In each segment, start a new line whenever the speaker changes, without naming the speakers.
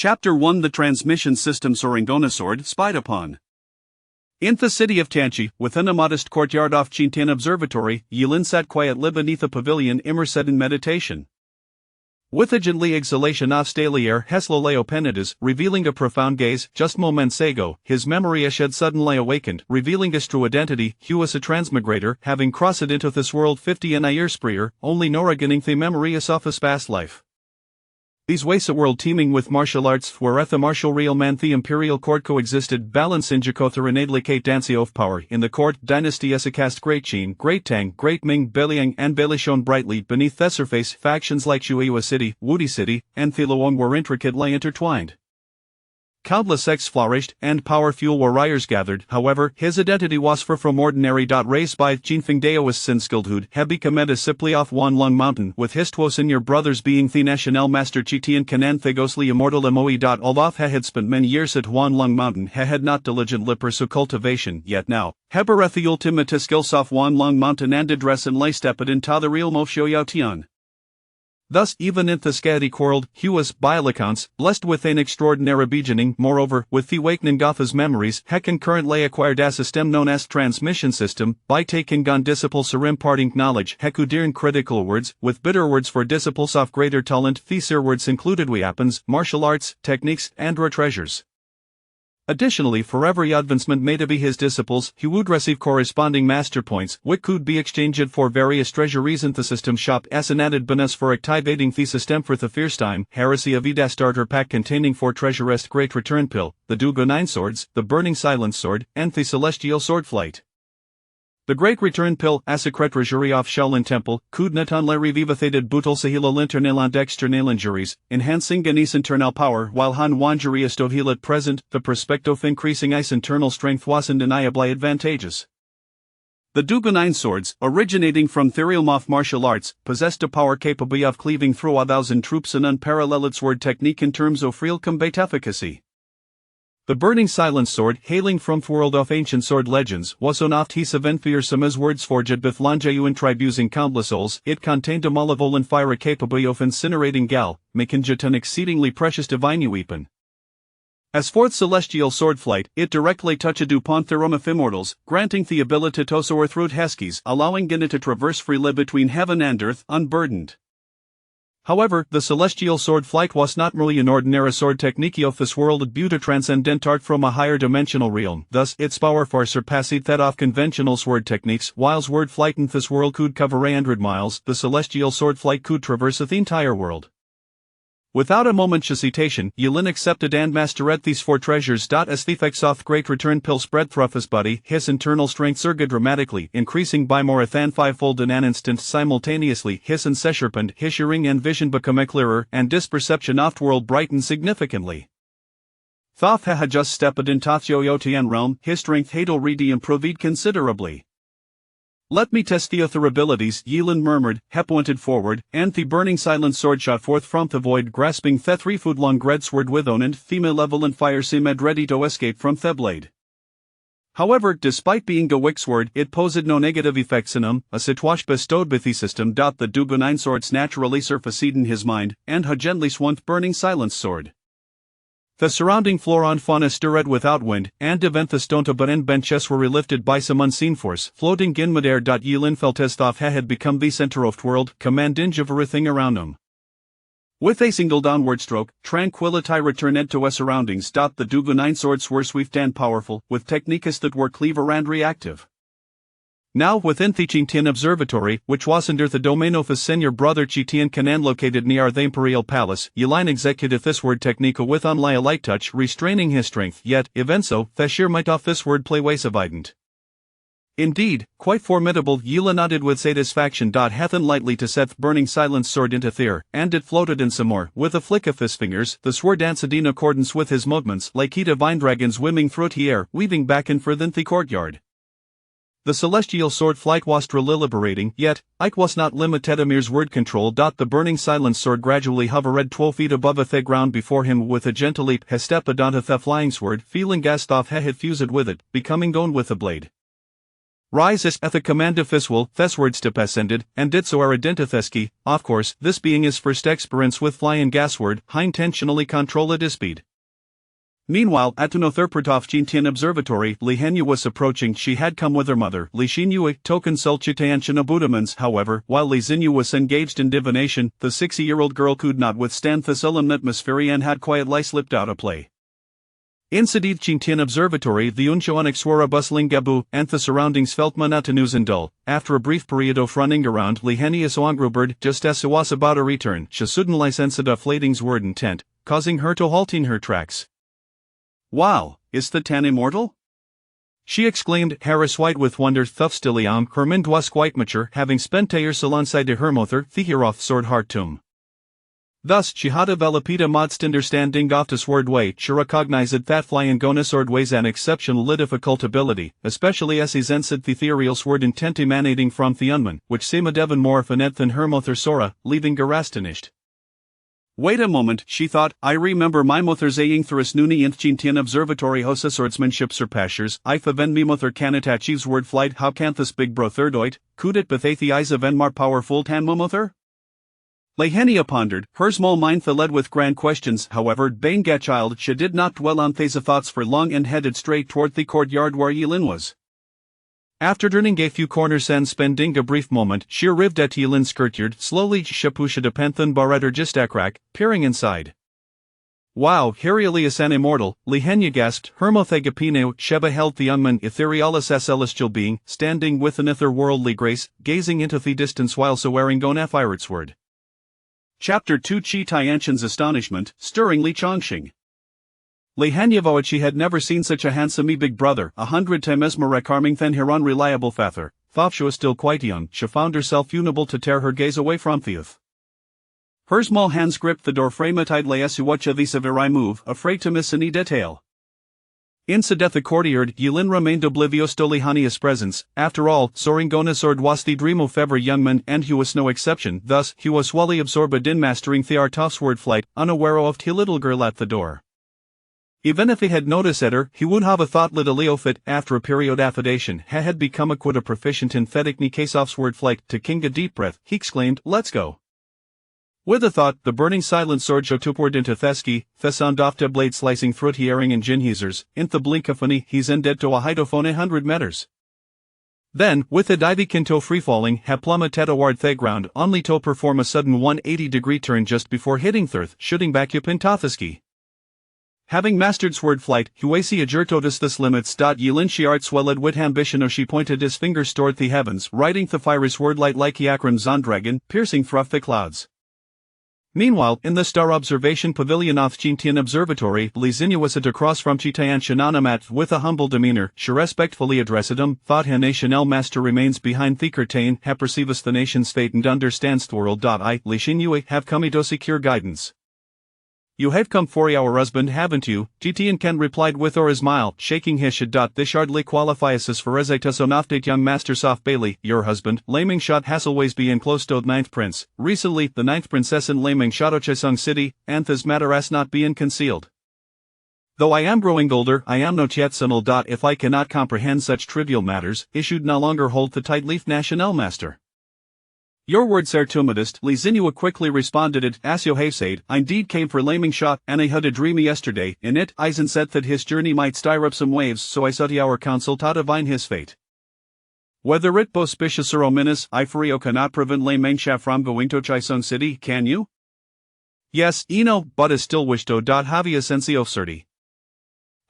Chapter 1 The Transmission System Sorangona Sword Spied Upon. In the city of Hanyi, within a modest courtyard off Chintan Observatory, Yilin sat quietly beneath a pavilion immersed in meditation. With a gently exhalation of stale air, Heslo lay penitus, revealing a profound gaze. Just moments ago, his memory had suddenly awakened, revealing his true identity. He was a transmigrator, having crossed into this world 50 and a year prior, only Noragening the memory of his past life. These ways a world teeming with martial arts, where at the martial realm and the imperial court coexisted, balance in Jakother and Adlicate Dancy of power. In the court, dynasty as a cast Great Qin, Great Tang, Great Ming, Beliang, and Beli shone brightly. Beneath their surface, factions like Shuiwa City, Wudi City, and Thiluong were intricately intertwined. Countless sects flourished, and powerful warriors gathered. However, his identity was far from ordinary. Raised by Jinfeng Daoist Sinskildhood, had become a simply off Wanlong Mountain, with his two senior brothers being the National Master Chitian Kanan Thegosli Immortal Moi. Although he had spent many years at Wanlong Mountain, he had not diligently pursued cultivation, yet now, Hebereth the ultimate skills off Wanlong Mountain and address and lay stepped into the real Mo Xiao Tian. Thus, even in the Skadi world, he was, by all accounts, blessed with an extraordinary beginning. Moreover, with the awakening Gotha's memories, he concurrently acquired a system known as transmission system. By taking on disciples or imparting knowledge, he could learn critical words, with bitter words for disciples of greater talent. These words included weapons, martial arts, techniques, and rare treasures. Additionally, for every advancement made by his disciples, he would receive corresponding master points, which could be exchanged for various treasuries in the system shop as an added bonus for activating the system. For the first time, heresy of Ida starter pack containing 4 treasures: Great Return Pill, the Dugo 9 Swords, the Burning Silence Sword, and the Celestial Sword Flight. The Great Return Pill, a secret treasury of Shaolin Temple, could not only revivified butal sahilal internal and external injuries, enhancing Gane's internal power, while Han Wanjuri Estovil at present, the prospect of increasing Ice internal strength was undeniably advantageous. The Dugo 9 Swords, originating from Therialmoth martial arts, possessed a power capable of cleaving through 1,000 troops, an unparalleled sword technique in terms of real combat efficacy. The Burning Silence Sword, hailing from the world of ancient sword legends, was on oft his event fearsome as words forged with Lanjayu and tribusing countless souls. It contained a malevolent fire capable of incinerating Gal, making it an exceedingly precious divine weapon. As for the Celestial Sword Flight, it directly touched upon the realm of immortals, granting the ability to soar through Heskis, allowing Gina to traverse freely between heaven and earth, unburdened. However, the Celestial Sword Flight was not merely an ordinary sword technique of this world, it viewed a transcendent art from a higher dimensional realm. Thus, its power far surpassed that of conventional sword techniques. While sword flight in this world could cover 100 miles, the Celestial Sword Flight could traverse the entire world. Without a moment's hesitation, Yilin accepted and mastered these 4 treasures. As the effects of Great Return Pill spread through his body, his internal strength surged dramatically, increasing by more than 5-fold in an instant. Simultaneously, his sense sharpened, his hearing and vision became clearer, and his perception of the world brightened significantly. Thoth had just stepped into the Yoyotian realm, his strength had already improved considerably. Let me test the other abilities, Yilin murmured. He pointed forward, and the Burning Silence Sword shot forth from the void, grasping the 3-foot-long red sword with and the malevolent fire seemed ready to escape from the blade. However, despite being a weak sword, it posed no negative effects in him, a situation bestowed by the system. The Dugo 9 Swords naturally surfaced in his mind, and had gently swung the Burning Silence Sword. The surrounding flora and fauna stirred without wind, and event the stone to and benches were relifted by some unseen force, floating in midair. Yilin felt as though he had become the center of the world, commanding of everything around him. With a single downward stroke, tranquility returned to his surroundings. The Dugo 9 Swords were swift and powerful, with techniques that were clever and reactive. Now, within the Chintan Observatory, which was under the domain of his senior brother Chitian Kanan, located near the Imperial Palace, Yilin executed this word technique with only a light touch, restraining his strength. Yet, even so, the sheer might of this word play was evident. Indeed, quite formidable. Yilin nodded with satisfaction. Hathen lightly to set the Burning Silence Sword into the air, and it floated in some more. With a flick of his fingers, the sword danced in accordance with his movements, like a divine dragon swimming through the air, weaving back and forth in the courtyard. The Celestial Sword Flight was truly liberating, yet, it was not limited to mere word control. The Burning Silence Sword gradually hovered 12 feet above the ground before him. With a gentle leap, he stepped onto the flying sword, feeling as though he had fused with it, becoming one with the blade. Rise at the command of Fiswell, Thesward stipescended, and did so Aridentatheski. Of course, this being his first experience with flying gasward, he intentionally controlled his speed. Meanwhile, at Tunotherpertov Chintian Observatory, Li Hanyi was approaching. She had come with her mother, Li Xinyue, to consult Chitayanshan Abudamans. However, while Li Xinyu was engaged in divination, the 60-year-old girl could not withstand the solemn atmosphere and had quietly slipped out of play. Inside Chintian Observatory, the Unchoanik swore a bustling gabu, and the surroundings felt monotonous and dull. After a brief period of running around, Li Hanyi Iswangrubird, just as she was about to return, she suddenly sensed a flading's word intent, causing her to halt in her tracks. Wow, is the tan immortal? She exclaimed, Harris White with wonder. Thufstiliam, her mind was quite mature, having spent a year alongside the Hermother, Theheroth sword heart tomb. Thus, she had a velopita modst understanding of the sword way. She recognized that flying gona sword ways an exceptional difficult ability, especially as he sensed the ethereal sword intent emanating from the unman, which seemed even more finite than Hermother Sora, leaving her astonished. Wait a moment, she thought, I remember my mother saying through Nuni in Chintian Observatory hosa swordsmanship surpassers, I faven me mother can't achieve word flight. How can't this big bro thirdoit, could it bethath the eyes of enmar powerful tan mother? Li Hanyi pondered, her small mind filled with grand questions. However, being a child, she did not dwell on these thoughts for long and headed straight toward the courtyard where Yilin was. After turning a few corners and spending a brief moment, she arrived at Yilin's courtyard. Slowly she pushed a panthan baretter gistakrak, peering inside. Wow, here really is an immortal, Li Hanyi gasped. Hermothegapino, she beheld the unman etherealis a celestial being, standing with an otherworldly grace, gazing into the distance while so wearing on Ephirate's word. Chapter 2 Chi Tianshan's astonishment, stirring Li Chongqing. Li Hanyi vowed she had never seen such a handsome big brother, 100 times more charming than her unreliable father. Though she was still quite young, she found herself unable to tear her gaze away from the youth. Her small hands gripped the door frame at idly as she watched the severe move, afraid to miss any detail. Inside the courtyard, Yilin remained oblivious to Li Hanyi's presence. After all, Soringona sword was the dream of every young man, and he was no exception. Thus, he was wholly absorbed in mastering the art of sword flight, unaware of the little girl at the door. Even if he had noticed at her, he would have thought little of it. After a period of affidation, he had become a quite proficient in Fedikni case of sword flight. Taking a deep breath, he exclaimed, let's go. With a thought, the burning silent sword shot upward into Theski, the sound of the blade slicing through the airing and jinheezers. In the blink of an eye, he's ended to a height of 100 meters. Then, with a divey kinto free-falling, he plummeted toward the ground, only to perform a sudden 180-degree turn just before hitting Thirth, shooting back up into Theski. Having mastered sword flight, Huasi adjurtotus this limits. Yilin Shiart swelled with ambition as she pointed his fingers toward the heavens, riding the fiery sword light like Iakrim Zondragon, piercing through the clouds. Meanwhile, in the star observation pavilion of Chintian Observatory, Li Xinyu was at across from Chitayanshan Anamat with a humble demeanor. She respectfully addressed him, thought her national master remains behind the curtain, he perceives the nation's fate and understands the world. I, Li Xinyu, have come to secure guidance. You have come for our husband, haven't you? Jitian Ken replied with a smile, shaking his head. This hardly qualifies as for as a tasonaftate young master Soft Bailey, your husband. Laming shot has always been close to the ninth prince. Recently, the ninth princess in Laming shot Chesung City, and this matter has not been concealed. Though I am growing older, I am no Chetsunal. If I cannot comprehend such trivial matters, I should no longer hold the tight leaf national master. Your word, Sir Tumidist, Li Xinyu quickly responded it, as you have said, I indeed came for Laming shot, and I had a dream yesterday. In it, Eisen said that his journey might stir up some waves, so I sought our counsel to divine his fate. Whether it auspicious or ominous, I for you cannot prevent Laming shot from going to Chaisung City, can you? Yes, Eno, but I still wish to. Have a sense of certi.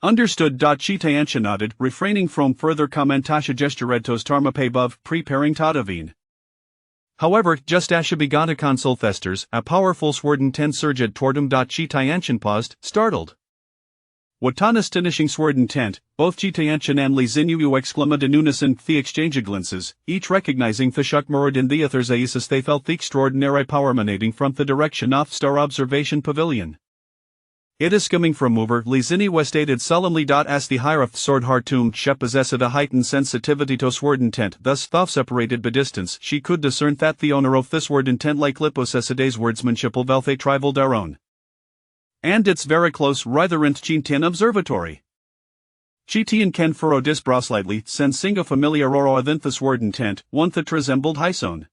Understood. Chitayansha nodded, refraining from further comment. Tasha gestured to Tarmape above, preparing Tadavine. However, just as she began to consult Thesters, a powerful sword intent surged toward him. Chitayanshan paused, startled. What an astonishing sword intent, both Chitayanshan and Li Xinyu exclaimed in unison. The exchanged glances, each recognizing the Shakmurad in the other's eyes as they felt the extraordinary power emanating from the direction of Star Observation Pavilion. It is coming from over, Li Xinyu stated solemnly. As the hierarch sword heart tomb, she possessed a heightened sensitivity to sword intent. Thus, though separated by distance, she could discern that the owner of this word intent like possessed wordsmanship of Velthe trival their own. And it's very close, rather in Chintian Observatory. Chitian ken furrow disbra slightly, sen singa familiar oro avinthus word intent, one that resembled Hyson.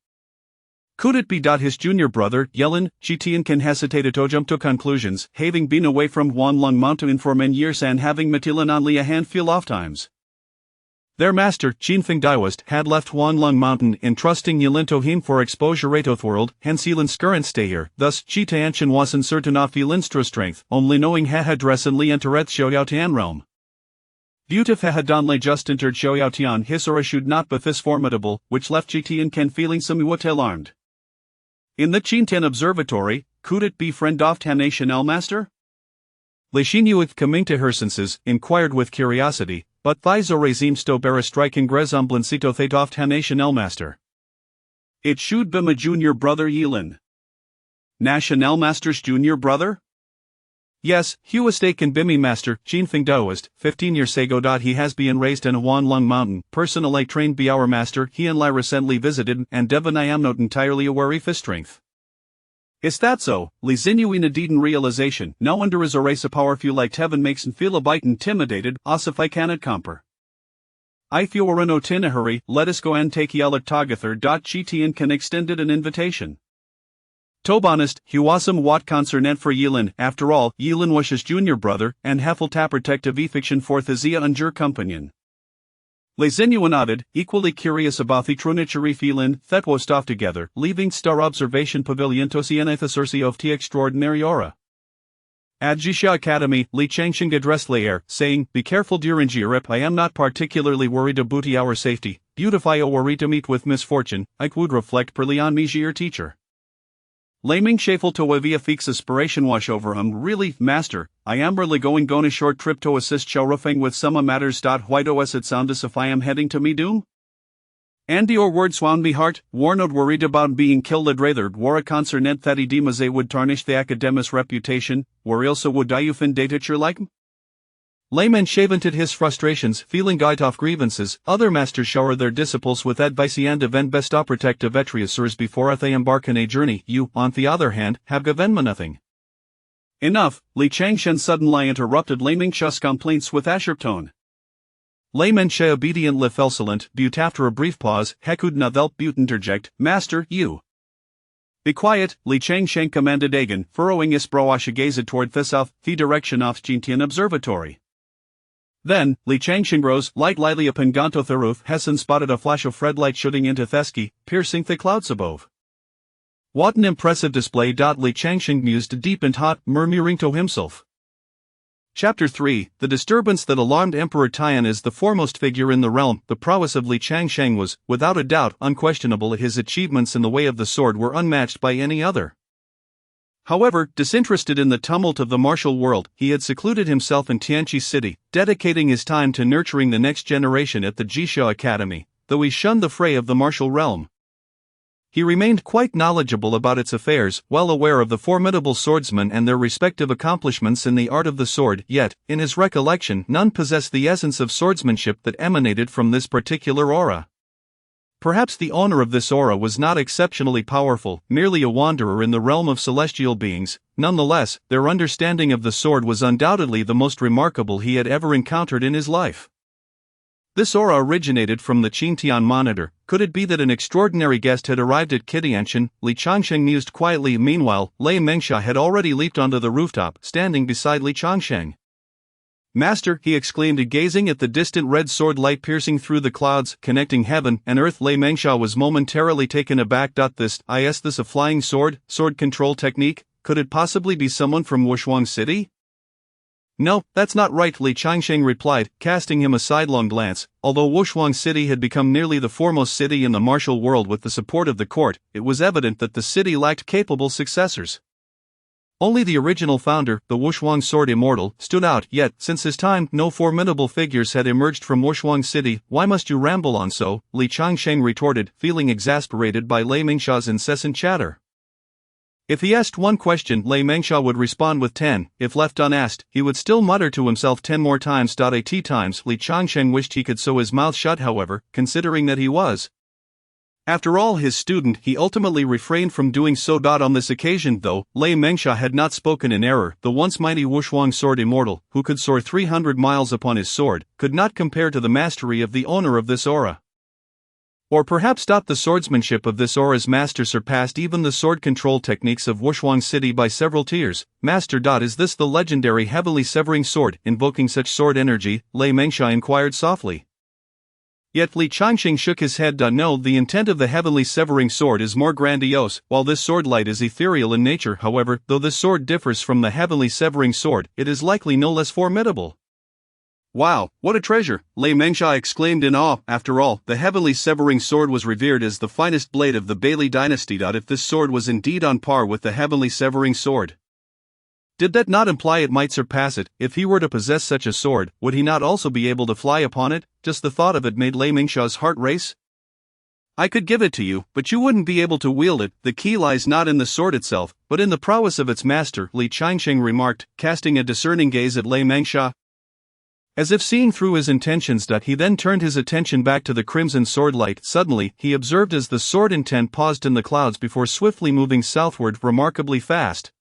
Could it be his junior brother, Yelin? Chitian can hesitated to jump to conclusions, having been away from Wanlong Mountain for many years and having Matilan only a handful of times. Their master, Chinfeng Daiwast, had left Wanlong Mountain entrusting Yelin to him for exposure to world, hence Yelin's current stay here. Thus, Chitianshan wasn't certain of Yelin's true strength, only knowing dress and li entereth Xiaoyaotian realm. Butif Donley just entered Xiaoyaotian Hisora should not be this formidable, which left Chitian Ken feeling somewhat alarmed. In the Chintan Observatory, could it be friend of Tanation Elmaster? Li Xinyuith coming to her senses, inquired with curiosity, but Thizore seems to bear a striking resemblance to Thatoft Tanation Elmaster. It should be my junior brother Yelin. Nation Elmaster's junior brother? Yes, he was taken by me master, Chinfeng Daoist, 15 years ago. He has been raised in a Wanlong Mountain, personally trained by our master, he and I recently visited, and Devon I am not entirely aware of his strength. Is that so? Li Xinyuin a deeden realization, no wonder is a race of powerful like Tevin makes him feel a bite intimidated, as if I cannot compare. If you are in a hurry, let us go and take Yelik Togather. Chitian can extended an invitation. Tobonist, he wasn't what concerned for Yelin, after all, Yelin was his junior brother, and Heffel protective fiction for Thizia and your companion. Le Xinyuan nodded, equally curious about the trunichary feeling that was off together, leaving Star Observation Pavilion to see an ethosursi of the extraordinary aura. At Jisha Academy, Li Changxing addressed Lair, saying, "Be careful during Jirip, I am not particularly worried about our safety, beautify or worry to meet with misfortune, I would reflect perly on me your teacher." Laming Shafel to Wavia Feek's aspiration wash over him, really, master, I am really going on a short trip to assist Shorafeng with some matters. Why do it sound as if I am heading to me doom? And your words wound me heart, war not worried about being killed rather, war a concerned that Edemaze would tarnish the academic's reputation, war also would you fin datature like? Layman shavented his frustrations, feeling guide off grievances, other masters shower their disciples with advice and event best protective vetriusers before they embark on a journey. You, on the other hand, have given me nothing. Enough, Li Changshen suddenly interrupted Laming Sha's complaints with Ashertone. Layman Sha obediently felsilent, but after a brief pause, Hekud Nathel but interject, Master, you. Be quiet, Li Changshen commanded again, furrowing his brow as he gazed toward the south, the direction of Jintian Observatory. Then, Li Changshen rose, lightly upon Ganto the roof. Hessen spotted a flash of red light shooting into Theski, piercing the clouds above. What an impressive display! Li Changshen mused deep and hot, murmuring to himself. Chapter 3, The disturbance that alarmed Emperor Tian is the foremost figure in the realm. The prowess of Li Changsheng was, without a doubt, unquestionable. His achievements in the way of the sword were unmatched by any other. However, disinterested in the tumult of the martial world, he had secluded himself in Tianqi City, dedicating his time to nurturing the next generation at the Jisha Academy, though he shunned the fray of the martial realm. He remained quite knowledgeable about its affairs, well aware of the formidable swordsmen and their respective accomplishments in the art of the sword, yet, in his recollection, none possessed the essence of swordsmanship that emanated from this particular aura. Perhaps the owner of this aura was not exceptionally powerful, merely a wanderer in the realm of celestial beings. Nonetheless, their understanding of the sword was undoubtedly the most remarkable he had ever encountered in his life. This aura originated from the Qingtian monitor. Could it be that an extraordinary guest had arrived at Kitianshan? Li Changsheng mused quietly. Meanwhile, Lei Mengsha had already leaped onto the rooftop, standing beside Li Changsheng. Master, he exclaimed, gazing at the distant red sword light piercing through the clouds, connecting heaven and earth. Lei Mengsha was momentarily taken aback. This a flying sword control technique? Could it possibly be someone from Wushuang City? No, that's not right, Li Changsheng replied, casting him a sidelong glance. Although Wushuang City had become nearly the foremost city in the martial world with the support of the court, it was evident that the city lacked capable successors. Only the original founder, the Wushuang Sword Immortal, stood out, yet, since his time, no formidable figures had emerged from Wushuang City. Why must you ramble on so? Li Changsheng retorted, feeling exasperated by Lei Mengsha's incessant chatter. If he asked one question, Lei Mengsha would respond with 10. If left unasked, he would still mutter to himself 10 more times. 8 times. Li Changsheng wished he could sew his mouth shut, however, considering that he was After all, his student, he ultimately refrained from doing so. On this occasion, though, Lei Mengsha had not spoken in error. The once mighty Wushuang sword immortal, who could soar 300 miles upon his sword, could not compare to the mastery of the owner of this aura. Or perhaps the swordsmanship of this aura's master surpassed even the sword control techniques of Wushuang City by several tiers. Master. Is this the legendary heavenly severing sword, invoking such sword energy? Lei Mengsha inquired softly. Yet Li Changxing shook his head. No, the intent of the heavenly severing sword is more grandiose, while this sword light is ethereal in nature. However, though this sword differs from the heavenly severing sword, it is likely no less formidable. Wow, what a treasure! Lei Mengsha exclaimed in awe. After all, the heavenly severing sword was revered as the finest blade of the Bailey dynasty. If this sword was indeed on par with the heavenly severing sword, did that not imply it might surpass it? If he were to possess such a sword, would he not also be able to fly upon it? Just the thought of it made Lei Mengsha's heart race. I could give it to you, but you wouldn't be able to wield it. The key lies not in the sword itself, but in the prowess of its master, Li Changxing remarked, casting a discerning gaze at Lei Mengsha. As if seeing through his intentions, he then turned his attention back to the crimson sword light. Suddenly, he observed as the sword intent paused in the clouds before swiftly moving southward remarkably fast.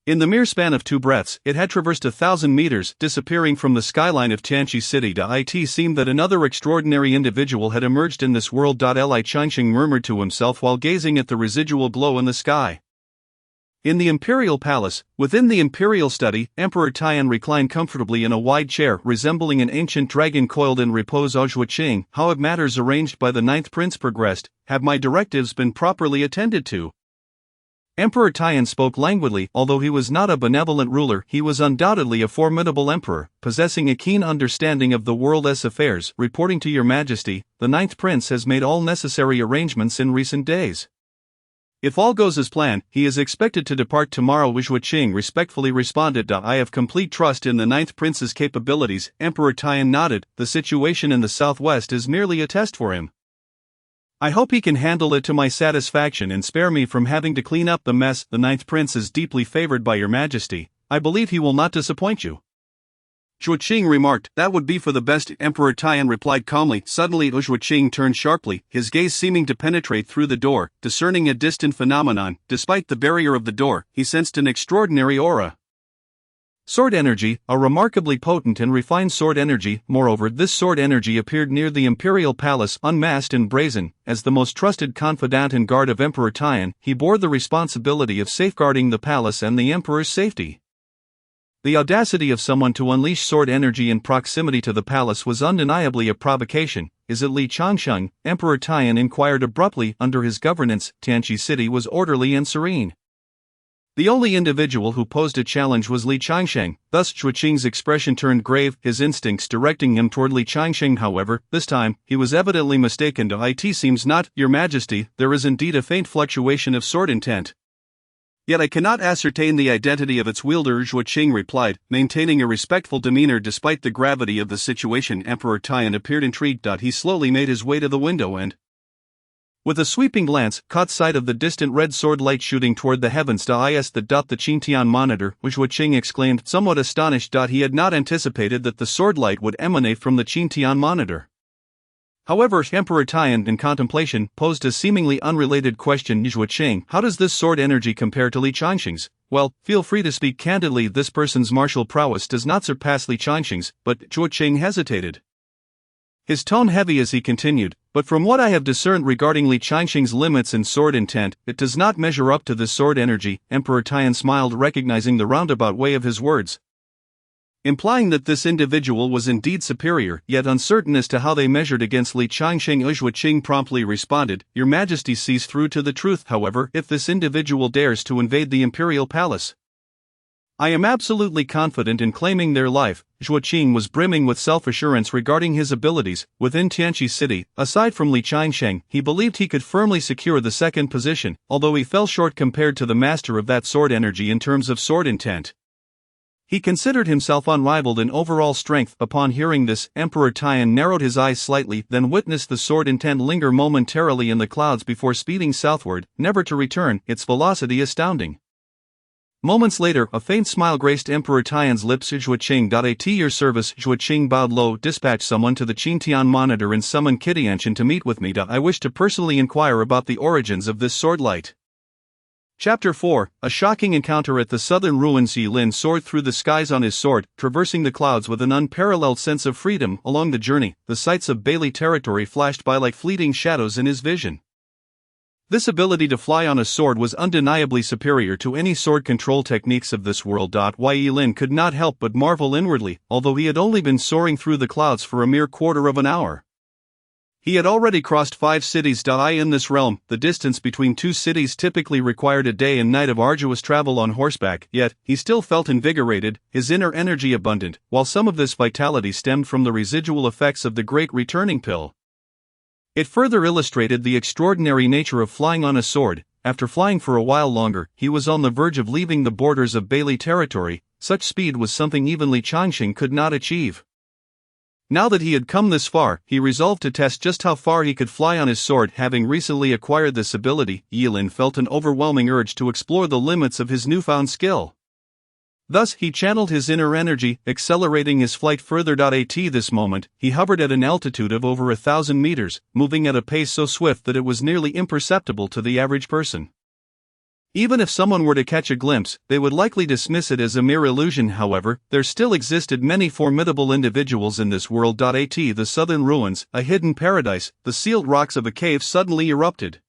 In the mere span of 2 breaths, it had traversed 1,000 meters, disappearing from the skyline of Tianqi City. It seemed that another extraordinary individual had emerged in this world. Li Changxing murmured to himself while gazing at the residual glow in the sky. In the imperial palace, within the imperial study, Emperor Tian reclined comfortably in a wide chair resembling an ancient dragon coiled in repose. Zhuoqing, how have matters arranged by the 9th prince progressed? Have my directives been properly attended to? Emperor Tian spoke languidly. Although he was not a benevolent ruler, he was undoubtedly a formidable emperor, possessing a keen understanding of the world's affairs. Reporting to your majesty, the 9th prince has made all necessary arrangements in recent days. If all goes as planned, he is expected to depart tomorrow. Zhuoqing respectfully responded. I have complete trust in the 9th prince's capabilities. Emperor Tian nodded. The situation in the southwest is merely a test for him. I hope he can handle it to my satisfaction and spare me from having to clean up the mess. The 9th prince is deeply favored by your majesty. I believe he will not disappoint you. Zhuoqing remarked. That would be for the best. Emperor Tian replied calmly. Suddenly Zhuoqing turned sharply, his gaze seeming to penetrate through the door, discerning a distant phenomenon. Despite the barrier of the door, he sensed an extraordinary aura. Sword energy, a remarkably potent and refined sword energy. Moreover, this sword energy appeared near the imperial palace, unmasked and brazen. As the most trusted confidant and guard of Emperor Tian, he bore the responsibility of safeguarding the palace and the emperor's safety. The audacity of someone to unleash sword energy in proximity to the palace was undeniably a provocation. Is it Li Changxing? Emperor Tian inquired abruptly. Under his governance, Tianqi City was orderly and serene. The only individual who posed a challenge was Li Changxing. Thus Zhuoqing's expression turned grave, his instincts directing him toward Li Changxing. However, this time, he was evidently mistaken. It seems not, your majesty, there is indeed a faint fluctuation of sword intent. Yet I cannot ascertain the identity of its wielder, Zhuoqing replied, maintaining a respectful demeanor despite the gravity of the situation. Emperor Tian appeared intrigued. He slowly made his way to the window and, with a sweeping glance, caught sight of the distant red sword light shooting toward the heavens. The Qingtian monitor, Zhuoqing exclaimed, somewhat astonished. He had not anticipated that the sword light would emanate from the Qingtian monitor. However, Emperor Tian, in contemplation, posed a seemingly unrelated question. Zhuoqing, how does this sword energy compare to Li Changxing's? Well, feel free to speak candidly. This person's martial prowess does not surpass Li Changxing's, but Zhuoqing hesitated. His tone heavy as he continued, but from what I have discerned regarding Li Changxing's limits and sword intent, it does not measure up to this sword energy. Emperor Tian smiled, recognizing the roundabout way of his words, implying that this individual was indeed superior, yet uncertain as to how they measured against Li Changxing. Zhuoqing promptly responded, your majesty sees through to the truth. However, if this individual dares to invade the imperial palace, I am absolutely confident in claiming their life. Zhuoqing was brimming with self-assurance regarding his abilities. Within Tianqi City, aside from Li Changxing, he believed he could firmly secure the second position, although he fell short compared to the master of that sword energy in terms of sword intent. He considered himself unrivaled in overall strength. Upon hearing this, Emperor Tian narrowed his eyes slightly, then witnessed the sword intent linger momentarily in the clouds before speeding southward, never to return, its velocity astounding. Moments later, a faint smile graced Emperor Tian's lips. Zhuoqing. At your service. Zhuoqing bowed low. Dispatch someone to the Qingtian monitor and summon Kitianshan to meet with me. I wish to personally inquire about the origins of this sword light. Chapter 4. A shocking encounter at the southern ruins. Yilin soared through the skies on his sword, traversing the clouds with an unparalleled sense of freedom. Along the journey, the sights of Bailey territory flashed by like fleeting shadows in his vision. This ability to fly on a sword was undeniably superior to any sword control techniques of this world. Yilin could not help but marvel inwardly, although he had only been soaring through the clouds for a mere quarter of an hour. He had already crossed 5 cities. In this realm, the distance between 2 cities typically required a day and night of arduous travel on horseback, yet, he still felt invigorated, his inner energy abundant, while some of this vitality stemmed from the residual effects of the great returning pill. It further illustrated the extraordinary nature of flying on a sword. After flying for a while longer, he was on the verge of leaving the borders of Bailey territory. Such speed was something even Li Changxing could not achieve. Now that he had come this far, he resolved to test just how far he could fly on his sword. Having recently acquired this ability, Yilin felt an overwhelming urge to explore the limits of his newfound skill. Thus, he channeled his inner energy, accelerating his flight further. At this moment, he hovered at an altitude of over 1,000 meters, moving at a pace so swift that it was nearly imperceptible to the average person. Even if someone were to catch a glimpse, they would likely dismiss it as a mere illusion. However, there still existed many formidable individuals in this world. At the southern ruins, a hidden paradise, the sealed rocks of a cave suddenly erupted.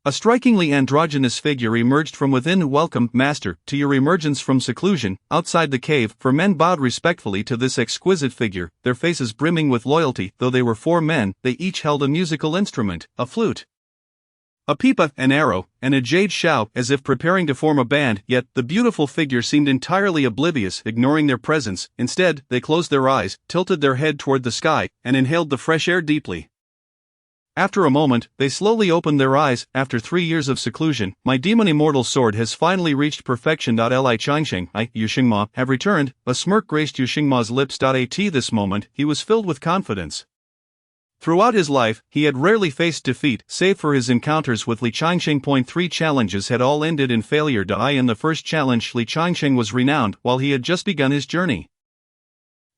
A strikingly androgynous figure emerged from within. Welcome, Master, to your emergence from seclusion. Outside the cave, 4 men bowed respectfully to this exquisite figure, their faces brimming with loyalty. Though they were 4 men, they each held a musical instrument, a flute, a pipa, an arrow, and a jade shao, as if preparing to form a band. Yet, the beautiful figure seemed entirely oblivious, ignoring their presence. Instead, they closed their eyes, tilted their head toward the sky, and inhaled the fresh air deeply. After a moment, they slowly opened their eyes. After 3 years of seclusion, my demon immortal sword has finally reached perfection. Li Changxing, Yushingma, have returned. A smirk graced Yushingma's lips. At this moment, he was filled with confidence. Throughout his life, he had rarely faced defeat, save for his encounters with Li Changxing. 3 challenges had all ended in failure. In the first challenge, Li Changxing was renowned, while he had just begun his journey.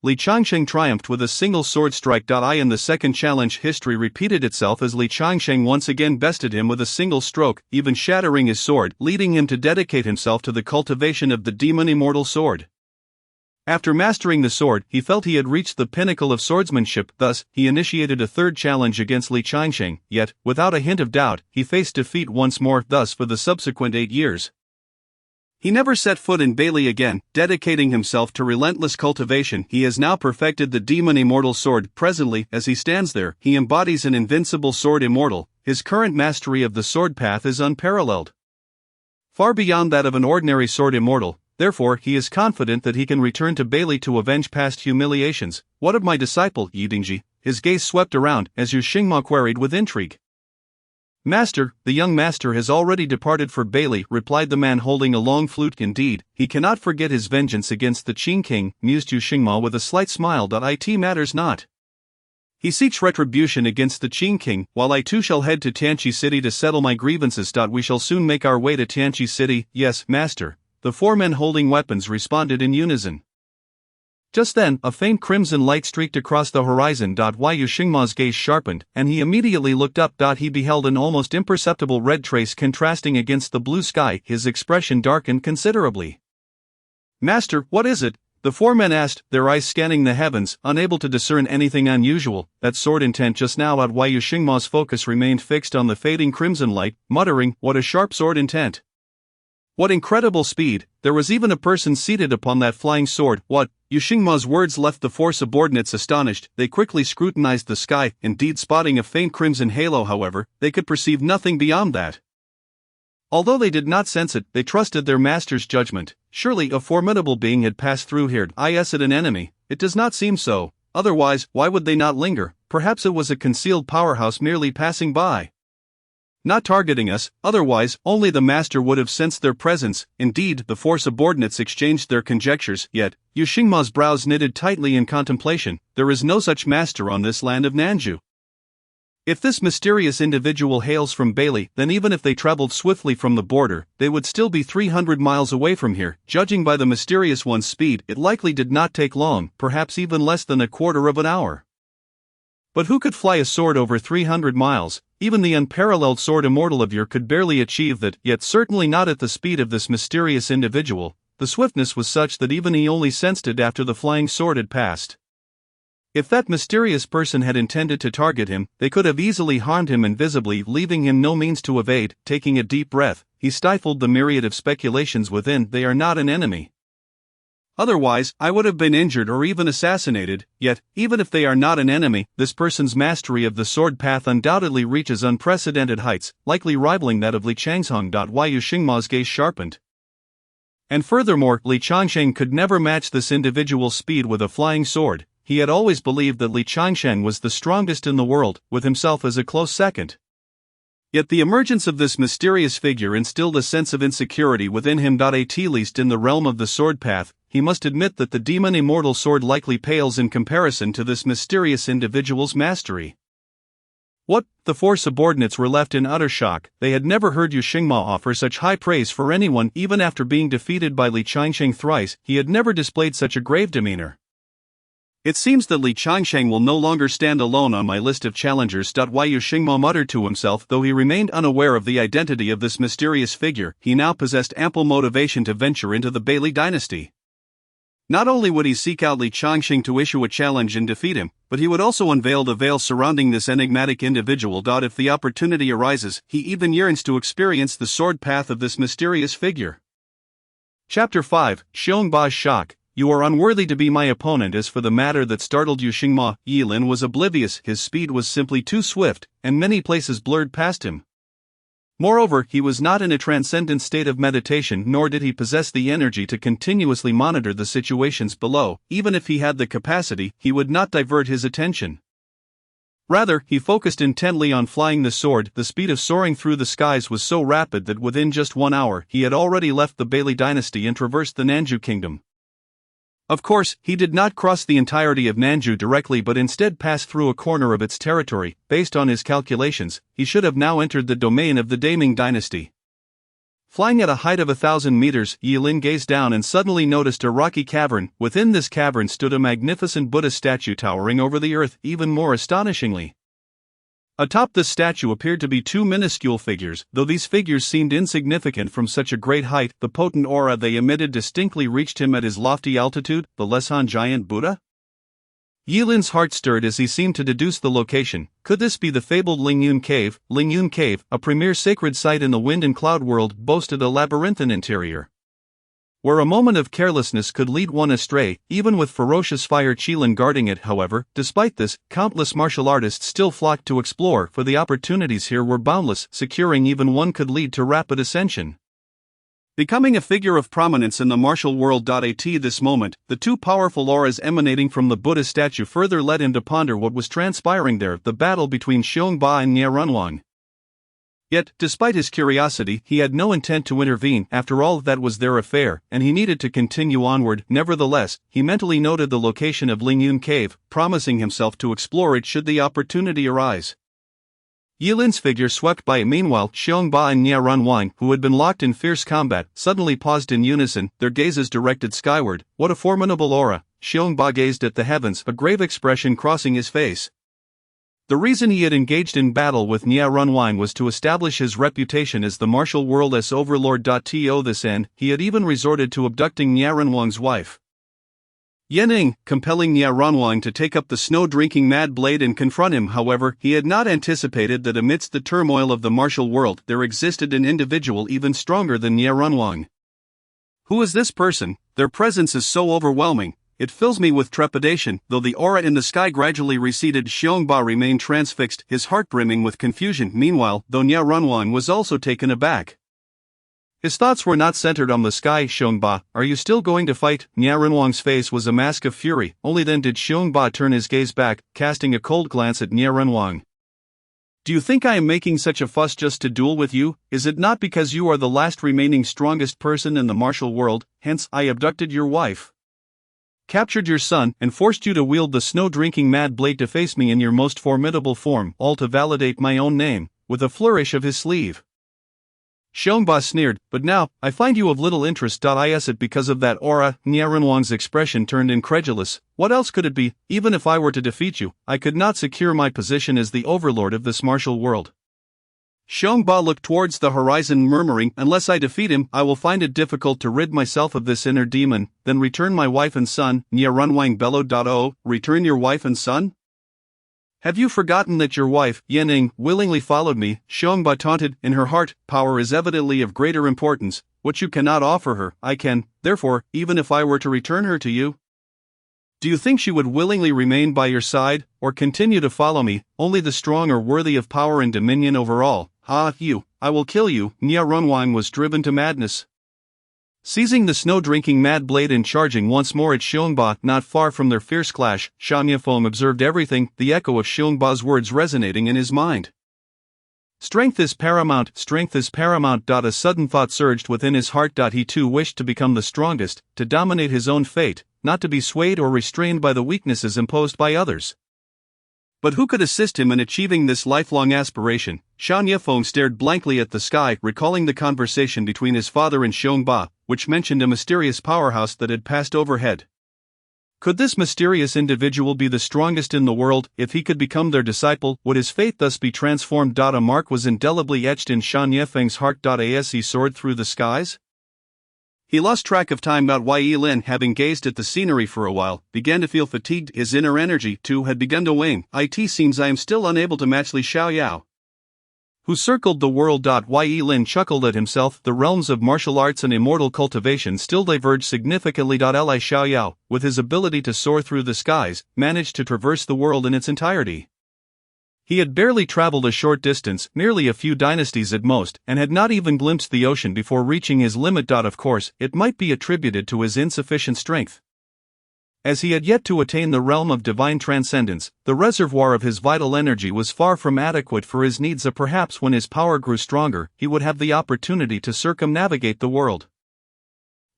Li Changxing triumphed with a single sword strike. In the second challenge, history repeated itself as Li Changxing once again bested him with a single stroke, even shattering his sword, leading him to dedicate himself to the cultivation of the demon immortal sword. After mastering the sword, he felt he had reached the pinnacle of swordsmanship. Thus, he initiated a third challenge against Li Changxing, yet, without a hint of doubt, he faced defeat once more. Thus, for the subsequent 8 years, he never set foot in Bailey again. Dedicating himself to relentless cultivation, he has now perfected the demon immortal sword. Presently, as he stands there, he embodies an invincible sword immortal. His current mastery of the sword path is unparalleled, far beyond that of an ordinary sword immortal. Therefore, he is confident that he can return to Bailey to avenge past humiliations. What of my disciple, Yidingji? His gaze swept around, as Yushingma queried with intrigue. Master, the young master has already departed for Bailey, replied the man holding a long flute. Indeed, he cannot forget his vengeance against the Qing king, mused Yushingma with a slight smile. It matters not. He seeks retribution against the Qing king, while I too shall head to Tianqi city to settle my grievances. We shall soon make our way to Tianqi city. Yes, master. The 4 men holding weapons responded in unison. Just then, a faint crimson light streaked across the horizon. Yushingma's gaze sharpened, and he immediately looked up. He beheld an almost imperceptible red trace contrasting against the blue sky. His expression darkened considerably. Master, what is it? The 4 men asked, their eyes scanning the heavens, unable to discern anything unusual. That sword intent just now. Yushingma's focus remained fixed on the fading crimson light, muttering, what a sharp sword intent! What incredible speed! There was even a person seated upon that flying sword. What? Yushingma's words left the 4 subordinates astonished. They quickly scrutinized the sky, indeed spotting a faint crimson halo. However, they could perceive nothing beyond that. Although they did not sense it, they trusted their master's judgment. Surely a formidable being had passed through here. Is it an enemy? It does not seem so. Otherwise, why would they not linger? Perhaps it was a concealed powerhouse merely passing by, not targeting us. Otherwise, only the master would have sensed their presence. Indeed, the 4 subordinates exchanged their conjectures, yet, Yushingma's brows knitted tightly in contemplation. There is no such master on this land of Nanju. If this mysterious individual hails from Bailey, then even if they traveled swiftly from the border, they would still be 300 miles away from here. Judging by the mysterious one's speed, it likely did not take long, perhaps even less than a quarter of an hour. But who could fly a sword over 300 miles? Even the unparalleled sword immortal of yore could barely achieve that, yet certainly not at the speed of this mysterious individual. The swiftness was such that even he only sensed it after the flying sword had passed. If that mysterious person had intended to target him, they could have easily harmed him invisibly, leaving him no means to evade. Taking a deep breath, he stifled the myriad of speculations within. They are not an enemy. Otherwise, I would have been injured or even assassinated. Yet, even if they are not an enemy, this person's mastery of the sword path undoubtedly reaches unprecedented heights, likely rivaling that of Li Changsheng. Yu Xingma's gaze sharpened. And furthermore, Li Changsheng could never match this individual's speed with a flying sword. He had always believed that Li Changsheng was the strongest in the world, with himself as a close second. Yet the emergence of this mysterious figure instilled a sense of insecurity within him. At least in the realm of the sword path, he must admit that the demon immortal sword likely pales in comparison to this mysterious individual's mastery. What? The four subordinates were left in utter shock. They had never heard Yu Xingma offer such high praise for anyone. Even after being defeated by Li Changsheng thrice, he had never displayed such a grave demeanor. It seems that Li Changsheng will no longer stand alone on my list of challengers. Yu Xingma muttered to himself. Though he remained unaware of the identity of this mysterious figure, he now possessed ample motivation to venture into the Bailey dynasty. Not only would he seek out Li Changsheng to issue a challenge and defeat him, but he would also unveil the veil surrounding this enigmatic individual. If the opportunity arises, he even yearns to experience the sword path of this mysterious figure. Chapter 5, Xiongba's Shock. You are unworthy to be my opponent. As for the matter that startled Yu Xingma, Yilin was oblivious. His speed was simply too swift, and many places blurred past him. Moreover, he was not in a transcendent state of meditation, nor did he possess the energy to continuously monitor the situations below. Even if he had the capacity, he would not divert his attention. Rather, he focused intently on flying the sword. The speed of soaring through the skies was so rapid that within just 1 hour, he had already left the Bailey dynasty and traversed the Nanju kingdom. Of course, he did not cross the entirety of Nanju directly but instead passed through a corner of its territory. Based on his calculations, he should have now entered the domain of the Daming dynasty. Flying at a height of 1,000 meters, Yilin gazed down and suddenly noticed a rocky cavern. Within this cavern stood a magnificent Buddha statue towering over the earth. Even more astonishingly, atop this statue appeared to be two minuscule figures. Though these figures seemed insignificant from such a great height, the potent aura they emitted distinctly reached him at his lofty altitude. The Leshan giant Buddha? Yilin's heart stirred as he seemed to deduce the location. Could this be the fabled Lingyun Cave? Lingyun Cave, a premier sacred site in the wind and cloud world, boasted a labyrinthine interior, where a moment of carelessness could lead one astray, even with ferocious fire Qilin guarding it. However, despite this, countless martial artists still flocked to explore, for the opportunities here were boundless. Securing even one could lead to rapid ascension. Becoming a figure of prominence in the martial world. At this moment, the two powerful auras emanating from the Buddha statue further led him to ponder what was transpiring there, the battle between Xiongba and Niarunwang. Yet, despite his curiosity, he had no intent to intervene. After all, that was their affair, and he needed to continue onward. Nevertheless, he mentally noted the location of Lingyun Cave, promising himself to explore it should the opportunity arise. Yilin's figure swept by. Meanwhile, Xiongba and Niarunwang, who had been locked in fierce combat, suddenly paused in unison, their gazes directed skyward. What a formidable aura! Xiongba gazed at the heavens, a grave expression crossing his face. The reason he had engaged in battle with Niarunwang was to establish his reputation as the martial world's overlord. To this end, he had even resorted to abducting Niarunwang's wife, Yening, compelling Niarunwang to take up the snow-drinking mad blade and confront him. However, he had not anticipated that amidst the turmoil of the martial world there existed an individual even stronger than Niarunwang. Who is this person? Their presence is so overwhelming. It fills me with trepidation. Though the aura in the sky gradually receded, Xiongba remained transfixed, his heart brimming with confusion. Meanwhile, though Niarunwang was also taken aback, his thoughts were not centered on the sky. Xiongba, are you still going to fight? Niarunwang's face was a mask of fury. Only then did Xiongba turn his gaze back, casting a cold glance at Niarunwang. Do you think I am making such a fuss just to duel with you? Is it not because you are the last remaining strongest person in the martial world, hence I abducted your wife? captured your son, and forced you to wield the snow-drinking mad blade to face me in your most formidable form, all to validate my own name, with a flourish of his sleeve. Xiongba sneered, but now, I find you of little interest. Is it because of that aura? Niarenwang's expression turned incredulous. What else could it be? Even if I were to defeat you, I could not secure my position as the overlord of this martial world. Xiongba looked towards the horizon, murmuring, unless I defeat him, I will find it difficult to rid myself of this inner demon. Then return my wife and son. Niarenwang bellowed. Oh, return your wife and son? Have you forgotten that your wife, Yanning, willingly followed me? Xiongba taunted. In her heart, power is evidently of greater importance. What you cannot offer her, I can. Therefore, even if I were to return her to you, do you think she would willingly remain by your side, or continue to follow me? Only the strong are worthy of power and dominion over all. You, I will kill you. Niarenwang was driven to madness. Seizing the snow-drinking mad blade and charging once more at Xiongba, not far from their fierce clash, Sha Niafeng observed everything, the echo of Xiongba's words resonating in his mind. Strength is paramount, strength is paramount. A sudden thought surged within his heart. He too wished to become the strongest, to dominate his own fate, not to be swayed or restrained by the weaknesses imposed by others. But who could assist him in achieving this lifelong aspiration? Sha Niafeng stared blankly at the sky, recalling the conversation between his father and Xiongba, which mentioned a mysterious powerhouse that had passed overhead. Could this mysterious individual be the strongest in the world? If he could become their disciple, would his fate thus be transformed? A mark was indelibly etched in Sha Niafeng's heart. As he soared through the skies, he lost track of time. Yi Lin, having gazed at the scenery for a while, began to feel fatigued. His inner energy, too, had begun to wane. It seems I am still unable to match Li Xiaoyao, who circled the world. Yi Lin chuckled at himself. The realms of martial arts and immortal cultivation still diverged significantly. Li Xiaoyao, with his ability to soar through the skies, managed to traverse the world in its entirety. He had barely traveled a short distance, merely a few dynasties at most, and had not even glimpsed the ocean before reaching his limit. Of course, it might be attributed to his insufficient strength. As he had yet to attain the realm of divine transcendence, the reservoir of his vital energy was far from adequate for his needs. Perhaps when his power grew stronger, he would have the opportunity to circumnavigate the world.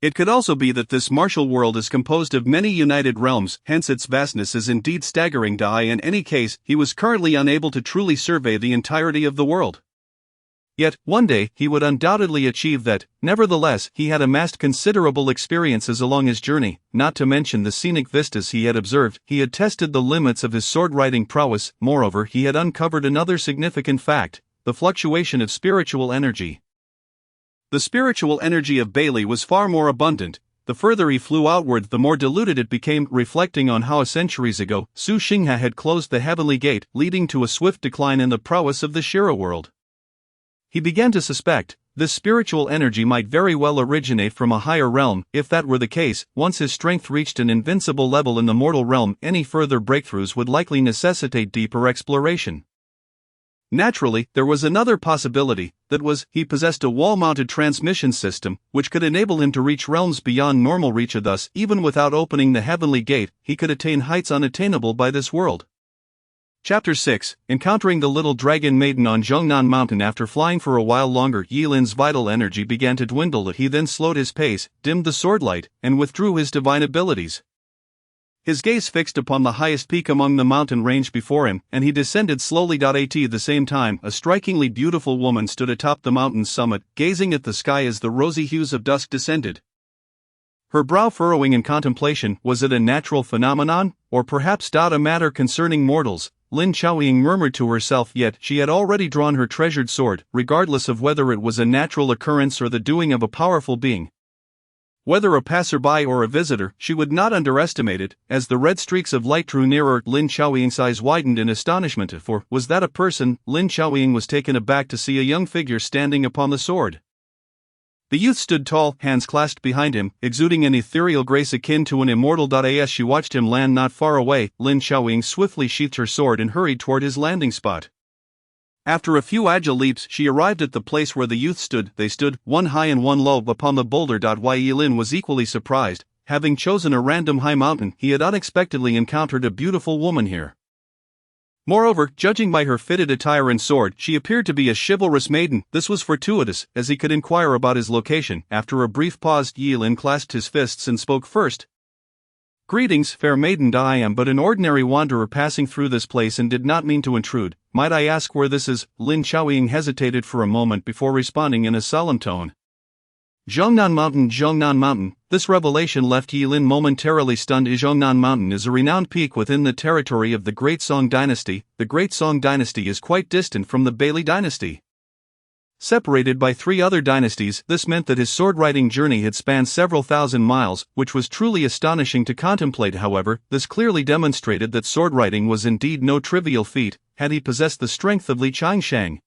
It could also be that this martial world is composed of many united realms, hence its vastness is indeed staggering. In any case, he was currently unable to truly survey the entirety of the world. Yet, one day, he would undoubtedly achieve that. Nevertheless, he had amassed considerable experiences along his journey, not to mention the scenic vistas he had observed. He had tested the limits of his sword-riding prowess. Moreover, he had uncovered another significant fact: the fluctuation of spiritual energy. The spiritual energy of Bailey was far more abundant. The further he flew outward, the more diluted it became, reflecting on how centuries ago, Su Xingha had closed the heavenly gate, leading to a swift decline in the prowess of the Shira world. He began to suspect, this spiritual energy might very well originate from a higher realm. If that were the case, once his strength reached an invincible level in the mortal realm, any further breakthroughs would likely necessitate deeper exploration. Naturally, there was another possibility, that was, he possessed a wall-mounted transmission system, which could enable him to reach realms beyond normal reach. Thus, even without opening the heavenly gate, he could attain heights unattainable by this world. Chapter 6, Encountering the Little Dragon Maiden on Zhongnan Mountain. After flying for a while longer, Yilin's vital energy began to dwindle. He then slowed his pace, dimmed the swordlight, and withdrew his divine abilities. His gaze fixed upon the highest peak among the mountain range before him, and he descended slowly. At the same time, a strikingly beautiful woman stood atop the mountain's summit, gazing at the sky as the rosy hues of dusk descended. Her brow furrowing in contemplation. Was it a natural phenomenon, or perhaps a matter concerning mortals? Lin Xiaoying murmured to herself, yet she had already drawn her treasured sword, regardless of whether it was a natural occurrence or the doing of a powerful being. Whether a passerby or a visitor, she would not underestimate it. As the red streaks of light drew nearer, Lin Xiaoying's eyes widened in astonishment. For, was that a person? Lin Xiaoying was taken aback to see a young figure standing upon the sword. The youth stood tall, hands clasped behind him, exuding an ethereal grace akin to an immortal. As she watched him land not far away, Lin Xiaoying swiftly sheathed her sword and hurried toward his landing spot. After a few agile leaps, she arrived at the place where the youth stood. They stood, one high and one low, upon the boulder. Yilin was equally surprised. Having chosen a random high mountain, he had unexpectedly encountered a beautiful woman here. Moreover, judging by her fitted attire and sword, she appeared to be a chivalrous maiden. This was fortuitous, as he could inquire about his location. After a brief pause, Yilin clasped his fists and spoke first. Greetings, fair maiden. I am but an ordinary wanderer passing through this place and did not mean to intrude. Might I ask where this is? Lin Xiaoying hesitated for a moment before responding in a solemn tone. Zhongnan Mountain. This revelation left Yilin momentarily stunned. Zhongnan Mountain is a renowned peak within the territory of the Great Song Dynasty. The Great Song Dynasty is quite distant from the Bailey Dynasty. Separated by 3 other dynasties, this meant that his sword-riding journey had spanned several thousand miles, which was truly astonishing to contemplate. However, this clearly demonstrated that sword-riding was indeed no trivial feat, had he possessed the strength of Li Qiangshang.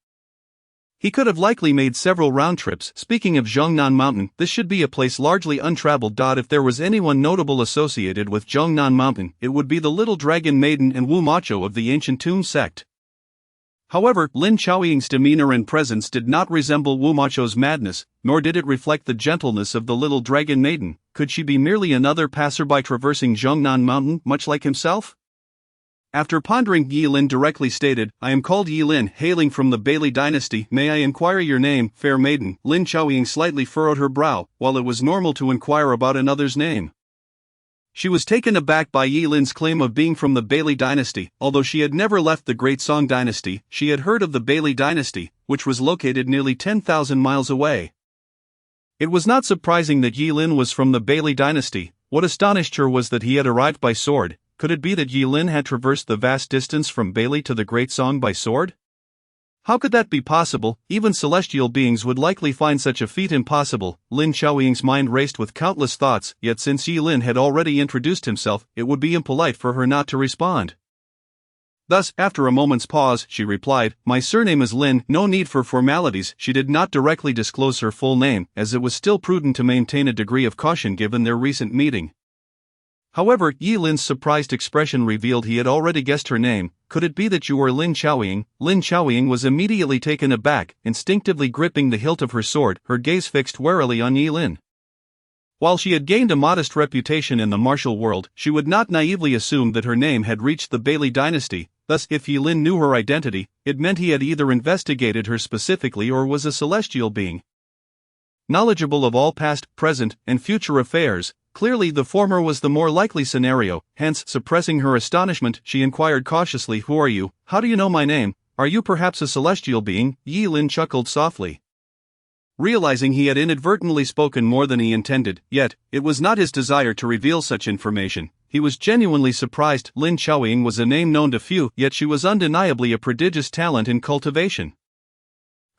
He could have likely made several round trips. Speaking of Zhongnan Mountain, this should be a place largely untraveled. If there was anyone notable associated with Zhongnan Mountain, it would be the little dragon maiden and Wu Macho of the ancient tomb sect. However, Lin Xiaoying's demeanor and presence did not resemble Wu Macho's madness, nor did it reflect the gentleness of the little dragon maiden. Could she be merely another passerby traversing Zhongnan Mountain, much like himself? After pondering, Yilin directly stated, I am called Yilin, hailing from the Bailey Dynasty. May I inquire your name, fair maiden? Lin Xiaoying slightly furrowed her brow, while it was normal to inquire about another's name. She was taken aback by Yilin's claim of being from the Bailey Dynasty. Although she had never left the Great Song Dynasty, she had heard of the Bailey Dynasty, which was located nearly 10,000 miles away. It was not surprising that Yilin was from the Bailey Dynasty. What astonished her was that he had arrived by sword. Could it be that Yilin had traversed the vast distance from Bailey to the Great Song by sword? How could that be possible? Even celestial beings would likely find such a feat impossible. Lin Xiaoying's mind raced with countless thoughts, yet since Yilin had already introduced himself, it would be impolite for her not to respond. Thus, after a moment's pause, she replied, My surname is Lin. No need for formalities. She did not directly disclose her full name, as it was still prudent to maintain a degree of caution given their recent meeting. However, Yilin's surprised expression revealed he had already guessed her name. Could it be that you were Lin Xiaoying? Lin Xiaoying was immediately taken aback, instinctively gripping the hilt of her sword, her gaze fixed warily on Yilin. While she had gained a modest reputation in the martial world, she would not naively assume that her name had reached the Bailey Dynasty. Thus, if Yilin knew her identity, it meant he had either investigated her specifically or was a celestial being. Knowledgeable of all past, present, and future affairs, clearly the former was the more likely scenario. Hence, suppressing her astonishment, she inquired cautiously, Who are you? How do you know my name? Are you perhaps a celestial being? Yilin chuckled softly. Realizing he had inadvertently spoken more than he intended, yet, it was not his desire to reveal such information. He was genuinely surprised. Lin Xiaoying was a name known to few, yet she was undeniably a prodigious talent in cultivation.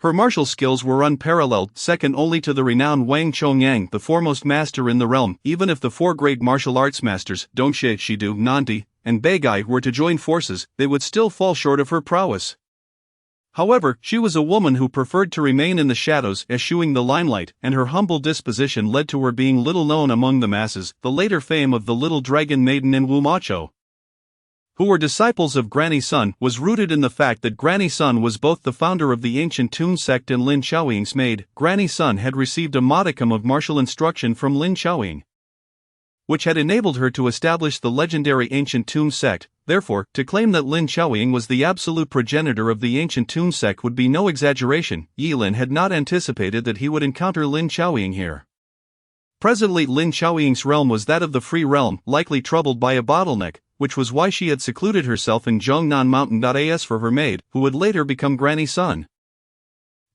Her martial skills were unparalleled, second only to the renowned Wang Chongyang, the foremost master in the realm. Even if the 4 great martial arts masters, Dongxie, Shidu, Nanti, and Beigai, were to join forces, they would still fall short of her prowess. However, she was a woman who preferred to remain in the shadows, eschewing the limelight, and her humble disposition led to her being little known among the masses. The later fame of the little dragon maiden and Wu Macho, who were disciples of Granny Sun, was rooted in the fact that Granny Sun was both the founder of the ancient tomb sect and Lin Xiaoying's maid. Granny Sun had received a modicum of martial instruction from Lin Xiaoying, which had enabled her to establish the legendary ancient tomb sect. Therefore, to claim that Lin Xiaoying was the absolute progenitor of the ancient tomb sect would be no exaggeration. Yilin had not anticipated that he would encounter Lin Xiaoying here. Presently, Lin Xiaoying's realm was that of the free realm, likely troubled by a bottleneck, which was why she had secluded herself in Zhongnan Mountain. As for her maid, who would later become Granny Sun,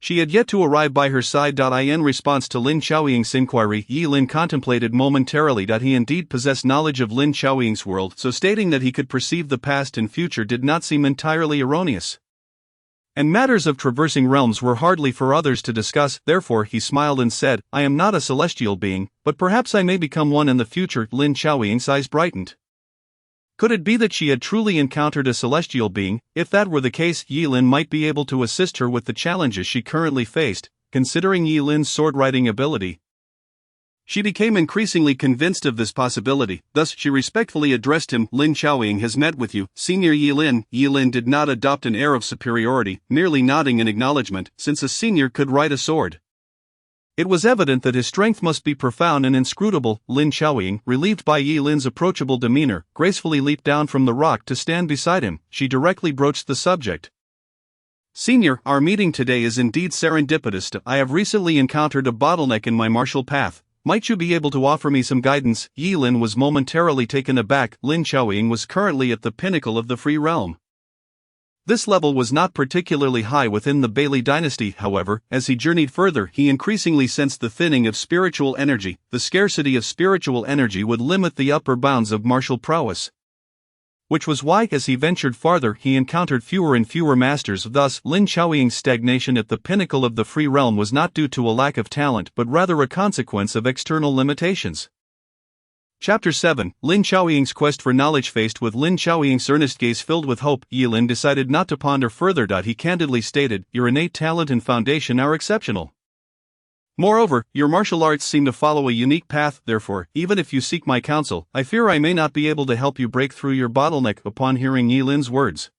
she had yet to arrive by her side. In response to Lin Xiaoying's inquiry, Yilin contemplated momentarily that he indeed possessed knowledge of Lin Xiaoying's world, so stating that he could perceive the past and future did not seem entirely erroneous. And matters of traversing realms were hardly for others to discuss. Therefore, he smiled and said, I am not a celestial being, but perhaps I may become one in the future. Lin Xiaoying's eyes brightened. Could it be that she had truly encountered a celestial being? If that were the case, Yilin might be able to assist her with the challenges she currently faced. Considering Yilin's sword-riding ability, she became increasingly convinced of this possibility. Thus, she respectfully addressed him, Lin Xiaoying has met with you, Senior Yilin. Yilin did not adopt an air of superiority, merely nodding in acknowledgement, since a senior could ride a sword. It was evident that his strength must be profound and inscrutable. Lin Xiaoying, relieved by Yilin's approachable demeanor, gracefully leaped down from the rock to stand beside him. She directly broached the subject. Senior, our meeting today is indeed serendipitous. I have recently encountered a bottleneck in my martial path. Might you be able to offer me some guidance? Yilin was momentarily taken aback. Lin Xiaoying was currently at the pinnacle of the Free Realm. This level was not particularly high within the Bailey dynasty, however. As he journeyed further, he increasingly sensed the thinning of spiritual energy. The scarcity of spiritual energy would limit the upper bounds of martial prowess. Which was why, as he ventured farther, he encountered fewer and fewer masters. Thus, Lin Xiaoying's stagnation at the pinnacle of the Free Realm was not due to a lack of talent but rather a consequence of external limitations. Chapter 7, Lin Xiaoying's Quest for Knowledge. Faced with Lin Xiaoying's earnest gaze filled with hope, Yilin decided not to ponder further. He candidly stated, "Your innate talent and foundation are exceptional. Moreover, your martial arts seem to follow a unique path. Therefore, even if you seek my counsel, I fear I may not be able to help you break through your bottleneck." Upon hearing Yilin's words,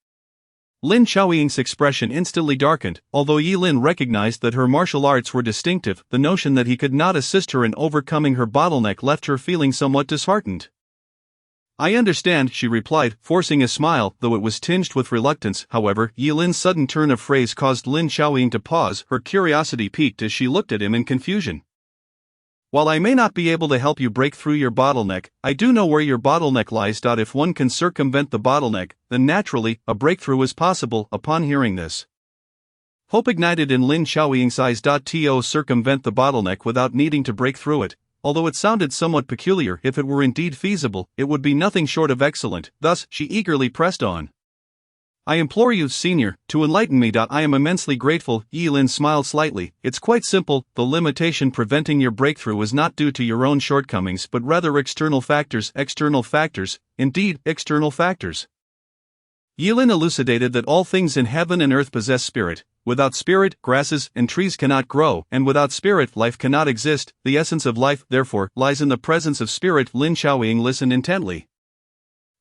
Lin Xiaoying's expression instantly darkened. Although Yilin recognized that her martial arts were distinctive, the notion that he could not assist her in overcoming her bottleneck left her feeling somewhat disheartened. "I understand," she replied, forcing a smile, though it was tinged with reluctance. However, Yilin's sudden turn of phrase caused Lin Xiaoying to pause. Her curiosity piqued as she looked at him in confusion. "While I may not be able to help you break through your bottleneck, I do know where your bottleneck lies. If one can circumvent the bottleneck, then naturally, a breakthrough is possible." Upon hearing this, hope ignited in Lin Xiaoying's eyes. To circumvent the bottleneck without needing to break through it. Although it sounded somewhat peculiar, if it were indeed feasible, it would be nothing short of excellent. Thus, she eagerly pressed on. "I implore you, senior, to enlighten me. I am immensely grateful." Yilin smiled slightly. "It's quite simple. The limitation preventing your breakthrough is not due to your own shortcomings but rather external factors." External factors? Indeed, external factors. Yilin elucidated that all things in heaven and earth possess spirit. Without spirit, grasses and trees cannot grow, and without spirit, life cannot exist. The essence of life, therefore, lies in the presence of spirit. Lin Xiaoying listened intently,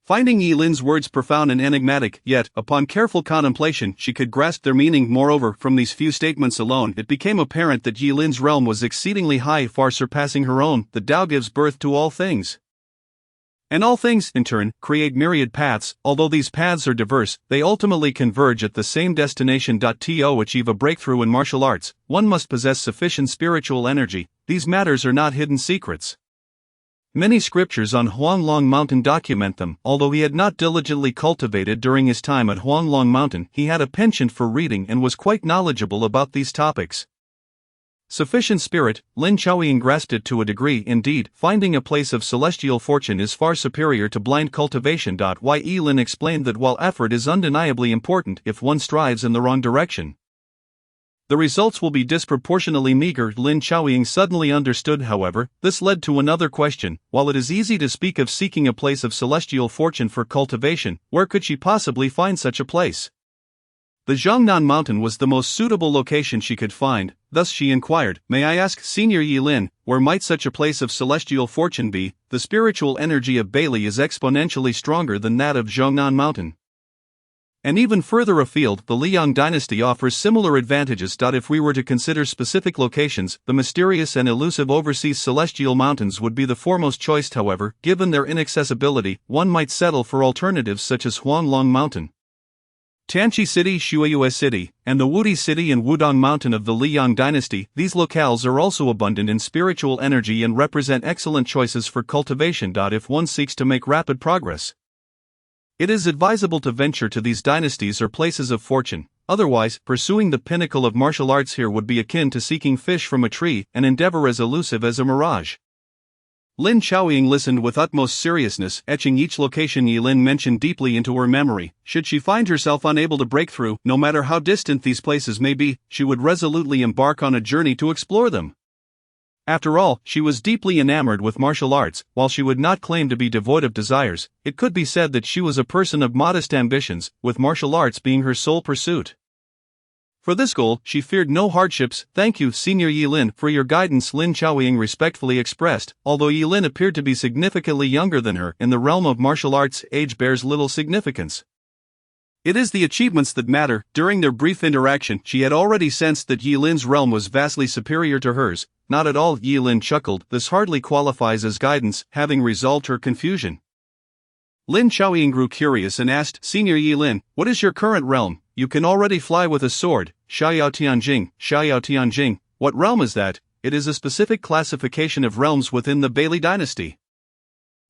finding Yilin's words profound and enigmatic, yet, upon careful contemplation, she could grasp their meaning. Moreover, from these few statements alone, it became apparent that Yilin's realm was exceedingly high, far surpassing her own. The Tao gives birth to all things, and all things, in turn, create myriad paths. Although these paths are diverse, they ultimately converge at the same destination. To achieve a breakthrough in martial arts, one must possess sufficient spiritual energy. These matters are not hidden secrets. Many scriptures on Huanglong Mountain document them. Although he had not diligently cultivated during his time at Huanglong Mountain, he had a penchant for reading and was quite knowledgeable about these topics. Sufficient spirit, Lin Xiaoying grasped it to a degree. Indeed, finding a place of celestial fortune is far superior to blind cultivation. Yilin explained that while effort is undeniably important, if one strives in the wrong direction, the results will be disproportionately meager. Lin Xiaoying suddenly understood, however. This led to another question. While it is easy to speak of seeking a place of celestial fortune for cultivation, where could she possibly find such a place? The Zhongnan Mountain was the most suitable location she could find. Thus she inquired, "May I ask, Senior Yilin, where might such a place of celestial fortune be?" The spiritual energy of Bailey is exponentially stronger than that of Zhongnan Mountain. And even further afield, the Liang dynasty offers similar advantages. If we were to consider specific locations, the mysterious and elusive overseas celestial mountains would be the foremost choice. However, given their inaccessibility, one might settle for alternatives such as Huanglong Mountain, Tianqi City, Shuiyue City, and the Wudi City and Wudong Mountain of the Liang dynasty. These locales are also abundant in spiritual energy and represent excellent choices for cultivation. If one seeks to make rapid progress, it is advisable to venture to these dynasties or places of fortune. Otherwise, pursuing the pinnacle of martial arts here would be akin to seeking fish from a tree, an endeavor as elusive as a mirage. Lin Xiaoying listened with utmost seriousness, etching each location Yilin mentioned deeply into her memory. Should she find herself unable to break through, no matter how distant these places may be, she would resolutely embark on a journey to explore them. After all, she was deeply enamored with martial arts. While she would not claim to be devoid of desires, it could be said that she was a person of modest ambitions, with martial arts being her sole pursuit. For this goal, she feared no hardships. "Thank you, Senior Yilin, for your guidance," Lin Xiaoying respectfully expressed. Although Yilin appeared to be significantly younger than her, in the realm of martial arts, age bears little significance. It is the achievements that matter. During their brief interaction, she had already sensed that Yilin's realm was vastly superior to hers. "Not at all," Yilin chuckled. "This hardly qualifies as guidance," having resolved her confusion. Lin Xiaoying grew curious and asked, "Senior Yilin, what is your current realm? You can already fly with a sword." Xiao Tianjing. What realm is that?" it is a specific classification of realms within the Bailey dynasty.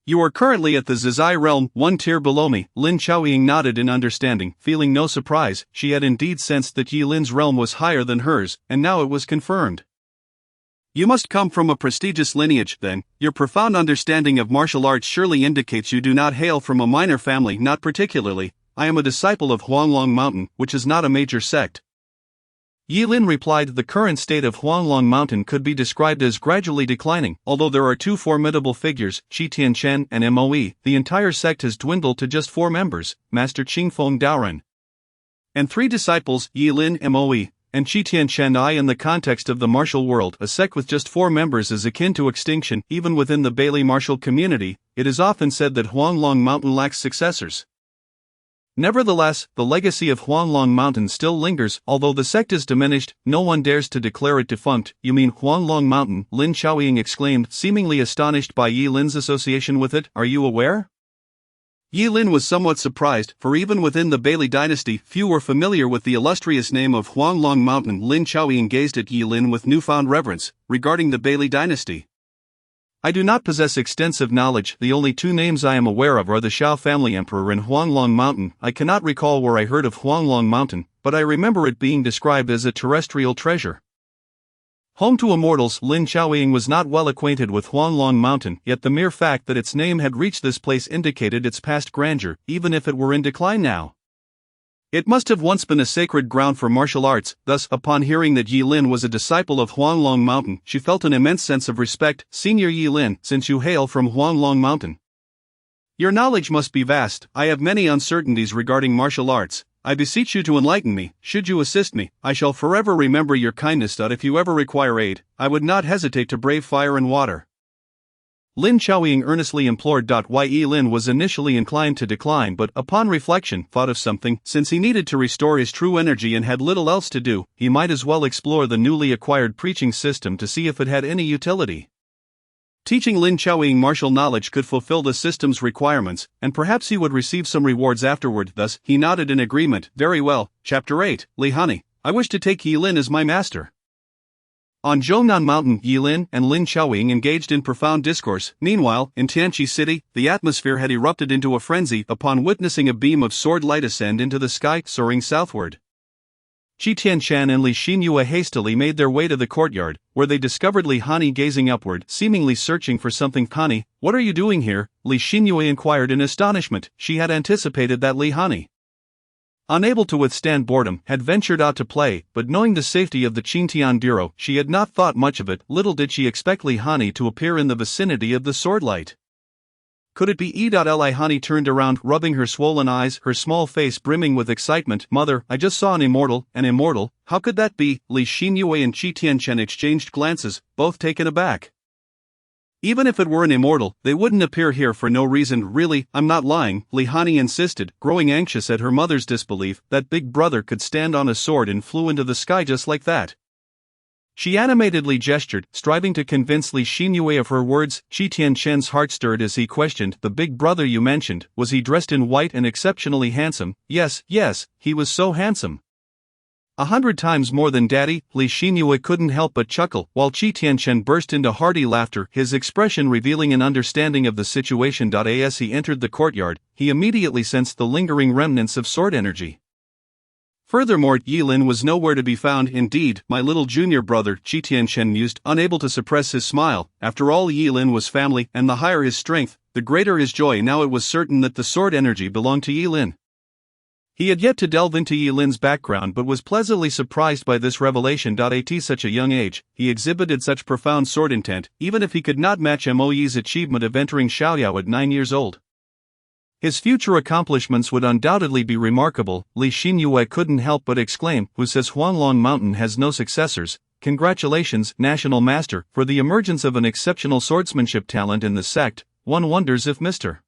You are currently at the Zizai realm, one tier below me. Lin Chaoying nodded in understanding, feeling no surprise. She had indeed sensed that Yi Lin's realm was higher than hers, and now it was confirmed. You must come from a prestigious lineage, then. Your profound understanding of martial arts surely indicates you do not hail from a minor family. Not particularly. I am a disciple of Huanglong Mountain, which is not a major sect. Yi Lin replied. The current state of Huanglong Mountain could be described as gradually declining. Although there are two formidable figures, Qi Tianchen and Moe, the entire sect has dwindled to just 4 members, Master Qingfeng Daoren, and 3 disciples, Yi Lin, Moe, and Qi Tianchen. In the context of the martial world, a sect with just 4 members is akin to extinction. Even within the Bailey martial community, it is often said that Huanglong Mountain lacks successors. Nevertheless, the legacy of Huanglong Mountain still lingers. Although the sect is diminished, no one dares to declare it defunct. You mean Huanglong Mountain? Lin Chaoying exclaimed, seemingly astonished by Yi Lin's association with it. Are you aware? Yi Lin was somewhat surprised, for even within the Bailey dynasty, few were familiar with the illustrious name of Huanglong Mountain. Lin Chaoying gazed at Yi Lin with newfound reverence. Regarding the Bailey dynasty, I do not possess extensive knowledge. The only 2 names I am aware of are the Shao family emperor and Huanglong Mountain. I cannot recall where I heard of Huanglong Mountain, but I remember it being described as a terrestrial treasure. Home to immortals, Lin Chaoying was not well acquainted with Huanglong Mountain, yet the mere fact that its name had reached this place indicated its past grandeur, even if it were in decline now. It must have once been a sacred ground for martial arts. Thus, upon hearing that Yi Lin was a disciple of Huanglong Mountain, she felt an immense sense of respect. Senior Yi Lin, since you hail from Huanglong Mountain, your knowledge must be vast. I have many uncertainties regarding martial arts. I beseech you to enlighten me. Should you assist me, I shall forever remember your kindness. If you ever require aid, I would not hesitate to brave fire and water. Lin Chaoying earnestly implored. Yi Lin was initially inclined to decline, but upon reflection, thought of something. Since he needed to restore his true energy and had little else to do, he might as well explore the newly acquired preaching system to see if it had any utility. Teaching Lin Chaoying martial knowledge could fulfill the system's requirements, and perhaps he would receive some rewards afterward. Thus, he nodded in agreement. Very well. Chapter 8, Li Hanyi. I wish to take Yi Lin as my master. On Zhongnan Mountain, Yi Lin and Lin Chaoying engaged in profound discourse. Meanwhile, in Tianqi City, the atmosphere had erupted into a frenzy upon witnessing a beam of sword light ascend into the sky, soaring southward. Qi Tianchen and Li Xinyue hastily made their way to the courtyard, where they discovered Li Hanyi gazing upward, seemingly searching for something. Hanyi, what are you doing here? Li Xinyue inquired in astonishment. She had anticipated that Li Hanyi, unable to withstand boredom, had ventured out to play, but knowing the safety of the Qingtian Bureau, she had not thought much of it. Little did she expect Li Hanyi to appear in the vicinity of the sword light. Could it be Li Hanyi turned around, rubbing her swollen eyes, her small face brimming with excitement. Mother, I just saw an immortal. An immortal? How could that be? Li Xinyue and Qi Tianchen exchanged glances, both taken aback. Even if it were an immortal, they wouldn't appear here for no reason. Really, I'm not lying, Li Hanyi insisted, growing anxious at her mother's disbelief. That big brother could stand on a sword and flew into the sky just like that. She animatedly gestured, striving to convince Li Xinyue of her words. Qi Tianchen's heart stirred as he questioned. The big brother you mentioned, was he dressed in white and exceptionally handsome? Yes, he was so handsome. 100 times more than Daddy. Li Xinyue couldn't help but chuckle, while Qi Tianchen burst into hearty laughter, his expression revealing an understanding of the situation. As he entered the courtyard, he immediately sensed the lingering remnants of sword energy. Furthermore, Yi Lin was nowhere to be found. Indeed, my little junior brother, Qi Tianchen mused, unable to suppress his smile. After all, Yi Lin was family, and the higher his strength, the greater his joy. Now it was certain that the sword energy belonged to Yi Lin. He had yet to delve into Yi Lin's background but was pleasantly surprised by this revelation. At such a young age, he exhibited such profound sword intent, even if he could not match Moe's achievement of entering Xiaoyao at 9 years old. His future accomplishments would undoubtedly be remarkable. Li Xinyue couldn't help but exclaim, who says Huanglong Mountain has no successors? Congratulations, National Master, for the emergence of an exceptional swordsmanship talent in the sect. One wonders if Mr.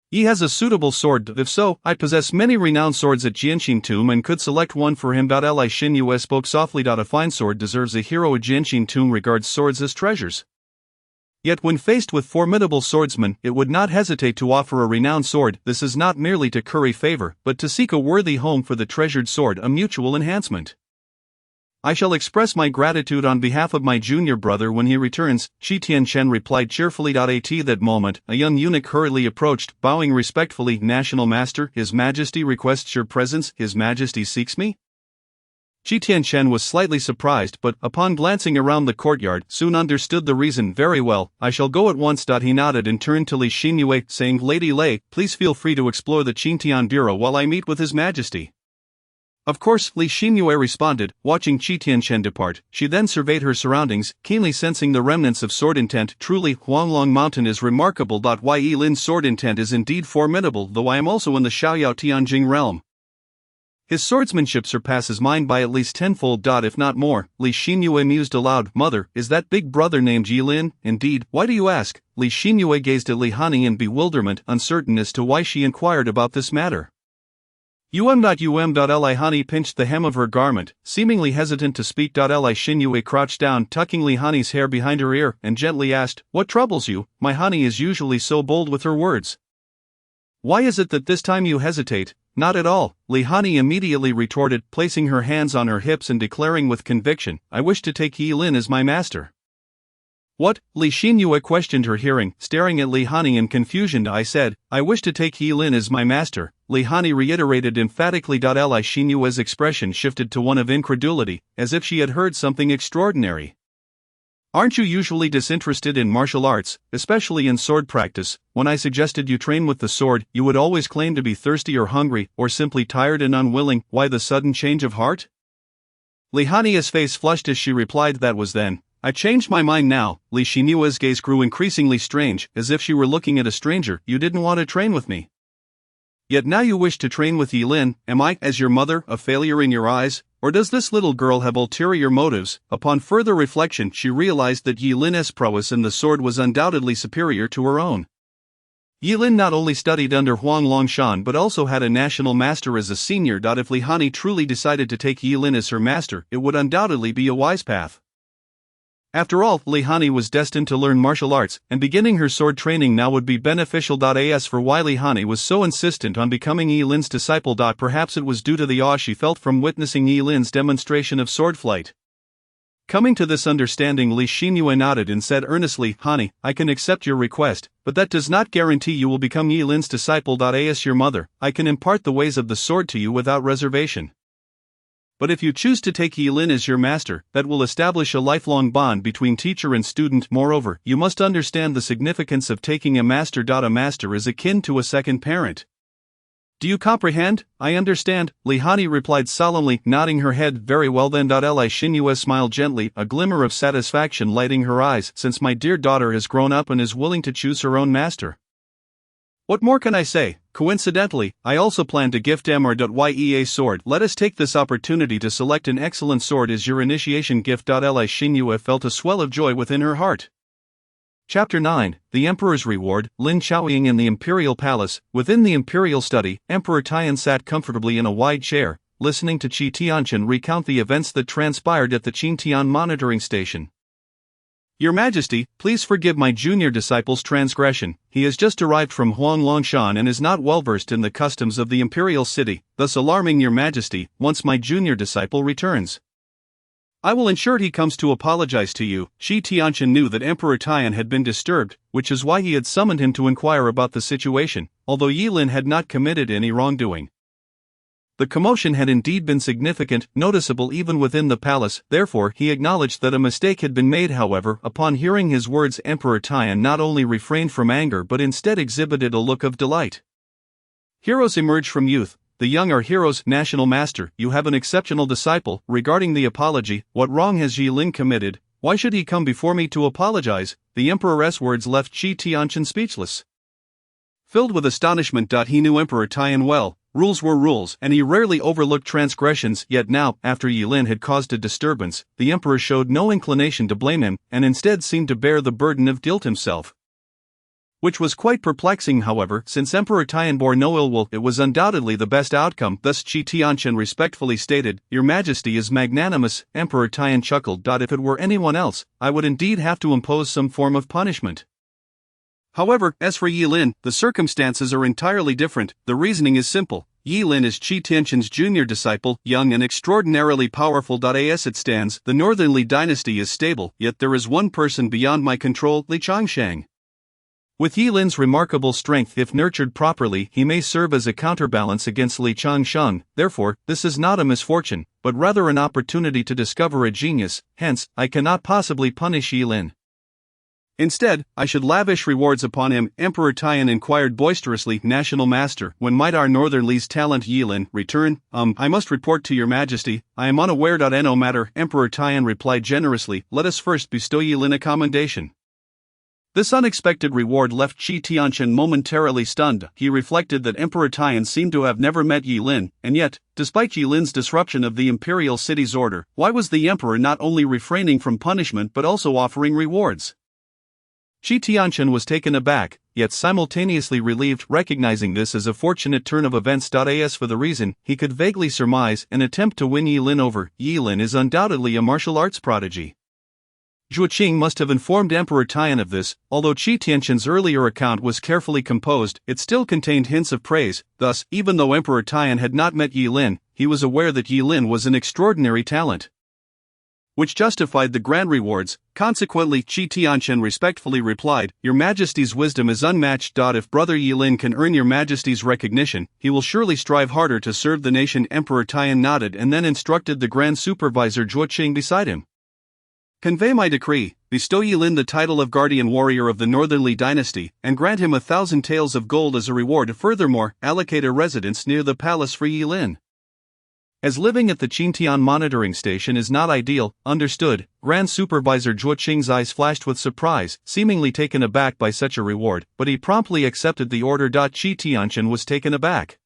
Yi has a suitable sword. If so, I possess many renowned swords at Jianxin Tomb and could select one for him. Li Xinyue spoke softly. A fine sword deserves a hero. A Jianxin Tomb regards swords as treasures. Yet when faced with formidable swordsmen, it would not hesitate to offer a renowned sword. This is not merely to curry favor, but to seek a worthy home for the treasured sword, a mutual enhancement. I shall express my gratitude on behalf of my junior brother when he returns, Qi Tianchen replied cheerfully. At that moment, a young eunuch hurriedly approached, bowing respectfully. National Master, His Majesty requests your presence, His Majesty seeks me? Qi Tianchen was slightly surprised but, upon glancing around the courtyard, soon understood the reason. Very well, I shall go at once. He nodded and turned to Li Xinyue, saying, Lady Lei, please feel free to explore the Qintian Bureau while I meet with His Majesty. Of course, Li Xinyue responded, watching Qi Tianchen depart. She then surveyed her surroundings, keenly sensing the remnants of sword intent. Truly, Huanglong Mountain is remarkable. Ye Lin's sword intent is indeed formidable, though I am also in the Xiaoyao Tianjing realm. His swordsmanship surpasses mine by at least tenfold. If not more, Li Xinyue mused aloud. Mother, is that big brother named Yi Lin? Indeed, why do you ask? Li Xinyue gazed at Li Hanyi in bewilderment, uncertain as to why she inquired about this matter. Li Hanyi pinched the hem of her garment, seemingly hesitant to speak. Li Xinyue crouched down, tucking Li Hanyi's hair behind her ear, and gently asked, What troubles you? My Hanyi is usually so bold with her words. Why is it that this time you hesitate? Not at all, Li Hanyi immediately retorted, placing her hands on her hips and declaring with conviction, I wish to take Yi Lin as my master. What? Li Xinyue questioned her hearing, staring at Li Hanyi in confusion. I said, I wish to take Yi Lin as my master, Li Hanyi reiterated emphatically. Li Xinyue's expression shifted to one of incredulity, as if she had heard something extraordinary. Aren't you usually disinterested in martial arts, especially in sword practice? When I suggested you train with the sword, you would always claim to be thirsty or hungry, or simply tired and unwilling. Why the sudden change of heart? Li Hanyi's face flushed as she replied, That was then. I changed my mind now. Li Xinyue's gaze grew increasingly strange, as if she were looking at a stranger. You didn't want to train with me. Yet now you wish to train with Yi Lin. Am I, as your mother, a failure in your eyes? Or does this little girl have ulterior motives? Upon further reflection, she realized that Yi Lin's prowess in the sword was undoubtedly superior to her own. Yi Lin not only studied under Huang Longshan but also had a national master as a senior. If Li Hanyi truly decided to take Yi Lin as her master, it would undoubtedly be a wise path. After all, Li Hanyi was destined to learn martial arts, and beginning her sword training now would be beneficial. As for why Li Hanyi was so insistent on becoming Yi Lin's disciple. Perhaps it was due to the awe she felt from witnessing Yi Lin's demonstration of sword flight. Coming to this understanding, Li Xinyue nodded and said earnestly, Hanyi, I can accept your request, but that does not guarantee you will become Yi Lin's disciple. As your mother, I can impart the ways of the sword to you without reservation. But if you choose to take Yi Lin as your master, that will establish a lifelong bond between teacher and student. Moreover, you must understand the significance of taking a master. A master is akin to a second parent. Do you comprehend? I understand, Li Hanyi replied solemnly, nodding her head. Very well then. Li Xinyue smiled gently, a glimmer of satisfaction lighting her eyes, since my dear daughter has grown up and is willing to choose her own master. What more can I say? Coincidentally, I also plan to gift Mr.Ye a sword. Let us take this opportunity to select an excellent sword as your initiation gift. Li Xinyue felt a swell of joy within her heart. Chapter 9, The Emperor's Reward. Lin Xiaoying in the Imperial Palace. Within the Imperial Study, Emperor Tian sat comfortably in a wide chair, listening to Qi Tianchen recount the events that transpired at the Qintian monitoring station. Your Majesty, please forgive my junior disciple's transgression. He has just arrived from Huang Longshan and is not well versed in the customs of the imperial city, thus alarming Your Majesty once my junior disciple returns. I will ensure he comes to apologize to you. Qi Tianchen knew that Emperor Tian had been disturbed, which is why he had summoned him to inquire about the situation, although Yi Lin had not committed any wrongdoing. The commotion had indeed been significant, noticeable even within the palace, therefore he acknowledged that a mistake had been made. However, upon hearing his words, Emperor Tian not only refrained from anger but instead exhibited a look of delight. Heroes emerge from youth. The young are heroes. National Master, you have an exceptional disciple. Regarding the apology, what wrong has Yi Lin committed? Why should he come before me to apologize? The Emperor's words left Qi Tianchen speechless. Filled with astonishment, he knew Emperor Tian well. Rules were rules, and he rarely overlooked transgressions. Yet now, after Yi Lin had caused a disturbance, the Emperor showed no inclination to blame him, and instead seemed to bear the burden of guilt himself. Which was quite perplexing. However, since Emperor Tian bore no ill will, it was undoubtedly the best outcome. Thus Qi Tianchen respectfully stated, Your Majesty is magnanimous. Emperor Tian chuckled. If it were anyone else, I would indeed have to impose some form of punishment. However, as for Yilin, the circumstances are entirely different. The reasoning is simple. Yilin is Qi Tianquan's junior disciple, young and extraordinarily powerful. As it stands, the Northern Li dynasty is stable, yet there is one person beyond my control, Li Changsheng. With Yilin's remarkable strength, if nurtured properly, he may serve as a counterbalance against Li Changsheng. Therefore, this is not a misfortune, but rather an opportunity to discover a genius. Hence, I cannot possibly punish Yilin. Instead, I should lavish rewards upon him. Emperor Tian inquired boisterously. National Master, when might our Northern Li's talent Yilin return? I must report to your Majesty, I am unaware. No matter, Emperor Tian replied generously. Let us first bestow Yilin a commendation. This unexpected reward left Qi Tianquan momentarily stunned. He reflected that Emperor Tian seemed to have never met Yilin, and yet, despite Yilin's disruption of the imperial city's order, why was the emperor not only refraining from punishment but also offering rewards? Qi Tianquan was taken aback, yet simultaneously relieved, recognizing this as a fortunate turn of events. As for the reason, he could vaguely surmise an attempt to win Yilin over. Yilin is undoubtedly a martial arts prodigy. Zhuo Qing must have informed Emperor Tian of this. Although Qi Tianquan's earlier account was carefully composed, it still contained hints of praise. Thus, even though Emperor Tian had not met Yilin, he was aware that Yilin was an extraordinary talent, which justified the grand rewards. Consequently, Qi Tianquan respectfully replied, Your Majesty's wisdom is unmatched. If Brother Yilin can earn Your Majesty's recognition, he will surely strive harder to serve the nation. Emperor Tian nodded and then instructed the Grand Supervisor Zhuo Qing beside him. Convey my decree, bestow Yilin the title of Guardian Warrior of the Northern Li dynasty, and grant him 1,000 taels of gold as a reward. Furthermore, allocate a residence near the palace for Yilin. As living at the Qintian monitoring station is not ideal, understood. Grand Supervisor Zhuo Qing's eyes flashed with surprise, seemingly taken aback by such a reward, but he promptly accepted the order. Qi Tianquan was taken aback.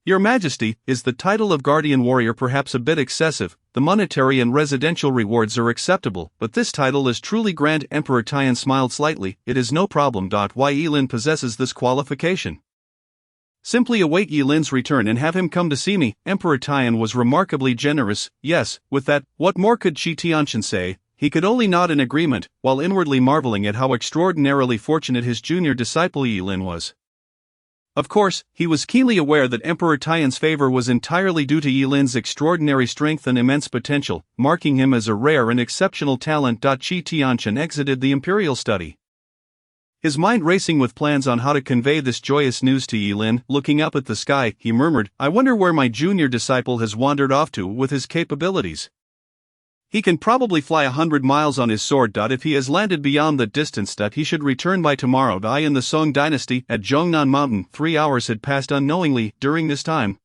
Your Majesty, is the title of Guardian Warrior perhaps a bit excessive? The monetary and residential rewards are acceptable, but this title is truly grand. Emperor Tian smiled slightly. It is no problem. Why Yilin possesses this qualification? Simply await Yilin's return and have him come to see me. Emperor Tian was remarkably generous. Yes, with that, what more could Qi Tianquan say? He could only nod in agreement, while inwardly marveling at how extraordinarily fortunate his junior disciple Yilin was. Of course, he was keenly aware that Emperor Tian's favor was entirely due to Yilin's extraordinary strength and immense potential, marking him as a rare and exceptional talent. Qi Tianquan exited the imperial study, his mind racing with plans on how to convey this joyous news to Yilin. Looking up at the sky, he murmured, I wonder where my junior disciple has wandered off to with his capabilities. He can probably fly 100 miles on his sword. If he has landed beyond that distance, he should return by tomorrow. In the Song dynasty, at Zhongnan Mountain, 3 hours had passed unknowingly. During this time,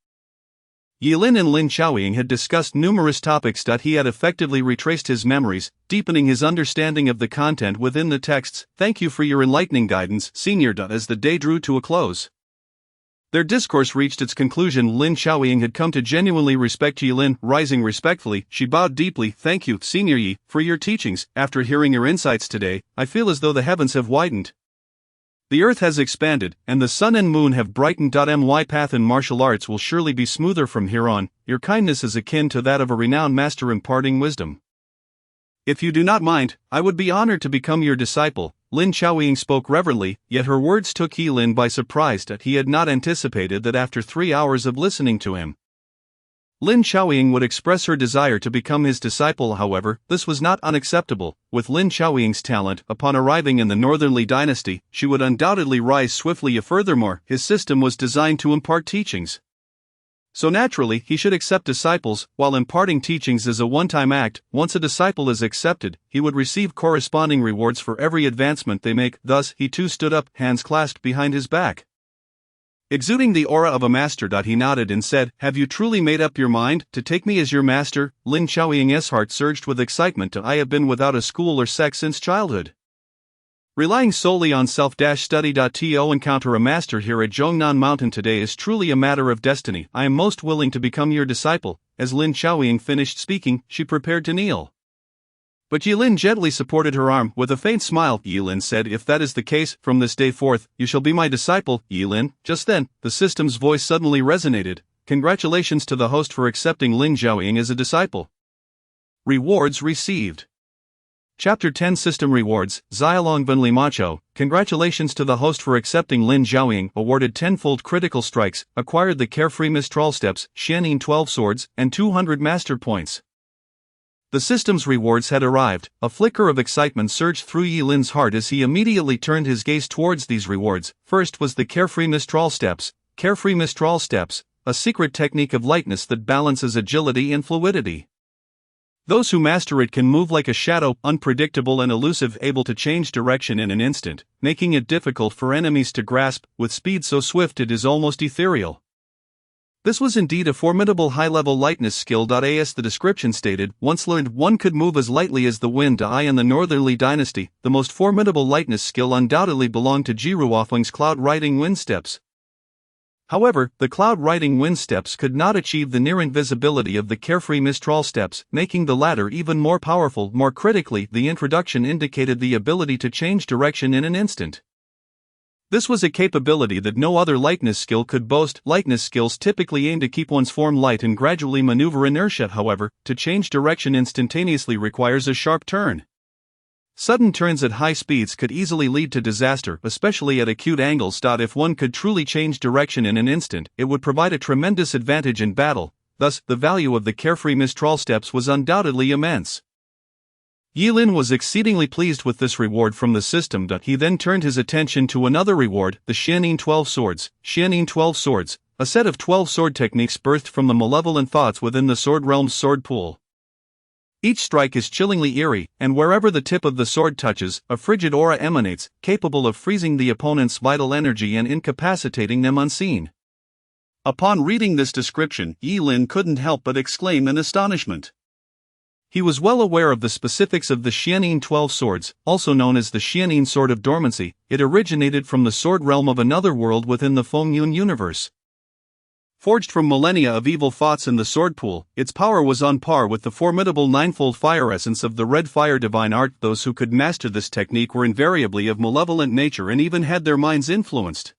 Yilin and Lin Xiaoying had discussed numerous topics. He had effectively retraced his memories, deepening his understanding of the content within the texts. Thank you for your enlightening guidance, Senior. As the day drew to a close, their discourse reached its conclusion. Lin Xiaoying had come to genuinely respect Yilin. Rising respectfully, she bowed deeply. Thank you, Senior Yi, for your teachings. After hearing your insights today, I feel as though the heavens have widened, the earth has expanded, and the sun and moon have brightened. My path in martial arts will surely be smoother from here on. Your kindness is akin to that of a renowned master imparting wisdom. If you do not mind, I would be honored to become your disciple. Lin Xiaoying spoke reverently, yet her words took Yilin by surprise. He had not anticipated that after 3 hours of listening to him, Lin Xiaoying would express her desire to become his disciple. However, this was not unacceptable. With Lin Xiaoying's talent, upon arriving in the Northern Li dynasty, she would undoubtedly rise swiftly. Furthermore, his system was designed to impart teachings, so naturally he should accept disciples. While imparting teachings is a one-time act, once a disciple is accepted, he would receive corresponding rewards for every advancement they make. Thus, he too stood up, hands clasped behind his back, exuding the aura of a master. He nodded and said, Have you truly made up your mind to take me as your master? Lin Xiaoying's heart surged with excitement. I have been without a school or sect since childhood, relying solely on self-study. To encounter a master here at Zhongnan Mountain today is truly a matter of destiny. I am most willing to become your disciple. As Lin Xiaoying finished speaking, she prepared to kneel, but Yilin gently supported her arm. With a faint smile, Yilin said, If that is the case, from this day forth, you shall be my disciple, Yilin. Just then, the system's voice suddenly resonated. Congratulations to the host for accepting Lin Xiaoying as a disciple. Rewards received. Chapter 10 System Rewards, Xiaolong Benli Macho. Congratulations to the host for accepting Lin Zhaoying, awarded 10-fold critical strikes, acquired the Carefree Mistral Steps, Xianin 12 swords, and 200 master points. The system's rewards had arrived. A flicker of excitement surged through Yi Lin's heart as he immediately turned his gaze towards these rewards. First was the Carefree Mistral Steps. Carefree Mistral Steps, a secret technique of lightness that balances agility and fluidity. Those who master it can move like a shadow, unpredictable and elusive, able to change direction in an instant, making it difficult for enemies to grasp, with speed so swift it is almost ethereal. This was indeed a formidable high-level lightness skill. As the description stated, once learned, one could move as lightly as the wind. In the Northernly Dynasty, the most formidable lightness skill undoubtedly belonged to Jiruofeng's cloud-riding wind steps. However, the cloud-riding wind steps could not achieve the near invisibility of the Carefree Mistral steps, making the latter even more powerful. More critically, the introduction indicated the ability to change direction in an instant. This was a capability that no other lightness skill could boast. Lightness skills typically aim to keep one's form light and gradually maneuver inertia. However, to change direction instantaneously requires a sharp turn. Sudden turns at high speeds could easily lead to disaster, especially at acute angles. If one could truly change direction in an instant, it would provide a tremendous advantage in battle. Thus, the value of the Carefree Mistral steps was undoubtedly immense. Yi Lin was exceedingly pleased with this reward from the system. He then turned his attention to another reward, the Xianin 12 swords. Xianin 12 swords, a set of 12 sword techniques birthed from the malevolent thoughts within the sword realm's sword pool. Each strike is chillingly eerie, and wherever the tip of the sword touches, a frigid aura emanates, capable of freezing the opponent's vital energy and incapacitating them unseen. Upon reading this description, Yi Lin couldn't help but exclaim in astonishment. He was well aware of the specifics of the Xianin 12 swords, also known as the Xianin Sword of Dormancy. It originated from the sword realm of another world within the Fengyun universe. Forged from millennia of evil thoughts in the sword pool, its power was on par with the formidable ninefold fire essence of the red fire divine art. Those who could master this technique were invariably of malevolent nature and even had their minds influenced.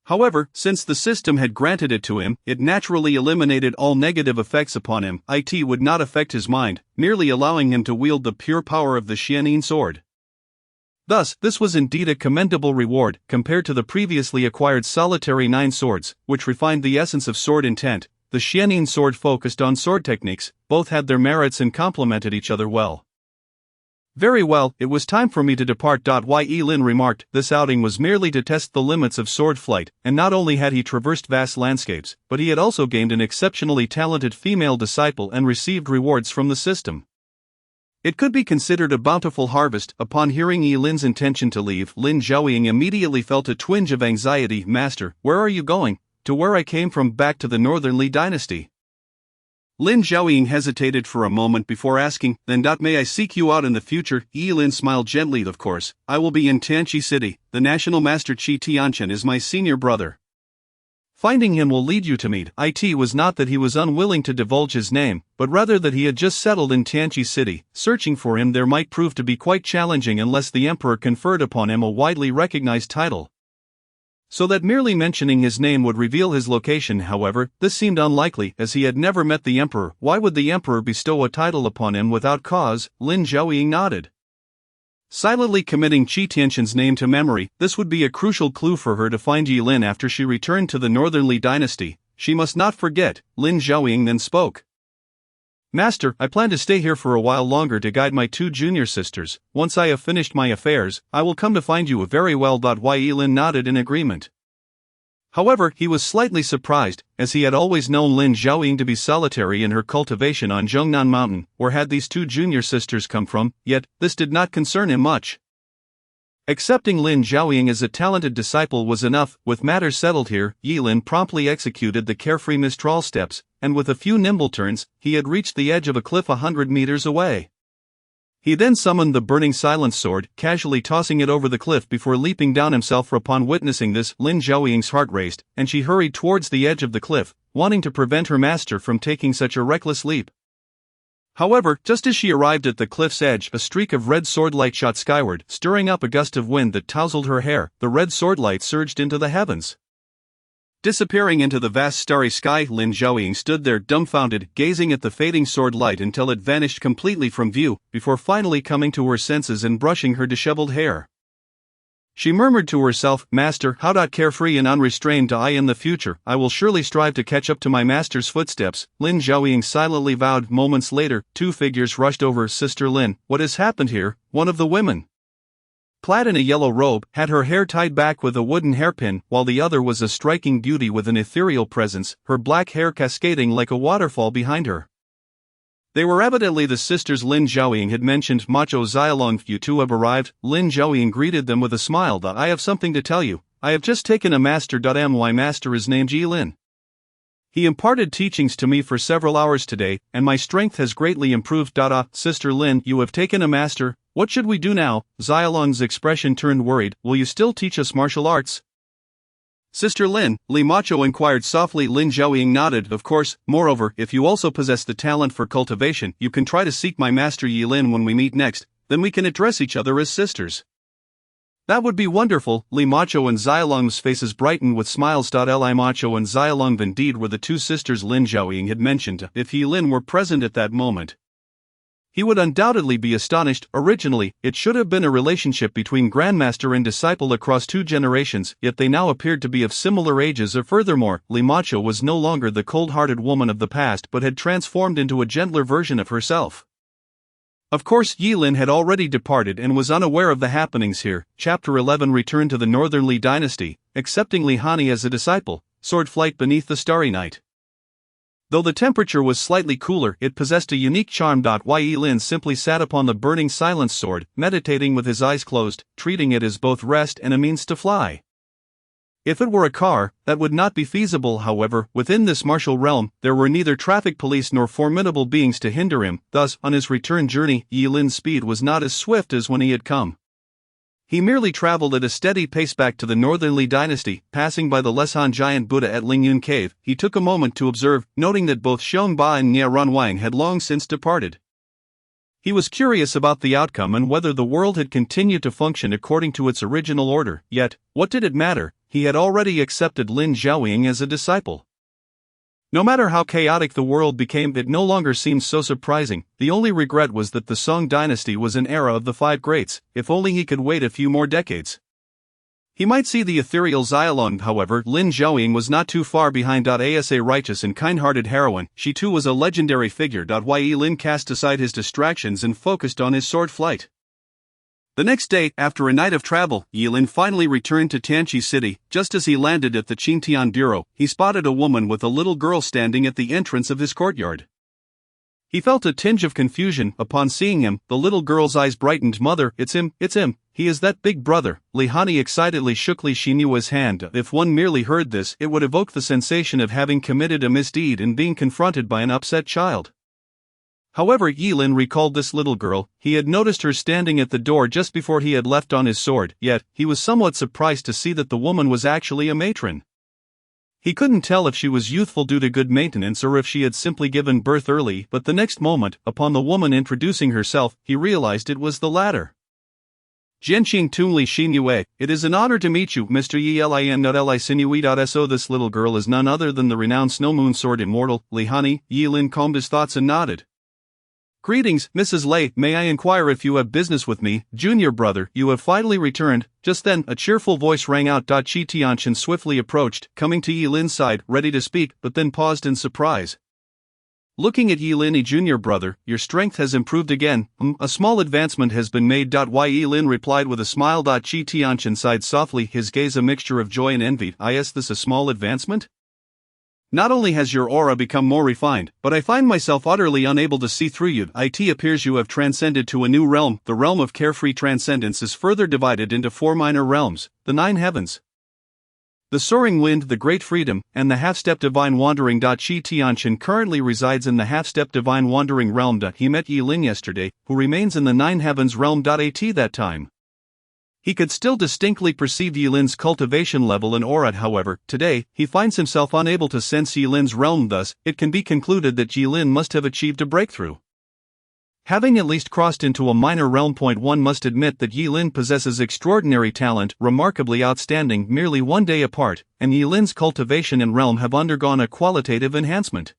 However, since the system had granted it to him, it naturally eliminated all negative effects upon him. It would not affect his mind, merely allowing him to wield the pure power of the Xianin sword. Thus, this was indeed a commendable reward, compared to the previously acquired solitary 9 swords, which refined the essence of sword intent. The Xianin sword focused on sword techniques. Both had their merits and complemented each other well. Very well, it was time for me to depart. Yi Lin remarked. This outing was merely to test the limits of sword flight, and not only had he traversed vast landscapes, but he had also gained an exceptionally talented female disciple and received rewards from the system. It could be considered a bountiful harvest. Upon hearing Yi Lin's intention to leave, Lin Zhaoying immediately felt a twinge of anxiety. Master, where are you going? To where I came from, back to the Northernly Dynasty. Lin Zhaoying hesitated for a moment before asking, then may I seek you out in the future? Yi Lin smiled gently. Of course, I will be in Tanchi City. The National Master Qi Tianchen is my senior brother. Finding him will lead you to meet. It was not that he was unwilling to divulge his name, but rather that he had just settled in Tianchi City. Searching for him there might prove to be quite challenging unless the emperor conferred upon him a widely recognized title. So that merely mentioning his name would reveal his location. However, this seemed unlikely, as he had never met the emperor. Why would the emperor bestow a title upon him without cause? Lin Zhaoying nodded. Silently committing Qi Tianchen's name to memory, this would be a crucial clue for her to find Yi Lin after she returned to the Northernly Dynasty. She must not forget. Lin Zhaoying then spoke. Master, I plan to stay here for a while longer to guide my 2 junior sisters. Once I have finished my affairs, I will come to find you. Very well. Yi Lin nodded in agreement. However, he was slightly surprised, as he had always known Lin Zhaoying to be solitary in her cultivation on Zhongnan Mountain. Where had these 2 junior sisters come from? Yet, this did not concern him much. Accepting Lin Zhaoying as a talented disciple was enough. With matters settled here, Yi Lin promptly executed the Carefree Mistral steps, and with a few nimble turns, he had reached the edge of a cliff 100 meters away. He then summoned the Burning Silence sword, casually tossing it over the cliff before leaping down himself. Upon witnessing this, Lin Zhaoying's heart raced, and she hurried towards the edge of the cliff, wanting to prevent her master from taking such a reckless leap. However, just as she arrived at the cliff's edge, a streak of red swordlight shot skyward, stirring up a gust of wind that tousled her hair. The red swordlight surged into the heavens. Disappearing into the vast starry sky, Lin Zhaoying stood there dumbfounded, gazing at the fading sword light until it vanished completely from view, before finally coming to her senses and brushing her disheveled hair. She murmured to herself, "Master, how carefree and unrestrained I in the future, I will surely strive to catch up to my master's footsteps." Lin Zhaoying silently vowed. Moments later, two figures rushed over. "Sister Lin, what has happened here?" One of the women, clad in a yellow robe, had her hair tied back with a wooden hairpin, while the other was a striking beauty with an ethereal presence, her black hair cascading like a waterfall behind her. They were evidently the sisters Lin Zhaoying had mentioned. "Macho Xiaolong, you two have arrived." Lin Zhaoying greeted them with a smile. "I have something to tell you. I have just taken a master. My master is named Lin. He imparted teachings to me for several hours today, and my strength has greatly improved. Sister Lin, you have taken a master. What should we do now?" Xiaolong's expression turned worried. "Will you still teach us martial arts?" "Sister Lin," Li Macho inquired softly. Lin Zhaoying nodded. "Of course. Moreover, if you also possess the talent for cultivation, you can try to seek my master Lin when we meet next, then we can address each other as sisters." "That would be wonderful." Li Macho and Xiaolong's faces brightened with smiles. Li Macho and Xiaolong indeed were the two sisters Lin Zhaoying had mentioned. If Lin were present at that moment, he would undoubtedly be astonished. Originally, it should have been a relationship between grandmaster and disciple across two generations, yet they now appeared to be of similar ages. Furthermore, Li Macho was no longer the cold-hearted woman of the past but had transformed into a gentler version of herself. Of course, Lin had already departed and was unaware of the happenings here. Chapter 11 Return to the Northern Li dynasty, accepting Li Hanyi as a disciple, sword flight beneath the starry night. Though the temperature was slightly cooler, it possessed a unique charm. Lin simply sat upon the burning silence sword, meditating with his eyes closed, treating it as both rest and a means to fly. If it were a car, that would not be feasible. However, within this martial realm, there were neither traffic police nor formidable beings to hinder him. Thus, on his return journey, Lin's speed was not as swift as when he had come. He merely traveled at a steady pace back to the Northern Li dynasty. Passing by the Leshan giant Buddha at Lingyun Cave, he took a moment to observe, noting that both Xiongba and Nye Runwang had long since departed. He was curious about the outcome and whether the world had continued to function according to its original order. Yet, what did it matter? He had already accepted Lin Zhaoying as a disciple. No matter how chaotic the world became, it no longer seemed so surprising. The only regret was that the Song dynasty was an era of the five greats. If only he could wait a few more decades, he might see the ethereal Xiaolong. However, Lin Zhaoying was not too far behind. As a righteous and kind-hearted heroine, she too was a legendary figure. Lin cast aside his distractions and focused on his sword flight. The next day, after a night of travel, Lin finally returned to Tianqi City. Just as he landed at the Qingtian Bureau, he spotted a woman with a little girl standing at the entrance of his courtyard. He felt a tinge of confusion. Upon seeing him, the little girl's eyes brightened. "Mother, it's him, he is that big brother." Li Hanyi excitedly shook Li Xinyue's hand. If one merely heard this, it would evoke the sensation of having committed a misdeed and being confronted by an upset child. However, Lin recalled this little girl. He had noticed her standing at the door just before he had left on his sword, yet, he was somewhat surprised to see that the woman was actually a matron. He couldn't tell if she was youthful due to good maintenance or if she had simply given birth early, but the next moment, upon the woman introducing herself, he realized it was the latter. "Jianqing Tung Li Xinyue, it is an honor to meet you, Mr. Li Sinue. This little girl is none other than the renowned Snow Moon Sword immortal, Li Hanyi." Lin calmed his thoughts and nodded. "Greetings, Mrs. Lei. May I inquire if you have business with me, junior brother? You have finally returned." Just then, a cheerful voice rang out. Qi Tianqian swiftly approached, coming to Lin's side, ready to speak, but then paused in surprise. Looking at Lin, junior brother, your strength has improved again. A small advancement has been made. Lin replied with a smile. Qi Tianqian sighed softly, his gaze a mixture of joy and envy. Is this a small advancement? Not only has your aura become more refined, but I find myself utterly unable to see through you. It appears you have transcended to a new realm. The realm of carefree transcendence is further divided into four minor realms: the nine heavens, the soaring wind, the great freedom, and the half-step divine wandering. Qi Tianqian currently resides in the half-step divine wandering realm. He met Lin yesterday, who remains in the nine heavens realm. At that time, he could still distinctly perceive Lin's cultivation level and aura. However, today, he finds himself unable to sense Lin's realm. Thus, it can be concluded that Lin must have achieved a breakthrough. Having at least crossed into a minor realm. One must admit that Yilin possesses extraordinary talent, remarkably outstanding, merely one day apart, and Yilin's cultivation and realm have undergone a qualitative enhancement.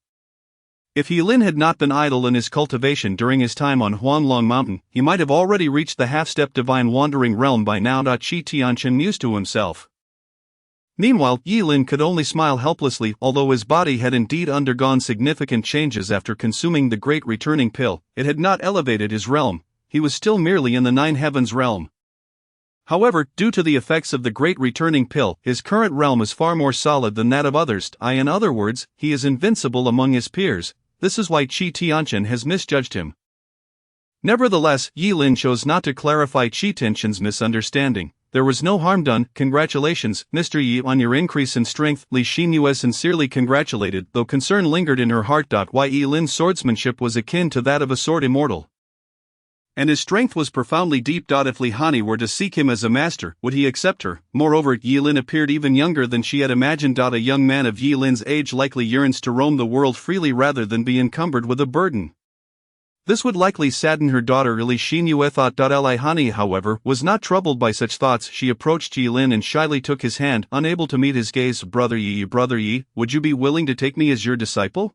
If Yilin had not been idle in his cultivation during his time on Huanglong Mountain, he might have already reached the half-step divine wandering realm by now. Qi Tianchen mused to himself. Meanwhile, Yilin could only smile helplessly. Although his body had indeed undergone significant changes after consuming the Great Returning Pill, it had not elevated his realm. He was still merely in the Nine Heavens realm. However, due to the effects of the Great Returning Pill, his current realm is far more solid than that of others. In other words, he is invincible among his peers. This is why Qi Tianchen has misjudged him. Nevertheless, Yilin chose not to clarify Qi Tianchen's misunderstanding. There was no harm done. Congratulations, Mr. Yi, on your increase in strength. Li Xinyue sincerely congratulated, though concern lingered in her heart. Why Yilin's swordsmanship was akin to that of a sword immortal, and his strength was profoundly deep. If Li Hanyi were to seek him as a master, would he accept her? Moreover, Yilin appeared even younger than she had imagined. A young man of Yilin's age likely yearns to roam the world freely rather than be encumbered with a burden. This would likely sadden her daughter. Li Xinyue thought. Li Hanyi, however, was not troubled by such thoughts. She approached Yilin and shyly took his hand, unable to meet his gaze. Brother Yi, would you be willing to take me as your disciple?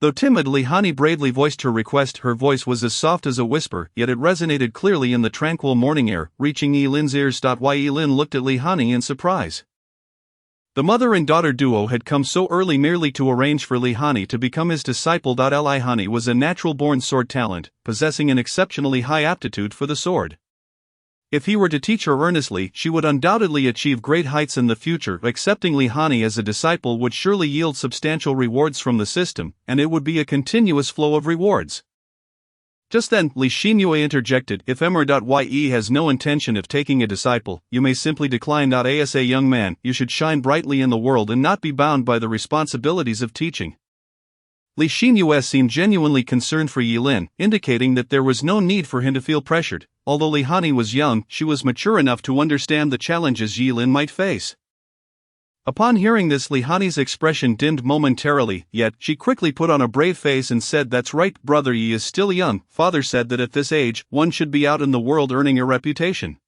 Though timid, Li Hanyi bravely voiced her request. Her voice was as soft as a whisper, yet it resonated clearly in the tranquil morning air, reaching Yilin's ears. Why Yilin looked at Li Hanyi in surprise. The mother and daughter duo had come so early merely to arrange for Li Hanyi to become his disciple. Li Hanyi was a natural-born sword talent, possessing an exceptionally high aptitude for the sword. If he were to teach her earnestly, she would undoubtedly achieve great heights in the future. Accepting Li Hanyi as a disciple would surely yield substantial rewards from the system, and it would be a continuous flow of rewards. Just then, Li Xinyue interjected, if Ye has no intention of taking a disciple, you may simply decline. As a young man, you should shine brightly in the world and not be bound by the responsibilities of teaching. Li Xinyue seemed genuinely concerned for Yilin, indicating that there was no need for him to feel pressured. Although Li Hanyi was young, she was mature enough to understand the challenges Yilin might face. Upon hearing this, Li Hanyi's expression dimmed momentarily, yet she quickly put on a brave face and said, that's right, brother Yi is still young. Father said that at this age, one should be out in the world earning a reputation.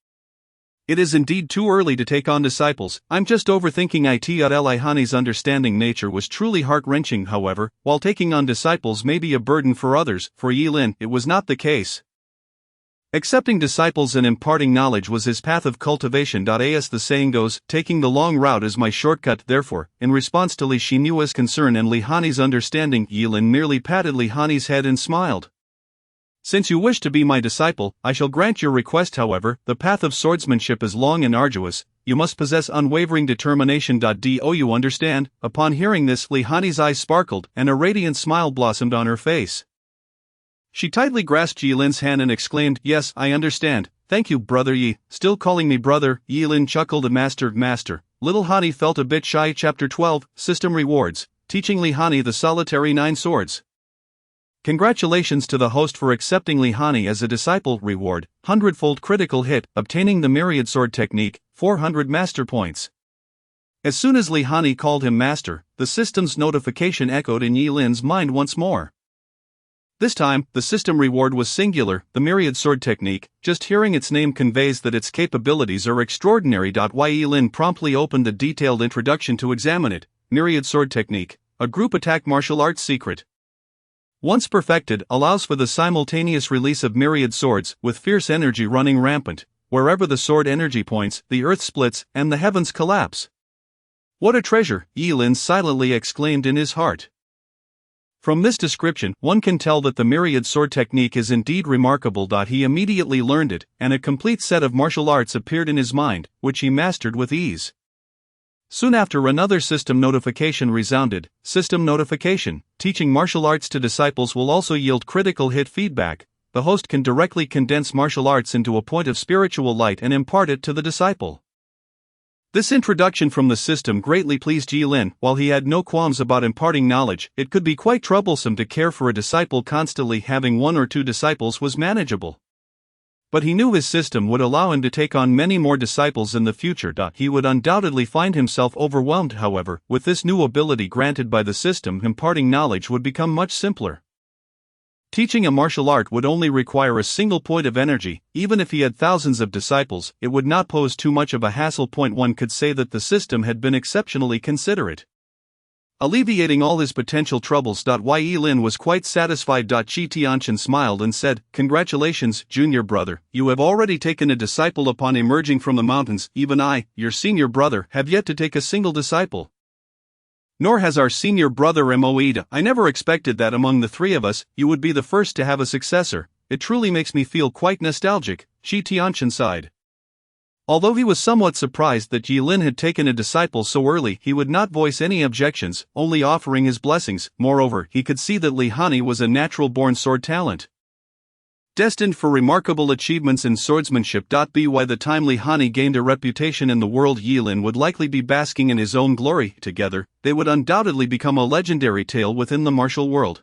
It is indeed too early to take on disciples. I'm just overthinking it. Li Hanyi's understanding nature was truly heart-wrenching. However, while taking on disciples may be a burden for others, for Yilin, it was not the case. Accepting disciples and imparting knowledge was his path of cultivation. As the saying goes, taking the long route is my shortcut. Therefore, in response to Li Xinyue's concern and Li Hanyi's understanding, Yilin merely patted Li Hanyi's head and smiled. Since you wish to be my disciple, I shall grant your request. However, the path of swordsmanship is long and arduous. You must possess unwavering determination. Do you understand? Upon hearing this, Li Hanyi's eyes sparkled, and a radiant smile blossomed on her face. She tightly grasped Yilin's hand and exclaimed, yes, I understand. Thank you, brother Yi. Still calling me brother? Yilin chuckled. Master. Little Hanyi felt a bit shy. Chapter 12, System Rewards. Teaching Li Hanyi the solitary 9 swords. Congratulations to the host for accepting Li Hanyi as a disciple. Reward, 100-fold critical hit, obtaining the myriad sword technique, 400 master points. As soon as Li Hanyi called him master, the system's notification echoed in Yilin's mind once more. This time, the system reward was singular, the myriad sword technique. Just hearing its name conveys that its capabilities are extraordinary. Yilin promptly opened the detailed introduction to examine it. Myriad sword technique, a group attack martial arts secret. Once perfected, allows for the simultaneous release of myriad swords, with fierce energy running rampant. Wherever the sword energy points, the earth splits, and the heavens collapse. What a treasure, Yilin silently exclaimed in his heart. From this description, one can tell that the myriad sword technique is indeed remarkable. He immediately learned it, and a complete set of martial arts appeared in his mind, which he mastered with ease. Soon after, another system notification resounded. System notification: teaching martial arts to disciples will also yield critical hit feedback. The host can directly condense martial arts into a point of spiritual light and impart it to the disciple. This introduction from the system greatly pleased Yilin. While he had no qualms about imparting knowledge, it could be quite troublesome to care for a disciple. Constantly having 1 or 2 disciples was manageable. But he knew his system would allow him to take on many more disciples in the future. He would undoubtedly find himself overwhelmed. However, with this new ability granted by the system, imparting knowledge would become much simpler. Teaching a martial art would only require a single point of energy. Even if he had thousands of disciples, it would not pose too much of a hassle. One could say that the system had been exceptionally considerate, alleviating all his potential troubles. Yi Lin was quite satisfied. Qi Tianqian smiled and said, "Congratulations, junior brother, you have already taken a disciple upon emerging from the mountains. Even I, your senior brother, have yet to take a single disciple. Nor has our senior brother Moida. I never expected that among the three of us, you would be the first to have a successor. It truly makes me feel quite nostalgic," Qi Tianqian sighed. Although he was somewhat surprised that Yi Lin had taken a disciple so early, he would not voice any objections, only offering his blessings. Moreover, he could see that Hanyi was a natural-born sword talent, destined for remarkable achievements in swordsmanship. By the time Hanyi gained a reputation in the world, Yi Lin would likely be basking in his own glory. Together, they would undoubtedly become a legendary tale within the martial world.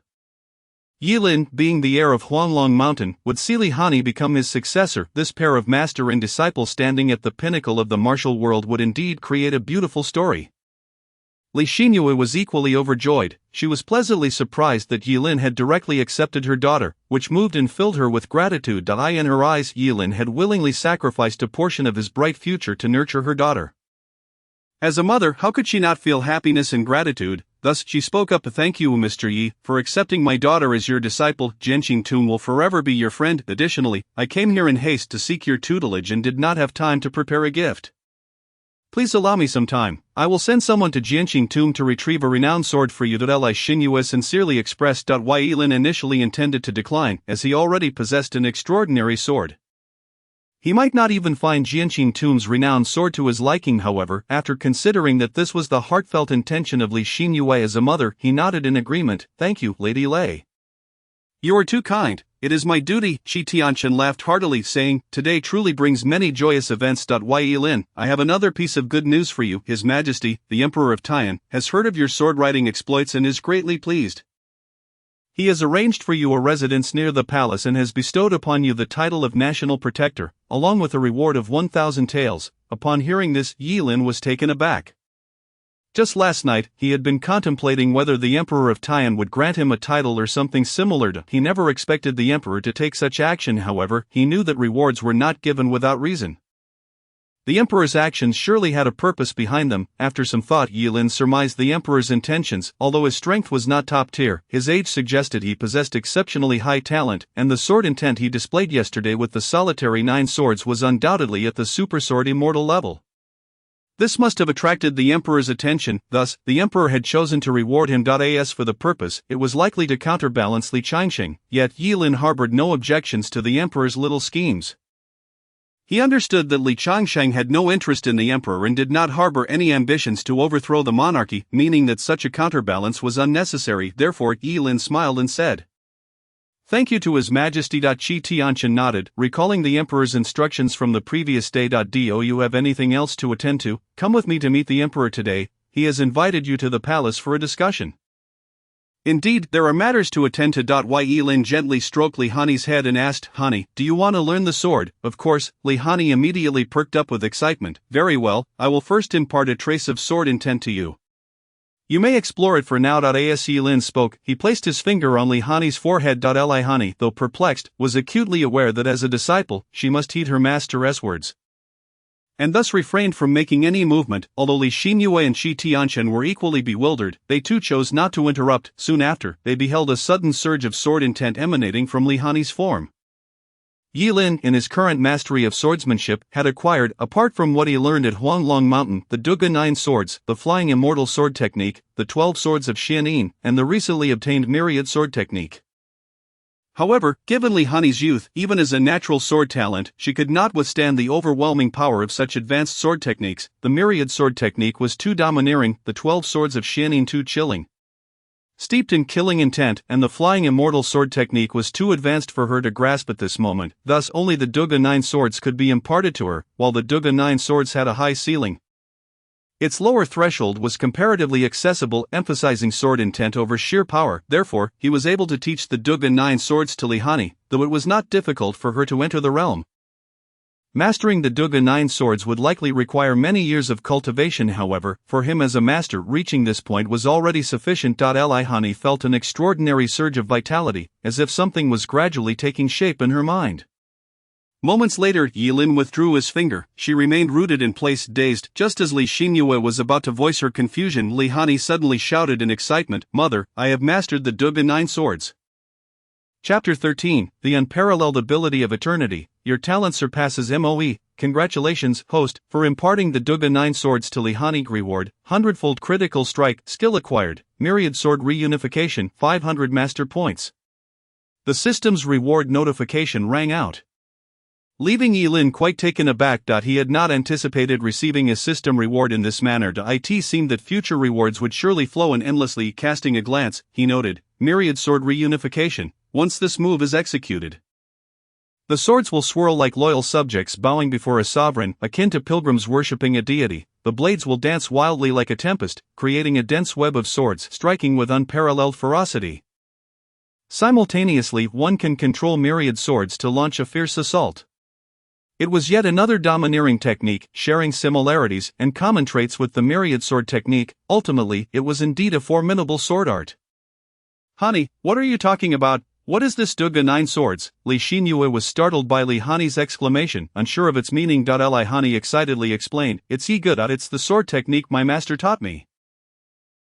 Yi Lin, being the heir of Huanglong Mountain, would see Hanyi become his successor. This pair of master and disciple standing at the pinnacle of the martial world would indeed create a beautiful story. Li Xinyue was equally overjoyed. She was pleasantly surprised that Yi Lin had directly accepted her daughter, which moved and filled her with gratitude. In her eyes, Yi Lin had willingly sacrificed a portion of his bright future to nurture her daughter. As a mother, how could she not feel happiness and gratitude? Thus, she spoke up. "Thank you, Mr. Yi, for accepting my daughter as your disciple. Jianqing Tun will forever be your friend. Additionally, I came here in haste to seek your tutelage and did not have time to prepare a gift. Please allow me some time. I will send someone to Jianqing Tomb to retrieve a renowned sword for you." Li Xinyue sincerely expressed. Yi Lin initially intended to decline, as he already possessed an extraordinary sword. He might not even find Jianqing Tomb's renowned sword to his liking. However, after considering that this was the heartfelt intention of Li Xinyue as a mother, he nodded in agreement. "Thank you, Lady Lei. You are too kind. It is my duty." Qi Tianqian laughed heartily, saying, "Today truly brings many joyous events." Yi Lin, I have another piece of good news for you. His Majesty, the Emperor of Taiyan, has heard of your sword-riding exploits and is greatly pleased. He has arranged for you a residence near the palace and has bestowed upon you the title of National Protector, along with a reward of 1,000 taels. Upon hearing this, Yi Lin was taken aback. Just last night, he had been contemplating whether the Emperor of Taiyan would grant him a title or something similar. He never expected the Emperor to take such action. However, he knew that rewards were not given without reason. The Emperor's actions surely had a purpose behind them. After some thought, Yi Lin surmised the Emperor's intentions. Although his strength was not top tier, his age suggested he possessed exceptionally high talent, and the sword intent he displayed yesterday with the solitary 9 swords was undoubtedly at the super sword immortal level. This must have attracted the Emperor's attention. Thus, the Emperor had chosen to reward him. As for the purpose, it was likely to counterbalance Li Qianxing, yet Yi Lin harbored no objections to the Emperor's little schemes. He understood that Li Qianxing had no interest in the Emperor and did not harbor any ambitions to overthrow the monarchy, meaning that such a counterbalance was unnecessary. Therefore, Yi Lin smiled and said, "Thank you to His Majesty." Qi Tianqian nodded, recalling the Emperor's instructions from the previous day. Do you have anything else to attend to? Come with me to meet the Emperor today. He has invited you to the palace for a discussion. Indeed, there are matters to attend to. Yi Lin gently stroked Li Hanyi's head and asked, "Hanyi, do you want to learn the sword?" Of course. Li Hanyi immediately perked up with excitement. "Very well, I will first impart a trace of sword intent to you. You may explore it for now." As Yi Lin spoke, he placed his finger on Li Hanyi's forehead. Li Hanyi, though perplexed, was acutely aware that as a disciple, she must heed her master's words, and thus refrained from making any movement. Although Li Xinyue and Qi Tianqian were equally bewildered, they too chose not to interrupt. Soon after, they beheld a sudden surge of sword intent emanating from Li Hanyi's form. Yi Lin, in his current mastery of swordsmanship, had acquired, apart from what he learned at Huanglong Mountain, the Duge 9 swords, the flying immortal sword technique, the 12 swords of Xianin, and the recently obtained myriad sword technique. However, given Li Hanyi's youth, even as a natural sword talent, she could not withstand the overwhelming power of such advanced sword techniques. The myriad sword technique was too domineering, the 12 swords of Xianin too chilling, steeped in killing intent, and the flying immortal sword technique was too advanced for her to grasp at this moment. Thus only the Duge 9 swords could be imparted to her, while the Duge 9 swords had a high ceiling. Its lower threshold was comparatively accessible, emphasizing sword intent over sheer power. Therefore, he was able to teach the Duge 9 swords to Li Hanyi, though it was not difficult for her to enter the realm. Mastering the Duga 9 swords would likely require many years of cultivation. However, for him as a master, reaching this point was already sufficient. Hanyi felt an extraordinary surge of vitality, as if something was gradually taking shape in her mind. Moments later, Yilin withdrew his finger. She remained rooted in place, dazed. Just as Li Xinyue was about to voice her confusion, Li Hanyi suddenly shouted in excitement, "Mother, I have mastered the Duga 9 swords." Chapter 13, The Unparalleled Ability of Eternity. Your talent surpasses MOE. Congratulations, host, for imparting the Duga 9 swords to Li Hanyi. Reward, 100-fold critical strike, skill acquired, myriad sword reunification, 500 master points. The system's reward notification rang out, leaving Yilin quite taken aback. He had not anticipated receiving a system reward in this manner. It seemed that future rewards would surely flow in endlessly. Casting a glance, he noted, myriad sword reunification. Once this move is executed, the swords will swirl like loyal subjects bowing before a sovereign, akin to pilgrims worshipping a deity. The blades will dance wildly like a tempest, creating a dense web of swords, striking with unparalleled ferocity. Simultaneously, one can control myriad swords to launch a fierce assault. It was yet another domineering technique, sharing similarities and common traits with the myriad sword technique. Ultimately, it was indeed a formidable sword art. "Hanyi, what are you talking about? What is this Duga 9 swords?" Li Xinyue was startled by Li Hanyi's exclamation, unsure of its meaning. Li Hanyi excitedly explained, "It's the sword technique my master taught me."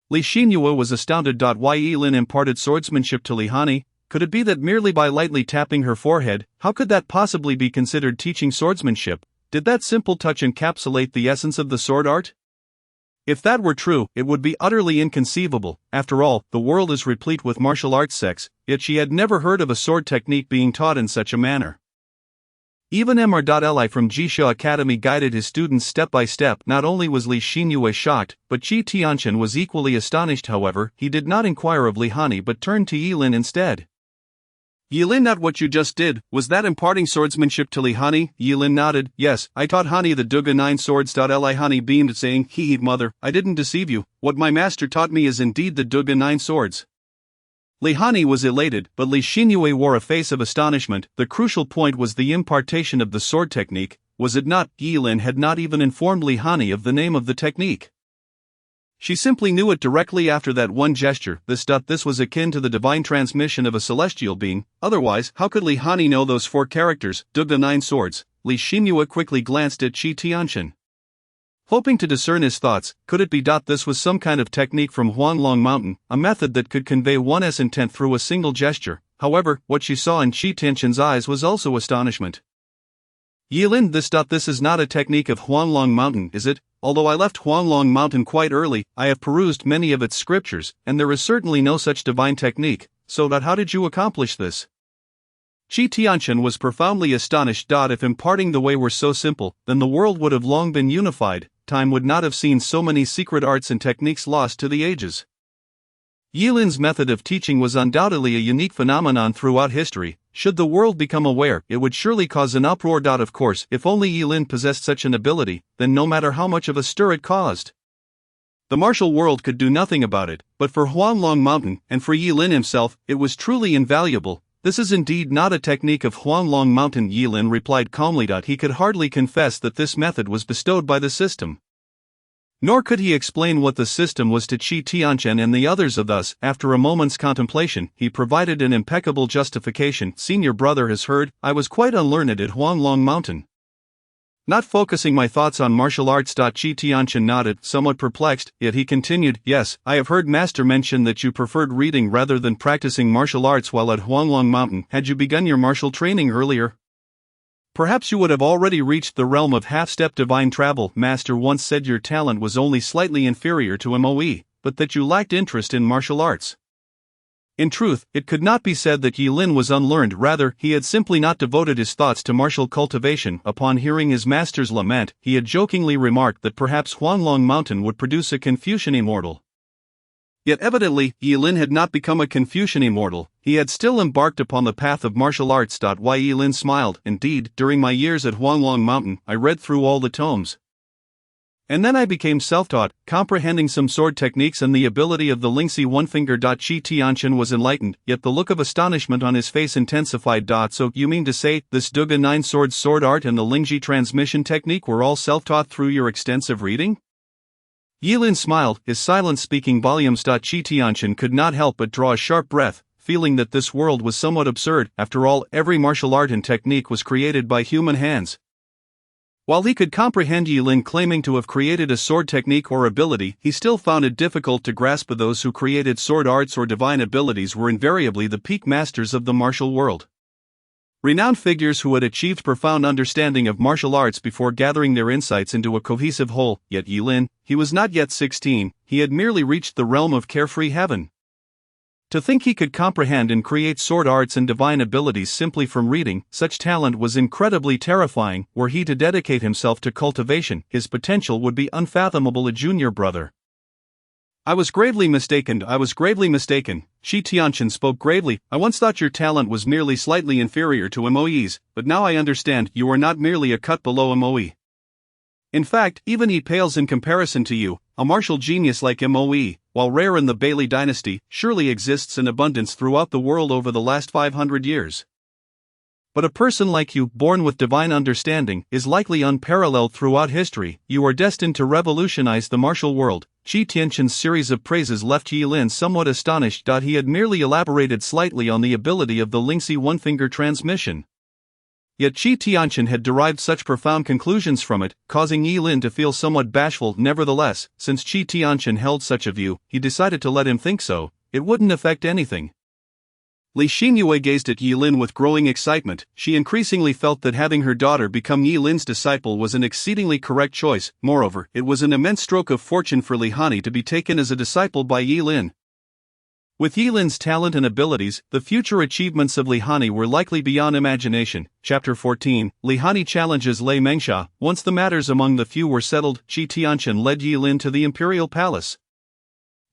Li Xinyue was astounded. Why Yilin imparted swordsmanship to Li Hanyi? Could it be that merely by lightly tapping her forehead, how could that possibly be considered teaching swordsmanship? Did that simple touch encapsulate the essence of the sword art? If that were true, it would be utterly inconceivable. After all, the world is replete with martial arts sects, yet she had never heard of a sword technique being taught in such a manner. Even Mr. from Jisha Academy guided his students step by step. Not only was Li Xinyue shocked, but Qi Tianqian was equally astonished. However, he did not inquire of Li Hanyi but turned to Yilin instead. "Yilin, not what you just did, was that imparting swordsmanship to Li Hanyi?" Yilin nodded. "Yes, I taught Hanyi the Duga 9 swords." Li Hanyi beamed, saying, "Hee, mother, I didn't deceive you. What my master taught me is indeed the Duga 9 swords." Li Hanyi was elated, but Li Xinyue wore a face of astonishment. The crucial point was the impartation of the sword technique, was it not? Yilin had not even informed Li Hanyi of the name of the technique. She simply knew it directly after that one gesture. This was akin to the divine transmission of a celestial being. Otherwise, how could Li Hanyi know those 4 characters, Duga 9 swords? Li Xinyue quickly glanced at Qi Tianqian, hoping to discern his thoughts. Could it be this was some kind of technique from Huanglong Mountain, a method that could convey one's intent through a single gesture? However, what she saw in Qi Tianqian's eyes was also astonishment. "Yilin, this is not a technique of Huanglong Mountain, is it? Although I left Huanglong Mountain quite early, I have perused many of its scriptures, and there is certainly no such divine technique. So how did you accomplish this?" Qi Tianqian was profoundly astonished. If imparting the way were so simple, then the world would have long been unified. Time would not have seen so many secret arts and techniques lost to the ages. Yilin's method of teaching was undoubtedly a unique phenomenon throughout history. Should the world become aware, it would surely cause an uproar. Of course, if only Yilin possessed such an ability, then no matter how much of a stir it caused, the martial world could do nothing about it. But for Huanglong Mountain, and for Yilin himself, it was truly invaluable. "This is indeed not a technique of Huanglong Mountain," Yilin replied calmly. He could hardly confess that this method was bestowed by the system. Nor could he explain what the system was to Qi Tianqian and the others. Thus, after a moment's contemplation, he provided an impeccable justification. "Senior brother has heard, I was quite unlearned at Huanglong Mountain. Not focusing my thoughts on martial arts." Qi Tianqian nodded, somewhat perplexed, yet he continued, "Yes, I have heard master mention that you preferred reading rather than practicing martial arts while at Huanglong Mountain. Had you begun your martial training earlier, perhaps you would have already reached the realm of half-step divine travel. Master once said your talent was only slightly inferior to MOE, but that you lacked interest in martial arts." In truth, it could not be said that Yilin was unlearned. Rather, he had simply not devoted his thoughts to martial cultivation. Upon hearing his master's lament, he had jokingly remarked that perhaps Huanglong Mountain would produce a Confucian immortal. Yet evidently, Yilin had not become a Confucian immortal. He had still embarked upon the path of martial arts. Why, Yilin smiled. "Indeed, during my years at Huanglong Mountain, I read through all the tomes. And then I became self-taught, comprehending some sword techniques and the ability of the Lingxi one-finger. Qi Tianchen was enlightened, yet the look of astonishment on his face intensified. So you mean to say, this Duga 9 Swords sword art and the Lingxi transmission technique were all self-taught through your extensive reading? Yilin smiled, his silence speaking volumes. Qi Tianchen could not help but draw a sharp breath, feeling that this world was somewhat absurd. After all, every martial art and technique was created by human hands. While he could comprehend Yilin claiming to have created a sword technique or ability, he still found it difficult to grasp that those who created sword arts or divine abilities were invariably the peak masters of the martial world. Renowned figures who had achieved profound understanding of martial arts before gathering their insights into a cohesive whole. Yet Yilin, he was not yet 16, he had merely reached the realm of carefree heaven. To think he could comprehend and create sword arts and divine abilities simply from reading, such talent was incredibly terrifying. Were he to dedicate himself to cultivation, his potential would be unfathomable. A junior brother. I was gravely mistaken. Qi Tianchen spoke gravely. I once thought your talent was merely slightly inferior to Moe's, but now I understand you are not merely a cut below Moe. In fact, even he pales in comparison to you. A martial genius like Moe, while rare in the Bailey dynasty, surely exists in abundance throughout the world over the last 500 years. But a person like you, born with divine understanding, is likely unparalleled throughout history. You are destined to revolutionize the martial world. Qi Tianchen's series of praises left Yilin somewhat astonished. He had merely elaborated slightly on the ability of the Lingxi one-finger transmission. Yet Qi Tianchen had derived such profound conclusions from it, causing Yilin to feel somewhat bashful. Nevertheless, since Qi Tianchen held such a view, he decided to let him think so. It wouldn't affect anything. Li Xinyue gazed at Yilin with growing excitement. She increasingly felt that having her daughter become Yilin's disciple was an exceedingly correct choice. Moreover, it was an immense stroke of fortune for Li Hanyi to be taken as a disciple by Yilin. With Yilin's talent and abilities, the future achievements of Li Hanyi were likely beyond imagination. Chapter 14, Li Hanyi challenges Lei Mengsha. Once the matters among the few were settled, Qi Tianchen led Yilin to the imperial palace.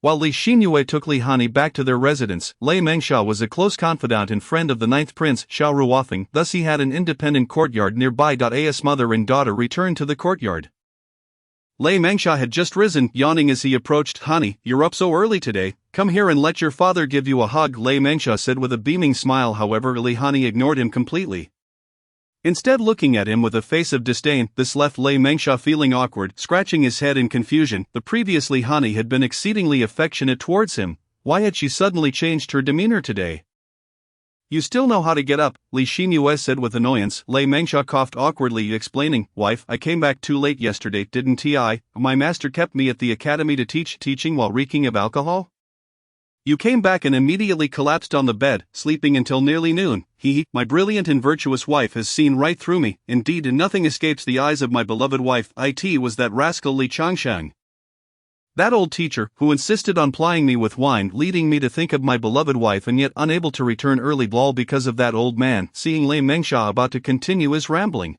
While Li Xinyue took Li Hanyi back to their residence, Lei Mengsha was a close confidant and friend of the ninth prince, Xiao Ruofeng, thus he had an independent courtyard nearby. As mother and daughter returned to the courtyard. Lei Mengsha had just risen, yawning as he approached. Hanyi, you're up so early today, come here and let your father give you a hug, Lei Mengsha said with a beaming smile. However, Li Hanyi ignored him completely. Instead, looking at him with a face of disdain, this left Lei Mengsha feeling awkward, scratching his head in confusion. The previous Li Hanyi had been exceedingly affectionate towards him. Why had she suddenly changed her demeanor today? You still know how to get up, Li Xinyue said with annoyance. Lei Mengsha coughed awkwardly, explaining, wife, I came back too late yesterday, didn't I? My master kept me at the academy to teaching while reeking of alcohol? You came back and immediately collapsed on the bed, sleeping until nearly noon. My brilliant and virtuous wife has seen right through me. Indeed, nothing escapes the eyes of my beloved wife. It was that rascal Li Changshang. That old teacher, who insisted on plying me with wine, leading me to think of my beloved wife and yet unable to return early ball because of that old man. Seeing Lei Mengsha about to continue his rambling,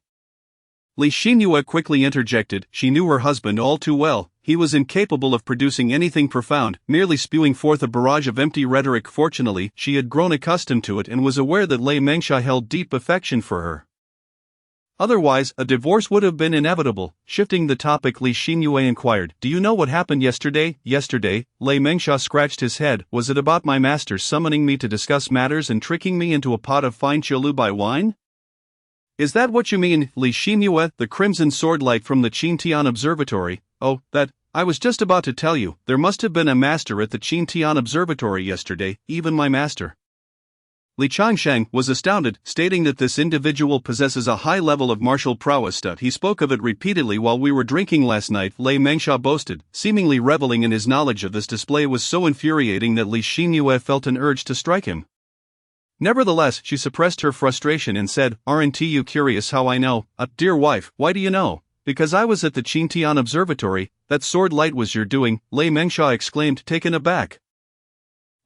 Li Xinyue quickly interjected. She knew her husband all too well. He was incapable of producing anything profound, merely spewing forth a barrage of empty rhetoric. Fortunately, she had grown accustomed to it and was aware that Lei Mengsha held deep affection for her. Otherwise, a divorce would have been inevitable. Shifting the topic, Li Xinyue inquired, do you know what happened yesterday? Yesterday, Lei Mengsha scratched his head. Was it about my master summoning me to discuss matters and tricking me into a pot of fine Qiulubai wine? Is that what you mean, Li Xinyue? The crimson sword light from the Qintian Observatory. Oh, that, I was just about to tell you, there must have been a master at the Qintian Observatory yesterday, even my master. Li Changshang was astounded, stating that this individual possesses a high level of martial prowess. He spoke of it repeatedly while we were drinking last night, Lei Mengsha boasted, seemingly reveling in his knowledge of this display was so infuriating that Li Xinyue felt an urge to strike him. Nevertheless, she suppressed her frustration and said, aren't you curious how I know? Dear wife, why do you know? Because I was at the Qintian Observatory. That sword light was your doing, Lei Mengsha exclaimed, taken aback.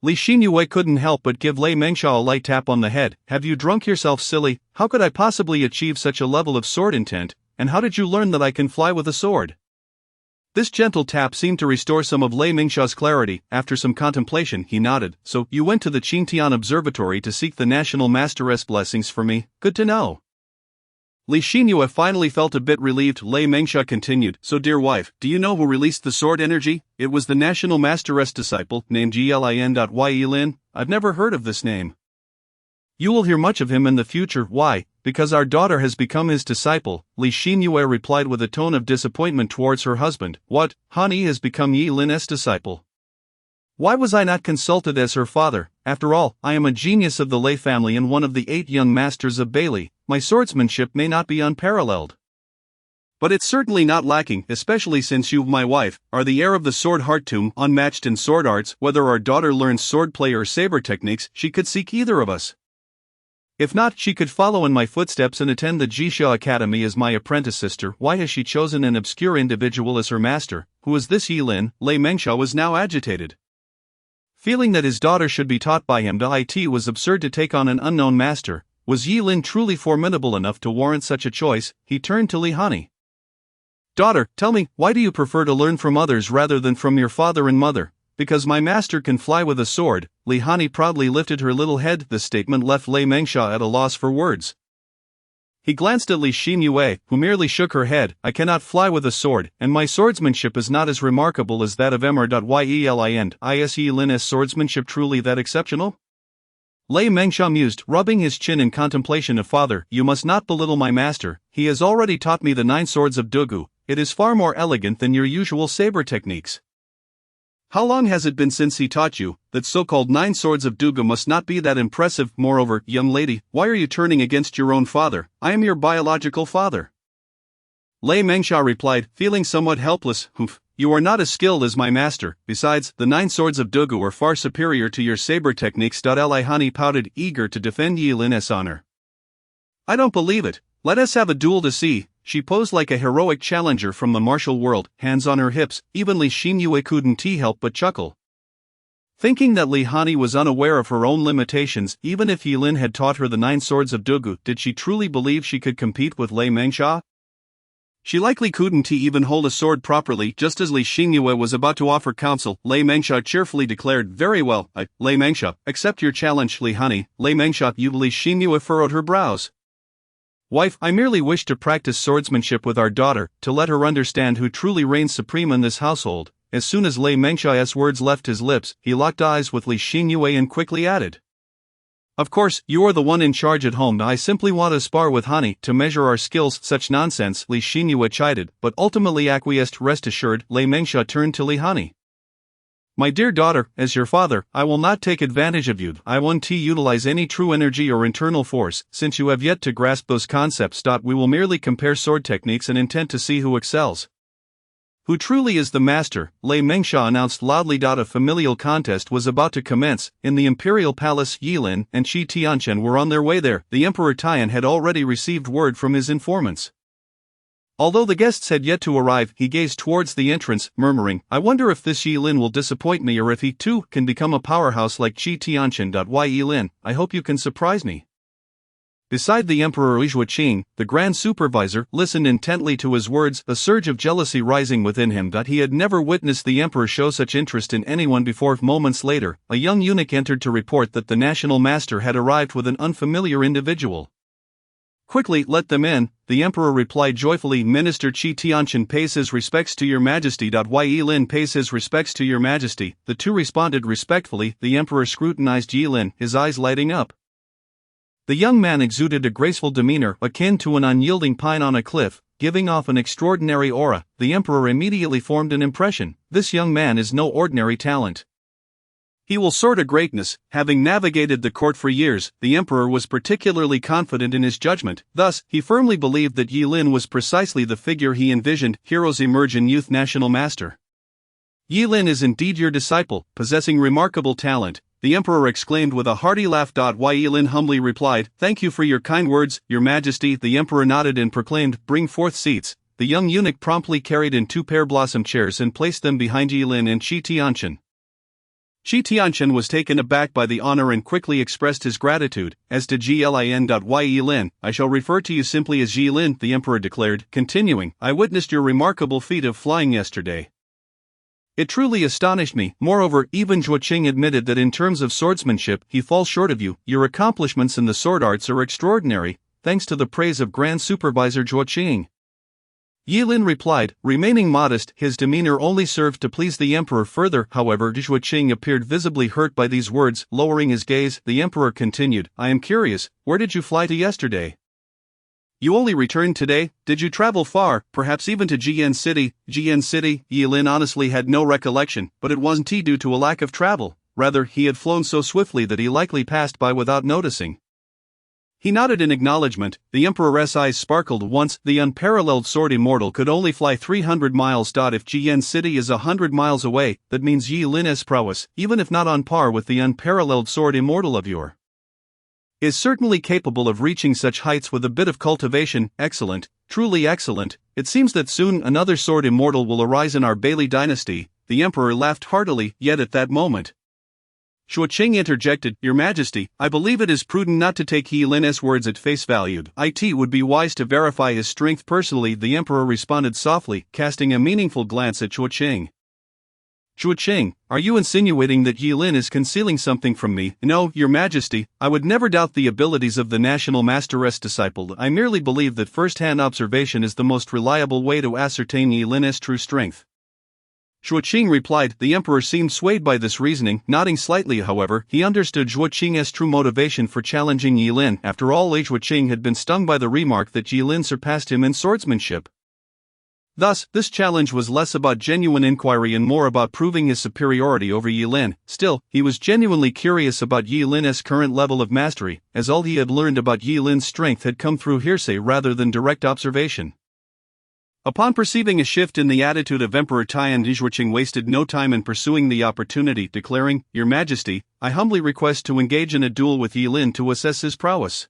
Li Xinyue couldn't help but give Lei Mengsha a light tap on the head. Have you drunk yourself silly? How could I possibly achieve such a level of sword intent, and how did you learn that I can fly with a sword? This gentle tap seemed to restore some of Lei Mengsha's clarity. After some contemplation, he nodded. So, you went to the Qintian Observatory to seek the National Master's blessings for me? Good to know. Li Xinyue finally felt a bit relieved. Lei Mengsha continued, so dear wife, do you know who released the sword energy? It was the national master's disciple, named Glin. I've never heard of this name. You will hear much of him in the future. Why? Because our daughter has become his disciple, Li Xinyue replied with a tone of disappointment towards her husband. What? Hanyi has become Yi Lin's disciple? Why was I not consulted as her father? After all, I am a genius of the Lei family and one of the 8 young masters of Bailey. My swordsmanship may not be unparalleled, but it's certainly not lacking, especially since you, my wife, are the heir of the sword heart tomb, unmatched in sword arts. Whether our daughter learns swordplay or saber techniques, she could seek either of us. If not, she could follow in my footsteps and attend the Jixia Academy as my apprentice sister. Why has she chosen an obscure individual as her master? Who is this Yi Lin? Lei Mengsha was now agitated. Feeling that his daughter should be taught by him, it was absurd to take on an unknown master. Was Yi Lin truly formidable enough to warrant such a choice? He turned to Li Hanyi. Daughter, tell me, why do you prefer to learn from others rather than from your father and mother? Because my master can fly with a sword. Li Hanyi proudly lifted her little head. The statement left Lei Mengsha at a loss for words. He glanced at Li Xinyue, who merely shook her head. I cannot fly with a sword, and my swordsmanship is not as remarkable as that of Yelin. Is Yi Lin's swordsmanship truly that exceptional? Lei Mengsha mused, rubbing his chin in contemplation of father. You must not belittle my master. He has already taught me the 9 swords of Dugu. It is far more elegant than your usual saber techniques. How long has it been since he taught you? That so-called 9 swords of Dugu must not be that impressive. Moreover, young lady, why are you turning against your own father? I am your biological father. Lei Mengsha replied, feeling somewhat helpless. Humph, you are not as skilled as my master. Besides, the 9 swords of Dugu are far superior to your saber techniques. Li Hanyi pouted, eager to defend Yi Lin's honor. I don't believe it. Let us have a duel to see. She posed like a heroic challenger from the martial world, hands on her hips. Even Li Xinyue couldn't help but chuckle. Thinking that Li Hanyi was unaware of her own limitations, even if Yi Lin had taught her the 9 swords of Dugu, did she truly believe she could compete with Lei Mengsha? She likely couldn't even hold a sword properly. Just as Li Xinyue was about to offer counsel, Lei Mengsha cheerfully declared, very well, Lei Mengsha, accept your challenge. Li Hanyi, Lei Mengsha, you. Li Xinyue furrowed her brows. Wife, I merely wish to practice swordsmanship with our daughter, to let her understand who truly reigns supreme in this household. As soon as Lei Mengsha's words left his lips, he locked eyes with Li Xinyue and quickly added, of course, you are the one in charge at home. I simply want to spar with Hanyi, to measure our skills. Such nonsense, Li Xinyue chided, but ultimately acquiesced. Rest assured, Lei Mengsha turned to Li Hanyi. My dear daughter, as your father, I will not take advantage of you. I won't utilize any true energy or internal force, since you have yet to grasp those concepts. We will merely compare sword techniques and intent to see who excels. Who truly is the master? Lei Mengsha announced loudly. A familial contest was about to commence. In the imperial palace, Yi Lin and Qi Tianchen were on their way there. The Emperor Tian had already received word from his informants. Although the guests had yet to arrive, he gazed towards the entrance, murmuring, I wonder if this Yi Lin will disappoint me or if he too can become a powerhouse like Qi Tianchen. Yi Lin, I hope you can surprise me. Beside the Emperor Qing, the Grand Supervisor, listened intently to his words, a surge of jealousy rising within him. He had never witnessed the Emperor show such interest in anyone before. Moments later, a young eunuch entered to report that the national master had arrived with an unfamiliar individual. Quickly, let them in, the Emperor replied joyfully. Minister Qi Tianchen pays his respects to your majesty. Yi Lin pays his respects to your majesty. The two responded respectfully. The Emperor scrutinized Yi Lin, his eyes lighting up. The young man exuded a graceful demeanor akin to an unyielding pine on a cliff, giving off an extraordinary aura. The Emperor immediately formed an impression. This young man is no ordinary talent. He will soar to greatness. Having navigated the court for years, the Emperor was particularly confident in his judgment. Thus, he firmly believed that Yi Lin was precisely the figure he envisioned. Heroes emerge in youth. National master Yi Lin is indeed your disciple, possessing remarkable talent, the Emperor exclaimed with a hearty laugh. Yi Lin humbly replied, thank you for your kind words, your majesty. The Emperor nodded and proclaimed, bring forth seats. The young eunuch promptly carried in 2 pear blossom chairs and placed them behind Yi Lin and Qi Tianchen. Qi Tianchen was taken aback by the honor and quickly expressed his gratitude, as did Yi Lin. I shall refer to you simply as Yi Lin, the Emperor declared, continuing, I witnessed your remarkable feat of flying yesterday. It truly astonished me. Moreover, even Qing admitted that in terms of swordsmanship, he falls short of you. Your accomplishments in the sword arts are extraordinary. thanks to the praise of Grand Supervisor Zhuo Qing. Yilin replied, remaining modest. His demeanor only served to please the emperor further. However, Zhuo Qing appeared visibly hurt by these words. Lowering his gaze, the emperor continued, I am curious, where did you fly to yesterday? You only returned today? Did you travel far, perhaps even to Jian City? Jian City? Yilin honestly had no recollection, but it wasn't due to a lack of travel. Rather, he had flown so swiftly that he likely passed by without noticing. He nodded in acknowledgement. The emperor's eyes sparkled once. The unparalleled sword immortal could only fly 300 miles. If Jian City is 100 miles away, that means Yi Lin's prowess, even if not on par with the unparalleled sword immortal of yore, is certainly capable of reaching such heights with a bit of cultivation. Excellent, truly excellent. It seems that soon another sword immortal will arise in our Bailey dynasty. The emperor laughed heartily, yet at that moment Zhuo Qing interjected, Your Majesty, I believe it is prudent not to take Yi Lin's words at face value. It would be wise to verify his strength personally. The emperor responded softly, casting a meaningful glance at Zhuo Qing. Zhuo Qing, are you insinuating that Yi Lin is concealing something from me? No, Your Majesty, I would never doubt the abilities of the national master's disciple. I merely believe that first-hand observation is the most reliable way to ascertain Yi Lin's true strength. Zhuo Qing replied. The emperor seemed swayed by this reasoning, nodding slightly. However, he understood Zhuo Qing's true motivation for challenging Yi Lin. After all, Zhuo Qing had been stung by the remark that Yi Lin surpassed him in swordsmanship. Thus, this challenge was less about genuine inquiry and more about proving his superiority over Yi Lin. Still, he was genuinely curious about Yi Lin's current level of mastery, as all he had learned about Yi Lin's strength had come through hearsay rather than direct observation. Upon perceiving a shift in the attitude of Emperor Tian, Zhuo Qing wasted no time in pursuing the opportunity, declaring, Your Majesty, I humbly request to engage in a duel with Yi Lin to assess his prowess.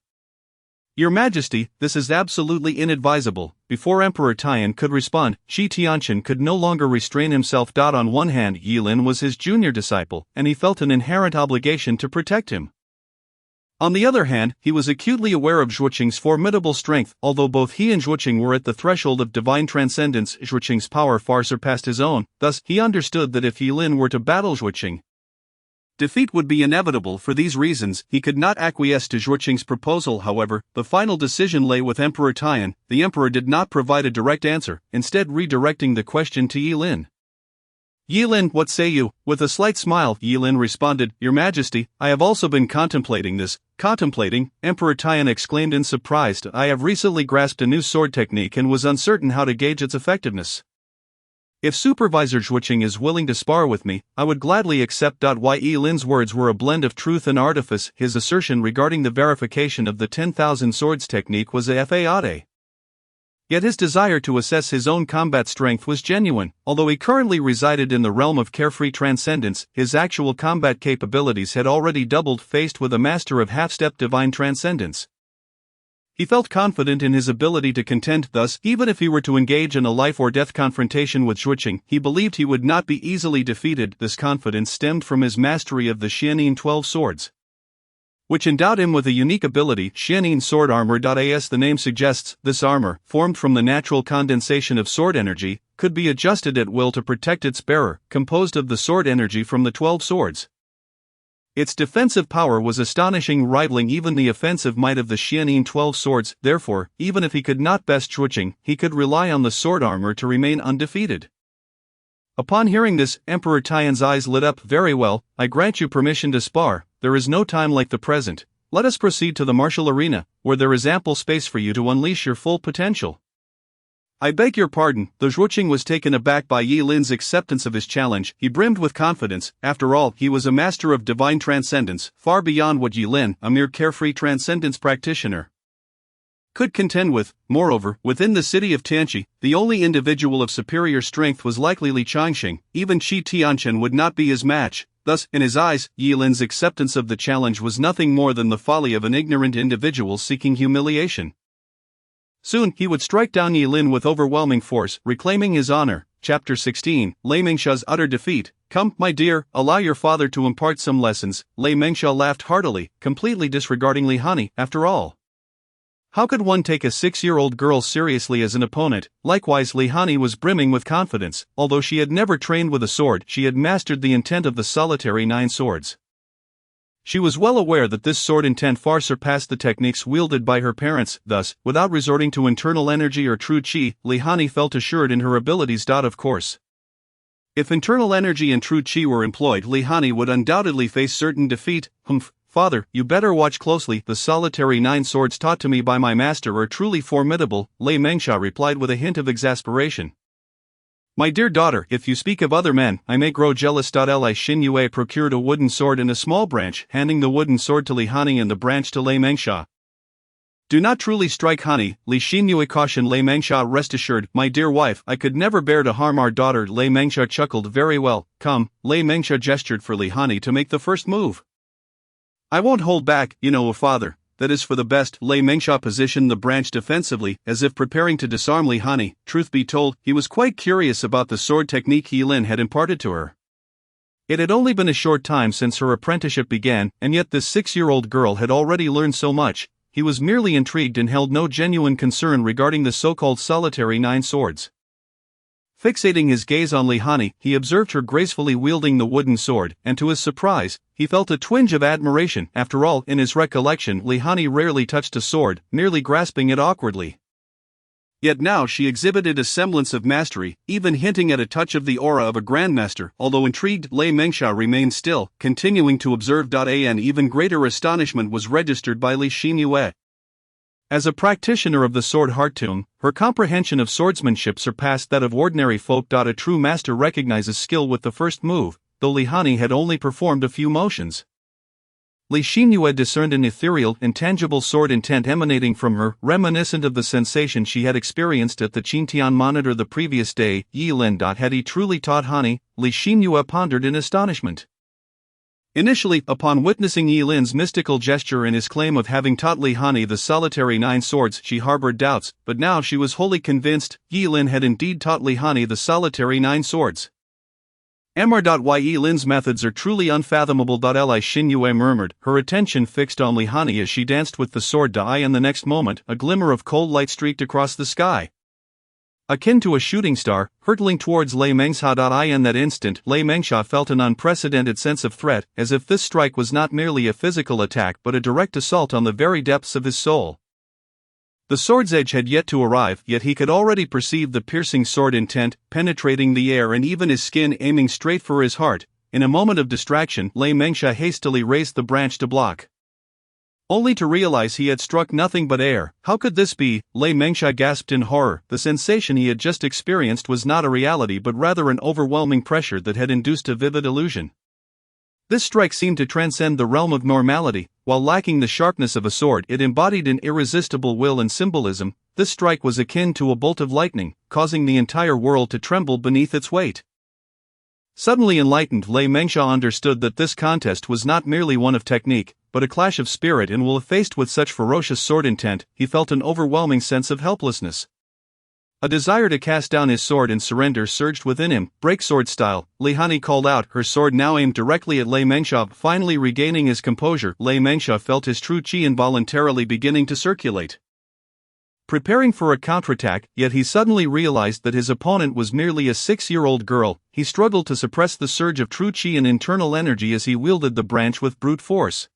Your Majesty, this is absolutely inadvisable. Before Emperor Tian could respond, Shi Tianqian could no longer restrain himself. On one hand, Yi Lin was his junior disciple, and he felt an inherent obligation to protect him. On the other hand, he was acutely aware of Zhuo Qing's formidable strength. Although both he and Zhuo Qing were at the threshold of divine transcendence, Zhuo Qing's power far surpassed his own. Thus, he understood that if Yi Lin were to battle Zhuo Qing, defeat would be inevitable. For these reasons, he could not acquiesce to Zhuo Qing's proposal. However, the final decision lay with Emperor Tian. The emperor did not provide a direct answer, instead redirecting the question to Yi Lin. Yi Lin, what say you? With a slight smile, Yi Lin responded, Your Majesty, I have also been contemplating this. Contemplating? Emperor Tian exclaimed in surprise. I have recently grasped a new sword technique and was uncertain how to gauge its effectiveness. If Supervisor Zhuo Qing is willing to spar with me, I would gladly accept. Why Yi Lin's words were a blend of truth and artifice. His assertion regarding the verification of the 10,000 swords technique was a fade. Yet his desire to assess his own combat strength was genuine. Although he currently resided in the realm of carefree transcendence, his actual combat capabilities had already doubled. Faced with a master of half-step divine transcendence, he felt confident in his ability to contend. Thus, even if he were to engage in a life-or-death confrontation with Zhuo Qing, he believed he would not be easily defeated. This confidence stemmed from his mastery of the Xianin 12 swords, which endowed him with a unique ability, Xianin sword armor. As the name suggests, this armor, formed from the natural condensation of sword energy, could be adjusted at will to protect its bearer, composed of the sword energy from the 12 swords. Its defensive power was astonishing, rivaling even the offensive might of the Xianin 12 swords. Therefore, even if he could not best Zhuo Qing, he could rely on the sword armor to remain undefeated. Upon hearing this, Emperor Tian's eyes lit up. Very well, I grant you permission to spar. There is no time like the present. Let us proceed to the martial arena, where there is ample space for you to unleash your full potential. I beg your pardon. Though Zhuo Qing was taken aback by Yi Lin's acceptance of his challenge, he brimmed with confidence. After all, he was a master of divine transcendence, far beyond what Yi Lin, a mere carefree transcendence practitioner, could contend with. Moreover, within the city of Tianqi, the only individual of superior strength was likely Li Changxing. Even Shi Tianqian would not be his match. Thus, in his eyes, Yi Lin's acceptance of the challenge was nothing more than the folly of an ignorant individual seeking humiliation. Soon, he would strike down Yi Lin with overwhelming force, reclaiming his honor. Chapter 16, Lei Mengsha's utter defeat. Come, my dear, allow your father to impart some lessons. Lei Mengsha laughed heartily, completely disregarding Li Hanyi. After all, how could one take a 6-year-old girl seriously as an opponent? Likewise, Li Hanyi was brimming with confidence. Although she had never trained with a sword, she had mastered the intent of the solitary 9 swords. She was well aware that this sword intent far surpassed the techniques wielded by her parents, thus, without resorting to internal energy or true chi, Li Hanyi felt assured in her abilities. Of course, if internal energy and true chi were employed, Li Hanyi would undoubtedly face certain defeat. Father, you better watch closely. The solitary 9 swords taught to me by my master are truly formidable, Lei Mengsha replied with a hint of exasperation. My dear daughter, if you speak of other men, I may grow jealous. Li Xinyue procured a wooden sword and a small branch, handing the wooden sword to Li Hanyi and the branch to Lei Mengsha. Do not truly strike Hanyi, Li Xinyue cautioned Lei Mengsha. Rest assured, my dear wife, I could never bear to harm our daughter. Lei Mengsha chuckled. Very well, come. Lei Mengsha gestured for Li Hanyi to make the first move. I won't hold back, father. That is for the best. Lei Mengsha positioned the branch defensively, as if preparing to disarm Li Hanyi. Truth be told, he was quite curious about the sword technique Yilin had imparted to her. It had only been a short time since her apprenticeship began, and yet this 6-year-old girl had already learned so much. He was merely intrigued and held no genuine concern regarding the so-called solitary 9 swords. Fixating his gaze on Li Hanyi, he observed her gracefully wielding the wooden sword, and to his surprise, he felt a twinge of admiration. After all, in his recollection, Li Hanyi rarely touched a sword, merely grasping it awkwardly. Yet now she exhibited a semblance of mastery, even hinting at a touch of the aura of a grandmaster. Although intrigued, Lei Mengsha remained still, continuing to observe. An even greater astonishment was registered by Li Xinyue. As a practitioner of the sword heartune, her comprehension of swordsmanship surpassed that of ordinary folk. A true master recognizes skill with the first move, though Li Hanyi had only performed a few motions. Li Xinyue discerned an ethereal, intangible sword intent emanating from her, reminiscent of the sensation she had experienced at the Qintian monitor the previous day. Yilin. Had he truly taught Hanyi? Li Xinyue pondered in astonishment. Initially, upon witnessing Yilin's mystical gesture and his claim of having taught Li Hanyi the solitary 9 swords, she harbored doubts, but now she was wholly convinced Yilin had indeed taught Li Hanyi the solitary 9 swords. Why Yilin's methods are truly unfathomable. Li Xinyue murmured, her attention fixed on Li Hanyi as she danced with the sword. And the next moment, a glimmer of cold light streaked across the sky, akin to a shooting star, hurtling towards Lei Mengsha. In that instant, Lei Mengsha felt an unprecedented sense of threat, as if this strike was not merely a physical attack but a direct assault on the very depths of his soul. The sword's edge had yet to arrive, yet he could already perceive the piercing sword intent, penetrating the air and even his skin, aiming straight for his heart. In a moment of distraction, Lei Mengsha hastily raised the branch to block, only to realize he had struck nothing but air. How could this be? Lei Mengsha gasped in horror. The sensation he had just experienced was not a reality but rather an overwhelming pressure that had induced a vivid illusion. This strike seemed to transcend the realm of normality. While lacking the sharpness of a sword, it embodied an irresistible will and symbolism. This strike was akin to a bolt of lightning, causing the entire world to tremble beneath its weight. Suddenly enlightened, Lei Mengsha understood that this contest was not merely one of technique, but a clash of spirit, and while faced with such ferocious sword intent, he felt an overwhelming sense of helplessness. A desire to cast down his sword and surrender surged within him. Break sword style, Li Hanyi called out, her sword now aimed directly at Lei Mengsha. Finally regaining his composure, Lei Mengsha felt his true chi involuntarily beginning to circulate, preparing for a counterattack, yet he suddenly realized that his opponent was merely a 6-year-old girl. He struggled to suppress the surge of true chi and internal energy as he wielded the branch with brute force,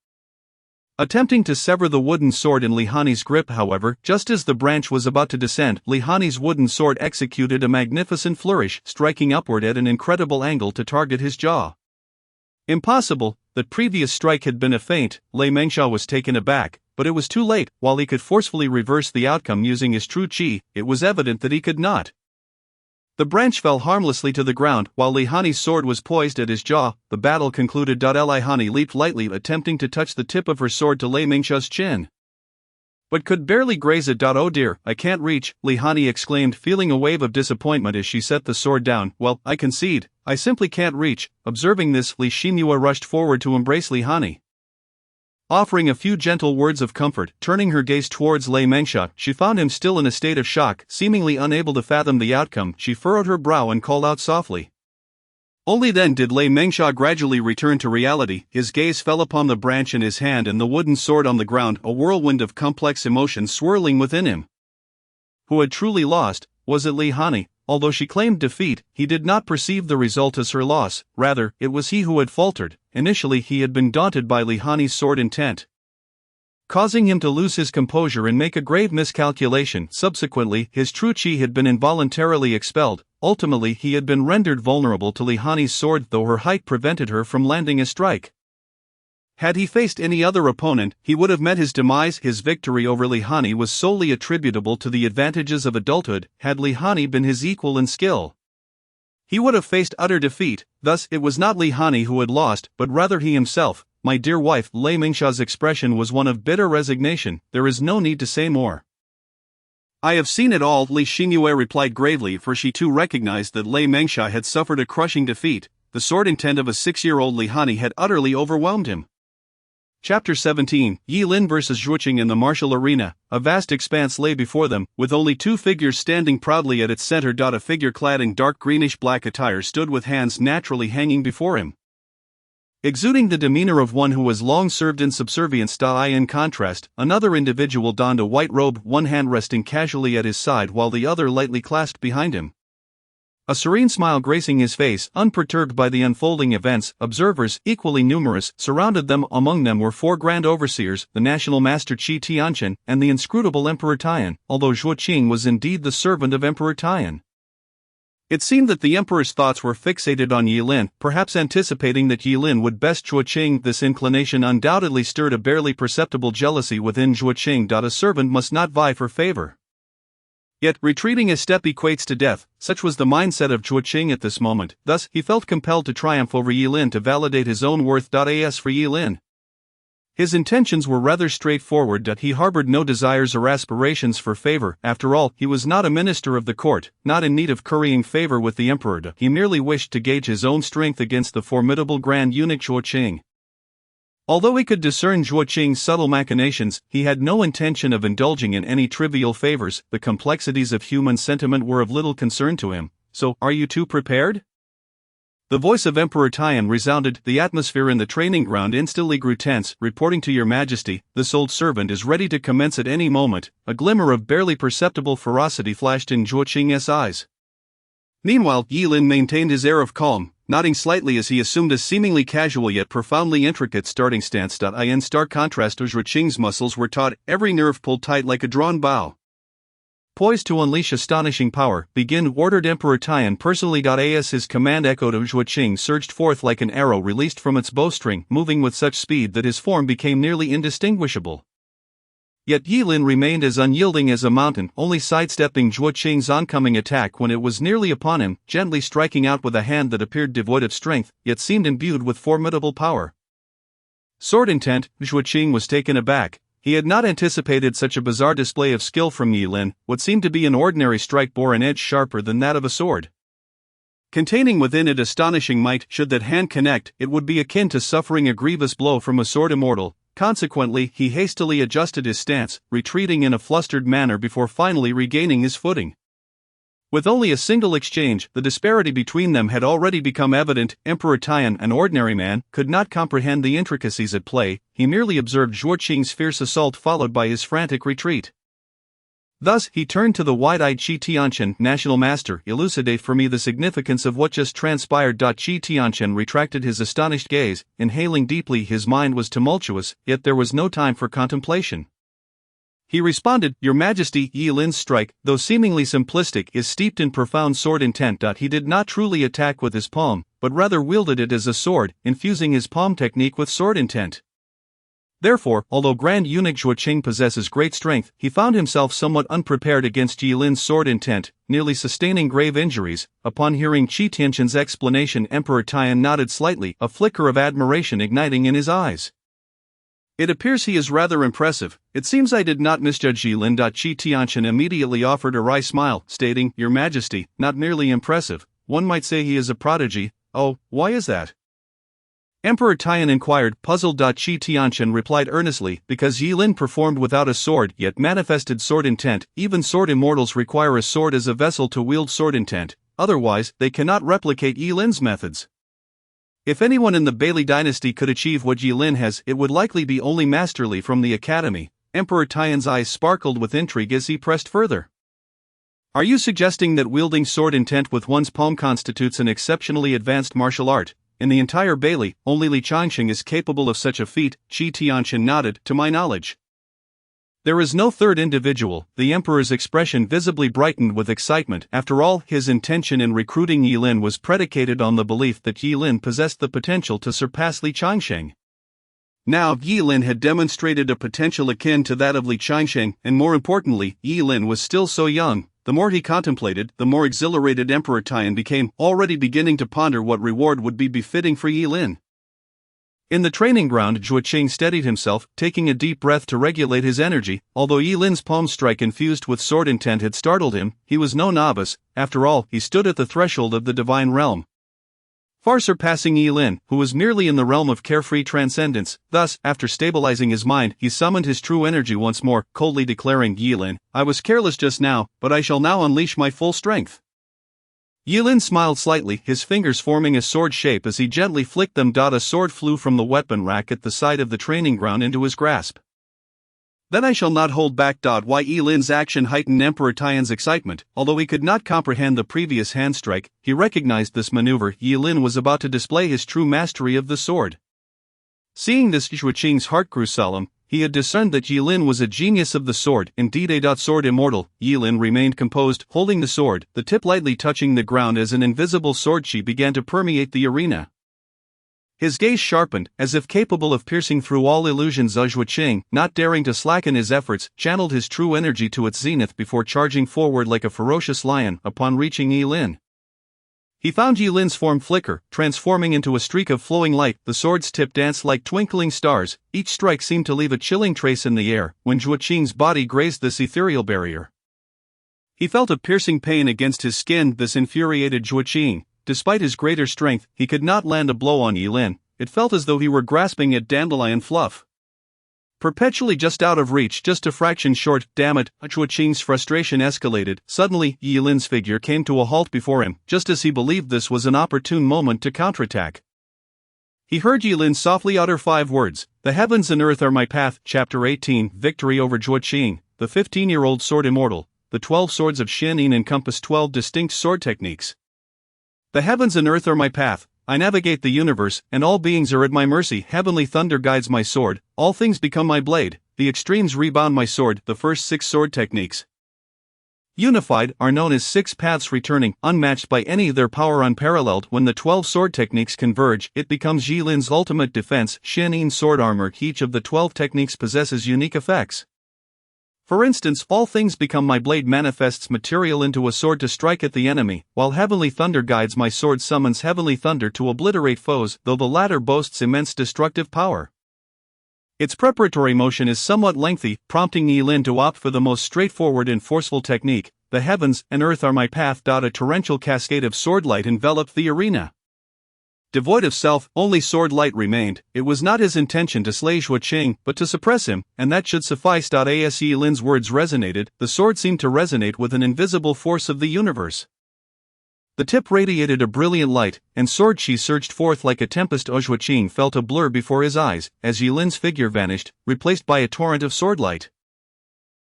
attempting to sever the wooden sword in Li Hanyi's grip. However, just as the branch was about to descend, Li Hanyi's wooden sword executed a magnificent flourish, striking upward at an incredible angle to target his jaw. Impossible! That previous strike had been a feint. Lei Mengsha was taken aback, but it was too late. While he could forcefully reverse the outcome using his true chi, it was evident that he could not. The branch fell harmlessly to the ground, while Li Hanyi's sword was poised at his jaw. The battle concluded. Li Hanyi leaped lightly, attempting to touch the tip of her sword to Lei Mengsha's chin, but could barely graze it. Oh dear, I can't reach, Li Hanyi exclaimed, feeling a wave of disappointment as she set the sword down. Well, I concede, I simply can't reach. Observing this, Li Xinyue rushed forward to embrace Li Hanyi, offering a few gentle words of comfort. Turning her gaze towards Lei Mengsha, she found him still in a state of shock. Seemingly unable to fathom the outcome, she furrowed her brow and called out softly. Only then did Lei Mengsha gradually return to reality. His gaze fell upon the branch in his hand and the wooden sword on the ground, a whirlwind of complex emotions swirling within him. Who had truly lost? Was it Li Hanyi? Although she claimed defeat, he did not perceive the result as her loss, rather, it was he who had faltered. Initially he had been daunted by Hanyi's sword intent, causing him to lose his composure and make a grave miscalculation. Subsequently, his true chi had been involuntarily expelled. Ultimately he had been rendered vulnerable to Hanyi's sword, though her height prevented her from landing a strike. Had he faced any other opponent, he would have met his demise. His victory over Hanyi was solely attributable to the advantages of adulthood. Had Hanyi been his equal in skill, he would have faced utter defeat. Thus, it was not Hanyi who had lost, but rather he himself. My dear wife, Lei Mingsha's expression was one of bitter resignation. There is no need to say more. I have seen it all, Li Xingyue replied gravely, for she too recognized that Lei Mingsha had suffered a crushing defeat. The sword intent of a 6-year-old Hanyi had utterly overwhelmed him. Chapter 17, Yi Lin vs. Zhuoqing. In the martial arena, a vast expanse lay before them, with only two figures standing proudly at its center. A figure clad in dark greenish-black attire stood with hands naturally hanging before him, exuding the demeanor of one who has long served in subservience. In contrast, another individual donned a white robe, one hand resting casually at his side while the other lightly clasped behind him, a serene smile gracing his face. Unperturbed by the unfolding events, observers, equally numerous, surrounded them. Among them were 4 grand overseers, the national master Qi Tianqian, and the inscrutable Emperor Tian, although Zhuoqing was indeed the servant of Emperor Tian. It seemed that the emperor's thoughts were fixated on Yi Lin, perhaps anticipating that Yi Lin would best Zhuoqing. This inclination undoubtedly stirred a barely perceptible jealousy within Zhuoqing. A servant must not vie for favor, yet retreating a step equates to death. Such was the mindset of Zhuoqing at this moment. Thus, he felt compelled to triumph over Yi Lin to validate his own worth. As for Yi Lin, his intentions were rather straightforward. He harbored no desires or aspirations for favor. After all, he was not a minister of the court, not in need of currying favor with the emperor. He merely wished to gauge his own strength against the formidable grand eunuch Zhuoqing. Although he could discern Zhuoqing's subtle machinations, he had no intention of indulging in any trivial favors. The complexities of human sentiment were of little concern to him. So, are you two prepared? The voice of Emperor Tian resounded. The atmosphere in the training ground instantly grew tense. Reporting to your majesty, this old servant is ready to commence at any moment. A glimmer of barely perceptible ferocity flashed in Zhuoqing's eyes. Meanwhile, Yi Lin maintained his air of calm, nodding slightly as he assumed a seemingly casual yet profoundly intricate starting stance. In stark contrast to Zhuoqing's muscles were taut, every nerve pulled tight like a drawn bow. Poised to unleash astonishing power, begin, ordered Emperor Tian personally. As his command echoed, Zhuoqing surged forth like an arrow released from its bowstring, moving with such speed that his form became nearly indistinguishable. Yet Yi Lin remained as unyielding as a mountain, only sidestepping Zhuoqing's oncoming attack when it was nearly upon him, gently striking out with a hand that appeared devoid of strength, yet seemed imbued with formidable power. Sword intent. Zhuoqing was taken aback. He had not anticipated such a bizarre display of skill from Yi Lin. What seemed to be an ordinary strike bore an edge sharper than that of a sword, containing within it astonishing might. Should that hand connect, it would be akin to suffering a grievous blow from a sword immortal. Consequently, he hastily adjusted his stance, retreating in a flustered manner before finally regaining his footing. With only a single exchange, the disparity between them had already become evident. Emperor Tian, an ordinary man, could not comprehend the intricacies at play. He merely observed Zhuoqing's fierce assault followed by his frantic retreat. Thus, he turned to the wide-eyed Qi Tianqian, national master. Elucidate for me the significance of what just transpired. Qi Tianqian retracted his astonished gaze, inhaling deeply. His mind was tumultuous, yet there was no time for contemplation. He responded, Your Majesty, Yi Lin's strike, though seemingly simplistic, is steeped in profound sword intent. He did not truly attack with his palm, but rather wielded it as a sword, infusing his palm technique with sword intent. Therefore, although Grand Eunuch Zhuoqing possesses great strength, he found himself somewhat unprepared against Yi Lin's sword intent, nearly sustaining grave injuries. Upon hearing Qi Tianqian's explanation, Emperor Tian nodded slightly, a flicker of admiration igniting in his eyes. It appears he is rather impressive. It seems I did not misjudge Yi Lin. Qi Tianqian immediately offered a wry smile, stating, Your Majesty, not merely impressive, one might say he is a prodigy. Oh, why is that? Emperor Tian inquired, puzzled. Qi Tianqian replied earnestly, Because Yi Lin performed without a sword yet manifested sword intent. Even sword immortals require a sword as a vessel to wield sword intent, otherwise they cannot replicate Yi Lin's methods. If anyone in the Bailey dynasty could achieve what Yi Lin has, it would likely be only Masterly from the academy. Emperor Tian's eyes sparkled with intrigue as he pressed further. Are you suggesting that wielding sword intent with one's palm constitutes an exceptionally advanced martial art? In the entire Bailey, only Li Changxing is capable of such a feat. Qi Tianqian nodded, to my knowledge. There is no third individual. The emperor's expression visibly brightened with excitement. After all, his intention in recruiting Yilin was predicated on the belief that Yilin possessed the potential to surpass Li Changxing. Now, Yilin had demonstrated a potential akin to that of Li Changxing, and more importantly, Yilin was still so young. The more he contemplated, the more exhilarated Emperor Tian became, already beginning to ponder what reward would be befitting for Yilin. In the training ground, Zhuo Qing steadied himself, taking a deep breath to regulate his energy. Although Yilin's palm strike infused with sword intent had startled him, he was no novice. After all, he stood at the threshold of the divine realm, far surpassing Yilin, who was merely in the realm of carefree transcendence. Thus, after stabilizing his mind, he summoned his true energy once more, coldly declaring, Yilin, I was careless just now, but I shall now unleash my full strength. Yilin smiled slightly, his fingers forming a sword shape as he gently flicked them. A sword flew from the weapon rack at the side of the training ground into his grasp. Then I shall not hold back. Why Yilin's action heightened Emperor Tian's excitement. Although he could not comprehend the previous hand strike, he recognized this maneuver. Yilin was about to display his true mastery of the sword. Seeing this, Zhuo Qing's heart grew solemn. He had discerned that Yilin was a genius of the sword, indeed a sword immortal. Yilin remained composed, holding the sword, the tip lightly touching the ground as an invisible sword chi began to permeate the arena. His gaze sharpened, as if capable of piercing through all illusions. Zhuo Qing, not daring to slacken his efforts, channeled his true energy to its zenith before charging forward like a ferocious lion. Upon reaching Yilin, he found Yilin's form flicker, transforming into a streak of flowing light. The sword's tip danced like twinkling stars. Each strike seemed to leave a chilling trace in the air. When Zhuo Qing's body grazed this ethereal barrier, he felt a piercing pain against his skin. This infuriated Zhuo Qing. Despite his greater strength, he could not land a blow on Yilin. It felt as though he were grasping at dandelion fluff, perpetually just out of reach, just a fraction short. Damn it! Zhuo Qing's frustration escalated. Suddenly, Yilin's figure came to a halt before him, just as he believed this was an opportune moment to counterattack. He heard Yilin softly utter 5 words, The heavens and earth are my path. Chapter 18, Victory over Zhuo Qing. The 15-year-old sword immortal. The 12 swords of Hanyi encompass 12 distinct sword techniques. The heavens and earth are my path. I navigate the universe, and all beings are at my mercy. Heavenly thunder guides my sword, all things become my blade, the extremes rebound my sword. The first 6 sword techniques, unified, are known as 6 paths returning, unmatched by any, their power unparalleled. When the 12 sword techniques converge, it becomes Yilin's ultimate defense, Hanyi sword armor. Each of the 12 techniques possesses unique effects. For instance, all things become my blade manifests material into a sword to strike at the enemy, while heavenly thunder guides my sword summons heavenly thunder to obliterate foes, though the latter boasts immense destructive power. Its preparatory motion is somewhat lengthy, prompting Yilin to opt for the most straightforward and forceful technique. The heavens and earth are my path. A torrential cascade of sword light enveloped the arena. Devoid of self, only sword light remained. It was not his intention to slay Zhuo Qing, but to suppress him, and that should suffice. As Yilin's words resonated, the sword seemed to resonate with an invisible force of the universe. The tip radiated a brilliant light, and sword chi surged forth like a tempest. Zhuo Qing felt a blur before his eyes, as Yilin's figure vanished, replaced by a torrent of sword light.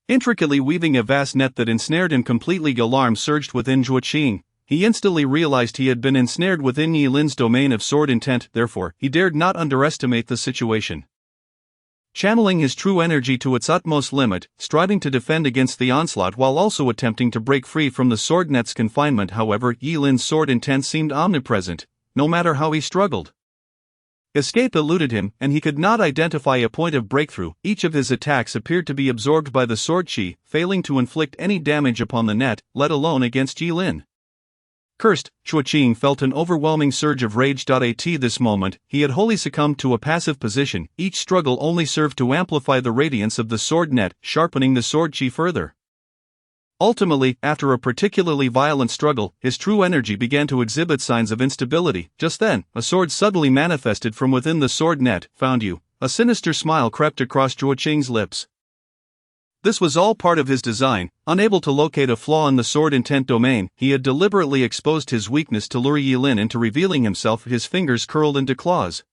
Intricately weaving a vast net that ensnared him completely. Alarm surged within Zhuo Qing. He instantly realized he had been ensnared within Yilin's domain of sword intent, therefore, he dared not underestimate the situation. Channeling his true energy to its utmost limit, striving to defend against the onslaught while also attempting to break free from the sword net's confinement. However, Yilin's sword intent seemed omnipresent, no matter how he struggled. Escape eluded him, and he could not identify a point of breakthrough. Each of his attacks appeared to be absorbed by the sword chi, failing to inflict any damage upon the net, let alone against Yilin. Cursed, Zhuo Qing felt an overwhelming surge of rage. At this moment, he had wholly succumbed to a passive position. Each struggle only served to amplify the radiance of the sword net, sharpening the sword chi further. Ultimately, after a particularly violent struggle, his true energy began to exhibit signs of instability. Just then, a sword suddenly manifested from within the sword net. Found you. A sinister smile crept across Zhuo Qing's lips. This was all part of his design. Unable to locate a flaw in the sword intent domain, he had deliberately exposed his weakness to lure Yilin into revealing himself. His fingers curled into claws,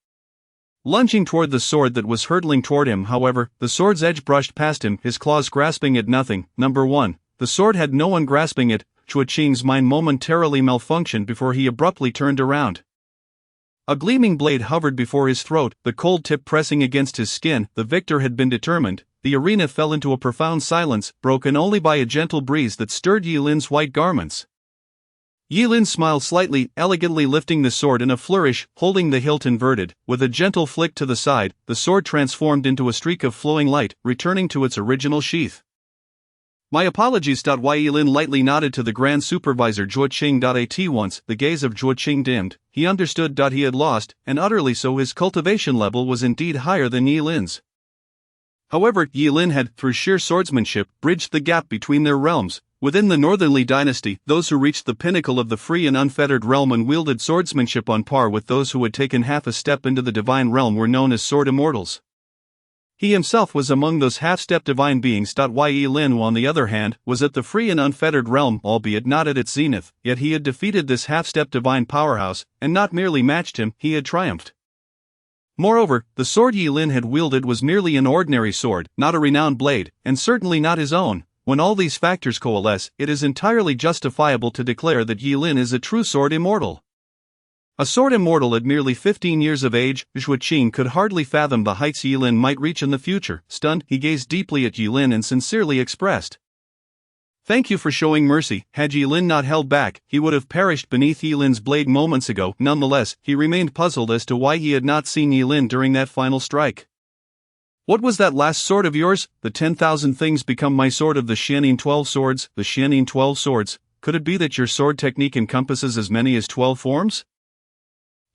lunging toward the sword that was hurtling toward him. However, the sword's edge brushed past him, his claws grasping at nothing. Number 1. the sword had no one grasping it. Chuaqing's mind momentarily malfunctioned before he abruptly turned around. A gleaming blade hovered before his throat, the cold tip pressing against his skin. The victor had been determined. The arena fell into a profound silence, broken only by a gentle breeze that stirred Yilin's white garments. Yilin smiled slightly, elegantly lifting the sword in a flourish, holding the hilt inverted. With a gentle flick to the side, the sword transformed into a streak of flowing light, returning to its original sheath. My apologies. Yilin lightly nodded to the Grand Supervisor Chuaqing. At once, the gaze of Chuaqing dimmed. He understood. He had lost, and utterly so. His cultivation level was indeed higher than Yilin's. However, Yilin had, through sheer swordsmanship, bridged the gap between their realms. Within the Northern Li dynasty, those who reached the pinnacle of the free and unfettered realm and wielded swordsmanship on par with those who had taken half a step into the divine realm were known as sword immortals. He himself was among those half-step divine beings. Yilin, on the other hand, was at the free and unfettered realm, albeit not at its zenith, yet he had defeated this half-step divine powerhouse, and not merely matched him, he had triumphed. Moreover, the sword Yilin had wielded was merely an ordinary sword, not a renowned blade, and certainly not his own. When all these factors coalesce, it is entirely justifiable to declare that Yilin is a true sword immortal. A sword immortal at merely 15 years of age, Chuaqing could hardly fathom the heights Yilin might reach in the future. Stunned, he gazed deeply at Yilin and sincerely expressed, "Thank you for showing mercy." Had Yilin not held back, he would have perished beneath Yilin's blade moments ago. Nonetheless, he remained puzzled as to why he had not seen Yilin during that final strike. "What was that last sword of yours?" "The 10,000 things become my sword of the Xianin 12 swords." "The Xianin 12 swords? Could it be that your sword technique encompasses as many as 12 forms?"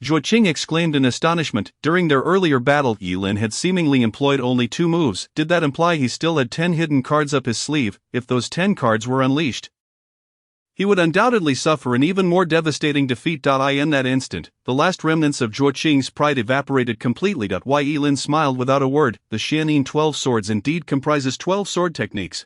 Chuaqing exclaimed in astonishment. During their earlier battle, Yilin had seemingly employed only 2 moves. Did that imply he still had 10 hidden cards up his sleeve? If those 10 cards were unleashed, he would undoubtedly suffer an even more devastating defeat. In that instant, the last remnants of Chuaqing's pride evaporated completely. Yilin smiled without a word. The Xianin 12 swords indeed comprises 12 sword techniques.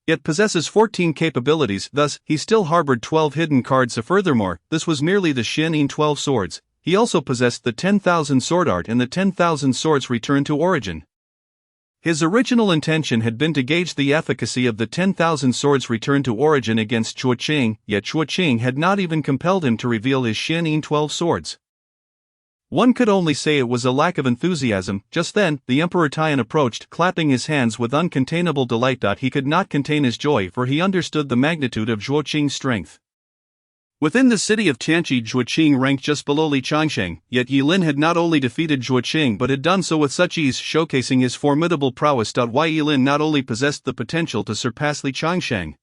It possesses 14 capabilities, thus, he still harbored 12 hidden cards. Furthermore, this was merely the Xianin 12 swords. He also possessed the 10,000 sword art and the 10,000 swords returned to origin. His original intention had been to gauge the efficacy of the 10,000 swords returned to origin against Chuaqing, yet Chuaqing had not even compelled him to reveal his Xianin 12 swords. One could only say it was a lack of enthusiasm. Just then, the Emperor Tian approached, clapping his hands with uncontainable delight. He could not contain his joy, for he understood the magnitude of Chuaqing's strength. Within the city of Tianqi, Chuaqing ranked just below Li Changsheng, yet Yilin had not only defeated Chuaqing but had done so with such ease, showcasing his formidable prowess. Yilin not only possessed the potential to surpass Li Changsheng,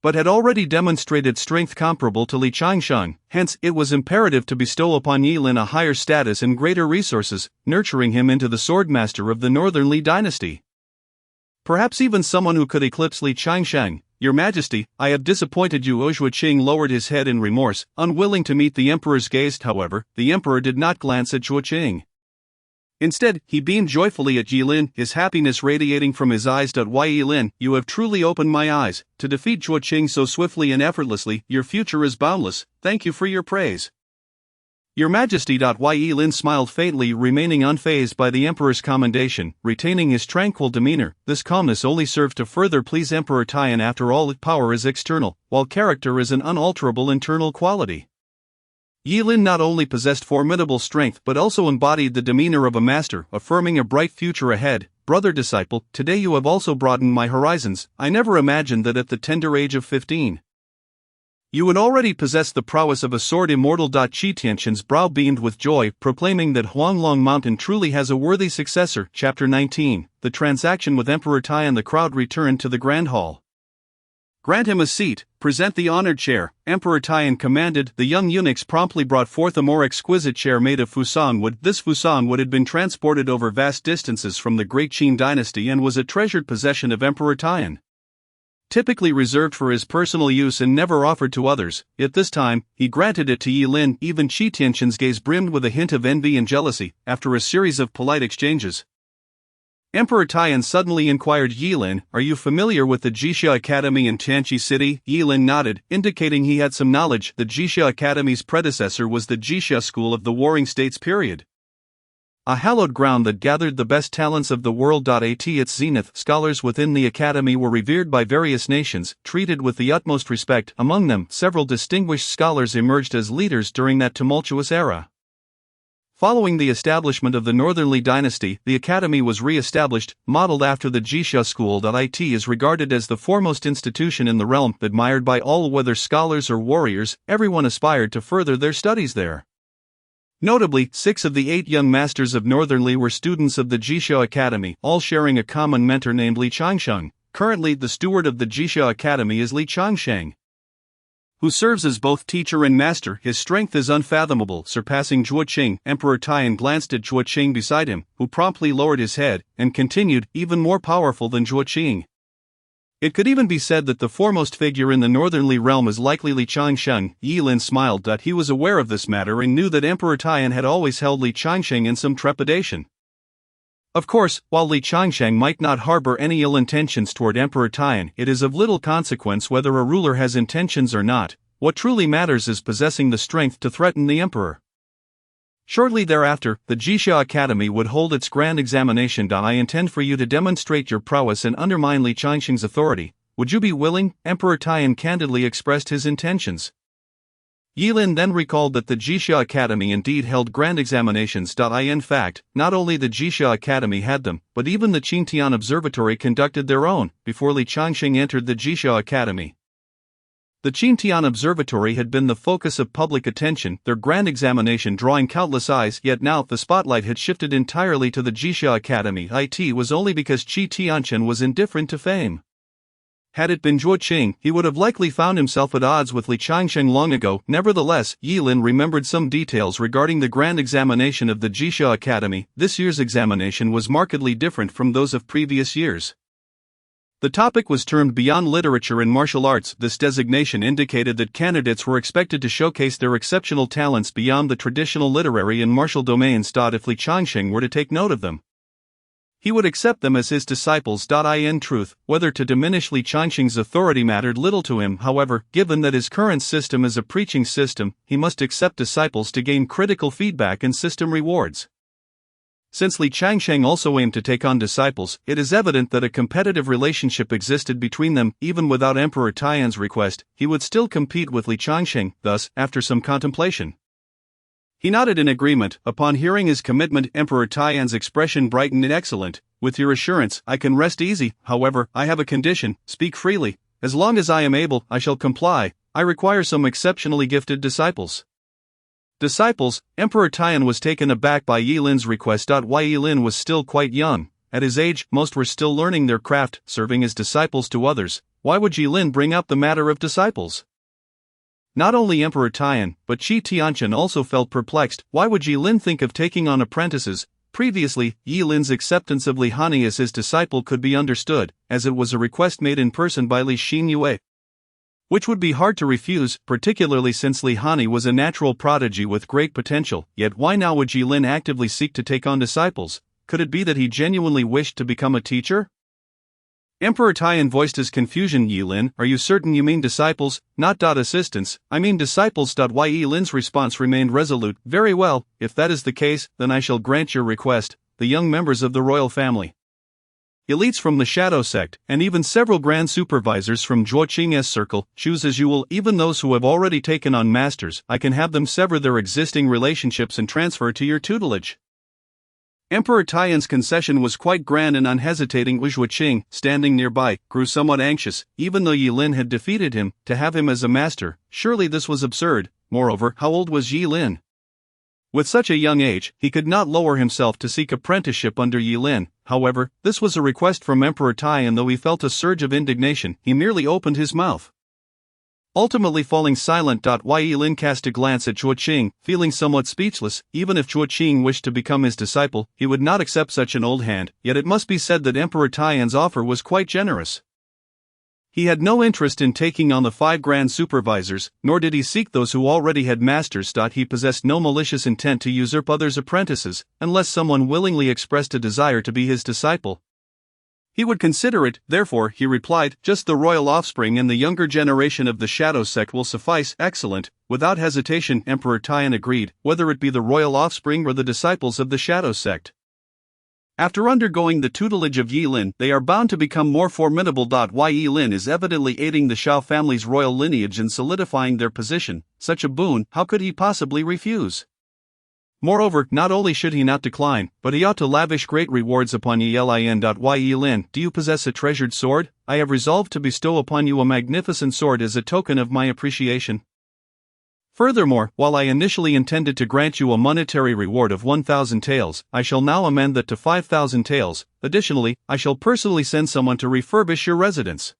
but had already demonstrated strength comparable to Li Changsheng. Hence, it was imperative to bestow upon Yilin a higher status and greater resources, nurturing him into the swordmaster of the Northern Li dynasty. Perhaps even someone who could eclipse Li Changsheng. "Your Majesty, I have disappointed you." Chuaqing lowered his head in remorse, unwilling to meet the Emperor's gaze. However, the Emperor did not glance at Chuaqing. Instead, he beamed joyfully at Yilin, his happiness radiating from his eyes. "Yilin, you have truly opened my eyes. To defeat Chuaqing so swiftly and effortlessly, your future is boundless. Thank you for your praise." "Your Majesty." Yilin smiled faintly, remaining unfazed by the Emperor's commendation, retaining his tranquil demeanor. This calmness only served to further please Emperor Tian. After all, power is external, while character is an unalterable internal quality. Yilin not only possessed formidable strength but also embodied the demeanor of a master, affirming a bright future ahead. "Brother disciple, today you have also broadened my horizons. I never imagined that at the tender age of 15. You would already possess the prowess of a sword immortal." Qi Tianqian's brow beamed with joy, proclaiming that Huanglong Mountain truly has a worthy successor. Chapter 19, The Transaction with Emperor Tian. The crowd returned to the Grand Hall. "Grant him a seat, present the honored chair," Emperor Tian commanded. The young eunuchs promptly brought forth a more exquisite chair made of Fusan wood. This Fusan wood had been transported over vast distances from the Great Qin dynasty and was a treasured possession of Emperor Tian. Typically reserved for his personal use and never offered to others, yet this time, he granted it to Yilin. Even Qi Tianqian's gaze brimmed with a hint of envy and jealousy. After a series of polite exchanges, Emperor Tian suddenly inquired, "Yilin, are you familiar with the Jixia Academy in Tianqi City?" Yilin nodded, indicating he had some knowledge. The Jixia Academy's predecessor was the Jixia School of the Warring States period. a hallowed ground that gathered the best talents of the world. At its zenith, scholars within the academy were revered by various nations, treated with the utmost respect. Among them, several distinguished scholars emerged as leaders during that tumultuous era. Following the establishment of the Northernly dynasty, the academy was re-established, modeled after the Jisha school. It is regarded as the foremost institution in the realm, admired by all. Whether scholars or warriors, everyone aspired to further their studies there. Notably, 6 of the 8 young masters of Northernly were students of the Jisha Academy, all sharing a common mentor named Li Changsheng. Currently, the steward of the Jisha Academy is Li Changsheng, who serves as both teacher and master. His strength is unfathomable, surpassing Zhuo Qing. Emperor Taiyan glanced at Zhuo Qing beside him, who promptly lowered his head, and continued, even more powerful than Zhuo Qing. It could even be said that the foremost figure in the Northernly realm is likely Li Changsheng. Yilin smiled. He was aware of this matter and knew that Emperor Taiyan had always held Li Changsheng in some trepidation. Of course, while Li Changsheng might not harbor any ill intentions toward Emperor Taiyan, it is of little consequence whether a ruler has intentions or not. What truly matters is possessing the strength to threaten the emperor. Shortly thereafter, the Jisha Academy would hold its grand examination. I intend for you to demonstrate your prowess and undermine Li Changsheng's authority. Would you be willing? Emperor Taiyan candidly expressed his intentions. Yilin then recalled that the Jisha Academy indeed held grand examinations. In fact, not only the Jisha Academy had them, but even the Qingtian Observatory conducted their own, before Li Changsheng entered the Jisha Academy. The Qingtian Observatory had been the focus of public attention, their grand examination drawing countless eyes, yet now the spotlight had shifted entirely to the Jisha Academy. It was only because Qi Tianqian was indifferent to fame. Had it been Zhuo Qing, he would have likely found himself at odds with Li Changsheng long ago. Nevertheless, Yilin remembered some details regarding the grand examination of the Jisha Academy. This year's examination was markedly different from those of previous years. The topic was termed Beyond Literature and Martial Arts. This designation indicated that candidates were expected to showcase their exceptional talents beyond the traditional literary and martial domains. If Li Changsheng were to take note of them, he would accept them as his disciples. In truth, whether to diminish Li Changsheng's authority mattered little to him. However, given that his current system is a preaching system, he must accept disciples to gain critical feedback and system rewards. Since Li Changsheng also aimed to take on disciples, it is evident that a competitive relationship existed between them. Even without Emperor Taiyan's request, he would still compete with Li Changsheng. Thus, after some contemplation, he nodded in agreement. Upon hearing his commitment, Emperor Taiyan's expression brightened. Excellent. With your assurance, I can rest easy. However, I have a condition. Speak freely. As long as I am able, I shall comply. I require some exceptionally gifted disciples. Disciples? Emperor Taiyan was taken aback by Yilin's request. Yilin was still quite young. At his age, most were still learning their craft, serving as disciples to others. Why would Yilin bring up the matter of disciples? Not only Emperor Taiyan, but Qi Tianqian also felt perplexed. Why would Yilin think of taking on apprentices? Previously, Yilin's acceptance of Li Hanyi as his disciple could be understood, as it was a request made in person by Li Xinyue, which would be hard to refuse, particularly since Li Hanyi was a natural prodigy with great potential. Yet why now would Yilin actively seek to take on disciples? Could it be that he genuinely wished to become a teacher? Emperor Taiyan voiced his confusion. Yilin, are you certain you mean disciples, not assistants? I mean disciples. Yilin's response remained resolute. Very well, if that is the case, then I shall grant your request. The young members of the royal family, elites from the Shadow Sect, and even several grand supervisors from Zhuo Qing's circle, choose as you will. Even those who have already taken on masters, I can have them sever their existing relationships and transfer to your tutelage. Emperor Taiyan's concession was quite grand and unhesitating. Zhuo Qing, standing nearby, grew somewhat anxious. Even though Yilin had defeated him, to have him as a master, surely this was absurd. Moreover, how old was Yilin? With such a young age, he could not lower himself to seek apprenticeship under Yilin. However, this was a request from Emperor Taiyan. Though he felt a surge of indignation, he merely opened his mouth, ultimately falling silent. Yilin cast a glance at Zhuo Qing, feeling somewhat speechless. Even if Zhuo Qing wished to become his disciple, he would not accept such an old hand. Yet it must be said that Emperor Taiyan's offer was quite generous. He had no interest in taking on the 5 grand supervisors, nor did he seek those who already had masters. He possessed no malicious intent to usurp others' apprentices, unless someone willingly expressed a desire to be his disciple. He would consider it, therefore, he replied, just the royal offspring and the younger generation of the Shadow sect will suffice. Excellent. Without hesitation, Emperor Tian agreed, whether it be the royal offspring or the disciples of the Shadow sect. After undergoing the tutelage of Yi Lin, they are bound to become more formidable. Yi Lin is evidently aiding the Shao family's royal lineage and solidifying their position. Such a boon, how could he possibly refuse? Moreover, not only should he not decline, but he ought to lavish great rewards upon Yi Lin. Yi Lin, do you possess a treasured sword? I have resolved to bestow upon you a magnificent sword as a token of my appreciation. Furthermore, while I initially intended to grant you a monetary reward of 1,000 taels, I shall now amend that to 5,000 taels. Additionally, I shall personally send someone to refurbish your residence.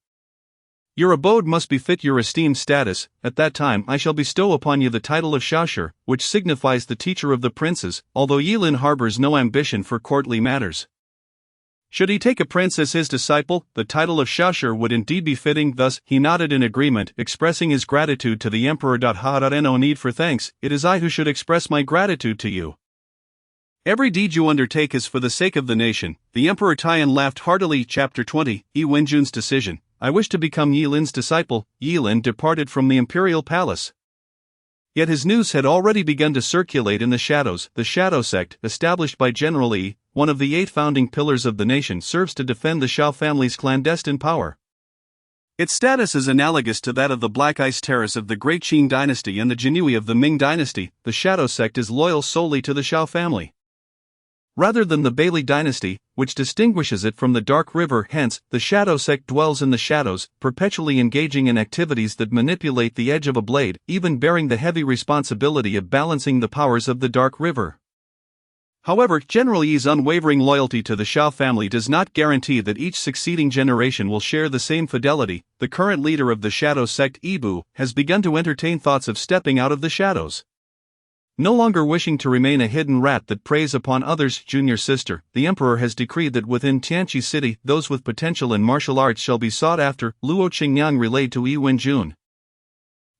Your abode must befit your esteemed status. At that time I shall bestow upon you the title of Shaoshi, which signifies the teacher of the princes, although Yi Lin harbors no ambition for courtly matters. Should he take a prince as his disciple, the title of Shaoshi would indeed be fitting. Thus, he nodded in agreement, expressing his gratitude to the emperor. No need for thanks, it is I who should express my gratitude to you. Every deed you undertake is for the sake of the nation. The Emperor Tian laughed heartily. Chapter 20, Yi Wenjun's decision. I wish to become Yi Lin's disciple. Yi Lin departed from the imperial palace. Yet his news had already begun to circulate in the shadows. The Shadow sect, established by General Yi, one of the 8 founding pillars of the nation, serves to defend the Shao family's clandestine power. Its status is analogous to that of the Black Ice Terrace of the Great Qing dynasty and the Jinhui of the Ming dynasty. The Shadow sect is loyal solely to the Shao family, rather than the Bailey dynasty, which distinguishes it from the Dark River. Hence, the Shadow sect dwells in the shadows, perpetually engaging in activities that manipulate the edge of a blade, even bearing the heavy responsibility of balancing the powers of the Dark River. However, General Yi's unwavering loyalty to the Shao family does not guarantee that each succeeding generation will share the same fidelity. The current leader of the Shadow sect, Ibu, has begun to entertain thoughts of stepping out of the shadows. No longer wishing to remain a hidden rat that preys upon others' junior sister, the emperor has decreed that within Tianqi city, those with potential in martial arts shall be sought after. Luo Qingyang relayed to Yi Wenjun,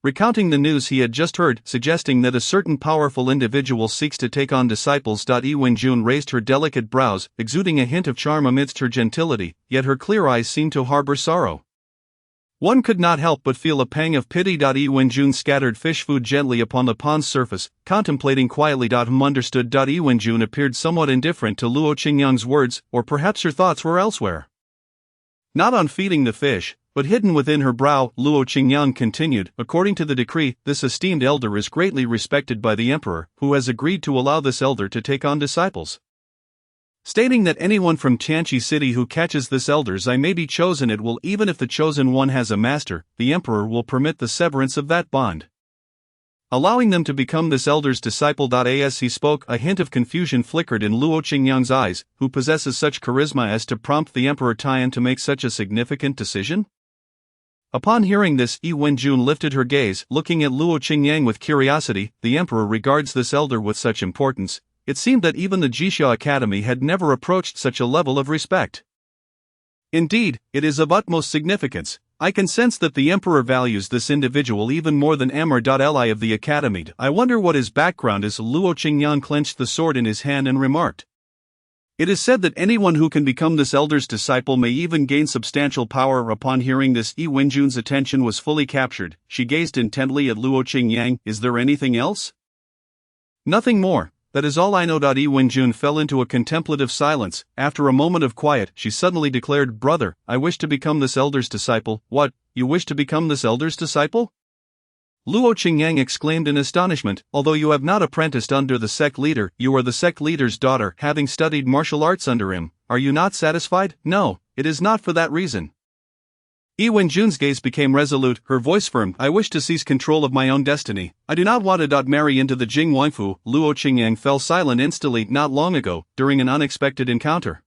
recounting the news he had just heard, suggesting that a certain powerful individual seeks to take on disciples. Yi Wenjun raised her delicate brows, exuding a hint of charm amidst her gentility, yet her clear eyes seemed to harbor sorrow. One could not help but feel a pang of pity. Yi Wenjun scattered fish food gently upon the pond's surface, contemplating quietly. Understood. Yi Wenjun appeared somewhat indifferent to Luo Qingyang's words, or perhaps her thoughts were elsewhere. Not on feeding the fish, but hidden within her brow. Luo Qingyang continued, according to the decree, this esteemed elder is greatly respected by the emperor, who has agreed to allow this elder to take on disciples, stating that anyone from Tianqi city who catches this elder's eye may be chosen. It will, even if the chosen one has a master, the emperor will permit the severance of that bond, allowing them to become this elder's disciple. As he spoke, a hint of confusion flickered in Luo Qingyang's eyes. Who possesses such charisma as to prompt the Emperor Tian to make such a significant decision? Upon hearing this, Yi Wenjun lifted her gaze, looking at Luo Qingyang with curiosity. The emperor regards this elder with such importance. It seemed that even the Jixia Academy had never approached such a level of respect. Indeed, it is of utmost significance. I can sense that the emperor values this individual even more than Li of the academy. I wonder what his background is. Luo Qingyang clenched the sword in his hand and remarked, it is said that anyone who can become this elder's disciple may even gain substantial power. Upon hearing this, Yi Wenjun's attention was fully captured. She gazed intently at Luo Qingyang. Is there anything else? Nothing more. That is all I know. Yi Wenjun fell into a contemplative silence. After a moment of quiet, she suddenly declared, brother, I wish to become this elder's disciple. What, you wish to become this elder's disciple? Luo Qingyang exclaimed in astonishment. Although you have not apprenticed under the sect leader, you are the sect leader's daughter, having studied martial arts under him. Are you not satisfied? No, it is not for that reason. Yi Wenjun's gaze became resolute, her voice firm. I wish to seize control of my own destiny. I do not want to marry into the Jing Wangfu. Luo Qingyang fell silent instantly. Not long ago, during an unexpected encounter,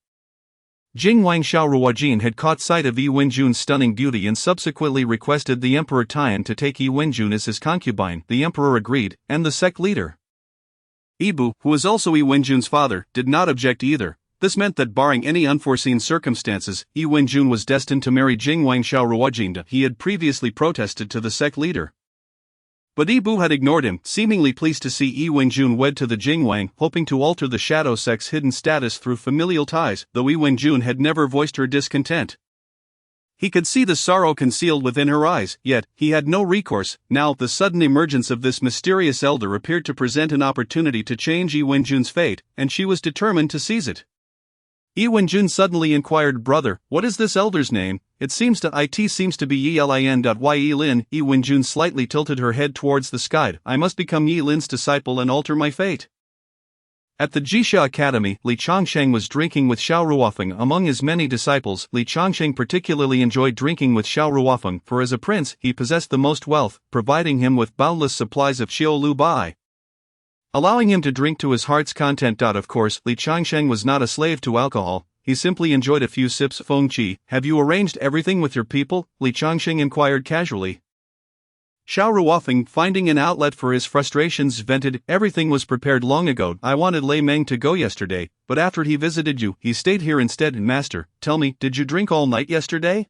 Jing Wang Xiaoruojin had caught sight of Yi Wenjun's stunning beauty and subsequently requested the Emperor Tian to take Yi Wenjun as his concubine. The emperor agreed, and the sect leader, Ibu, who was also Yi Wenjun's father, did not object either. This meant that barring any unforeseen circumstances, Yi Wenjun was destined to marry Jing Wang Xiaoruojin. He had previously protested to the sect leader, But Yi Bu had ignored him, seemingly pleased to see Yi Wenjun wed to the Jingwang, hoping to alter the shadow sect's hidden status through familial ties, though Yi Wenjun had never voiced her discontent. He could see the sorrow concealed within her eyes, yet he had no recourse. Now, the sudden emergence of this mysterious elder appeared to present an opportunity to change Yi Wenjun's fate, and she was determined to seize it. Yi Wenjun suddenly inquired, "Brother, what is this elder's name? It seems to be Yi Lin. Yi Wenjun slightly tilted her head towards the sky. I must become Yi Lin's disciple and alter my fate." At the Jixia Academy, Li Changsheng was drinking with Xiao Ruofeng. Among his many disciples, Li Changsheng particularly enjoyed drinking with Xiao Ruofeng, for as a prince, he possessed the most wealth, providing him with boundless supplies of Xiaolu Bai, allowing him to drink to his heart's content. Of course, Li Changsheng was not a slave to alcohol, he simply enjoyed a few sips. "Feng Qi, have you arranged everything with your people?" Li Changsheng inquired casually. Xiao Ruofeng, finding an outlet for his frustrations, vented, "Everything was prepared long ago. I wanted Lei Meng to go yesterday, but after he visited you, he stayed here instead." "Master, tell me, did you drink all night yesterday?"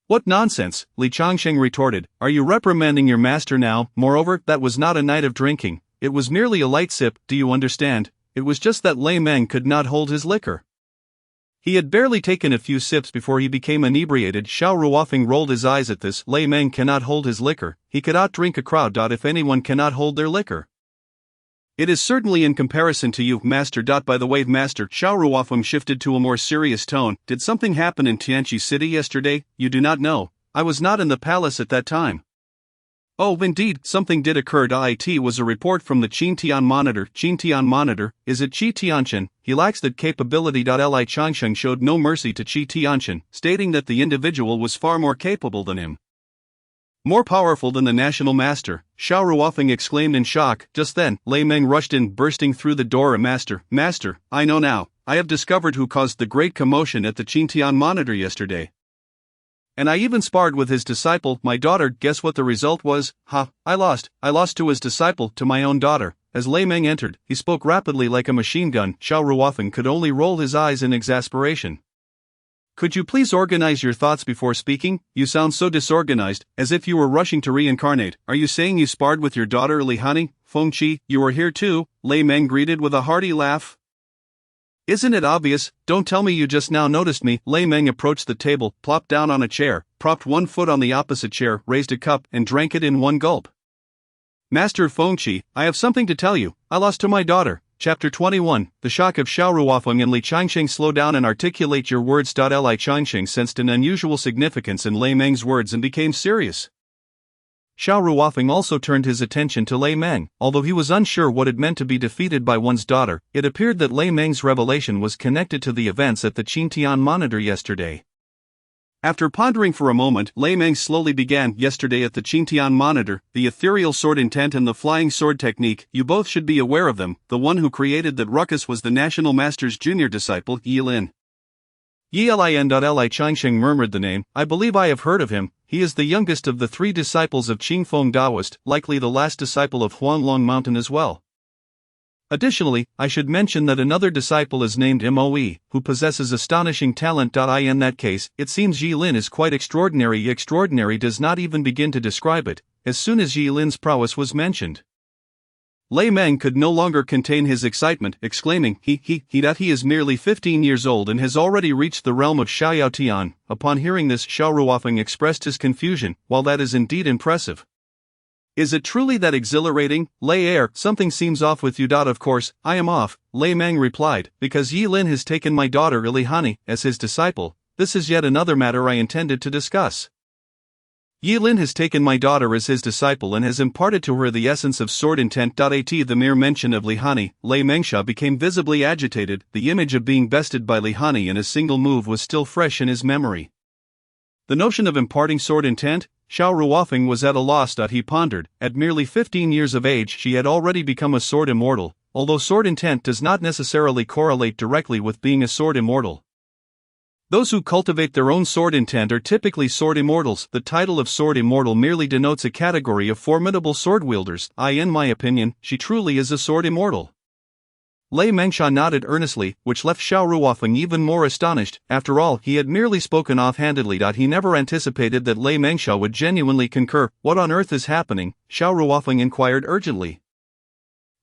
"What nonsense," Li Changsheng retorted. "Are you reprimanding your master now? Moreover, that was not a night of drinking. It was merely a light sip, do you understand? It was just that Lei Meng could not hold his liquor. He had barely taken a few sips before he became inebriated." Xiao Ruofeng rolled his eyes at this. "Lei Meng cannot hold his liquor, he could outdrink a crowd. If anyone cannot hold their liquor, it is certainly in comparison to you, Master. By the way, Master," Xiao Ruofeng shifted to a more serious tone, "did something happen in Tianqi City yesterday? You do not know. I was not in the palace at that time." "Oh, indeed, something did occur. It was a report from the Qintian Monitor." "Qintian Monitor? Is it Qi Tianqian? He lacks that capability." Li Changsheng showed no mercy to Qi Tianqian, stating that the individual was far more capable than him. "More powerful than the national master," Xiao Ruofeng exclaimed in shock. Just then, Lei Meng rushed in, bursting through the door. Master, I know now. I have discovered who caused the great commotion at the Qintian Monitor yesterday. And I even sparred with his disciple, my daughter. Guess what the result was? Ha, I lost to his disciple, to my own daughter." As Lei Meng entered, he spoke rapidly like a machine gun. Xiao Ruofeng could only roll his eyes in exasperation. "Could you please organize your thoughts before speaking? You sound so disorganized, as if you were rushing to reincarnate. Are you saying you sparred with your daughter Li Hanyi? Feng Qi, you were here too?" Lei Meng greeted with a hearty laugh. "Isn't it obvious? Don't tell me you just now noticed me." Lei Meng approached the table, plopped down on a chair, propped one foot on the opposite chair, raised a cup, and drank it in one gulp. "Master Feng Qi, I have something to tell you. I lost to my daughter." Chapter 21. The shock of Xiao Ruofeng and Li Changsheng. "Slow down and articulate your words." Li Changsheng sensed an unusual significance in Lei Meng's words and became serious. Xiao Ruofeng also turned his attention to Lei Meng. Although he was unsure what it meant to be defeated by one's daughter, it appeared that Lei Meng's revelation was connected to the events at the Qintian Monitor yesterday. After pondering for a moment, Lei Meng slowly began. "Yesterday at the Qintian Monitor, the ethereal sword intent and the flying sword technique, you both should be aware of them. The one who created that ruckus was the national master's junior disciple, Yi Lin." "Yi Lin." Li Changsheng murmured the name. "I believe I have heard of him. He is the youngest of the 3 disciples of Qingfeng Daoist, likely the last disciple of Huanglong Mountain as well. Additionally, I should mention that another disciple is named Moe, who possesses astonishing talent. In that case, it seems Yi Lin is quite extraordinary." Extraordinary does not even begin to describe it, as soon as Yi Lin's prowess was mentioned. Lei Meng could no longer contain his excitement, exclaiming, he is merely 15 years old and has already reached the realm of Xiaotian." Upon hearing this, Xiao Ruofeng expressed his confusion. "While that is indeed impressive, is it truly that exhilarating? Lei something seems off with you." "Of course, I am off," Lei Meng replied, "because Yi Lin has taken my daughter Li Hanyi as his disciple. This is yet another matter I intended to discuss. Yi Lin has taken my daughter as his disciple and has imparted to her the essence of sword intent. At the mere mention of Li Hanyi, Lei Mengsha became visibly agitated. The image of being bested by Li Hanyi in a single move was still fresh in his memory. The notion of imparting sword intent? Xiao Ruofeng was at a loss. He pondered. At merely 15 years of age she had already become a sword immortal, although sword intent does not necessarily correlate directly with being a sword immortal. Those who cultivate their own sword intent are typically sword immortals. The title of sword immortal merely denotes a category of formidable sword wielders. In my opinion, she truly is a sword immortal. Lei Mengsha nodded earnestly, which left Xiao Ruofeng even more astonished. After all, he had merely spoken offhandedly. He never anticipated that Lei Mengsha would genuinely concur. What on earth is happening? Xiao Ruofeng inquired urgently.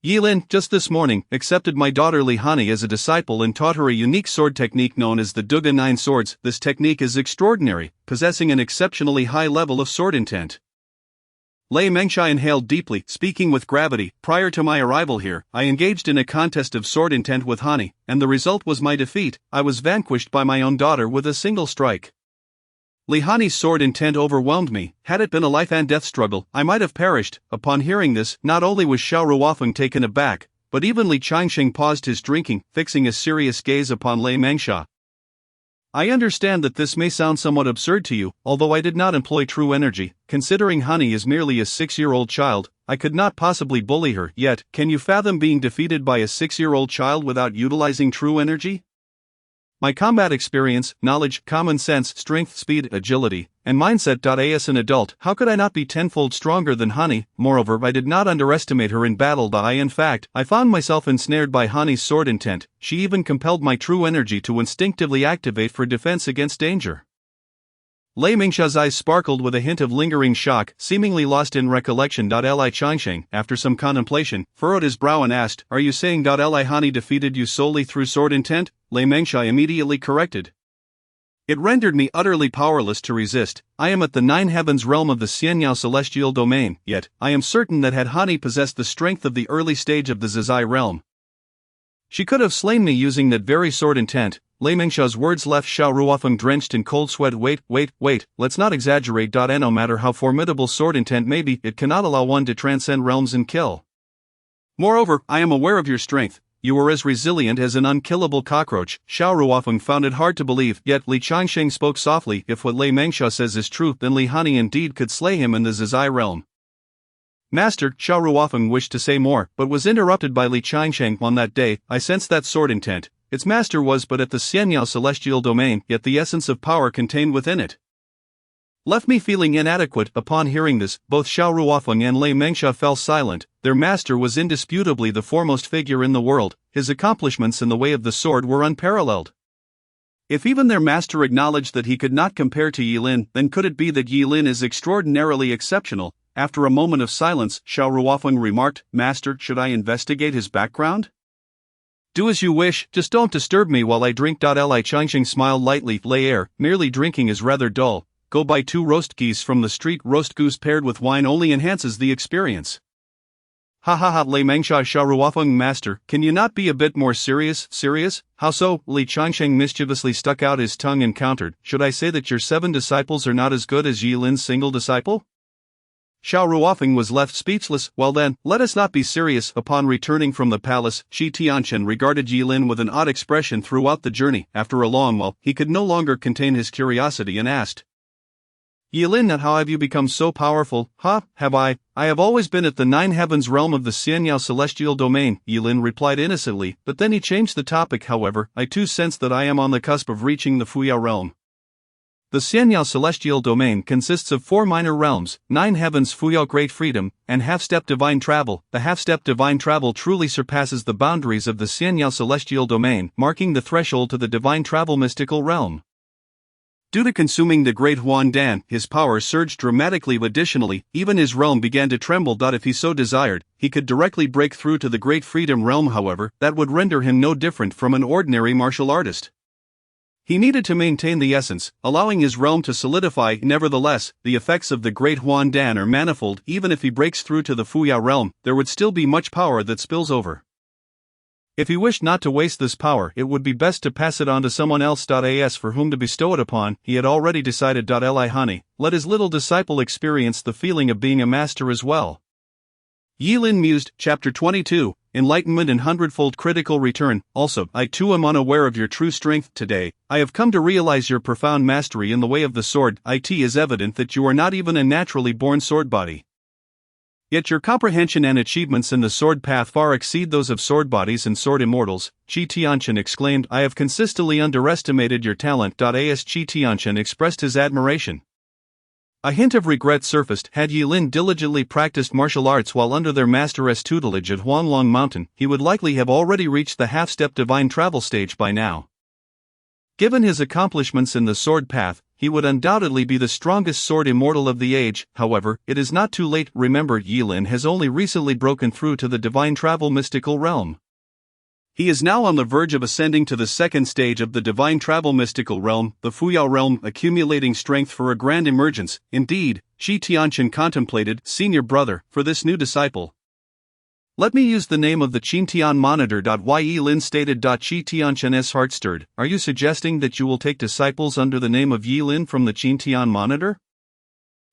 Yilin, just this morning, accepted my daughter Li Hanyi as a disciple and taught her a unique sword technique known as the Duga 9 Swords. This technique is extraordinary, possessing an exceptionally high level of sword intent. Lei Mengsha inhaled deeply, speaking with gravity. Prior to my arrival here, I engaged in a contest of sword intent with Hanyi, and the result was my defeat. I was vanquished by my own daughter with a single strike. Li Hanyi's sword intent overwhelmed me. Had it been a life and death struggle, I might have perished. Upon hearing this, not only was Xiao Ruofeng taken aback, but even Li Changsheng paused his drinking, fixing a serious gaze upon Lei Mengsha. I understand that this may sound somewhat absurd to you, although I did not employ true energy. Considering Hanyi is merely a 6-year-old child, I could not possibly bully her. Yet, can you fathom being defeated by a 6-year-old child without utilizing true energy? My combat experience, knowledge, common sense, strength, speed, agility, and mindset. As an adult, how could I not be tenfold stronger than Hanyi? Moreover, I did not underestimate her in battle. In fact, I found myself ensnared by Hanyi's sword intent. She even compelled my true energy to instinctively activate for defense against danger. Lei Mengsha's eyes sparkled with a hint of lingering shock, seemingly lost in recollection. Li Changsheng, after some contemplation, furrowed his brow and asked, "Are you saying Li Hanyi defeated you solely through sword intent?" Lei Mengsha immediately corrected. "It rendered me utterly powerless to resist. I am at the 9 heavens realm of the Xianyao celestial domain, yet, I am certain that had Hanyi possessed the strength of the early stage of the Zizai realm, she could have slain me using that very sword intent." Lei Mengsha's words left Xiao Ruofeng drenched in cold sweat. Wait, let's not exaggerate. No matter how formidable sword intent may be, it cannot allow one to transcend realms and kill. Moreover, I am aware of your strength. You are as resilient as an unkillable cockroach. Xiao Ruofeng found it hard to believe, yet Li Changsheng spoke softly. If what Lei Mengsha says is true, then Li Hanyi indeed could slay him in the Zizai realm. Master, Xiao Ruofeng wished to say more, but was interrupted by Li Changsheng. On that day, I sensed that sword intent. Its master was but at the Xianyao celestial domain, yet the essence of power contained within it left me feeling inadequate. Upon hearing this, both Xiao Ruofeng and Lei Mengsha fell silent. Their master was indisputably the foremost figure in the world. His accomplishments in the way of the sword were unparalleled. If even their master acknowledged that he could not compare to Yilin, then could it be that Yilin is extraordinarily exceptional? After a moment of silence, Xiao Ruofeng remarked, "Master, should I investigate his background?" "Do as you wish, just don't disturb me while I drink." Li Changsheng smiled lightly. Lei, merely drinking is rather dull. Go buy 2 roast geese from the street. Roast goose paired with wine only enhances the experience. Ha ha ha. Lei Mengsha. Xiao Ruofeng, "Master, can you not be a bit more serious?" "Serious? How so?" Li Changsheng mischievously stuck out his tongue and countered, "Should I say that your 7 disciples are not as good as Yilin's single disciple?" Xiao Ruofeng was left speechless. "Well then, let us not be serious." Upon returning from the palace, Shi Tianchen regarded Yilin with an odd expression throughout the journey. After a long while, he could no longer contain his curiosity and asked, "Yilin, how have you become so powerful?" Have I? I have always been at the 9 heavens realm of the Xianyao celestial domain," Yilin replied innocently, but then he changed the topic. "However, I too sense that I am on the cusp of reaching the Fuyao realm. The Xianyao celestial domain consists of 4 minor realms, 9 heavens, Fuyao great freedom, and half-step divine travel. The half-step divine travel truly surpasses the boundaries of the Xianyao celestial domain, marking the threshold to the divine travel mystical realm. Due to consuming the great Huan Dan, his power surged dramatically. Additionally, even his realm began to tremble. If he so desired, he could directly break through to the great freedom realm. However, that would render him no different from an ordinary martial artist. He needed to maintain the essence, allowing his realm to solidify. Nevertheless, the effects of the great Huan Dan are manifold. Even if he breaks through to the Fuyao realm, there would still be much power that spills over. If he wished not to waste this power, it would be best to pass it on to someone else. As for whom to bestow it upon, he had already decided. Li Hanyi, let his little disciple experience the feeling of being a master as well. Yilin mused. Chapter 22, Enlightenment and Hundredfold Critical Return. Also, I too am unaware of your true strength. Today, I have come to realize your profound mastery in the way of the sword. It is evident that you are not even a naturally born sword body. Yet your comprehension and achievements in the sword path far exceed those of sword bodies and sword immortals. Shi Tianchen exclaimed, "I have consistently underestimated your talent." As Shi Tianchen expressed his admiration, A hint of regret surfaced. Had Yilin diligently practiced martial arts while under their master's tutelage at Huanglong Mountain, he would likely have already reached the half-step divine travel stage by now. Given his accomplishments in the sword path, he would undoubtedly be the strongest sword immortal of the age. However, it is not too late. Remember, Yilin has only recently broken through to the divine travel mystical realm. He is now on the verge of ascending to the second stage of the divine travel mystical realm, the Fuyao realm, accumulating strength for a grand emergence. Indeed, Shi Tianchen contemplated, senior brother, for this new disciple. Let me use the name of the Qintian monitor. Yilin stated. Shi Tianchen's heart stirred. Are you suggesting that you will take disciples under the name of Yilin from the Qintian monitor?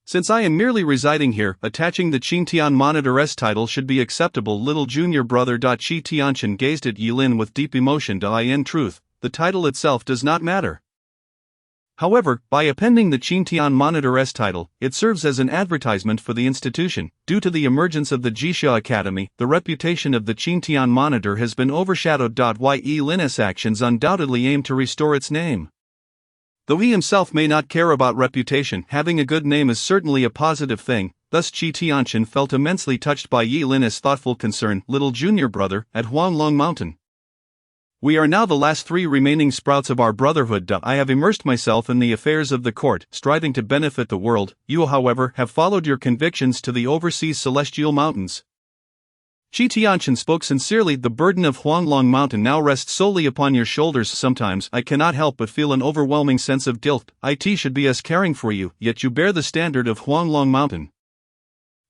Since I am merely residing here, attaching the Qintian monitor's title should be acceptable. Little junior brother. Shi Tianchen gazed at Yilin with deep emotion. In truth, the title itself does not matter. However, by appending the Qintian monitor's title, it serves as an advertisement for the institution. Due to the emergence of the Jixia Academy, the reputation of the Qintian monitor has been overshadowed. Yilin's actions undoubtedly aim to restore its name. Though he himself may not care about reputation, having a good name is certainly a positive thing. Thus Shi Tianchen felt immensely touched by Yilin's thoughtful concern. Little junior brother, at Huanglong Mountain. We are now the last three remaining sprouts of our brotherhood. I have immersed myself in the affairs of the court, striving to benefit the world. You, however, have followed your convictions to the overseas celestial mountains. Shi Tianchen spoke sincerely. The burden of Huanglong Mountain now rests solely upon your shoulders. Sometimes I cannot help but feel an overwhelming sense of guilt. It should be us caring for you, yet you bear the standard of Huanglong Mountain,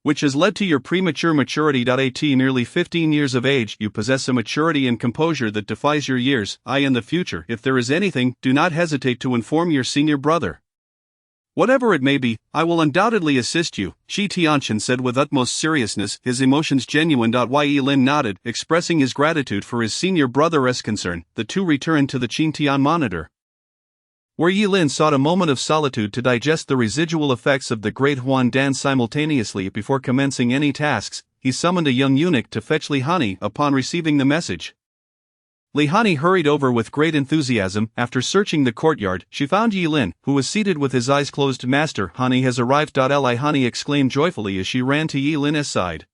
which has led to your premature maturity. At nearly 15 years of age, you possess a maturity and composure that defies your years. In the future, if there is anything, do not hesitate to inform your senior brother. Whatever it may be, I will undoubtedly assist you, Shi Tianchen said with utmost seriousness, his emotions genuine. Yilin nodded, expressing his gratitude for his senior brother's concern. The two returned to the Qintian monitor, where Yilin sought a moment of solitude to digest the residual effects of the great Huan Dan. Simultaneously, before commencing any tasks, he summoned a young eunuch to fetch Hanyi. Upon receiving the message, Hanyi hurried over with great enthusiasm. After searching the courtyard, she found Yilin, who was seated with his eyes closed. Master, Hanyi has arrived. Hanyi exclaimed joyfully as she ran to Yilin's side.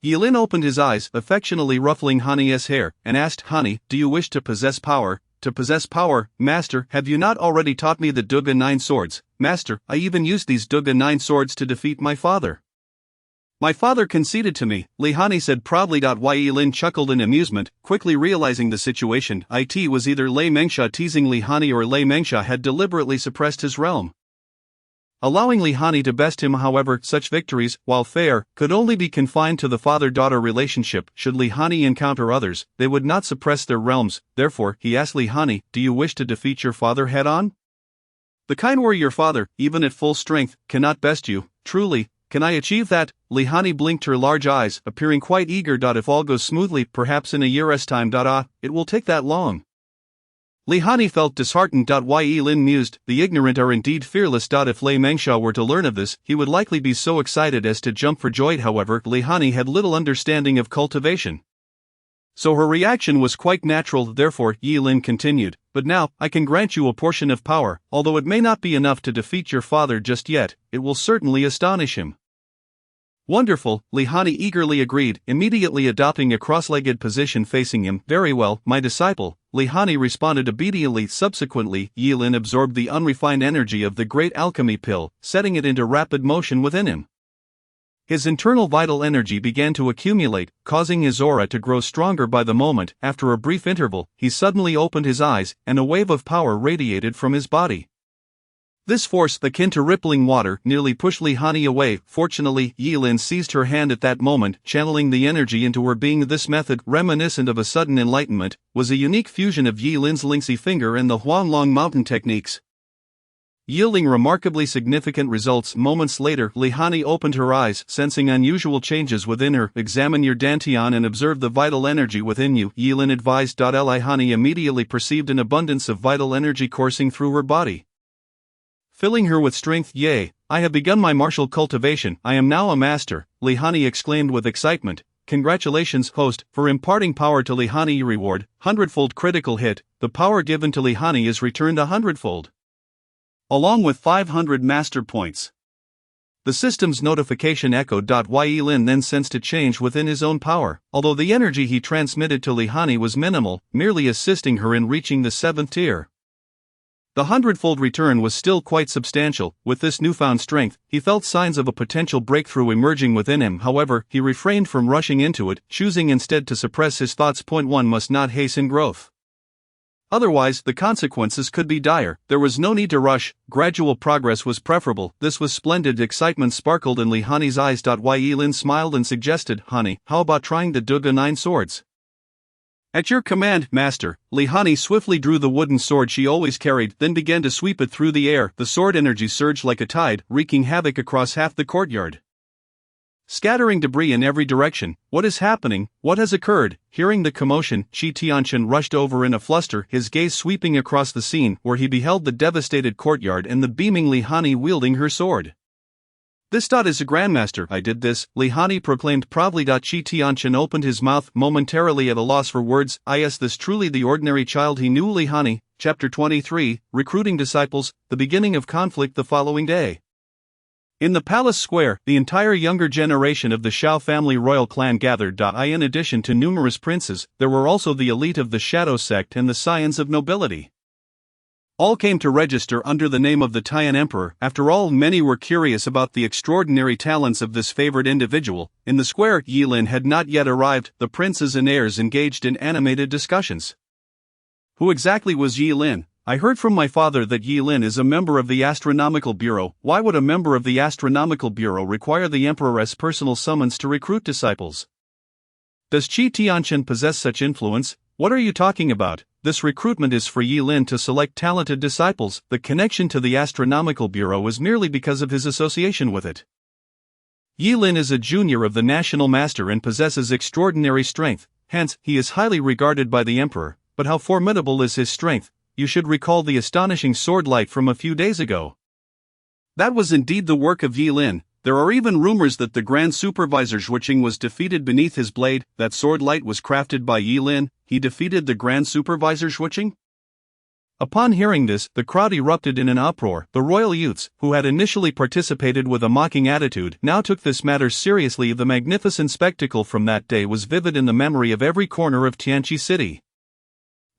Yilin opened his eyes, affectionately ruffling Hanyi's hair, and asked, Hanyi, do you wish to possess power? To possess power, master, have you not already taught me the Duga 9 swords? Master, I even used these Duga 9 swords to defeat my father. My father conceded to me, Hanyi said proudly. Yilin chuckled in amusement, quickly realizing the situation. It was either Lei Mengsha teasing Hanyi or Lei Mengsha had deliberately suppressed his realm, allowing Hanyi to best him. However, such victories, while fair, could only be confined to the father-daughter relationship. Should Hanyi encounter others, they would not suppress their realms. Therefore, he asked Hanyi, do you wish to defeat your father head-on? The kind where your father, even at full strength, cannot best you. Truly, can I achieve that? Hanyi blinked her large eyes, appearing quite eager. If all goes smoothly, perhaps in a year's time. It will take that long. Hanyi felt disheartened. Yilin mused, the ignorant are indeed fearless. If Lei Mengsha were to learn of this, he would likely be so excited as to jump for joy. However, Hanyi had little understanding of cultivation, so her reaction was quite natural. Therefore, Yilin continued, but now, I can grant you a portion of power. Although it may not be enough to defeat your father just yet, it will certainly astonish him. Wonderful, Hanyi eagerly agreed, immediately adopting a cross-legged position facing him. Very well, my disciple, Hanyi responded obediently. Subsequently, Yilin absorbed the unrefined energy of the great alchemy pill, setting it into rapid motion within him. His internal vital energy began to accumulate, causing his aura to grow stronger by the moment. After a brief interval, he suddenly opened his eyes, and a wave of power radiated from his body. This force, akin to rippling water, nearly pushed Hanyi away. Fortunately, Yilin seized her hand at that moment, channeling the energy into her being. This method, reminiscent of a sudden enlightenment, was a unique fusion of Yilin's lynxy finger and the Huanglong Mountain techniques, yielding remarkably significant results. Moments later, Hanyi opened her eyes, sensing unusual changes within her. Examine your dantian and observe the vital energy within you, Yilin advised. Hanyi immediately perceived an abundance of vital energy coursing through her body, filling her with strength. Yea, I have begun my martial cultivation. I am now a master, Hanyi exclaimed with excitement. Congratulations, host, for imparting power to Hanyi. Reward, 100-fold critical hit. The power given to Hanyi is returned 100-fold, along with 500 master points. The system's notification echoed. Yi Lin then sensed a change within his own power, although the energy he transmitted to Li Hanyi was minimal, merely assisting her in reaching the 7th tier. The hundredfold return was still quite substantial. With this newfound strength, he felt signs of a potential breakthrough emerging within him. However, he refrained from rushing into it, choosing instead to suppress his thoughts. One must not hasten growth. Otherwise, the consequences could be dire. There was no need to rush, gradual progress was preferable. This was splendid. Excitement sparkled in Li Hanyi's eyes. Yi Lin smiled and suggested, "Hanyi, how about trying the Duga 9 swords?" "At your command, master." Li Hanyi swiftly drew the wooden sword she always carried, then began to sweep it through the air. The sword energy surged like a tide, wreaking havoc across half the courtyard, scattering debris in every direction. "What is happening? What has occurred?" Hearing the commotion, Qi Tianchen rushed over in a fluster, his gaze sweeping across the scene, where he beheld the devastated courtyard and the beaming Li Hanyi wielding her sword. "This is a grandmaster. I did this," Li Hanyi proclaimed proudly. Qi Tianchen opened his mouth, momentarily at a loss for words. Is this truly the ordinary child he knew? Li Hanyi, Chapter 23, Recruiting Disciples, the beginning of conflict. The following day, in the palace square, the entire younger generation of the Shao family royal clan gathered. In addition to numerous princes, there were also the elite of the Shadow sect and the scions of nobility. All came to register under the name of the Tian Emperor. After all, many were curious about the extraordinary talents of this favored individual. In the square, Yi Lin had not yet arrived. The princes and heirs engaged in animated discussions. Who exactly was Yi Lin? I heard from my father that Yi Lin is a member of the Astronomical Bureau. Why would a member of the Astronomical Bureau require the Emperor's personal summons to recruit disciples? Does Qi Tianchen possess such influence? What are you talking about? This recruitment is for Yi Lin to select talented disciples. The connection to the Astronomical Bureau is merely because of his association with it. Yi Lin is a junior of the National Master and possesses extraordinary strength, hence, he is highly regarded by the Emperor. But how formidable is his strength? You should recall the astonishing sword light from a few days ago. That was indeed the work of Yi Lin. There are even rumors that the Grand Supervisor Zhuqing was defeated beneath his blade. That sword light was crafted by Yi Lin. He defeated the Grand Supervisor Zhuqing? Upon hearing this, the crowd erupted in an uproar. The royal youths, who had initially participated with a mocking attitude, now took this matter seriously. The magnificent spectacle from that day was vivid in the memory of every corner of Tianqi city.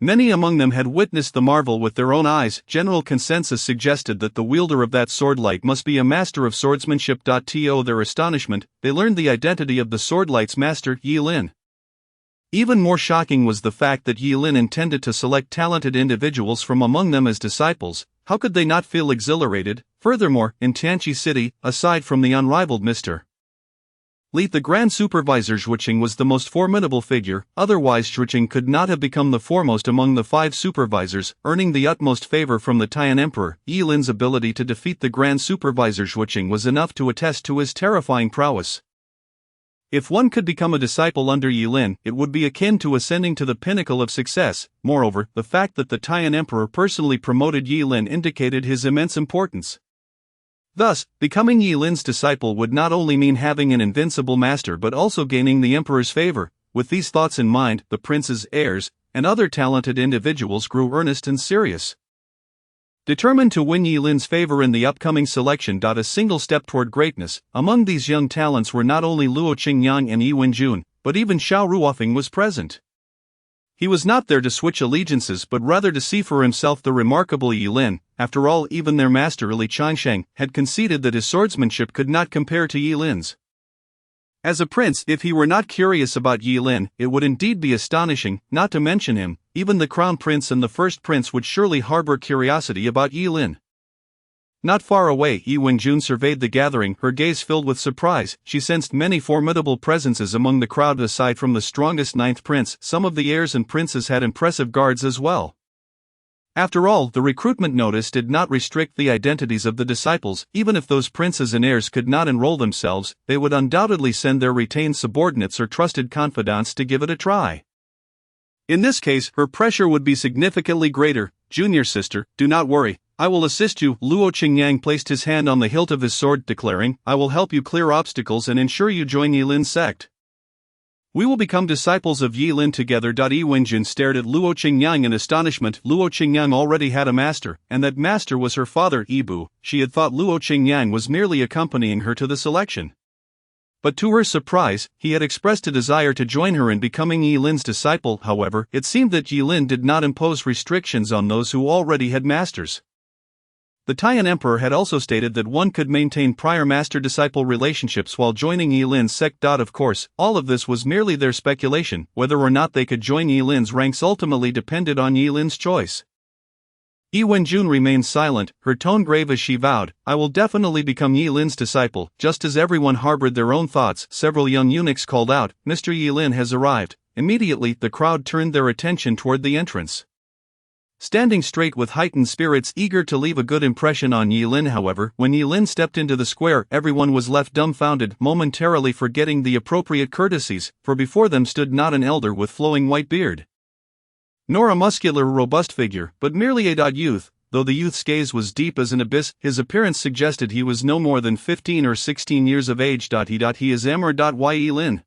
Many among them had witnessed the marvel with their own eyes. General consensus suggested that the wielder of that swordlight must be a master of swordsmanship. To their astonishment, they learned the identity of the swordlight's master, Yi Lin. Even more shocking was the fact that Yi Lin intended to select talented individuals from among them as disciples. How could they not feel exhilarated? Furthermore, in Tianqi city, aside from the unrivaled Mr. Li, the Grand Supervisor Zhuqing was the most formidable figure. Otherwise, Zhuqing could not have become the foremost among the 5 supervisors, earning the utmost favor from the Tian Emperor. Yi Lin's ability to defeat the Grand Supervisor Zhuqing was enough to attest to his terrifying prowess. If one could become a disciple under Yi Lin, it would be akin to ascending to the pinnacle of success. Moreover, the fact that the Tian Emperor personally promoted Yi Lin indicated his immense importance. Thus, becoming Yi Lin's disciple would not only mean having an invincible master but also gaining the Emperor's favor. With these thoughts in mind, the prince's heirs and other talented individuals grew earnest and serious, determined to win Yi Lin's favor in the upcoming selection. A single step toward greatness. Among these young talents were not only Luo Qingyang and Yi Wenjun, but even Xiao Ruofeng was present. He was not there to switch allegiances but rather to see for himself the remarkable Yi Lin. After all, even their master Li Changsheng had conceded that his swordsmanship could not compare to Yi Lin's. As a prince, if he were not curious about Yi Lin, it would indeed be astonishing. Not to mention him, even the crown prince and the first prince would surely harbor curiosity about Yi Lin. Not far away, Yi Wenjun surveyed the gathering, her gaze filled with surprise. She sensed many formidable presences among the crowd. Aside from the strongest 9th prince, some of the heirs and princes had impressive guards as well. After all, the recruitment notice did not restrict the identities of the disciples. Even if those princes and heirs could not enroll themselves, they would undoubtedly send their retained subordinates or trusted confidants to give it a try. In this case, her pressure would be significantly greater. "Junior sister, do not worry. I will assist you." Luo Qingyang placed his hand on the hilt of his sword, declaring, "I will help you clear obstacles and ensure you join Yi Lin's sect." We will become disciples of Yi Lin together. Yi Wenjun stared at Luo Qingyang in astonishment. Luo Qingyang already had a master, and that master was her father, Yibu. She had thought Luo Qingyang was merely accompanying her to the selection. But to her surprise, he had expressed a desire to join her in becoming Yi Lin's disciple. However, it seemed that Yi Lin did not impose restrictions on those who already had masters. The Taiyan emperor had also stated that one could maintain prior master-disciple relationships while joining Yi Lin's sect. Of course, all of this was merely their speculation. Whether or not they could join Yi Lin's ranks ultimately depended on Yi Lin's choice. Yi Wenjun remained silent, her tone grave as she vowed, "I will definitely become Yi Lin's disciple." Just as everyone harbored their own thoughts, several young eunuchs called out, "Mr. Yi Lin has arrived." Immediately, the crowd turned their attention toward the entrance. Standing straight with heightened spirits, eager to leave a good impression on Yi Lin. However, when Yi Lin stepped into the square, everyone was left dumbfounded, momentarily forgetting the appropriate courtesies, for before them stood not an elder with flowing white beard, nor a muscular, robust figure, but merely a youth. Though the youth's gaze was deep as an abyss, his appearance suggested he was no more than 15 or 16 years of age. He is Yi Lin.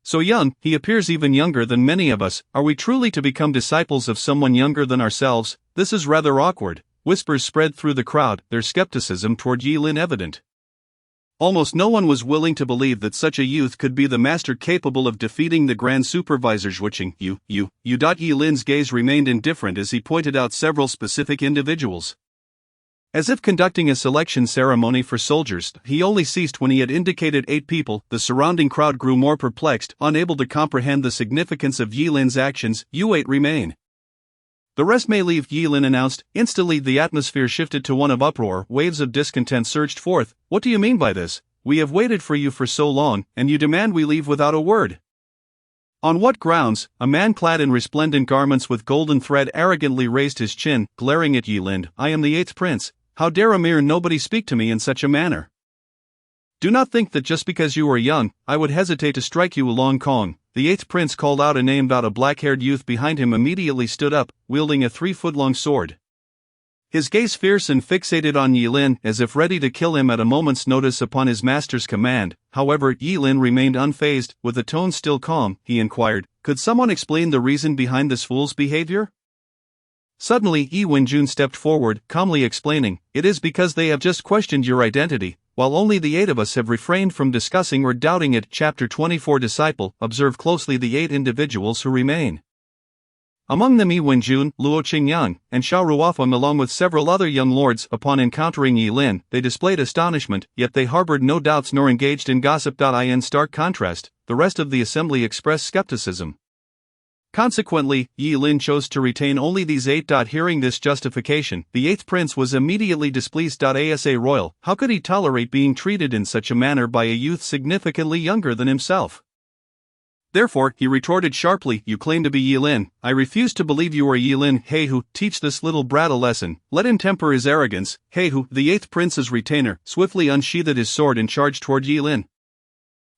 So young, he appears even younger than many of us. Are we truly to become disciples of someone younger than ourselves? This is rather awkward. Whispers spread through the crowd, their skepticism toward Yi Lin evident. Almost no one was willing to believe that such a youth could be the master capable of defeating the Grand Supervisor Zhuqing. Yi Lin's gaze remained indifferent as he pointed out several specific individuals. As if conducting a selection ceremony for soldiers, he only ceased when he had indicated 8 people. The surrounding crowd grew more perplexed, unable to comprehend the significance of Yi Lin's actions. "You 8 remain. The rest may leave," Yi Lin announced. Instantly the atmosphere shifted to one of uproar. Waves of discontent surged forth. "What do you mean by this? We have waited for you for so long, and you demand we leave without a word? On what grounds?" A man clad in resplendent garments with golden thread arrogantly raised his chin, glaring at Yi Lin. "I am the 8th prince. How dare a mere nobody speak to me in such a manner? Do not think that just because you are young, I would hesitate to strike you." Long Kong, the 8th prince, called out a name. A black-haired youth behind him immediately stood up, wielding a 3-foot-long sword. His gaze fierce and fixated on Yi Lin, as if ready to kill him at a moment's notice upon his master's command. However, Yi Lin remained unfazed. With a tone still calm, he inquired, "Could someone explain the reason behind this fool's behavior?" Suddenly, Yi Wenjun stepped forward, calmly explaining, "It is because they have just questioned your identity, while only the 8 of us have refrained from discussing or doubting it." Chapter 24. Disciple. Observe closely the 8 individuals who remain. Among them Yi Wenjun, Luo Qingyang, and Xiao Ruofeng, along with several other young lords. Upon encountering Yi Lin, they displayed astonishment, yet they harbored no doubts nor engaged in gossip. In stark contrast, the rest of the assembly expressed skepticism. Consequently, Yi Lin chose to retain only these 8. Hearing this justification, the 8th prince was immediately displeased. Asa Royal, how could he tolerate being treated in such a manner by a youth significantly younger than himself? Therefore, he retorted sharply, "You claim to be Yi Lin. I refuse to believe you are Yi Lin. Heihu, teach this little brat a lesson. Let him temper his arrogance." Heihu, the 8th prince's retainer, swiftly unsheathed his sword and charged toward Yi Lin.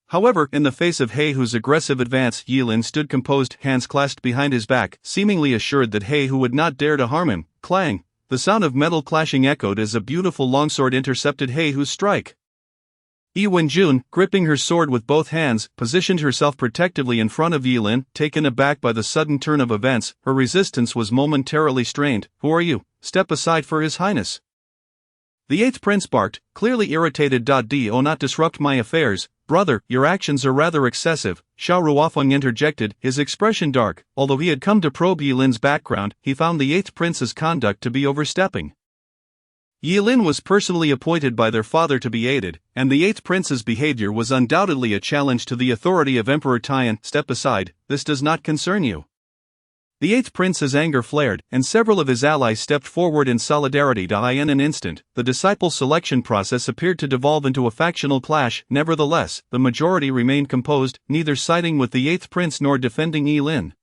However, in the face of Heihu's aggressive advance, Yi Lin stood composed, hands clasped behind his back, seemingly assured that Heihu would not dare to harm him. Clang! The sound of metal clashing echoed as a beautiful longsword intercepted Heihu's strike. Yi Wenjun, gripping her sword with both hands, positioned herself protectively in front of Yi Lin. Taken aback by the sudden turn of events, her resistance was momentarily strained. "Who are you? Step aside for His Highness." The 8th prince barked, clearly irritated. "Do not disrupt my affairs. Brother, your actions are rather excessive." Xiao Ruofeng interjected, his expression dark. Although he had come to probe Yi Lin's background, he found the 8th prince's conduct to be overstepping. Yi Lin was personally appointed by their father to be aided, and the 8th prince's behavior was undoubtedly a challenge to the authority of Emperor Taiyan. "Step aside, this does not concern you." The 8th prince's anger flared, and several of his allies stepped forward in solidarity. In an instant, the disciple selection process appeared to devolve into a factional clash. Nevertheless, the majority remained composed, neither siding with the 8th prince nor defending Yi Lin.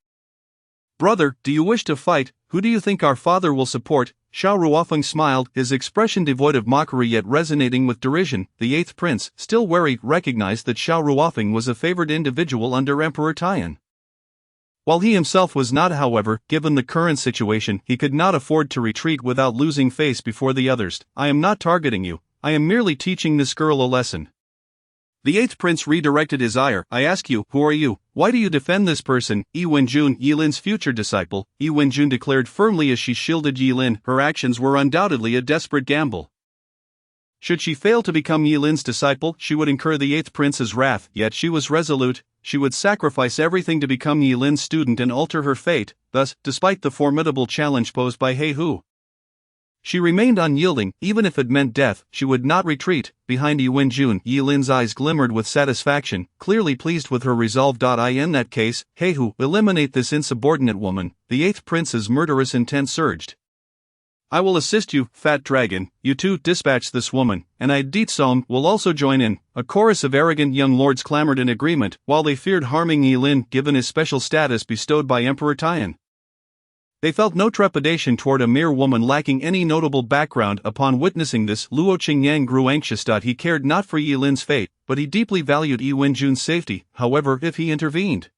"Brother, do you wish to fight? Who do you think our father will support?" Xiao Ruofeng smiled, his expression devoid of mockery yet resonating with derision. The 8th prince, still wary, recognized that Xiao Ruofeng was a favored individual under Emperor Taiyan. While he himself was not, however, given the current situation, he could not afford to retreat without losing face before the others. "I am not targeting you, I am merely teaching this girl a lesson." The eighth prince redirected his ire. I ask you, who are you? Why do you defend this person? Yi Wenjun, Yilin's future disciple, Yi Wenjun declared firmly as she shielded Yilin. Her actions were undoubtedly a desperate gamble. Should she fail to become Yilin's disciple, she would incur the eighth prince's wrath, yet she was resolute. She would sacrifice everything to become Yilin's student and alter her fate. Thus, despite the formidable challenge posed by He Hu, she remained unyielding. Even if it meant death, she would not retreat. Behind Yi Wenjun, Yilin's eyes glimmered with satisfaction, clearly pleased with her resolve. In that case, He Hu, eliminate this insubordinate woman. The eighth prince's murderous intent surged. I will assist you, fat dragon. You too, dispatch this woman, and I Ditsom will also join in. A chorus of arrogant young lords clamored in agreement, while they feared harming Yilin given his special status bestowed by Emperor Tian. They felt no trepidation toward a mere woman lacking any notable background. Upon witnessing this, Luo Qingyang grew anxious. He cared not for Yilin's fate, but he deeply valued Yi Wenjun's safety. However, if he intervened,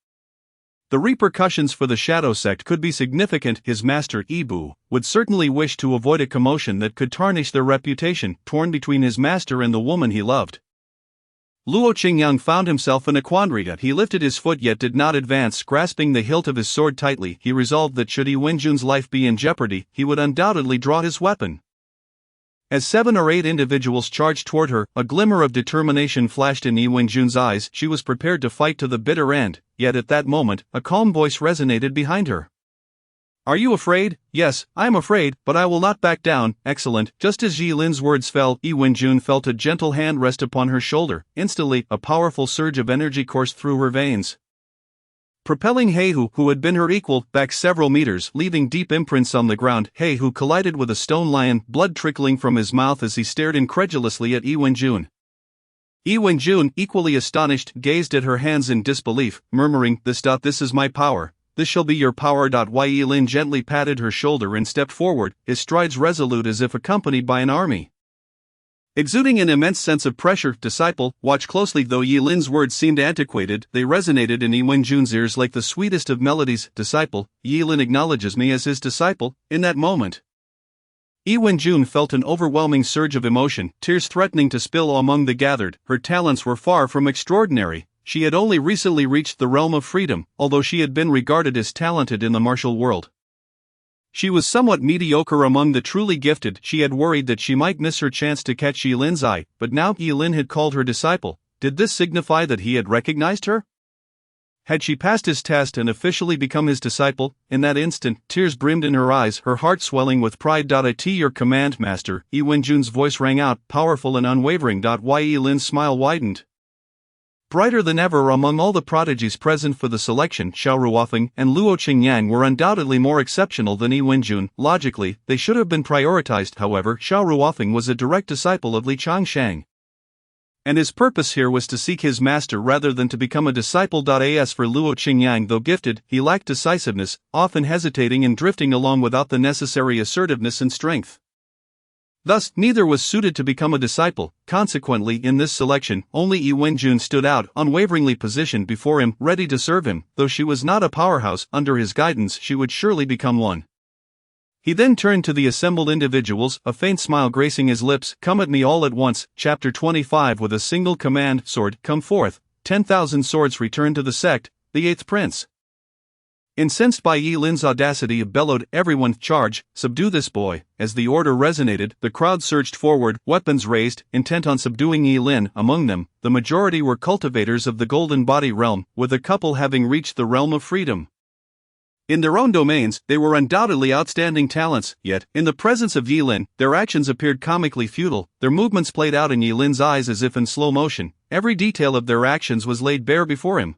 the repercussions for the shadow sect could be significant. His master, Ibu, would certainly wish to avoid a commotion that could tarnish their reputation. Torn between his master and the woman he loved, Luo Qingyang found himself in a quandary. He lifted his foot yet did not advance. Grasping the hilt of his sword tightly, he resolved that should Yi Wenjun's life be in jeopardy, he would undoubtedly draw his weapon. As 7 or 8 individuals charged toward her, a glimmer of determination flashed in Yi Wenjun's eyes. She was prepared to fight to the bitter end, yet at that moment, a calm voice resonated behind her. Are you afraid? Yes, I am afraid, but I will not back down. Excellent. Just as Yilin's words fell, Yi Wenjun felt a gentle hand rest upon her shoulder. Instantly, a powerful surge of energy coursed through her veins, propelling He Hu, who had been her equal, back several meters, leaving deep imprints on the ground. He Hu collided with a stone lion, blood trickling from his mouth as he stared incredulously at Yi Wenjun. Yi Wenjun, equally astonished, gazed at her hands in disbelief, murmuring, This is my power. This shall be your power. Yilin gently patted her shoulder and stepped forward, his strides resolute as if accompanied by an army. Exuding an immense sense of pressure, disciple, watch closely. Though Yilin's words seemed antiquated, they resonated in Yi Wenjun's ears like the sweetest of melodies. Disciple, Yilin acknowledges me as his disciple. In that moment, Yi Wenjun felt an overwhelming surge of emotion, tears threatening to spill among the gathered. Her talents were far from extraordinary. She had only recently reached the realm of freedom, although she had been regarded as talented in the martial world. She was somewhat mediocre among the truly gifted. She had worried that she might miss her chance to catch Yilin's eye, but now Yilin had called her disciple. Did this signify that he had recognized her? Had she passed his test and officially become his disciple? In that instant, tears brimmed in her eyes, her heart swelling with pride. At your command, master, Yi Wenjun's voice rang out, powerful and unwavering. Yilin's smile widened. Brighter than ever. Among all the prodigies present for the selection, Xiao Ruofeng and Luo Qingyang were undoubtedly more exceptional than Yi Wenjun. Logically, they should have been prioritized. However, Xiao Ruofeng was a direct disciple of Li Changshang, and his purpose here was to seek his master rather than to become a disciple. As for Luo Qingyang, though gifted, he lacked decisiveness, often hesitating and drifting along without the necessary assertiveness and strength. Thus, neither was suited to become a disciple. Consequently, in this selection, only Yi Wenjun stood out, unwaveringly positioned before him, ready to serve him. Though she was not a powerhouse, under his guidance she would surely become one. He then turned to the assembled individuals, a faint smile gracing his lips. Come at me all at once. Chapter 25. With a single command, sword, come forth. 10,000 swords returned to the sect. The eighth prince, incensed by Yilin's audacity, bellowed, Everyone, charge, subdue this boy. As the order resonated, the crowd surged forward, weapons raised, intent on subduing Yilin. Among them, the majority were cultivators of the Golden Body realm, with a couple having reached the realm of freedom. In their own domains, they were undoubtedly outstanding talents, yet, in the presence of Yilin, their actions appeared comically futile. Their movements played out in Yilin's eyes as if in slow motion. Every detail of their actions was laid bare before him.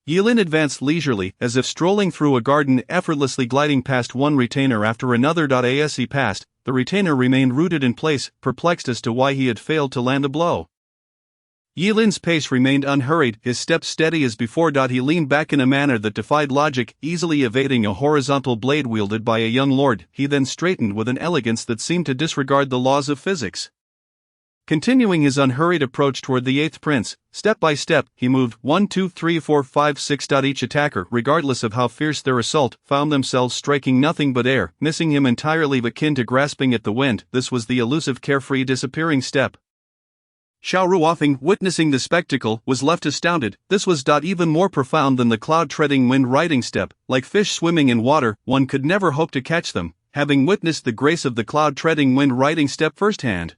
Yilin advanced leisurely, as if strolling through a garden, effortlessly gliding past one retainer after another. As he passed, the retainer remained rooted in place, perplexed as to why he had failed to land a blow. Yilin's pace remained unhurried, his steps steady as before. He leaned back in a manner that defied logic, easily evading a horizontal blade wielded by a young lord. He then straightened with an elegance that seemed to disregard the laws of physics. Continuing his unhurried approach toward the eighth prince, step by step, he moved 1, 2, 3, 4, 5, 6. Each attacker, regardless of how fierce their assault, found themselves striking nothing but air, missing him entirely, akin to grasping at the wind. This was the elusive, carefree, disappearing step. Xiao Ruofeng, witnessing the spectacle, was left astounded. This was even more profound than the cloud-treading wind-riding step. Like fish swimming in water, one could never hope to catch them, having witnessed the grace of the cloud-treading wind-riding step firsthand.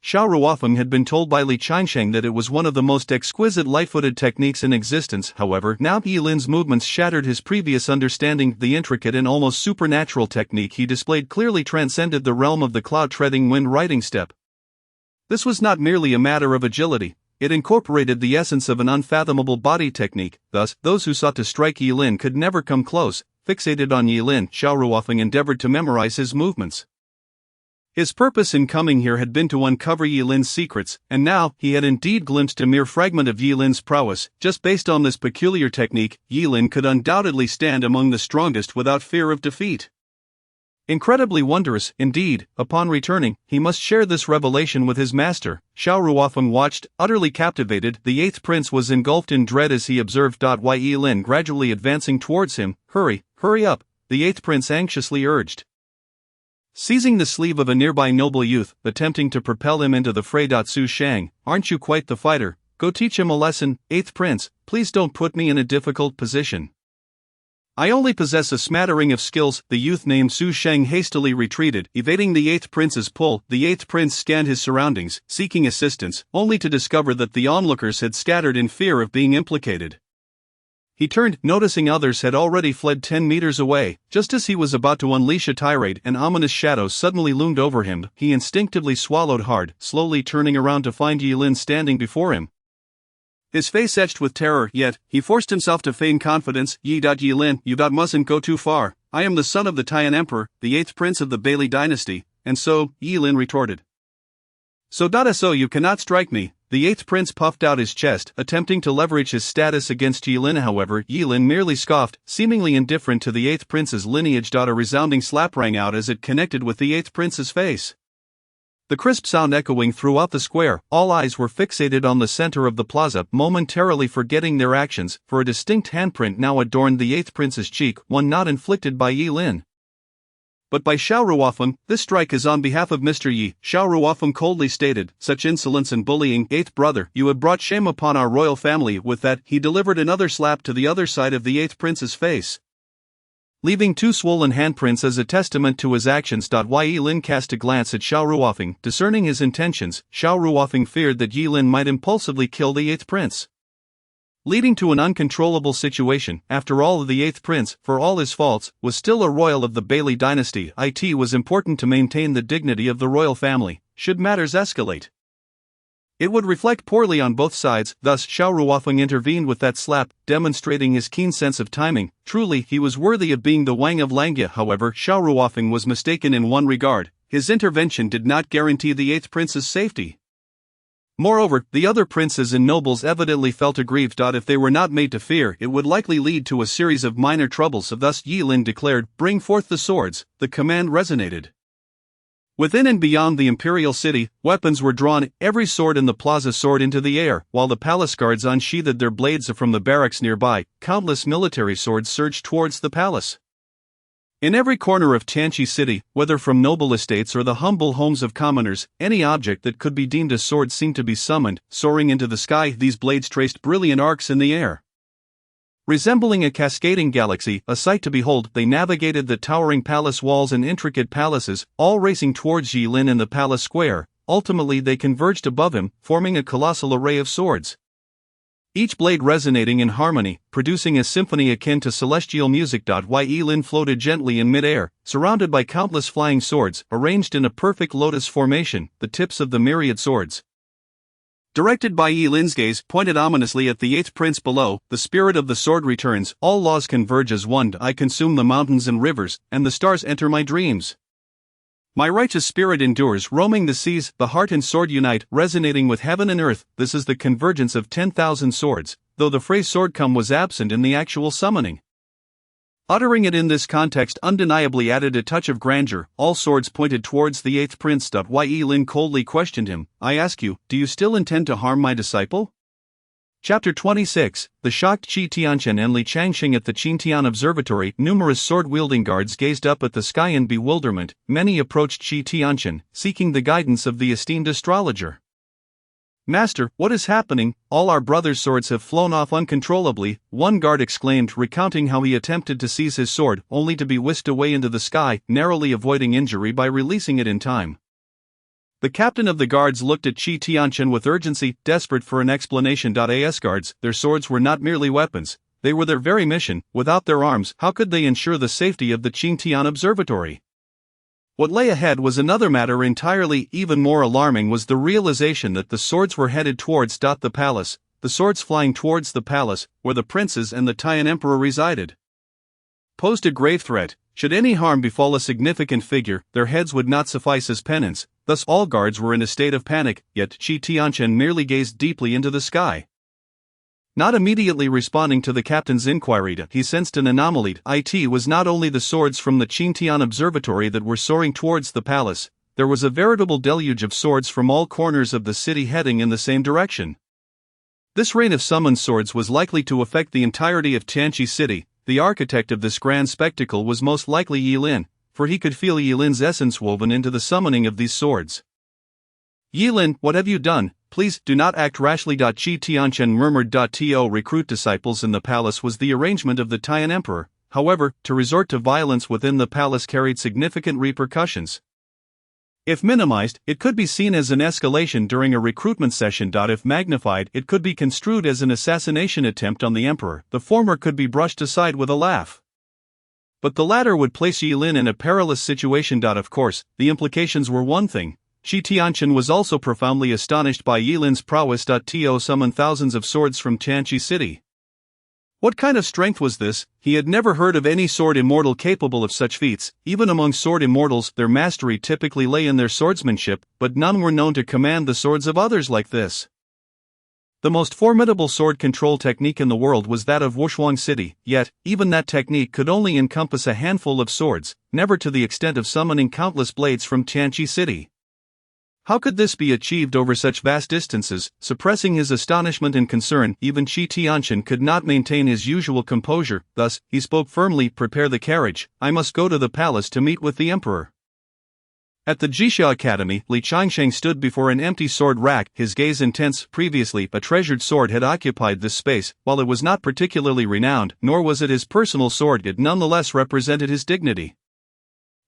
Xiao Ruofeng had been told by Li Qiansheng that it was one of the most exquisite light-footed techniques in existence. However, now Yilin's movements shattered his previous understanding. The intricate and almost supernatural technique he displayed clearly transcended the realm of the cloud-treading wind-riding step. This was not merely a matter of agility, it incorporated the essence of an unfathomable body technique. Thus, those who sought to strike Yilin could never come close. Fixated on Yilin, Xiao Ruofeng endeavored to memorize his movements. His purpose in coming here had been to uncover Yilin's secrets, and now he had indeed glimpsed a mere fragment of Yilin's prowess. Just based on this peculiar technique, Yilin could undoubtedly stand among the strongest without fear of defeat. Incredibly wondrous, indeed. Upon returning, he must share this revelation with his master. Xiao Ruofeng watched, utterly captivated. The eighth prince was engulfed in dread as he observed Yilin gradually advancing towards him. Hurry up, the eighth prince anxiously urged. Seizing the sleeve of a nearby noble youth, attempting to propel him into the fray. Su Shang, aren't you quite the fighter? Go teach him a lesson. Eighth prince, please don't put me in a difficult position. I only possess a smattering of skills. The youth named Su Sheng hastily retreated, evading the eighth prince's pull. The eighth prince scanned his surroundings, seeking assistance, only to discover that the onlookers had scattered in fear of being implicated. He turned, noticing others had already fled 10 meters away. Just as he was about to unleash a tirade, an ominous shadow suddenly loomed over him. He instinctively swallowed hard, slowly turning around to find Yilin standing before him. His face etched with terror, yet he forced himself to feign confidence. Yilin, you mustn't go too far. I am the son of the Taiyan Emperor, the eighth prince of the Bailey dynasty, and so, Yilin retorted. So you cannot strike me. The eighth prince puffed out his chest, attempting to leverage his status against Yilin. However, Yilin merely scoffed, seemingly indifferent to the eighth prince's lineage. A resounding slap rang out as it connected with the eighth prince's face. The crisp sound echoing throughout the square, all eyes were fixated on the center of the plaza, momentarily forgetting their actions, for a distinct handprint now adorned the eighth prince's cheek, one not inflicted by Yilin, but by Xiao Ruofeng. This strike is on behalf of Mr. Yi, Xiao Ruofeng coldly stated. Such insolence and bullying, eighth brother, you have brought shame upon our royal family. With that, he delivered another slap to the other side of the eighth prince's face, leaving two swollen handprints as a testament to his actions. Yilin cast a glance at Xiao Ruofeng, discerning his intentions. Xiao Ruofeng feared that Yilin might impulsively kill the eighth prince, leading to an uncontrollable situation. After all, the eighth prince, for all his faults, was still a royal of the Bailey dynasty. It was important to maintain the dignity of the royal family, should matters escalate. It would reflect poorly on both sides. Thus Xiao Ruofeng intervened with that slap, demonstrating his keen sense of timing. Truly, he was worthy of being the Wang of Langya. However, Xiao Ruofeng was mistaken in one regard: his intervention did not guarantee the eighth prince's safety. Moreover, the other princes and nobles evidently felt aggrieved. If they were not made to fear, it would likely lead to a series of minor troubles. Thus Yilin declared, "Bring forth the swords." The command resonated. Within and beyond the imperial city, weapons were drawn, every sword in the plaza soared into the air, while the palace guards unsheathed their blades from the barracks nearby. Countless military swords surged towards the palace. In every corner of Tianqi city, whether from noble estates or the humble homes of commoners, any object that could be deemed a sword seemed to be summoned. Soaring into the sky, these blades traced brilliant arcs in the air, resembling a cascading galaxy, a sight to behold. They navigated the towering palace walls and intricate palaces, all racing towards Yilin in the palace square. Ultimately they converged above him, forming a colossal array of swords, each blade resonating in harmony, producing a symphony akin to celestial music. Yilin floated gently in mid-air, surrounded by countless flying swords, arranged in a perfect lotus formation. The tips of the myriad swords, directed by Yilin's gaze, pointed ominously at the eighth prince below. The spirit of the sword returns, all laws converge as one. I consume the mountains and rivers, and the stars enter my dreams. My righteous spirit endures, roaming the seas. The heart and sword unite, resonating with heaven and earth. This is the convergence of 10,000 swords, though the phrase swordcome was absent in the actual summoning. Uttering it in this context undeniably added a touch of grandeur. All swords pointed towards the eighth prince. Yilin coldly questioned him, I ask you, do you still intend to harm my disciple? Chapter 26, The shocked Qi Tianchen and Li Changxing. At the Qintian Observatory, numerous sword-wielding guards gazed up at the sky in bewilderment. Many approached Qi Tianchen, seeking the guidance of the esteemed astrologer. "Master, what is happening? All our brother's swords have flown off uncontrollably," one guard exclaimed, recounting how he attempted to seize his sword, only to be whisked away into the sky, narrowly avoiding injury by releasing it in time. The captain of the guards looked at Qi Tianchen with urgency, desperate for an explanation. As guards, their swords were not merely weapons, they were their very mission. Without their arms, how could they ensure the safety of the Qingtian Observatory? What lay ahead was another matter entirely. Even more alarming was the realization that the swords were headed towards the palace, the swords flying towards the palace, where the princes and the Tian emperor resided. Posed a grave threat. Should any harm befall a significant figure, their heads would not suffice as penance. Thus all guards were in a state of panic, yet Qi Tianchen merely gazed deeply into the sky. Not immediately responding to the captain's inquiry, he sensed an anomaly. It was not only the swords from the Qingtian Observatory that were soaring towards the palace, there was a veritable deluge of swords from all corners of the city heading in the same direction. This rain of summoned swords was likely to affect the entirety of Tianqi city. The architect of this grand spectacle was most likely Yilin, for he could feel Yilin's essence woven into the summoning of these swords. "Yilin, what have you done? Please, do not act rashly." Qi Tianchen murmured. To recruit disciples in the palace was the arrangement of the Tian emperor, however, to resort to violence within the palace carried significant repercussions. If minimized, it could be seen as an escalation during a recruitment session. If magnified, it could be construed as an assassination attempt on the emperor. The former could be brushed aside with a laugh, but the latter would place Yilin in a perilous situation. Of course, the implications were one thing. Qi Tianchen was also profoundly astonished by Yilin's prowess. To summon thousands of swords from Tianqi city. What kind of strength was this? He had never heard of any sword immortal capable of such feats. Even among sword immortals, their mastery typically lay in their swordsmanship, but none were known to command the swords of others like this. The most formidable sword control technique in the world was that of Wushuang city, yet, even that technique could only encompass a handful of swords, never to the extent of summoning countless blades from Tianqi city. How could this be achieved over such vast distances? Suppressing his astonishment and concern, even Qi Tianchen could not maintain his usual composure. Thus, he spoke firmly, "Prepare the carriage, I must go to the palace to meet with the emperor." At the Jixia Academy, Li Changsheng stood before an empty sword rack, his gaze intense. Previously, a treasured sword had occupied this space. While it was not particularly renowned, nor was it his personal sword, it nonetheless represented his dignity.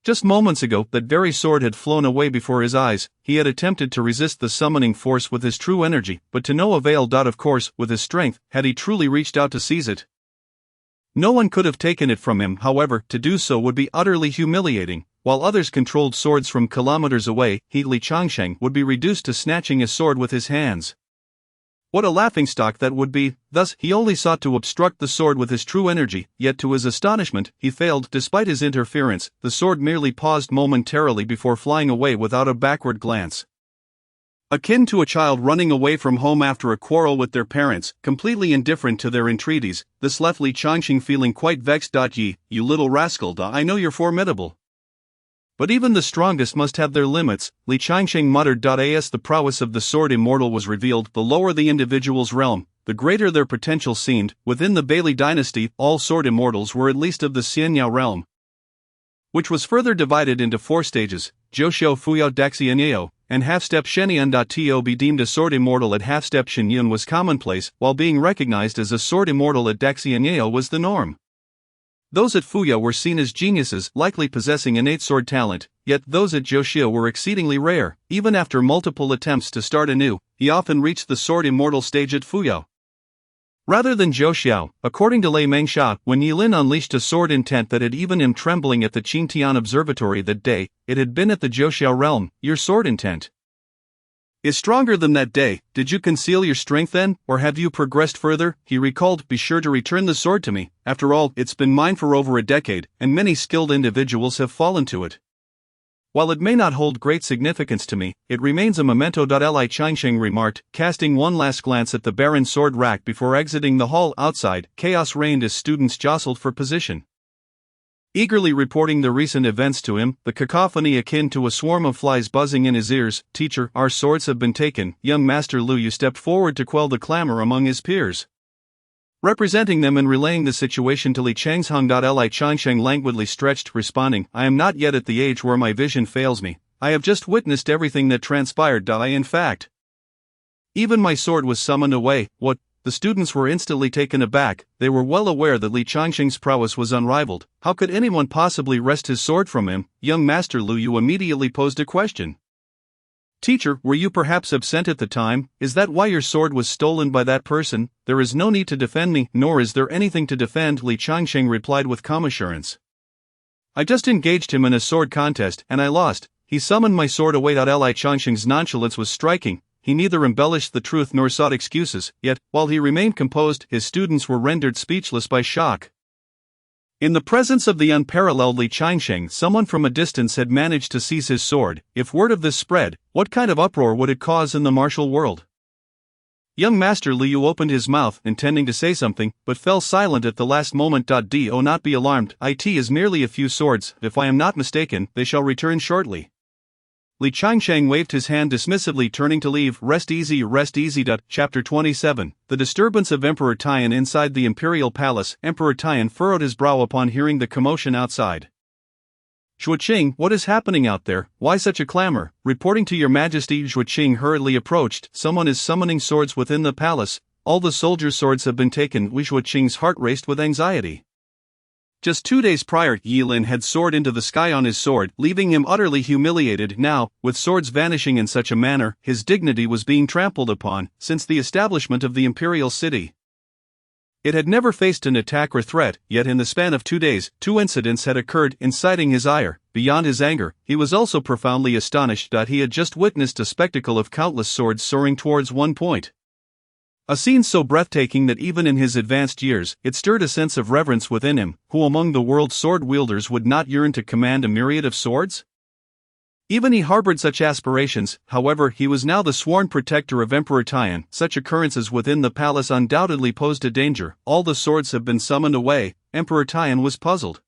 Just moments ago, that very sword had flown away before his eyes. He had attempted to resist the summoning force with his true energy, but to no avail. Of course, with his strength, had he truly reached out to seize it, no one could have taken it from him. However, to do so would be utterly humiliating. While others controlled swords from kilometers away, he, Li Changsheng, would be reduced to snatching a sword with his hands. What a laughingstock that would be! Thus, he only sought to obstruct the sword with his true energy, yet to his astonishment, he failed. Despite his interference, the sword merely paused momentarily before flying away without a backward glance. Akin to a child running away from home after a quarrel with their parents, completely indifferent to their entreaties, this left Li Changsheng feeling quite vexed. "You little rascal, I know you're formidable, but even the strongest must have their limits," Li Changsheng muttered. As the prowess of the sword immortal was revealed, the lower the individual's realm, the greater their potential seemed. Within the Bailey dynasty, all sword immortals were at least of the Xianyao realm, which was further divided into 4 stages: Jiuxiu Fuyao Daxianyao, and half-step Shenyun. To be deemed a sword immortal at half-step Shenyun was commonplace, while being recognized as a sword immortal at Daxianyao was the norm. Those at Fuya were seen as geniuses, likely possessing innate sword talent, yet those at Jiuxiu were exceedingly rare. Even after multiple attempts to start anew, he often reached the sword immortal stage at Fuya, rather than Jiuxiu. According to Lei Mengsha, when Yilin unleashed a sword intent that had even him trembling at the Qingtian Observatory that day, it had been at the Jiuxiu realm. "Your sword intent is stronger than that day. Did you conceal your strength then, or have you progressed further?" he recalled. "Be sure to return the sword to me. After all, it's been mine for over a decade, and many skilled individuals have fallen to it. While it may not hold great significance to me, it remains a memento." Li Changsheng remarked, casting one last glance at the barren sword rack before exiting the hall. Outside, chaos reigned as students jostled for position, eagerly reporting the recent events to him, the cacophony akin to a swarm of flies buzzing in his ears. "Teacher, our swords have been taken." Young Master Lu Yu stepped forward to quell the clamor among his peers, representing them and relaying the situation to Li Changsheng. Li Changsheng languidly stretched, responding, "I am not yet at the age where my vision fails me. I have just witnessed everything that transpired. In fact, Even my sword was summoned away. What? The students were instantly taken aback. They were well aware that Li Changxing's prowess was unrivaled. How could anyone possibly wrest his sword from him? Young Master Lu Yu immediately posed a question. Teacher, were you perhaps absent at the time? Is that why your sword was stolen by that person? There is no need to defend me, nor is there anything to defend, Li Changxing replied with calm assurance. I just engaged him in a sword contest, and I lost. He summoned my sword away. Li Changxing's nonchalance was striking. He neither embellished the truth nor sought excuses, yet, while he remained composed, his students were rendered speechless by shock. In the presence of the unparalleled Li Changxing, someone from a distance had managed to seize his sword. If word of this spread, what kind of uproar would it cause in the martial world? Young Master Liu opened his mouth, intending to say something, but fell silent at the last moment. Do not be alarmed, it is merely a few swords. If I am not mistaken, they shall return shortly. Li Changxing waved his hand dismissively, turning to leave. Rest easy, rest easy. Chapter 27. The disturbance of Emperor Tian inside the imperial palace. Emperor Tian furrowed his brow upon hearing the commotion outside. Zhuoqing, what is happening out there? Why such a clamor? Reporting to your majesty. Zhuoqing hurriedly approached. Someone is summoning swords within the palace. All the soldiers' swords have been taken. Zhuoqing's heart raced with anxiety. Just 2 days prior, Yilin had soared into the sky on his sword, leaving him utterly humiliated. Now, with swords vanishing in such a manner, his dignity was being trampled upon, since the establishment of the imperial city. It had never faced an attack or threat, yet in the span of 2 days, 2 incidents had occurred, inciting his ire. Beyond his anger, he was also profoundly astonished that he had just witnessed a spectacle of countless swords soaring towards one point. A scene so breathtaking that even in his advanced years, it stirred a sense of reverence within him. Who among the world's sword-wielders would not yearn to command a myriad of swords? Even he harbored such aspirations. However, he was now the sworn protector of Emperor Tian. Such occurrences within the palace undoubtedly posed a danger. All the swords have been summoned away. Emperor Tian was puzzled,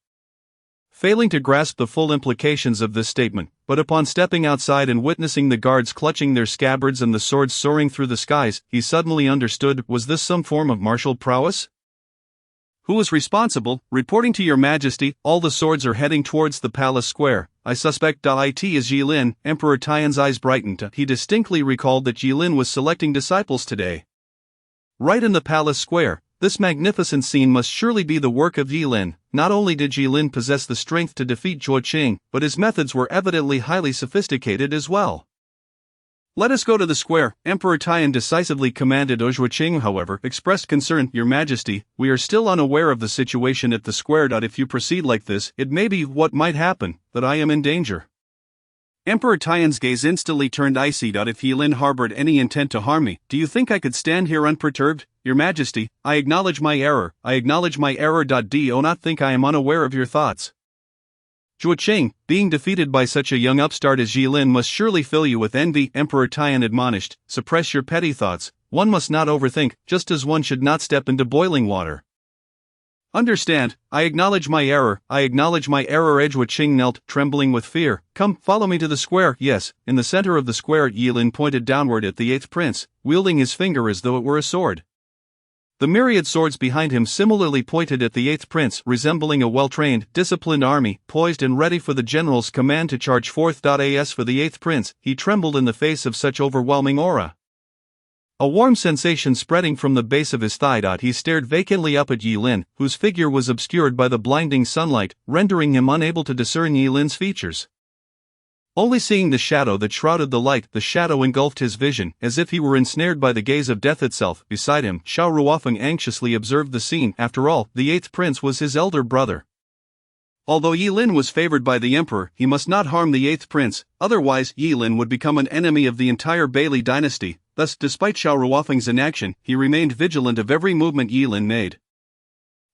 failing to grasp the full implications of this statement, but upon stepping outside and witnessing the guards clutching their scabbards and the swords soaring through the skies, he suddenly understood. Was this some form of martial prowess? Who was responsible? Reporting to your majesty, all the swords are heading towards the palace square. I suspect it is Yilin. Emperor Tian's eyes brightened. He distinctly recalled that Yilin was selecting disciples today. Right in the palace square. This magnificent scene must surely be the work of Yilin. Not only did Yilin possess the strength to defeat Zhuoqing, but his methods were evidently highly sophisticated as well. Let us go to the square, Emperor Tian decisively commanded. Zhuoqing, however, expressed concern. Your Majesty, we are still unaware of the situation at the square. If you proceed like this, it may be what might happen, that I am in danger. Emperor Tian's gaze instantly turned icy. If Yilin harbored any intent to harm me, do you think I could stand here unperturbed? Your Majesty, I acknowledge my error. I acknowledge my error. Do not think I am unaware of your thoughts. Zhuoqing, being defeated by such a young upstart as Yilin must surely fill you with envy. Emperor Tian admonished. Suppress your petty thoughts. One must not overthink, just as one should not step into boiling water. Understand, I acknowledge my error. I acknowledge my error. Zhuoqing knelt, trembling with fear. Come, follow me to the square. Yes, in the center of the square. Yilin pointed downward at the 8th prince, wielding his finger as though it were a sword. The myriad swords behind him similarly pointed at the 8th prince, resembling a well-trained, disciplined army, poised and ready for the general's command to charge forth. As for the 8th prince, he trembled in the face of such overwhelming aura. A warm sensation spreading from the base of his thigh. He stared vacantly up at Yilin, whose figure was obscured by the blinding sunlight, rendering him unable to discern Yilin's features. Only seeing the shadow that shrouded the light, the shadow engulfed his vision, as if he were ensnared by the gaze of death itself. Beside him, Xiao Ruofeng anxiously observed the scene. After all, the 8th prince was his elder brother. Although Yilin was favored by the emperor, he must not harm the 8th prince, otherwise Yilin would become an enemy of the entire Bailey dynasty. Thus, despite Xiao Ruofeng's inaction, he remained vigilant of every movement Yilin made,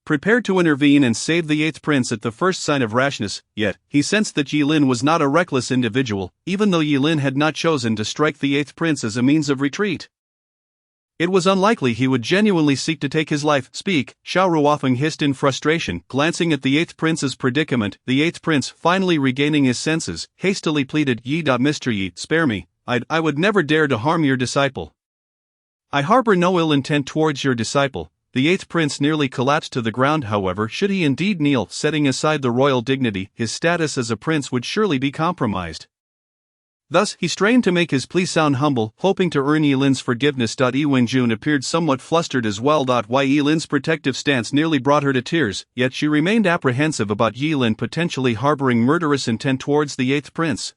prepared to intervene and save the 8th prince at the first sign of rashness. Yet, he sensed that Yilin was not a reckless individual, even though Yilin had not chosen to strike the 8th prince as a means of retreat. It was unlikely he would genuinely seek to take his life. Speak, Xiao Ruofeng hissed in frustration, glancing at the 8th prince's predicament. The 8th prince, finally regaining his senses, hastily pleaded, Mr. Yi, spare me. I would never dare to harm your disciple. I harbor no ill intent towards your disciple. The 8th prince nearly collapsed to the ground. However, should he indeed kneel, setting aside the royal dignity, his status as a prince would surely be compromised. Thus, he strained to make his plea sound humble, hoping to earn Yilin's forgiveness. Yi Wenjun appeared somewhat flustered as well. Why Yilin's protective stance nearly brought her to tears, yet she remained apprehensive about Yilin potentially harboring murderous intent towards the 8th prince.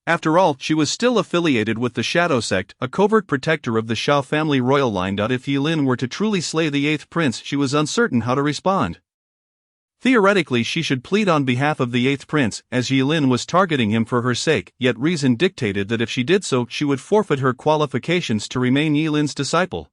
After all, she was still affiliated with the Shadow Sect, a covert protector of the Shao family royal line. If Yilin were to truly slay the 8th prince, she was uncertain how to respond. Theoretically, she should plead on behalf of the 8th prince, as Yilin was targeting him for her sake, yet reason dictated that if she did so, she would forfeit her qualifications to remain Yilin's disciple.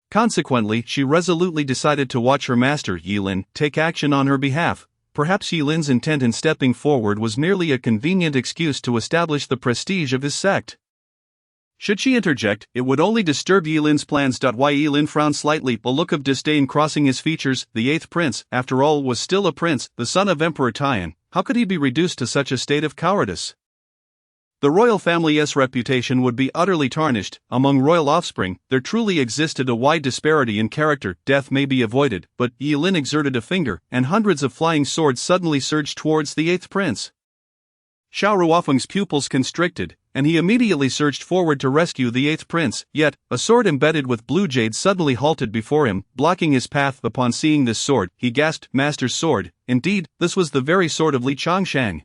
Consequently, she resolutely decided to watch her master, Yilin, take action on her behalf. Perhaps Yilin's intent in stepping forward was merely a convenient excuse to establish the prestige of his sect. Should she interject, it would only disturb Yilin's plans. Why Yilin frowned slightly, a look of disdain crossing his features. The 8th prince, after all, was still a prince, the son of Emperor Tian. How could he be reduced to such a state of cowardice? The royal family's reputation would be utterly tarnished. Among royal offspring, there truly existed a wide disparity in character. Death may be avoided, but Yilin exerted a finger, and hundreds of flying swords suddenly surged towards the 8th prince. Xiao Ruofeng's pupils constricted, and he immediately surged forward to rescue the 8th prince, yet, a sword embedded with blue jade suddenly halted before him, blocking his path. Upon seeing this sword, he gasped, "Master's sword." Indeed, this was the very sword of Li Changsheng.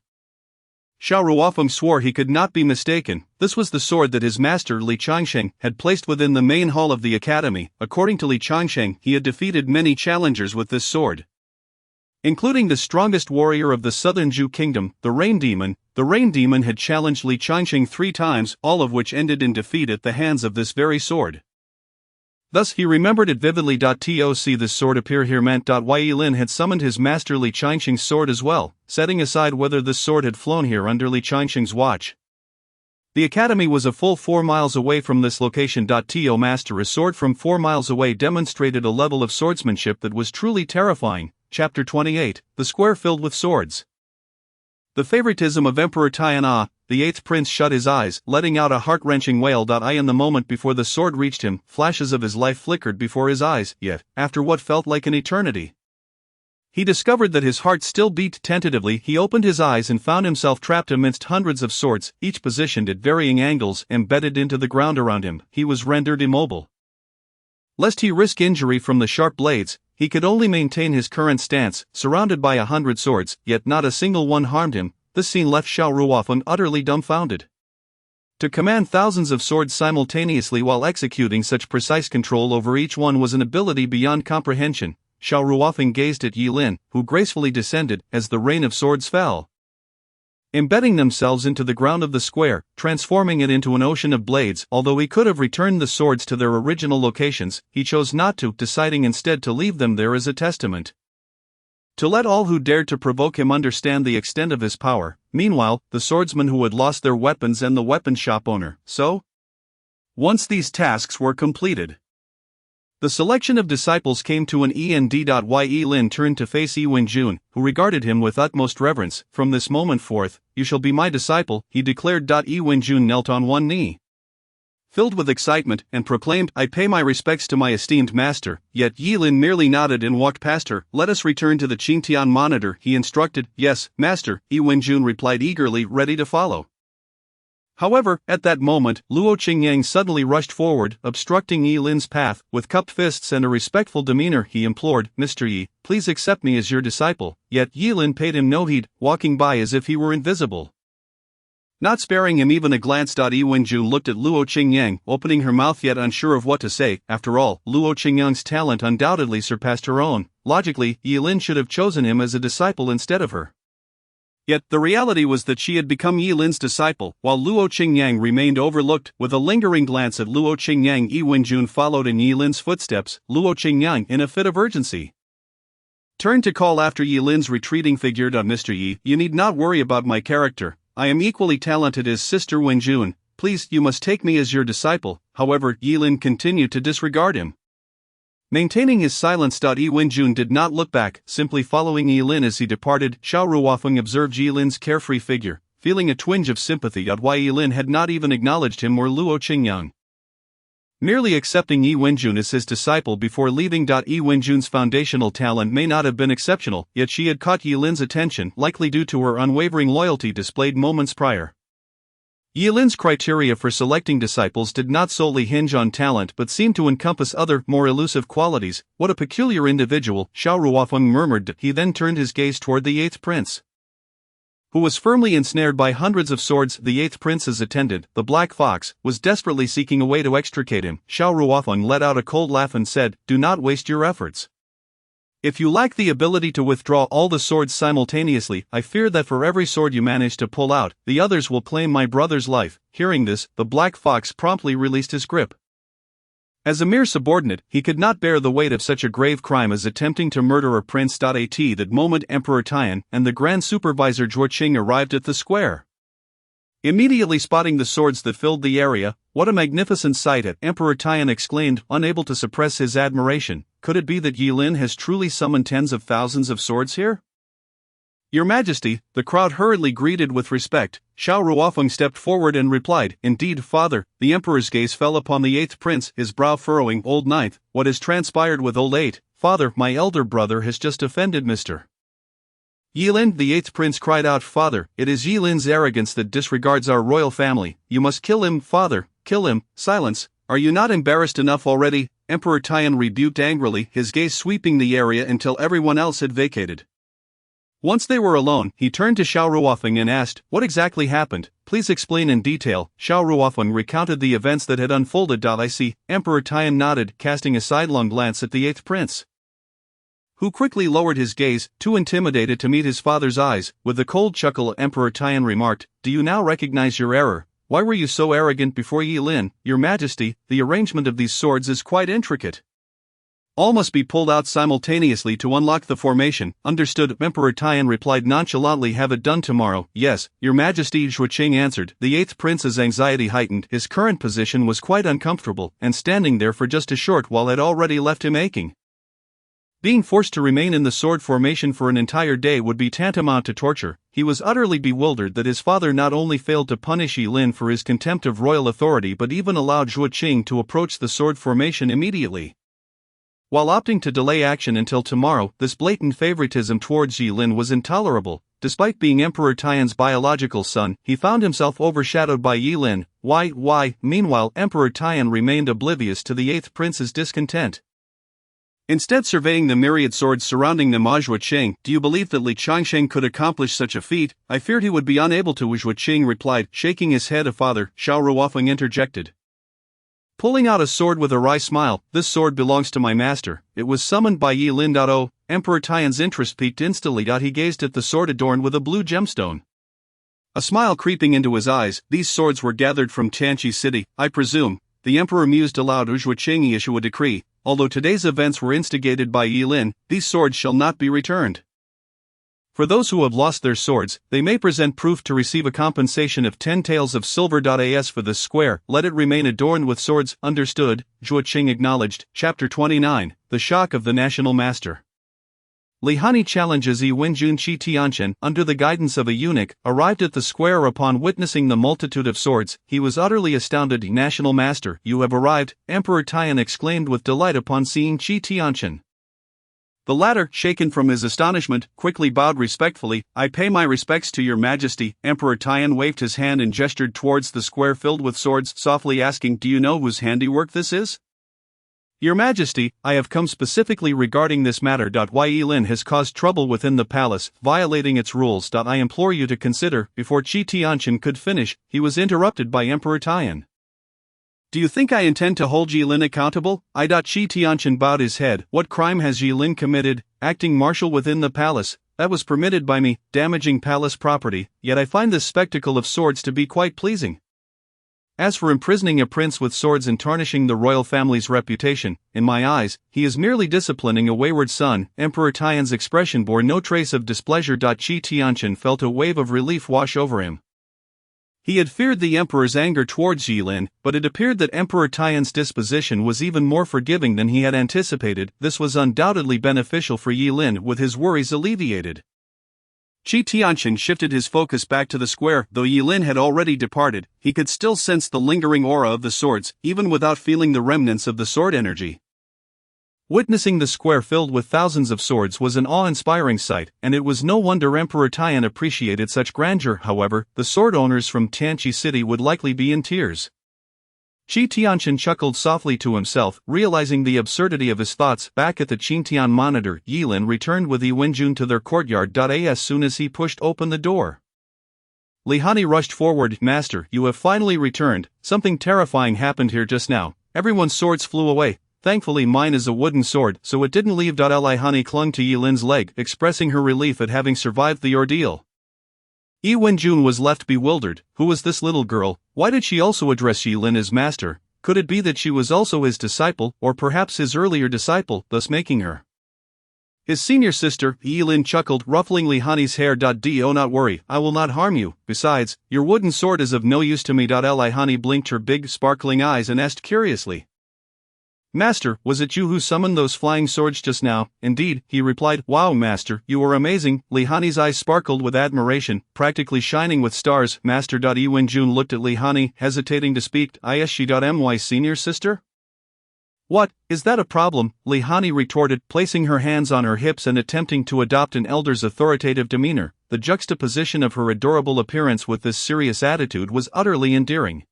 Xiao Ruofeng swore he could not be mistaken. This was the sword that his master Li Changsheng had placed within the main hall of the academy. According to Li Changsheng, he had defeated many challengers with this sword, including the strongest warrior of the southern Zhu kingdom, the Rain Demon. The Rain Demon had challenged Li Changsheng 3 times, all of which ended in defeat at the hands of this very sword. Thus he remembered it vividly. To see this sword appear here meant why Yilin had summoned his master Li Changsheng's sword as well, setting aside whether this sword had flown here under Li Changsheng's watch. The academy was a full 4 miles away from this location. To master a sword from 4 miles away demonstrated a level of swordsmanship that was truly terrifying. Chapter 28, The Square Filled with Swords. The favoritism of Emperor Tian. The 8th prince shut his eyes, letting out a heart-wrenching wail. In the moment before the sword reached him, flashes of his life flickered before his eyes, yet, after what felt like an eternity, he discovered that his heart still beat tentatively. He opened his eyes and found himself trapped amidst hundreds of swords, each positioned at varying angles, embedded into the ground around him. He was rendered immobile. Lest he risk injury from the sharp blades, he could only maintain his current stance, surrounded by 100 swords, yet not a single one harmed him. This scene left Xiao Ruofeng utterly dumbfounded. To command thousands of swords simultaneously while executing such precise control over each one was an ability beyond comprehension. Xiao Ruofeng gazed at Yilin, who gracefully descended as the rain of swords fell, embedding themselves into the ground of the square, transforming it into an ocean of blades. Although he could have returned the swords to their original locations, he chose not to, deciding instead to leave them there as a testament to let all who dared to provoke him understand the extent of his power. Meanwhile, the swordsmen who had lost their weapons and the weapon shop owner. Once these tasks were completed, the selection of disciples came to an end. Yilin turned to face Yi Wenjun, who regarded him with utmost reverence. "From this moment forth, you shall be my disciple," he declared. Yi Wenjun knelt on one knee, filled with excitement, and proclaimed, "I pay my respects to my esteemed master." Yet Yilin merely nodded and walked past her. "Let us return to the Qingtian monitor," he instructed. "Yes, master," Yi Wenjun replied eagerly, ready to follow. However, at that moment, Luo Qingyang suddenly rushed forward, obstructing Yilin's path. With cupped fists and a respectful demeanor, he implored, "Mr. Yi, please accept me as your disciple." Yet Yilin paid him no heed, walking by as if he were invisible, not sparing him even a glance. Yi Wenjun looked at Luo Qingyang, opening her mouth yet unsure of what to say. After all, Luo Qingyang's talent undoubtedly surpassed her own. Logically, Yilin should have chosen him as a disciple instead of her. Yet, the reality was that she had become Yilin's disciple, while Luo Qingyang remained overlooked. With a lingering glance at Luo Qingyang, Yi Wenjun followed in Yilin's footsteps. Luo Qingyang, in a fit of urgency, turned to call after Yilin's retreating figure. "Mr. Yi, you need not worry about my character. I am equally talented as Sister Wenjun. Please, you must take me as your disciple." However, Yilin continued to disregard him, maintaining his silence. Yi Wenjun did not look back, simply following Yilin as he departed. Xiao Ruofeng observed Yilin's carefree figure, feeling a twinge of sympathy at why Yilin had not even acknowledged him or Luo Qingyang, merely accepting Yi Wenjun as his disciple before leaving. Yi Wenjun's foundational talent may not have been exceptional, yet she had caught Yilin's attention, likely due to her unwavering loyalty displayed moments prior. Yilin's criteria for selecting disciples did not solely hinge on talent but seemed to encompass other, more elusive qualities. What a peculiar individual, Xiao Ruofeng murmured. He then turned his gaze toward the eighth prince, who was firmly ensnared by hundreds of swords. The eighth prince's attendant, the black fox, was desperately seeking a way to extricate him. Xiao Ruofeng let out a cold laugh and said, "Do not waste your efforts. If you lack the ability to withdraw all the swords simultaneously, I fear that for every sword you manage to pull out, the others will claim my brother's life." Hearing this, the black fox promptly released his grip. As a mere subordinate, he could not bear the weight of such a grave crime as attempting to murder a prince. At that moment, Emperor Tian and the Grand Supervisor Zhuo Qing arrived at the square. Immediately spotting the swords that filled the area, "What a magnificent sight!" Emperor Tian exclaimed, unable to suppress his admiration. "Could it be that Yilin has truly summoned tens of thousands of swords here?" "Your Majesty," the crowd hurriedly greeted with respect. Xiao Ruofeng stepped forward and replied, "Indeed, father." The emperor's gaze fell upon the eighth prince, his brow furrowing. "Old ninth, what has transpired with old eight?" "Father, my elder brother has just offended Mr. Yilin." The eighth prince cried out, "Father, it is Yilin's arrogance that disregards our royal family. You must kill him, father, kill him." "Silence, are you not embarrassed enough already?" Emperor Tian rebuked angrily, his gaze sweeping the area until everyone else had vacated. Once they were alone, he turned to Xiao Ruofeng and asked, "What exactly happened? Please explain in detail." Xiao Ruofeng recounted the events that had unfolded. "I see." Emperor Tian nodded, casting a sidelong glance at the eighth prince, who quickly lowered his gaze, too intimidated to meet his father's eyes. With a cold chuckle, Emperor Tian remarked, "Do you now recognize your error? Why were you so arrogant before Yilin?" "Your Majesty, the arrangement of these swords is quite intricate. All must be pulled out simultaneously to unlock the formation." "Understood," Emperor Tian replied nonchalantly. "Have it done tomorrow." "Yes, Your Majesty," Zhuo Qing answered. The eighth prince's anxiety heightened. His current position was quite uncomfortable, and standing there for just a short while had already left him aching. Being forced to remain in the sword formation for an entire day would be tantamount to torture. He was utterly bewildered that his father not only failed to punish Yilin for his contempt of royal authority but even allowed Zhuo Qing to approach the sword formation immediately, while opting to delay action until tomorrow. This blatant favoritism towards Yilin was intolerable. Despite being Emperor Tian's biological son, he found himself overshadowed by Yilin. Why? Meanwhile, Emperor Tian remained oblivious to the eighth prince's discontent, instead surveying the myriad swords surrounding them. "Zhuo Qing, do you believe that Li Changsheng could accomplish such a feat?" "I feared he would be unable to," Zhuo Qing replied, shaking his head. "A father," Xiao Ruofeng interjected, pulling out a sword with a wry smile. "This sword belongs to my master. It was summoned by Yilin." "Oh." Emperor Tian's interest peaked instantly. He gazed at the sword adorned with a blue gemstone, a smile creeping into his eyes. "These swords were gathered from Tianqi city, I presume." The emperor mused aloud. "Zhuo Qing, issue a decree. Although today's events were instigated by Yilin, these swords shall not be returned. For those who have lost their swords, they may present proof to receive a compensation of 10 taels of silver. As for this square, let it remain adorned with swords." "Understood," Zhuo Qing acknowledged. Chapter 29, The Shock of the National Master. Li Hanyi challenges Yi Wenjun Qi Tianchen, under the guidance of a eunuch, arrived at the square. Upon witnessing the multitude of swords, he was utterly astounded. "National Master, you have arrived," Emperor Tian exclaimed with delight upon seeing Qi Tianchen. The latter, shaken from his astonishment, quickly bowed respectfully. "I pay my respects to Your Majesty." Emperor Tian waved his hand and gestured towards the square filled with swords, softly asking, "Do you know whose handiwork this is?" "Your Majesty, I have come specifically regarding this matter. Why Yilin has caused trouble within the palace, violating its rules. I implore you to consider." Before Qi Tianchen could finish, he was interrupted by Emperor Tian. "Do you think I intend to hold Yilin accountable?" Qi Tianchen bowed his head. "What crime has Yilin committed?" "Acting martial within the palace. That was permitted by me, damaging palace property, yet I find this spectacle of swords to be quite pleasing. As for imprisoning a prince with swords and tarnishing the royal family's reputation, in my eyes, he is merely disciplining a wayward son." Emperor Tian's expression bore no trace of displeasure. Qi Tianchen felt a wave of relief wash over him. He had feared the emperor's anger towards Yilin, but it appeared that Emperor Tian's disposition was even more forgiving than he had anticipated. This was undoubtedly beneficial for Yilin, with his worries alleviated. Qi Tianchen shifted his focus back to the square. Though Yilin had already departed, he could still sense the lingering aura of the swords, even without feeling the remnants of the sword energy. Witnessing the square filled with thousands of swords was an awe-inspiring sight, and it was no wonder Emperor Taiyan appreciated such grandeur. However, the sword owners from Tianqi City would likely be in tears. Qi Tianqian chuckled softly to himself, realizing the absurdity of his thoughts. Back at the Qingtian monitor, Yilin returned with Yi Wenjun to their courtyard. As soon as he pushed open the door, Li Hanyi rushed forward. "Master, you have finally returned. Something terrifying happened here just now. Everyone's swords flew away. Thankfully mine is a wooden sword, so it didn't leave." Li Hanyi clung to Yilin's leg, expressing her relief at having survived the ordeal. Yi Wenjun was left bewildered. Who was this little girl? Why did she also address Yilin as master? Could it be that she was also his disciple, or perhaps his earlier disciple, thus making her his senior sister? Yilin chuckled, ruffling Li Hanyi's hair. "Do not worry, I will not harm you. Besides, your wooden sword is of no use to me." Li Hanyi blinked her big, sparkling eyes and asked curiously, "Master, was it you who summoned those flying swords just now?" "Indeed," he replied. "Wow, master, you are amazing." Li Hanyi's eyes sparkled with admiration, practically shining with stars. "Master." Yi Wenjun looked at Li Hanyi, hesitating to speak. "Is she my senior sister?" "What, is that a problem?" Li Hanyi retorted, placing her hands on her hips and attempting to adopt an elder's authoritative demeanor. The juxtaposition of her adorable appearance with this serious attitude was utterly endearing.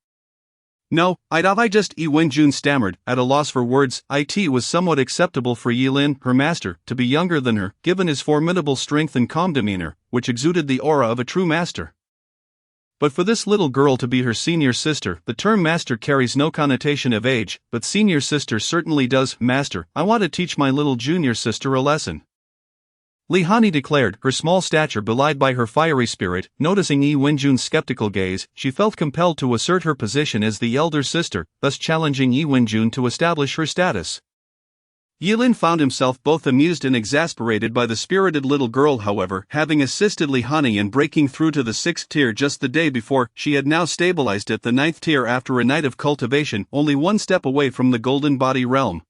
"No, I just," Yi Wenjun stammered, at a loss for words. It was somewhat acceptable for Yilin, her master, to be younger than her, given his formidable strength and calm demeanor, which exuded the aura of a true master. But for this little girl to be her senior sister, the term master carries no connotation of age, but senior sister certainly does. "Master, I want to teach my little junior sister a lesson," Li Hanyi declared, her small stature belied by her fiery spirit. Noticing Yi Wenjun's skeptical gaze, she felt compelled to assert her position as the elder sister, thus challenging Yi Wenjun to establish her status. Yilin found himself both amused and exasperated by the spirited little girl. However, having assisted Li Hanyi in breaking through to the 6th tier just the day before, she had now stabilized at the 9th tier after a night of cultivation, only one step away from the golden body realm.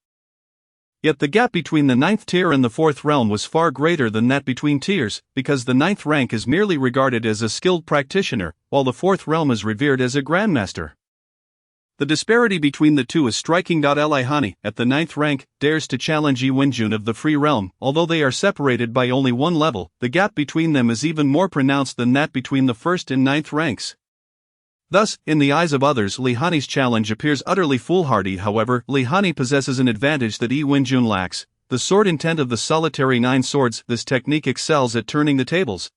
Yet the gap between the 9th tier and the 4th realm was far greater than that between tiers, because the 9th rank is merely regarded as a skilled practitioner, while the 4th realm is revered as a grandmaster. The disparity between the two is striking. Li Hanyi, at the 9th rank, dares to challenge Yi Wenjun of the Free Realm. Although they are separated by only one level, the gap between them is even more pronounced than that between the 1st and 9th ranks. Thus, in the eyes of others, Li Hanyi's challenge appears utterly foolhardy. However, Li Hanyi possesses an advantage that Yi Wenjun lacks: the sword intent of the solitary 9 swords. This technique excels at turning the tables,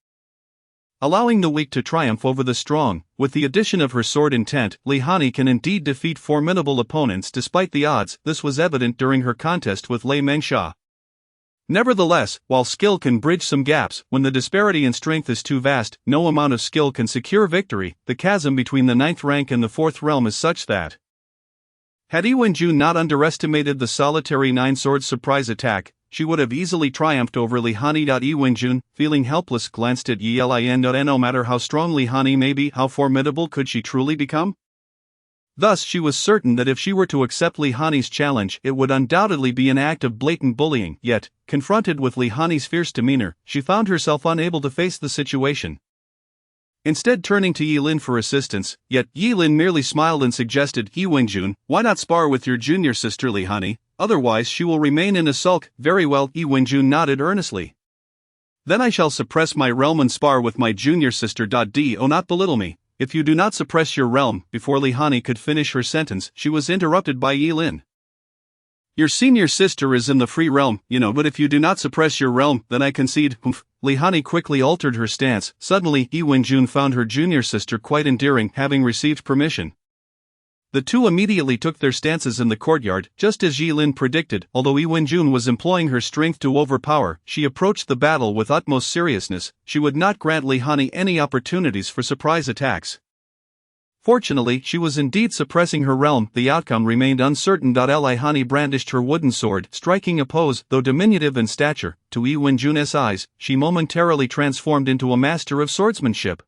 allowing the weak to triumph over the strong. With the addition of her sword intent, Li Hanyi can indeed defeat formidable opponents despite the odds. This was evident during her contest with Lei Mengsha. Nevertheless, while skill can bridge some gaps, when the disparity in strength is too vast, no amount of skill can secure victory. The chasm between the 9th rank and the 4th realm is such that, had Yi Wenjun not underestimated the solitary 9 swords surprise attack, she would have easily triumphed over Li Hanyi. Yi Wenjun, feeling helpless, glanced at Yilin. No matter how strong Li Hanyi may be, how formidable could she truly become? Thus she was certain that if she were to accept Li Hanyi's challenge, it would undoubtedly be an act of blatant bullying. Yet, confronted with Li Hanyi's fierce demeanor, she found herself unable to face the situation. Instead turning to Yilin for assistance, yet Yilin merely smiled and suggested, "Yi Wenjun, why not spar with your junior sister Li Hanyi? Otherwise she will remain in a sulk." "Very well," Yi Wenjun nodded earnestly. "Then I shall suppress my realm and spar with my junior sister. Do not belittle me. If you do not suppress your realm." Before Li Hanyi could finish her sentence, she was interrupted by Yilin. "Your senior sister is in the Free Realm, but if you do not suppress your realm, then I concede." Li Hanyi quickly altered her stance. Suddenly, Yi Wenjun found her junior sister quite endearing, having received permission. The two immediately took their stances in the courtyard, just as Yilin predicted. Although Yi Wenjun was employing her strength to overpower, she approached the battle with utmost seriousness. She would not grant Li Hanyi any opportunities for surprise attacks. Fortunately, she was indeed suppressing her realm. The outcome remained uncertain. Li Hanyi brandished her wooden sword, striking a pose. Though diminutive in stature, to Yi Wenjun's eyes, she momentarily transformed into a master of swordsmanship.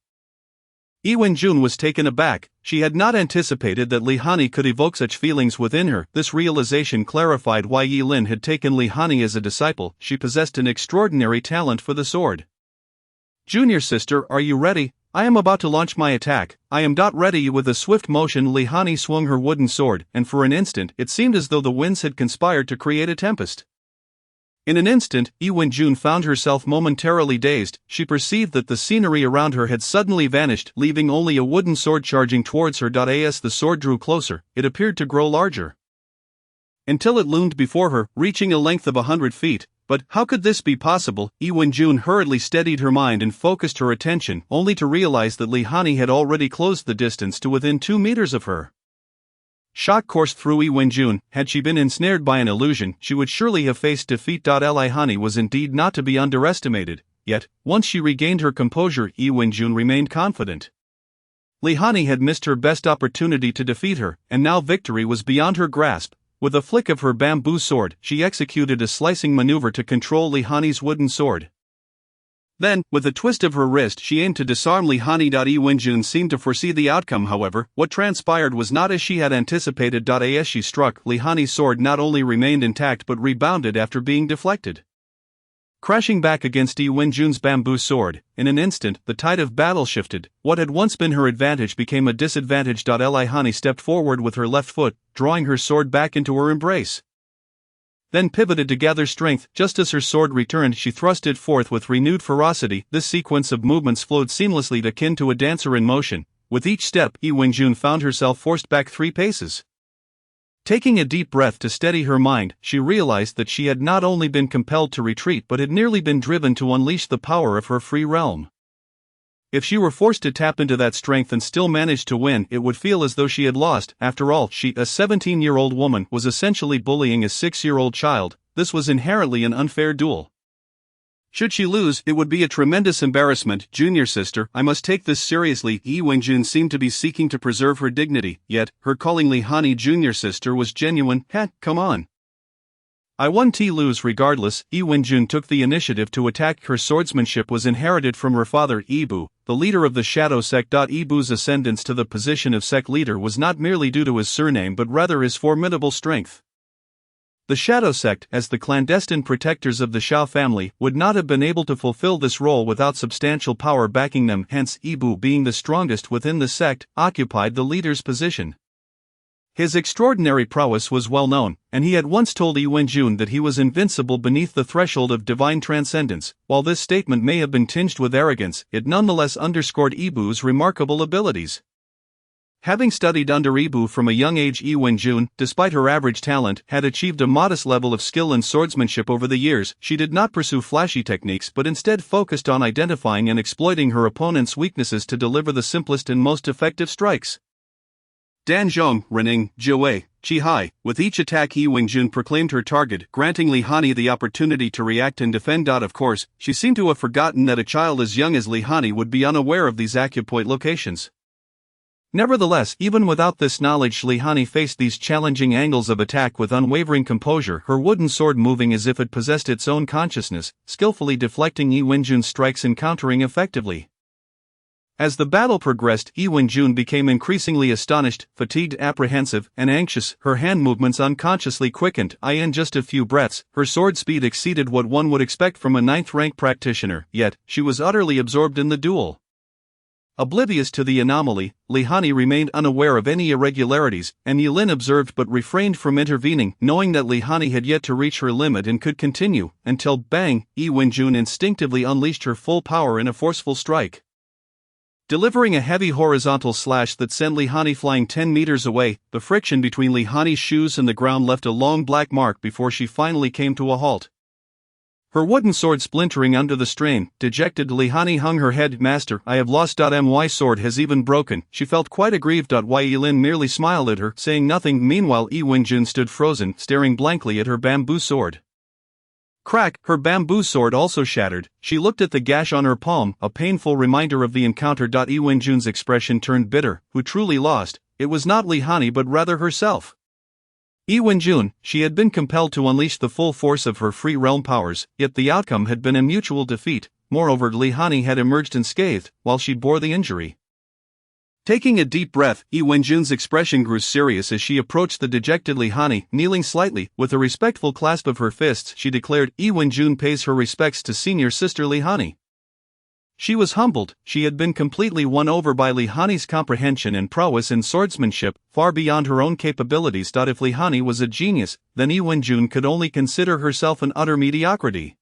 Yi Wenjun was taken aback. She had not anticipated that Li Hanyi could evoke such feelings within her. This realization clarified why Yilin had taken Li Hanyi as a disciple. She possessed an extraordinary talent for the sword. "Junior sister, are you ready?" I am about to launch my attack. I am ready. With a swift motion, Li Hanyi swung her wooden sword, and for an instant it seemed as though the winds had conspired to create a tempest. In an instant, Yi Wenjun found herself momentarily dazed. She perceived that the scenery around her had suddenly vanished, leaving only a wooden sword charging towards her. As the sword drew closer, it appeared to grow larger, until it loomed before her, reaching a length of 100 feet. But how could this be possible? Yi Wenjun hurriedly steadied her mind and focused her attention, only to realize that Li Hanyi had already closed the distance to within 2 meters of her. Shock coursed through Yi Wenjun. Had she been ensnared by an illusion, she would surely have faced defeat. Li Hanyi was indeed not to be underestimated, yet, once she regained her composure, Yi Wenjun remained confident. Li Hanyi had missed her best opportunity to defeat her, and now victory was beyond her grasp. With a flick of her bamboo sword, she executed a slicing maneuver to control Li Hanyi's wooden sword. Then, with a twist of her wrist, she aimed to disarm Li Hanyi. Yi Wenjun seemed to foresee the outcome. However, what transpired was not as she had anticipated. As she struck, Li Hanyi's sword not only remained intact but rebounded after being deflected, crashing back against Yi Wenjun's bamboo sword. In an instant, the tide of battle shifted. What had once been her advantage became a disadvantage. Li Hanyi stepped forward with her left foot, drawing her sword back into her embrace, then pivoted to gather strength. Just as her sword returned, she thrust it forth with renewed ferocity. This sequence of movements flowed seamlessly, akin to a dancer in motion. With each step, Yi Wenjun found herself forced back 3 paces. Taking a deep breath to steady her mind, she realized that she had not only been compelled to retreat but had nearly been driven to unleash the power of her free realm. If she were forced to tap into that strength and still managed to win, it would feel as though she had lost. After all, she, a 17-year-old woman, was essentially bullying a 6-year-old child. This was inherently an unfair duel. Should she lose, it would be a tremendous embarrassment. Junior sister, I must take this seriously. Yi Wenjun seemed to be seeking to preserve her dignity, yet, her calling Li Hanyi junior sister was genuine. Come on. I won lose regardless. Yi Wenjun took the initiative to attack. Her swordsmanship was inherited from her father, Yibu, the leader of the Shadow Sect. Yibu's ascendance to the position of sect leader was not merely due to his surname but rather his formidable strength. The Shadow Sect, as the clandestine protectors of the Shao family, would not have been able to fulfill this role without substantial power backing them. Hence, Yibu, being the strongest within the sect, occupied the leader's position. His extraordinary prowess was well known, and he had once told Yi Wenjun that he was invincible beneath the threshold of divine transcendence. While this statement may have been tinged with arrogance, it nonetheless underscored Yibu's remarkable abilities. Having studied under Yibu from a young age, Yi Wenjun, despite her average talent, had achieved a modest level of skill and swordsmanship over the years. She did not pursue flashy techniques but instead focused on identifying and exploiting her opponent's weaknesses to deliver the simplest and most effective strikes. Danzhong, Renning, Jiwei, Qihai. With each attack, Yi Wenjun proclaimed her target, granting Li Hanyi the opportunity to react and defend. Of course, she seemed to have forgotten that a child as young as Li Hanyi would be unaware of these acupoint locations. Nevertheless, even without this knowledge, Li Hanyi faced these challenging angles of attack with unwavering composure, her wooden sword moving as if it possessed its own consciousness, skillfully deflecting Yi Wenjun's strikes and countering effectively. As the battle progressed, Yi Wenjun became increasingly astonished, fatigued, apprehensive, and anxious. Her hand movements unconsciously quickened. In just a few breaths, her sword speed exceeded what one would expect from a 9th-rank practitioner, yet, she was utterly absorbed in the duel. Oblivious to the anomaly, Li Hanyi remained unaware of any irregularities, and Yilin observed but refrained from intervening, knowing that Li Hanyi had yet to reach her limit and could continue, until, bang, Yi Wenjun instinctively unleashed her full power in a forceful strike. Delivering a heavy horizontal slash that sent Li Hanyi flying 10 meters away, the friction between Li Hanyi's shoes and the ground left a long black mark before she finally came to a halt. Her wooden sword splintering under the strain, dejected, Li Hanyi hung her head. Master, I have lost. My sword has even broken. She felt quite aggrieved. Wai Yilin merely smiled at her, saying nothing. Meanwhile, Yi Wenjun stood frozen, staring blankly at her bamboo sword. Crack, her bamboo sword also shattered. She looked at the gash on her palm, a painful reminder of the encounter. Yi Wenjun's expression turned bitter. Who truly lost? It was not Li Hanyi but rather herself. Yi Wenjun, she had been compelled to unleash the full force of her free realm powers, yet the outcome had been a mutual defeat. Moreover, Li Hanyi had emerged unscathed, while she bore the injury. Taking a deep breath, Yi Wenjun's expression grew serious as she approached the dejected Li Hanyi. Kneeling slightly, with a respectful clasp of her fists, she declared, Yi Wenjun pays her respects to senior sister Li Hanyi. She was humbled. She had been completely won over by Li Hanyi's comprehension and prowess in swordsmanship, far beyond her own capabilities. If Li Hanyi was a genius, then Yi Wenjun could only consider herself an utter mediocrity.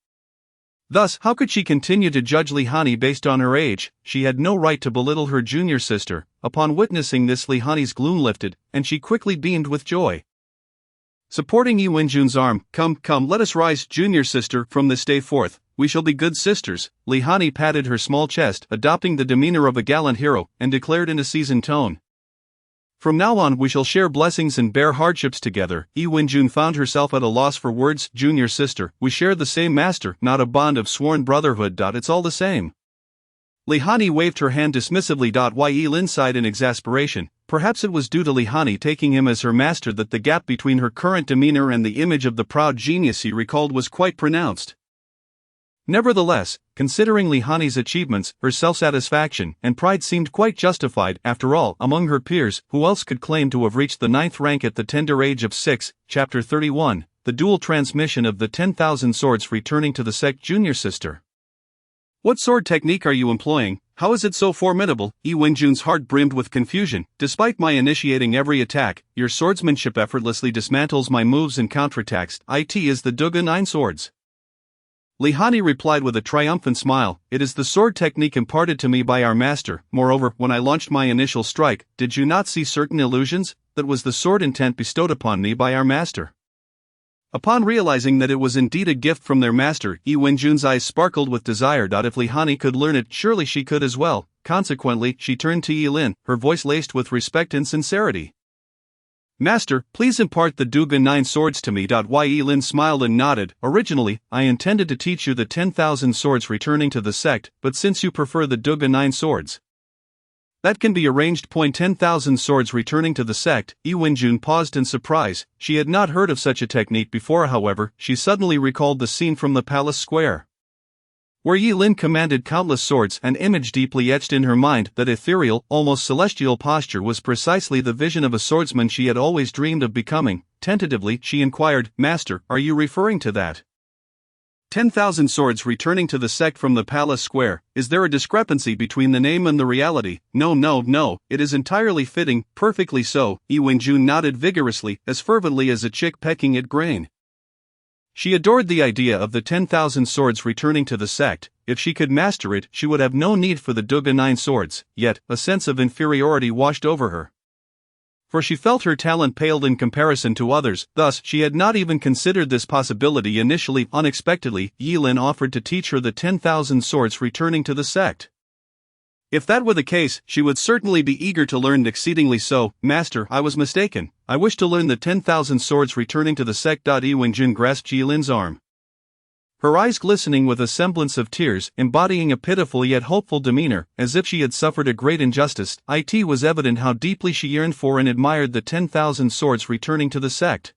Thus, how could she continue to judge Li Hanyi based on her age? She had no right to belittle her junior sister. Upon witnessing this, Li Hanyi's gloom lifted, and she quickly beamed with joy. Supporting Yi Wenjun's arm, "Come, let us rise, junior sister, from this day forth. We shall be good sisters." Li Hanyi patted her small chest, adopting the demeanor of a gallant hero, and declared in a seasoned tone, "From now on we shall share blessings and bear hardships together." Yi Wenjun found herself at a loss for words. "Junior sister, we share the same master, not a bond of sworn brotherhood. It's all the same." Li Hanyi waved her hand dismissively. Yi Lin sighed in exasperation. Perhaps it was due to Li Hanyi taking him as her master that the gap between her current demeanor and the image of the proud genius he recalled was quite pronounced. Nevertheless, considering Li Hanyi's achievements, her self-satisfaction and pride seemed quite justified. After all, among her peers, who else could claim to have reached the 9th rank at the tender age of 6? Chapter 31, The Dual Transmission of the 10,000 Swords Returning to the Sect. Junior sister, what sword technique are you employing? How is it so formidable? Yi Wenjun's heart brimmed with confusion. Despite my initiating every attack, your swordsmanship effortlessly dismantles my moves and counterattacks. It is the Duga 9 swords. Li Hanyi replied with a triumphant smile. It is the sword technique imparted to me by our master. Moreover, when I launched my initial strike, did you not see certain illusions? That was the sword intent bestowed upon me by our master. Upon realizing that it was indeed a gift from their master, Yi Wenjun's eyes sparkled with desire. If Li Hanyi could learn it, surely she could as well. Consequently, she turned to Yi Lin, her voice laced with respect and sincerity. "Master, please impart the Duga 9 swords to me." Yi Lin smiled and nodded. "Originally, I intended to teach you the 10,000 swords returning to the sect, but since you prefer the Duga 9 swords, that can be arranged. 10,000 swords returning to the sect." Yi Wenjun paused in surprise. She had not heard of such a technique before. However, she suddenly recalled the scene from the palace square, where Yi Lin commanded countless swords. An image deeply etched in her mind. That ethereal, almost celestial posture was precisely the vision of a swordsman she had always dreamed of becoming. Tentatively, she inquired, "Master, are you referring to that 10,000 swords returning to the sect from the palace square? Is there a discrepancy between the name and the reality?" No, it is entirely fitting, perfectly so." Yi Wenjun nodded vigorously, as fervently as a chick pecking at grain. She adored the idea of the 10,000 swords returning to the sect. If she could master it, she would have no need for the Duga 9 swords. Yet, a sense of inferiority washed over her, for she felt her talent paled in comparison to others. Thus, she had not even considered this possibility initially. Unexpectedly, Yi Lin offered to teach her the 10,000 swords returning to the sect. If that were the case, she would certainly be eager to learn. Exceedingly so. "Master, I was mistaken. I wish to learn the 10,000 swords returning to the sect." Yi Wenjun grasped Yi Lin's arm, her eyes glistening with a semblance of tears, embodying a pitiful yet hopeful demeanor, as if she had suffered a great injustice. It was evident how deeply she yearned for and admired the 10,000 swords returning to the sect.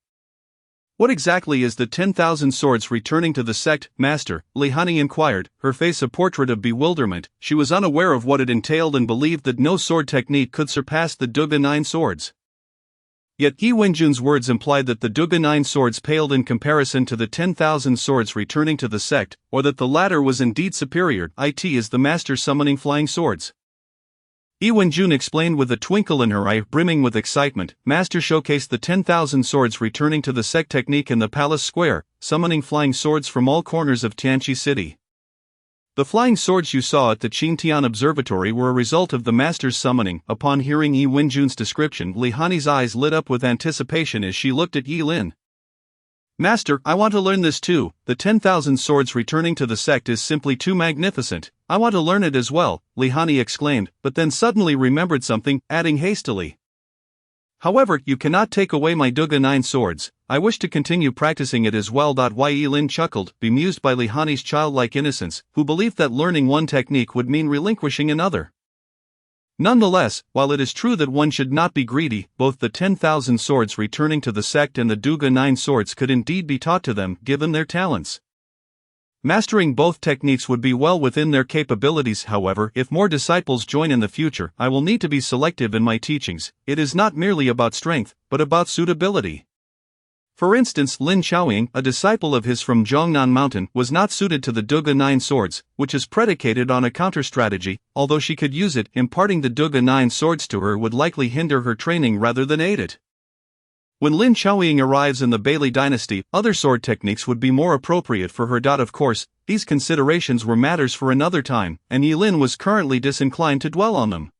"What exactly is the 10,000 swords returning to the sect, master?" Li Hanyi inquired, her face a portrait of bewilderment. She was unaware of what it entailed and believed that no sword technique could surpass the Duga 9 swords. Yet Yi Wenjun's words implied that the Duga 9 swords paled in comparison to the 10,000 swords returning to the sect, or that the latter was indeed superior. It is the master summoning flying swords. Yi Wenjun explained with a twinkle in her eye, brimming with excitement. Master showcased the 10,000 swords returning to the sect technique in the palace square, summoning flying swords from all corners of Tianqi city. The flying swords you saw at the Qingtian Observatory were a result of the master's summoning. Upon hearing Yi Wenjun's description, Li Hanyi's eyes lit up with anticipation as she looked at Yi Lin. "Master, I want to learn this too. The 10,000 swords returning to the sect is simply too magnificent. I want to learn it as well," Li Hanyi exclaimed, but then suddenly remembered something, adding hastily, "However, you cannot take away my Duga 9 swords. I wish to continue practicing it as well." Yi Lin chuckled, bemused by Li Hanyi's childlike innocence, who believed that learning one technique would mean relinquishing another. Nonetheless, while it is true that one should not be greedy, both the 10,000 swords returning to the sect and the Duga 9 swords could indeed be taught to them, given their talents. Mastering both techniques would be well within their capabilities. However, if more disciples join in the future, I will need to be selective in my teachings. It is not merely about strength, but about suitability. For instance, Lin Xiaoying, a disciple of his from Zhongnan Mountain, was not suited to the Duge 9 swords, which is predicated on a counter-strategy. Although she could use it, imparting the Duge 9 swords to her would likely hinder her training rather than aid it. When Lin Xiaoying arrives in the Bailey dynasty, other sword techniques would be more appropriate for her. Of course, these considerations were matters for another time, and Yilin was currently disinclined to dwell on them.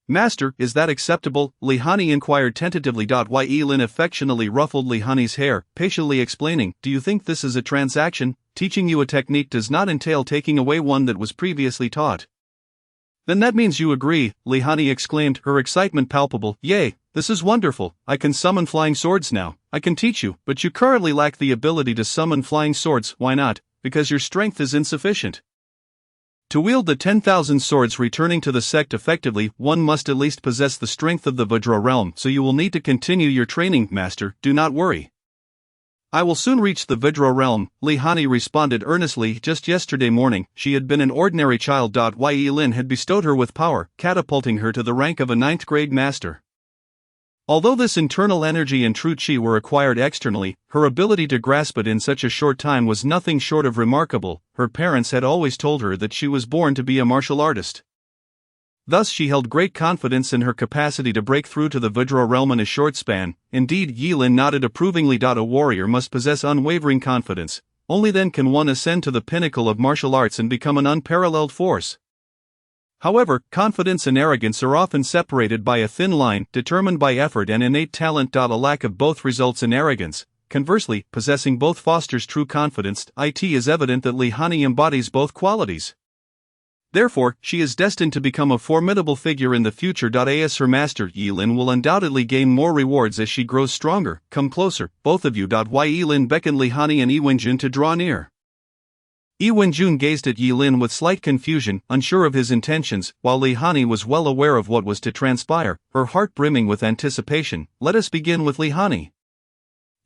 "Master, is that acceptable?" Li Hanyi inquired tentatively. Yilin affectionately ruffled Li Hanyi's hair, patiently explaining, "Do you think this is a transaction? Teaching you a technique does not entail taking away one that was previously taught." "Then that means you agree," Li Hanyi exclaimed, her excitement palpable. "Yay, this is wonderful. I can summon flying swords now. I can teach you, but you currently lack the ability to summon flying swords. Why not? Because your strength is insufficient. To wield the 10,000 swords returning to the sect effectively, one must at least possess the strength of the Vajra realm, so you will need to continue your training, master. Do not worry. I will soon reach the Vajra realm," Li Hanyi responded earnestly. Just yesterday morning, she had been an ordinary child. Yilin had bestowed her with power, catapulting her to the rank of a 9th grade master. Although this internal energy and true qi were acquired externally, her ability to grasp it in such a short time was nothing short of remarkable. Her parents had always told her that she was born to be a martial artist. Thus she held great confidence in her capacity to break through to the Vajra realm in a short span. Indeed, Yilin nodded approvingly. A warrior must possess unwavering confidence. Only then can one ascend to the pinnacle of martial arts and become an unparalleled force. However, confidence and arrogance are often separated by a thin line, determined by effort and innate talent. A lack of both results in arrogance. Conversely, possessing both fosters true confidence. It is evident that Li Hanyi embodies both qualities. Therefore, she is destined to become a formidable figure in the future. As her master, Yilin will undoubtedly gain more rewards as she grows stronger. Come closer, both of you. Yilin beckoned Li Hanyi and Wenjun to draw near. Wenjun gazed at Yilin with slight confusion, unsure of his intentions, while Li Hanyi was well aware of what was to transpire, her heart brimming with anticipation. "Let us begin with Li Hanyi."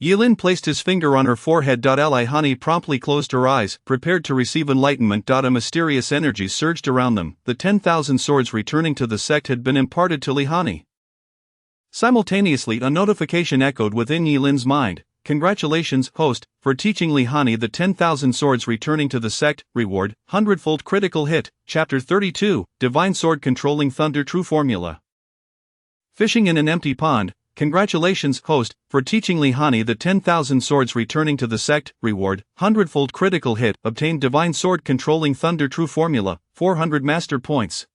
Yilin placed his finger on her forehead. Li Hanyi promptly closed her eyes, prepared to receive enlightenment. A mysterious energy surged around them. The 10,000 swords returning to the sect had been imparted to Li Hanyi. Simultaneously, a notification echoed within Yilin's mind. "Congratulations, host, for teaching Li Hanyi the 10,000 swords returning to the sect. Reward, 100-fold critical hit." Chapter 32, Divine Sword Controlling Thunder. True Formula. Fishing in an empty pond. "Congratulations, host, for teaching Li Hanyi the 10,000 swords returning to the sect. Reward, 100-fold critical hit. Obtained Divine Sword Controlling Thunder. True Formula, 400 master points."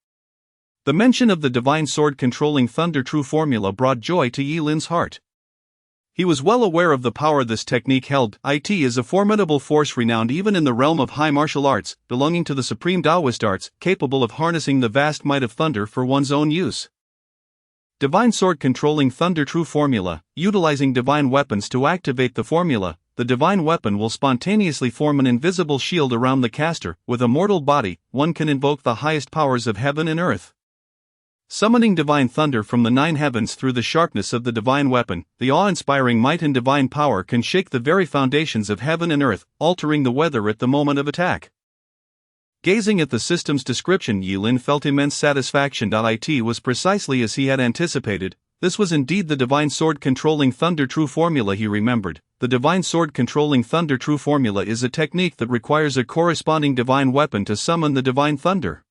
The mention of the Divine Sword Controlling Thunder True Formula brought joy to Yilin's heart. He was well aware of the power this technique held. It is a formidable force renowned even in the realm of high martial arts, belonging to the supreme Taoist arts, capable of harnessing the vast might of thunder for one's own use. Divine Sword Controlling Thunder True Formula. Utilizing divine weapons to activate the formula, the divine weapon will spontaneously form an invisible shield around the caster. With a mortal body, one can invoke the highest powers of heaven and earth. Summoning divine thunder from the 9 heavens through the sharpness of the divine weapon, the awe-inspiring might and divine power can shake the very foundations of heaven and earth, altering the weather at the moment of attack. Gazing at the system's description, Yilin felt immense satisfaction. It was precisely as he had anticipated. This was indeed the Divine Sword Controlling Thunder True Formula. He remembered. The Divine Sword Controlling Thunder True Formula is a technique that requires a corresponding divine weapon to summon the divine thunder.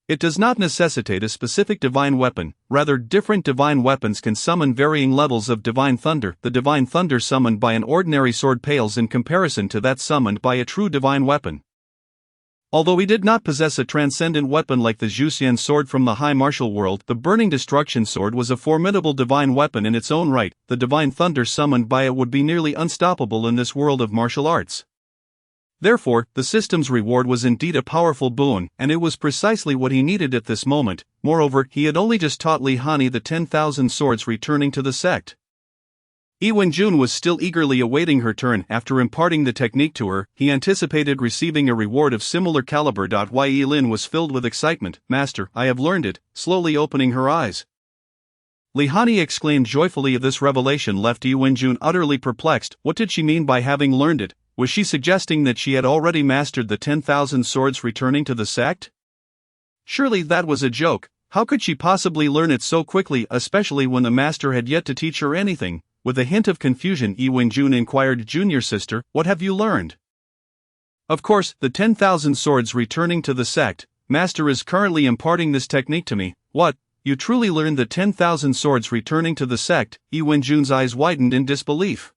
It does not necessitate a specific divine weapon, rather different divine weapons can summon varying levels of divine thunder. The divine thunder summoned by an ordinary sword pales in comparison to that summoned by a true divine weapon. Although he did not possess a transcendent weapon like the Zhuxian sword from the high martial world, the Burning Destruction sword was a formidable divine weapon in its own right. The divine thunder summoned by it would be nearly unstoppable in this world of martial arts. Therefore, the system's reward was indeed a powerful boon, and it was precisely what he needed at this moment. Moreover, he had only just taught Li Hanyi the 10,000 swords returning to the sect. Wenjun was still eagerly awaiting her turn. After imparting the technique to her, he anticipated receiving a reward of similar caliber. Yilin was filled with excitement. "Master, I have learned it," slowly opening her eyes. Li Hanyi exclaimed joyfully. This revelation left Wenjun utterly perplexed. What did she mean by having learned it? Was she suggesting that she had already mastered the 10,000 swords returning to the sect? Surely that was a joke. How could she possibly learn it so quickly, especially when the master had yet to teach her anything? With a hint of confusion, Yi Wenjun inquired, "Junior sister, what have you learned?" "Of course, the 10,000 swords returning to the sect. Master is currently imparting this technique to me." "What? You truly learned the 10,000 swords returning to the sect?" Yi Wenjun's eyes widened in disbelief.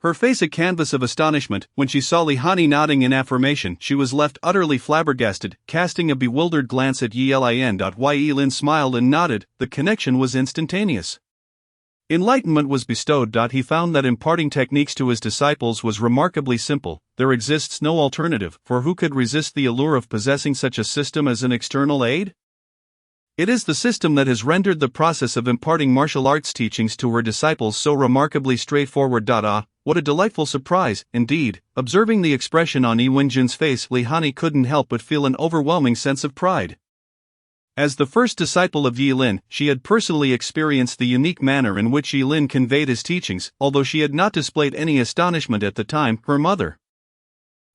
Her face a canvas of astonishment. When she saw Li Hanyi nodding in affirmation, she was left utterly flabbergasted. Casting a bewildered glance at Yi Lin. Yi Lin smiled and nodded. The connection was instantaneous. Enlightenment was bestowed. He found that imparting techniques to his disciples was remarkably simple. There exists no alternative, for who could resist the allure of possessing such a system as an external aid? It is the system that has rendered the process of imparting martial arts teachings to her disciples so remarkably straightforward. Ah, what a delightful surprise, indeed. Observing the expression on Yi Wenjun's face, Li Hanyi couldn't help but feel an overwhelming sense of pride. As the first disciple of Yi Lin, she had personally experienced the unique manner in which Yi Lin conveyed his teachings, although she had not displayed any astonishment at the time. Her mother,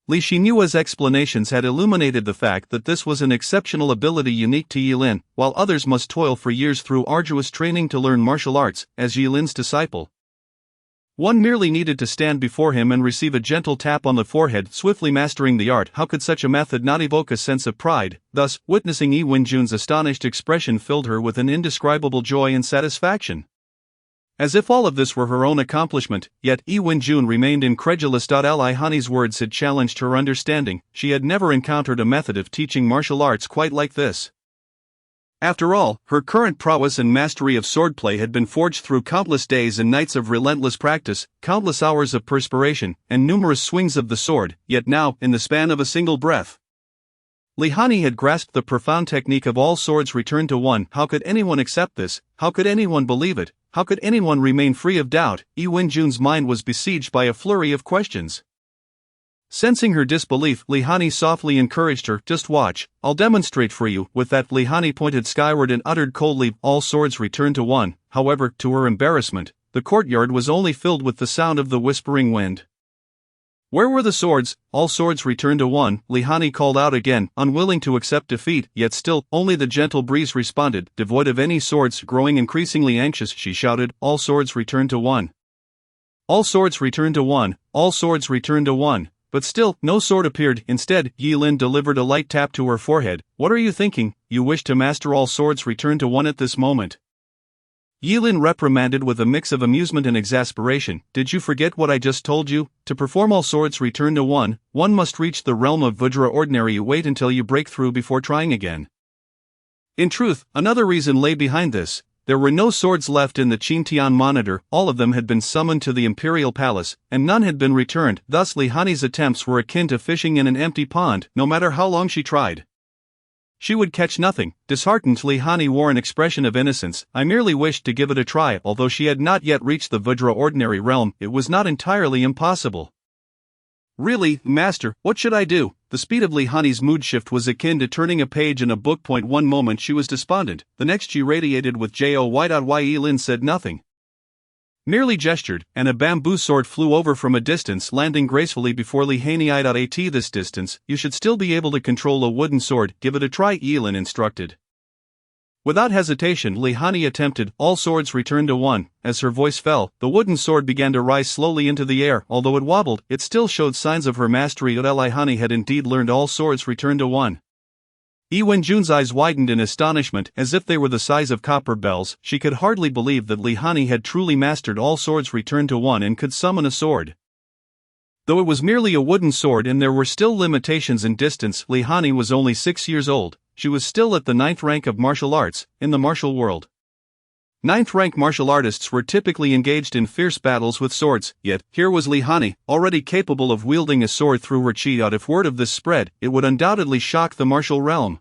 Li Xinyua's explanations had illuminated the fact that this was an exceptional ability unique to Yi Lin, while others must toil for years through arduous training to learn martial arts. As Yi Lin's disciple, one merely needed to stand before him and receive a gentle tap on the forehead, swiftly mastering the art. How could such a method not evoke a sense of pride? Thus, witnessing Yi Wenjun's astonished expression filled her with an indescribable joy and satisfaction. As if all of this were her own accomplishment, yet Yi Wenjun remained incredulous. Li Hanyi's words had challenged her understanding. She had never encountered a method of teaching martial arts quite like this. After all, her current prowess and mastery of swordplay had been forged through countless days and nights of relentless practice, countless hours of perspiration, and numerous swings of the sword. Yet now, in the span of a single breath, Li Hanyi had grasped the profound technique of all swords returned to one. How could anyone accept this? How could anyone believe it? How could anyone remain free of doubt? Yi Wenjun's mind was besieged by a flurry of questions. Sensing her disbelief, Li Hanyi softly encouraged her, "Just watch, I'll demonstrate for you." With that, Li Hanyi pointed skyward and uttered coldly, "All swords return to one." However, to her embarrassment, the courtyard was only filled with the sound of the whispering wind. Where were the swords? "All swords return to one," Li Hanyi called out again, unwilling to accept defeat. Yet still, only the gentle breeze responded, devoid of any swords. Growing increasingly anxious, she shouted, "All swords return to one. All swords return to one. All swords return to one." But still, no sword appeared. Instead, Yi Lin delivered a light tap to her forehead. "What are you thinking? You wish to master all swords return to one at this moment?" Yi Lin reprimanded with a mix of amusement and exasperation. "Did you forget what I just told you? To perform all swords return to one, one must reach the realm of Vajra ordinary. Wait until you break through before trying again." In truth, another reason lay behind this. There were no swords left in the Qintian monitor. All of them had been summoned to the imperial palace, and none had been returned. Thus Li Hanyi's attempts were akin to fishing in an empty pond. No matter how long she tried, she would catch nothing. Disheartened, Li Hanyi wore an expression of innocence. "I merely wished to give it a try." Although she had not yet reached the Vajra ordinary realm, it was not entirely impossible. "Really, master, what should I do?" The speed of Li Hanyi's mood shift was akin to turning a page in a book. One moment she was despondent, the next she radiated with joy. Yi Lin said nothing, merely gestured, and a bamboo sword flew over from a distance, landing gracefully before Li Hanyi. At this distance, you should still be able to control a wooden sword. "Give it a try," Yi Lin instructed. Without hesitation, Li Hanyi attempted. All swords returned to one. As her voice fell, the wooden sword began to rise slowly into the air. Although it wobbled, it still showed signs of her mastery. Li Hanyi had indeed learned all swords returned to one. Yi Wenjun's eyes widened in astonishment, as if they were the size of copper bells. She could hardly believe that Li Hanyi had truly mastered all swords returned to one and could summon a sword. Though it was merely a wooden sword and there were still limitations in distance, Li Hanyi was only 6 years old. She was still at the 9th rank of martial arts, in the martial world. 9th rank martial artists were typically engaged in fierce battles with swords, yet, here was Li Hanyi, already capable of wielding a sword through her chi. If word of this spread, it would undoubtedly shock the martial realm.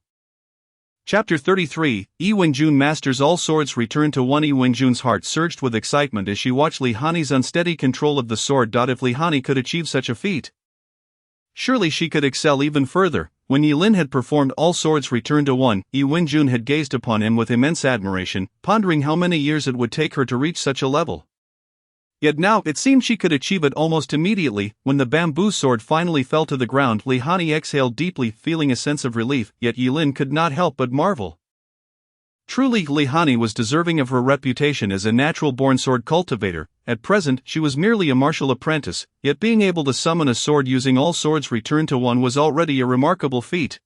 Chapter 33, Yi Wenjun Masters All Swords Return to One. Yi Wenjun's heart surged with excitement as she watched Li Hanyi's unsteady control of the sword. If Li Hanyi could achieve such a feat, surely she could excel even further. When Yi Lin had performed all swords return to one, Yi Wenjun had gazed upon him with immense admiration, pondering how many years it would take her to reach such a level. Yet now, it seemed she could achieve it almost immediately. When the bamboo sword finally fell to the ground, Li Hanyi exhaled deeply, feeling a sense of relief, yet Yi Lin could not help but marvel. Truly, Li Hanyi was deserving of her reputation as a natural-born sword cultivator. At present, she was merely a martial apprentice, yet being able to summon a sword using all swords returned to one was already a remarkable feat.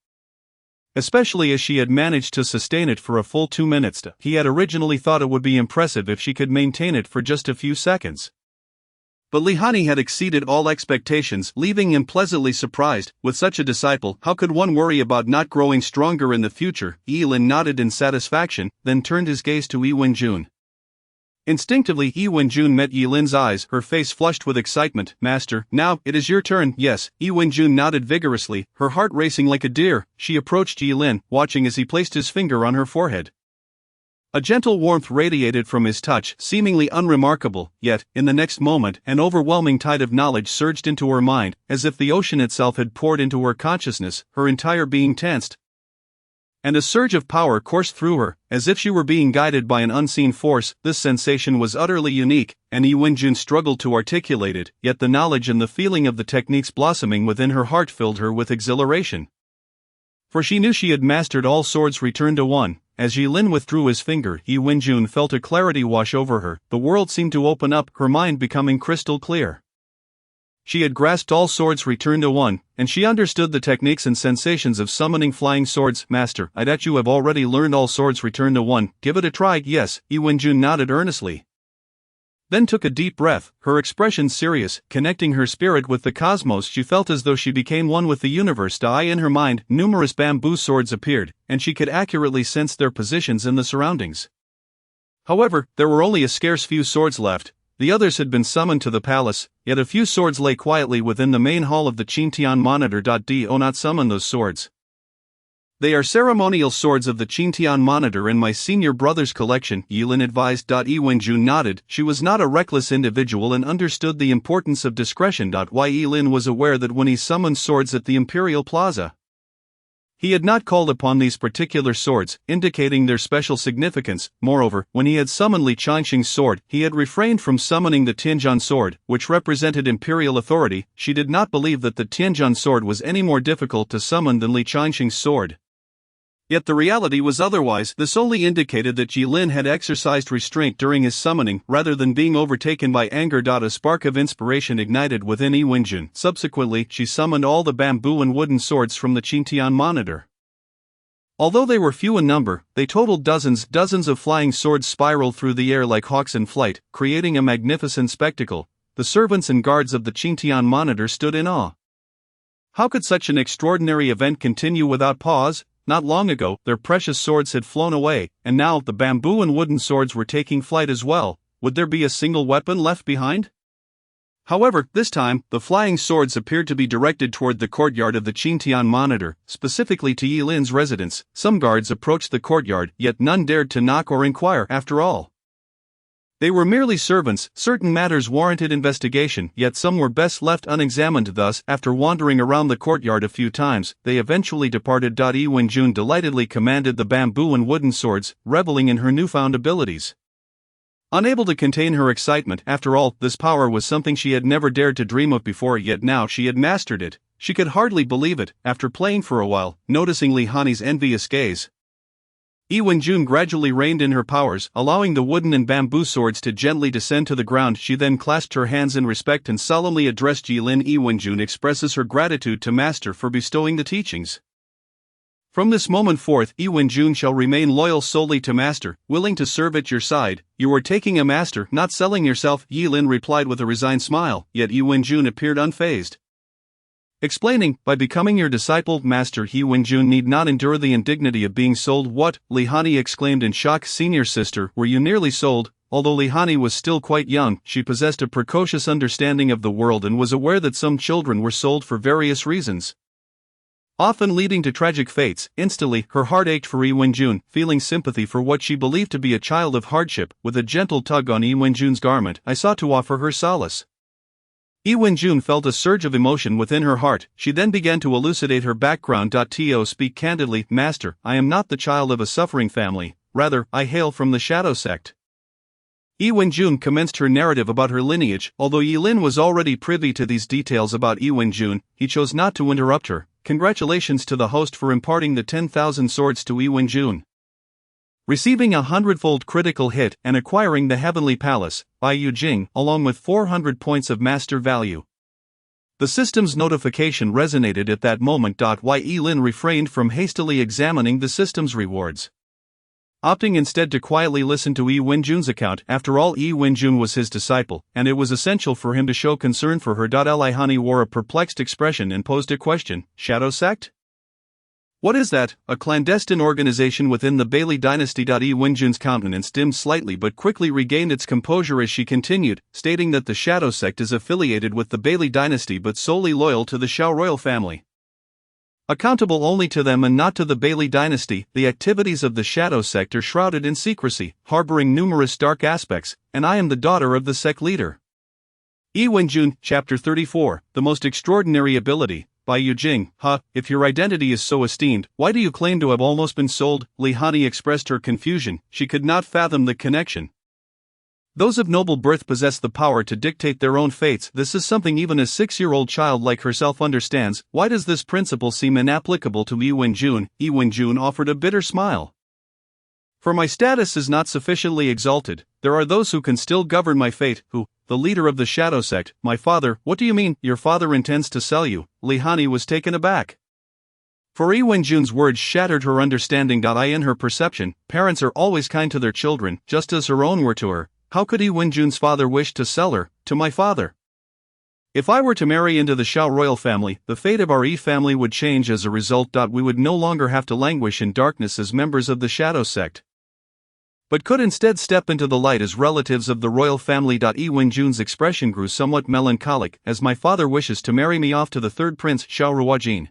Especially as she had managed to sustain it for a full 2 minutes. He had originally thought it would be impressive if she could maintain it for just a few seconds. But Li Hanyi had exceeded all expectations, leaving him pleasantly surprised. With such a disciple, how could one worry about not growing stronger in the future? Yilin nodded in satisfaction, then turned his gaze to Yi Wenjun. Instinctively, Yi Wenjun met Yilin's eyes, her face flushed with excitement. Master, now, it is your turn. Yes, Yi Wenjun nodded vigorously, her heart racing like a deer. She approached Yilin, watching as he placed his finger on her forehead. A gentle warmth radiated from his touch, seemingly unremarkable, yet, in the next moment, an overwhelming tide of knowledge surged into her mind, as if the ocean itself had poured into her consciousness, her entire being tensed. And a surge of power coursed through her, as if she were being guided by an unseen force. This sensation was utterly unique, and Yi Wenjun struggled to articulate it, yet the knowledge and the feeling of the techniques blossoming within her heart filled her with exhilaration. For she knew she had mastered all swords returned to one. As Yilin withdrew his finger, Yi Wenjun felt a clarity wash over her. The world seemed to open up, her mind becoming crystal clear. She had grasped all swords returned to one, and she understood the techniques and sensations of summoning flying swords. Master, I that you have already learned all swords returned to one. Give it a try. Yes, Yi Wenjun nodded earnestly. Then took a deep breath, her expression serious, connecting her spirit with the cosmos. She felt as though she became one with the universe. In her mind, numerous bamboo swords appeared, and she could accurately sense their positions in the surroundings. However, there were only a scarce few swords left. The others had been summoned to the palace, yet a few swords lay quietly within the main hall of the Qintian Monitor. Do not summon those swords. They are ceremonial swords of the Qintian Monitor in my senior brother's collection, Yilin advised. Yi Wenjun nodded. She was not a reckless individual and understood the importance of discretion. Why Yilin was aware that when he summoned swords at the Imperial Plaza, he had not called upon these particular swords, indicating their special significance. Moreover, when he had summoned Li Changxing's sword, he had refrained from summoning the Tianjin sword, which represented imperial authority. She did not believe that the Tianjin sword was any more difficult to summon than Li Changxing's sword. Yet the reality was otherwise. This only indicated that Yilin had exercised restraint during his summoning, rather than being overtaken by anger. A spark of inspiration ignited within Yi Wenjun. Subsequently, she summoned all the bamboo and wooden swords from the Qintian Monitor. Although they were few in number, they totaled dozens. Dozens of flying swords spiraled through the air like hawks in flight, creating a magnificent spectacle. The servants and guards of the Qintian Monitor stood in awe. How could such an extraordinary event continue without pause? Not long ago, their precious swords had flown away, and now the bamboo and wooden swords were taking flight as well. Would there be a single weapon left behind? However, this time, the flying swords appeared to be directed toward the courtyard of the Qintian Monitor, specifically to Yilin's residence. Some guards approached the courtyard, yet none dared to knock or inquire. After all, they were merely servants. Certain matters warranted investigation, yet some were best left unexamined. Thus, after wandering around the courtyard a few times, they eventually departed. Yi Wenjun delightedly commanded the bamboo and wooden swords, reveling in her newfound abilities. Unable to contain her excitement, after all, this power was something she had never dared to dream of before, yet now she had mastered it. She could hardly believe it. After playing for a while, noticing Li Hanyi's envious gaze, Yi Wenjun gradually reined in her powers, allowing the wooden and bamboo swords to gently descend to the ground. She then clasped her hands in respect and solemnly addressed Yilin. Yi Wenjun expresses her gratitude to Master for bestowing the teachings. From this moment forth, Yi Wenjun shall remain loyal solely to Master, willing to serve at your side. You are taking a master, not selling yourself, Yilin replied with a resigned smile, yet Yi Wenjun appeared unfazed. Explaining, by becoming your disciple, Master, Yi Wenjun need not endure the indignity of being sold. What? Li Hanyi exclaimed in shock. Senior sister, were you nearly sold? Although Li Hanyi was still quite young, she possessed a precocious understanding of the world and was aware that some children were sold for various reasons, often leading to tragic fates. Instantly, her heart ached for Yi Wenjun, feeling sympathy for what she believed to be a child of hardship. With a gentle tug on Yi Wenjun's garment, I sought to offer her solace. Yi Wenjun felt a surge of emotion within her heart. She then began to elucidate her background. To speak candidly, Master, I am not the child of a suffering family, rather, I hail from the Shadow Sect. Yi Wenjun commenced her narrative about her lineage. Although Yilin was already privy to these details about Yi Wenjun, he chose not to interrupt her. Congratulations to the host for imparting the 10,000 swords to Yi Wenjun. receiving a 100-fold critical hit and acquiring the Heavenly Palace, by Yu Jing, along with 400 points of master value. The system's notification resonated at that moment. Yi Lin refrained from hastily examining the system's rewards, opting instead to quietly listen to Yi Wenjun's account. After all, Yi Wenjun was his disciple, and it was essential for him to show concern for her. Hanyi wore a perplexed expression and posed a question: Shadow Sect? What is that? A clandestine organization within the Bailey dynasty. Yi Wenjun's countenance dimmed slightly but quickly regained its composure as she continued, stating that the Shadow Sect is affiliated with the Bailey dynasty but solely loyal to the Shao royal family. Accountable only to them and not to the Bailey dynasty, the activities of the Shadow Sect are shrouded in secrecy, harboring numerous dark aspects, and I am the daughter of the sect leader. Yi Wenjun, Chapter 34, The Most Extraordinary Ability, by Yu Jing. If your identity is so esteemed, why do you claim to have almost been sold? Li Hanyi expressed her confusion. She could not fathom the connection. Those of noble birth possess the power to dictate their own fates. This is something even a 6-year-old child like herself understands. Why does this principle seem inapplicable to Yi Wenjun? Yi Wenjun offered a bitter smile. For my status is not sufficiently exalted. There are those who can still govern my fate, who, the leader of the Shadow Sect, my father. What do you mean, your father intends to sell you? Li Hanyi was taken aback. For Yi Wenjun's words shattered her understanding. In her perception, parents are always kind to their children, just as her own were to her. How could Yi Wenjun's father wish to sell her, to my father? If I were to marry into the Shao royal family, the fate of our Yi family would change as a result. We would no longer have to languish in darkness as members of the Shadow Sect, but could instead step into the light as relatives of the royal family. Yi Wenjun's expression grew somewhat melancholic, as my father wishes to marry me off to the third prince, Shao Ruojin.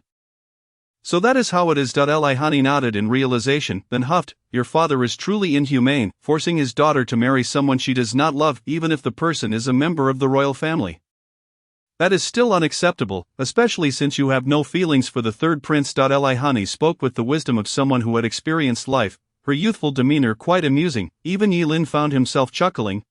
So that is how it is. Li Hanyi nodded in realization, then huffed, your father is truly inhumane, forcing his daughter to marry someone she does not love, even if the person is a member of the royal family. That is still unacceptable, especially since you have no feelings for the third prince. Li Hanyi spoke with the wisdom of someone who had experienced life, her youthful demeanor quite amusing. Even Yi Lin found himself chuckling,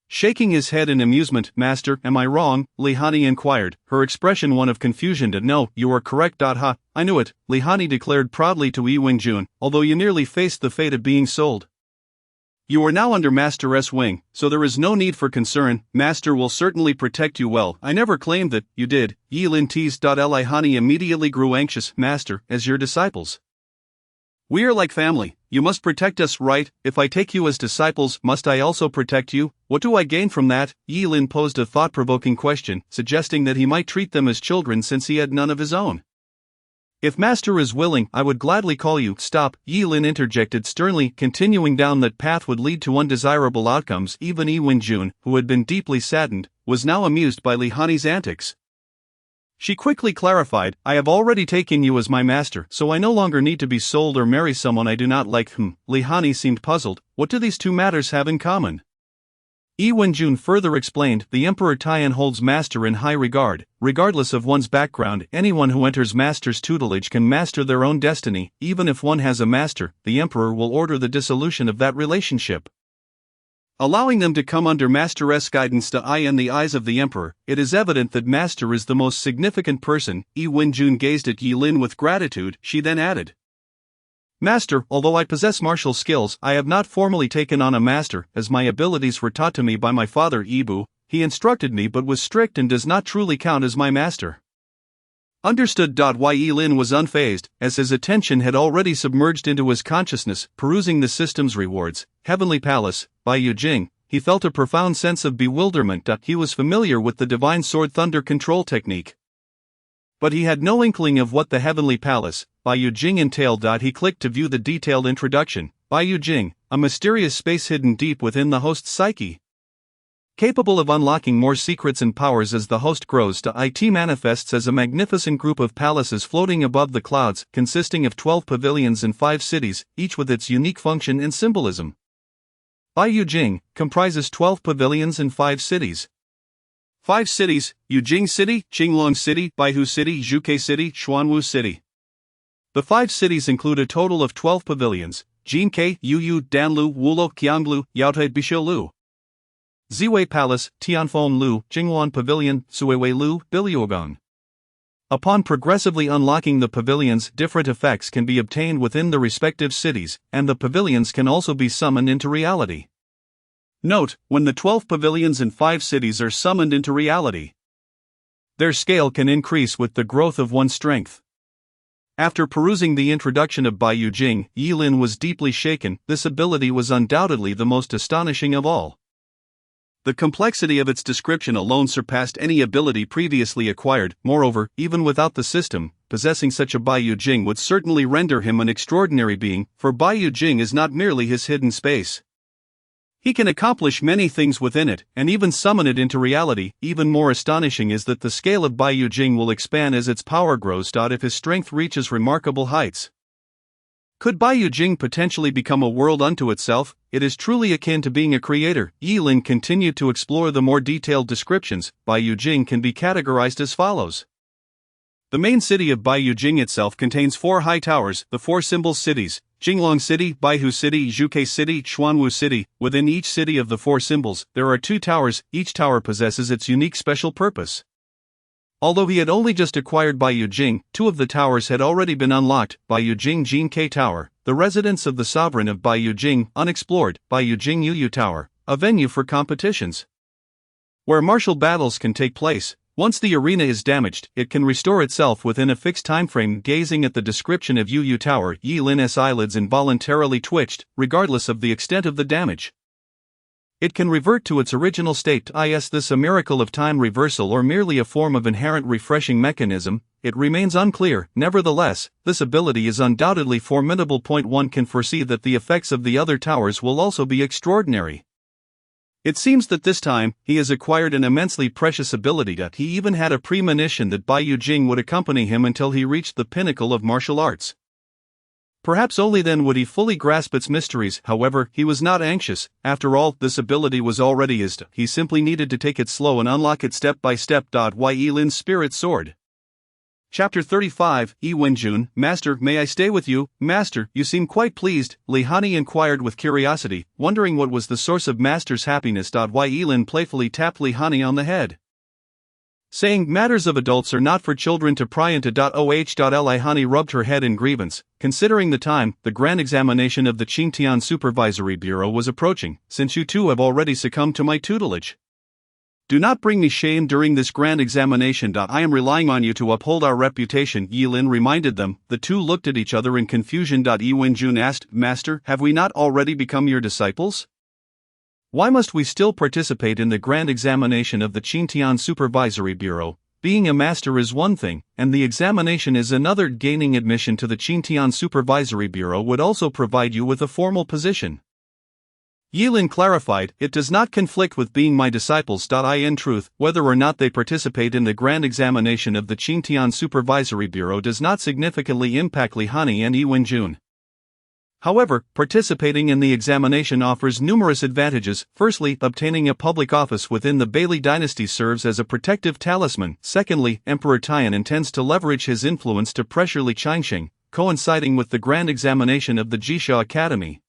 shaking his head in amusement. Master, am I wrong? Li Hanyi inquired, her expression one of confusion. No, you are correct. I knew it, Li Hanyi declared proudly to Yi Wenjun, although you nearly faced the fate of being sold. You are now under Master's wing, so there is no need for concern. Master will certainly protect you well. I never claimed that you did, Yi Lin teased. Li Hanyi immediately grew anxious. Master, as your disciples, we are like family. You must protect us, right? If I take you as disciples, must I also protect you? What do I gain from that? Yi Lin posed a thought-provoking question, suggesting that he might treat them as children since he had none of his own. If Master is willing, I would gladly call you. Stop, Yi Lin interjected sternly. Continuing down that path would lead to undesirable outcomes. Even Yi Wenjun, who had been deeply saddened, was now amused by Li Hanyi's antics. She quickly clarified, I have already taken you as my master, so I no longer need to be sold or marry someone I do not like. Li Hanyi seemed puzzled. What do these two matters have in common? Yi Wenjun further explained, the Emperor Taiyan holds master in high regard. Regardless of one's background, anyone who enters master's tutelage can master their own destiny. Even if one has a master, the Emperor will order the dissolution of that relationship, allowing them to come under Master's guidance. In the eyes of the Emperor, it is evident that Master is the most significant person. Yi Wenjun gazed at Yi Lin with gratitude. She then added, Master, although I possess martial skills, I have not formally taken on a master, as my abilities were taught to me by my father Yibu. He instructed me but was strict and does not truly count as my master. Understood. Yi Lin was unfazed, as his attention had already submerged into his consciousness, perusing the system's rewards. Heavenly Palace, by Yu Jing. He felt a profound sense of bewilderment. He was familiar with the Divine Sword Thunder control technique, but he had no inkling of what the Heavenly Palace, by Yu Jing entailed. He clicked to view the detailed introduction. By Yu Jing, a mysterious space hidden deep within the host's psyche, capable of unlocking more secrets and powers as the host grows. It manifests as a magnificent group of palaces floating above the clouds, consisting of 12 pavilions and 5 cities, each with its unique function and symbolism. By Yu Jing, comprises 12 pavilions and 5 cities. 5 cities: Yujing City, Qinglong City, Baihu City, Zhuke City, Xuanwu City. The 5 cities include a total of 12 pavilions: Jinke, Yuyu, Danlu, Wulo, Qianglu, Yaotai Bishou, Ziwei Palace, Tianfeng Lu, Jinghuan Pavilion, Suiwei Lu, Biliuogong. Upon progressively unlocking the pavilions, different effects can be obtained within the respective cities, and the pavilions can also be summoned into reality. Note, when the 12 pavilions in 5 cities are summoned into reality, their scale can increase with the growth of one's strength. After perusing the introduction of Baiyu Jing, Yi Lin was deeply shaken. This ability was undoubtedly the most astonishing of all. The complexity of its description alone surpassed any ability previously acquired. Moreover, even without the system, possessing such a Baiyu Jing would certainly render him an extraordinary being, for Baiyu Jing is not merely his hidden space. He can accomplish many things within it, and even summon it into reality. Even more astonishing is that the scale of Baiyu Jing will expand as its power grows. If his strength reaches remarkable heights, could Baiyu Jing potentially become a world unto itself? It is truly akin to being a creator. Yi Lin continued to explore the more detailed descriptions. Baiyu Jing can be categorized as follows. The main city of Baiyu Jing itself contains 4 high towers, the 4 symbol cities: Jinglong City, Baihu City, Zhuke City, Xuanwu City. Within each city of the 4 symbols, there are 2 towers. Each tower possesses its unique special purpose. Although he had only just acquired Baiyu Jing, 2 of the towers had already been unlocked: Baiyu Jing Jin K Tower, the residence of the sovereign of Baiyu Jing; unexplored, Baiyu Jing Yu Tower, a venue for competitions, where martial battles can take place. Once the arena is damaged, it can restore itself within a fixed timeframe. Gazing at the description of Yu Tower, Yi Lin's eyelids involuntarily twitched, regardless of the extent of the damage. It can revert to its original state. Is this a miracle of time reversal or merely a form of inherent refreshing mechanism? It remains unclear. Nevertheless, this ability is undoubtedly formidable. One can foresee that the effects of the other towers will also be extraordinary. It seems that this time, he has acquired an immensely precious ability. He even had a premonition that Baiyu Jing would accompany him until he reached the pinnacle of martial arts. Perhaps only then would he fully grasp its mysteries. However, he was not anxious. After all, this ability was already his. He simply needed to take it slow and unlock it step by step. Yi Lin's Spirit Sword. Chapter 35, Yi Wenjun. Master, may I stay with you? Master, you seem quite pleased, Li Hanyi inquired with curiosity, wondering what was the source of Master's happiness. Yi Lin playfully tapped Li Hanyi on the head, saying, matters of adults are not for children to pry into. Li Hanyi rubbed her head in grievance. Considering the time, the grand examination of the Qingtian Supervisory Bureau was approaching, since you two have already succumbed to my tutelage. Do not bring me shame during this grand examination. I am relying on you to uphold our reputation, Yi Lin reminded them. The two looked at each other in confusion. Yi Wenjun asked, Master, have we not already become your disciples? Why must we still participate in the grand examination of the Qingtian Supervisory Bureau? Being a master is one thing, and the examination is another. Gaining admission to the Qingtian Supervisory Bureau would also provide you with a formal position. Yi Lin clarified, it does not conflict with being my disciples. In truth, whether or not they participate in the grand examination of the Qingtian Supervisory Bureau does not significantly impact Li Hanyi and Yi Wenjun. However, participating in the examination offers numerous advantages. Firstly, obtaining a public office within the Bailey dynasty serves as a protective talisman. Secondly, Emperor Tian intends to leverage his influence to pressure Li Changxing, coinciding with the grand examination of the Jixia Academy,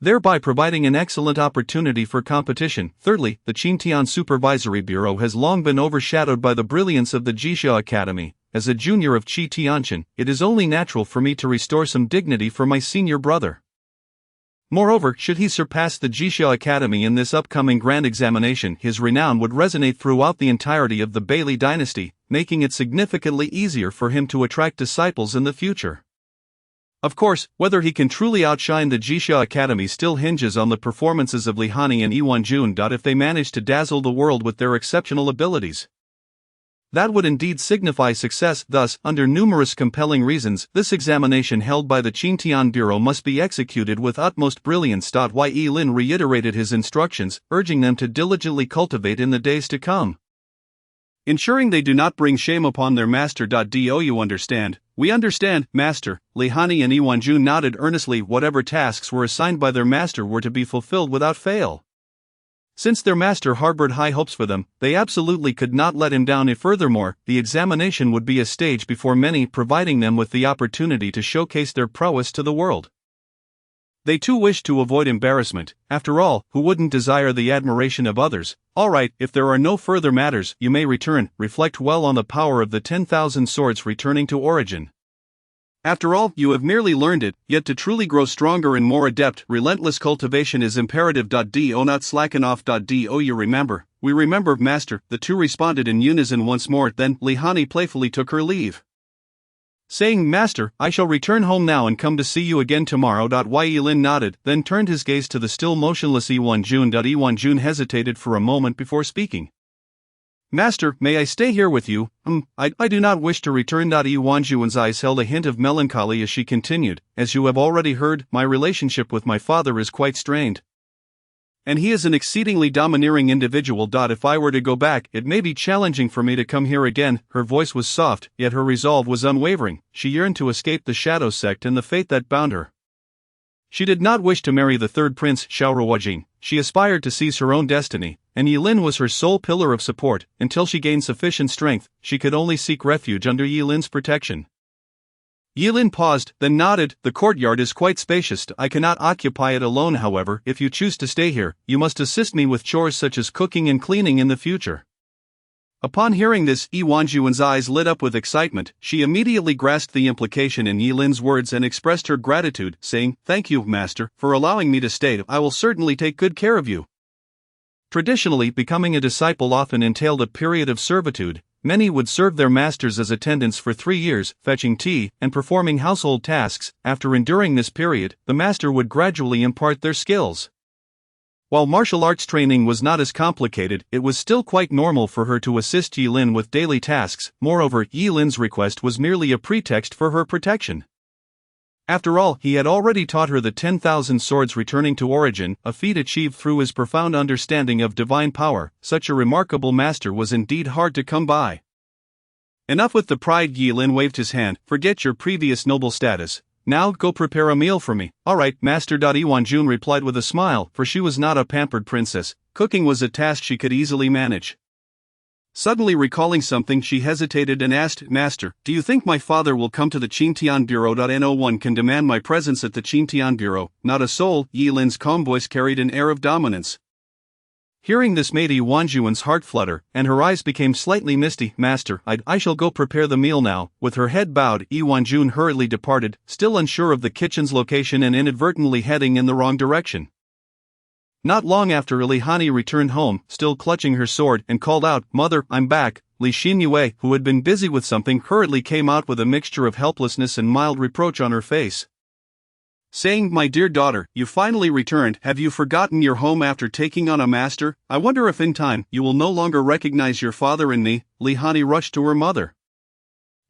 thereby providing an excellent opportunity for competition. Thirdly, the Qingtian Supervisory Bureau has long been overshadowed by the brilliance of the Jixia Academy. As a junior of Qi Tianqin, it is only natural for me to restore some dignity for my senior brother. Moreover, should he surpass the Jixia Academy in this upcoming grand examination, his renown would resonate throughout the entirety of the Bailey dynasty, making it significantly easier for him to attract disciples in the future. Of course, whether he can truly outshine the Jixia Academy still hinges on the performances of Li Hanyi and Yi Wenjun. If they manage to dazzle the world with their exceptional abilities, that would indeed signify success. Thus, under numerous compelling reasons, this examination held by the Qingtian Bureau must be executed with utmost brilliance. Yi Lin reiterated his instructions, urging them to diligently cultivate in the days to come, ensuring they do not bring shame upon their master. Do you understand? We understand, Master. Li Hanyi and Yi Wenjun nodded earnestly. Whatever tasks were assigned by their master were to be fulfilled without fail. Since their master harbored high hopes for them, they absolutely could not let him down. Furthermore, the examination would be a stage before many, providing them with the opportunity to showcase their prowess to the world. They too wished to avoid embarrassment. After all, who wouldn't desire the admiration of others? Alright, if there are no further matters, you may return. Reflect well on the power of the 10,000 swords returning to origin. After all, you have merely learned it, yet to truly grow stronger and more adept, relentless cultivation is imperative. Do not slacken off. Do you remember? We remember, master, the two responded in unison once more. Then, Hanyi playfully took her leave, saying, Master, I shall return home now and come to see you again tomorrow. Yilin nodded, then turned his gaze to the still motionless Iwanjun. Iwanjun hesitated for a moment before speaking. Master, may I stay here with you? I do not wish to return. Iwanjun's eyes held a hint of melancholy as she continued, as you have already heard, my relationship with my father is quite strained. And he is an exceedingly domineering individual. If I were to go back, it may be challenging for me to come here again. Her voice was soft, yet her resolve was unwavering. She yearned to escape the shadow sect and the fate that bound her. She did not wish to marry the third prince, Xiaoruojing. She aspired to seize her own destiny, and Yilin was her sole pillar of support. Until she gained sufficient strength, she could only seek refuge under Yilin's protection. Yilin paused, then nodded. The courtyard is quite spacious. I cannot occupy it alone. However, if you choose to stay here, you must assist me with chores such as cooking and cleaning in the future. Upon hearing this, Iwanjun's eyes lit up with excitement. She immediately grasped the implication in Yilin's words and expressed her gratitude, saying, Thank you, master, for allowing me to stay. I will certainly take good care of you. Traditionally, becoming a disciple often entailed a period of servitude. Many would serve their masters as attendants for 3 years, fetching tea and performing household tasks. After enduring this period, the master would gradually impart their skills. While martial arts training was not as complicated, it was still quite normal for her to assist Yilin with daily tasks. Moreover, Yilin's request was merely a pretext for her protection. After all, he had already taught her the 10,000 swords returning to origin, a feat achieved through his profound understanding of divine power. Such a remarkable master was indeed hard to come by. Enough with the pride. Yilin waved his hand. Forget your previous noble status. Now go prepare a meal for me. Alright, master. Iwanjun replied with a smile, for she was not a pampered princess. Cooking was a task she could easily manage. Suddenly recalling something, she hesitated and asked, Master, do you think my father will come to the Qingtian Bureau? No one can demand my presence at the Qingtian Bureau, not a soul. Yilin's calm voice carried an air of dominance. Hearing this made Iwanjun's heart flutter, and her eyes became slightly misty. Master, I shall go prepare the meal now. With her head bowed, Iwanjun hurriedly departed, still unsure of the kitchen's location and inadvertently heading in the wrong direction. Not long after, Hanyi returned home, still clutching her sword, and called out, Mother, I'm back. Li Xinyue, who had been busy with something, hurriedly came out with a mixture of helplessness and mild reproach on her face, saying, My dear daughter, you finally returned. Have you forgotten your home after taking on a master? I wonder if in time, you will no longer recognize your father in me. Hanyi rushed to her mother,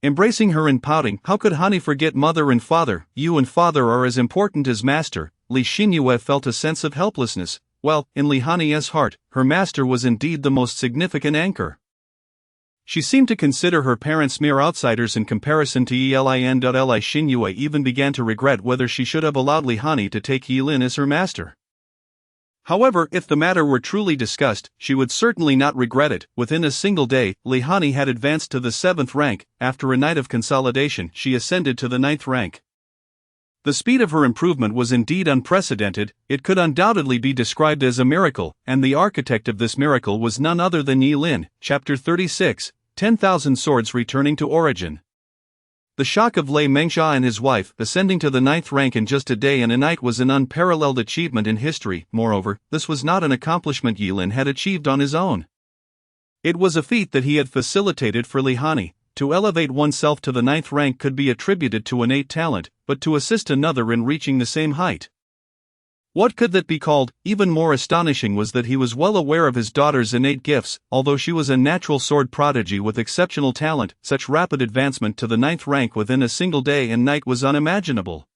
embracing her and pouting. How could Hanyi forget mother and father? You and father are as important as master. Li Xinyue felt a sense of helplessness. Well, in Li Hanyi's heart, her master was indeed the most significant anchor. She seemed to consider her parents mere outsiders in comparison to Yilin. Li Xinyue even began to regret whether she should have allowed Li Hanyi to take Yilin as her master. However, if the matter were truly discussed, she would certainly not regret it. Within a single day, Li Hanyi had advanced to the 7th rank. After a night of consolidation, she ascended to the 9th rank. The speed of her improvement was indeed unprecedented. It could undoubtedly be described as a miracle, and the architect of this miracle was none other than Yilin. Chapter 36, 10,000 Swords Returning to Origin. The shock of Lei Mengsha and his wife ascending to the 9th rank in just a day and a night was an unparalleled achievement in history. Moreover, this was not an accomplishment Yilin had achieved on his own. It was a feat that he had facilitated for Li Hanyi. To elevate oneself to the 9th rank could be attributed to innate talent, but to assist another in reaching the same height, what could that be called? Even more astonishing was that he was well aware of his daughter's innate gifts. Although she was a natural sword prodigy with exceptional talent, such rapid advancement to the 9th rank within a single day and night was unimaginable.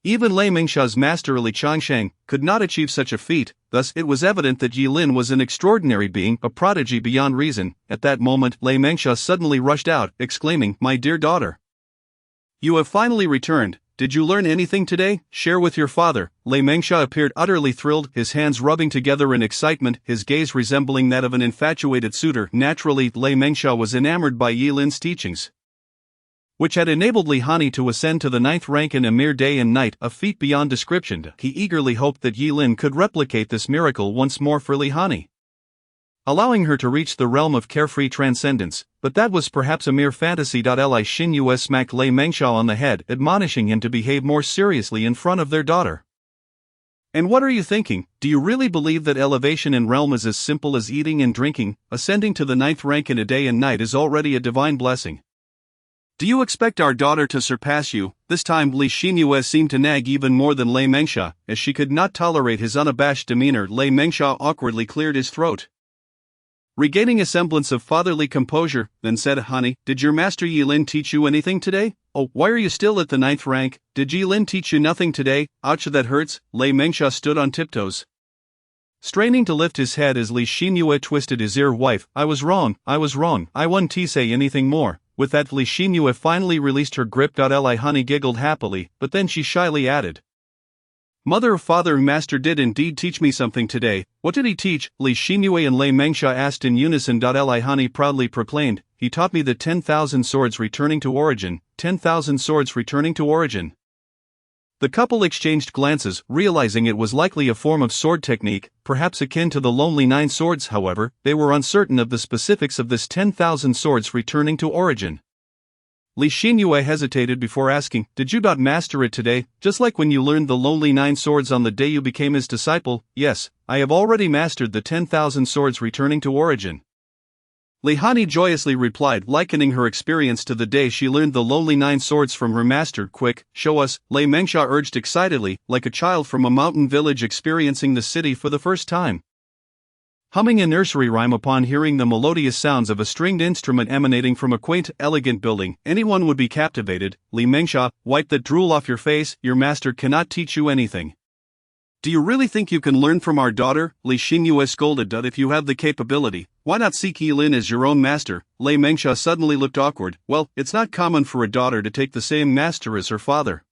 Even Lei Mengsha's master Li Changsheng could not achieve such a feat. Thus it was evident that Yilin was an extraordinary being, a prodigy beyond reason. At that moment, Lei Mengsha suddenly rushed out, exclaiming, My dear daughter, you have finally returned. Did you learn anything today? Share with your father. Lei Mengsha appeared utterly thrilled, his hands rubbing together in excitement, his gaze resembling that of an infatuated suitor. Naturally, Lei Mengsha was enamored by Yilin's teachings. which had enabled Li Hanyi to ascend to the 9th rank in a mere day and night, a feat beyond description. He eagerly hoped that Yilin could replicate this miracle once more for Li Hanyi, allowing her to reach the realm of carefree transcendence, but that was perhaps a mere fantasy. Li Xinyue smacked Lei Mengxia on the head, admonishing him to behave more seriously in front of their daughter. And what are you thinking? Do you really believe that elevation in realm is as simple as eating and drinking? Ascending to the 9th rank in a day and night is already a divine blessing. Do you expect our daughter to surpass you? This time Li Xinyue seemed to nag even more than Lei Mengxia, as she could not tolerate his unabashed demeanor. Lei Mengxia awkwardly cleared his throat, regaining a semblance of fatherly composure, then said, "Hanyi, did your master Yilin teach you anything today? Oh, why are you still at the 9th rank? Did Yilin teach you nothing today? Ouch, that hurts." Lei Mengxia stood on tiptoes, straining to lift his head as Li Xinyue twisted his ear. "Wife, I was wrong, I won't say anything more." With that, Li Xinyue finally released her grip. Li Hanyi giggled happily, but then she shyly added, "Mother of father, master did indeed teach me something today." "What did he teach?" Li Xinyue and Lei Mengxia asked in unison. Li Hanyi proudly proclaimed, "He taught me the 10,000 swords returning to origin, 10,000 swords returning to origin." The couple exchanged glances, realizing it was likely a form of sword technique, perhaps akin to the Lonely Nine Swords. However, they were uncertain of the specifics of this 10,000 swords returning to origin. Li Xinyue hesitated before asking, "Did you master it today, just like when you learned the Lonely Nine Swords on the day you became his disciple?" "Yes, I have already mastered the 10,000 swords returning to origin," Li Hanyi joyously replied, likening her experience to the day she learned the Lonely Nine Swords from her master. "Quick, show us," Lei Mengxia urged excitedly, like a child from a mountain village experiencing the city for the first time. Humming a nursery rhyme upon hearing the melodious sounds of a stringed instrument emanating from a quaint, elegant building, anyone would be captivated. Li Mengxia, wipe that drool off your face, your master cannot teach you anything. "Do you really think you can learn from our daughter?" Li Xinyue scolded. "If you have the capability, why not seek Yilin as your own master?" Lei Mengxia suddenly looked awkward. "Well, it's not common for a daughter to take the same master as her father.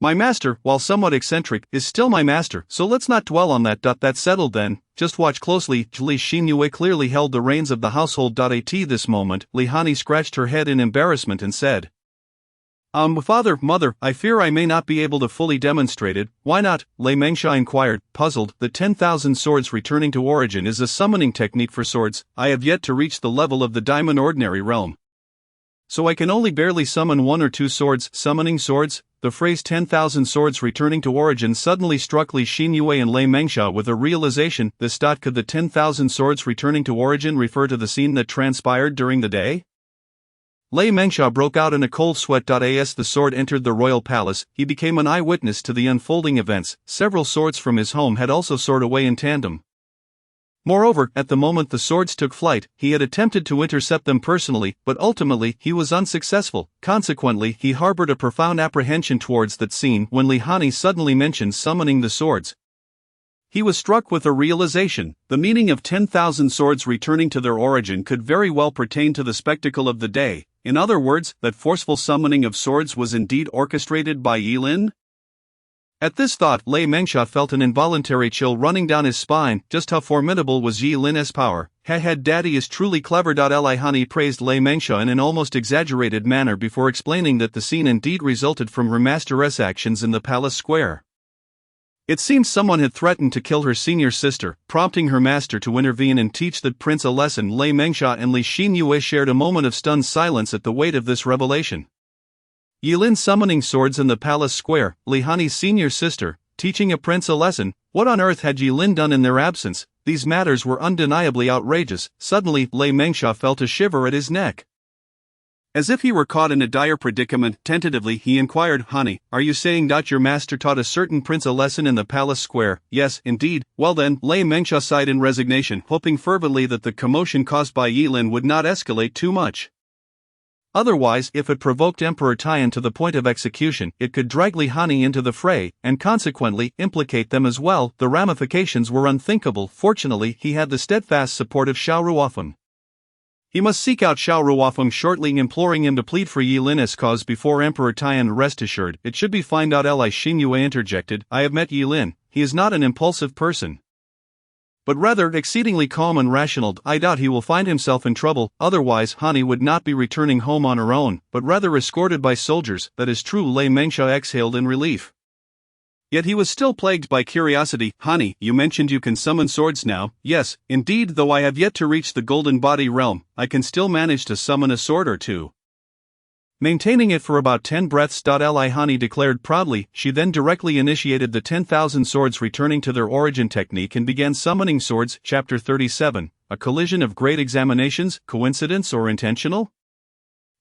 My master, while somewhat eccentric, is still my master, so let's not dwell on that. That's settled then, just watch closely." Li Xinyue clearly held the reins of the household. At this moment, Li Hanyi scratched her head in embarrassment and said, Father, mother, I fear I may not be able to fully demonstrate it." "Why not?" Lei Mengxia inquired, puzzled. "The 10,000 swords returning to origin is a summoning technique for swords. I have yet to reach the level of the diamond ordinary realm, so I can only barely summon 1 or 2 swords." "Summoning swords?" The phrase 10,000 swords returning to origin suddenly struck Li Xinyue and Lei Mengxia with a realization. Could the 10,000 swords returning to origin refer to the scene that transpired during the day? Lei Mengxia broke out in a cold sweat. As the sword entered the royal palace, he became an eyewitness to the unfolding events. Several swords from his home had also soared away in tandem. Moreover, at the moment the swords took flight, he had attempted to intercept them personally, but ultimately he was unsuccessful. Consequently, he harbored a profound apprehension towards that scene when Li Hanyi suddenly mentioned summoning the swords. He was struck with a realization. The meaning of 10,000 swords returning to their origin could very well pertain to the spectacle of the day. In other words, that forceful summoning of swords was indeed orchestrated by Yilin? At this thought, Lei Mengxia felt an involuntary chill running down his spine. Just how formidable was Yilin's power? Daddy is truly clever. Li Hanyi praised Lei Mengxia in an almost exaggerated manner before explaining that the scene indeed resulted from her master's actions in the palace square. It seems someone had threatened to kill her senior sister, prompting her master to intervene and teach that prince a lesson. Lei Mengxia and Li Xinyue shared a moment of stunned silence at the weight of this revelation. Yilin summoning swords in the palace square, Li Hanyi's senior sister, teaching a prince a lesson. What on earth had Yilin done in their absence? These matters were undeniably outrageous. Suddenly, Lei Mengxia felt a shiver at his neck. As if he were caught in a dire predicament, tentatively he inquired, "Hanyi, are you saying that your master taught a certain prince a lesson in the palace square?" "Yes, indeed." "Well then," Lei Mengxia sighed in resignation, hoping fervently that the commotion caused by Yilin would not escalate too much. Otherwise, if it provoked Emperor Tian to the point of execution, it could drag Li Hanyi into the fray, and consequently, implicate them as well. The ramifications were unthinkable. Fortunately, he had the steadfast support of Xiao Ruofeng. He must seek out Xiao Ruofeng shortly, imploring him to plead for Yilin's cause before Emperor Tian. Rest assured, it should be found out. Li Xinyue interjected, "I have met Yilin. He is not an impulsive person. but rather exceedingly calm and rational. I doubt he will find himself in trouble, otherwise Hanyi would not be returning home on her own, but rather escorted by soldiers. That is true, Lei Mengsha exhaled in relief. Yet he was still plagued by curiosity. Hanyi, you mentioned you can summon swords now. Yes, indeed, though I have yet to reach the golden body realm, I can still manage to summon a sword or two. Maintaining it for about 10 breaths. Li Hanyi declared proudly. She then directly initiated the 10,000 swords returning to their origin technique and began summoning swords. Chapter 37, a collision of great examinations, coincidence or intentional?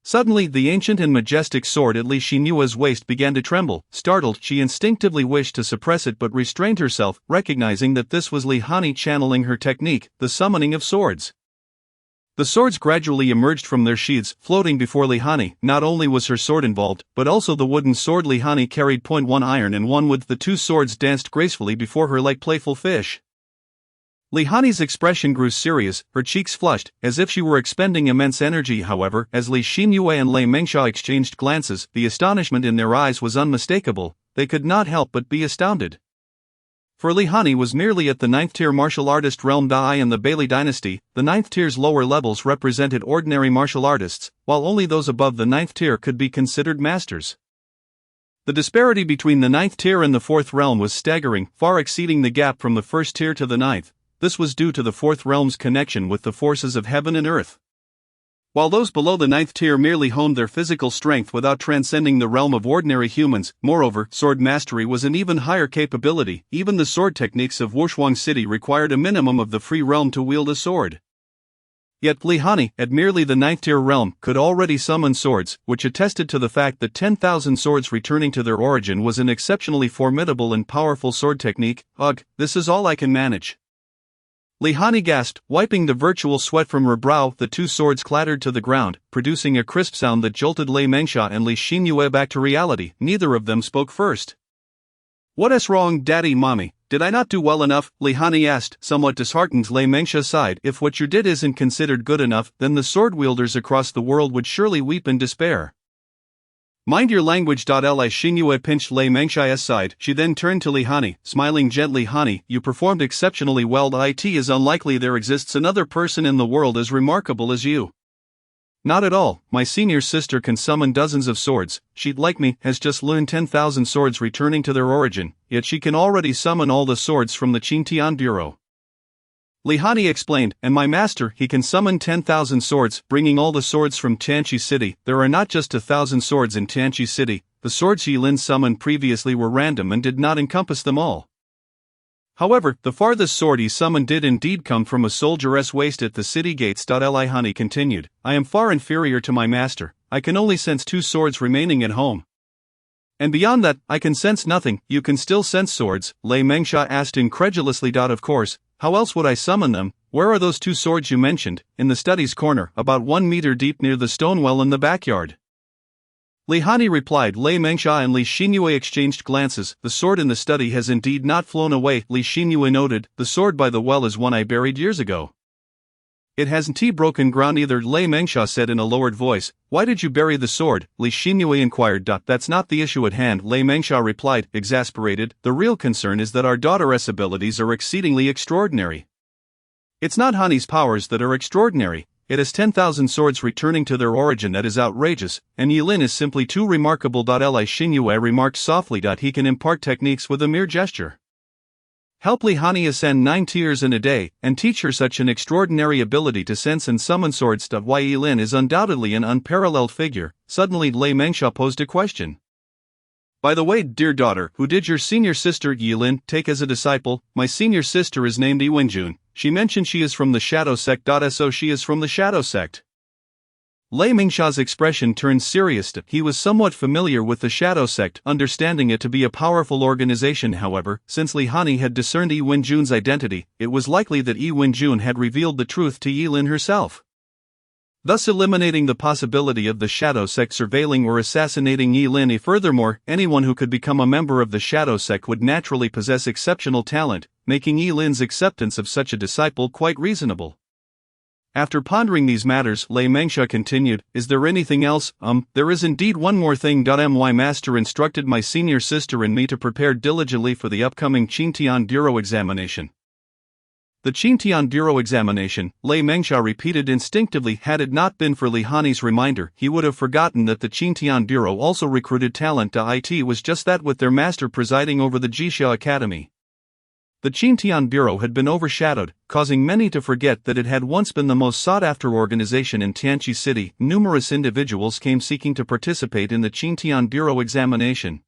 Suddenly, the ancient and majestic sword at Li Xinyue's waist began to tremble. Startled, she instinctively wished to suppress it but restrained herself, recognizing that this was Li Hanyi channeling her technique, the summoning of swords. The swords gradually emerged from their sheaths, floating before Li Hanyi. Not only was her sword involved, but also the wooden sword Li Hanyi carried. One iron and one wood. The two swords danced gracefully before her like playful fish. Li Hanyi's expression grew serious, her cheeks flushed, as if she were expending immense energy. However, as Li Xinyue and Lei Mengsha exchanged glances, the astonishment in their eyes was unmistakable. They could not help but be astounded. For Li Hanyi was merely at the 9th tier martial artist realm. In the Bailey dynasty, the 9th tier's lower levels represented ordinary martial artists, while only those above the 9th tier could be considered masters. The disparity between the 9th tier and the 4th realm was staggering, far exceeding the gap from the 1st tier to the 9th. This was due to the 4th realm's connection with the forces of heaven and earth. While those below the 9th tier merely honed their physical strength without transcending the realm of ordinary humans, moreover, sword mastery was an even higher capability. Even the sword techniques of Wushuang City required a minimum of the free realm to wield a sword. Yet Li Hanyi, at merely the 9th tier realm, could already summon swords, which attested to the fact that 10,000 swords returning to their origin was an exceptionally formidable and powerful sword technique. Ugh, this is all I can manage. Li Hanyi gasped, wiping the virtual sweat from her brow. The two swords clattered to the ground, producing a crisp sound that jolted Lei Mengsha and Li Xinyue back to reality. Neither of them spoke first. "What's wrong, Daddy, Mommy? Did I not do well enough?" Li Hanyi asked, somewhat disheartened. Lei Mengsha sighed. If what you did isn't considered good enough, then the sword wielders across the world would surely weep in despair. "Mind your language." Li Xinyue pinched Lei Mengsha's side. She then turned to Li Hanyi, smiling gently. "Hanyi, you performed exceptionally well. It is unlikely there exists another person in the world as remarkable as you." "Not at all. My senior sister can summon dozens of swords. She, like me, has just learned 10,000 swords returning to their origin, yet she can already summon all the swords from the Qingtian Bureau." Li Hanyi explained, "And my master, he can summon 10,000 swords, bringing all the swords from Tianqi City. There are not just 1,000 swords in Tianqi City. The swords Yilin summoned previously were random and did not encompass them all. However, the farthest sword he summoned did indeed come from a soldier's waist at the city gates." Li Hanyi continued, "I am far inferior to my master. I can only sense 2 swords remaining at home. And beyond that, I can sense nothing." "You can still sense swords?" Lei Mengsha asked incredulously. "Of course. How else would I summon them?" "Where are those 2 swords you mentioned?" "In the study's corner, about 1 meter deep near the stone well in the backyard." Li Hanyi replied. Lei Mengsha and Li Xinyue exchanged glances. "The sword in the study has indeed not flown away," Li Xinyue noted. "The sword by the well is one I buried years ago." "It hasn't broken ground either," Lei Mengsha said in a lowered voice. "Why did you bury the sword?" Li Xinyue inquired. "That's not the issue at hand," Lei Mengsha replied, exasperated. "The real concern is that our daughter's abilities are exceedingly extraordinary. It's not Hanyi's powers that are extraordinary. It has 10,000 swords returning to their origin. That is outrageous, and Yilin is simply too remarkable." Li Xinyue remarked softly. "He can impart techniques with a mere gesture. Help Li Hanyi ascend 9 tiers in a day, and teach her such an extraordinary ability to sense and summon swords. Why, Yilin is undoubtedly an unparalleled figure." Suddenly Lei Mengsha posed a question. "By the way, dear daughter, who did your senior sister Yilin take as a disciple?" "My senior sister is named Wenjun. She mentioned she is from the Shadow Sect. So she is from the Shadow Sect." Lei Mengsha's expression turned serious. He was somewhat familiar with the Shadow Sect, understanding it to be a powerful organization. However, since Li Hanyi had discerned Wenjun's identity, it was likely that Wenjun had revealed the truth to Yilin herself, thus eliminating the possibility of the Shadow Sect surveilling or assassinating Yilin. Furthermore, anyone who could become a member of the Shadow Sect would naturally possess exceptional talent, making Yilin's acceptance of such a disciple quite reasonable. After pondering these matters, Lei Mengsha continued, "Is there anything else?" There is indeed one more thing. My master instructed my senior sister and me to prepare diligently for the upcoming Qingtian Bureau examination. The Qingtian Bureau examination, Lei Mengsha repeated instinctively. Had it not been for Li Hanyi's reminder, he would have forgotten that the Qingtian Bureau also recruited talent to IT was just that, with their master presiding over the Jixia Academy. The Qingtian Bureau had been overshadowed, causing many to forget that it had once been the most sought-after organization in Tianqi City. Numerous individuals came seeking to participate in the Qingtian Bureau examination,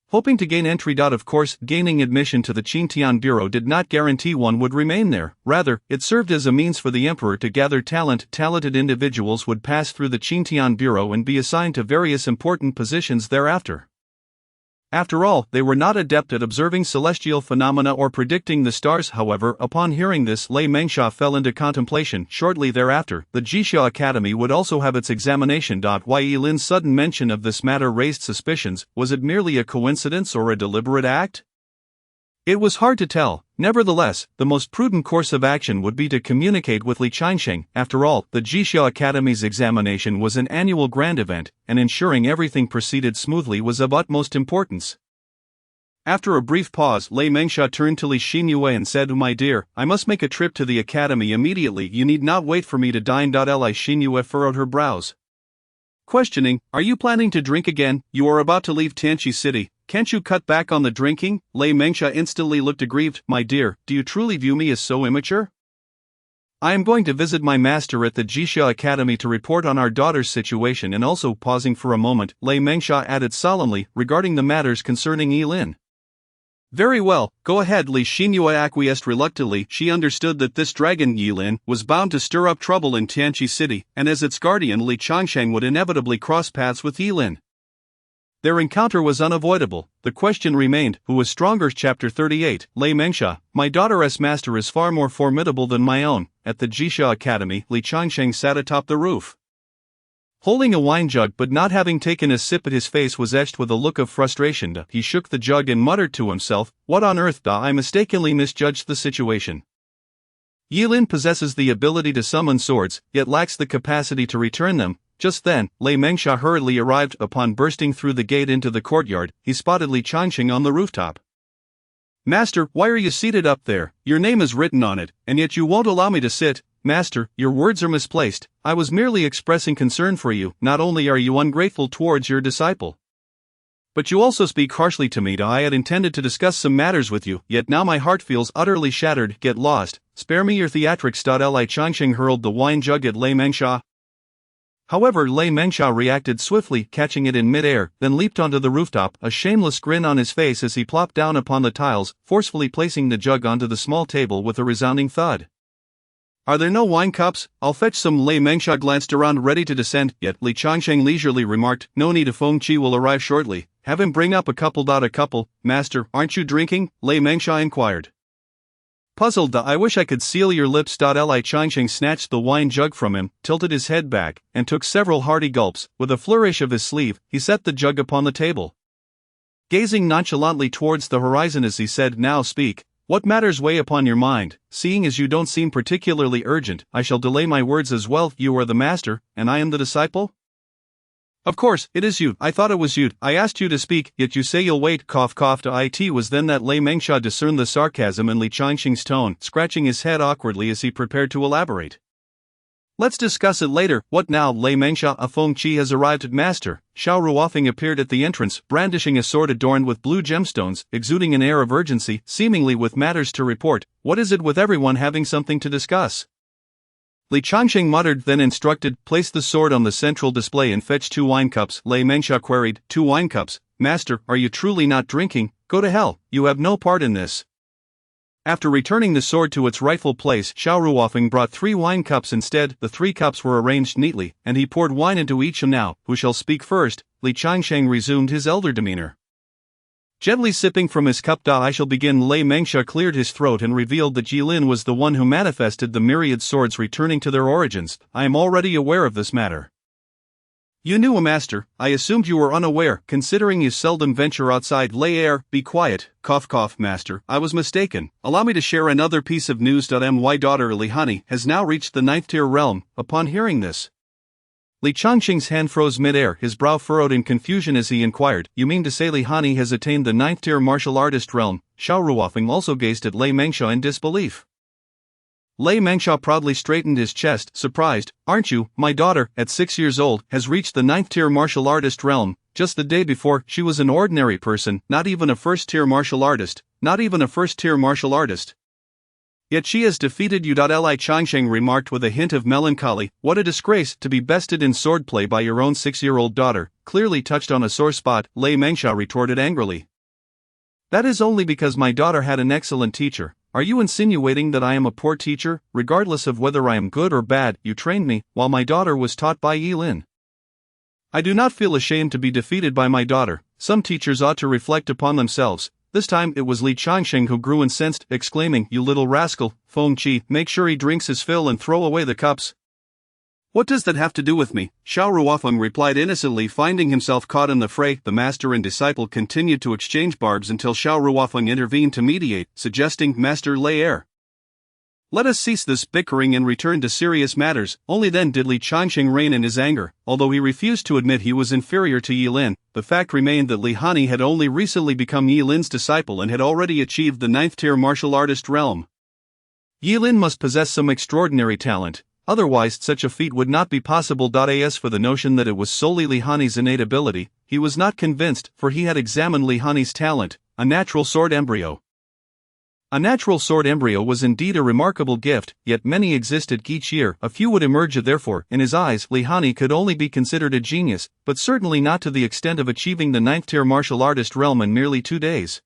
hoping to gain entry. Of course, gaining admission to the Qingtian Bureau did not guarantee one would remain there. Rather, it served as a means for the emperor to gather talent. Talented individuals would pass through the Qingtian Bureau and be assigned to various important positions thereafter. After all, they were not adept at observing celestial phenomena or predicting the stars. However, upon hearing this, Lei Mengsha fell into contemplation. Shortly thereafter, the Jixia Academy would also have its examination. Why Yilin's sudden mention of this matter raised suspicions. Was it merely a coincidence or a deliberate act? It was hard to tell. Nevertheless, the most prudent course of action would be to communicate with Li Changsheng. After all, the Jixia Academy's examination was an annual grand event, and ensuring everything proceeded smoothly was of utmost importance. After a brief pause, Lei Mengsha turned to Li Xinyue and said, "My dear, I must make a trip to the academy immediately. You need not wait for me to dine." Li Xinyue furrowed her brows, questioning, "Are you planning to drink again? You are about to leave Tianqi City. Can't you cut back on the drinking?" Lei Mengsha instantly looked aggrieved. "My dear, do you truly view me as so immature? I am going to visit my master at the Jixia Academy to report on our daughter's situation." And also, pausing for a moment, Lei Mengsha added solemnly, regarding the matters concerning Yilin. "Very well, go ahead." Li Xinyue acquiesced reluctantly. She understood that this dragon Yilin was bound to stir up trouble in Tianqi City, and as its guardian Li Changsheng would inevitably cross paths with Yilin. Their encounter was unavoidable. The question remained, who was stronger? Chapter 38. Lei Mengsha, my daughter's master is far more formidable than my own. At the Jixia Academy, Li Changsheng sat atop the roof, holding a wine jug, but not having taken a sip. His face was etched with a look of frustration. He shook the jug and muttered to himself, "What on earth? I mistakenly misjudged the situation. Yilin possesses the ability to summon swords, yet lacks the capacity to return them." Just then, Lei Mengsha hurriedly arrived. Upon bursting through the gate into the courtyard, he spotted Li Changsheng on the rooftop. "Master, why are you seated up there? Your name is written on it, and yet you won't allow me to sit." "Master, your words are misplaced. I was merely expressing concern for you. Not only are you ungrateful towards your disciple, but you also speak harshly to me. I had intended to discuss some matters with you, yet now my heart feels utterly shattered. Get lost. Spare me your theatrics." Li Changsheng hurled the wine jug at Lei Mengsha. However, Lei Mengsha reacted swiftly, catching it in mid-air, then leaped onto the rooftop, a shameless grin on his face as he plopped down upon the tiles, forcefully placing the jug onto the small table with a resounding thud. "Are there no wine cups? I'll fetch some." Lei Mengsha glanced around, ready to descend, yet Li Changsheng leisurely remarked, "No need. Feng Qi will arrive shortly. Have him bring up a couple. A couple. Master, aren't you drinking?" Lei Mengsha inquired. Puzzled, "I wish I could seal your lips." Li Changsheng snatched the wine jug from him, tilted his head back, and took several hearty gulps. With a flourish of his sleeve, he set the jug upon the table, gazing nonchalantly towards the horizon as he said, "Now speak. What matters weigh upon your mind? Seeing as you don't seem particularly urgent, I shall delay my words as well. You are the master, and I am the disciple?" "Of course, it is you. I thought it was you. I asked you to speak, yet you say you'll wait." Cough cough. It was then that Lei Mengsha discerned the sarcasm in Li Changsheng's tone, scratching his head awkwardly as he prepared to elaborate. "Let's discuss it later. What now?" Lei Mengsha. "A Feng Qi has arrived." "Master." Xiao Ruofeng appeared at the entrance, brandishing a sword adorned with blue gemstones, exuding an air of urgency, seemingly with matters to report. "What is it with everyone having something to discuss?" Li Changsheng muttered, then instructed, "Place the sword on the central display and fetch 2 wine cups." Lei Mengsha queried, "2 wine cups? Master, are you truly not drinking? Go to hell, you have no part in this." After returning the sword to its rightful place, Xiao Ruofeng brought 3 wine cups instead. The 3 cups were arranged neatly, and he poured wine into each. "Now, who shall speak first?" Li Changsheng resumed his elder demeanor, gently sipping from his cup. "I shall begin." Lei Mengsha cleared his throat and revealed that Yilin was the one who manifested the myriad swords returning to their origins. "I am already aware of this matter." "You knew, master. I assumed you were unaware, considering you seldom venture outside." Lei Air, be quiet. Cough cough. "Master, I was mistaken. Allow me to share another piece of news. My daughter Li Hanyi has now reached the 9th tier realm." Upon hearing this, Li Changsheng's hand froze mid-air, his brow furrowed in confusion as he inquired, "You mean to say Li Hanyi has attained the 9th tier martial artist realm?" Xiao Ruofeng also gazed at Lei Mengsha in disbelief. Lei Mengsha proudly straightened his chest, surprised. Aren't you? My daughter, at 6 years old, has reached the 9th-tier martial artist realm. Just the day before, she was an ordinary person, not even a first-tier martial artist. Not even a first-tier martial artist. Yet she has defeated you. Li Changsheng remarked with a hint of melancholy. What a disgrace, to be bested in swordplay by your own 6-year-old daughter. Clearly touched on a sore spot, Lei Mengsha retorted angrily. That is only because my daughter had an excellent teacher. Are you insinuating that I am a poor teacher? Regardless of whether I am good or bad, you trained me, while my daughter was taught by Yilin. I do not feel ashamed to be defeated by my daughter. Some teachers ought to reflect upon themselves. This time it was Li Changsheng who grew incensed, exclaiming, You little rascal, Feng Qi, make sure he drinks his fill and throw away the cups. What does that have to do with me? Xiao Ruofeng replied innocently, finding himself caught in the fray. The master and disciple continued to exchange barbs until Xiao Ruofeng intervened to mediate, suggesting, Master Lei, let us cease this bickering and return to serious matters. Only then did Li Changsheng rein in his anger. Although he refused to admit he was inferior to Yilin, the fact remained that Li Hanyi had only recently become Yilin's disciple and had already achieved the 9th-tier martial artist realm. Yilin must possess some extraordinary talent. Otherwise, such a feat would not be possible. As for the notion that it was solely Li Hanyi's innate ability, he was not convinced, for he had examined Li Hanyi's talent, a natural sword embryo. A natural sword embryo was indeed a remarkable gift, yet many existed each year. A few would emerge. Therefore, in his eyes, Li Hanyi could only be considered a genius, but certainly not to the extent of achieving the 9th-tier martial artist realm in merely 2 days.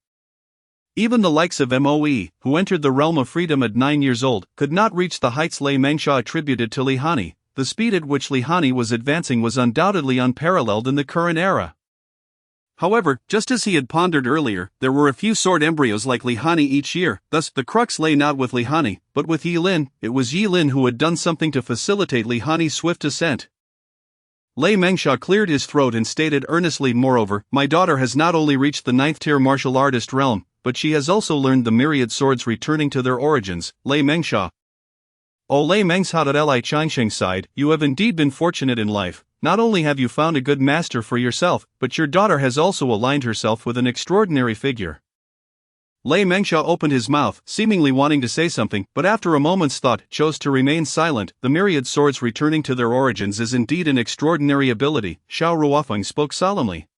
Even the likes of Moe, who entered the realm of freedom at 9 years old, could not reach the heights Lei Mengsha attributed to Li Hanyi. The speed at which Li Hanyi was advancing was undoubtedly unparalleled in the current era. However, just as he had pondered earlier, there were a few sword embryos like Li Hanyi each year. Thus, the crux lay not with Li Hanyi, but with Yilin. It was Yilin who had done something to facilitate Li Hanyi's swift ascent. Lei Mengsha cleared his throat and stated earnestly, Moreover, my daughter has not only reached the 9th-tier martial artist realm, but she has also learned the myriad swords returning to their origins. Lei Mengsha. O Lei Mengsha. Li Changsheng sighed, you have indeed been fortunate in life. Not only have you found a good master for yourself, but your daughter has also aligned herself with an extraordinary figure. Lei Mengsha opened his mouth, seemingly wanting to say something, but after a moment's thought, chose to remain silent. The myriad swords returning to their origins is indeed an extraordinary ability, Xiao Ruofeng spoke solemnly.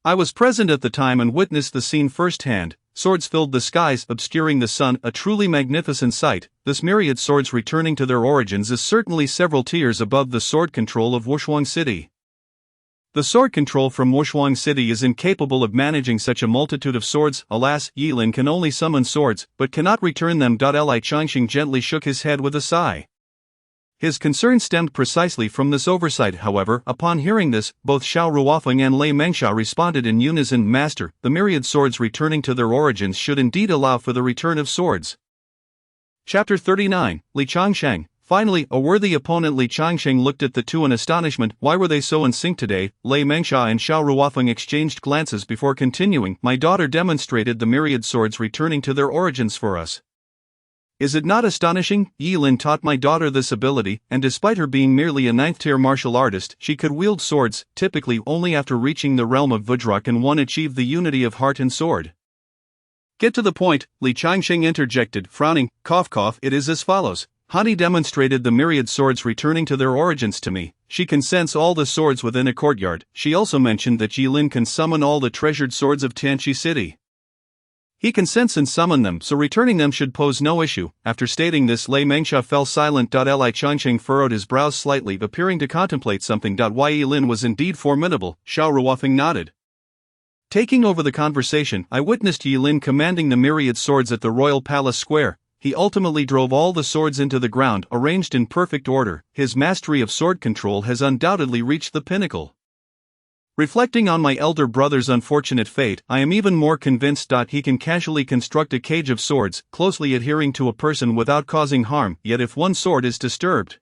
I was present at the time and witnessed the scene firsthand. Swords filled the skies, obscuring the sun, a truly magnificent sight. This myriad swords returning to their origins is certainly several tiers above the sword control of Wushuang City. The sword control from Wushuang City is incapable of managing such a multitude of swords. Alas, Yilin can only summon swords, but cannot return them. Li Changsheng gently shook his head with a sigh. His concern stemmed precisely from this oversight. However, upon hearing this, both Xiao Ruofeng and Lei Mengsha responded in unison, Master, the myriad swords returning to their origins should indeed allow for the return of swords. Chapter 39, Li Changsheng. Finally, a worthy opponent. Li Changsheng looked at the two in astonishment. Why were they so in sync today? Lei Mengsha and Xiao Ruofeng exchanged glances before continuing. My daughter demonstrated the myriad swords returning to their origins for us. Is it not astonishing? Yilin taught my daughter this ability, and despite her being merely a 9th-tier martial artist, she could wield swords, typically only after reaching the realm of Vajra can one achieve the unity of heart and sword. Get to the point, Li Changsheng interjected, frowning, cough cough. It is as follows. Hanyi demonstrated the myriad swords returning to their origins to me. She can sense all the swords within a courtyard. She also mentioned that Yilin can summon all the treasured swords of Tianqi City. He can sense and summon them, so returning them should pose no issue. After stating this, Lei Mengsha fell silent. Li Changsheng furrowed his brows slightly, appearing to contemplate something. Yilin was indeed formidable. Xiao Ruofeng nodded. Taking over the conversation, I witnessed Yilin commanding the myriad swords at the royal palace square. He ultimately drove all the swords into the ground, arranged in perfect order. His mastery of sword control has undoubtedly reached the pinnacle. Reflecting on my elder brother's unfortunate fate, I am even more convinced he can casually construct a cage of swords, closely adhering to a person without causing harm, yet if one sword is disturbed,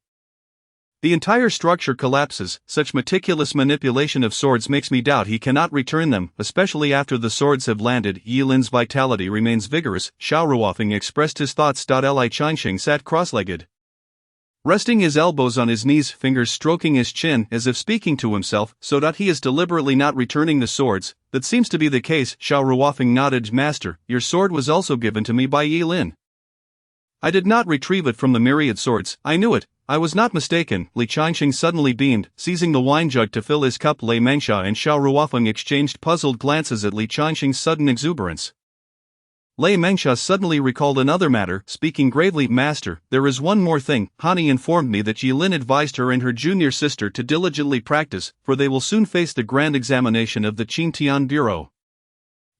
the entire structure collapses. Such meticulous manipulation of swords makes me doubt he cannot return them, especially after the swords have landed. Yilin's vitality remains vigorous. Xiao Ruofeng expressed his thoughts. Li Changsheng sat cross-legged, resting his elbows on his knees, fingers stroking his chin as if speaking to himself. So he is deliberately not returning the swords. That seems to be the case. Xiao Ruofeng nodded. Master, your sword was also given to me by Yilin. I did not retrieve it from the myriad swords, I knew it, I was not mistaken. Li Qianxing suddenly beamed, seizing the wine jug to fill his cup. Lei Mengsha and Xiao Ruofeng exchanged puzzled glances at Li Qianxing's sudden exuberance. Lei Mengsha suddenly recalled another matter, speaking gravely. Master, there is one more thing. Hanyi informed me that Yilin advised her and her junior sister to diligently practice, for they will soon face the grand examination of the Qintian Bureau.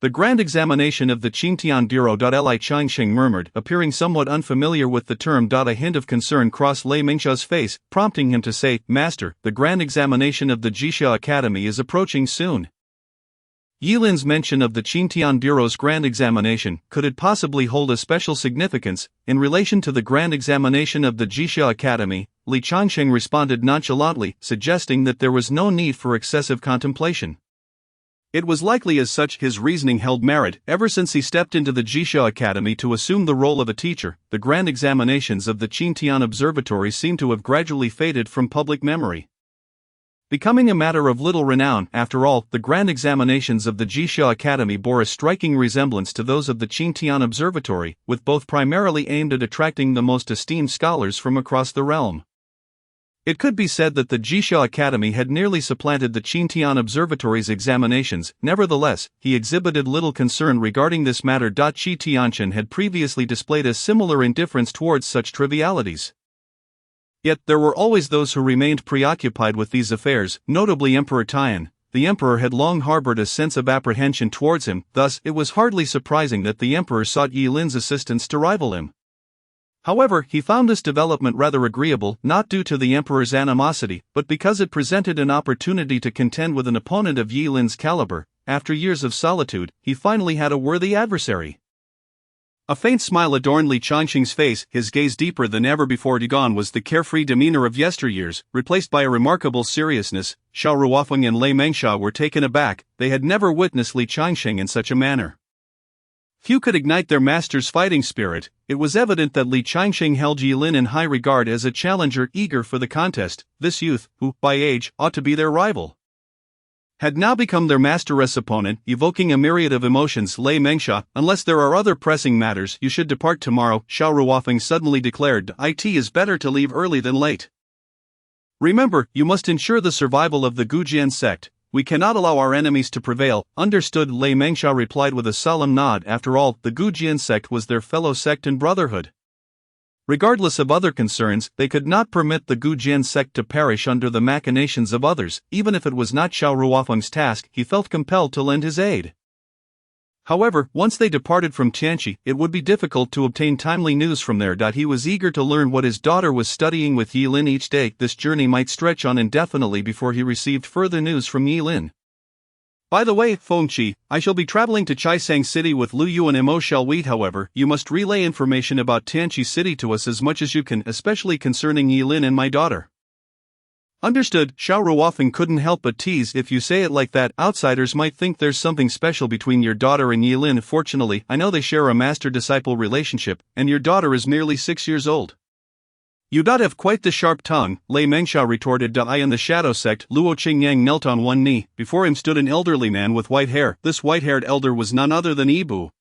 The grand examination of the Qintian Bureau. Li Qianxing murmured, appearing somewhat unfamiliar with the term. A hint of concern crossed Lei Mengsha's face, prompting him to say, Master, the grand examination of the Jixia Academy is approaching soon. Yilin's mention of the Qintian Bureau's grand examination, could it possibly hold a special significance, in relation to the grand examination of the Jixia Academy? Li Qianxing responded nonchalantly, suggesting that there was no need for excessive contemplation. It was likely as such. His reasoning held merit. Ever since he stepped into the Jixia Academy to assume the role of a teacher, the grand examinations of the Qintian Observatory seem to have gradually faded from public memory, becoming a matter of little renown. After all, the grand examinations of the Jixia Academy bore a striking resemblance to those of the Qintian Observatory, with both primarily aimed at attracting the most esteemed scholars from across the realm. It could be said that the Jixia Academy had nearly supplanted the Qintian Observatory's examinations. Nevertheless, he exhibited little concern regarding this matter. Qi Tianqian had previously displayed a similar indifference towards such trivialities. Yet there were always those who remained preoccupied with these affairs, notably Emperor Tian. The emperor had long harbored a sense of apprehension towards him, thus it was hardly surprising that the emperor sought Yilin's assistance to rival him. However, he found this development rather agreeable, not due to the emperor's animosity, but because it presented an opportunity to contend with an opponent of Yilin's caliber. After years of solitude, he finally had a worthy adversary. A faint smile adorned Li Qianxing's face. His gaze deeper than ever before. Gone was the carefree demeanor of yesteryears, replaced by a remarkable seriousness. Xiao Ruofeng and Lei Mengsha were taken aback. They had never witnessed Li Qianxing in such a manner. Few could ignite their master's fighting spirit. It was evident that Li Qianxing held Yilin in high regard as a challenger eager for the contest. This youth, who, by age, ought to be their rival, had now become their master's opponent, evoking a myriad of emotions. Lei Mengsha, unless there are other pressing matters, you should depart tomorrow, Xiao Ruofeng suddenly declared. It is better to leave early than late. Remember, you must ensure the survival of the Gujian sect. We cannot allow our enemies to prevail. Understood, Lei Mengsha replied with a solemn nod. After all, the Gujian sect was their fellow sect and brotherhood. Regardless of other concerns, they could not permit the Gujian sect to perish under the machinations of others. Even if it was not Xiao Ruofeng's task, he felt compelled to lend his aid. However, once they departed from Tianqi, it would be difficult to obtain timely news from there. He was eager to learn what his daughter was studying with Yilin each day. This journey might stretch on indefinitely before he received further news from Yilin. By the way, Fengqi, I shall be traveling to Chaisang City with Lu Yu and Mo Shall Wheat. However, you must relay information about Tianqi City to us as much as you can, especially concerning Yilin and my daughter. Understood. Xiao Ruofeng couldn't help but tease. If you say it like that, outsiders might think there's something special between your daughter and Yilin. Fortunately, I know they share a master-disciple relationship, and your daughter is merely 6 years old. You don't have quite the sharp tongue, Lei Mengsha retorted. I in the shadow sect. Luo Qingyang knelt on one knee. Before him stood an elderly man with white hair. This white-haired elder was none other than Yibu,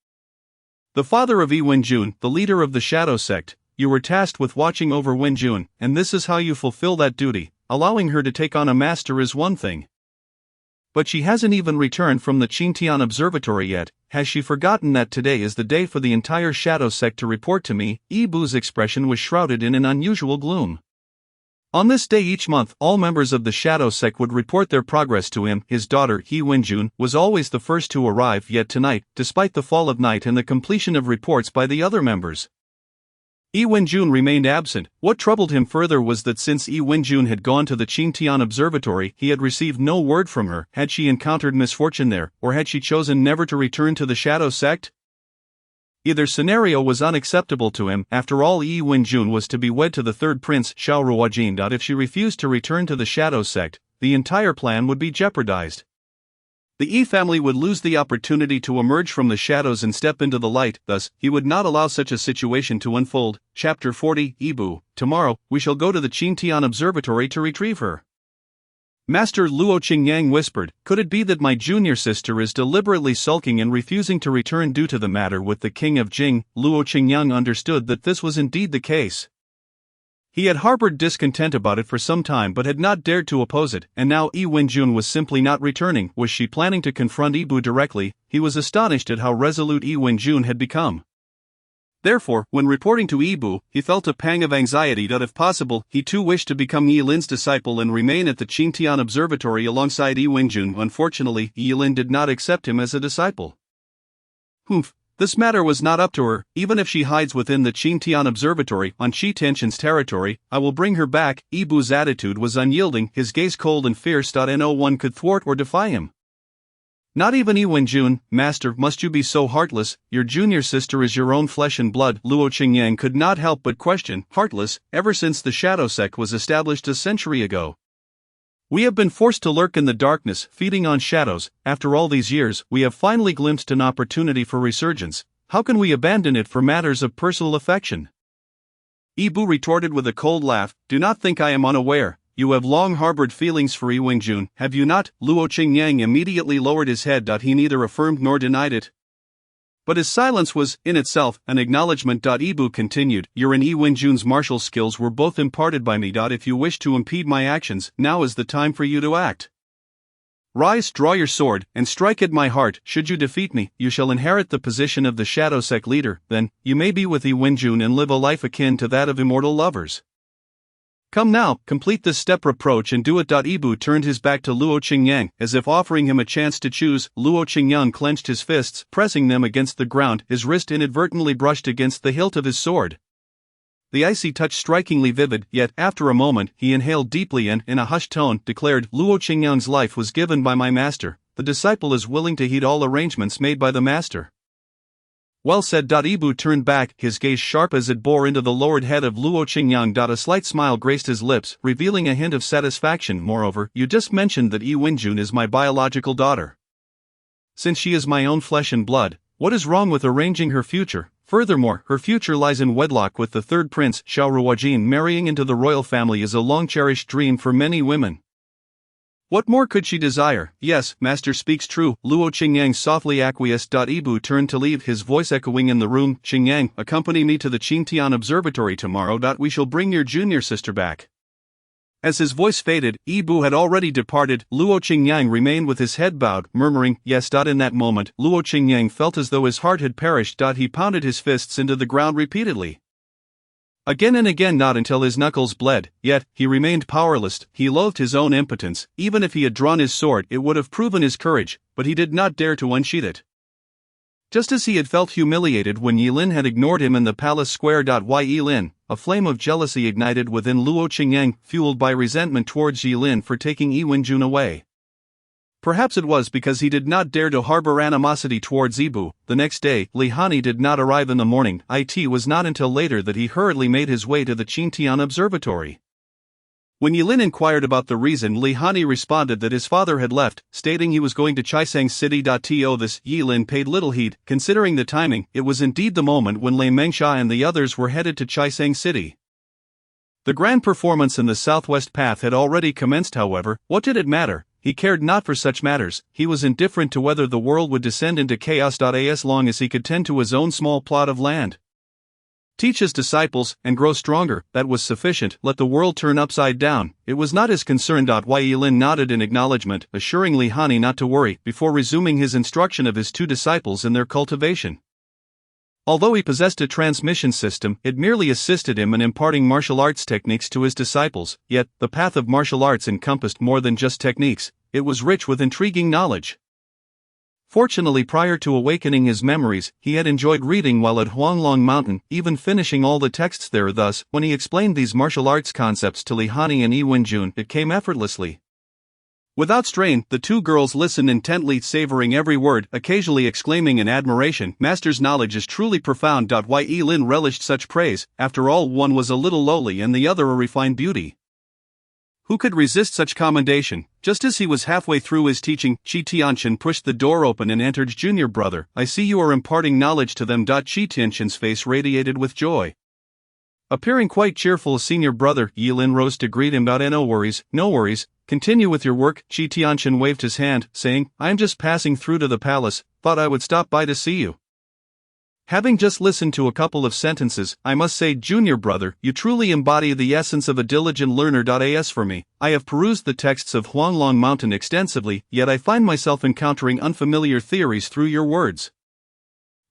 the father of Yi Wenjun, the leader of the shadow sect. You were tasked with watching over Wenjun, and this is how you fulfill that duty. Allowing her to take on a master is one thing, but she hasn't even returned from the Qintian Observatory yet. Has she forgotten that today is the day for the entire shadow sect to report to me? Yibu's expression was shrouded in an unusual gloom. On this day each month, all members of the shadow sect would report their progress to him. His daughter, Yi Wenjun, was always the first to arrive, yet tonight, despite the fall of night and the completion of reports by the other members, Yi Wenjun remained absent. What troubled him further was that since Yi Wenjun had gone to the Qintian Observatory, he had received no word from her. Had she encountered misfortune there, or had she chosen never to return to the shadow sect? Either scenario was unacceptable to him. After all, Yi Wenjun was to be wed to the third prince, Xiao Ruojin. If she refused to return to the shadow sect, the entire plan would be jeopardized. The Yi family would lose the opportunity to emerge from the shadows and step into the light, thus, he would not allow such a situation to unfold. Chapter 40, Yibu. Tomorrow, we shall go to the Qintian Observatory to retrieve her. Master Luo Qingyang whispered, "Could it be that my junior sister is deliberately sulking and refusing to return due to the matter with the king of Jing?" Luo Qingyang understood that this was indeed the case. He had harbored discontent about it for some time but had not dared to oppose it, and now Yi Wenjun was simply not returning. Was she planning to confront Yibu directly? He was astonished at how resolute Yi Wenjun had become. Therefore, when reporting to Yibu, he felt a pang of anxiety that if possible, he too wished to become Yilin's disciple and remain at the Qingtian Observatory alongside Yi Wenjun. Unfortunately, Yilin did not accept him as a disciple. This matter was not up to her. Even if she hides within the Qingtian Observatory on Qi Tianqian's territory, I will bring her back. Yibu's attitude was unyielding, his gaze cold and fierce. No one could thwart or defy him. Not even Yi Wenjun. "Master, must you be so heartless? Your junior sister is your own flesh and blood." Luo Qingyang could not help but question, heartless, ever since the Shadow Sect was established a century ago. "We have been forced to lurk in the darkness, feeding on shadows. After all these years, we have finally glimpsed an opportunity for resurgence. How can we abandon it for matters of personal affection?" Yibu retorted with a cold laugh, "Do not think I am unaware. You have long harbored feelings for Yi Wenjun, have you not?" Luo Qingyang immediately lowered his head. He neither affirmed nor denied it. But his silence was, in itself, an acknowledgement. Yibu continued, "Your and Yi Wenjun's martial skills were both imparted by me. If you wish to impede my actions, now is the time for you to act. Rise, draw your sword, and strike at my heart. Should you defeat me, you shall inherit the position of the Shadow Sect leader. Then, you may be with Yi Wenjun and live a life akin to that of immortal lovers. Come now, complete this step, reproach and do it." Yibu turned his back to Luo Qingyang, as if offering him a chance to choose. Luo Qingyang clenched his fists, pressing them against the ground. His wrist inadvertently brushed against the hilt of his sword. The icy touch strikingly vivid, yet, after a moment, he inhaled deeply and, in a hushed tone, declared, "Luo Qingyang's life was given by my master. The disciple is willing to heed all arrangements made by the master." "Well said." Yibu turned back, his gaze sharp as it bore into the lowered head of Luo Qingyang. A slight smile graced his lips, revealing a hint of satisfaction. "Moreover, you just mentioned that Yi Wenjun is my biological daughter. Since she is my own flesh and blood, what is wrong with arranging her future? Furthermore, her future lies in wedlock with the third prince, Xiao Ruojin. Marrying into the royal family is a long-cherished dream for many women. What more could she desire?" "Yes, master speaks true." Luo Qingyang softly acquiesced. Yibu turned to leave, his voice echoing in the room. "Qingyang, accompany me to the Qingtian Observatory tomorrow. We shall bring your junior sister back." As his voice faded, Yibu had already departed. Luo Qingyang remained with his head bowed, murmuring, "Yes." In that moment, Luo Qingyang felt as though his heart had perished. He pounded his fists into the ground repeatedly. Again and again, not until his knuckles bled, yet, he remained powerless. He loathed his own impotence. Even if he had drawn his sword, it would have proven his courage, but he did not dare to unsheath it. Just as he had felt humiliated when Yilin had ignored him in the palace square. Why Yilin? A flame of jealousy ignited within Luo Qingyang, fueled by resentment towards Yilin for taking Yi Wenjun away. Perhaps it was because he did not dare to harbor animosity towards Yibu. The next day, Hanyi did not arrive in the morning. It was not until later that he hurriedly made his way to the Qingtian Observatory. When Yilin inquired about the reason, Hanyi responded that his father had left, stating he was going to Chaisang City. To this, Yilin paid little heed, considering the timing. It was indeed the moment when Lei Mengsha and the others were headed to Chaisang City. The grand performance in the southwest path had already commenced. However, what did it matter? He cared not for such matters. He was indifferent to whether the world would descend into chaos. As long as he could tend to his own small plot of land, teach his disciples, and grow stronger, that was sufficient. Let the world turn upside down, it was not his concern. Why Yilin nodded in acknowledgement, assuring Hanyi not to worry, before resuming his instruction of his two disciples in their cultivation. Although he possessed a transmission system, it merely assisted him in imparting martial arts techniques to his disciples. Yet, the path of martial arts encompassed more than just techniques, it was rich with intriguing knowledge. Fortunately, prior to awakening his memories, he had enjoyed reading while at Huanglong Mountain, even finishing all the texts there. Thus, when he explained these martial arts concepts to Hanyi and Yi Wenjun, it came effortlessly. Without strain, the two girls listened intently, savoring every word, occasionally exclaiming in admiration, "Master's knowledge is truly profound." Why Yilin relished such praise? After all, one was a little lowly and the other a refined beauty. Who could resist such commendation? Just as he was halfway through his teaching, Qi Tianqian pushed the door open and entered. "Junior brother, I see you are imparting knowledge to them." Qi Tianqian's face radiated with joy. Appearing quite cheerful, senior brother Yilin rose to greet him. No worries, no worries, continue with your work. Qi Tianchen waved his hand, saying, I'm just passing through to the palace, thought I would stop by to see you. Having just listened to a couple of sentences, I must say, junior brother, you truly embody the essence of a diligent learner. As for me, I have perused the texts of Huanglong Mountain extensively, yet I find myself encountering unfamiliar theories through your words.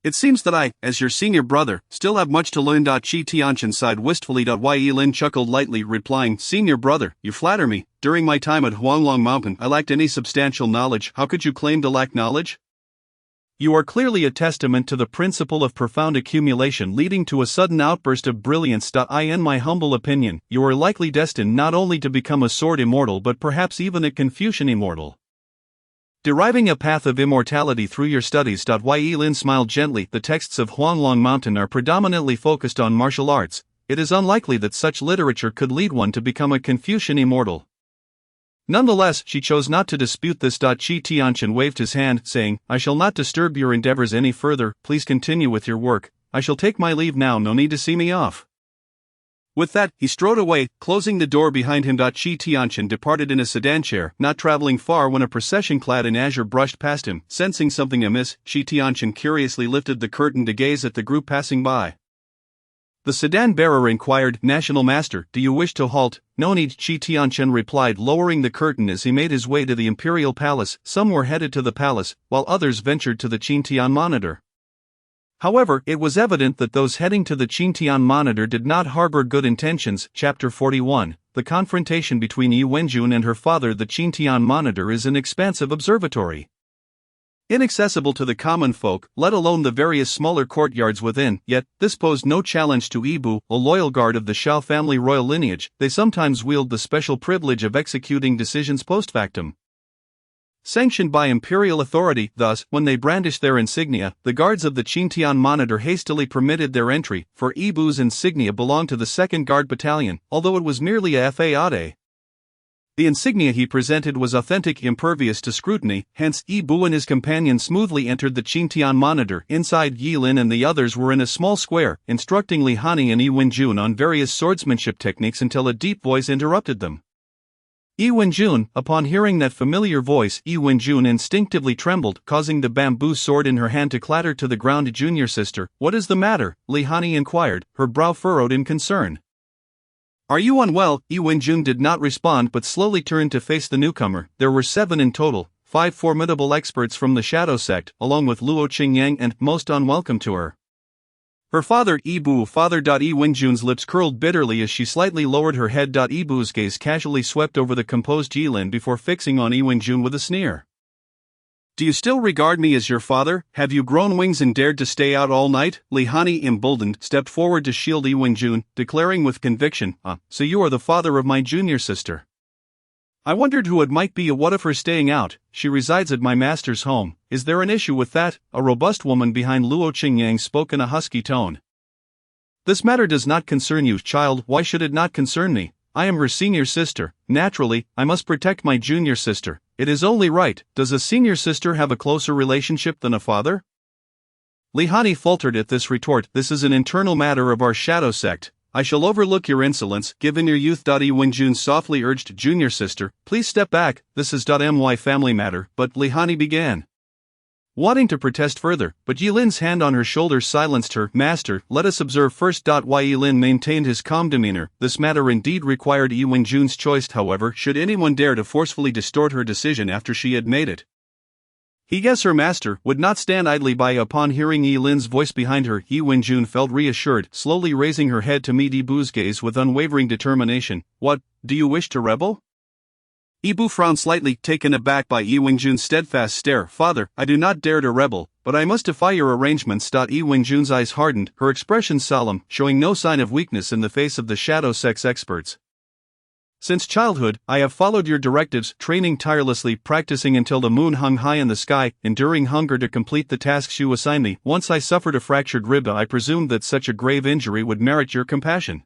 It seems that I, as your senior brother, still have much to learn. Qi Tianchen sighed wistfully. Yilin chuckled lightly, replying, Senior brother, you flatter me. During my time at Huanglong Mountain, I lacked any substantial knowledge. How could you claim to lack knowledge? You are clearly a testament to the principle of profound accumulation leading to a sudden outburst of brilliance. In my humble opinion, you are likely destined not only to become a sword immortal but perhaps even a Confucian immortal. Deriving a path of immortality through your studies. Yilin smiled gently. The texts of Huanglong Mountain are predominantly focused on martial arts. It is unlikely that such literature could lead one to become a Confucian immortal. Nonetheless, she chose not to dispute this. Qi Tianchen waved his hand, saying, I shall not disturb your endeavors any further, please continue with your work. I shall take my leave now, no need to see me off. With that, he strode away, closing the door behind him. Qi Tianchen departed in a sedan chair, not traveling far when a procession clad in azure brushed past him. Sensing something amiss, Qi Tianchen curiously lifted the curtain to gaze at the group passing by. The sedan bearer inquired, National Master, do you wish to halt? No need, Qi Tianchen replied, lowering the curtain as he made his way to the imperial palace. Some were headed to the palace, while others ventured to the Qintian Monitor. However, it was evident that those heading to the Qintian Monitor did not harbor good intentions. Chapter 41, The confrontation between Yi Wenjun and her father. The Qintian Monitor is an expansive observatory, inaccessible to the common folk, let alone the various smaller courtyards within, yet this posed no challenge to Yibu, a loyal guard of the Shao family royal lineage. They sometimes wield the special privilege of executing decisions post factum, sanctioned by imperial authority. Thus, when they brandished their insignia, the guards of the Qintian Monitor hastily permitted their entry, for Yibu's insignia belonged to the 2nd Guard Battalion, although it was merely a fade. The insignia he presented was authentic, impervious to scrutiny, hence Yibu and his companion smoothly entered the Qintian Monitor. Inside, Yilin and the others were in a small square, instructing Li Hanyi and Yi Wenjun on various swordsmanship techniques until a deep voice interrupted them. Yi Wenjun, upon hearing that familiar voice, Yi Wenjun instinctively trembled, causing the bamboo sword in her hand to clatter to the ground. Junior sister, what is the matter? Li Hanyi inquired, her brow furrowed in concern. Are you unwell? Yi Wenjun did not respond but slowly turned to face the newcomer. There were 7 in total, 5 formidable experts from the Shadow Sect, along with Luo Qingyang, and, most unwelcome to her, her father, Yibu. Father. Yi Wenjun's lips curled bitterly as she slightly lowered her head. Yibu's gaze casually swept over the composed Yilin before fixing on Yi Wenjun with a sneer. Do you still regard me as your father? Have you grown wings and dared to stay out all night? Li Hanyi, emboldened, stepped forward to shield Yi Wenjun, declaring with conviction, so you are the father of my junior sister. I wondered who it might be. What of her staying out? She resides at my master's home. Is there an issue with that? A robust woman behind Luo Qingyang spoke in a husky tone. This matter does not concern you, child. Why should it not concern me? I am her senior sister. Naturally, I must protect my junior sister. It is only right. Does a senior sister have a closer relationship than a father? Li Hanyi faltered at this retort. This is an internal matter of our Shadow Sect. I shall overlook your insolence, given your youth. Yi Wenjun softly urged, junior sister, please step back, this is my family matter. But Li Hanyi began, wanting to protest further, but Yilin's hand on her shoulder silenced her. Master, let us observe first. Yilin maintained his calm demeanor. This matter indeed required Yi Wenjun's choice. However, should anyone dare to forcefully distort her decision after she had made it, he, as her master, would not stand idly by. Upon hearing Yilin's voice behind her, Yi Wenjun felt reassured, slowly raising her head to meet Yibu's gaze with unwavering determination. What, do you wish to rebel? Yibu frowned slightly, taken aback by Yi Wenjun's steadfast stare. Father, I do not dare to rebel, but I must defy your arrangements. Yi Wenjun's eyes hardened, her expression solemn, showing no sign of weakness in the face of the Shadow Sect's experts. Since childhood, I have followed your directives, training tirelessly, practicing until the moon hung high in the sky, enduring hunger to complete the tasks you assigned me. Once I suffered a fractured rib. I presumed that such a grave injury would merit your compassion,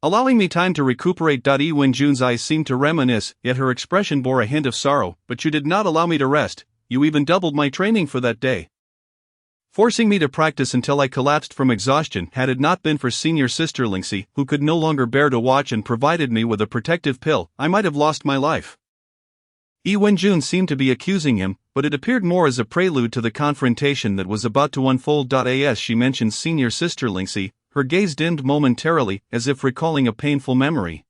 allowing me time to recuperate. Yi Wenjun's eyes seemed to reminisce, yet her expression bore a hint of sorrow. But you did not allow me to rest, you even doubled my training for that day. forcing me to practice until I collapsed from exhaustion. Had it not been for senior sister Lingxi, who could no longer bear to watch and provided me with a protective pill, I might have lost my life. Yi Wenjun seemed to be accusing him, but it appeared more as a prelude to the confrontation that was about to unfold. As she mentioned senior sister Lingxi, her gaze dimmed momentarily, as if recalling a painful memory.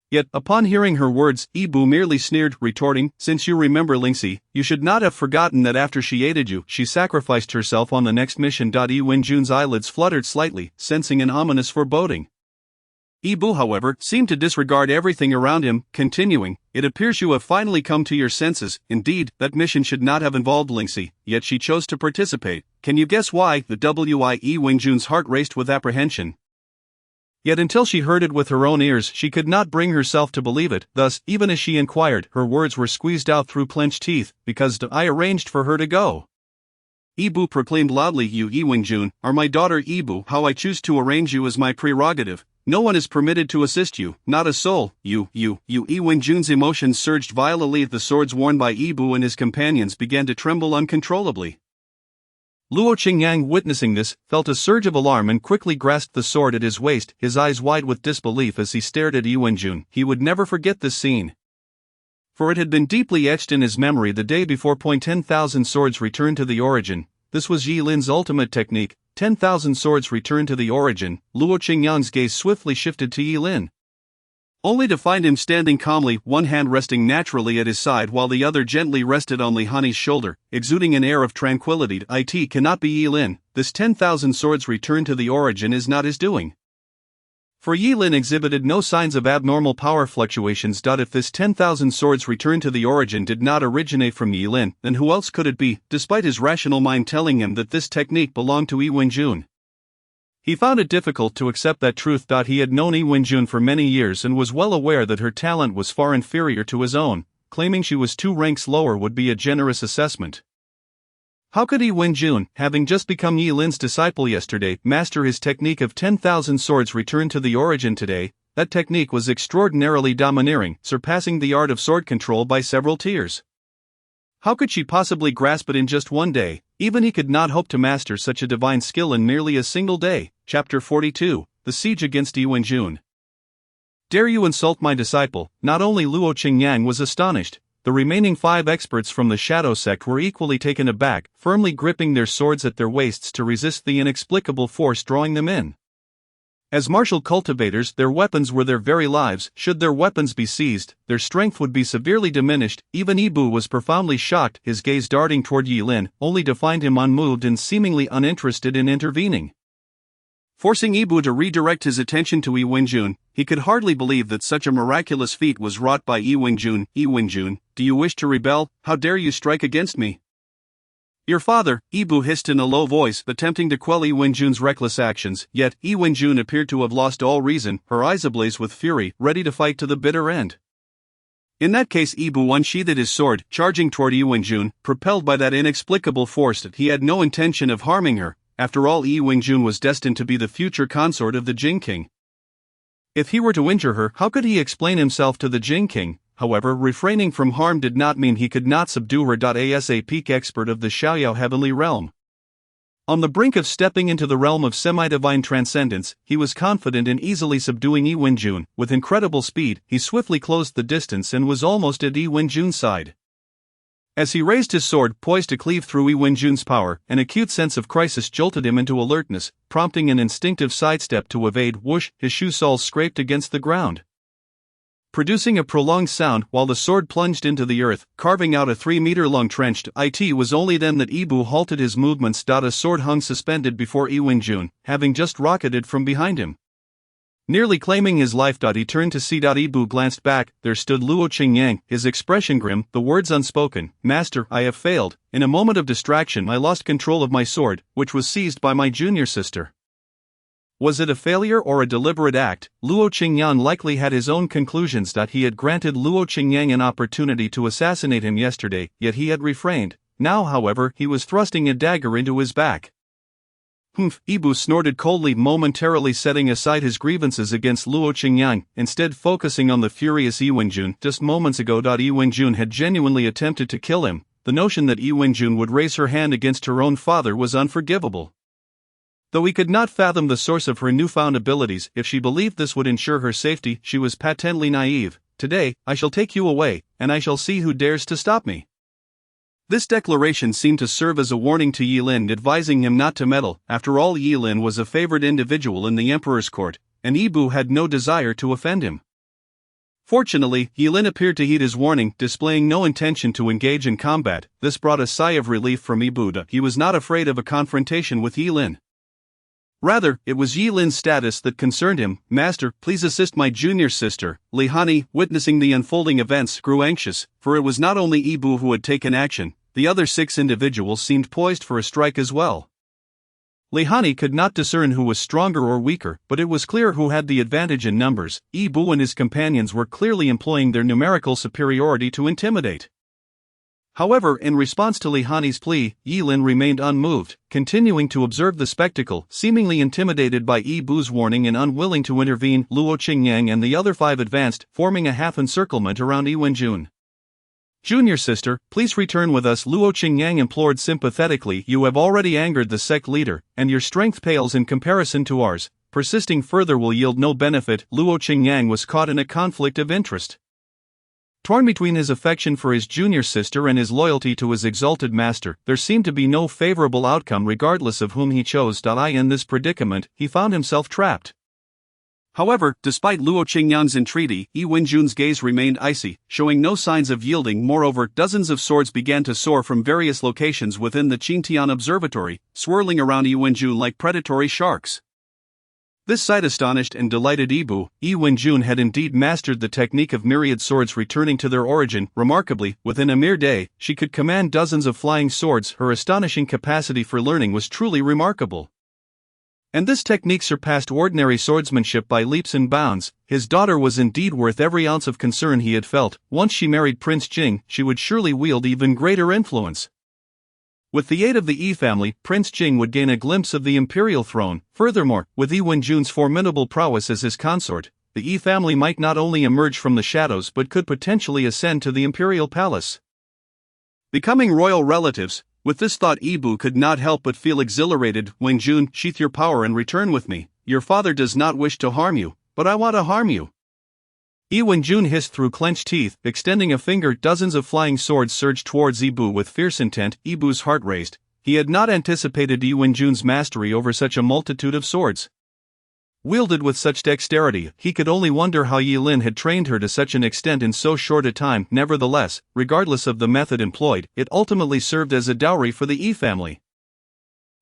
Yet, upon hearing her words, Ibu merely sneered, retorting, "Since you remember Lingxi, you should not have forgotten that after she aided you, she sacrificed herself on the next mission." Yi Wenjun's eyelids fluttered slightly, sensing an ominous foreboding. Ibu, however, seemed to disregard everything around him, continuing, "It appears you have finally come to your senses. Indeed, that mission should not have involved Lingxi, yet she chose to participate. Can you guess why?" Yi Wenjun's heart raced with apprehension. Yet until she heard it with her own ears, she could not bring herself to believe it. Thus, even as she inquired, her words were squeezed out through clenched teeth, "Because I arranged for her to go." Ibu proclaimed loudly, "You, Yi Wenjun, are my daughter Ibu. How I choose to arrange you is my prerogative. No one is permitted to assist you, not a soul. You. Yi Wenjun's emotions surged violently. The swords worn by Ibu and his companions began to tremble uncontrollably. Luo Qingyang, witnessing this, felt a surge of alarm and quickly grasped the sword at his waist, his eyes wide with disbelief as he stared at Yi Wenjun. He would never forget this scene, for it had been deeply etched in his memory the day before. 10,000 swords returned to the origin. This was Yi Lin's ultimate technique. 10,000 swords returned to the origin. Luo Qingyang's gaze swiftly shifted to Yi Lin, only to find him standing calmly, one hand resting naturally at his side while the other gently rested on Hanyi's shoulder, exuding an air of tranquility. It cannot be Yi Lin. This 10,000 swords returned to the origin is not his doing. For Yi Lin exhibited no signs of abnormal power fluctuations. If this 10,000 swords returned to the origin did not originate from Yi Lin, then who else could it be, despite his rational mind telling him that this technique belonged to Yi Wenjun? He found it difficult to accept that truth. He had known Yi Wenjun for many years and was well aware that her talent was far inferior to his own. Claiming she was 2 ranks lower would be a generous assessment. How could Yi Wenjun, having just become Yi Lin's disciple yesterday, master his technique of 10,000 swords returned to the origin today? That technique was extraordinarily domineering, surpassing the art of sword control by several tiers. How could she possibly grasp it in just one day? Even he could not hope to master such a divine skill in merely a single day. Chapter 42, The Siege Against Yi Wenjun. "Dare you insult my disciple?" Not only Luo Qingyang was astonished, the remaining 5 experts from the Shadow Sect were equally taken aback, firmly gripping their swords at their waists to resist the inexplicable force drawing them in. As martial cultivators, their weapons were their very lives. Should their weapons be seized, their strength would be severely diminished. Even Ibu was profoundly shocked, his gaze darting toward Yi Lin, only to find him unmoved and seemingly uninterested in intervening. Forcing Ibu to redirect his attention to Yi Wenjun, he could hardly believe that such a miraculous feat was wrought by Yi Wenjun. "Yi Wenjun, do you wish to rebel? How dare you strike against me?" "Your father," Ibu hissed in a low voice, attempting to quell Yi Wenjun's reckless actions. Yet, Yi Wenjun appeared to have lost all reason, her eyes ablaze with fury, ready to fight to the bitter end. In that case, Ibu unsheathed his sword, charging toward Yi Wenjun, propelled by that inexplicable force that he had no intention of harming her. After all, Yi Wenjun was destined to be the future consort of the Jin King. If he were to injure her, how could he explain himself to the Jin King? However, refraining from harm did not mean he could not subdue her. As a peak expert of the Xiaoyao heavenly realm, on the brink of stepping into the realm of semi-divine transcendence, he was confident in easily subduing Yi Wenjun. With incredible speed, he swiftly closed the distance and was almost at Yi Wenjun's side. As he raised his sword, poised to cleave through Yi Wenjun's power, an acute sense of crisis jolted him into alertness, prompting an instinctive sidestep to evade. Whoosh! His shoe soles scraped against the ground, producing a prolonged sound while the sword plunged into the earth, carving out a 3-meter-long trench. It was only then that Ibu halted his movements. A sword hung suspended before Yi Wenjun, having just rocketed from behind him, nearly claiming his life. He turned to see. Ibu glanced back. There stood Luo Qingyang, his expression grim, the words unspoken. "Master, I have failed. In a moment of distraction I lost control of my sword, which was seized by my junior sister." Was it a failure or a deliberate act? Luo Qingyang likely had his own conclusions. He had granted Luo Qingyang an opportunity to assassinate him yesterday, yet he had refrained. Now, however, he was thrusting a dagger into his back. "Humph," Ibu snorted coldly, momentarily setting aside his grievances against Luo Qingyang, instead focusing on the furious Yi Wenjun. Just moments ago, Yi Wenjun had genuinely attempted to kill him. the notion that Yi Wenjun would raise her hand against her own father was unforgivable. Though he could not fathom the source of her newfound abilities, if she believed this would ensure her safety, she was patently naive. "Today, I shall take you away, and I shall see who dares to stop me." This declaration seemed to serve as a warning to Yilin, advising him not to meddle. After all, Yilin was a favored individual in the emperor's court, and Ibu had no desire to offend him. Fortunately, Yilin appeared to heed his warning, displaying no intention to engage in combat. This brought a sigh of relief from Ibu. He was not afraid of a confrontation with Yilin. Rather, it was Yilin's status that concerned him. "Master, please assist my junior sister." Hanyi, witnessing the unfolding events, grew anxious, for it was not only Ibu who had taken action, the other 6 individuals seemed poised for a strike as well. Hanyi could not discern who was stronger or weaker, but it was clear who had the advantage in numbers. Ibu and his companions were clearly employing their numerical superiority to intimidate. However, in response to Hanyi's plea, Yilin remained unmoved, continuing to observe the spectacle, seemingly intimidated by Ibu's warning and unwilling to intervene. Luo Qingyang and the other 5 advanced, forming a half-encirclement around Yi Wenjun. "Junior sister, please return with us," Luo Qingyang implored sympathetically. "You have already angered the sect leader, and your strength pales in comparison to ours. Persisting further will yield no benefit." Luo Qingyang was caught in a conflict of interest. Torn between his affection for his junior sister and his loyalty to his exalted master, there seemed to be no favorable outcome regardless of whom he chose. In this predicament, he found himself trapped. However, despite Luo Qingyang's entreaty, Yi Wenjun's gaze remained icy, showing no signs of yielding. Moreover, dozens of swords began to soar from various locations within the Qingtian Observatory, swirling around Yi Wenjun like predatory sharks. This sight astonished and delighted Ibu. Yi Wenjun had indeed mastered the technique of myriad swords returning to their origin. Remarkably, within a mere day, she could command dozens of flying swords. Her astonishing capacity for learning was truly remarkable. And this technique surpassed ordinary swordsmanship by leaps and bounds. His daughter was indeed worth every ounce of concern he had felt. Once she married Prince Jing, she would surely wield even greater influence. With the aid of the Yi family, Prince Jing would gain a glimpse of the imperial throne. Furthermore, with Yi Wenjun's formidable prowess as his consort, the Yi family might not only emerge from the shadows but could potentially ascend to the imperial palace, becoming royal relatives. With this thought, Ibu could not help but feel exhilarated. "Wenjun, sheath your power and return with me. Your father does not wish to harm you, but I want to harm you." Yi Wenjun hissed through clenched teeth, extending a finger. Dozens of flying swords surged towards Ibu with fierce intent. Ibu's heart raced. He had not anticipated Yi Wenjun's mastery over such a multitude of swords. Wielded with such dexterity, he could only wonder how Yilin had trained her to such an extent in so short a time. Nevertheless, regardless of the method employed, it ultimately served as a dowry for the Yi family.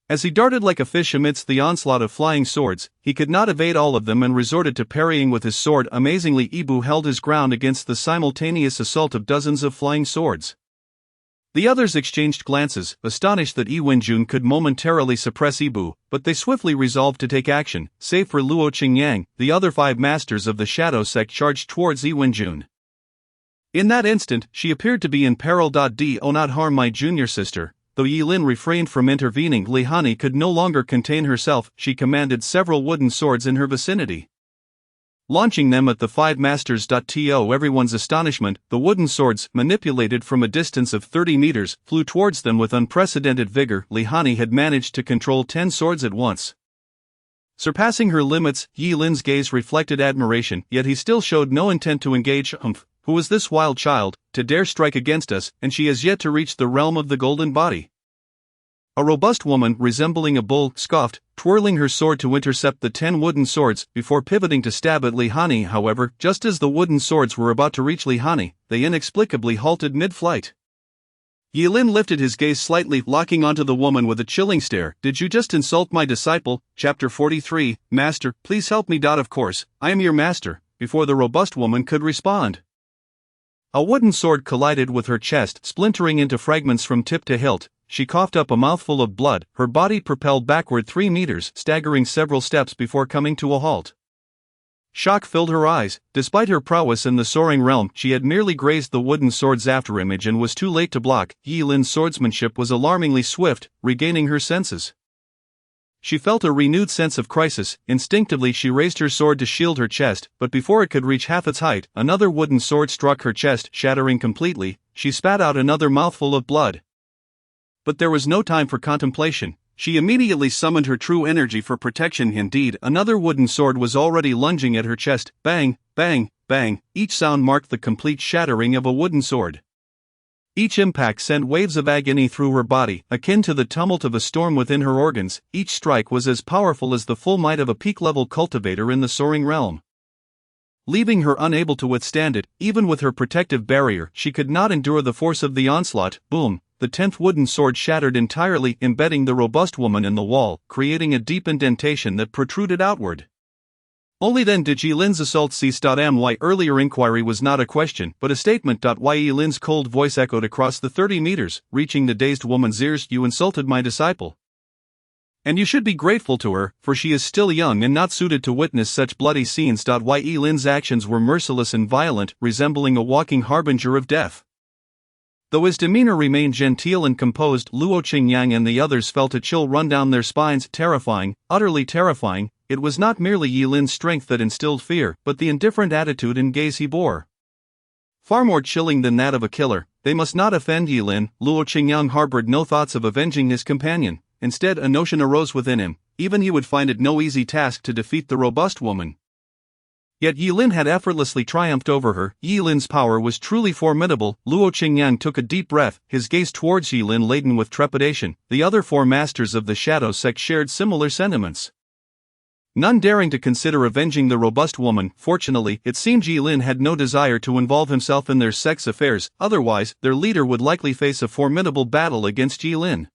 As he darted like a fish amidst the onslaught of flying swords, he could not evade all of them and resorted to parrying with his sword. Amazingly, Ibu held his ground against the simultaneous assault of dozens of flying swords. The others exchanged glances, astonished that Yi Wenjun could momentarily suppress Ibu, but they swiftly resolved to take action. Save for Luo Qingyang, the other 5 masters of the Shadow Sect charged towards Yi Wenjun. In that instant, she appeared to be in peril. Do not harm my junior sister. Though Yilin refrained from intervening, Hanyi could no longer contain herself. She commanded several wooden swords in her vicinity, launching them at the 5 masters. To everyone's astonishment, the wooden swords, manipulated from a distance of 30 meters, flew towards them with unprecedented vigor. Hanyi had managed to control 10 swords at once, surpassing her limits. Yilin's gaze reflected admiration, yet he still showed no intent to engage. Who is this wild child, to dare strike against us, and she has yet to reach the realm of the golden body? A robust woman, resembling a bull, scoffed, twirling her sword to intercept the 10 wooden swords, before pivoting to stab at Hanyi. However, just as the wooden swords were about to reach Hanyi, they inexplicably halted mid-flight. Yilin lifted his gaze slightly, locking onto the woman with a chilling stare. "Did you just insult my disciple?" Chapter 43, "Master, please help me." Of course, I am your master. Before the robust woman could respond, a wooden sword collided with her chest, splintering into fragments from tip to hilt. She coughed up a mouthful of blood, her body propelled backward 3 meters, staggering several steps before coming to a halt. Shock filled her eyes. Despite her prowess in the soaring realm, she had merely grazed the wooden sword's afterimage and was too late to block. Yilin's swordsmanship was alarmingly swift. Regaining her senses, she felt a renewed sense of crisis. Instinctively she raised her sword to shield her chest, but before it could reach half its height, another wooden sword struck her chest, shattering completely. she spat out another mouthful of blood. But there was no time for contemplation. She immediately summoned her true energy for protection. Indeed, another wooden sword was already lunging at her chest. Bang, bang, bang, each sound marked the complete shattering of a wooden sword. Each impact sent waves of agony through her body, akin to the tumult of a storm within her organs. Each strike was as powerful as the full might of a peak-level cultivator in the soaring realm. Leaving her unable to withstand it, even with her protective barrier, she could not endure the force of the onslaught. Boom! The 10th wooden sword shattered entirely, embedding the robust woman in the wall, creating a deep indentation that protruded outward. Only then did Yilin's assault cease. My earlier inquiry was not a question, but a statement. Yilin's cold voice echoed across the 30 meters, reaching the dazed woman's ears. You insulted my disciple. And you should be grateful to her, for she is still young and not suited to witness such bloody scenes. Yilin's actions were merciless and violent, resembling a walking harbinger of death. Though his demeanor remained genteel and composed, Luo Qingyang and the others felt a chill run down their spines. Terrifying, utterly terrifying. It was not merely Yilin's strength that instilled fear, but the indifferent attitude and gaze he bore. Far more chilling than that of a killer. They must not offend Yilin. Luo Qingyang harbored no thoughts of avenging his companion. Instead, a notion arose within him. Even he would find it no easy task to defeat the robust woman. Yet Yilin had effortlessly triumphed over her. Yilin's power was truly formidable. Luo Qingyang took a deep breath, his gaze towards Yilin laden with trepidation. The other 4 masters of the Shadow Sect shared similar sentiments. None daring to consider avenging the robust woman. Fortunately, it seemed Yilin had no desire to involve himself in their sect's affairs, otherwise, their leader would likely face a formidable battle against Yilin.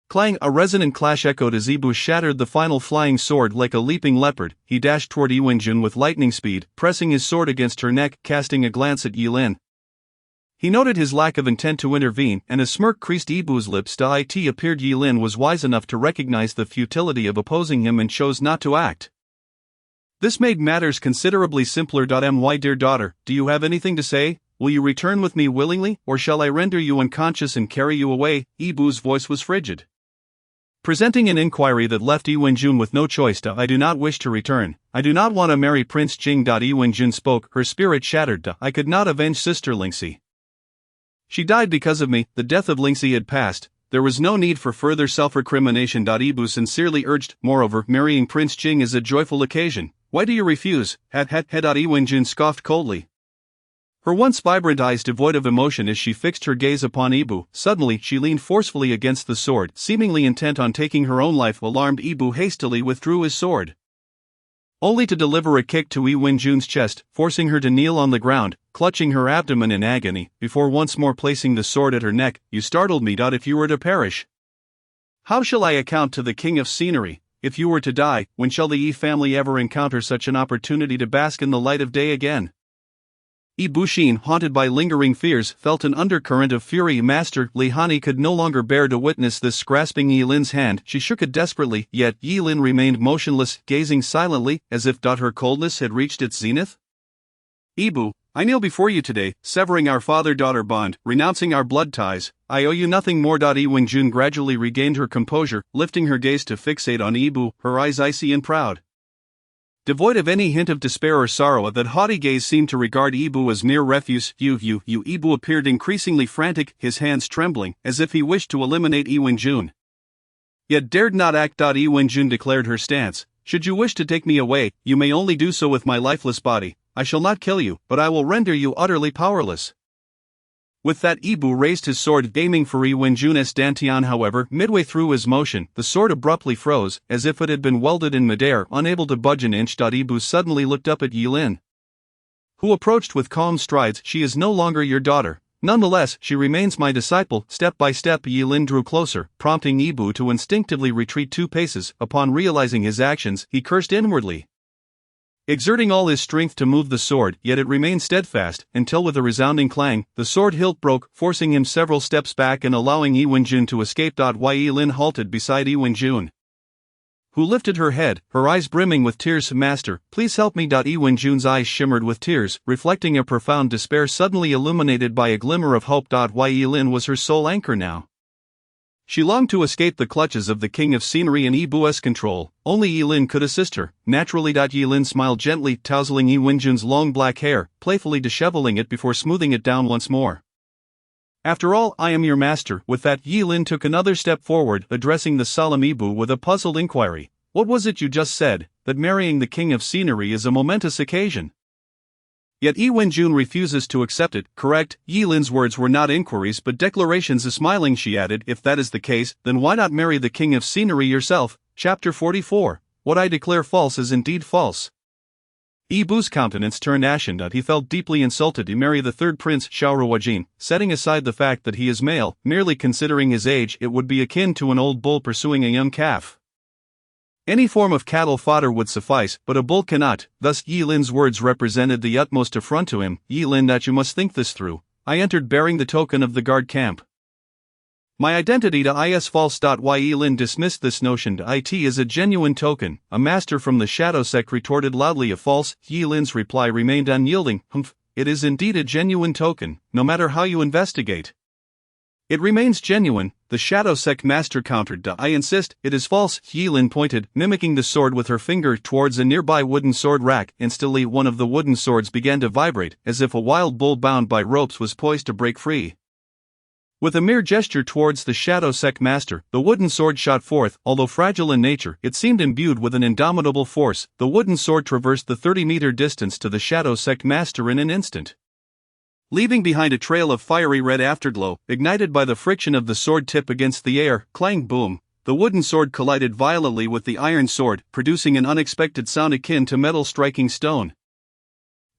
Clang! A resonant clash echoed as Ibu shattered the final flying sword like a leaping leopard. He dashed toward Yiwenjun with lightning speed, pressing his sword against her neck. Casting a glance at Yilin, he noted his lack of intent to intervene, and a smirk creased Ibu's lips. It appeared Yilin was wise enough to recognize the futility of opposing him and chose not to act. This made matters considerably simpler. My dear daughter, do you have anything to say? Will you return with me willingly, or shall I render you unconscious and carry you away? Ibu's voice was frigid, presenting an inquiry that left Yiwenjun with no choice. I do not wish to return. I do not want to marry Prince Jing. Yiwenjun spoke, her spirit shattered. I could not avenge Sister Lingxi. She died because of me. The death of Lingxi had passed. There was no need for further self-recrimination. Ibu sincerely urged. Moreover, marrying Prince Jing is a joyful occasion. Why do you refuse? Yiwenjun scoffed coldly, her once vibrant eyes devoid of emotion as she fixed her gaze upon Ibu. Suddenly, she leaned forcefully against the sword, seemingly intent on taking her own life. Alarmed, Ibu hastily withdrew his sword, only to deliver a kick to Yiwenjun's chest, forcing her to kneel on the ground, clutching her abdomen in agony, before once more placing the sword at her neck. You startled me. If you were to perish, how shall I account to the King of Scenery? If you were to die, when shall the Yi family ever encounter such an opportunity to bask in the light of day again? Ibu Xin, haunted by lingering fears, felt an undercurrent of fury. Master, Hanyi could no longer bear to witness this. Grasping Yilin's hand, she shook it desperately, yet Yilin remained motionless, gazing silently, as if her coldness had reached its zenith. Ibu, I kneel before you today, severing our father-daughter bond, renouncing our blood ties. I owe you nothing more. Yiwenjun gradually regained her composure, lifting her gaze to fixate on Ibu, her eyes icy and proud, devoid of any hint of despair or sorrow. That haughty gaze seemed to regard Ibu as mere refuse. You. Ibu appeared increasingly frantic, his hands trembling, as if he wished to eliminate Yiwenjun, yet dared not act. Yiwenjun declared her stance. Should you wish to take me away, you may only do so with my lifeless body. I shall not kill you, but I will render you utterly powerless. With that, Ibu raised his sword, aiming for Yiwenjun's dantian. However, midway through his motion, the sword abruptly froze, as if it had been welded in midair, unable to budge an inch. Ibu suddenly looked up at Yilin, who approached with calm strides. She is no longer your daughter. Nonetheless, she remains my disciple. Step by step, Yilin drew closer, prompting Ibu to instinctively retreat 2 paces. Upon realizing his actions, he cursed inwardly, exerting all his strength to move the sword, yet it remained steadfast, until with a resounding clang, the sword hilt broke, forcing him several steps back and allowing Yiwenjun to escape. Yilin halted beside Yiwenjun, who lifted her head, her eyes brimming with tears. Master, please help me. Yiwenjun's eyes shimmered with tears, reflecting a profound despair suddenly illuminated by a glimmer of hope. Yilin was her sole anchor now. She longed to escape the clutches of the King of Scenery and Ibu's control. Only Yilin could assist her. Naturally, Yilin smiled gently, tousling Yiwenjun's long black hair, playfully disheveling it before smoothing it down once more. After all, I am your master." With that, Yilin took another step forward, addressing the solemn Ibu with a puzzled inquiry. "What was it you just said, that marrying the king of scenery is a momentous occasion?" Yet Wenjun refuses to accept it. Correct, Yilin's words were not inquiries but declarations. Smiling, she added, "If that is the case, then why not marry the king of scenery yourself?" Chapter 44. What I declare false is indeed false. Ibu's countenance turned ashen. He felt deeply insulted to marry the third prince, Xiaoruojin, setting aside the fact that he is male. Merely considering his age, it would be akin to an old bull pursuing a young calf. Any form of cattle fodder would suffice, but a bull cannot. Thus Yilin's words represented the utmost affront to him. "Yilin, that you must think this through. I entered bearing the token of the guard camp. My identity to is false. Yilin dismissed this notion to it as a genuine token. A master from the shadow sect retorted loudly, "If false." Yilin's reply remained unyielding. It is indeed a genuine token, no matter how you investigate. It remains genuine," the shadow sect master countered. "I insist, it is false." Yilin pointed, mimicking the sword with her finger towards a nearby wooden sword rack. Instantly one of the wooden swords began to vibrate, as if a wild bull bound by ropes was poised to break free. With a mere gesture towards the shadow sect master, the wooden sword shot forth. Although fragile in nature, it seemed imbued with an indomitable force. The wooden sword traversed the 30-meter distance to the shadow sect master in an instant, leaving behind a trail of fiery red afterglow, ignited by the friction of the sword tip against the air. Clang, boom! The wooden sword collided violently with the iron sword, producing an unexpected sound akin to metal striking stone.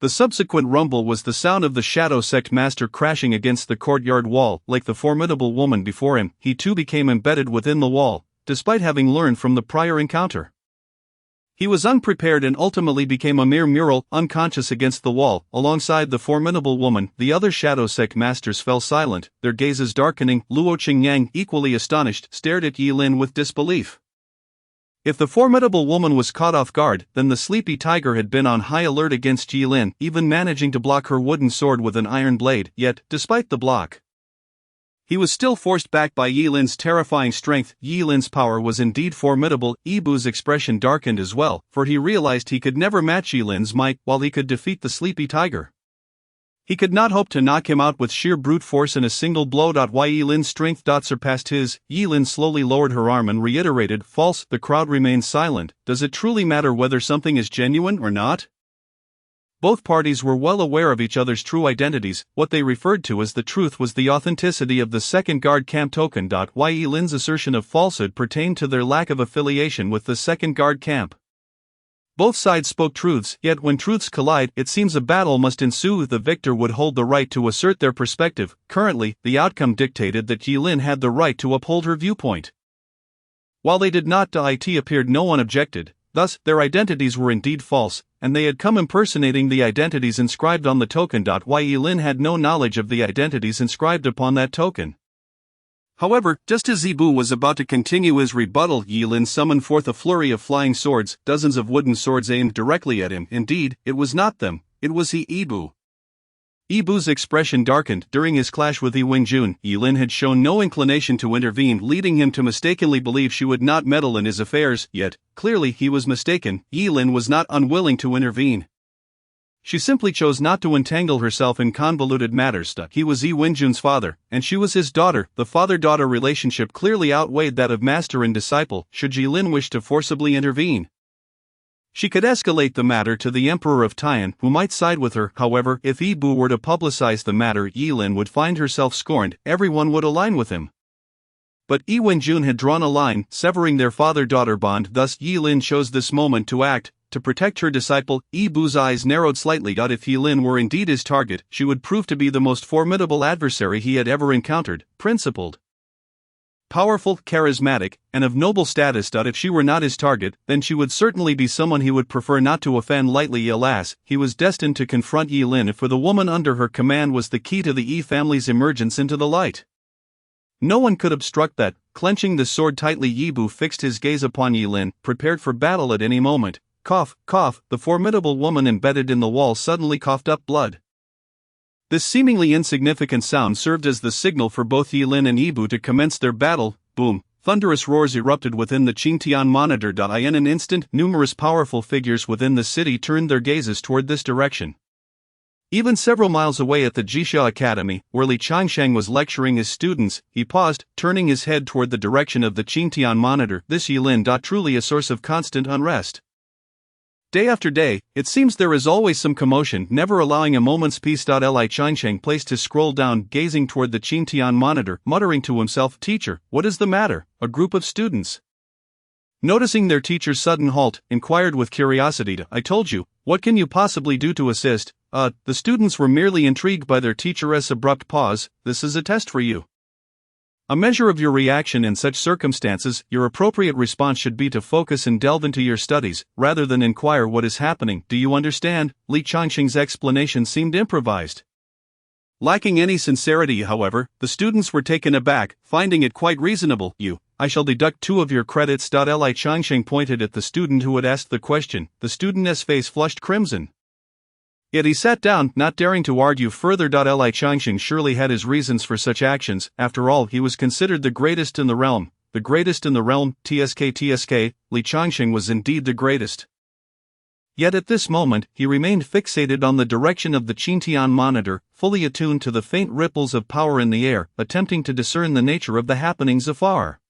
The subsequent rumble was the sound of the shadow sect master crashing against the courtyard wall. Like the formidable woman before him, he too became embedded within the wall, despite having learned from the prior encounter. He was unprepared and ultimately became a mere mural, unconscious against the wall. Alongside the formidable woman, the other shadow sect masters fell silent, their gazes darkening. Luo Qingyang, equally astonished, stared at Yilin with disbelief. If the formidable woman was caught off guard, then the sleepy tiger had been on high alert against Yilin, even managing to block her wooden sword with an iron blade. Yet, despite the block, he was still forced back by Yilin's terrifying strength. Yilin's power was indeed formidable. Ibu's expression darkened as well, for he realized he could never match Yilin's might. While he could defeat the sleepy tiger, he could not hope to knock him out with sheer brute force in a single blow. While Yilin's strength surpassed his, Yilin slowly lowered her arm and reiterated, "False." The crowd remained silent. Does it truly matter whether something is genuine or not? Both parties were well aware of each other's true identities. What they referred to as the truth was the authenticity of the second guard camp token. Yilin's assertion of falsehood pertained to their lack of affiliation with the second guard camp. Both sides spoke truths, yet when truths collide, it seems a battle must ensue. The victor would hold the right to assert their perspective. Currently, the outcome dictated that Yilin had the right to uphold her viewpoint. While they did not, it appeared no one objected. Thus, their identities were indeed false, and they had come impersonating the identities inscribed on the token. Yilin had no knowledge of the identities inscribed upon that token. However, just as Ibu was about to continue his rebuttal, Yilin summoned forth a flurry of flying swords, dozens of wooden swords aimed directly at him. Indeed, it was not them, it was Ibu. Ibu's expression darkened. During his clash with Wenjun, Yilin had shown no inclination to intervene, leading him to mistakenly believe she would not meddle in his affairs. Yet, clearly he was mistaken. Yilin was not unwilling to intervene. She simply chose not to entangle herself in convoluted matters. He was Wenjun's father, and she was his daughter. The father-daughter relationship clearly outweighed that of master and disciple. Should Yilin wish to forcibly intervene, she could escalate the matter to the Emperor of Taiyan, who might side with her. However, if Ibu were to publicize the matter, Yilin would find herself scorned. Everyone would align with him. But Wenjun had drawn a line, severing their father-daughter bond. Thus Yilin chose this moment to act. To protect her disciple, Ibu's eyes narrowed slightly. If Yilin were indeed his target, she would prove to be the most formidable adversary he had ever encountered. Principled, powerful, charismatic, and of noble status. If she were not his target, then she would certainly be someone he would prefer not to offend lightly. Alas, he was destined to confront Yilin, for the woman under her command was the key to the Yi family's emergence into the light. No one could obstruct that. Clenching the sword tightly, Ibu fixed his gaze upon Yilin, prepared for battle at any moment. Cough, cough, the formidable woman embedded in the wall suddenly coughed up blood. This seemingly insignificant sound served as the signal for both Yilin and Ibu to commence their battle. Boom! Thunderous roars erupted within the Qingtian monitor. In an instant, numerous powerful figures within the city turned their gazes toward this direction. Even several miles away at the Jixia Academy, where Li Changsheng was lecturing his students, he paused, turning his head toward the direction of the Qingtian monitor. This Yilin. Truly a source of constant unrest. Day after day, it seems there is always some commotion, never allowing a moment's peace. Li Changsheng placed his scroll down, gazing toward the Qingtian monitor, muttering to himself, "Teacher, what is the matter?" A group of students, noticing their teacher's sudden halt, inquired with curiosity. "I told you, what can you possibly do to assist?" The students were merely intrigued by their teacher's abrupt pause. "This is a test for you. A measure of your reaction in such circumstances. Your appropriate response should be to focus and delve into your studies, rather than inquire what is happening. Do you understand?" Li Changsheng's explanation seemed improvised. Lacking any sincerity, however, the students were taken aback, finding it quite reasonable. I shall deduct 2 of your credits." Li Changsheng pointed at the student who had asked the question. The student's face flushed crimson. Yet he sat down, not daring to argue further. Li Changsheng surely had his reasons for such actions. After all, he was considered the greatest in the realm. The greatest in the realm. Tsk. Li Changsheng was indeed the greatest. Yet at this moment, he remained fixated on the direction of the Qingtian monitor, fully attuned to the faint ripples of power in the air, attempting to discern the nature of the happenings afar.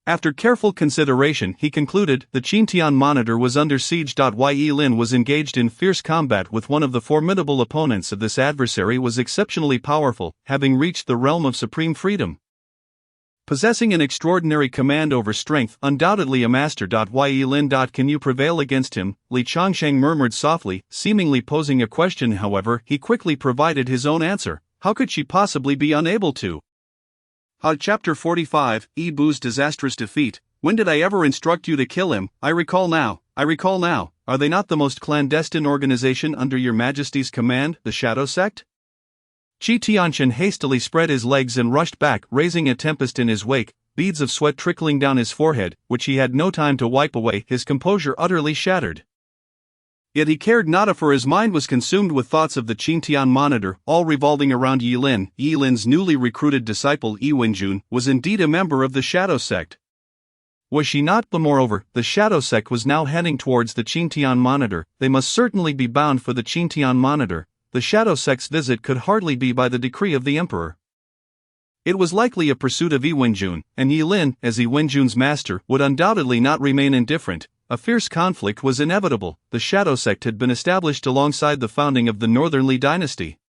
After careful consideration, he concluded the Qingtian monitor was under siege. Yilin was engaged in fierce combat with one of the formidable opponents. This adversary was exceptionally powerful, having reached the realm of supreme freedom. Possessing an extraordinary command over strength, undoubtedly a master. Yilin. Can you prevail against him? Li Changsheng murmured softly, seemingly posing a question. However, he quickly provided his own answer. How could she possibly be unable to? Chapter 45, Yi Bu's disastrous defeat. When did I ever instruct you to kill him? I recall now. Are they not the most clandestine organization under your majesty's command, the Shadow Sect? Qi Tianqian hastily spread his legs and rushed back, raising a tempest in his wake, beads of sweat trickling down his forehead, which he had no time to wipe away, his composure utterly shattered. Yet he cared not, for his mind was consumed with thoughts of the Qingtian monitor, all revolving around Yilin. Yilin's newly recruited disciple Yi Wenjun was indeed a member of the Shadow Sect. Was she not? But moreover, the Shadow Sect was now heading towards the Qingtian monitor. They must certainly be bound for the Qingtian monitor. The Shadow Sect's visit could hardly be by the decree of the emperor. It was likely a pursuit of Yi Wenjun, and Yilin, as Yi Wenjun's master, would undoubtedly not remain indifferent. A fierce conflict was inevitable. The Shadow Sect had been established alongside the founding of the Northern Li dynasty.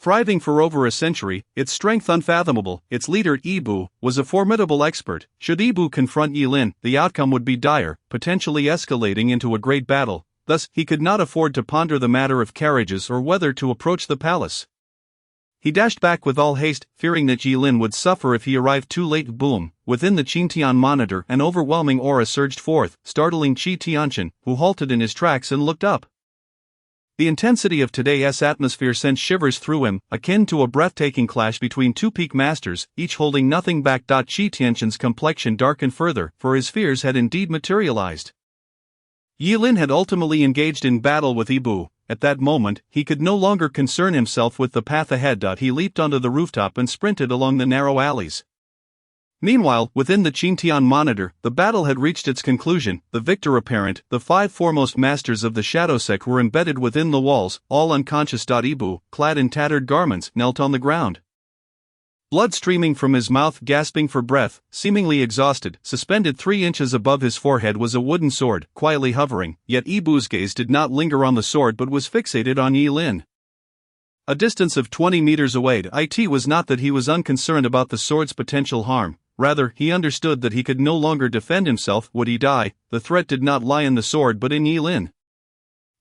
Thriving for over a century, its strength unfathomable, its leader, Yi Bu, was a formidable expert. Should Yi Bu confront Yilin, the outcome would be dire, potentially escalating into a great battle. Thus, he could not afford to ponder the matter of carriages or whether to approach the palace. He dashed back with all haste, fearing that Yilin would suffer if he arrived too late. Boom! Within the Qingtian monitor, an overwhelming aura surged forth, startling Qi Tianqian, who halted in his tracks and looked up. The intensity of today's atmosphere sent shivers through him, akin to a breathtaking clash between 2 peak masters, each holding nothing back. Qi Tianqian's complexion darkened further, for his fears had indeed materialized. Yilin had ultimately engaged in battle with Yi Bu. At that moment, he could no longer concern himself with the path ahead. He leaped onto the rooftop and sprinted along the narrow alleys. Meanwhile, within the Qingtian monitor, the battle had reached its conclusion, the victor apparent. The 5 foremost masters of the Shadow Sect were embedded within the walls, all unconscious. Yi Bu, clad in tattered garments, knelt on the ground. Blood streaming from his mouth, gasping for breath, seemingly exhausted, suspended 3 inches above his forehead was a wooden sword, quietly hovering, yet Yi Bu's gaze did not linger on the sword but was fixated on Yilin. A distance of 20 meters away, it was not that he was unconcerned about the sword's potential harm, rather, he understood that he could no longer defend himself. Would he die? The threat did not lie in the sword but in Yilin.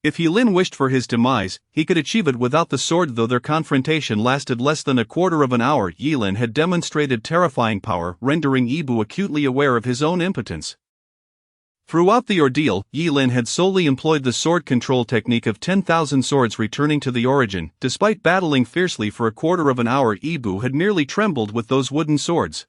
If Yilin wished for his demise, he could achieve it without the sword. Though their confrontation lasted less than a quarter of an hour, Yilin had demonstrated terrifying power, rendering Yi Bu acutely aware of his own impotence. Throughout the ordeal, Yilin had solely employed the sword control technique of 10,000 swords returning to the origin. Despite battling fiercely for a quarter of an hour, Yi Bu had merely trembled with those wooden swords.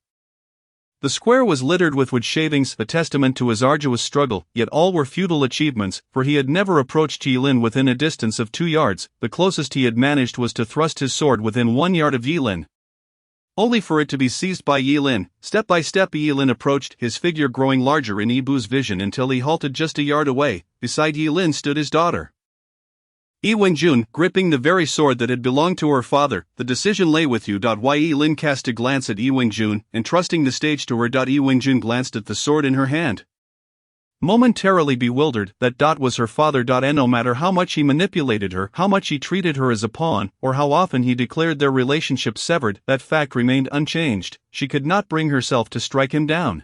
The square was littered with wood shavings, a testament to his arduous struggle, yet all were futile achievements, for he had never approached Yilin within a distance of 2 yards. The closest he had managed was to thrust his sword within 1 yard of Yilin, only for it to be seized by Yilin. Step by step Yilin approached, his figure growing larger in Yi Bu's vision until he halted just a yard away. Beside Yilin stood his daughter. Yi Wenjun, gripping the very sword that had belonged to her father, the decision lay with you. Yi Lin cast a glance at Yi Wenjun, entrusting the stage to her. Yi Wenjun glanced at the sword in her hand. Momentarily bewildered, that was her father. And no matter how much he manipulated her, how much he treated her as a pawn, or how often he declared their relationship severed, that fact remained unchanged. She could not bring herself to strike him down.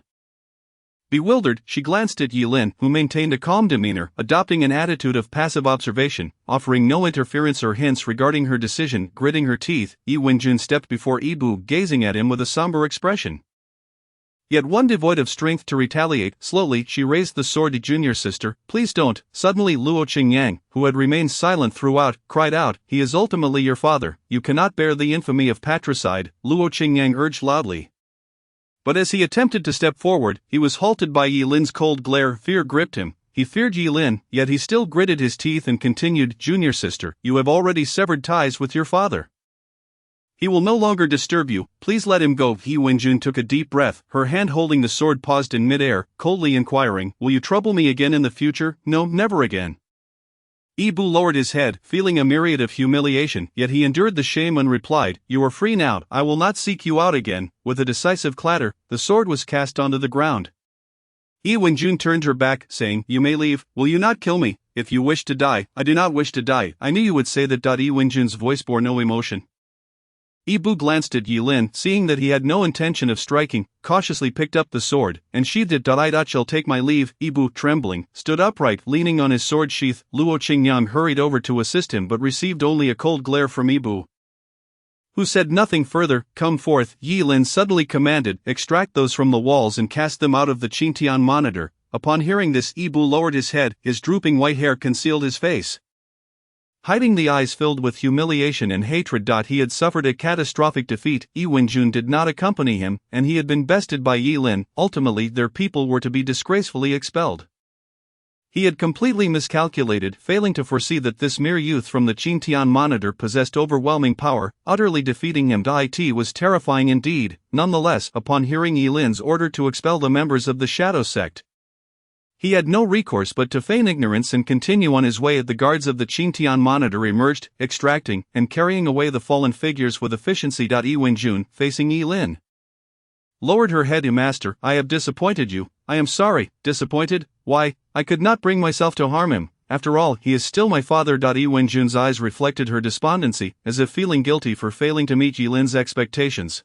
Bewildered, she glanced at Yi Lin, who maintained a calm demeanor, adopting an attitude of passive observation, offering no interference or hints regarding her decision. Gritting her teeth, Yi Wenjun stepped before Ibu, gazing at him with a somber expression. Yet one devoid of strength to retaliate. Slowly, she raised the sword to junior sister. Please don't. Suddenly Luo Qingyang, who had remained silent throughout, cried out, he is ultimately your father, you cannot bear the infamy of patricide, Luo Qingyang urged loudly. But as he attempted to step forward, he was halted by Yi Lin's cold glare. Fear gripped him. He feared Yi Lin, yet he still gritted his teeth and continued, junior sister, you have already severed ties with your father. He will no longer disturb you, please let him go. Yi Wenjun took a deep breath, her hand holding the sword paused in mid-air, coldly inquiring, will you trouble me again in the future? No, never again. Ibu lowered his head, feeling a myriad of humiliation, yet he endured the shame and replied, you are free now, I will not seek you out again. With a decisive clatter, the sword was cast onto the ground. Yi Wenjun turned her back, saying, you may leave, will you not kill me? If you wish to die, I do not wish to die. I knew you would say that. Yi Wenjun's voice bore no emotion. Ibu glanced at Yi Lin, seeing that he had no intention of striking, cautiously picked up the sword, and sheathed it. I shall take my leave. Ibu, trembling, stood upright, leaning on his sword sheath. Luo Qingyang hurried over to assist him but received only a cold glare from Ibu, who said nothing further. Come forth, Yi Lin suddenly commanded, extract those from the walls and cast them out of the Qingtian monitor. Upon hearing this, Ibu lowered his head, his drooping white hair concealed his face, hiding the eyes filled with humiliation and hatred. He had suffered a catastrophic defeat. Yi Wenjun did not accompany him, and he had been bested by Yi Lin. Ultimately, their people were to be disgracefully expelled. He had completely miscalculated, failing to foresee that this mere youth from the Qingtian monitor possessed overwhelming power, utterly defeating him. It was terrifying indeed. Nonetheless, upon hearing Yi Lin's order to expel the members of the Shadow Sect, he had no recourse but to feign ignorance and continue on his way. The guards of the Qingtian monitor emerged, extracting and carrying away the fallen figures with efficiency. Yi Wenjun, facing Yi Lin, lowered her head. Master, I have disappointed you. I am sorry. Disappointed? Why, I could not bring myself to harm him. After all, he is still my father. Yi Wenjun's eyes reflected her despondency, as if feeling guilty for failing to meet Yi Lin's expectations.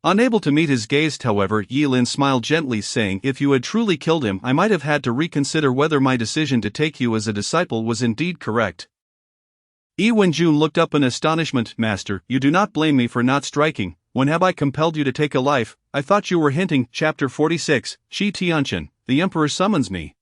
Unable to meet his gaze, however, Yi Lin smiled gently, saying, if you had truly killed him, I might have had to reconsider whether my decision to take you as a disciple was indeed correct. Yi Wenjun looked up in astonishment. Master, you do not blame me for not striking. When have I compelled you to take a life? I thought you were hinting. Chapter 46, Shi Tianqian, the Emperor summons me.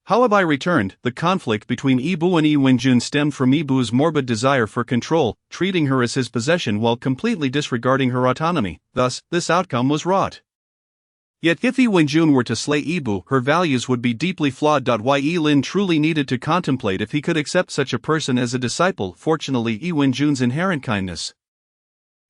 How have I returned? The conflict between Ibu and Yi Wenjun stemmed from Ibu's morbid desire for control, treating her as his possession while completely disregarding her autonomy. Thus, this outcome was wrought. Yet if Yi Wenjun were to slay Ibu, her values would be deeply flawed. Yi Lin truly needed to contemplate if he could accept such a person as a disciple. Fortunately, Yi Wenjun's inherent kindness,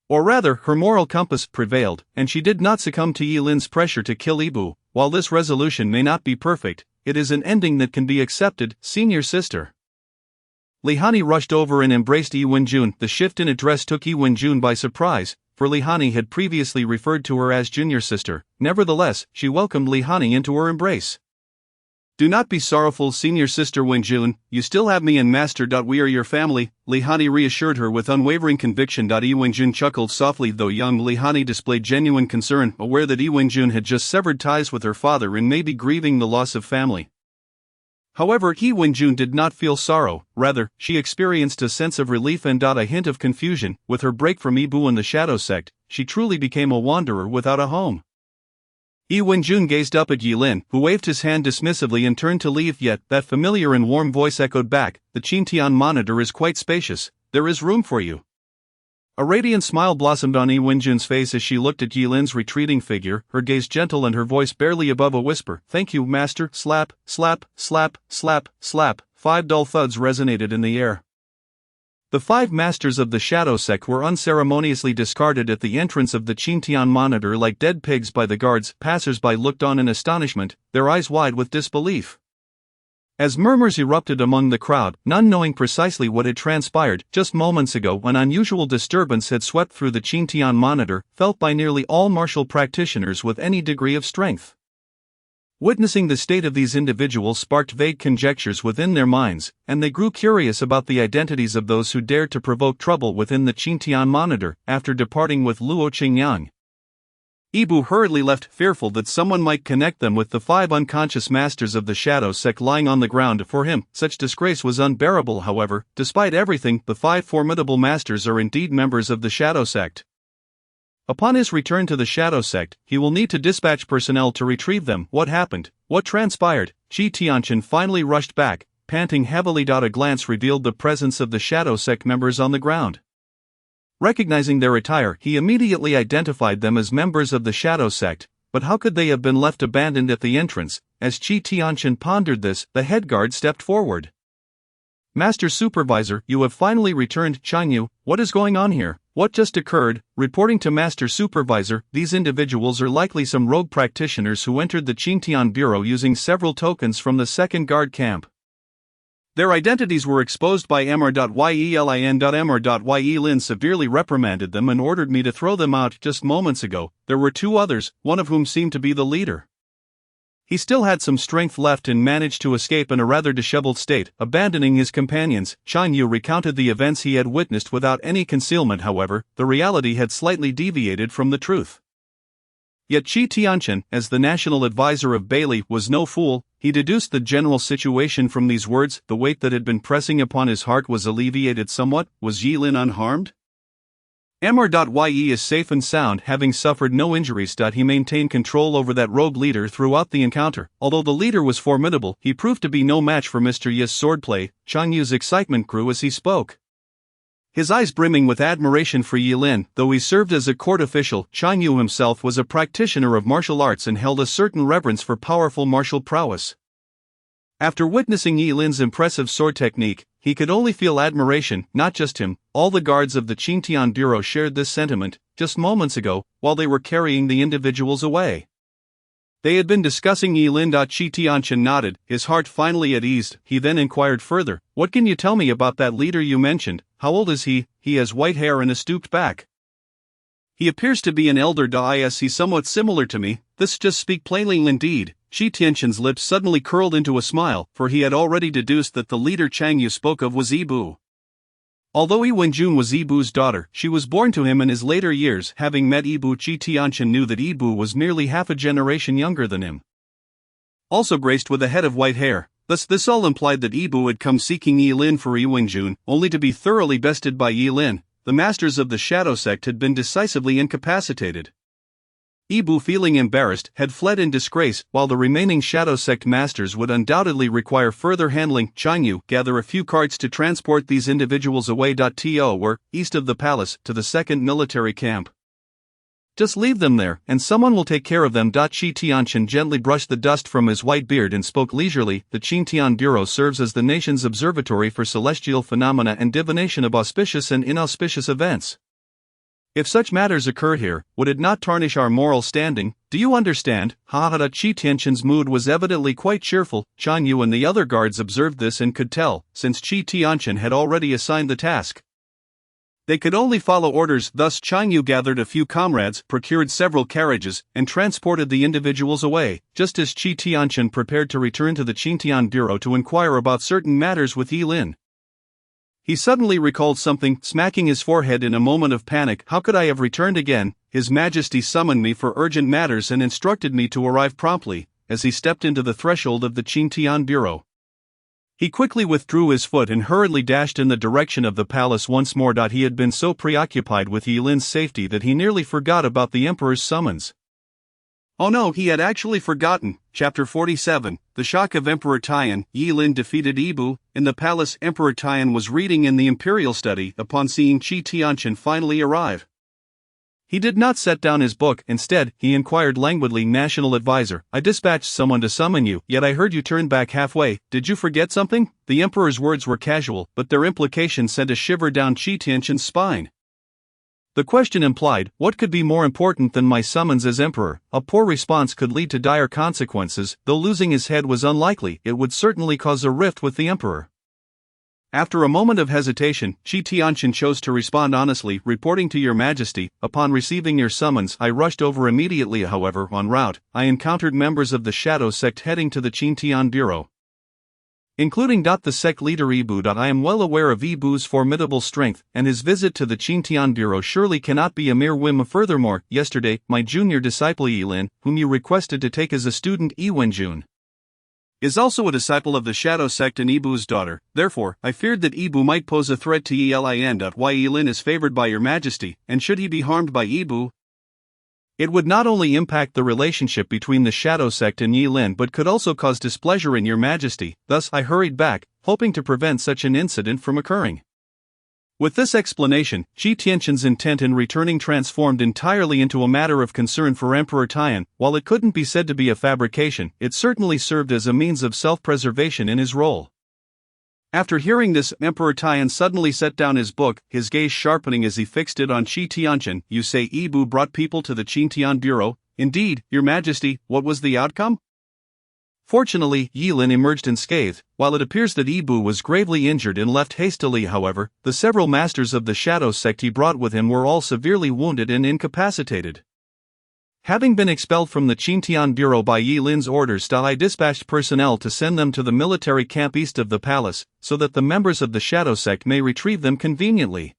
or rather, her moral compass, prevailed, and she did not succumb to Yi Lin's pressure to kill Ibu. While this resolution may not be perfect, it is an ending that can be accepted. Senior sister Hanyi rushed over and embraced Yi Wenjun. The shift in address took Yi Wenjun by surprise, for Hanyi had previously referred to her as junior sister. Nevertheless, she welcomed Hanyi into her embrace. Do not be sorrowful, senior sister Wenjun, you still have me and master. We are your family, Hanyi reassured her with unwavering conviction. Yi Wenjun chuckled softly. Though young, Hanyi displayed genuine concern, aware that Yi Wenjun had just severed ties with her father and may be grieving the loss of family. However, Yi Wenjun did not feel sorrow, rather, she experienced a sense of relief and a hint of confusion. With her break from Ibu and the Shadow Sect, she truly became a wanderer without a home. Yi Wenjun gazed up at Yi Lin, who waved his hand dismissively and turned to leave, yet that familiar and warm voice echoed back, the Qingtian monitor is quite spacious, there is room for you. A radiant smile blossomed on Yi Wenjun's face as she looked at Yi Lin's retreating figure, her gaze gentle and her voice barely above a whisper. Thank you, master. Slap, slap, slap, slap, slap. 5 dull thuds resonated in the air. The 5 masters of the Shadow Sect were unceremoniously discarded at the entrance of the Qingtian monitor like dead pigs by the guards. Passers-by looked on in astonishment, their eyes wide with disbelief. As murmurs erupted among the crowd, none knowing precisely what had transpired just moments ago, an unusual disturbance had swept through the Qingtian monitor, felt by nearly all martial practitioners with any degree of strength. Witnessing the state of these individuals sparked vague conjectures within their minds, and they grew curious about the identities of those who dared to provoke trouble within the Qingtian monitor. After departing with Luo Qingyang, Ibu hurriedly left, fearful that someone might connect them with the 5 unconscious masters of the Shadow Sect lying on the ground. For him, such disgrace was unbearable. However, despite everything, the 5 formidable masters are indeed members of the Shadow Sect. Upon his return to the Shadow Sect, he will need to dispatch personnel to retrieve them. What happened? What transpired? Qi Tianqian finally rushed back, panting heavily. A glance revealed the presence of the Shadow Sect members on the ground. Recognizing their attire, he immediately identified them as members of the Shadow Sect, but how could they have been left abandoned at the entrance? As Qi Tianqian pondered this, the head guard stepped forward. Master Supervisor, you have finally returned. Chanyu, what is going on here? What just occurred? Reporting to Master Supervisor, these individuals are likely some rogue practitioners who entered the Qingtian Bureau using several tokens from the second guard camp. Their identities were exposed by Mr.Yelin. Mr.Yelin severely reprimanded them and ordered me to throw them out just moments ago. There were 2 others, one of whom seemed to be the leader. He still had some strength left and managed to escape in a rather disheveled state, abandoning his companions. Chanyu recounted the events he had witnessed without any concealment. However, the reality had slightly deviated from the truth. Yet Qi Tianqian, as the national advisor of Bailey, was no fool. He deduced the general situation from these words. The weight that had been pressing upon his heart was alleviated somewhat. Was Yilin unharmed? Mr.Ye is safe and sound, having suffered no injuries. He maintained control over that rogue leader throughout the encounter. Although the leader was formidable, he proved to be no match for Mr. Yi's swordplay. Changyu's excitement grew as he spoke, his eyes brimming with admiration for Yilin. Though he served as a court official, Chanyu himself was a practitioner of martial arts and held a certain reverence for powerful martial prowess. After witnessing Yilin's impressive sword technique, he could only feel admiration. Not just him, all the guards of the Qingtian Bureau shared this sentiment. Just moments ago, while they were carrying the individuals away, they had been discussing Yilin. Qi Tianqian nodded, his heart finally at ease. He then inquired further, what can you tell me about that leader you mentioned? How old is he? He has white hair and a stooped back. He appears to be an elder. Is he somewhat similar to me? This just speak plainly. Indeed. Qi Tianqian's lips suddenly curled into a smile, for he had already deduced that the leader Changyu spoke of was Ibu. Although Yi Wenjun was Ibu's daughter, she was born to him in his later years. Having met Ibu, Qi Tianqian knew that Ibu was nearly half a generation younger than him, also graced with a head of white hair. Thus this all implied that Ibu had come seeking Yilin for Yi Wenjun, only to be thoroughly bested by Yilin. The masters of the Shadow Sect had been decisively incapacitated. Ibu, feeling embarrassed, had fled in disgrace, while the remaining Shadow Sect masters would undoubtedly require further handling. Chanyu, gather a few carts to transport these individuals away. Were east of the palace, to the second military camp. Just leave them there, and someone will take care of them. Qi Tianqian gently brushed the dust from his white beard and spoke leisurely. The Qingtian Bureau serves as the nation's observatory for celestial phenomena and divination of auspicious and inauspicious events. If such matters occurred here, would it not tarnish our moral standing? Do you understand? Qi Tianqian's mood was evidently quite cheerful. Chanyu and the other guards observed this and could tell, since Qi Tianqian had already assigned the task, they could only follow orders. Thus Chanyu gathered a few comrades, procured several carriages, and transported the individuals away, just as Qi Tianqian prepared to return to the Qingtian Bureau to inquire about certain matters with Yilin. He suddenly recalled something, smacking his forehead in a moment of panic. How could I have returned again? His Majesty summoned me for urgent matters and instructed me to arrive promptly. As he stepped into the threshold of the Qingtian Bureau, he quickly withdrew his foot and hurriedly dashed in the direction of the palace once more. He had been so preoccupied with Yilin's safety that he nearly forgot about the Emperor's summons. Oh no, he had actually forgotten. Chapter 47, The Shock of Emperor Taiyan. Yilin defeated Ibu. In the palace, Emperor Taiyan was reading in the imperial study upon seeing Qi Tianqian finally arrive. He did not set down his book. Instead, he inquired languidly, National Advisor, I dispatched someone to summon you, yet I heard you turn back halfway. Did you forget something? The Emperor's words were casual, but their implication sent a shiver down Qi Tianqian's spine. The question implied, what could be more important than my summons as emperor? A poor response could lead to dire consequences. Though losing his head was unlikely, it would certainly cause a rift with the emperor. After a moment of hesitation, Shi Tianqian chose to respond honestly, reporting to your majesty, upon receiving your summons I rushed over immediately. However, en route, I encountered members of the Shadow Sect heading to the Qintian Bureau, including the sect leader Ibu. I am well aware of Ibu's formidable strength, and his visit to the Qintian Bureau surely cannot be a mere whim. Furthermore, yesterday, my junior disciple Yilin, whom you requested to take as a student Wenjun, is also a disciple of the Shadow Sect and Ibu's daughter. Therefore, I feared that Ibu might pose a threat to Yilin. Why Yilin is favored by your majesty, and should he be harmed by Ibu, it would not only impact the relationship between the Shadow Sect and Yilin but could also cause displeasure in your majesty. Thus, I hurried back, hoping to prevent such an incident from occurring. With this explanation, Shi Tianqian's intent in returning transformed entirely into a matter of concern for Emperor Tian. While it couldn't be said to be a fabrication, it certainly served as a means of self-preservation in his role. After hearing this, Emperor Tian suddenly set down his book, his gaze sharpening as he fixed it on Shi Tianqian. You say Ibu brought people to the Qintian Bureau? Indeed, your majesty. What was the outcome? Fortunately, Yilin emerged unscathed. While it appears that Ibu was gravely injured and left hastily, however, the several masters of the Shadow Sect he brought with him were all severely wounded and incapacitated. Having been expelled from the Qintian Bureau by Yilin's orders, I dispatched personnel to send them to the military camp east of the palace, so that the members of the Shadow Sect may retrieve them conveniently.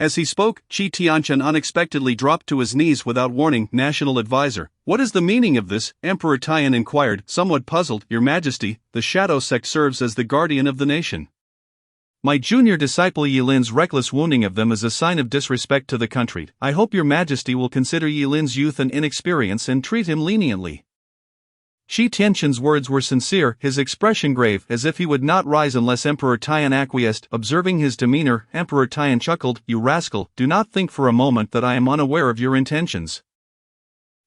As he spoke, Shi Tianqian unexpectedly dropped to his knees without warning. National advisor, what is the meaning of this? Emperor Tian inquired, somewhat puzzled. Your majesty, the Shadow Sect serves as the guardian of the nation. My junior disciple Yilin's reckless wounding of them is a sign of disrespect to the country. I hope your majesty will consider Yilin's youth and inexperience and treat him leniently. Shi Tianqian's words were sincere, his expression grave, as if he would not rise unless Emperor Tian acquiesced. Observing his demeanor, Emperor Tian chuckled, you rascal, do not think for a moment that I am unaware of your intentions.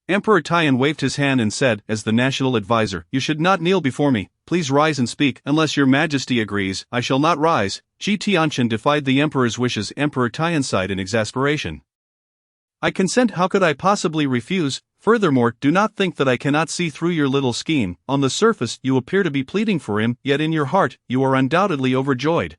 Emperor Tian waved his hand and said, as the national advisor, you should not kneel before me, please rise and speak. Unless your majesty agrees, I shall not rise. Shi Tianqian defied the emperor's wishes. Emperor Tian sighed in exasperation. I consent. How could I possibly refuse? Furthermore, do not think that I cannot see through your little scheme. On the surface, you appear to be pleading for him, yet in your heart, you are undoubtedly overjoyed.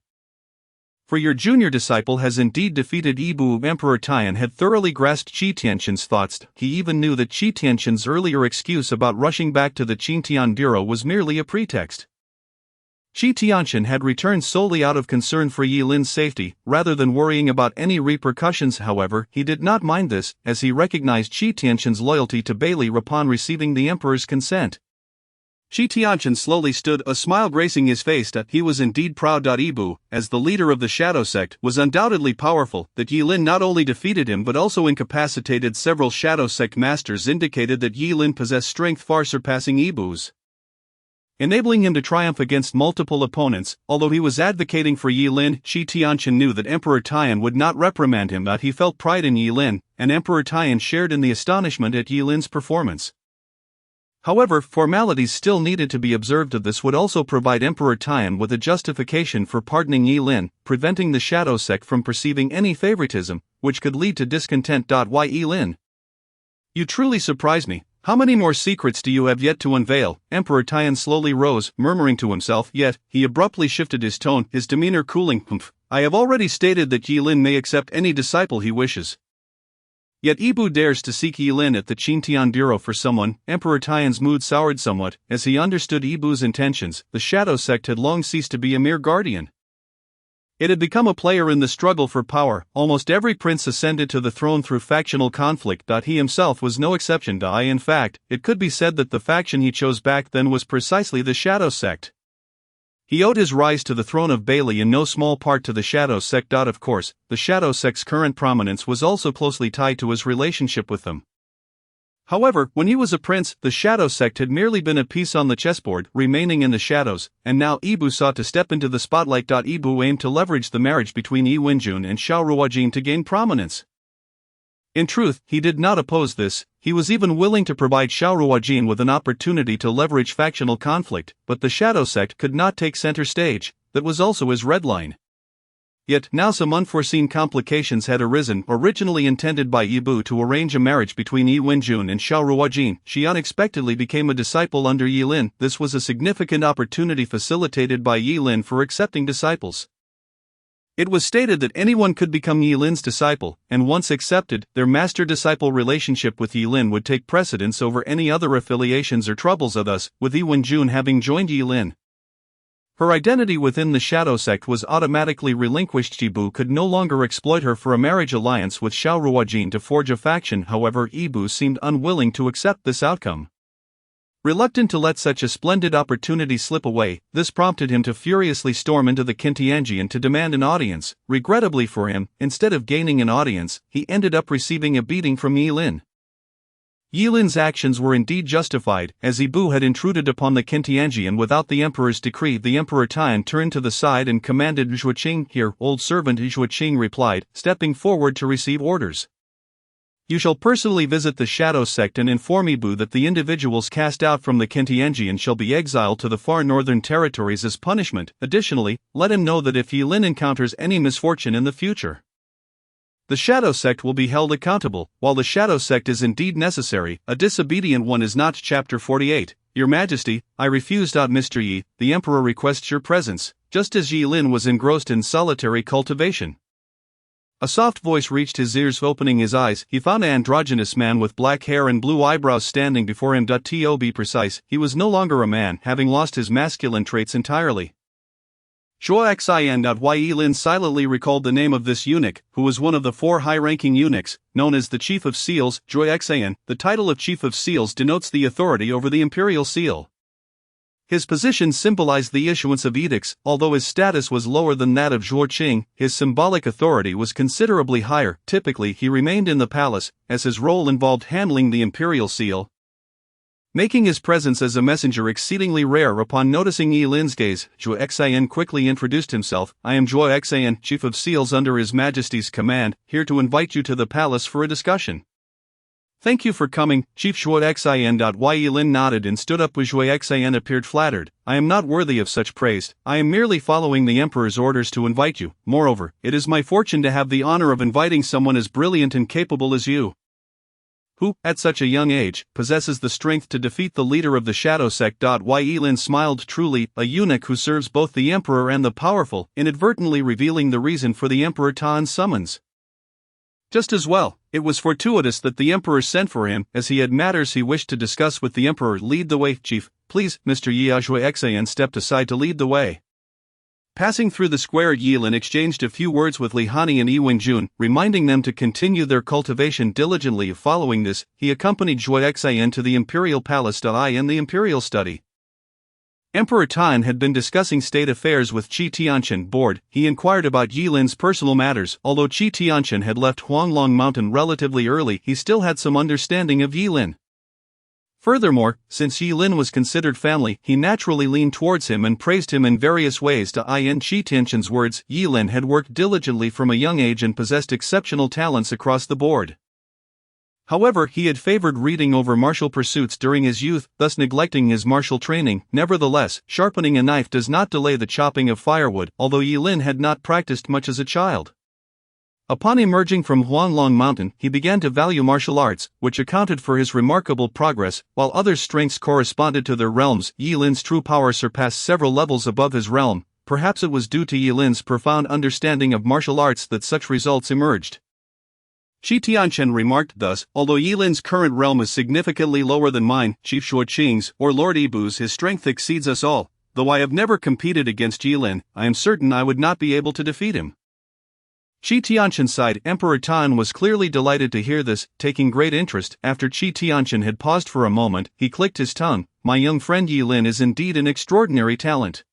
For your junior disciple has indeed defeated Ibu. Emperor Tian had thoroughly grasped Shi Tianqian's thoughts. He even knew that Shi Tianqian's earlier excuse about rushing back to the Qintian Bureau was merely a pretext. Shi Tianqian had returned solely out of concern for Yilin's safety, rather than worrying about any repercussions. However, he did not mind this, as he recognized Shi Tianqian's loyalty to Bailey upon receiving the emperor's consent. Shi Tianqian slowly stood, a smile gracing his face. He was indeed proud. Ibu, as the leader of the Shadow Sect, was undoubtedly powerful. That Yilin not only defeated him but also incapacitated several Shadow Sect masters indicated that Yilin possessed strength far surpassing Ibu's, enabling him to triumph against multiple opponents. Although he was advocating for Yilin, Shi Tianqian knew that Emperor Tian would not reprimand him. He felt pride in Yilin, and Emperor Tian shared in the astonishment at Yilin's performance. However, formalities still needed to be observed. This would also provide Emperor Tian with a justification for pardoning Yilin, preventing the Shadow Sect from perceiving any favoritism, which could lead to discontent. Why Yilin? You truly surprise me. How many more secrets do you have yet to unveil? Emperor Tian slowly rose, murmuring to himself, yet, he abruptly shifted his tone, his demeanor cooling. I have already stated that Yilin may accept any disciple he wishes. Yet Ibu dares to seek Yilin at the Qintian Bureau for someone. Emperor Tian's mood soured somewhat, as he understood Ibu's intentions. The Shadow Sect had long ceased to be a mere guardian. It had become a player in the struggle for power. Almost every prince ascended to the throne through factional conflict. He himself was no exception. In fact, it could be said that the faction he chose back then was precisely the Shadow Sect. He owed his rise to the throne of Bailey in no small part to the Shadow Sect. Of course, the Shadow Sect's current prominence was also closely tied to his relationship with them. However, when he was a prince, the Shadow Sect had merely been a piece on the chessboard, remaining in the shadows, and now Ibu sought to step into the spotlight. Ibu aimed to leverage the marriage between Wenjun and Xiao Ruojin to gain prominence. In truth, he did not oppose this. He was even willing to provide Xiao Ruojin with an opportunity to leverage factional conflict, but the Shadow Sect could not take center stage. That was also his red line. Yet, now some unforeseen complications had arisen. Originally intended by Yibu to arrange a marriage between Yi Wenjun and Xiao Ruojin, she unexpectedly became a disciple under Yi Lin. This was a significant opportunity facilitated by Yi Lin for accepting disciples. It was stated that anyone could become Yi Lin's disciple, and once accepted, their master-disciple relationship with Yi Lin would take precedence over any other affiliations or troubles. Thus, with Yi Wenjun having joined Yi Lin, her identity within the Shadow Sect was automatically relinquished. Yibu could no longer exploit her for a marriage alliance with Xiao Ruojin to forge a faction. However, Yibu seemed unwilling to accept this outcome. Reluctant to let such a splendid opportunity slip away, this prompted him to furiously storm into the Qintianji and to demand an audience. Regrettably for him, instead of gaining an audience, he ended up receiving a beating from Yi Lin. Yi Lin's actions were indeed justified, as Yibu had intruded upon the Qintianji, and without the emperor's decree, the Emperor Tian turned to the side and commanded Zhuo Qing. "Here, old servant," Zhuo Qing replied, stepping forward to receive orders. "You shall personally visit the Shadow Sect and inform Yibu that the individuals cast out from the Qintianji shall be exiled to the far northern territories as punishment. Additionally, let him know that if Yi Lin encounters any misfortune in the future, the Shadow Sect will be held accountable. While the Shadow Sect is indeed necessary, a disobedient one is not." Chapter 48. Your Majesty, I refuse. Mr. Yi, the Emperor requests your presence. Just as Yi Lin was engrossed in solitary cultivation, a soft voice reached his ears. Opening his eyes, he found an androgynous man with black hair and blue eyebrows standing before him. To be precise, he was no longer a man, having lost his masculine traits entirely. Zhuo Xian. Yi Lin silently recalled the name of this eunuch, who was one of the 4 high-ranking eunuchs, known as the Chief of Seals. Zhuo Xian. The title of Chief of Seals denotes the authority over the imperial seal. His position symbolized the issuance of edicts. Although his status was lower than that of Zhuo Qing, his symbolic authority was considerably higher. Typically, he remained in the palace, as his role involved handling the imperial seal, making his presence as a messenger exceedingly rare. Upon noticing Yi Lin's gaze, Zhuo Xian quickly introduced himself. "I am Zhuo Xian, Chief of Seals under His Majesty's command, here to invite you to the palace for a discussion." "Thank you for coming, Chief." Zhuo Xian. Yi Lin nodded and stood up. Zhuo Xian appeared flattered. "I am not worthy of such praise. I am merely following the Emperor's orders to invite you. Moreover, it is my fortune to have the honor of inviting someone as brilliant and capable as you, who, at such a young age, possesses the strength to defeat the leader of the Shadow Sect." Yi Lin smiled. "Truly, a eunuch who serves both the Emperor and the powerful," inadvertently revealing the reason for the Emperor Tan's summons. Just as well, it was fortuitous that the Emperor sent for him, as he had matters he wished to discuss with the Emperor. "Lead the way, Chief, please, Mr. Yi." Zhuo Xian stepped aside to lead the way. Passing through the square, Yi Lin exchanged a few words with Li Hanyi and Yi Wenjun, reminding them to continue their cultivation diligently. Following this, he accompanied Zhuo Xian to the Imperial Palace. In the Imperial Study, Emperor Tan had been discussing state affairs with Qi Tianqian. Bored, he inquired about Yi Lin's personal matters. Although Qi Tianqian had left Huanglong Mountain relatively early, he still had some understanding of Yi Lin. Furthermore, since Yi Lin was considered family, he naturally leaned towards him and praised him in various ways. In Qi Tianqian's words, Yi Lin had worked diligently from a young age and possessed exceptional talents across the board. However, he had favored reading over martial pursuits during his youth, thus neglecting his martial training. Nevertheless, sharpening a knife does not delay the chopping of firewood, although Yi Lin had not practiced much as a child. Upon emerging from Huanglong Mountain, he began to value martial arts, which accounted for his remarkable progress. While others' strengths corresponded to their realms, Yi Lin's true power surpassed several levels above his realm. Perhaps it was due to Yi Lin's profound understanding of martial arts that such results emerged. Qi Tianqian remarked thus, "Although Yi Lin's current realm is significantly lower than mine, Chief Zhuo Qing's, or Lord Yibu's, his strength exceeds us all. Though I have never competed against Yi Lin, I am certain I would not be able to defeat him." Qi Tianqian sighed. Emperor Tan was clearly delighted to hear this, taking great interest. After Qi Tianqian had paused for a moment, he clicked his tongue. "My young friend Yi Lin is indeed an extraordinary talent."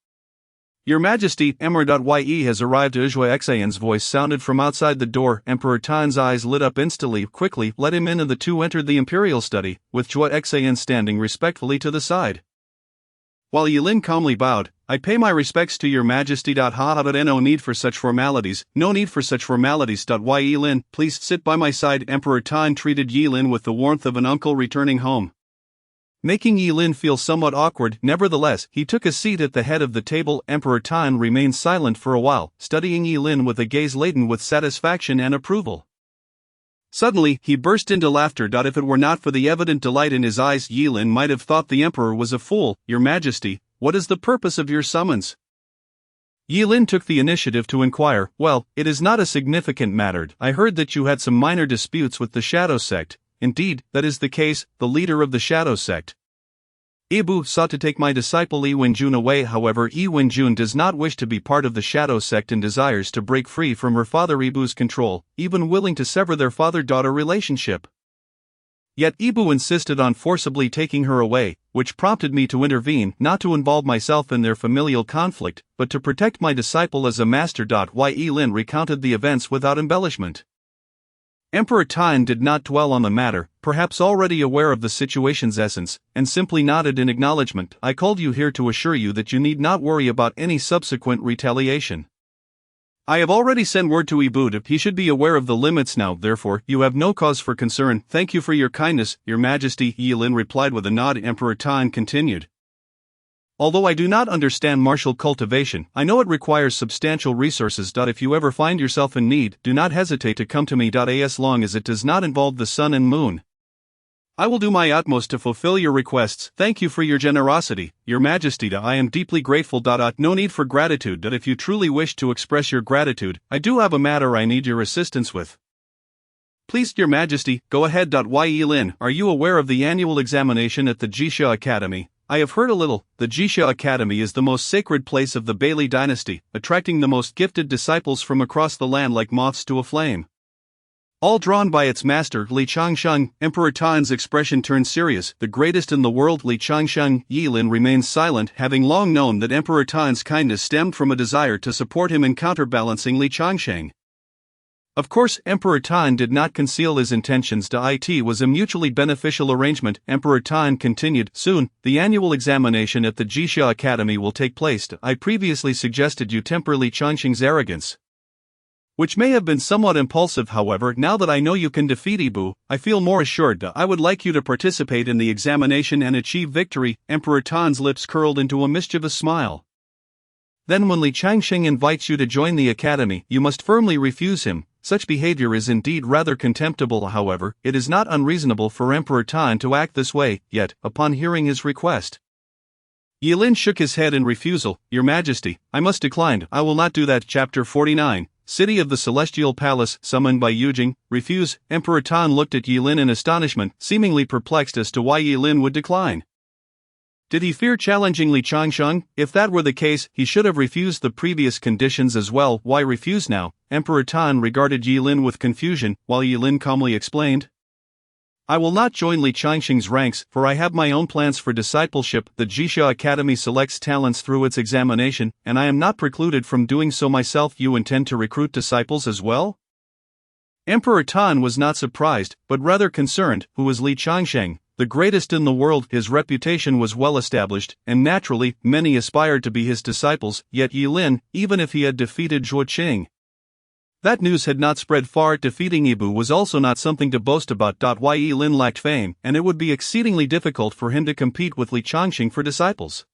"Your Majesty, Emperor Yi has arrived." Zhuo Xian's voice sounded from outside the door. Emperor Tan's eyes lit up instantly. "Quickly, let him in." And the two entered the Imperial Study, with Zhuo Xian standing respectfully to the side. While Yi Lin calmly bowed, "I pay my respects to your Majesty. No need for such formalities, no need for such formalities. Yi Lin, please sit by my side." Emperor Tan treated Yi Lin with the warmth of an uncle returning home. making Yilin feel somewhat awkward. Nevertheless, he took a seat at the head of the table. Emperor Tan remained silent for a while, studying Yilin with a gaze laden with satisfaction and approval. Suddenly, he burst into laughter. If it were not for the evident delight in his eyes, Yilin might have thought the emperor was a fool. Your Majesty, what is the purpose of your summons? Yilin took the initiative to inquire. Well, it is not a significant matter. I heard that you had some minor disputes with the Shadow Sect. Indeed, that is the case, the leader of the Shadow Sect. Ibu sought to take my disciple Yi Wenjun away. However, Yi Wenjun does not wish to be part of the Shadow Sect and desires to break free from her father Ibu's control, even willing to sever their father-daughter relationship. Yet Ibu insisted on forcibly taking her away, which prompted me to intervene, not to involve myself in their familial conflict, but to protect my disciple as a master. Yilin recounted the events without embellishment. Emperor Tan did not dwell on the matter, perhaps already aware of the situation's essence, and simply nodded in acknowledgement. I called you here to assure you that you need not worry about any subsequent retaliation. I have already sent word to Ibu that he should be aware of the limits now, therefore, you have no cause for concern. Thank you for your kindness, Your Majesty, Yilin replied with a nod. Emperor Tan continued. Although I do not understand martial cultivation, I know it requires substantial resources. If you ever find yourself in need, do not hesitate to come to me. As long as it does not involve the sun and moon, I will do my utmost to fulfill your requests. Thank you for your generosity, Your Majesty. I am deeply grateful. No need for gratitude. If you truly wish to express your gratitude, I do have a matter I need your assistance with. Please, Your Majesty, go ahead. Yilin, are you aware of the annual examination at the Jixia Academy? I have heard a little. The Jixia Academy is the most sacred place of the Bailey dynasty, attracting the most gifted disciples from across the land like moths to a flame. All drawn by its master, Li Changsheng. Emperor Tan's expression turned serious. The greatest in the world, Li Changsheng. Yilin remained silent, having long known that Emperor Tan's kindness stemmed from a desire to support him in counterbalancing Li Changsheng. Of course, Emperor Tan did not conceal his intentions. It was a mutually beneficial arrangement. Emperor Tan continued. Soon, the annual examination at the Jixia Academy will take place. I previously suggested you temper Li Changsheng's arrogance, which may have been somewhat impulsive. However, now that I know you can defeat Ibu, I feel more assured. I would like you to participate in the examination and achieve victory. Emperor Tan's lips curled into a mischievous smile. Then when Li Changsheng invites you to join the academy, you must firmly refuse him. Such behavior is indeed rather contemptible. However, it is not unreasonable for Emperor Tan to act this way. Yet, upon hearing his request, Yilin shook his head in refusal. Your Majesty, I must decline. I will not do that. Chapter 49. City of the Celestial Palace, summoned by Yujing. Refuse. Emperor Tan looked at Yilin in astonishment, seemingly perplexed as to why Yilin would decline. Did he fear challenging Li Changsheng? If that were the case, he should have refused the previous conditions as well. Why refuse now? Emperor Tan regarded Yilin with confusion, while Yilin calmly explained. I will not join Li Changsheng's ranks, for I have my own plans for discipleship. The Jixia Academy selects talents through its examination, and I am not precluded from doing so myself. You intend to recruit disciples as well? Emperor Tan was not surprised, but rather concerned. Who was Li Changsheng? The greatest in the world. His reputation was well established, and naturally, many aspired to be his disciples. Yet Yilin, even if he had defeated Zhuo Qing, that news had not spread far. Defeating Ibu was also not something to boast about. Yilin lacked fame, and it would be exceedingly difficult for him to compete with Li Changsheng for disciples.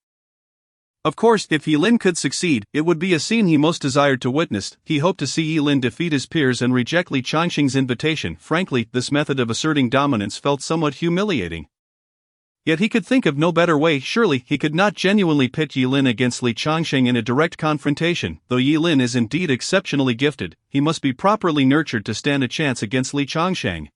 Of course, if Yilin could succeed, it would be a scene he most desired to witness. He hoped to see Yilin defeat his peers and reject Li Changsheng's invitation. Frankly, this method of asserting dominance felt somewhat humiliating. Yet he could think of no better way. Surely, he could not genuinely pit Yilin against Li Changsheng in a direct confrontation. Though Yilin is indeed exceptionally gifted, he must be properly nurtured to stand a chance against Li Changsheng.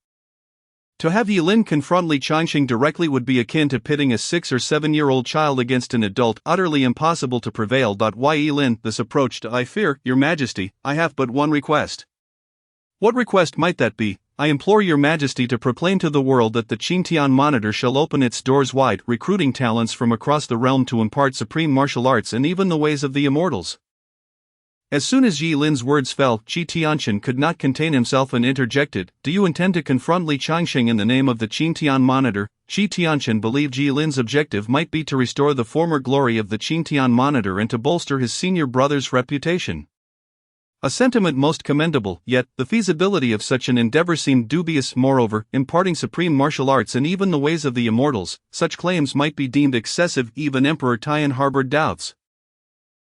To have Yilin confront Li Changsheng directly would be akin to pitting a 6 or 7-year-old child against an adult, utterly impossible to prevail. Yilin, this approach. I fear, Your Majesty, I have but one request. What request might that be? I implore Your Majesty to proclaim to the world that the Qingtian Monitor shall open its doors wide, recruiting talents from across the realm to impart supreme martial arts and even the ways of the immortals. As soon as Yilin's words fell, Qi Tianqian could not contain himself and interjected, Do you intend to confront Li Changsheng in the name of the Qingtian Monitor? Qi Tianqian believed Yilin's objective might be to restore the former glory of the Qingtian Monitor and to bolster his senior brother's reputation. A sentiment most commendable, yet the feasibility of such an endeavor seemed dubious. Moreover, imparting supreme martial arts and even the ways of the immortals, such claims might be deemed excessive. Even Emperor Tian harbored doubts.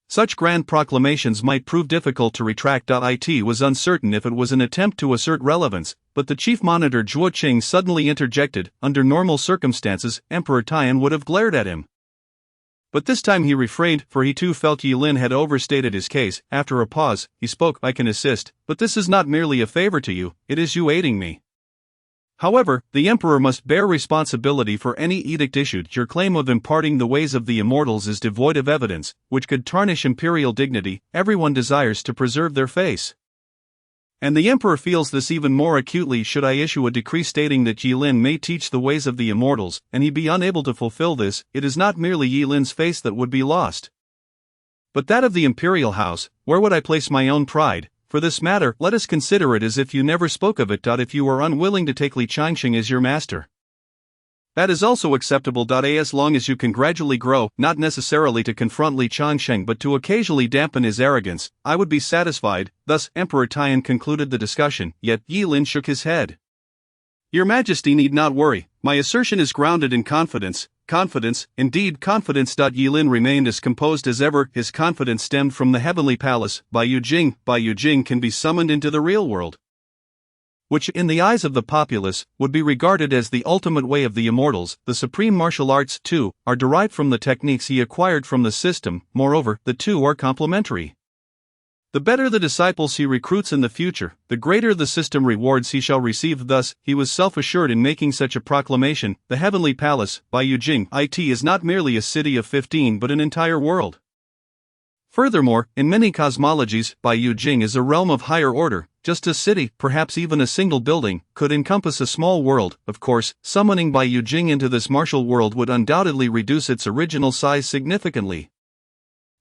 Such grand proclamations might prove difficult to retract. It was uncertain if it was an attempt to assert relevance, but the chief monitor Zhuo Qing suddenly interjected. Under normal circumstances, Emperor Tian would have glared at him. But this time he refrained, for he too felt Yilin had overstated his case. After a pause, he spoke, I can assist, but this is not merely a favor to you, it is you aiding me. However, the emperor must bear responsibility for any edict issued. Your claim of imparting the ways of the immortals is devoid of evidence, which could tarnish imperial dignity. Everyone desires to preserve their face. And the emperor feels this even more acutely. Should I issue a decree stating that Yilin may teach the ways of the immortals, and he be unable to fulfill this, it is not merely Yilin's face that would be lost, but that of the imperial house. Where would I place my own pride? For this matter, let us consider it as if you never spoke of it. If you are unwilling to take Li Changsheng as your master, that is also acceptable. As long as you can gradually grow, not necessarily to confront Li Changsheng but to occasionally dampen his arrogance, I would be satisfied. Thus, Emperor Tian concluded the discussion, yet Yilin shook his head. Your Majesty need not worry, my assertion is grounded in confidence. Confidence, indeed confidence. Yilin remained as composed as ever. His confidence stemmed from the heavenly palace. Bai Yujing can be summoned into the real world, which in the eyes of the populace would be regarded as the ultimate way of the immortals. The supreme martial arts, too, are derived from the techniques he acquired from the system. Moreover, the two are complementary. The better the disciples he recruits in the future, the greater the system rewards he shall receive. Thus, he was self-assured in making such a proclamation. The heavenly palace, Bai Yujing, is not merely a city of 15 but an entire world. Furthermore, in many cosmologies, Bai Yujing is a realm of higher order. Just a city, perhaps even a single building, could encompass a small world. Of course, summoning Bai Yujing into this martial world would undoubtedly reduce its original size significantly.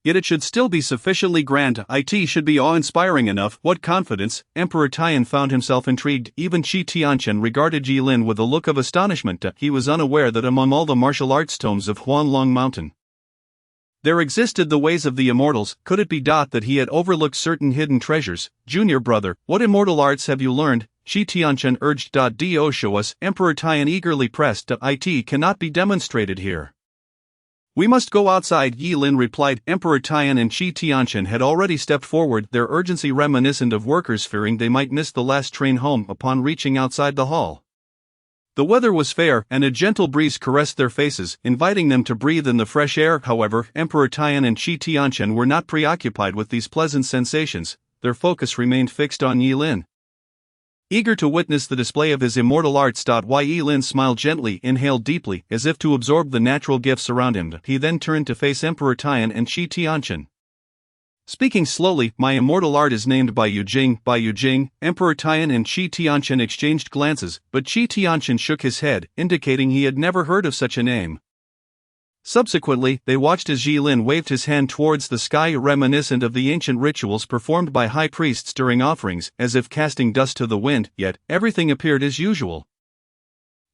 Yet it should still be sufficiently grand. It should be awe-inspiring enough. What confidence! Emperor Tian found himself intrigued. Even Qi Tianqian regarded Yilin with a look of astonishment. He was unaware that among all the martial arts tomes of Huanlong Mountain, there existed the ways of the immortals. Could it be that he had overlooked certain hidden treasures? Junior brother, what immortal arts have you learned? Qi Tianqian urged. Do show us. Emperor Tian eagerly pressed. It cannot be demonstrated here. We must go outside, Yilin replied. Emperor Tian and Qi Tianqian had already stepped forward, their urgency reminiscent of workers fearing they might miss the last train home upon reaching outside the hall. The weather was fair, and a gentle breeze caressed their faces, inviting them to breathe in the fresh air. However, Emperor Tian and Qi Tianqian were not preoccupied with these pleasant sensations. Their focus remained fixed on Yilin, eager to witness the display of his immortal arts. Yilin smiled gently, inhaled deeply, as if to absorb the natural gifts around him. He then turned to face Emperor Tian and Qi Tianqian. Speaking slowly, my immortal art is named Bai Yujing. Bai Yujing. Emperor Tian and Qi Tianqian exchanged glances, but Qi Tianqian shook his head, indicating he had never heard of such a name. Subsequently, they watched as Yilin waved his hand towards the sky, reminiscent of the ancient rituals performed by high priests during offerings, as if casting dust to the wind. Yet everything appeared as usual.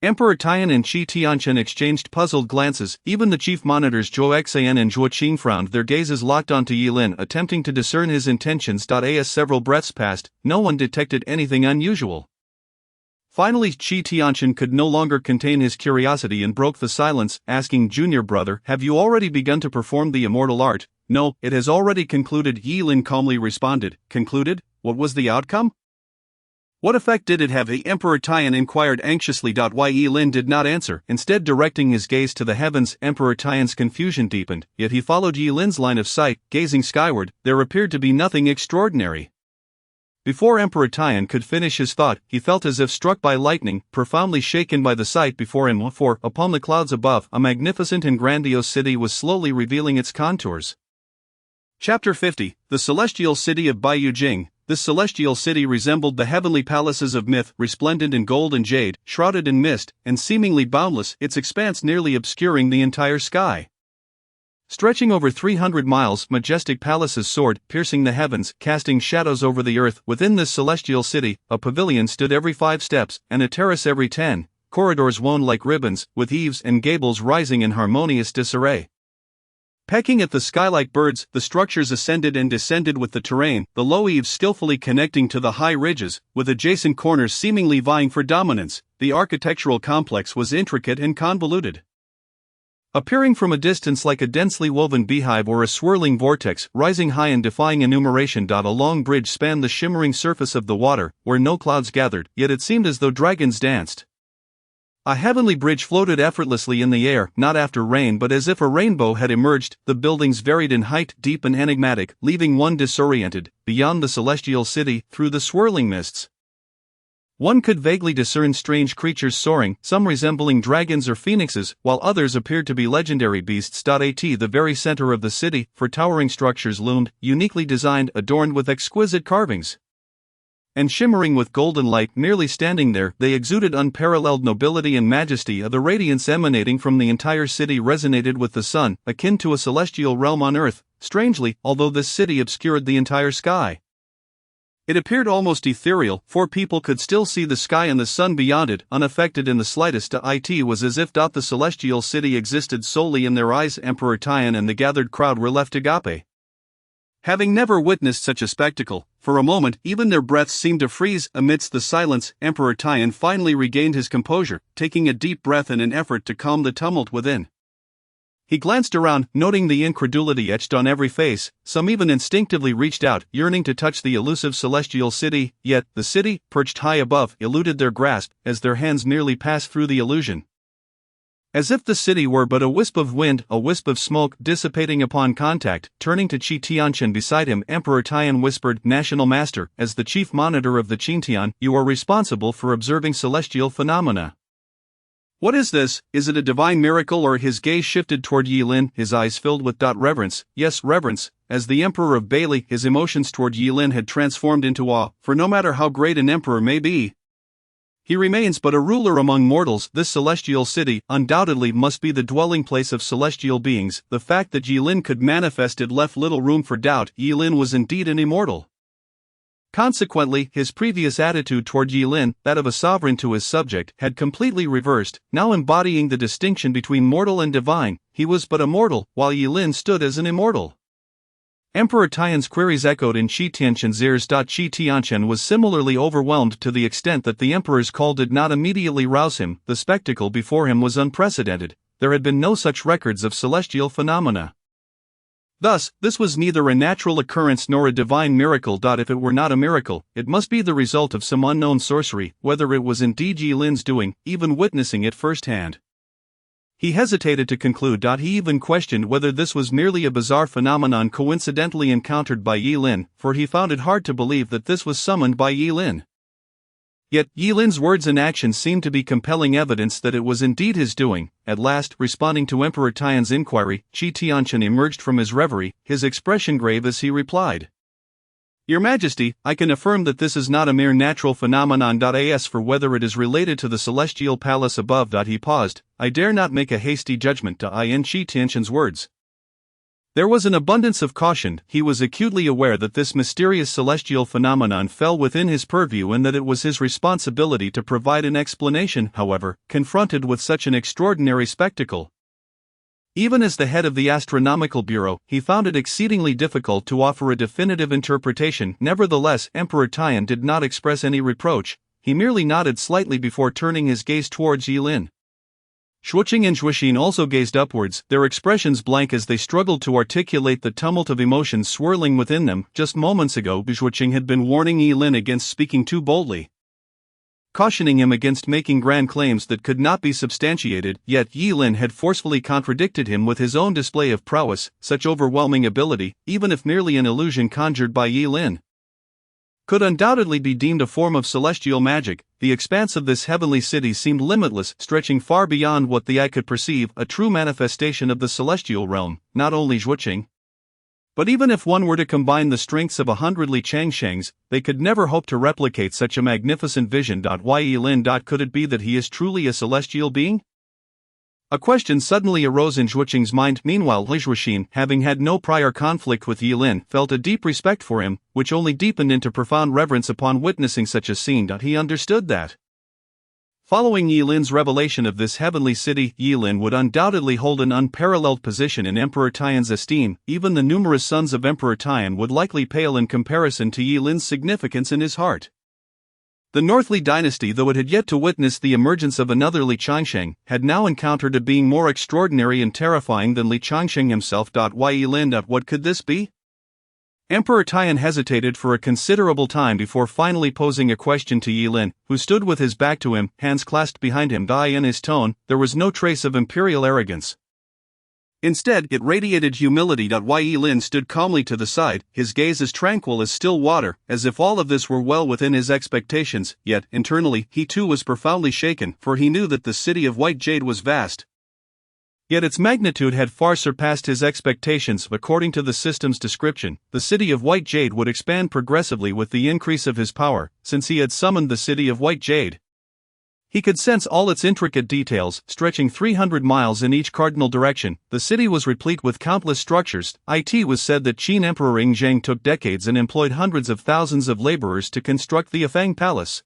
Emperor Tian and Qi Tianqian exchanged puzzled glances. Even the chief monitors Zhuo Xian and Zhuo Qing frowned, their gazes locked onto Yilin, attempting to discern his intentions. As several breaths passed, no one detected anything unusual. Finally, Qi Tianqian could no longer contain his curiosity and broke the silence, asking, Junior brother, have you already begun to perform the immortal art? No, it has already concluded, Yilin calmly responded. Concluded? What was the outcome? What effect did it have? The Emperor Tian inquired anxiously. Yilin did not answer, instead directing his gaze to the heavens. Emperor Tian's confusion deepened, yet he followed Yilin's line of sight, gazing skyward. There appeared to be nothing extraordinary. Before Emperor Tian could finish his thought, he felt as if struck by lightning, profoundly shaken by the sight before him, for, upon the clouds above, a magnificent and grandiose city was slowly revealing its contours. Chapter 50, The Celestial City of Bai Yujing. This celestial city resembled the heavenly palaces of myth, resplendent in gold and jade, shrouded in mist, and seemingly boundless, its expanse nearly obscuring the entire sky. Stretching over 300 miles, majestic palaces soared, piercing the heavens, casting shadows over the earth. Within this celestial city, a pavilion stood every 5 steps, and a terrace every 10, corridors wound like ribbons, with eaves and gables rising in harmonious disarray. Pecking at the sky like birds, the structures ascended and descended with the terrain, the low eaves skillfully connecting to the high ridges, with adjacent corners seemingly vying for dominance. The architectural complex was intricate and convoluted, appearing from a distance like a densely woven beehive or a swirling vortex, rising high and defying enumeration. A long bridge spanned the shimmering surface of the water, where no clouds gathered, yet it seemed as though dragons danced. A heavenly bridge floated effortlessly in the air, not after rain but as if a rainbow had emerged. The buildings varied in height, deep and enigmatic, leaving one disoriented. Beyond the celestial city, through the swirling mists, one could vaguely discern strange creatures soaring, some resembling dragons or phoenixes, while others appeared to be legendary beasts. At the very center of the city, four towering structures loomed, uniquely designed, adorned with exquisite carvings, and shimmering with golden light. Merely standing there, they exuded unparalleled nobility and majesty. The radiance emanating from the entire city resonated with the sun, akin to a celestial realm on earth. Strangely, although this city obscured the entire sky, it appeared almost ethereal, for people could still see the sky and the sun beyond it, unaffected in the slightest. It was as if the celestial city existed solely in their eyes. Emperor Tian and the gathered crowd were left agape, having never witnessed such a spectacle. For a moment, even their breaths seemed to freeze. Amidst the silence, Emperor Tian finally regained his composure, taking a deep breath in an effort to calm the tumult within. He glanced around, noting the incredulity etched on every face. Some even instinctively reached out, yearning to touch the elusive celestial city, yet the city, perched high above, eluded their grasp, as their hands merely passed through the illusion. As if the city were but a wisp of wind, a wisp of smoke, dissipating upon contact. Turning to Qi Tianchen beside him, Emperor Tian whispered, "National Master, as the chief monitor of the Qintian, you are responsible for observing celestial phenomena. What is this? Is it a divine miracle?" Or his gaze shifted toward Yilin, his eyes filled with reverence. Yes, reverence. As the Emperor of Bailey, his emotions toward Yilin had transformed into awe, for no matter how great an emperor may be, he remains but a ruler among mortals. This celestial city, undoubtedly, must be the dwelling place of celestial beings. The fact that Yilin could manifest it left little room for doubt. Yilin was indeed an immortal. Consequently, his previous attitude toward Yilin, that of a sovereign to his subject, had completely reversed. Now embodying the distinction between mortal and divine, he was but a mortal, while Yilin stood as an immortal. Emperor Tian's queries echoed in Qi Tianchen's ears. Qi Tianchen was similarly overwhelmed to the extent that the emperor's call did not immediately rouse him. The spectacle before him was unprecedented. There had been no such records of celestial phenomena. Thus, this was neither a natural occurrence nor a divine miracle. If it were not a miracle, it must be the result of some unknown sorcery. Whether it was indeed Yilin's doing, even witnessing it firsthand, he hesitated to conclude. He even questioned whether this was merely a bizarre phenomenon coincidentally encountered by Yilin, for he found it hard to believe that this was summoned by Yilin. Yet, Yilin's words and actions seemed to be compelling evidence that it was indeed his doing. At last, responding to Emperor Tian's inquiry, Qi Tianchen emerged from his reverie, his expression grave as he replied, "Your Majesty, I can affirm that this is not a mere natural phenomenon. As for whether it is related to the celestial palace above," he paused, "I dare not make a hasty judgment." In Qi Tianchen's words, there was an abundance of caution. He was acutely aware that this mysterious celestial phenomenon fell within his purview and that it was his responsibility to provide an explanation. However, confronted with such an extraordinary spectacle, even as the head of the Astronomical Bureau, he found it exceedingly difficult to offer a definitive interpretation. Nevertheless, Emperor Tian did not express any reproach. He merely nodded slightly before turning his gaze towards Yilin. Shuqing and Zhuxin also gazed upwards, their expressions blank as they struggled to articulate the tumult of emotions swirling within them. Just moments ago, Zhuxing had been warning Yilin against speaking too boldly, cautioning him against making grand claims that could not be substantiated, yet Yilin had forcefully contradicted him with his own display of prowess. Such overwhelming ability, even if merely an illusion conjured by Yilin, could undoubtedly be deemed a form of celestial magic. The expanse of this heavenly city seemed limitless, stretching far beyond what the eye could perceive, a true manifestation of the celestial realm. Not only Zhuqing, but even if one were to combine the strengths of 100 Li Changshangs, they could never hope to replicate such a magnificent vision. Why Yilin? Could it be that he is truly a celestial being? A question suddenly arose in Zhuqing's mind. Meanwhile, Li Zhuxin, having had no prior conflict with Yilin, felt a deep respect for him, which only deepened into profound reverence upon witnessing such a scene. He understood that Following Yilin's revelation of this heavenly city, Yilin would undoubtedly hold an unparalleled position in Emperor Tian's esteem. Even the numerous sons of Emperor Tian would likely pale in comparison to Yilin's significance in his heart. The North Li dynasty, though it had yet to witness the emergence of another Li Changsheng, had now encountered a being more extraordinary and terrifying than Li Changsheng himself. Why Yilin? What could this be? Emperor Tian hesitated for a considerable time before finally posing a question to Yilin, who stood with his back to him, hands clasped behind him. In his tone, there was no trace of imperial arrogance. Instead, it radiated humility. Yilin stood calmly to the side, his gaze as tranquil as still water, as if all of this were well within his expectations, yet, internally, he too was profoundly shaken, for he knew that the city of white jade was vast. Yet its magnitude had far surpassed his expectations. According to the system's description, the city of white jade would expand progressively with the increase of his power, since he had summoned the city of white jade. He could sense all its intricate details, stretching 300 miles in each cardinal direction. The city was replete with countless structures. It was said that Qin Emperor Yingzheng took decades and employed hundreds of thousands of laborers to construct the Afang Palace.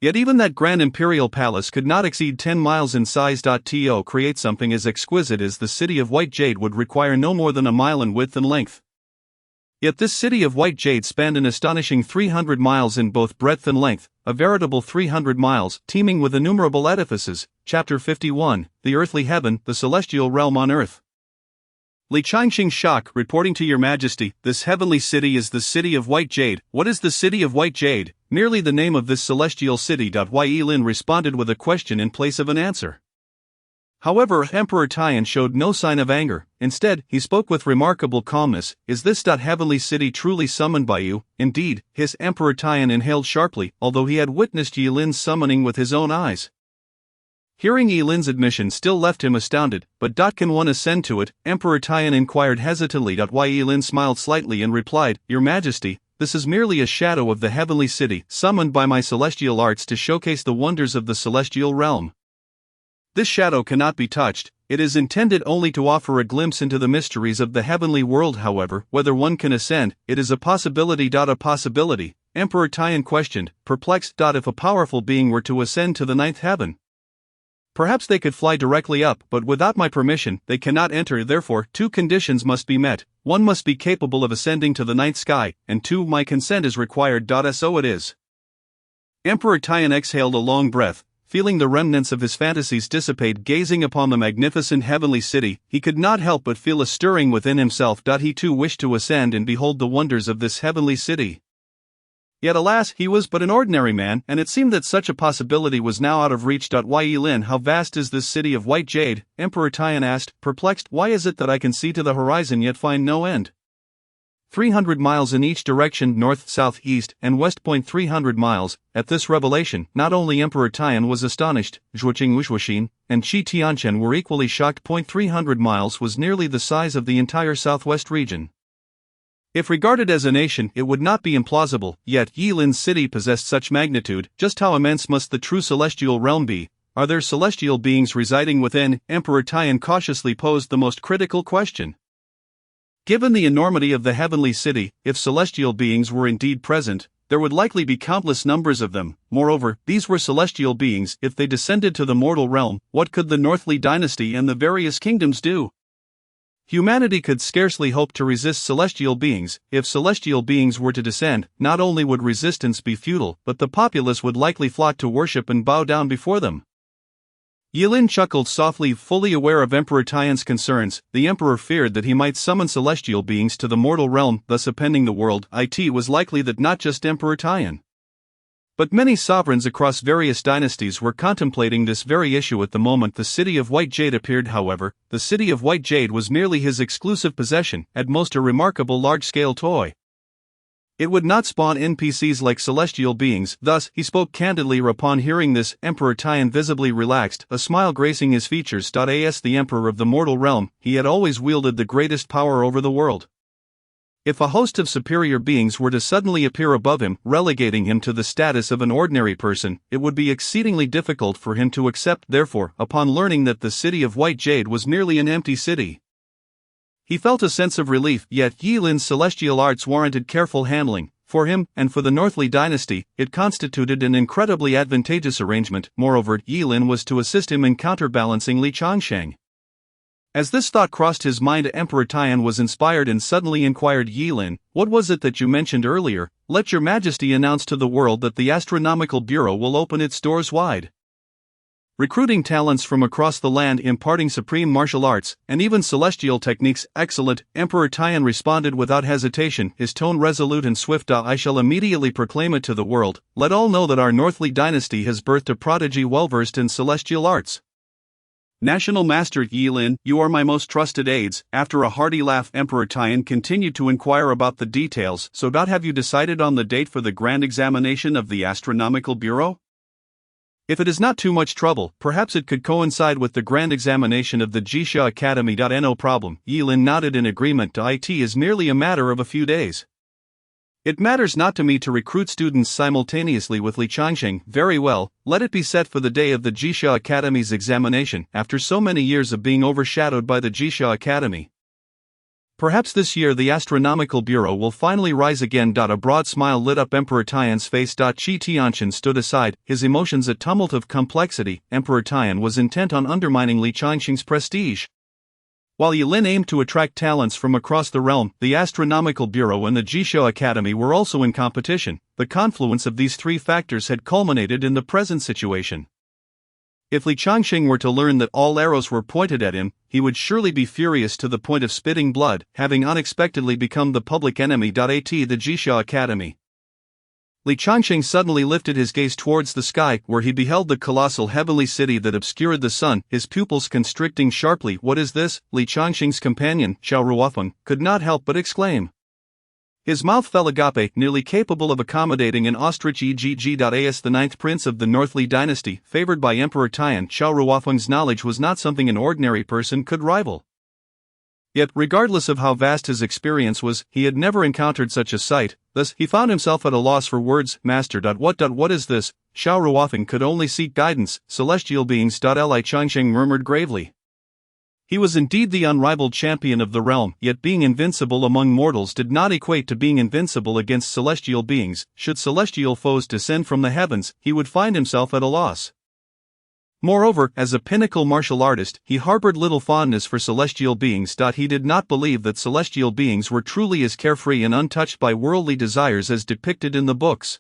Yet even that grand imperial palace could not exceed 10 miles in size. To create something as exquisite as the city of white jade would require no more than a mile in width and length. Yet this city of white jade spanned an astonishing 300 miles in both breadth and length, a veritable 300 miles, teeming with innumerable edifices. Chapter 51, The Earthly Heaven, the Celestial Realm on Earth. Li Changxing shock, reporting to your majesty, this heavenly city is the city of white jade. What is the city of white jade? Merely the name of this celestial city. Yilin responded with a question in place of an answer. However, Emperor Tian showed no sign of anger. Instead, he spoke with remarkable calmness. Is this heavenly city truly summoned by you? Indeed, his Emperor Tian inhaled sharply, although he had witnessed Yilin's summoning with his own eyes. Hearing Yilin's admission still left him astounded, but can one ascend to it? Emperor Tian inquired hesitantly. Yilin smiled slightly and replied, Your Majesty, this is merely a shadow of the heavenly city, summoned by my celestial arts to showcase the wonders of the celestial realm. This shadow cannot be touched. It is intended only to offer a glimpse into the mysteries of the heavenly world. However, whether one can ascend, it is a possibility. A possibility? Emperor Tian questioned, perplexed. If a powerful being were to ascend to the ninth heaven? Perhaps they could fly directly up, but without my permission, they cannot enter. Therefore, two conditions must be met. One must be capable of ascending to the ninth sky, and two, my consent is required. So it is. Emperor Tian exhaled a long breath, feeling the remnants of his fantasies dissipate. Gazing upon the magnificent heavenly city, he could not help but feel a stirring within himself. He too wished to ascend and behold the wonders of this heavenly city. Yet alas, he was but an ordinary man, and it seemed that such a possibility was now out of reach. Yilin, how vast is this city of white jade? Emperor Tian asked, perplexed. Why is it that I can see to the horizon yet find no end? 300 miles in each direction, north, south, east, and west. 300 miles. At this revelation, not only Emperor Tian was astonished, Zhuoqing Wuxuoxin and Qi Tianchen were equally shocked. 300 miles was nearly the size of the entire southwest region. If regarded as a nation, it would not be implausible, yet Yilin's city possessed such magnitude. Just how immense must the true celestial realm be? Are there celestial beings residing within? Emperor Tian cautiously posed the most critical question. Given the enormity of the heavenly city, if celestial beings were indeed present, there would likely be countless numbers of them. Moreover, these were celestial beings. If they descended to the mortal realm, what could the North Li dynasty and the various kingdoms do? Humanity could scarcely hope to resist celestial beings. If celestial beings were to descend, not only would resistance be futile, but the populace would likely flock to worship and bow down before them. Yilin chuckled softly, fully aware of Emperor Tian's concerns. The emperor feared that he might summon celestial beings to the mortal realm, thus upending the world. It was likely that not just Emperor Tian, but many sovereigns across various dynasties were contemplating this very issue at the moment the city of white jade appeared. However, the city of white jade was merely his exclusive possession, at most a remarkable large-scale toy. It would not spawn NPCs like celestial beings. Thus, he spoke candidly. Upon hearing this, Emperor Tian visibly relaxed, a smile gracing his features. As the emperor of the mortal realm, he had always wielded the greatest power over the world. If a host of superior beings were to suddenly appear above him, relegating him to the status of an ordinary person, it would be exceedingly difficult for him to accept. Therefore, upon learning that the city of white jade was merely an empty city, he felt a sense of relief. Yet Yilin's celestial arts warranted careful handling. For him, and for the Northly dynasty, it constituted an incredibly advantageous arrangement. Moreover, Yilin was to assist him in counterbalancing Li Changsheng. As this thought crossed his mind, Emperor Tian was inspired and suddenly inquired, Yilin, what was it that you mentioned earlier? Let your majesty announce to the world that the Astronomical Bureau will open its doors wide. Recruiting talents from across the land, imparting supreme martial arts, and even celestial techniques. Excellent, Emperor Tian responded without hesitation, his tone resolute and swift. I shall immediately proclaim it to the world. Let all know that our Northly dynasty has birthed a prodigy well-versed in celestial arts. National Master Yilin, you are my most trusted aides. After a hearty laugh, Emperor Tian continued to inquire about the details. So, have you decided on the date for the grand examination of the Astronomical Bureau? If it is not too much trouble, perhaps it could coincide with the grand examination of the Jisha Academy. No problem. Yilin nodded in agreement. It is merely a matter of a few days. It matters not to me to recruit students simultaneously with Li Changsheng. Very well, let it be set for the day of the Jisha Academy's examination, after so many years of being overshadowed by the Jisha Academy. Perhaps this year the Astronomical Bureau will finally rise again. A broad smile lit up Emperor Tian's face. Qi Tianxin stood aside, his emotions a tumult of complexity. Emperor Tian was intent on undermining Li Changsheng's prestige. While Yilin aimed to attract talents from across the realm, the Astronomical Bureau and the Jisho Academy were also in competition. The confluence of these three factors had culminated in the present situation. If Li Changsheng were to learn that all arrows were pointed at him, he would surely be furious to the point of spitting blood, having unexpectedly become the public enemy. The Jisho Academy. Li Changsheng suddenly lifted his gaze towards the sky, where he beheld the colossal heavenly city that obscured the sun, his pupils constricting sharply. What is this? Li Changsheng's companion, Xiao Ruofeng, could not help but exclaim. His mouth fell agape, nearly capable of accommodating an ostrich. As the ninth prince of the Northly dynasty, favored by Emperor Tian, Xiao Ruofeng's knowledge was not something an ordinary person could rival. Yet, regardless of how vast his experience was, he had never encountered such a sight. Thus, he found himself at a loss for words. Master. What is this? Xiao Ruofeng could only seek guidance. Celestial beings. Li Changsheng murmured gravely. He was indeed the unrivaled champion of the realm, yet being invincible among mortals did not equate to being invincible against celestial beings. Should celestial foes descend from the heavens, he would find himself at a loss. Moreover, as a pinnacle martial artist, he harbored little fondness for celestial beings. He did not believe that celestial beings were truly as carefree and untouched by worldly desires as depicted in the books.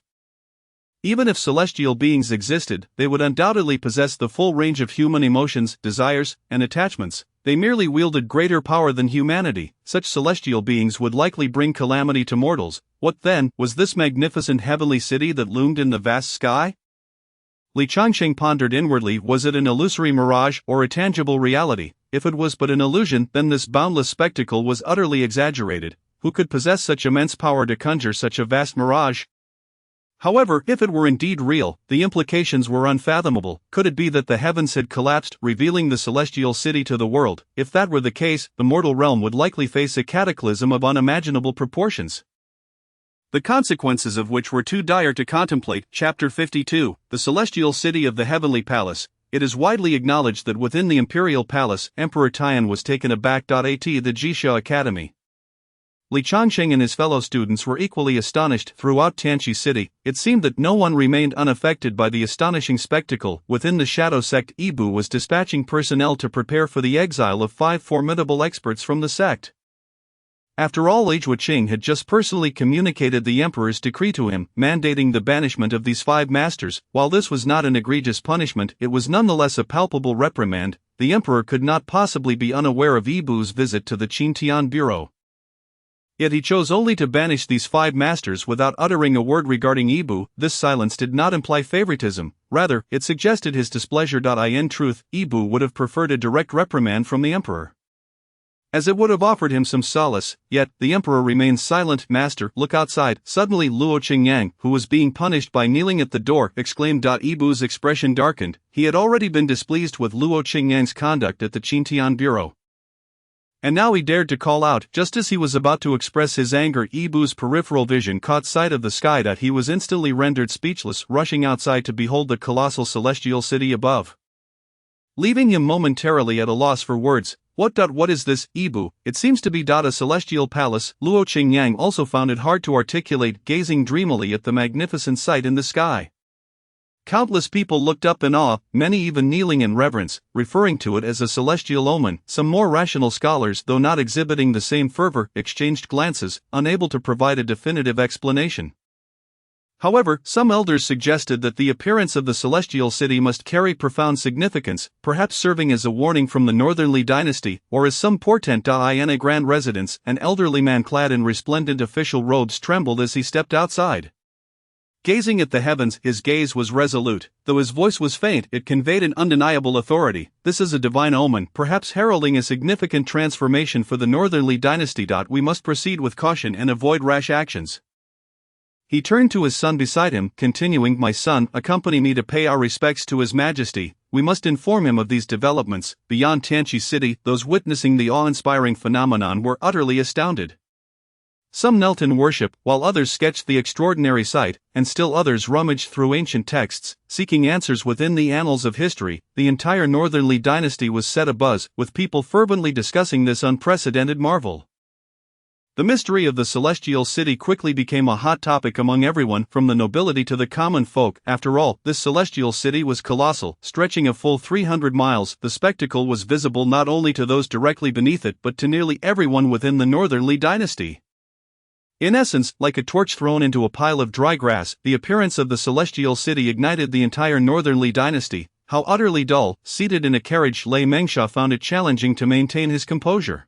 Even if celestial beings existed, they would undoubtedly possess the full range of human emotions, desires, and attachments. They merely wielded greater power than humanity. Such celestial beings would likely bring calamity to mortals. What then was this magnificent heavenly city that loomed in the vast sky? Li Changsheng pondered inwardly. Was it an illusory mirage or a tangible reality? If it was but an illusion, then this boundless spectacle was utterly exaggerated. Who could possess such immense power to conjure such a vast mirage? However, if it were indeed real, the implications were unfathomable. Could it be that the heavens had collapsed, revealing the celestial city to the world? If that were the case, the mortal realm would likely face a cataclysm of unimaginable proportions, the consequences of which were too dire to contemplate. Chapter 52, The Celestial City of the Heavenly Palace. It is widely acknowledged that within the Imperial Palace, Emperor Tian was taken aback. The Jisha Academy. Li Changsheng and his fellow students were equally astonished. Throughout Tianqi City, it seemed that no one remained unaffected by the astonishing spectacle. Within the Shadow Sect, Yibu was dispatching personnel to prepare for the exile of 5 formidable experts from the sect. After all, Zhuo Qing had just personally communicated the emperor's decree to him, mandating the banishment of these 5 masters. While this was not an egregious punishment, it was nonetheless a palpable reprimand. The emperor could not possibly be unaware of Yibu's visit to the Qintian Bureau. Yet he chose only to banish these 5 masters without uttering a word regarding Yibu. This silence did not imply favoritism, rather, it suggested his displeasure. In truth, Yibu would have preferred a direct reprimand from the emperor, as it would have offered him some solace. Yet, the emperor remained silent. Master, look outside. Suddenly Luo Qingyang, who was being punished by kneeling at the door, exclaimed. Yibu's expression darkened. He had already been displeased with Luo Qingyang's conduct at the Qintian Bureau, and now he dared to call out. Just as he was about to express his anger, Yibu's peripheral vision caught sight of the sky. He was instantly rendered speechless, rushing outside to behold the colossal celestial city above. Leaving him momentarily at a loss for words, What is this, Ibu? It seems to be a celestial palace. Luo Qingyang also found it hard to articulate, gazing dreamily at the magnificent sight in the sky. Countless people looked up in awe, many even kneeling in reverence, referring to it as a celestial omen. Some more rational scholars, though not exhibiting the same fervor, exchanged glances, unable to provide a definitive explanation. However, some elders suggested that the appearance of the celestial city must carry profound significance, perhaps serving as a warning from the Northern Li dynasty, or as some portent. In a grand residence, an elderly man clad in resplendent official robes trembled as he stepped outside. Gazing at the heavens, his gaze was resolute. Though his voice was faint, it conveyed an undeniable authority. This is a divine omen, perhaps heralding a significant transformation for the Northern Li dynasty. We must proceed with caution and avoid rash actions. He turned to his son beside him, continuing, "My son, accompany me to pay our respects to His Majesty. We must inform him of these developments." Beyond Tianqi City, those witnessing the awe-inspiring phenomenon were utterly astounded. Some knelt in worship, while others sketched the extraordinary sight, and still others rummaged through ancient texts, seeking answers within the annals of history. The entire Northern Li dynasty was set abuzz, with people fervently discussing this unprecedented marvel. The mystery of the celestial city quickly became a hot topic among everyone, from the nobility to the common folk. After all, this celestial city was colossal, stretching a full 300 miles. The spectacle was visible not only to those directly beneath it but to nearly everyone within the Northern Li dynasty. In essence, like a torch thrown into a pile of dry grass, the appearance of the celestial city ignited the entire Northern Li dynasty. How utterly dull! Seated in a carriage, Lei Mengsha found it challenging to maintain his composure.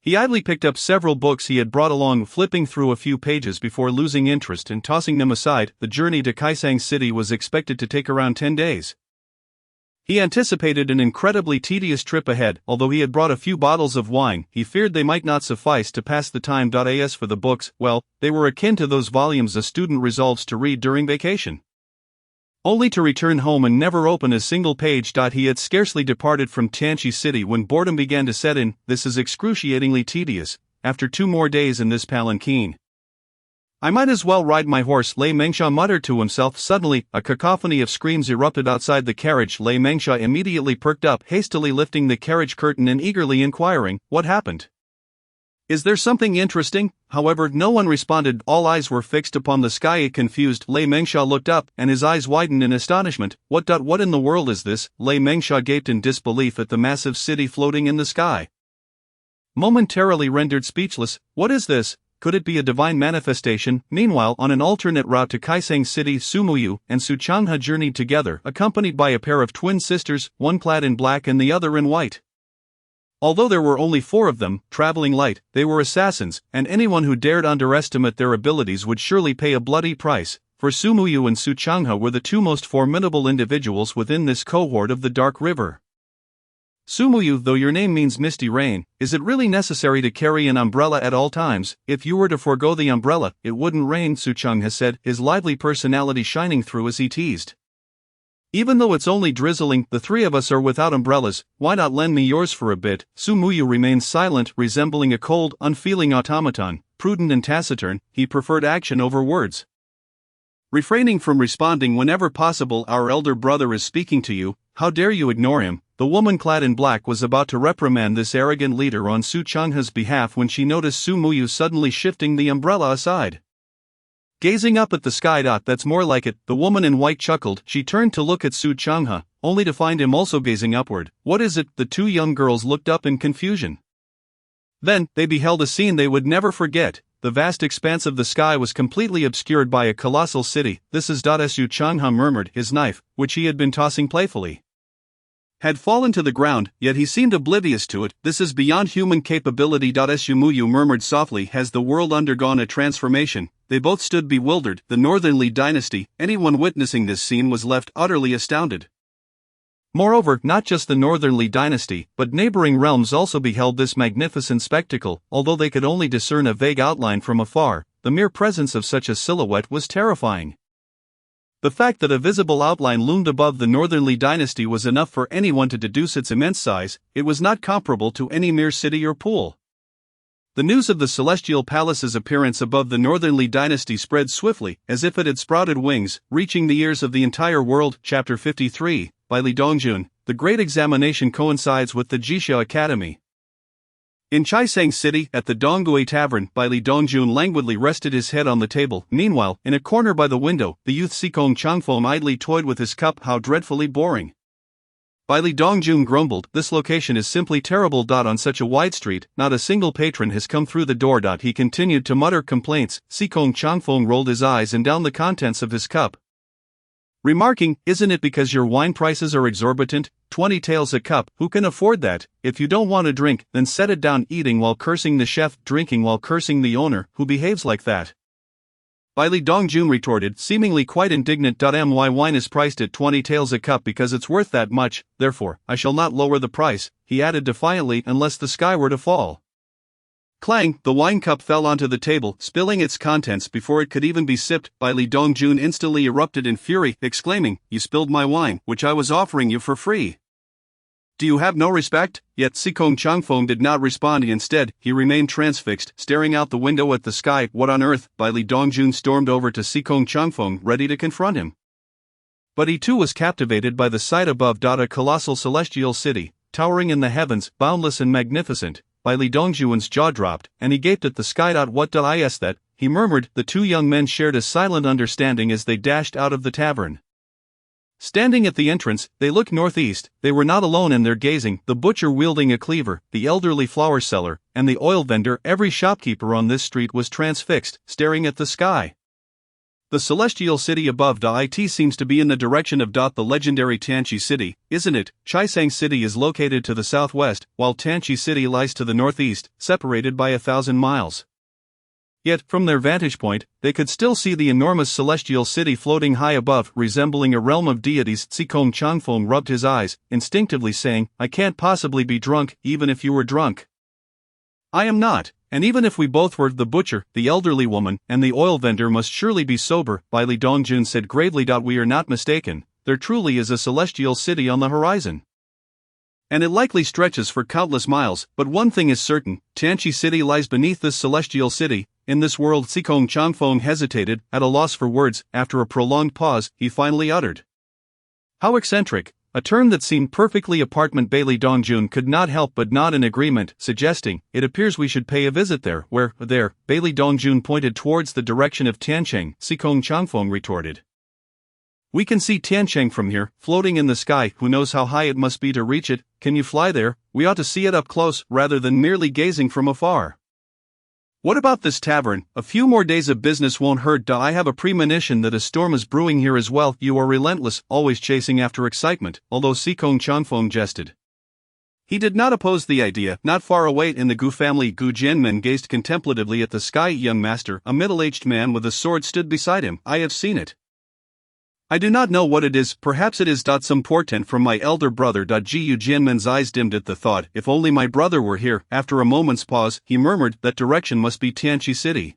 He idly picked up several books he had brought along, flipping through a few pages before losing interest and tossing them aside. The journey to Kaisang City was expected to take around 10 days. He anticipated an incredibly tedious trip ahead. Although he had brought a few bottles of wine, he feared they might not suffice to pass the time. As for the books, well, they were akin to those volumes a student resolves to read during vacation, only to return home and never open a single page. He had scarcely departed from Tianqi City when boredom began to set in. This is excruciatingly tedious. After 2 more days in this palanquin, I might as well ride my horse, Lei Mengsha muttered to himself. Suddenly, a cacophony of screams erupted outside the carriage. Lei Mengsha immediately perked up, hastily lifting the carriage curtain and eagerly inquiring, "What happened? Is there something interesting?" However, no one responded. All eyes were fixed upon the sky. Confused, Lei Mengsha looked up, and his eyes widened in astonishment. What in the world is this?" Lei Mengsha gaped in disbelief at the massive city floating in the sky. Momentarily rendered speechless, "What is this? Could it be a divine manifestation?" Meanwhile, on an alternate route to Kaisang City, Sumuyu and Su Changhe journeyed together, accompanied by a pair of twin sisters, one clad in black and the other in white. Although there were only 4 of them, traveling light, they were assassins, and anyone who dared underestimate their abilities would surely pay a bloody price, for Sumuyu and Su Changhe were the 2 most formidable individuals within this cohort of the Dark River. "Sumuyu, though your name means misty rain, is it really necessary to carry an umbrella at all times? If you were to forego the umbrella, it wouldn't rain," Su Changhe said, his lively personality shining through as he teased. "Even though it's only drizzling, the 3 of us are without umbrellas. Why not lend me yours for a bit?" Sumuyu remained silent, resembling a cold, unfeeling automaton. Prudent and taciturn, he preferred action over words. Refraining from responding whenever possible, "Our elder brother is speaking to you. How dare you ignore him?" The woman clad in black was about to reprimand this arrogant leader on Su Changhe's behalf when she noticed Sumuyu suddenly shifting the umbrella aside. Gazing up at the sky. "That's more like it," the woman in white chuckled. She turned to look at Su Changhe, only to find him also gazing upward. "What is it?" The 2 young girls looked up in confusion. Then, they beheld a scene they would never forget. The vast expanse of the sky was completely obscured by a colossal city. "This is Su Changhe murmured. His knife, which he had been tossing playfully, had fallen to the ground, yet he seemed oblivious to it. "This is beyond human capability." Sumuyu murmured softly. "Has the world undergone a transformation?" They both stood bewildered. The Northern Li dynasty, anyone witnessing this scene was left utterly astounded. Moreover, not just the Northern Li dynasty, but neighboring realms also beheld this magnificent spectacle. Although they could only discern a vague outline from afar, the mere presence of such a silhouette was terrifying. The fact that a visible outline loomed above the Northern Li dynasty was enough for anyone to deduce its immense size. It was not comparable to any mere city or pool. The news of the Celestial Palace's appearance above the Northern Li dynasty spread swiftly, as if it had sprouted wings, reaching the ears of the entire world. Chapter 53, by Li Dongjun. the Great Examination coincides with the Jixia Academy. In Chaisang City, at the Donggui Tavern, Li Dongjun languidly rested his head on the table. Meanwhile, in a corner by the window, the youth Sikong Changfeng idly toyed with his cup. How dreadfully boring. Li Dongjun grumbled, this location is simply terrible. On such a wide street, not a single patron has come through the door. He continued to mutter complaints. Sikong Changfeng rolled his eyes and downed the contents of his cup, remarking, isn't it because your wine prices are exorbitant? 20 taels a cup, who can afford that? If you don't want to drink, then set it down. Eating while cursing the chef, drinking while cursing the owner, who behaves like that? Li Dongjun retorted, seemingly quite indignant. My wine is priced at 20 taels a cup because it's worth that much, therefore, I shall not lower the price, he added defiantly, unless the sky were to fall. Clang, the wine cup fell onto the table, spilling its contents before it could even be sipped. Li Dongjun instantly erupted in fury, exclaiming, you spilled my wine, which I was offering you for free. Do you have no respect? Yet Sikong Changfeng did not respond. Instead, he remained transfixed, staring out the window at the sky. What on earth? Li Dongjun stormed over to Sikong Changfeng, ready to confront him. But he too was captivated by the sight above. A colossal celestial city, towering in the heavens, boundless and magnificent. Li Dongjun's jaw dropped, and he gaped at the sky. What is that? He murmured. The two young men shared a silent understanding as they dashed out of the tavern. Standing at the entrance, they looked northeast. They were not alone in their gazing. The butcher wielding a cleaver, the elderly flower seller, and the oil vendor, every shopkeeper on this street was transfixed, staring at the sky. The celestial city above. It seems to be in the direction of the legendary Tanchi City, isn't it? Chaisang City is located to the southwest, while Tanchi City lies to the northeast, separated by 1,000 miles. Yet, from their vantage point, they could still see the enormous celestial city floating high above, resembling a realm of deities. Sikong Changfeng rubbed his eyes, instinctively saying, I can't possibly be drunk, even if you were drunk. I am not, and even if we both were, the butcher, the elderly woman, and the oil vendor must surely be sober, Li Dongjun said gravely. We are not mistaken, there truly is a celestial city on the horizon. And it likely stretches for countless miles, but one thing is certain, Tanchi City lies beneath this celestial city. In this world. Sikong Changfeng hesitated, at a loss for words. After a prolonged pause, he finally uttered, how eccentric, a term that seemed perfectly apartment. Li Dongjun could not help but nod in agreement, suggesting, it appears we should pay a visit there. Where? There. Li Dongjun pointed towards the direction of Tiancheng. Sikong Changfeng retorted, we can see Tiancheng from here, floating in the sky. Who knows how high it must be to reach it? Can you fly there? We ought to see it up close, rather than merely gazing from afar. What about this tavern? A few more days of business won't hurt. I have a premonition that a storm is brewing here as well. You are relentless, always chasing after excitement, although Sikong Changfeng jested. He did not oppose the idea. Not far away in the Gu family, Gu Jianmen gazed contemplatively at the sky. Young master, a middle-aged man with a sword, stood beside him. I have seen it. I do not know what it is. Perhaps it is some portent from my elder brother. Gu Jianmen's eyes dimmed at the thought. If only my brother were here. After a moment's pause, he murmured, that direction must be Tianchi City.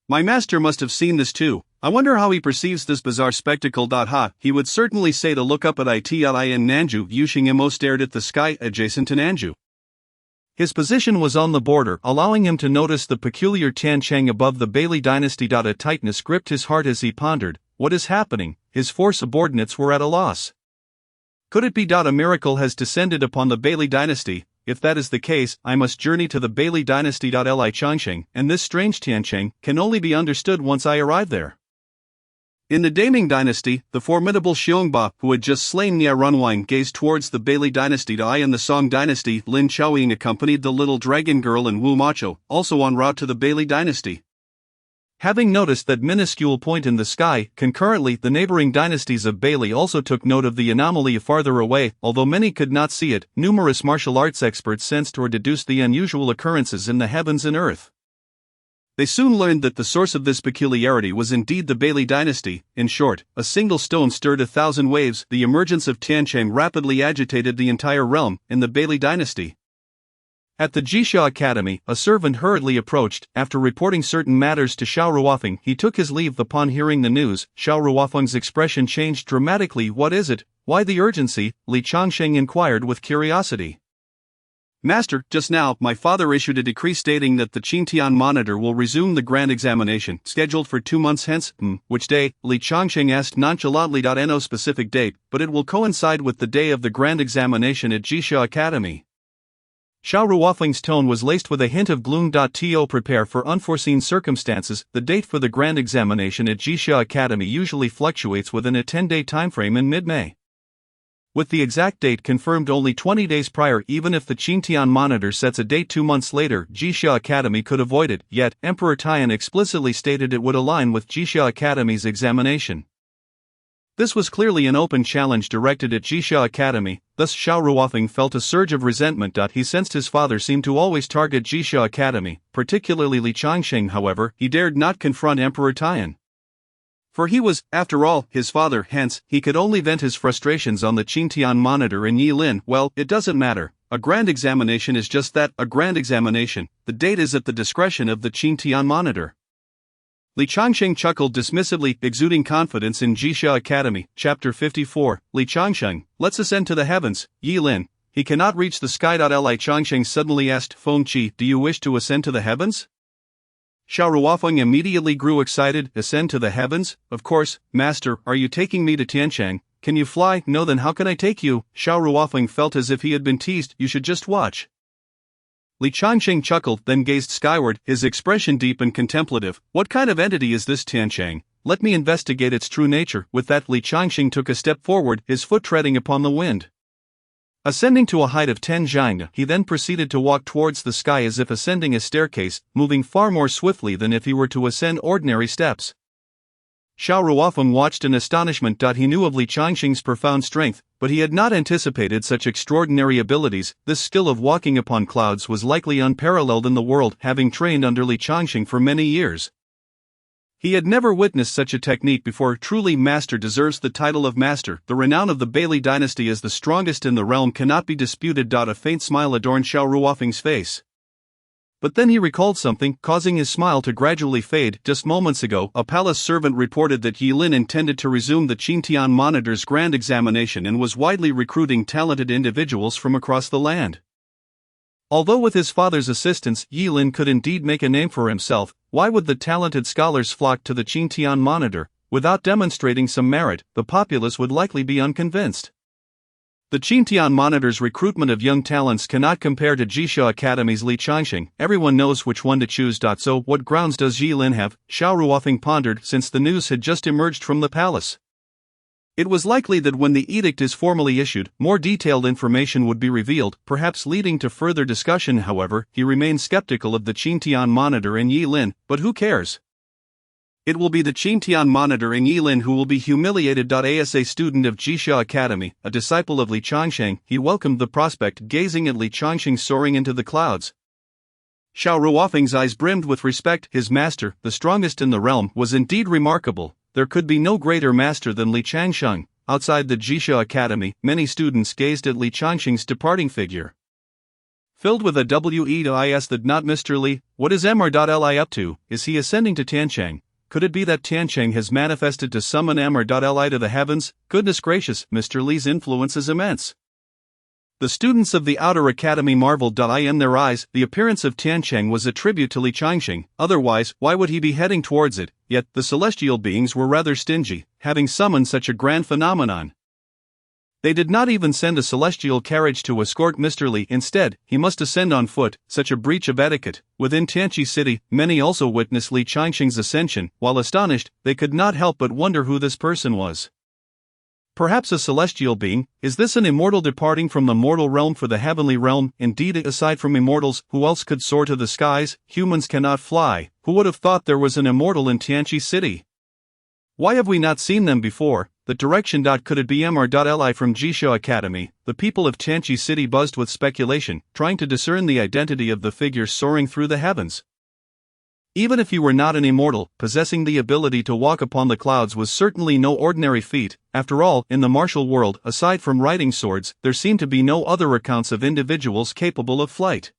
My master must have seen this too. I wonder how he perceives this bizarre spectacle. He would certainly say to look up at Itli in Nanju. Yu Xingmo stared at the sky adjacent to Nanju. His position was on the border, allowing him to notice the peculiar Tiancheng above the Bailey dynasty. A tightness gripped his heart as he pondered, what is happening? His four subordinates were at a loss. Could it be? A miracle has descended upon the Bailey dynasty. If that is the case, I must journey to the Bailey dynasty. Li Changsheng, and this strange Tiancheng, can only be understood once I arrive there. In the Daming dynasty, the formidable Xiongba, who had just slain Nia Runwine, gazed towards the Bailey dynasty. In the Song dynasty, Lin Chaoying accompanied the little dragon girl and Wu Macho, also en route to the Bailey dynasty. Having noticed that minuscule point in the sky, concurrently the neighboring dynasties of Bailey also took note of the anomaly farther away. Although many could not see it, numerous martial arts experts sensed or deduced the unusual occurrences in the heavens and earth. They soon learned that the source of this peculiarity was indeed the Bailey dynasty. In short, a single stone stirred 1,000 waves. The emergence of Tiancheng rapidly agitated the entire realm. In the Bailey dynasty, at the Jixia Academy, a servant hurriedly approached. After reporting certain matters to Xiao Ruofeng, he took his leave. Upon hearing the news, Xiao Ruofeng's expression changed dramatically. What is it? Why the urgency? Li Changsheng inquired with curiosity. Master, just now, my father issued a decree stating that the Qingtian monitor will resume the grand examination, scheduled for 2 months hence. Which day? Li Changsheng asked nonchalantly. No specific date, but it will coincide with the day of the grand examination at Jixia Academy. Xiao Ruofeng's tone was laced with a hint of gloom. To prepare for unforeseen circumstances, the date for the grand examination at Jixia Academy usually fluctuates within a 10-day timeframe in mid-May. With the exact date confirmed only 20 days prior, even if the Qingtian monitor sets a date 2 months later, Jixia Academy could avoid it, yet Emperor Tian explicitly stated it would align with Jixia Academy's examination. This was clearly an open challenge directed at Jixia Academy, thus Xiao Ruofeng felt a surge of resentment. He sensed his father seemed to always target Jixia Academy, particularly Li Changsheng. However, he dared not confront Emperor Tian. For he was, after all, his father, hence, he could only vent his frustrations on the Qingtian monitor and Yilin. Well, it doesn't matter. A grand examination is just that, a grand examination. The date is at the discretion of the Qingtian monitor. Li Changsheng chuckled dismissively, exuding confidence in Jixia Academy. Chapter 54, Li Changsheng, let's ascend to the heavens, Yilin. He cannot reach the sky. Li Changsheng suddenly asked Feng Qi, do you wish to ascend to the heavens? Xiao Ruofeng immediately grew excited. Ascend to the heavens? Of course, master. Are you taking me to Tiancheng? Can you fly? No, then how can I take you? Xiao Ruofeng felt as if he had been teased. You should just watch. Li Changsheng chuckled, then gazed skyward, his expression deep and contemplative. What kind of entity is this Tiancheng? Let me investigate its true nature. With that, Li Changsheng took a step forward, his foot treading upon the wind. Ascending to a height of 10 zhang, he then proceeded to walk towards the sky as if ascending a staircase, moving far more swiftly than if he were to ascend ordinary steps. Xiao Ruofeng watched in astonishment. He knew of Li Changsheng's profound strength, but he had not anticipated such extraordinary abilities. This skill of walking upon clouds was likely unparalleled in the world, having trained under Li Changsheng for many years. He had never witnessed such a technique before. Truly, master deserves the title of master. The renown of the Bailey dynasty as the strongest in the realm cannot be disputed. A faint smile adorned Xiao Ruofeng's face. But then he recalled something, causing his smile to gradually fade. Just moments ago, a palace servant reported that Yilin intended to resume the Qingtian monitor's grand examination and was widely recruiting talented individuals from across the land. Although with his father's assistance, Yilin could indeed make a name for himself, why would the talented scholars flock to the Qingtian monitor? Without demonstrating some merit, the populace would likely be unconvinced. The Qingtian monitor's recruitment of young talents cannot compare to Jixia Academy's Li Changsheng. Everyone knows which one to choose. So, what grounds does Yilin have? Xiao Ruofeng pondered, since the news had just emerged from the palace. It was likely that when the edict is formally issued, more detailed information would be revealed, perhaps leading to further discussion. However, he remained skeptical of the Qingtian monitor and Yilin, but who cares? It will be the Qingtian monitor and Yilin who will be humiliated. As a student of Jixia Academy, a disciple of Li Changsheng, he welcomed the prospect, gazing at Li Changsheng soaring into the clouds. Xiao Ruofeng's eyes brimmed with respect. His master, the strongest in the realm, was indeed remarkable. There could be no greater master than Li Changsheng. Outside the Jixia Academy, many students gazed at Li Changsheng's departing figure. Filled with a WEIS that not Mr. Li, what is Mr.Li up to? Is he ascending to Tiancheng? Could it be that Tiancheng has manifested to summon Mr.Li to the heavens? Goodness gracious, Mr. Li's influence is immense. The students of the outer academy marveled. In their eyes, the appearance of Tiancheng was a tribute to Li Changsheng, otherwise, why would he be heading towards it? Yet, the celestial beings were rather stingy, having summoned such a grand phenomenon. They did not even send a celestial carriage to escort Mr. Li. Instead, he must ascend on foot, such a breach of etiquette. Within Tianqi City, many also witnessed Li Changsheng's ascension. While astonished, they could not help but wonder who this person was. Perhaps a celestial being? Is this an immortal departing from the mortal realm for the heavenly realm? Indeed, aside from immortals, who else could soar to the skies? Humans cannot fly. Who would have thought there was an immortal in Tianqi City? Why have we not seen them before? The direction. Could it be Mr.Li from Jixia Academy? The people of Tianqi City buzzed with speculation, trying to discern the identity of the figure soaring through the heavens. Even if he were not an immortal, possessing the ability to walk upon the clouds was certainly no ordinary feat. After all, in the martial world, aside from riding swords, there seemed to be no other accounts of individuals capable of flight.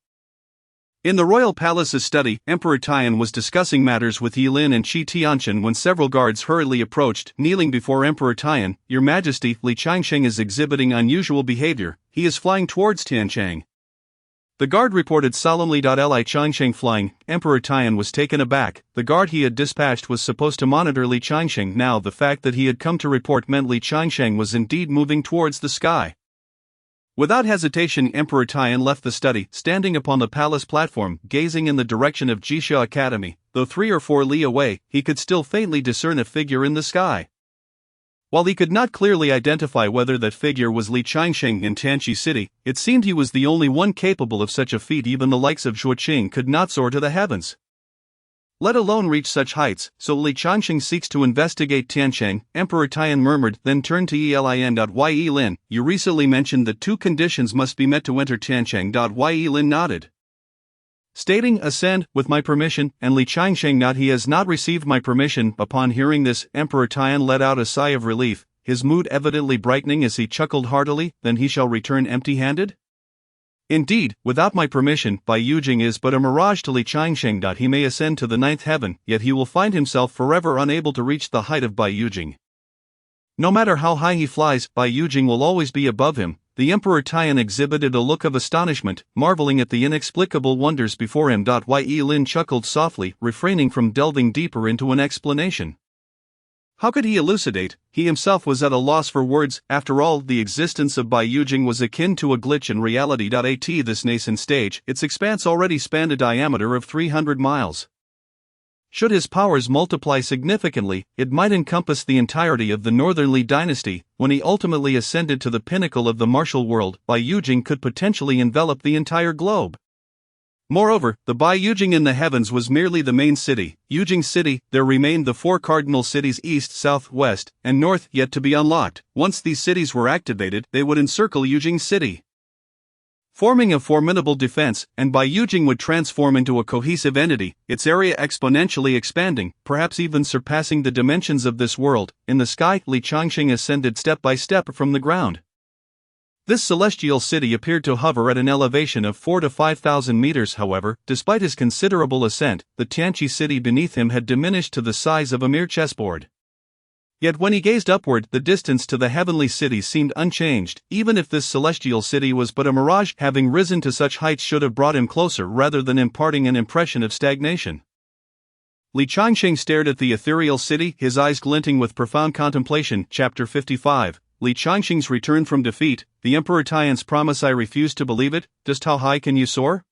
In the royal palace's study, Emperor Tian was discussing matters with Yilin and Qi Tianchen when several guards hurriedly approached, kneeling before Emperor Tian. Your Majesty, Li Changsheng is exhibiting unusual behavior. He is flying towards Tiancheng. The guard reported solemnly. Li Changsheng flying. Emperor Tian was taken aback. The guard he had dispatched was supposed to monitor Li Changsheng. Now the fact that he had come to report meant Li Changsheng was indeed moving towards the sky. Without hesitation, Emperor Tian left the study, standing upon the palace platform, gazing in the direction of Jixia Academy. Though 3 or 4 li away, he could still faintly discern a figure in the sky. While he could not clearly identify whether that figure was Li Changsheng in Tanchi City, it seemed he was the only one capable of such a feat. Even the likes of Zhuo Qing could not soar to the heavens, let alone reach such heights. So Li Changsheng seeks to investigate Tiancheng, Emperor Tian murmured, then turned to Elin. Lin, you recently mentioned that 2 conditions must be met to enter Tiancheng. Lin nodded, stating, ascend, with my permission, and Li Changsheng nodded. He has not received my permission. Upon hearing this, Emperor Tian let out a sigh of relief, his mood evidently brightening as he chuckled heartily. Then he shall return empty-handed? Indeed, without my permission, Bai Yujing is but a mirage to Li Changsheng. He may ascend to the 9th heaven, yet he will find himself forever unable to reach the height of Bai Yujing. No matter how high he flies, Bai Yujing will always be above him. The Emperor Tian exhibited a look of astonishment, marveling at the inexplicable wonders before him. Lin chuckled softly, refraining from delving deeper into an explanation. How could he elucidate? He himself was at a loss for words. After all, the existence of Bai Yujing was akin to a glitch in reality. At this nascent stage, its expanse already spanned a diameter of 300 miles. Should his powers multiply significantly, it might encompass the entirety of the Northern Li dynasty. When he ultimately ascended to the pinnacle of the martial world, Bai Yujing could potentially envelop the entire globe. Moreover, the Bai Yujing in the heavens was merely the main city, Yujing City. There remained the 4 cardinal cities east, south, west, and north yet to be unlocked. Once these cities were activated, they would encircle Yujing City, forming a formidable defense, and Bai Yujing would transform into a cohesive entity, its area exponentially expanding, perhaps even surpassing the dimensions of this world. In the sky, Li Changsheng ascended step by step from the ground. This celestial city appeared to hover at an elevation of 4,000 to 5,000 meters. However, despite his considerable ascent, the Tianchi city beneath him had diminished to the size of a mere chessboard. Yet when he gazed upward, the distance to the heavenly city seemed unchanged. Even if this celestial city was but a mirage, having risen to such heights should have brought him closer rather than imparting an impression of stagnation. Li Changsheng stared at the ethereal city, his eyes glinting with profound contemplation. Chapter 55. Li Changsheng's return from defeat. The Emperor Tian's promise. I refuse to believe it. Just how high can you soar?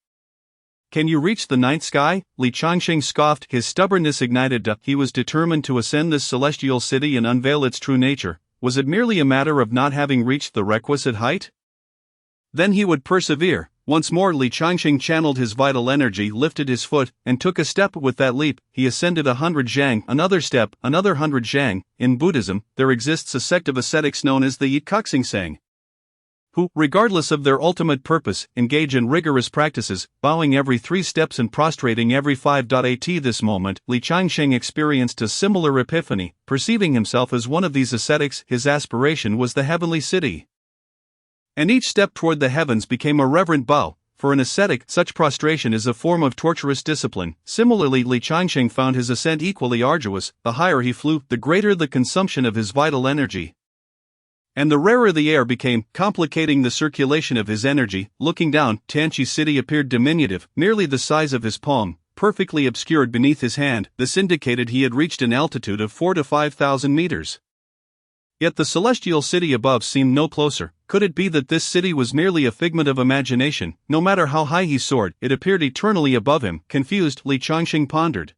Can you reach the 9th sky? Li Changsheng scoffed, his stubbornness ignited. He was determined to ascend this celestial city and unveil its true nature. Was it merely a matter of not having reached the requisite height? Then he would persevere. Once more Li Changsheng channeled his vital energy, lifted his foot, and took a step. With that leap, he ascended 100 zhang, another step, another 100 zhang. In Buddhism, there exists a sect of ascetics known as the Yitkaksing, who, regardless of their ultimate purpose, engage in rigorous practices, bowing every 3 steps and prostrating every 5. At this moment, Li Changsheng experienced a similar epiphany. Perceiving himself as one of these ascetics, his aspiration was the heavenly city. And each step toward the heavens became a reverent bow. For an ascetic, such prostration is a form of torturous discipline. Similarly, Li Changsheng found his ascent equally arduous. The higher he flew, the greater the consumption of his vital energy, and the rarer the air became, complicating the circulation of his energy. Looking down, Tanchi City appeared diminutive, merely the size of his palm, perfectly obscured beneath his hand. This indicated he had reached an altitude of 4,000 to 5,000 meters. Yet the celestial city above seemed no closer. Could it be that this city was merely a figment of imagination? No matter how high he soared, it appeared eternally above him. Confused, Li Changsheng pondered.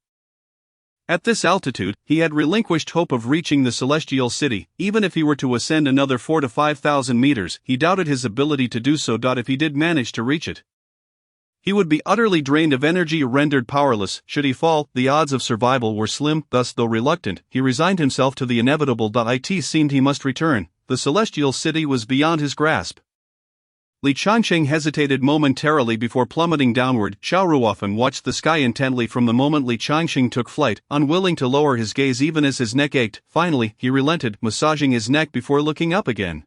At this altitude, he had relinquished hope of reaching the celestial city. Even if he were to ascend another 4,000 to 5,000 meters, he doubted his ability to do so. If he did manage to reach it, he would be utterly drained of energy, rendered powerless. Should he fall, the odds of survival were slim. Thus, though reluctant, he resigned himself to the inevitable. It seemed he must return. The celestial city was beyond his grasp. Li Changsheng hesitated momentarily before plummeting downward. Xiao Ruofen watched the sky intently from the moment Li Changsheng took flight, unwilling to lower his gaze even as his neck ached. Finally, he relented, massaging his neck before looking up again,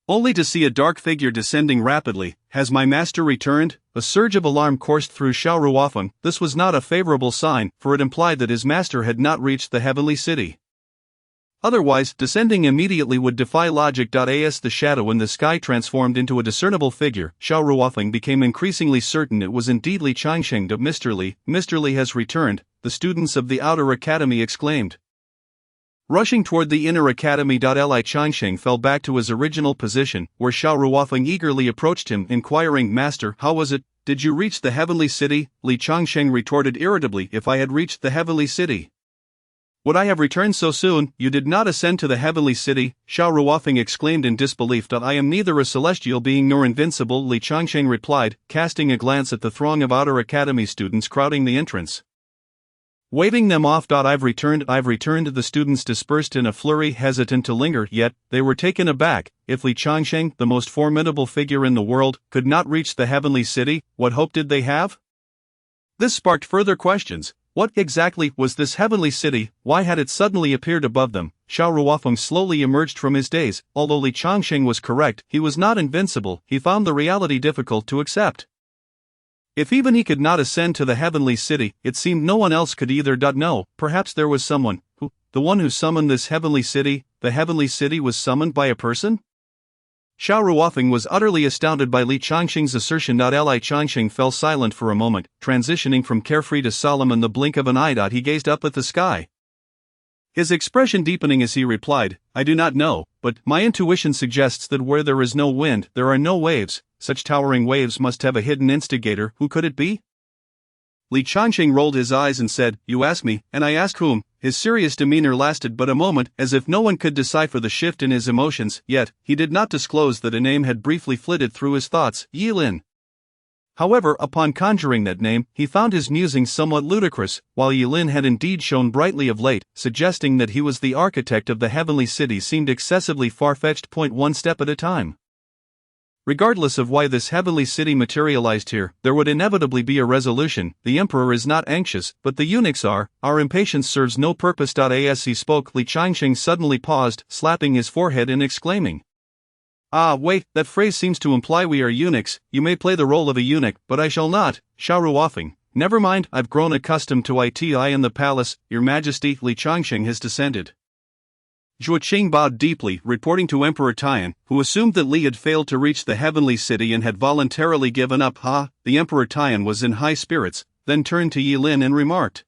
only to see a dark figure descending rapidly. Has my master returned? A surge of alarm coursed through Xiao Ruofen. This was not a favorable sign, for it implied that his master had not reached the heavenly city. Otherwise, descending immediately would defy logic. As the shadow in the sky transformed into a discernible figure, Xiao Ruofeng became increasingly certain it was indeed Li Changsheng. Mr. Li has returned, the students of the outer academy exclaimed. Rushing toward the inner academy. Li Changsheng fell back to his original position, where Xiao Ruofeng eagerly approached him, inquiring, Master, how was it? Did you reach the heavenly city? Li Changsheng retorted irritably, If I had reached the heavenly city, would I have returned so soon? You did not ascend to the heavenly city, Xiao Ruofeng exclaimed in disbelief. I am neither a celestial being nor invincible, Li Changsheng replied, casting a glance at the throng of outer academy students crowding the entrance. Waving them off. I've returned. The students dispersed in a flurry, hesitant to linger, yet they were taken aback. If Li Changsheng, the most formidable figure in the world, could not reach the heavenly city, what hope did they have? This sparked further questions. What exactly was this heavenly city? Why had it suddenly appeared above them? Xiao Ruofeng slowly emerged from his daze. Although Li Changsheng was correct, he was not invincible. He found the reality difficult to accept. If even he could not ascend to the heavenly city, it seemed no one else could either. No, perhaps there was someone who, the one who summoned this heavenly city. The heavenly city was summoned by a person? Xiao Ruofeng was utterly astounded by Li Changsheng's assertion. Li Changsheng fell silent for a moment, transitioning from carefree to solemn in the blink of an eye. He gazed up at the sky, his expression deepening as he replied, I do not know, but my intuition suggests that where there is no wind, there are no waves. Such towering waves must have a hidden instigator. Who could it be? Li Changsheng rolled his eyes and said, You ask me, and I ask whom? His serious demeanor lasted but a moment, as if no one could decipher the shift in his emotions, yet he did not disclose that a name had briefly flitted through his thoughts, Yilin. However, upon conjuring that name, he found his musings somewhat ludicrous. While Yilin had indeed shone brightly of late, suggesting that he was the architect of the heavenly city seemed excessively far-fetched. One step at a time. Regardless of why this heavenly city materialized here, there would inevitably be a resolution. The emperor is not anxious, but the eunuchs are. Our impatience serves no purpose. As he spoke, Li Changsheng suddenly paused, slapping his forehead and exclaiming, Ah, wait, that phrase seems to imply we are eunuchs. You may play the role of a eunuch, but I shall not. Xiao Ruofeng, never mind, I've grown accustomed to it in the palace. Your Majesty, Li Changsheng has descended. Zhuo Qing bowed deeply, reporting to Emperor Tian, who assumed that Li had failed to reach the heavenly city and had voluntarily given up. The Emperor Tian was in high spirits, then turned to Yilin and remarked,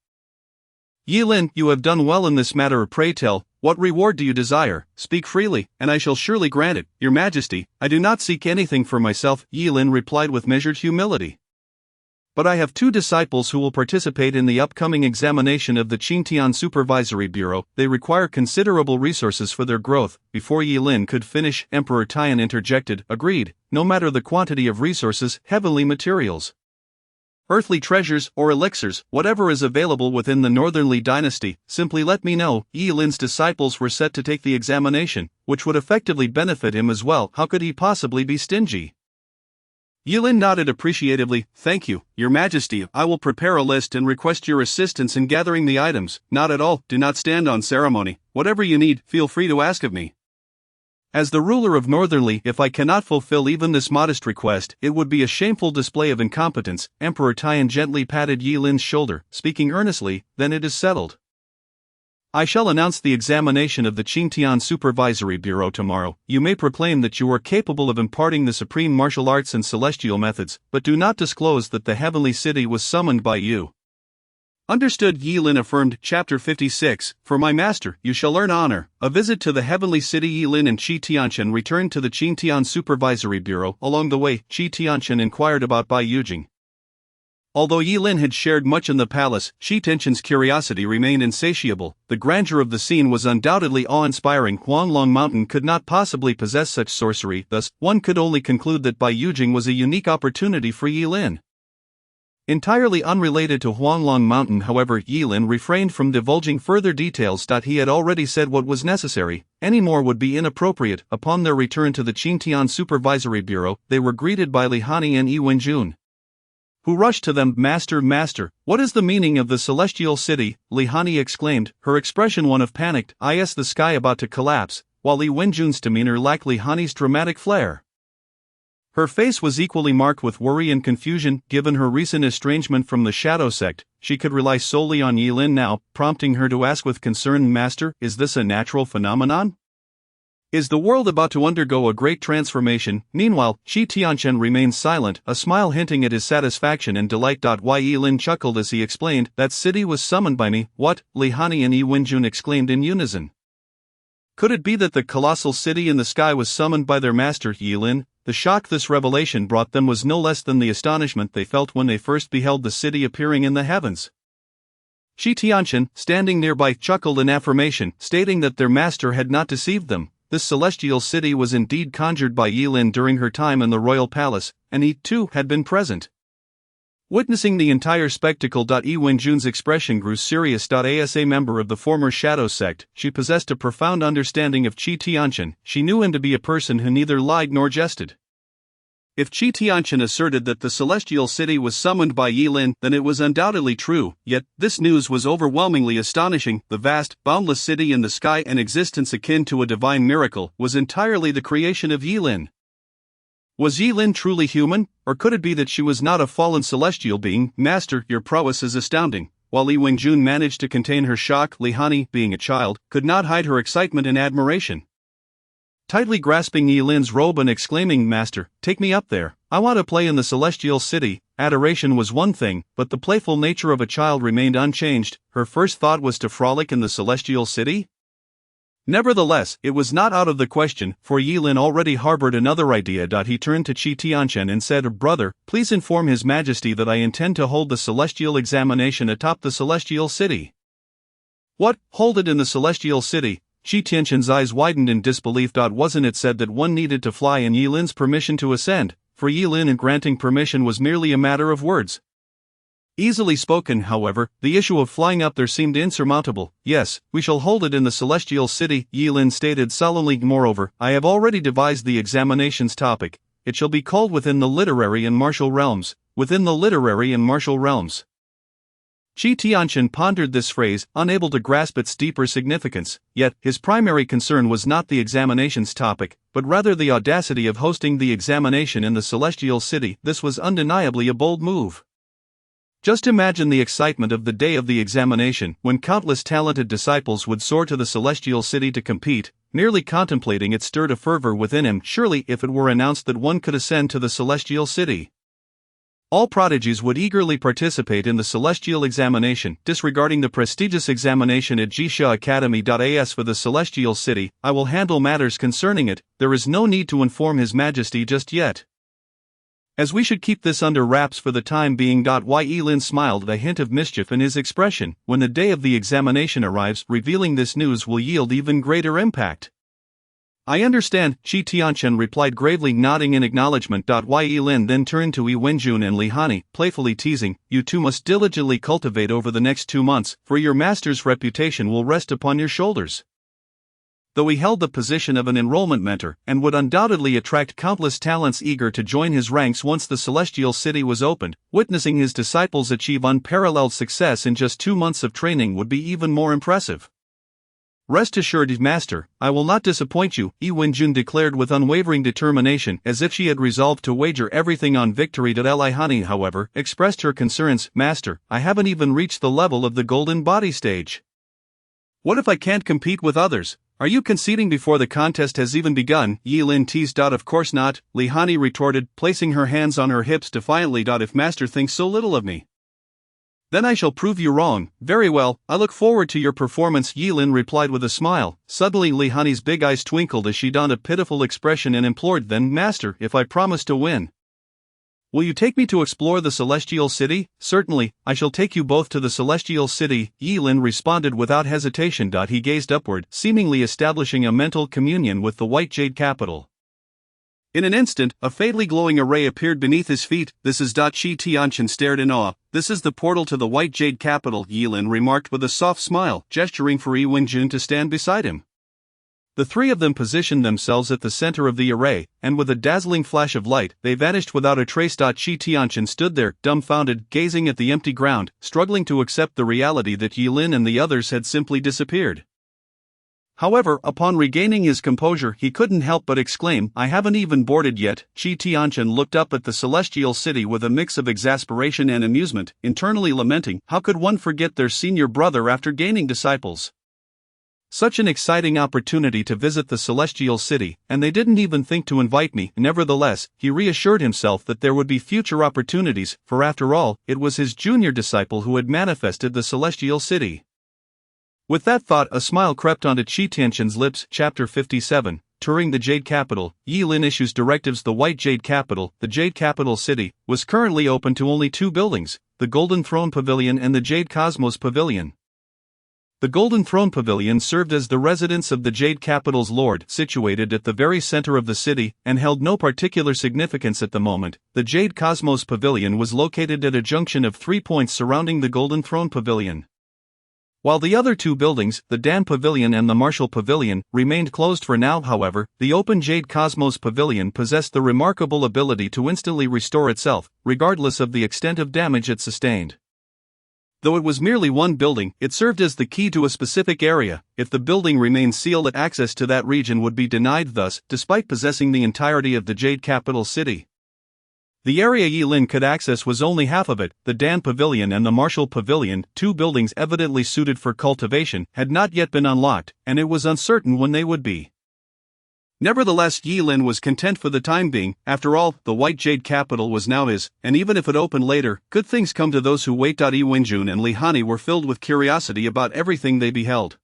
Yilin, you have done well in this matter. Pray tell, what reward do you desire? Speak freely, and I shall surely grant it. Your Majesty, I do not seek anything for myself, Yilin replied with measured humility. But I have 2 disciples who will participate in the upcoming examination of the Qingtian Supervisory Bureau. They require considerable resources for their growth. Before Yilin could finish, Emperor Tian interjected, Agreed, no matter the quantity of resources, heavenly materials, earthly treasures, or elixirs, whatever is available within the Northern Li dynasty, simply let me know. Yilin's disciples were set to take the examination, which would effectively benefit him as well. How could he possibly be stingy? Yilin nodded appreciatively. Thank you, Your Majesty. I will prepare a list and request your assistance in gathering the items. Not at all, do not stand on ceremony. Whatever you need, feel free to ask of me. As the ruler of Northern Li, if I cannot fulfill even this modest request, it would be a shameful display of incompetence. Emperor Tian gently patted Yilin's shoulder, speaking earnestly, Then it is settled. I shall announce the examination of the Qingtian Supervisory Bureau tomorrow. You may proclaim that you are capable of imparting the supreme martial arts and celestial methods, but do not disclose that the heavenly city was summoned by you. Understood, Yilin affirmed. Chapter 56, For my master, you shall earn honor. A visit to the heavenly city. Yilin and Qi Tianqian returned to the Qingtian Supervisory Bureau. Along the way, Qi Tianqian inquired about Bai Yujing. Although Yilin had shared much in the palace, Qi Tianqian's curiosity remained insatiable. The grandeur of the scene was undoubtedly awe-inspiring. Huanglong Mountain could not possibly possess such sorcery, thus, one could only conclude that Bai Yujing was a unique opportunity for Yilin. Entirely unrelated to Huanglong Mountain, however, Yilin refrained from divulging further details. He had already said what was necessary. Any more would be inappropriate. Upon their return to the Qingtian Supervisory Bureau, they were greeted by Li Hanyi and Yi Wenjun, who rushed to them. Master, what is the meaning of the celestial city? Li Hanyi exclaimed, her expression one of panicked, the sky about to collapse, while Li Wenjun's demeanor lacked Li Hanyi's dramatic flair. Her face was equally marked with worry and confusion. Given her recent estrangement from the Shadow Sect, she could rely solely on Yilin now, prompting her to ask with concern, "Master, is this a natural phenomenon? Is the world about to undergo a great transformation?" Meanwhile, Qi Tianchen remained silent, a smile hinting at his satisfaction and delight. Yilin chuckled as he explained, "That city was summoned by me." "What?" Li Hanyi and Yi Wenjun exclaimed in unison. Could it be that the colossal city in the sky was summoned by their master, Yilin? The shock this revelation brought them was no less than the astonishment they felt when they first beheld the city appearing in the heavens. Qi Tianchen, standing nearby, chuckled in affirmation, stating that their master had not deceived them. This celestial city was indeed conjured by Yilin during her time in the royal palace, and he, too, had been present. Witnessing the entire spectacle, Yi Wenjun's expression grew serious. As a member of the former Shadow Sect, she possessed a profound understanding of Qi Tianchen. She knew him to be a person who neither lied nor jested. If Qi Tianchen asserted that the celestial city was summoned by Yilin, then it was undoubtedly true, yet this news was overwhelmingly astonishing. The vast, boundless city in the sky, an existence akin to a divine miracle, was entirely the creation of Yilin. Was Yilin truly human, or could it be that she was not a fallen celestial being? "Master, your prowess is astounding." While Li Wenjun managed to contain her shock, Li Hanyi, being a child, could not hide her excitement and admiration. Tightly grasping Yilin's robe and exclaiming, "Master, take me up there. I want to play in the celestial city." Adoration was one thing, but the playful nature of a child remained unchanged. Her first thought was to frolic in the celestial city. Nevertheless, it was not out of the question, for Yilin already harbored another idea. He turned to Qi Tianchen and said, "Brother, please inform His Majesty that I intend to hold the celestial examination atop the celestial city." "What, hold it in the celestial city?" Qi Tianchen's eyes widened in disbelief. Wasn't it said that one needed to fly and Yilin's permission to ascend? For Yilin, and granting permission was merely a matter of words. Easily spoken, however, the issue of flying up there seemed insurmountable. "Yes, we shall hold it in the celestial city," Yilin stated sullenly. "Moreover, I have already devised the examination's topic. It shall be called within the literary and martial realms." Within the literary and martial realms. Qi Tianchen pondered this phrase, unable to grasp its deeper significance, yet his primary concern was not the examination's topic, but rather the audacity of hosting the examination in the celestial city. This was undeniably a bold move. Just imagine the excitement of the day of the examination, when countless talented disciples would soar to the celestial city to compete. Merely contemplating it stirred a fervor within him. Surely, if it were announced that one could ascend to the celestial city, all prodigies would eagerly participate in the celestial examination, disregarding the prestigious examination at Jisha Academy. As for the celestial city, I will handle matters concerning it. There is no need to inform His Majesty just yet, as we should keep this under wraps for the time being. Yilin smiled, a hint of mischief in his expression. When the day of the examination arrives, revealing this news will yield even greater impact. "I understand," Qi Tianchen replied gravely, nodding in acknowledgement. Yilin then turned to Yi Wenjun and Li Hanyi, playfully teasing, "You two must diligently cultivate over the next 2 months, for your master's reputation will rest upon your shoulders." Though he held the position of an enrollment mentor, and would undoubtedly attract countless talents eager to join his ranks once the celestial city was opened, witnessing his disciples achieve unparalleled success in just 2 months of training would be even more impressive. "Rest assured, Master, I will not disappoint you," Yi Wenjun declared with unwavering determination, as if she had resolved to wager everything on victory. Li Hanyi, however, expressed her concerns. "Master, I haven't even reached the level of the golden body stage. What if I can't compete with others? Are you conceding before the contest has even begun?" Yilin teased. "Of course not," Li Hanyi retorted, placing her hands on her hips defiantly. "If Master thinks so little of me, then I shall prove you wrong." "Very well, I look forward to your performance," Yilin replied with a smile. Suddenly Li Hanyi's big eyes twinkled as she donned a pitiful expression and implored, "Then, Master, if I promise to win, will you take me to explore the celestial city?" "Certainly, I shall take you both to the celestial city," Yilin responded without hesitation. He gazed upward, seemingly establishing a mental communion with the white jade capital. In an instant, a faintly glowing array appeared beneath his feet. "This is..." Qi Tianchen stared in awe. "This is the portal to the white jade capital," Yilin remarked with a soft smile, gesturing for Yi Wenjun to stand beside him. The three of them positioned themselves at the center of the array, and with a dazzling flash of light, they vanished without a trace. Qi Tianchen stood there, dumbfounded, gazing at the empty ground, struggling to accept the reality that Yilin and the others had simply disappeared. However, upon regaining his composure, he couldn't help but exclaim, "I haven't even boarded yet." Qi Tianchen looked up at the celestial city with a mix of exasperation and amusement, internally lamenting, how could one forget their senior brother after gaining disciples? Such an exciting opportunity to visit the celestial city, and they didn't even think to invite me. Nevertheless, he reassured himself that there would be future opportunities, for after all, it was his junior disciple who had manifested the celestial city. With that thought, a smile crept onto Qi Tianchen's lips. Chapter 57, Touring the Jade Capital. Yi Lin issues directives. The White Jade Capital, the Jade Capital City, was currently open to only two buildings, the Golden Throne Pavilion and the Jade Cosmos Pavilion. The Golden Throne Pavilion served as the residence of the Jade Capital's lord, situated at the very center of the city, and held no particular significance at the moment. The Jade Cosmos Pavilion was located at a junction of 3 points surrounding the Golden Throne Pavilion. While the other two buildings, the Dan Pavilion and the Martial Pavilion, remained closed for now. However, the open Jade Cosmos Pavilion possessed the remarkable ability to instantly restore itself, regardless of the extent of damage it sustained. Though it was merely one building, it served as the key to a specific area. If the building remained sealed, access to that region would be denied. Thus, despite possessing the entirety of the Jade Capital City, the area Yi Lin could access was only half of it. The Dan Pavilion and the Martial Pavilion, two buildings evidently suited for cultivation, had not yet been unlocked, and it was uncertain when they would be. Nevertheless, Yi Lin was content for the time being. After all, the White Jade Capital was now his, and even if it opened later, good things come to those who wait. Yi Wenjun and Li Hanyi were filled with curiosity about everything they beheld.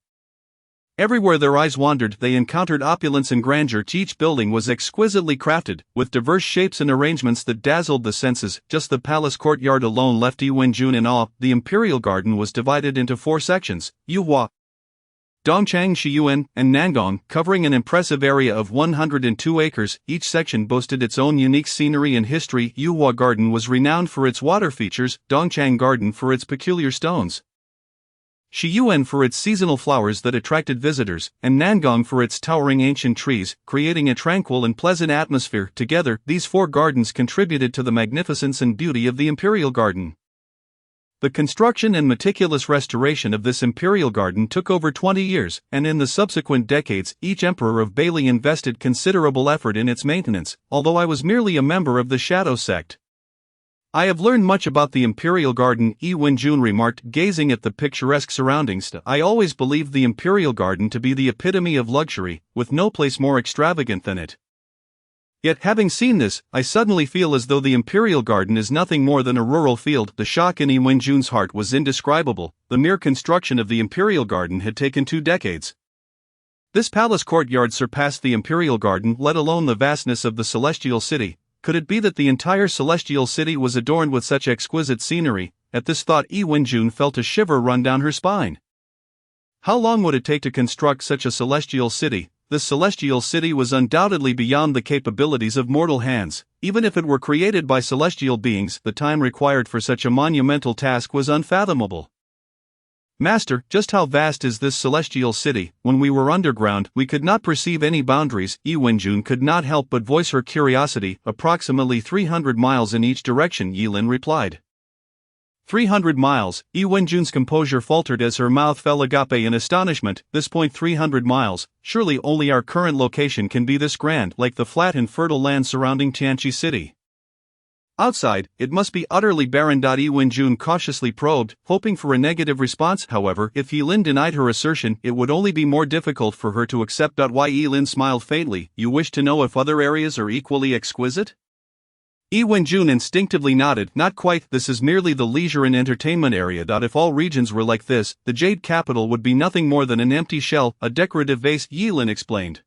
Everywhere their eyes wandered, they encountered opulence and grandeur. Each building was exquisitely crafted, with diverse shapes and arrangements that dazzled the senses. Just the palace courtyard alone left Yi Wenjun in awe. The Imperial Garden was divided into 4 sections: Yuhua, Dongchang, Shiyuan, and Nangong, covering an impressive area of 102 acres. Each section boasted its own unique scenery and history. Yuhua Garden was renowned for its water features, Dongchang Garden for its peculiar stones, Shiyuan for its seasonal flowers that attracted visitors, and Nangong for its towering ancient trees, creating a tranquil and pleasant atmosphere. Together, these 4 gardens contributed to the magnificence and beauty of the Imperial Garden. The construction and meticulous restoration of this Imperial Garden took over 20 years, and in the subsequent decades, each emperor of Bailey invested considerable effort in its maintenance. Although I was merely a member of the Shadow Sect, I have learned much about the Imperial Garden, Yi Wenjun remarked, gazing at the picturesque surroundings. I always believed the Imperial Garden to be the epitome of luxury, with no place more extravagant than it. Yet, having seen this, I suddenly feel as though the Imperial Garden is nothing more than a rural field. The shock in Yi Wenjun's heart was indescribable. The mere construction of the Imperial Garden had taken 2 decades. This palace courtyard surpassed the Imperial Garden, let alone the vastness of the Celestial City. Could it be that the entire Celestial City was adorned with such exquisite scenery? At this thought, Yi Wenjun felt a shiver run down her spine. How long would it take to construct such a celestial city? This celestial city was undoubtedly beyond the capabilities of mortal hands. Even if it were created by celestial beings, the time required for such a monumental task was unfathomable. Master, just how vast is this celestial city? When we were underground, we could not perceive any boundaries. Yi Wenjun could not help but voice her curiosity. Approximately 300 miles in each direction, Yi Lin replied. 300 miles, Yi Wenjun's composure faltered as her mouth fell agape in astonishment. This point, 300 miles, surely only our current location can be this grand, like the flat and fertile land surrounding Tianqi City. Outside, it must be utterly barren. Yi Wenjun cautiously probed, hoping for a negative response. However, if Yi Lin denied her assertion, it would only be more difficult for her to accept. Yi Lin smiled faintly. You wish to know if other areas are equally exquisite? Yi Wenjun instinctively nodded. Not quite, this is merely the leisure and entertainment area. If all regions were like this, the Jade Capital would be nothing more than an empty shell, a decorative vase, Yi Lin explained.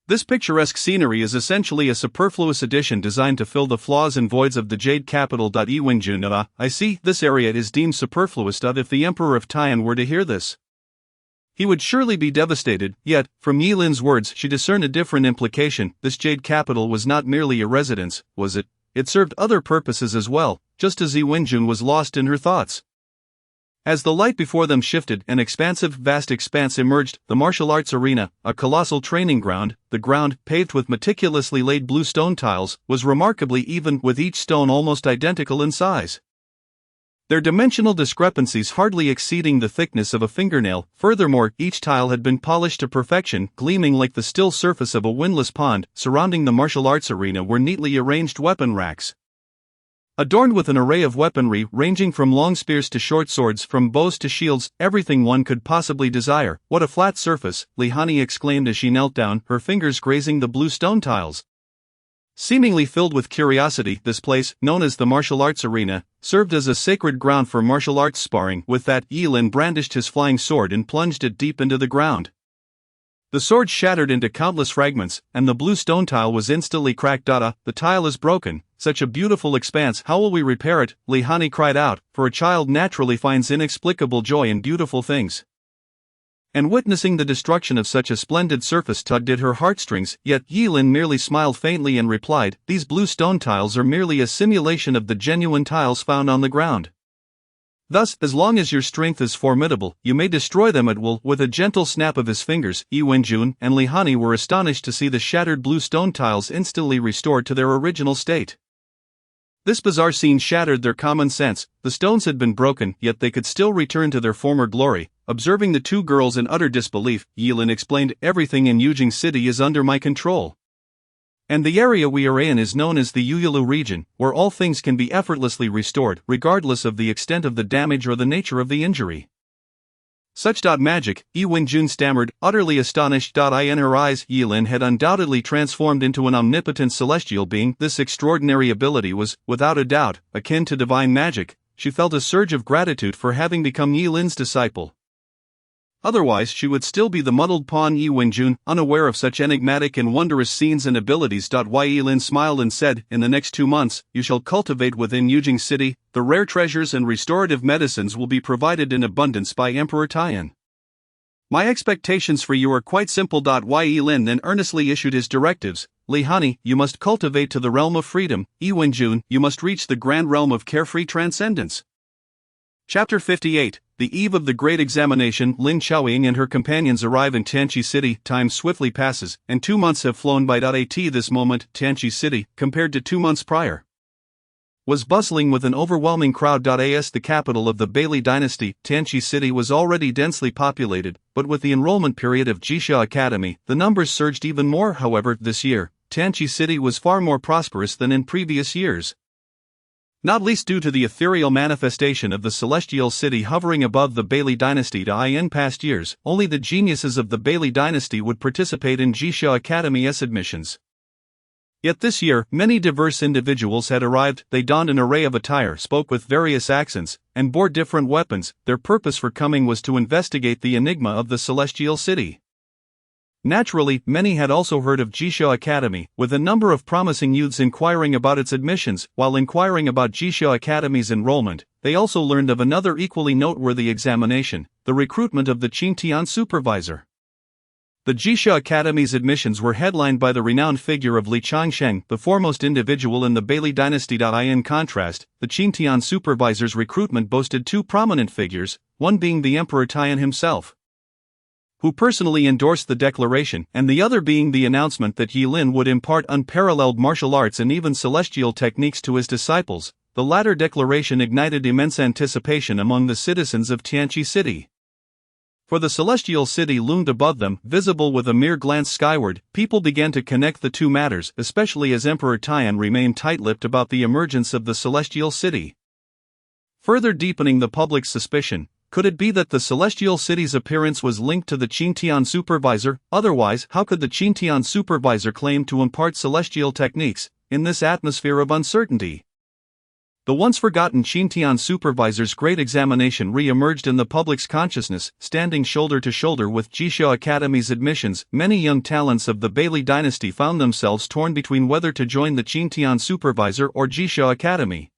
This picturesque scenery is essentially a superfluous addition designed to fill the flaws and voids of the Jade Capital. Yi Wenjun, I see, this area is deemed superfluous. If the Emperor of Tian were to hear this, he would surely be devastated. Yet, from Yi Lin's words, she discerned a different implication. This Jade Capital was not merely a residence, was it? It served other purposes as well, just as Yi Wenjun was lost in her thoughts. As the light before them shifted, an expansive, vast expanse emerged, the martial arts arena, a colossal training ground. The ground, paved with meticulously laid blue stone tiles, was remarkably even, with each stone almost identical in size. their dimensional discrepancies hardly exceeding the thickness of a fingernail. Furthermore, each tile had been polished to perfection, gleaming like the still surface of a windless pond. Surrounding the martial arts arena were neatly arranged weapon racks, adorned with an array of weaponry ranging from long spears to short swords, from bows to shields, everything one could possibly desire. "What a flat surface," Hanyi exclaimed as she knelt down, her fingers grazing the blue stone tiles. Seemingly filled with curiosity, this place, known as the martial arts arena, served as a sacred ground for martial arts sparring. With that, Yilin brandished his flying sword and plunged it deep into the ground. The sword shattered into countless fragments, and the blue stone tile was instantly cracked. The tile is broken. Such a beautiful expanse, how will we repair it?" Hanyi cried out, for a child naturally finds inexplicable joy in beautiful things. And witnessing the destruction of such a splendid surface tugged at her heartstrings, yet Yilin merely smiled faintly and replied, "These blue stone tiles are merely a simulation of the genuine tiles found on the ground. Thus, as long as your strength is formidable, you may destroy them at will." With a gentle snap of his fingers, Wenjun and Hanyi were astonished to see the shattered blue stone tiles instantly restored to their original state. This bizarre scene shattered their common sense. The stones had been broken, yet they could still return to their former glory. Observing the two girls in utter disbelief, Yilin explained, "Everything in Yujing City is under my control. And the area we are in is known as the Yuyulu region, where all things can be effortlessly restored, regardless of the extent of the damage or the nature of the injury." "Such magic," Wenjun stammered, utterly astonished. In her eyes, Yilin had undoubtedly transformed into an omnipotent celestial being. This extraordinary ability was, without a doubt, akin to divine magic. She felt a surge of gratitude for having become Yilin's disciple. Otherwise, she would still be the muddled pawn. Wenjun, unaware of such enigmatic and wondrous scenes and abilities. Yilin smiled and said, "In the next 2 months, you shall cultivate within Yujing City. The rare treasures and restorative medicines will be provided in abundance by Emperor Tian. My expectations for you are quite simple." Yilin then earnestly issued his directives. "Hanyi, you must cultivate to the realm of freedom. Wenjun, you must reach the grand realm of carefree transcendence." Chapter 58. The eve of the great examination, Lin Chaoying and her companions arrive in Tianqi City. Time swiftly passes, and 2 months have flown by. At this moment, Tianqi City, compared to 2 months prior, was bustling with an overwhelming crowd. As the capital of the Bailey dynasty, Tianqi City was already densely populated, but with the enrollment period of Jixia Academy, the numbers surged even more. However, this year, Tianqi City was far more prosperous than in previous years, not least due to the ethereal manifestation of the celestial city hovering above the Bailey dynasty. In past years, only the geniuses of the Bailey dynasty would participate in Jixia Academy's admissions. Yet this year, many diverse individuals had arrived. They donned an array of attire, spoke with various accents, and bore different weapons. Their purpose for coming was to investigate the enigma of the celestial city. Naturally, many had also heard of Jixia Academy, with a number of promising youths inquiring about its admissions. While inquiring about Jixia Academy's enrollment, they also learned of another equally noteworthy examination, the recruitment of the Qingtian supervisor. The Jixia Academy's admissions were headlined by the renowned figure of Li Changsheng, the foremost individual in the Bailey dynasty. In contrast, the Qingtian supervisor's recruitment boasted 2 prominent figures, one being the Emperor Tian himself, who personally endorsed the declaration, and the other being the announcement that Yilin would impart unparalleled martial arts and even celestial techniques to his disciples. The latter declaration ignited immense anticipation among the citizens of Tianqi City. For the celestial city loomed above them, visible with a mere glance skyward. People began to connect the two matters, especially as Emperor Tian remained tight-lipped about the emergence of the celestial city. Further deepening the public's suspicion, could it be that the celestial city's appearance was linked to the Qingtian supervisor? Otherwise, how could the Qingtian supervisor claim to impart celestial techniques in this atmosphere of uncertainty? The once forgotten Qingtian supervisor's great examination re-emerged in the public's consciousness. Standing shoulder to shoulder with Jixia Academy's admissions, many young talents of the Bailey dynasty found themselves torn between whether to join the Qingtian supervisor or Jixia Academy.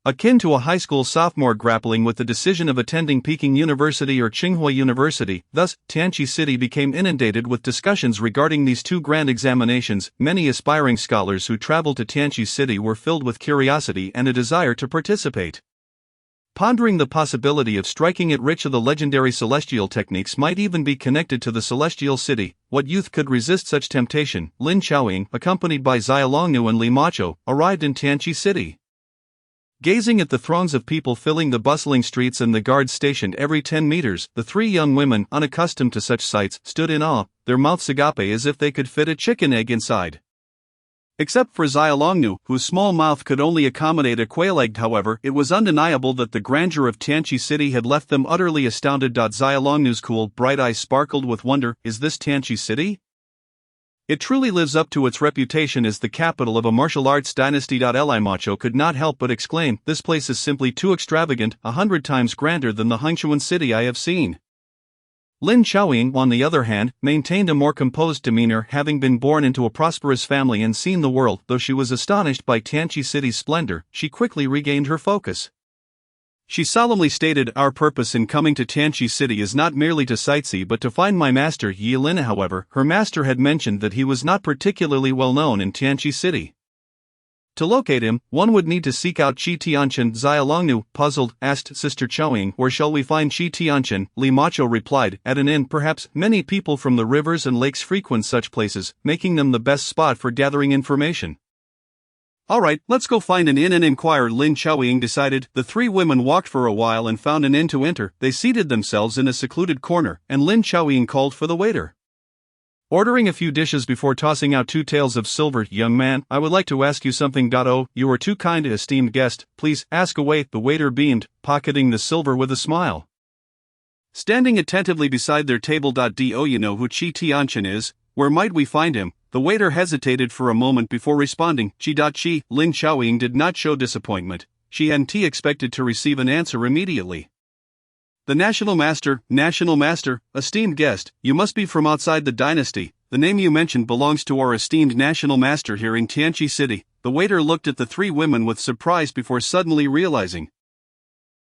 Akin to a high school sophomore grappling with the decision of attending Peking University or Tsinghua University, thus, Tianqi City became inundated with discussions regarding these two grand examinations. Many aspiring scholars who traveled to Tianqi City were filled with curiosity and a desire to participate. Pondering the possibility of striking it rich of the legendary celestial techniques might even be connected to the celestial city, what youth could resist such temptation? Lin Chaoying, accompanied by Xiaolongnu and Li Macho, arrived in Tianqi City. Gazing at the throngs of people filling the bustling streets and the guards stationed every 10 meters, the three young women, unaccustomed to such sights, stood in awe, their mouths agape as if they could fit a chicken egg inside. Except for Xiaolongnu, whose small mouth could only accommodate a quail egg. However, it was undeniable that the grandeur of Tianqi City had left them utterly astounded. Xiaolongnu's cool, bright eyes sparkled with wonder. Is this Tianqi City? It truly lives up to its reputation as the capital of a martial arts dynasty. Limacho could not help but exclaim, this place is simply too extravagant, 100 times grander than the Hengchuan city I have seen. Lin Xiaoying, on the other hand, maintained a more composed demeanor, having been born into a prosperous family and seen the world. Though she was astonished by Tianqi City's splendor, she quickly regained her focus. She solemnly stated, our purpose in coming to Tianqi City is not merely to sightsee but to find my master Yilin. However, her master had mentioned that he was not particularly well known in Tianqi City. To locate him, one would need to seek out Qi Tianchen. Xiaolongnu, puzzled, asked Sister Qiaoying, where shall we find Qi Tianchen? Limacho replied, at an inn perhaps. Many people from the rivers and lakes frequent such places, making them the best spot for gathering information. Alright, let's go find an inn and inquire, Lin Xiaoying decided. The three women walked for a while and found an inn to enter. They seated themselves in a secluded corner, and Lin Xiaoying called for the waiter. Ordering a few dishes before tossing out 2 taels of silver, young man, I would like to ask you something. Oh, you are too kind, esteemed guest, please, ask away, the waiter beamed, pocketing the silver with a smile. Standing attentively beside their table. Do you know who Qi Tianchen is? Where might we find him? The waiter hesitated for a moment before responding, Qi. Lin Xiaoying did not show disappointment. She hadn't expected to receive an answer immediately. The National Master, esteemed guest, you must be from outside the dynasty. The name you mentioned belongs to our esteemed National Master here in Tianqi City. The waiter looked at the three women with surprise before suddenly realizing.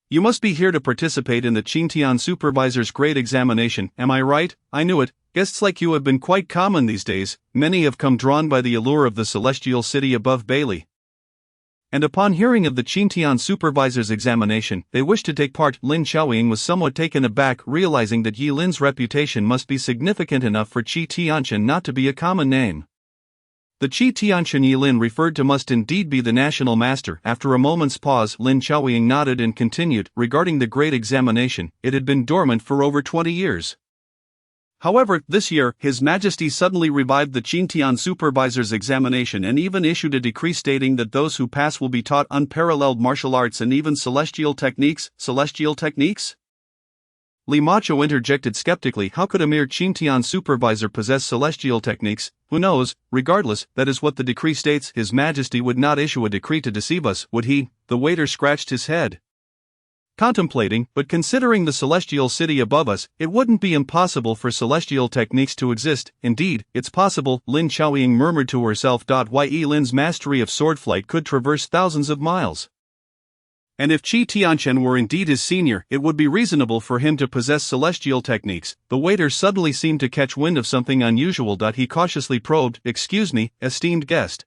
You must be here to participate in the Qintian Supervisor's Grade Examination, am I right? I knew it. Guests like you have been quite common these days. Many have come drawn by the allure of the celestial city above Bailey. And upon hearing of the Qintian Supervisor's Examination, they wished to take part. Lin Xiaoying was somewhat taken aback, realizing that Yilin's reputation must be significant enough for Qi Tianchen not to be a common name. The Qi Tianchen Yilin referred to must indeed be the National Master. After a moment's pause, Lin Xiaoying nodded and continued, regarding the Great Examination, it had been dormant for over 20 years. However, this year, His Majesty suddenly revived the Qintian Supervisor's Examination and even issued a decree stating that those who pass will be taught unparalleled martial arts and even celestial techniques. Celestial techniques? Limacho interjected skeptically, how could a mere Qintian Supervisor possess celestial techniques? Who knows? Regardless, that is what the decree states. His Majesty would not issue a decree to deceive us, would he? The waiter scratched his head. Contemplating, but considering the celestial city above us, it wouldn't be impossible for celestial techniques to exist. Indeed, it's possible, Lin Xiaoying murmured to herself. Ye Lin's mastery of swordflight could traverse thousands of miles. And if Qi Tianchen were indeed his senior, it would be reasonable for him to possess celestial techniques. The waiter suddenly seemed to catch wind of something unusual. He cautiously probed, excuse me, esteemed guest.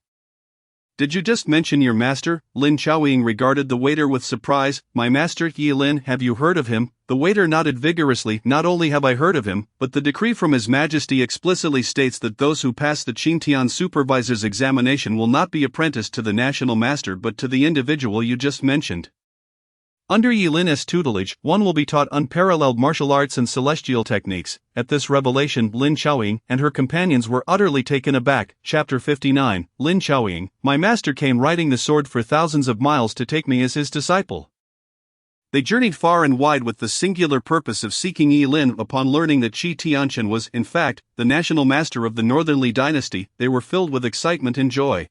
Did you just mention your master? Lin Xiaoying regarded the waiter with surprise. My master, Yilin, have you heard of him? The waiter nodded vigorously. Not only have I heard of him, but the decree from His Majesty explicitly states that those who pass the Qintian Supervisor's Examination will not be apprenticed to the National Master but to the individual you just mentioned. Under Yilin's tutelage, one will be taught unparalleled martial arts and celestial techniques. At this revelation, Lin Xiaoying and her companions were utterly taken aback. Chapter 59, Lin Xiaoying, my master came riding the sword for thousands of miles to take me as his disciple. They journeyed far and wide with the singular purpose of seeking Yilin. Upon learning that Qi Tianchen was, in fact, the National Master of the Northernly Dynasty, they were filled with excitement and joy.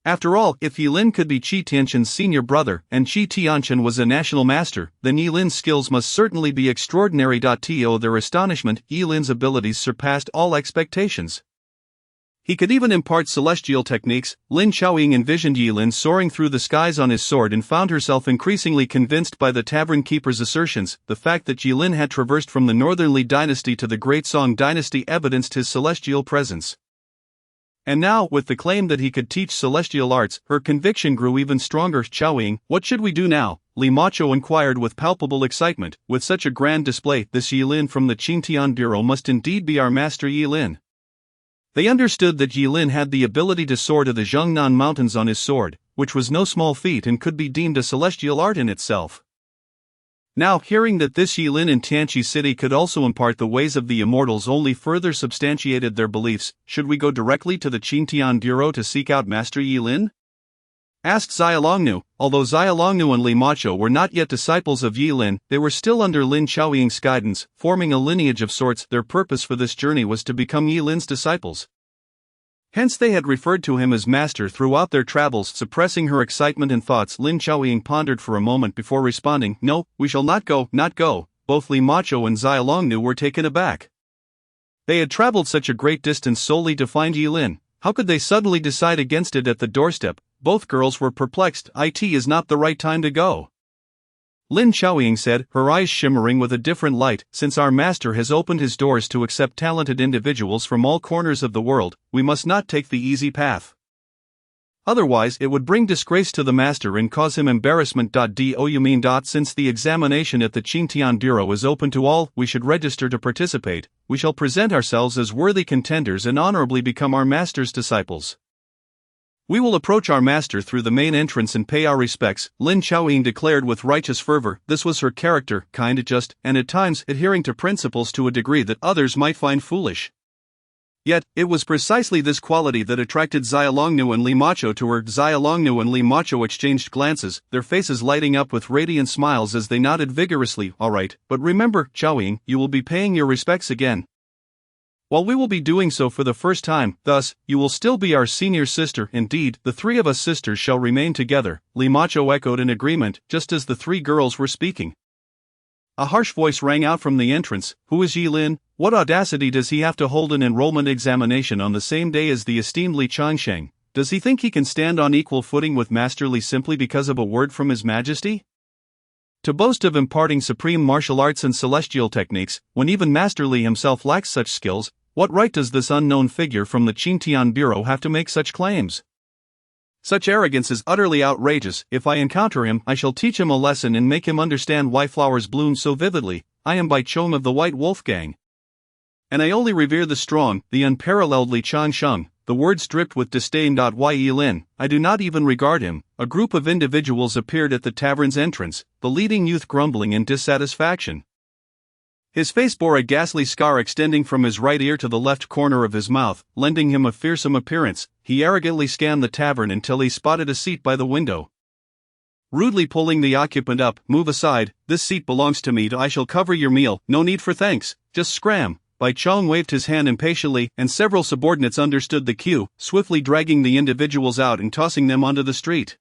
After all, if Yilin could be Qi Tianchen's senior brother, and Qi Tianchen was a national master, then Yilin's skills must certainly be extraordinary. To their astonishment, Yilin's abilities surpassed all expectations. He could even impart celestial techniques. Lin Xiaoying envisioned Yilin soaring through the skies on his sword and found herself increasingly convinced by the tavern keeper's assertions. The fact that Yilin had traversed from the Northernly Dynasty to the Great Song Dynasty evidenced his celestial presence. And now, with the claim that he could teach celestial arts, her conviction grew even stronger. Xiaoying, what should we do now? Limacho inquired with palpable excitement. With such a grand display, this Yilin from the Qintian Bureau must indeed be our master Yilin. They understood that Yilin had the ability to soar to the Zhengnan Mountains on his sword, which was no small feat and could be deemed a celestial art in itself. Now, hearing that this Yilin in Tianqi City could also impart the ways of the immortals only further substantiated their beliefs. Should we go directly to the Qingtian Bureau to seek out Master Yilin? Asked Xiaolongnu. Although Xiaolongnu and Li Macho were not yet disciples of Yilin, they were still under Lin Qiaoying's guidance, forming a lineage of sorts. Their purpose for this journey was to become Yilin's disciples. Hence they had referred to him as master throughout their travels. Suppressing her excitement and thoughts, Lin Qiaoying pondered for a moment before responding, "No, we shall not go, not go." Both Li Macho and Xiaolongnu were taken aback. They had traveled such a great distance solely to find Yilin. How could they suddenly decide against it at the doorstep? Both girls were perplexed. "It is not the right time to go," Lin Qiaoying said, her eyes shimmering with a different light. "Since our master has opened his doors to accept talented individuals from all corners of the world, we must not take the easy path. Otherwise, it would bring disgrace to the master and cause him embarrassment. Do you mean? Since the examination at the Qingtian Bureau is open to all, we should register to participate. We shall present ourselves as worthy contenders and honorably become our master's disciples. We will approach our master through the main entrance and pay our respects," Lin Qiaoying declared with righteous fervor. This was her character, kind, just, and at times adhering to principles to a degree that others might find foolish. Yet, it was precisely this quality that attracted Xiaolongnu and Li Macho to her. Xiaolongnu and Li Macho exchanged glances, their faces lighting up with radiant smiles as they nodded vigorously. "All right, but remember, Qiaoying, you will be paying your respects again. While we will be doing so for the first time, thus, you will still be our senior sister. Indeed, the three of us sisters shall remain together," Li Macho echoed in agreement, just as the three girls were speaking. A harsh voice rang out from the entrance. "Who is Yilin? What audacity does he have to hold an enrollment examination on the same day as the esteemed Li Changsheng? Does he think he can stand on equal footing with Master Li simply because of a word from His Majesty? To boast of imparting supreme martial arts and celestial techniques, when even Master Li himself lacks such skills, what right does this unknown figure from the Qingtian Bureau have to make such claims? Such arrogance is utterly outrageous. If I encounter him, I shall teach him a lesson and make him understand why flowers bloom so vividly. I am Bai Chong of the White Wolf Gang, and I only revere the strong, the unparalleled Li Changsheng." The words dripped with disdain. "Why Yilin? I do not even regard him." A group of individuals appeared at the tavern's entrance, the leading youth grumbling in dissatisfaction. His face bore a ghastly scar extending from his right ear to the left corner of his mouth, lending him a fearsome appearance. He arrogantly scanned the tavern until he spotted a seat by the window. Rudely pulling the occupant up, "Move aside, this seat belongs to me. I shall cover your meal, no need for thanks, just scram." Bai Chong waved his hand impatiently, and several subordinates understood the cue, swiftly dragging the individuals out and tossing them onto the street.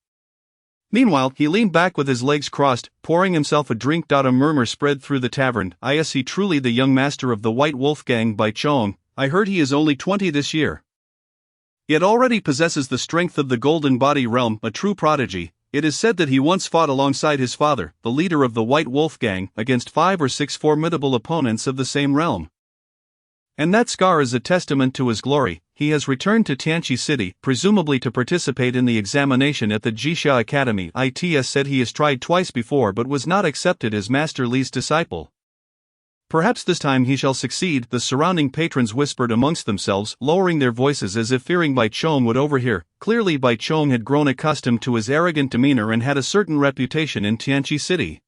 Meanwhile, he leaned back with his legs crossed, pouring himself a drink. A murmur spread through the tavern. "Is he truly the young master of the White Wolf Gang, Bai Chong? I heard he is only 20 this year. Yet already possesses the strength of the Golden Body realm, a true prodigy. It is said that he once fought alongside his father, the leader of the White Wolf Gang, against 5 or 6 formidable opponents of the same realm. And that scar is a testament to his glory. He has returned to Tianqi City, presumably to participate in the examination at the Jixia Academy. It said he has tried twice before but was not accepted as Master Li's disciple. Perhaps this time he shall succeed." The surrounding patrons whispered amongst themselves, lowering their voices as if fearing Bai Chong would overhear. Clearly Bai Chong had grown accustomed to his arrogant demeanor and had a certain reputation in Tianqi City.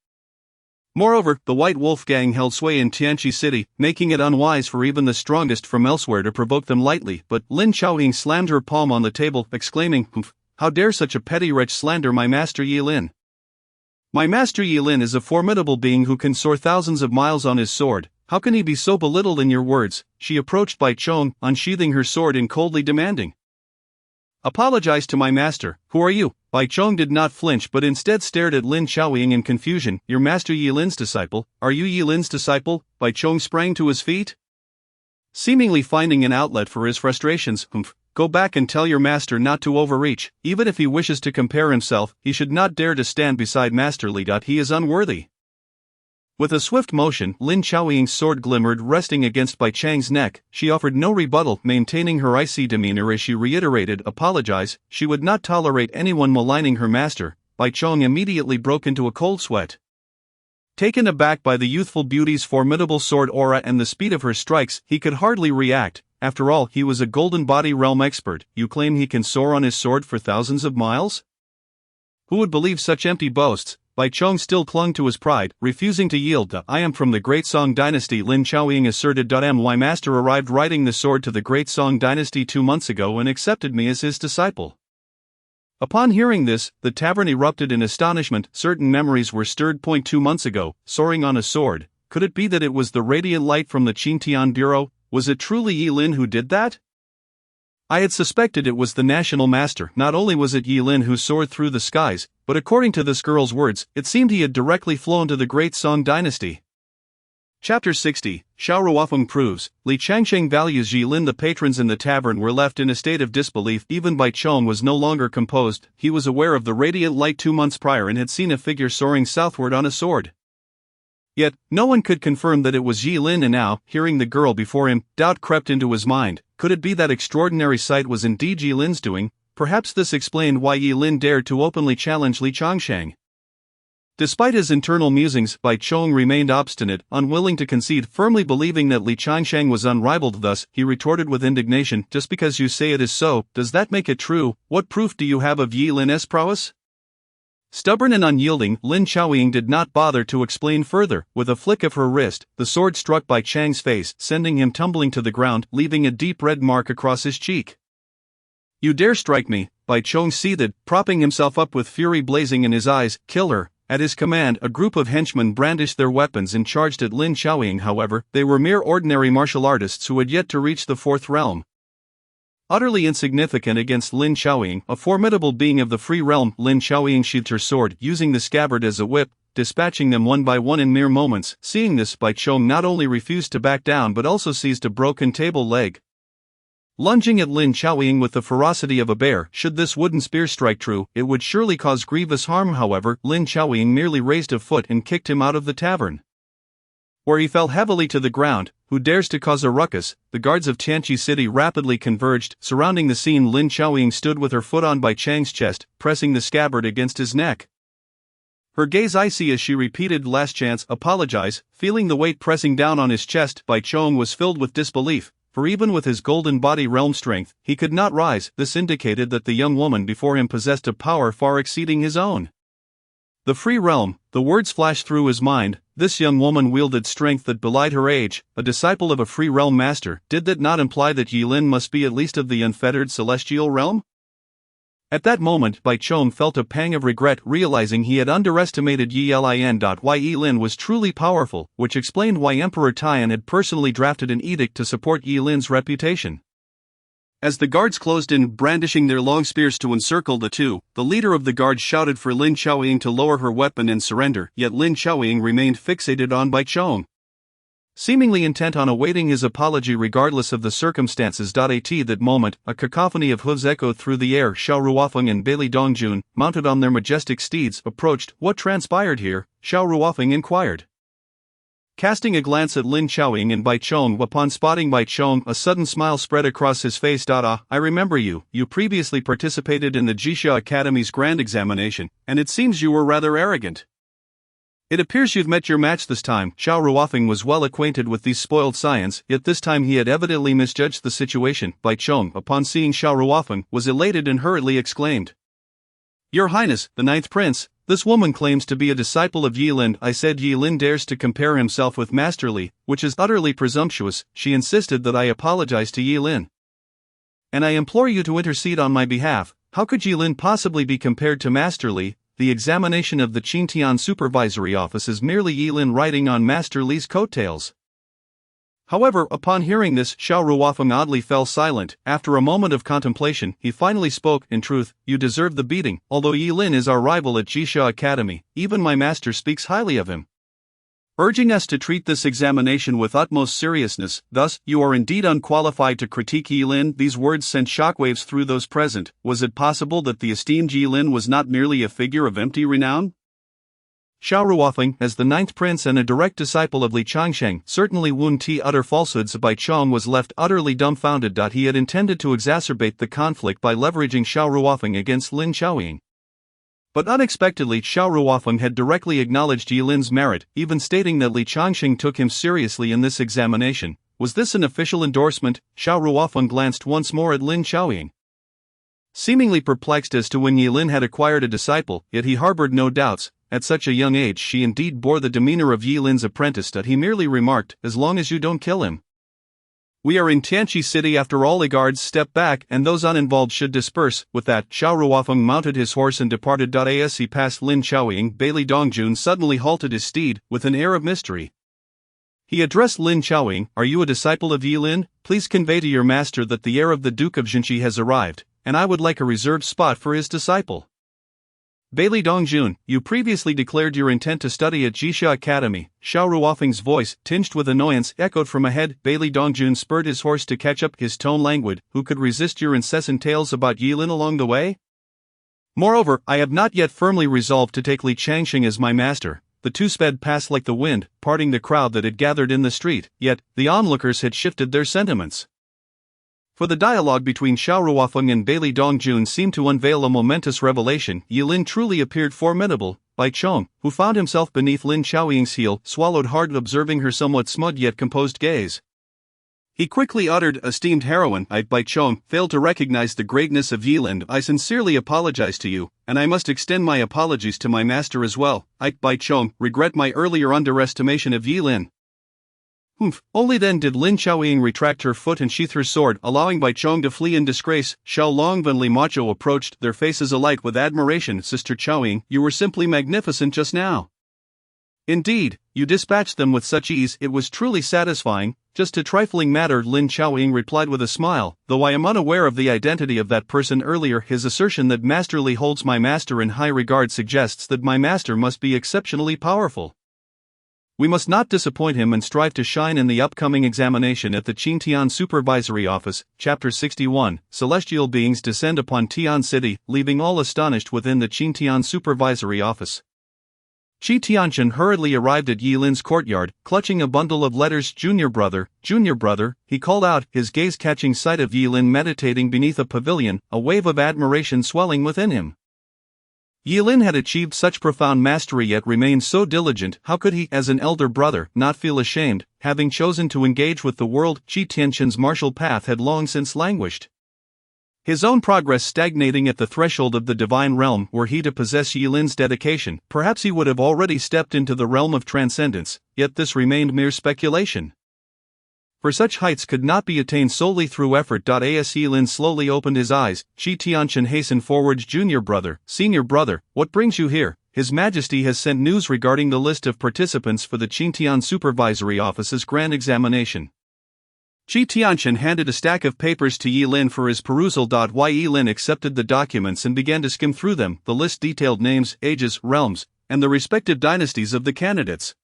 Moreover, the White Wolf Gang held sway in Tianqi City, making it unwise for even the strongest from elsewhere to provoke them lightly. But Lin Qiaoying slammed her palm on the table, exclaiming, "Humph! How dare such a petty wretch slander my master Yilin? My master Yilin is a formidable being who can soar thousands of miles on his sword. How can he be so belittled in your words?" She approached Bai Chong, unsheathing her sword and coldly demanding, "Apologize to my master. Who are you?" Bai Chong did not flinch but instead stared at Lin Qiaoying in confusion. "Your master Yilin's disciple? Are you Yilin's disciple?" Bai Chong sprang to his feet, seemingly finding an outlet for his frustrations. "Humph! Go back and tell your master not to overreach. Even if he wishes to compare himself, he should not dare to stand beside Master Li. He is unworthy." With a swift motion, Lin Qiaoying's sword glimmered, resting against Bai Chang's neck. She offered no rebuttal, maintaining her icy demeanor as she reiterated, "Apologize." She would not tolerate anyone maligning her master. Bai Chong immediately broke into a cold sweat. Taken aback by the youthful beauty's formidable sword aura and the speed of her strikes, he could hardly react. After all, he was a Golden Body realm expert. "You claim he can soar on his sword for thousands of miles?" Who would believe such empty boasts? Bai Chong still clung to his pride, refusing to yield. I am from the Great Song Dynasty, Lin Chaoying asserted. My master arrived riding the sword to the Great Song Dynasty 2 months ago and accepted me as his disciple. Upon hearing this, the tavern erupted in astonishment. Certain memories were stirred. 2 months ago, soaring on a sword. Could it be that it was the radiant light from the Qingtian Bureau? Was it truly Yi Lin who did that? I had suspected it was the national master. Not only was it Yi Lin who soared through the skies, but according to this girl's words, it seemed he had directly flown to the Great Song Dynasty. Chapter 60, Xiao Ruofeng proves, Li Changsheng values Yi Lin. The patrons in the tavern were left in a state of disbelief. Even Bai Chong was no longer composed. He was aware of the radiant light 2 months prior and had seen a figure soaring southward on a sword. Yet, no one could confirm that it was Yi Lin, and now, hearing the girl before him, doubt crept into his mind. Could it be that extraordinary sight was indeed Yi Lin's doing? Perhaps this explained why Yi Lin dared to openly challenge Li Changsheng. Despite his internal musings, Bai Chong remained obstinate, unwilling to concede, firmly believing that Li Changsheng was unrivaled. Thus, he retorted with indignation, just because you say it is so, does that make it true? What proof do you have of Yi Lin's prowess? Stubborn and unyielding, Lin Chaoying did not bother to explain further. With a flick of her wrist, the sword struck Bai Chang's face, sending him tumbling to the ground, leaving a deep red mark across his cheek. You dare strike me? Bai Chong seethed, propping himself up with fury blazing in his eyes. Kill her. At his command, a group of henchmen brandished their weapons and charged at Lin Chaoying. However, they were mere ordinary martial artists who had yet to reach the fourth realm. Utterly insignificant against Lin Chaoying, a formidable being of the free realm, Lin Chaoying sheathed her sword, using the scabbard as a whip, dispatching them one by one in mere moments. Seeing this, Bai Chong not only refused to back down but also seized a broken table leg. Lunging at Lin Chaoying with the ferocity of a bear, should this wooden spear strike true, it would surely cause grievous harm. However, Lin Chaoying merely raised a foot and kicked him out of the tavern, where he fell heavily to the ground. Who dares to cause a ruckus? The guards of Tianqi City rapidly converged, surrounding the scene. Lin Chaoying stood with her foot on Bai Chang's chest, pressing the scabbard against his neck. Her gaze icy as she repeated, "Last chance, apologize." Feeling the weight pressing down on his chest, Bai Chong was filled with disbelief, for even with his golden body realm strength, he could not rise. This indicated that the young woman before him possessed a power far exceeding his own. The free realm, the words flashed through his mind. This young woman wielded strength that belied her age, a disciple of a free realm master. Did that not imply that Yi Lin must be at least of the unfettered celestial realm? At that moment, Bai Chong felt a pang of regret, realizing he had underestimated Yi Lin. Yi Lin was truly powerful, which explained why Emperor Tian had personally drafted an edict to support Yi Lin's reputation. As the guards closed in, brandishing their long spears to encircle the two, the leader of the guard shouted for Lin Chaoying to lower her weapon and surrender, yet Lin Chaoying remained fixated on Bai Chong, seemingly intent on awaiting his apology regardless of the circumstances. At that moment, a cacophony of hooves echoed through the air. Xiao Ruofeng and Bailey Dongjun, mounted on their majestic steeds, approached. What transpired here? Xiao Ruofeng inquired, casting a glance at Lin Chaoying and Bai Chong. Upon spotting Bai Chong, a sudden smile spread across his face. I remember you. You previously participated in the Jixia Academy's grand examination, and it seems you were rather arrogant. It appears you've met your match this time. Xiao Ruofeng was well acquainted with these spoiled scions, yet this time he had evidently misjudged the situation. Bai Chong, upon seeing Xiao Ruofeng, was elated and hurriedly exclaimed, "Your Highness, the ninth prince, this woman claims to be a disciple of Yi Lin." I said Yi Lin dares to compare himself with Master Li, which is utterly presumptuous. She insisted that I apologize to Yi Lin, and I implore you to intercede on my behalf. How could Yi Lin possibly be compared to Master Li? The examination of the Qingtian Supervisory Office is merely Yi Lin riding on Master Li's coattails. However, upon hearing this, Xiao Ruofeng oddly fell silent. After a moment of contemplation, he finally spoke. "In truth, you deserve the beating. Although Yi Lin is our rival at Jixia Academy, even my master speaks highly of him, urging us to treat this examination with utmost seriousness. Thus, you are indeed unqualified to critique Yi Lin." These words sent shockwaves through those present. Was it possible that the esteemed Yi Lin was not merely a figure of empty renown? Xiao Ruofeng, as the ninth prince and a direct disciple of Li Changsheng, certainly wouldn't utter falsehoods. Bai Chong was left utterly dumbfounded. He had intended to exacerbate the conflict by leveraging Xiao Ruofeng against Lin Chaoying, but unexpectedly Xiao Ruofeng had directly acknowledged Yi Lin's merit, even stating that Li Changsheng took him seriously in this examination. Was this an official endorsement? Xiao Ruofeng glanced once more at Lin Chaoying, Seemingly perplexed as to when Yilin had acquired a disciple, yet he harbored no doubts. At such a young age she indeed bore the demeanor of Yilin's apprentice. He merely remarked, "As long as you don't kill him. We are in Tianqi City after all." The guards stepped back and those uninvolved should disperse. With that, Xiao Ruofeng mounted his horse and departed. As he passed Lin Qiaoying, Bailey Dongjun suddenly halted his steed, with an air of mystery. He addressed Lin Qiaoying, "Are you a disciple of Yilin? Please convey to your master that the heir of the Duke of Jinqi has arrived, and I would like a reserved spot for his disciple." "Bailey Dongjun, you previously declared your intent to study at Jixia Academy." Xiao Ruofeng's voice, tinged with annoyance, echoed from ahead. Bailey Dongjun spurred his horse to catch up, his tone languid. "Who could resist your incessant tales about Yilin along the way? Moreover, I have not yet firmly resolved to take Li Changxing as my master." The two sped past like the wind, parting the crowd that had gathered in the street, yet the onlookers had shifted their sentiments. For the dialogue between Xiao Ruofeng and Bailey Dongjun seemed to unveil a momentous revelation. Yilin truly appeared formidable. Bai Chong, who found himself beneath Lin Qiaoying's heel, swallowed hard observing her somewhat smug yet composed gaze. He quickly uttered, "Esteemed heroine." Bai Chong failed to recognize the greatness of Yilin. "I sincerely apologize to you, and I must extend my apologies to my master as well. Bai Chong, regret my earlier underestimation of Yilin." Only then did Lin Qiaoying retract her foot and sheath her sword, allowing Bai Chong to flee in disgrace. Xiao Long and Li Macho approached, their faces alight with admiration. "Sister Qiaoying, you were simply magnificent just now. Indeed, you dispatched them with such ease, it was truly satisfying." "Just a trifling matter," Lin Qiaoying replied with a smile, "though I am unaware of the identity of that person earlier. His assertion that Master Li holds my master in high regard suggests that my master must be exceptionally powerful. We must not disappoint him and strive to shine in the upcoming examination at the Qintian Supervisory Office." Chapter 61. Celestial beings descend upon Tian City, leaving all astonished within the Qintian Supervisory Office. Qi Tianchen hurriedly arrived at Yilin's courtyard, clutching a bundle of letters. Junior brother," he called out, his gaze catching sight of Yilin meditating beneath a pavilion, a wave of admiration swelling within him. Yilin had achieved such profound mastery yet remained so diligent. How could he, as an elder brother, not feel ashamed, having chosen to engage with the world? Qi Tianchen's martial path had long since languished, his own progress stagnating at the threshold of the divine realm. Were he to possess Yilin's dedication, perhaps he would have already stepped into the realm of transcendence, yet this remained mere speculation. For such heights could not be attained solely through effort. As Yilin slowly opened his eyes, Qi Tianchen hastened forward. "Junior brother, senior brother, what brings you here?" "His Majesty has sent news regarding the list of participants for the Qintian Supervisory Office's grand examination." Qi Tianchen handed a stack of papers to Yilin for his perusal. Yilin accepted the documents and began to skim through them. The list detailed names, ages, realms, and the respective dynasties of the candidates.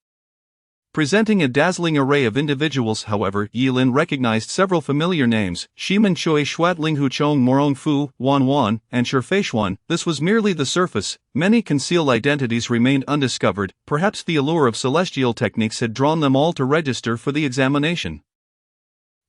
Presenting a dazzling array of individuals, however, Yilin recognized several familiar names: Shimen Chui, Shuatling Huchong, Morong Fu, Wan Wan, and Shurfeishuan. This was merely the surface. Many concealed identities remained undiscovered. Perhaps the allure of celestial techniques had drawn them all to register for the examination.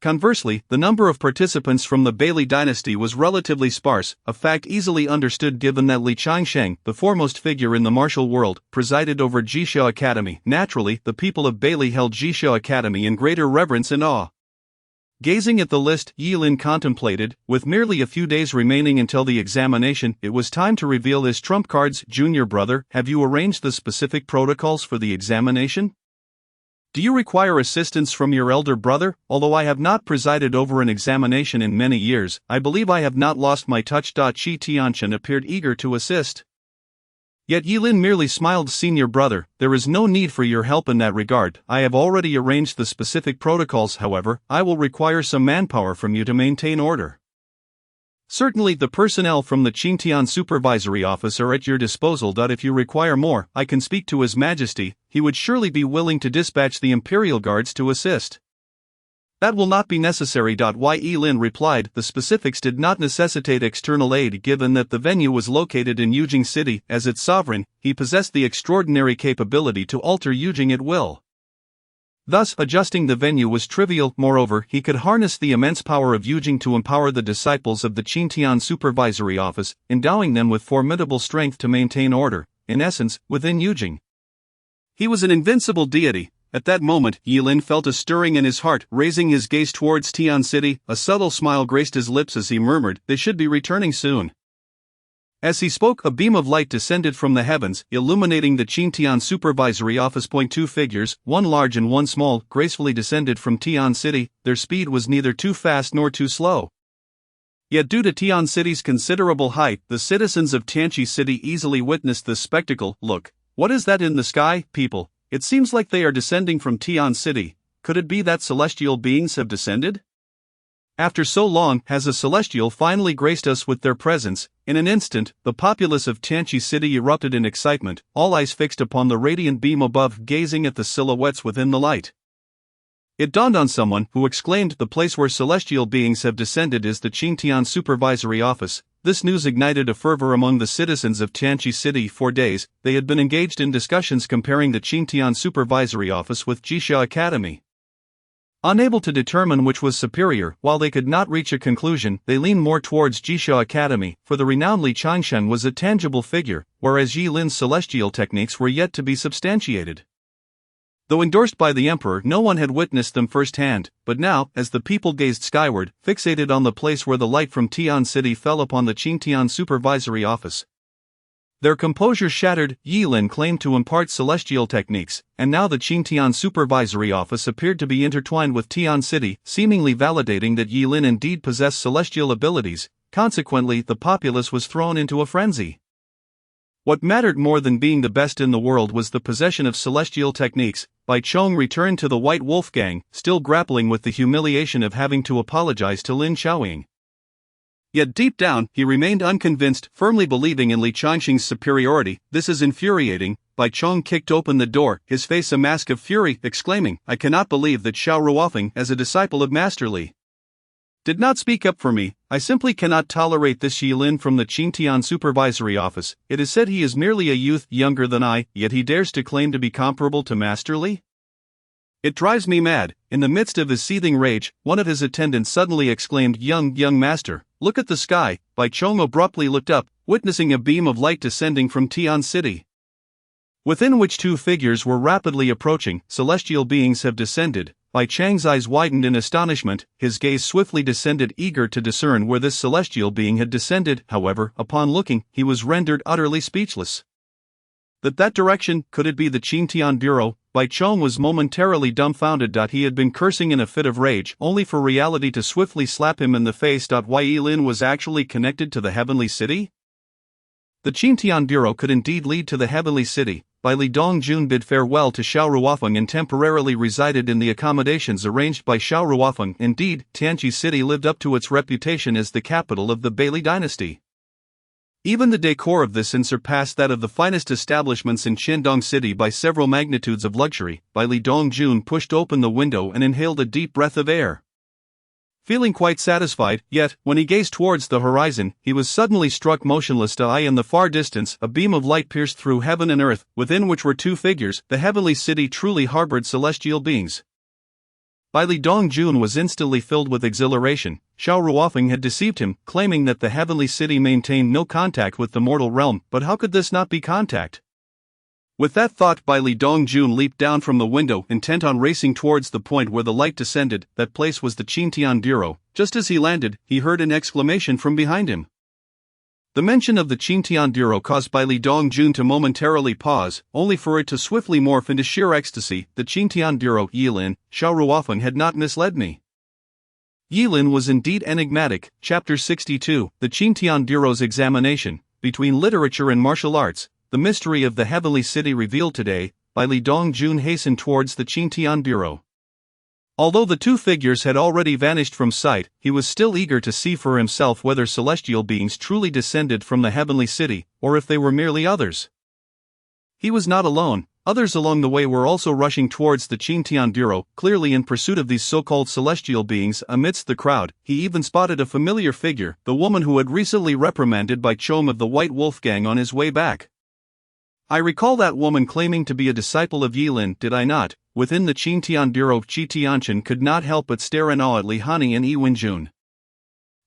Conversely, the number of participants from the Bailey dynasty was relatively sparse, a fact easily understood given that Li Changsheng, the foremost figure in the martial world, presided over Jixia Academy. Naturally, the people of Bailey held Jixia Academy in greater reverence and awe. Gazing at the list, Yilin contemplated. With merely a few days remaining until the examination, it was time to reveal his trump cards. "Junior brother, have you arranged the specific protocols for the examination? Do you require assistance from your elder brother? Although I have not presided over an examination in many years, I believe I have not lost my touch." Qi Tianchen appeared eager to assist. Yet Yilin merely smiled. "Senior brother, there is no need for your help in that regard. I have already arranged the specific protocols. However, I will require some manpower from you to maintain order." "Certainly, the personnel from the Qintian Supervisory Office are at your disposal. If you require more, I can speak to His Majesty. He would surely be willing to dispatch the Imperial Guards to assist." "That will not be necessary." Yilin replied. The specifics did not necessitate external aid given that the venue was located in Yujing City. As its sovereign, he possessed the extraordinary capability to alter Yujing at will. Thus, adjusting the venue was trivial. Moreover, he could harness the immense power of Yujing to empower the disciples of the Qintian Supervisory Office, endowing them with formidable strength to maintain order, in essence, within Yujing. He was an invincible deity. At that moment, Yilin felt a stirring in his heart. Raising his gaze towards Tian City, a subtle smile graced his lips as he murmured, "They should be returning soon." As he spoke, a beam of light descended from the heavens, illuminating the Qingtian Supervisory Office. Two figures, one large and one small, gracefully descended from Tian City. Their speed was neither too fast nor too slow. Yet due to Tian City's considerable height, the citizens of Tianqi City easily witnessed this spectacle. Look, what is that in the sky, people? It seems like they are descending from Tian City. Could it be that celestial beings have descended? After so long has a celestial finally graced us with their presence. In an instant, the populace of Tianqi City erupted in excitement, all eyes fixed upon the radiant beam above, gazing at the silhouettes within the light. It dawned on someone, who exclaimed, "The place where celestial beings have descended is the Qingtian Supervisory Office." This news ignited a fervor among the citizens of Tianqi City. For days, they had been engaged in discussions comparing the Qingtian Supervisory Office with Jixia Academy. Unable to determine which was superior, while they could not reach a conclusion, they leaned more towards Jixia Academy, for the renowned Li Changshen was a tangible figure, whereas Yi Lin's celestial techniques were yet to be substantiated. Though endorsed by the emperor, no one had witnessed them firsthand, but now, as the people gazed skyward, fixated on the place where the light from Tian City fell upon the Qingtian Supervisory Office, their composure shattered. Yi Lin claimed to impart celestial techniques, and now the Qingtian Supervisory Office appeared to be intertwined with Tian City, seemingly validating that Yi Lin indeed possessed celestial abilities. Consequently, the populace was thrown into a frenzy. What mattered more than being the best in the world was the possession of celestial techniques. Bai Chong returned to the White Wolf Gang, still grappling with the humiliation of having to apologize to Lin Xiaoying. Yet deep down, he remained unconvinced, firmly believing in Li Changxing's superiority. "This is infuriating." Bai Chong kicked open the door, his face a mask of fury, exclaiming, "I cannot believe that Xiao Ruofeng, as a disciple of Master Li, did not speak up for me. I simply cannot tolerate this Yi Lin from the Qingtian Supervisory Office. It is said he is merely a youth younger than I, yet he dares to claim to be comparable to Master Li. It drives me mad." In the midst of his seething rage, one of his attendants suddenly exclaimed, young master, look at the sky." Bai Chong abruptly looked up, witnessing a beam of light descending from Tian City, within which two figures were rapidly approaching. "Celestial beings have descended." Bai Chang's eyes widened in astonishment, his gaze swiftly descended, eager to discern where this celestial being had descended. However, upon looking, he was rendered utterly speechless. That direction, could it be the Qingtian Bureau? Bai Chong was momentarily dumbfounded. He had been cursing in a fit of rage, only for reality to swiftly slap him in the face. Why Yi Lin was actually connected to the Heavenly City? The Qingtian Bureau could indeed lead to the Heavenly City. Bai Li Dongjun bid farewell to Xiao Ruofeng and temporarily resided in the accommodations arranged by Xiao Ruofeng. Indeed, Tianqi City lived up to its reputation as the capital of the Bailey dynasty. Even the decor of this inn surpassed that of the finest establishments in Qiandong City by several magnitudes of luxury. Bai Li Dongjun pushed open the window and inhaled a deep breath of air, feeling quite satisfied. Yet, when he gazed towards the horizon, he was suddenly struck motionless. In the far distance, a beam of light pierced through heaven and earth, within which were two figures. The Heavenly City truly harbored celestial beings. Bai Li Dongjun was instantly filled with exhilaration. Xiao Ruofeng had deceived him, claiming that the Heavenly City maintained no contact with the mortal realm, but how could this not be contact? With that thought, Bai Li Dongjun leaped down from the window, intent on racing towards the point where the light descended. That place was the Qingtian Bureau. Just as he landed, he heard an exclamation from behind him. The mention of the Qingtian Bureau caused Bai Li Dongjun to momentarily pause, only for it to swiftly morph into sheer ecstasy. The Qingtian Bureau, Yi Lin, Xiao Ruofeng had not misled me. Yi Lin was indeed enigmatic. Chapter 62, The Qingtian Bureau's Examination. Between literature and martial arts, the mystery of the Heavenly City revealed today. Bai Li Dongjun hastened towards the Qingtian Bureau. Although the two figures had already vanished from sight, he was still eager to see for himself whether celestial beings truly descended from the Heavenly City, or if they were merely others. He was not alone. Others along the way were also rushing towards the Qingtian Bureau, clearly in pursuit of these so-called celestial beings. Amidst the crowd, he even spotted a familiar figure, the woman who had recently reprimanded Bai Chong of the White Wolf Gang on his way back. I recall that woman claiming to be a disciple of Yi Lin, did I not? Within the Qingtian Bureau, Qi Tianchen could not help but stare in awe at Li Hanyi and Yi Wenjun,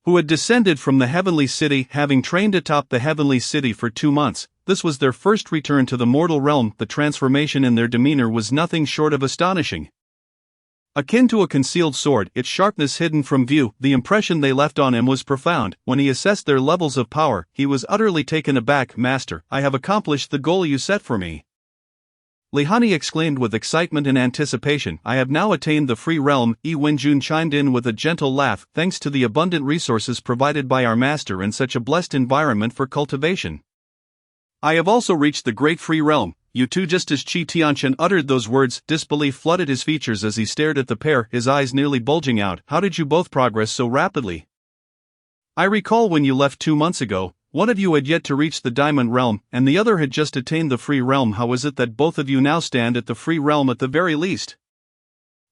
who had descended from the Heavenly City, having trained atop the Heavenly City for 2 months. This was their first return to the mortal realm. The transformation in their demeanor was nothing short of astonishing. Akin to a concealed sword, its sharpness hidden from view, the impression they left on him was profound. When he assessed their levels of power, he was utterly taken aback. Master, I have accomplished the goal you set for me. Hanyi exclaimed with excitement and anticipation. I have now attained the free realm. Wenjun chimed in with a gentle laugh, thanks to the abundant resources provided by our master and such a blessed environment for cultivation. I have also reached the great free realm. You too. Just as Qi Tianchen uttered those words, disbelief flooded his features as he stared at the pair, his eyes nearly bulging out. How did you both progress so rapidly? I recall when you left 2 months ago, one of you had yet to reach the diamond realm, and the other had just attained the free realm. How is it that both of you now stand at the free realm at the very least?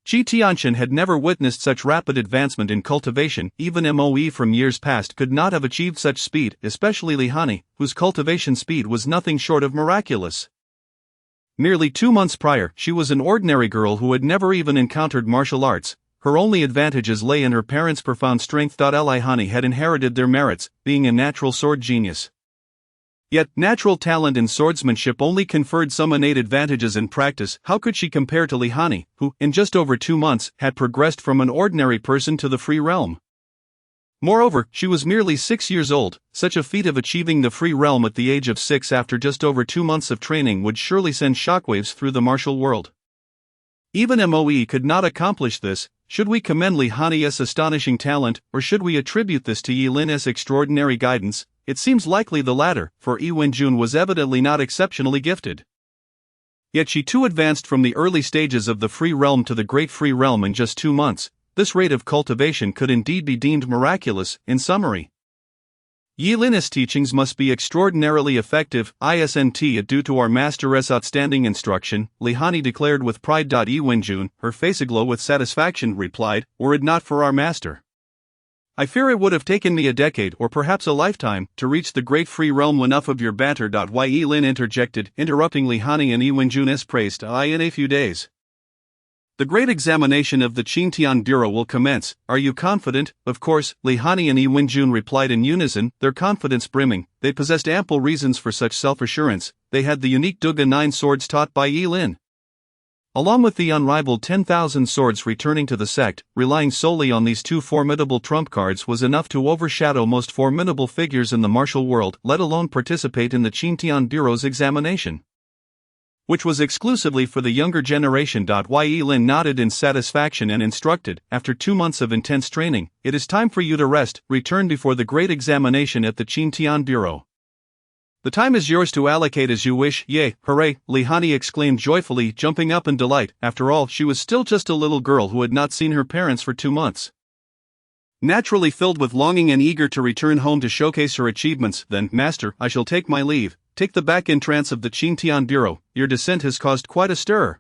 Qi Tianchen had never witnessed such rapid advancement in cultivation. Even Moe from years past could not have achieved such speed, especially Hanyi, whose cultivation speed was nothing short of miraculous. Nearly 2 months prior, she was an ordinary girl who had never even encountered martial arts. Her only advantages lay in her parents' profound strength. Hanyi had inherited their merits, being a natural sword genius. Yet, natural talent in swordsmanship only conferred some innate advantages in practice. How could she compare to Hanyi, who, in just over 2 months, had progressed from an ordinary person to the free realm? Moreover, she was merely 6 years old. Such a feat of achieving the free realm at the age of 6 after just over 2 months of training would surely send shockwaves through the martial world. Even Moe could not accomplish this. Should we commend Hanyi's astonishing talent, or should we attribute this to Yilin's extraordinary guidance? It seems likely the latter, for Wenjun was evidently not exceptionally gifted. Yet she too advanced from the early stages of the free realm to the great free realm in just 2 months. This rate of cultivation could indeed be deemed miraculous. In summary, Yilin's teachings must be extraordinarily effective. Isn't it due to our master's outstanding instruction? Hanyi declared with pride. Wenjun, her face aglow with satisfaction, replied, were it not for our master, I fear it would have taken me a decade or perhaps a lifetime to reach the great free realm. Enough of your banter. Yilin interjected, interrupting Hanyi and Wenjun's praise. In a few days, the great examination of the Xintian Bureau will commence. Are you confident? Of course, Hanyi and Wenjun replied in unison, their confidence brimming. They possessed ample reasons for such self-assurance. They had the unique Duga 9 swords taught by Yilin, along with the unrivaled 10,000 swords returning to the sect. Relying solely on these two formidable trump cards was enough to overshadow most formidable figures in the martial world, let alone participate in the Xintian Bureau's examination, which was exclusively for the younger generation. Yilin nodded in satisfaction and instructed, after 2 months of intense training, it is time for you to rest. Return before the great examination at the Xintian Bureau. The time is yours to allocate as you wish. Yay, hooray, Hanyi exclaimed joyfully, jumping up in delight. After all, she was still just a little girl who had not seen her parents for 2 months. Naturally filled with longing and eager to return home to showcase her achievements. Then, Master, I shall take my leave. Take the back entrance of the Xintian Bureau. Your descent has caused quite a stir,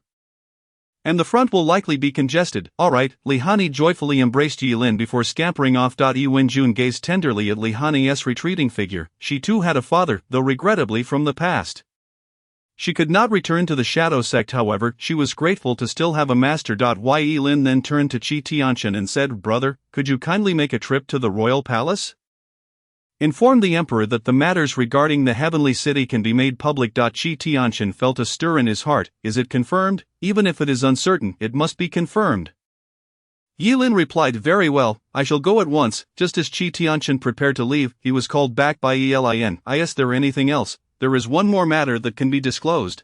and the front will likely be congested. All right, Hanyi joyfully embraced Yilin before scampering off. Wenjun gazed tenderly at Hanyi's retreating figure. She too had a father, though regrettably from the past. She could not return to the Shadow Sect. However, she was grateful to still have a master. Yilin then turned to Qi Tianchen and said, Brother, could you kindly make a trip to the royal palace? Inform the emperor that the matters regarding the heavenly city can be made public. Qi Tianchen felt a stir in his heart. Is it confirmed? Even if it is uncertain, it must be confirmed. Yilin replied, very well, I shall go at once. Just as Qi Tianchen prepared to leave, he was called back by Elin. Is there anything else? There is one more matter that can be disclosed.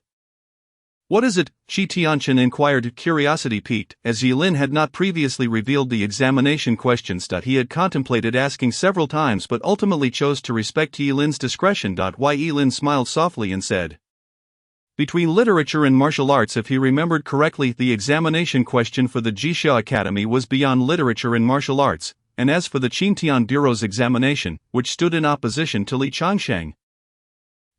What is it? Qi Tianchen inquired, curiosity piqued, as Yilin had not previously revealed the examination questions. He had contemplated asking several times but ultimately chose to respect Yilin's discretion. Yilin smiled softly and said, between literature and martial arts. If he remembered correctly, the examination question for the Jixia Academy was beyond literature and martial arts, and as for the Xintian Bureau's examination, which stood in opposition to Li Changsheng,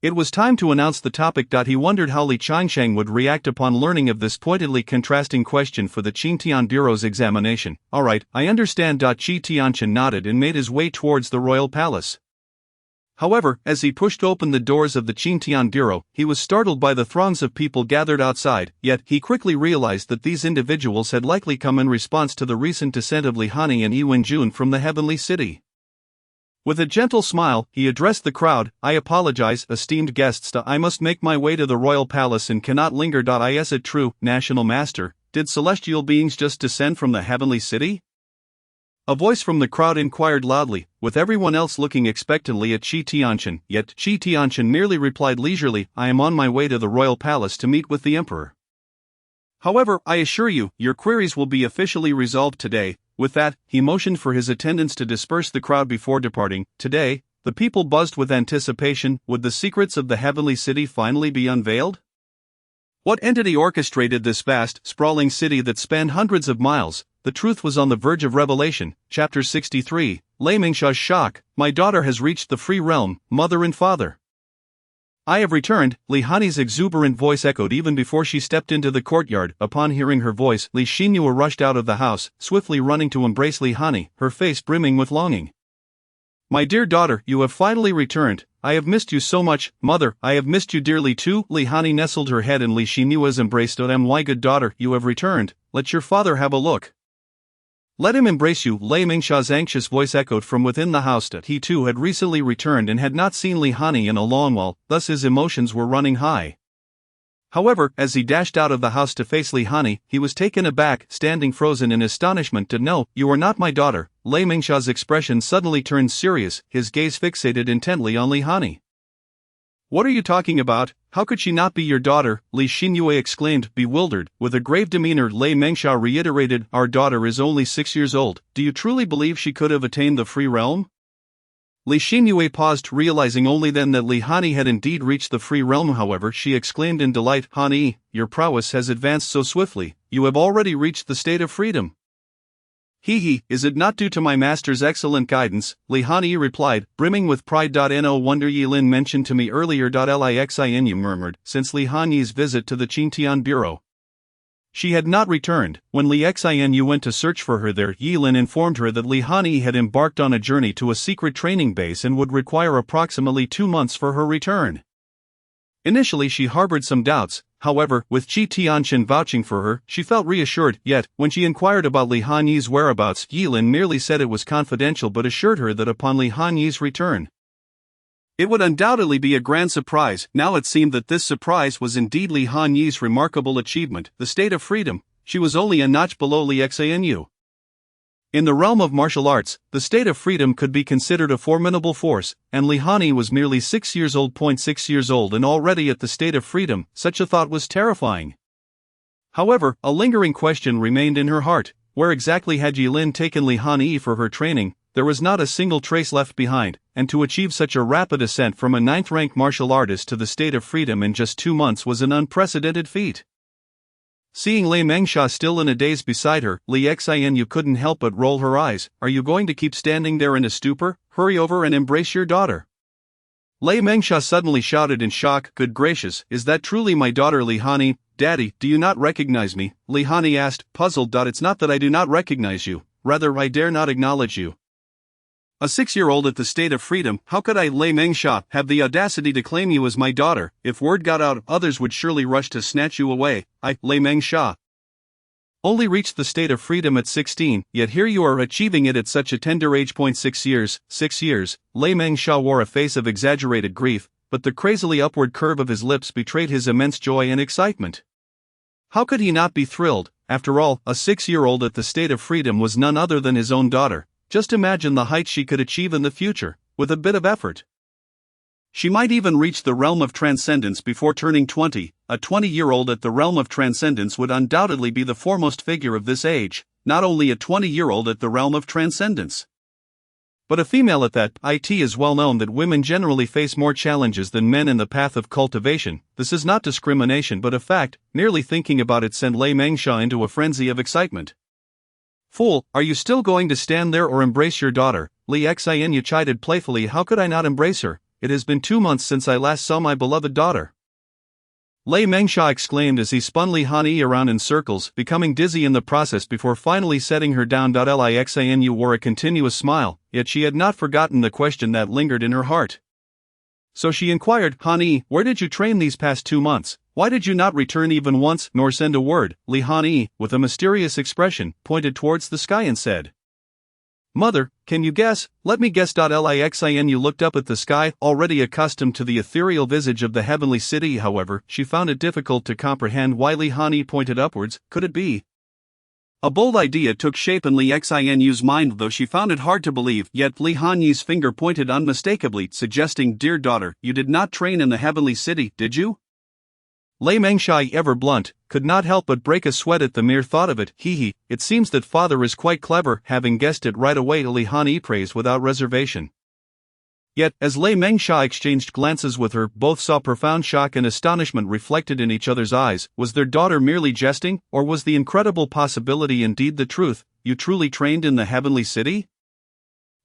it was time to announce the topic. He wondered how Li Changsheng would react upon learning of this pointedly contrasting question for the Xintian Bureau's examination. All right, I understand. Qi Tianchen nodded and made his way towards the royal palace. However, as he pushed open the doors of the Xintian Bureau, he was startled by the throngs of people gathered outside, yet he quickly realized that these individuals had likely come in response to the recent descent of Hanyi and Wenjun from the heavenly city. With a gentle smile, he addressed the crowd. I apologize, esteemed guests. I must make my way to the royal palace and cannot linger. Is it true, National Master? did celestial beings just descend from the heavenly city? A voice from the crowd inquired loudly, with everyone else looking expectantly at Qi Tianqian, yet Qi Tianqian merely replied leisurely, I am on my way to the royal palace to meet with the emperor. However, I assure you, your queries will be officially resolved today. With that, he motioned for his attendants to disperse the crowd before departing. Today, the people buzzed with anticipation. Would the secrets of the heavenly city finally be unveiled? What entity orchestrated this vast, sprawling city that spanned hundreds of miles? The truth was on the verge of revelation. Chapter 63, Lei Mingsha's shock. My daughter has reached the free realm, mother and father. I have returned, Li Hanyi's exuberant voice echoed even before she stepped into the courtyard. Upon hearing her voice, Li Xinyue rushed out of the house, swiftly running to embrace Li Hanyi, her face brimming with longing. My dear daughter, you have finally returned. I have missed you so much, mother, I have missed you dearly too. Li Hanyi nestled her head in Li Xinyue's embrace. My good daughter, you have returned, let your father have a look. Let him embrace you, Lei Mingsha's anxious voice echoed from within the house. He too had recently returned and had not seen Li Hanyi in a long while, thus his emotions were running high. However, as he dashed out of the house to face Li Hanyi, he was taken aback, standing frozen in astonishment. No, you are not my daughter. Lei Mingsha's expression suddenly turned serious, his gaze fixated intently on Li Hanyi. What are you talking about? How could she not be your daughter? Li Xinyue exclaimed, bewildered. With a grave demeanor, Lei Mingsha reiterated, our daughter is only 6 years old. Do you truly believe she could have attained the free realm? Li Xinyue paused, realizing only then that Li Hanyi had indeed reached the free realm. However, she exclaimed in delight, Hanyi, your prowess has advanced so swiftly, you have already reached the state of freedom. Is it not due to my master's excellent guidance? Li Hanyi replied, brimming with pride. No wonder Yilin mentioned to me earlier. Lixinu murmured, since Li Hanyi's visit to the Qintian bureau. She had not returned. When Li Xianu went to search for her there, Yilin informed her that Li Hanyi had embarked on a journey to a secret training base and would require approximately 2 months for her return. Initially she harbored some doubts, however, with Qi Tianqian vouching for her, she felt reassured. Yet, when she inquired about Li Hanyi's whereabouts, Yilin merely said it was confidential but assured her that upon Li Hanyi's return, it would undoubtedly be a grand surprise. Now it seemed that this surprise was indeed Li Hanyi's remarkable achievement, the state of freedom. She was only a notch below Li Xianu. In the realm of martial arts, the state of freedom could be considered a formidable force, and Li Hanyi was merely 6 years old. 6 years old and already at the state of freedom, such a thought was terrifying. However, a lingering question remained in her heart, where exactly had Yilin taken Li Hanyi for her training? There was not a single trace left behind, and to achieve such a rapid ascent from a 9th-ranked martial artist to the state of freedom in just 2 months was an unprecedented feat. Seeing Lei Mingsha still in a daze beside her, Li Xianu couldn't help but roll her eyes. Are you going to keep standing there in a stupor? Hurry over and embrace your daughter. Lei Mingsha suddenly shouted in shock, good gracious, is that truly my daughter Li Hanyi? Daddy, do you not recognize me? Li Hanyi asked, puzzled. It's not that I do not recognize you, rather I dare not acknowledge you. A 6-year-old at the state of freedom, how could I, Lei Mingsha, have the audacity to claim you as my daughter? If word got out, others would surely rush to snatch you away. I, Lei Mingsha, only reached the state of freedom at 16, yet here you are achieving it at such a tender age. 6 years, 6 years. Lei Mingsha wore a face of exaggerated grief, but the crazily upward curve of his lips betrayed his immense joy and excitement. How could he not be thrilled? After all, a 6-year-old at the state of freedom was none other than his own daughter. Just imagine the heights she could achieve in the future, with a bit of effort. She might even reach the realm of transcendence before turning 20. A 20-year-old at the realm of transcendence would undoubtedly be the foremost figure of this age, not only a 20-year-old at the realm of transcendence, but a female at that. It is well known that women generally face more challenges than men in the path of cultivation. This is not discrimination but a fact. Merely thinking about it sent Lei Mingsha into a frenzy of excitement. Fool, are you still going to stand there or embrace your daughter? Li Xianu chided playfully. How could I not embrace her? It has been 2 months since I last saw my beloved daughter. Lei Mingsha exclaimed as he spun Li Hanyi around in circles, becoming dizzy in the process before finally setting her down. Li Xianu wore a continuous smile, yet she had not forgotten the question that lingered in her heart. So she inquired, Hanyi, where did you train these past 2 months? Why did you not return even once, nor send a word? Li Hanyi, with a mysterious expression, pointed towards the sky and said, Mother, can you guess? Let me guess. Lixin looked up at the sky, already accustomed to the ethereal visage of the heavenly city. However, she found it difficult to comprehend why Li Hanyi pointed upwards. Could it be? A bold idea took shape in Li Xinyu's mind, though she found it hard to believe. Yet Li Hanyi's finger pointed unmistakably, suggesting, "Dear daughter, you did not train in the heavenly city, did you?" Lei Mengshai, ever blunt, could not help but break a sweat at the mere thought of it. It seems that father is quite clever, having guessed it right away. Li Hanyi praised without reservation. Yet, as Lei Mengshai exchanged glances with her, both saw profound shock and astonishment reflected in each other's eyes. Was their daughter merely jesting, or was the incredible possibility indeed the truth? You truly trained in the heavenly city?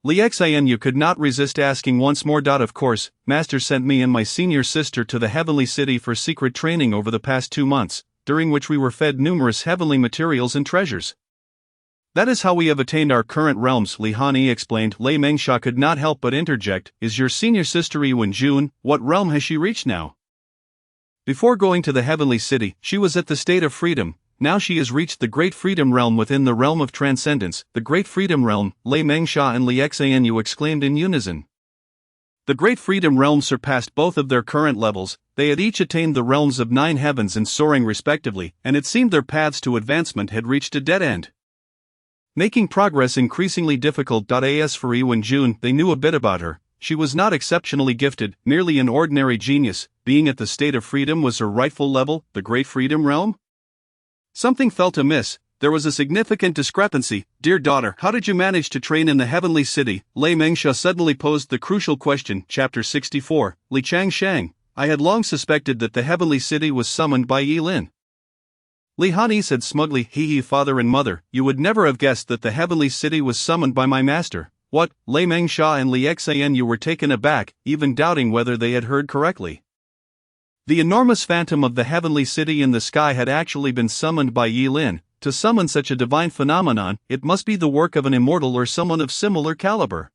Li Xinyue could not resist asking once more. Of course, Master sent me and my senior sister to the heavenly city for secret training over the past 2 months, during which we were fed numerous heavenly materials and treasures. That is how we have attained our current realms, Li Hanyi explained. Lei Mengsha could not help but interject, "Is your senior sister Yuan-jun, what realm has she reached now?" Before going to the heavenly city, she was at the state of freedom. Now she has reached the great freedom realm within the realm of transcendence. The great freedom realm, Lei Mengsha and Li Xinyue exclaimed in unison. The great freedom realm surpassed both of their current levels. They had each attained the realms of 9 heavens and soaring respectively, and it seemed their paths to advancement had reached a dead end, making progress increasingly difficult. As for Yuan-jun, they knew a bit about her. She was not exceptionally gifted, merely an ordinary genius. Being at the state of freedom was her rightful level, the great freedom realm? Something felt amiss. There was a significant discrepancy. "Dear daughter, how did you manage to train in the heavenly city?" Lei Mengsha suddenly posed the crucial question. Chapter 64, Li Changshang. I had long suspected that the heavenly city was summoned by Yilin. Li Hanyi said smugly, Father and mother, you would never have guessed that the heavenly city was summoned by my master." What? Lei Mengsha and Li Xinyue were taken aback, even doubting whether they had heard correctly. The enormous phantom of the heavenly city in the sky had actually been summoned by Yilin. To summon such a divine phenomenon, it must be the work of an immortal or someone of similar caliber.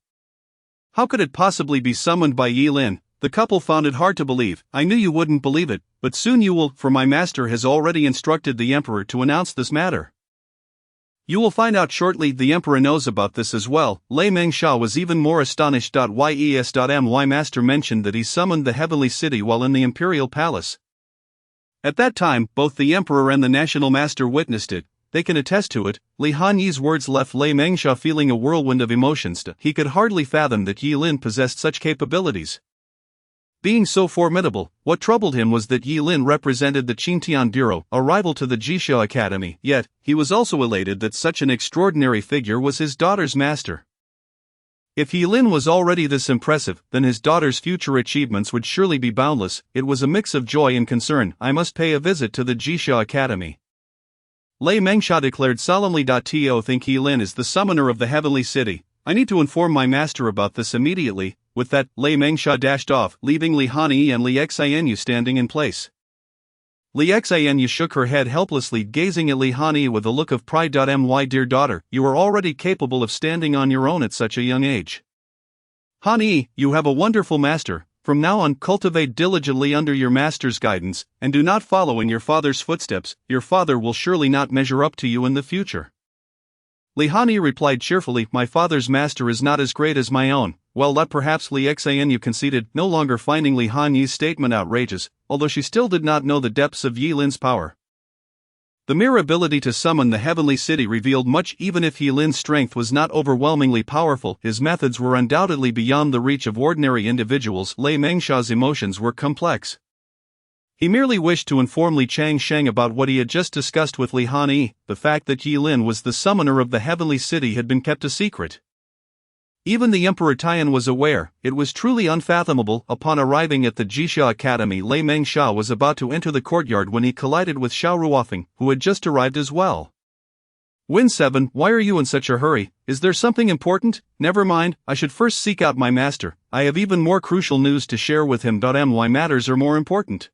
How could it possibly be summoned by Yilin? The couple found it hard to believe. "I knew you wouldn't believe it, but soon you will, for my master has already instructed the emperor to announce this matter. You will find out shortly. The emperor knows about this as well." Lei Mengsha was even more astonished. My master mentioned that he summoned the heavenly city while in the imperial palace. At that time, both the emperor and the national master witnessed it. They can attest to it. Li Hanyi's words left Lei Mengsha feeling a whirlwind of emotions. He could hardly fathom that Yilin possessed such capabilities. Being so formidable, what troubled him was that Yilin represented the Qintian Bureau, a rival to the Jisho Academy, yet, he was also elated that such an extraordinary figure was his daughter's master. If Yilin was already this impressive, then his daughter's future achievements would surely be boundless. It was a mix of joy and concern. "I must pay a visit to the Jisho Academy," Lei Mengsha declared solemnly. To think Yilin is the summoner of the heavenly city. I need to inform my master about this immediately. With that, Lei Mengsha dashed off, leaving Li Hanyi and Li Xinyue standing in place. Li Xinyue shook her head helplessly, gazing at Li Hanyi with a look of pride. My dear daughter, you are already capable of standing on your own at such a young age. Hanyi, you have a wonderful master. From now on, cultivate diligently under your master's guidance, and do not follow in your father's footsteps. Your father will surely not measure up to you in the future. Li Hanyi replied cheerfully, "My father's master is not as great as my own." Well, that perhaps Li Xinyue conceded, no longer finding Li Hanyi's statement outrageous, although she still did not know the depths of Yilin's power. The mere ability to summon the heavenly city revealed much. Even if Yilin's strength was not overwhelmingly powerful, his methods were undoubtedly beyond the reach of ordinary individuals. Lei Mengsha's emotions were complex. He merely wished to inform Li Changsheng about what he had just discussed with Li Hanyi. The fact that Yilin was the summoner of the heavenly city had been kept a secret. Even the Emperor Tian was aware. It was truly unfathomable. Upon arriving at the Jisha Academy, Lei Mengsha was about to enter the courtyard when he collided with Xiao Ruofeng, who had just arrived as well. "Win 7, why are you in such a hurry? Is there something important?" "Never mind, I should first seek out my master. I have even more crucial news to share with him. My matters are more important,"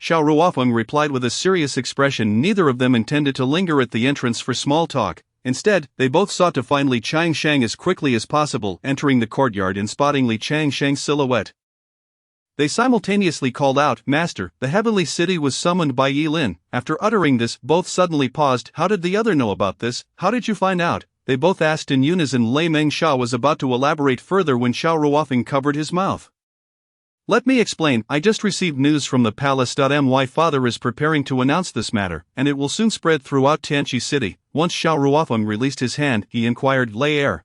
Xiao Ruofeng replied with a serious expression. Neither of them intended to linger at the entrance for small talk. Instead, they both sought to find Li Changsheng as quickly as possible. Entering the courtyard and spotting Li Changsheng's silhouette, they simultaneously called out, "Master, the heavenly city was summoned by Yilin." After uttering this, both suddenly paused. "How did the other know about this? How did you find out?" they both asked in unison. Lei Mengsha was about to elaborate further when Xiao Ruofeng covered his mouth. Let me explain, I just received news from the palace. My father is preparing to announce this matter, and it will soon spread throughout Tianqi city. Once Xiao Ruofeng released his hand, he inquired, Lei Er,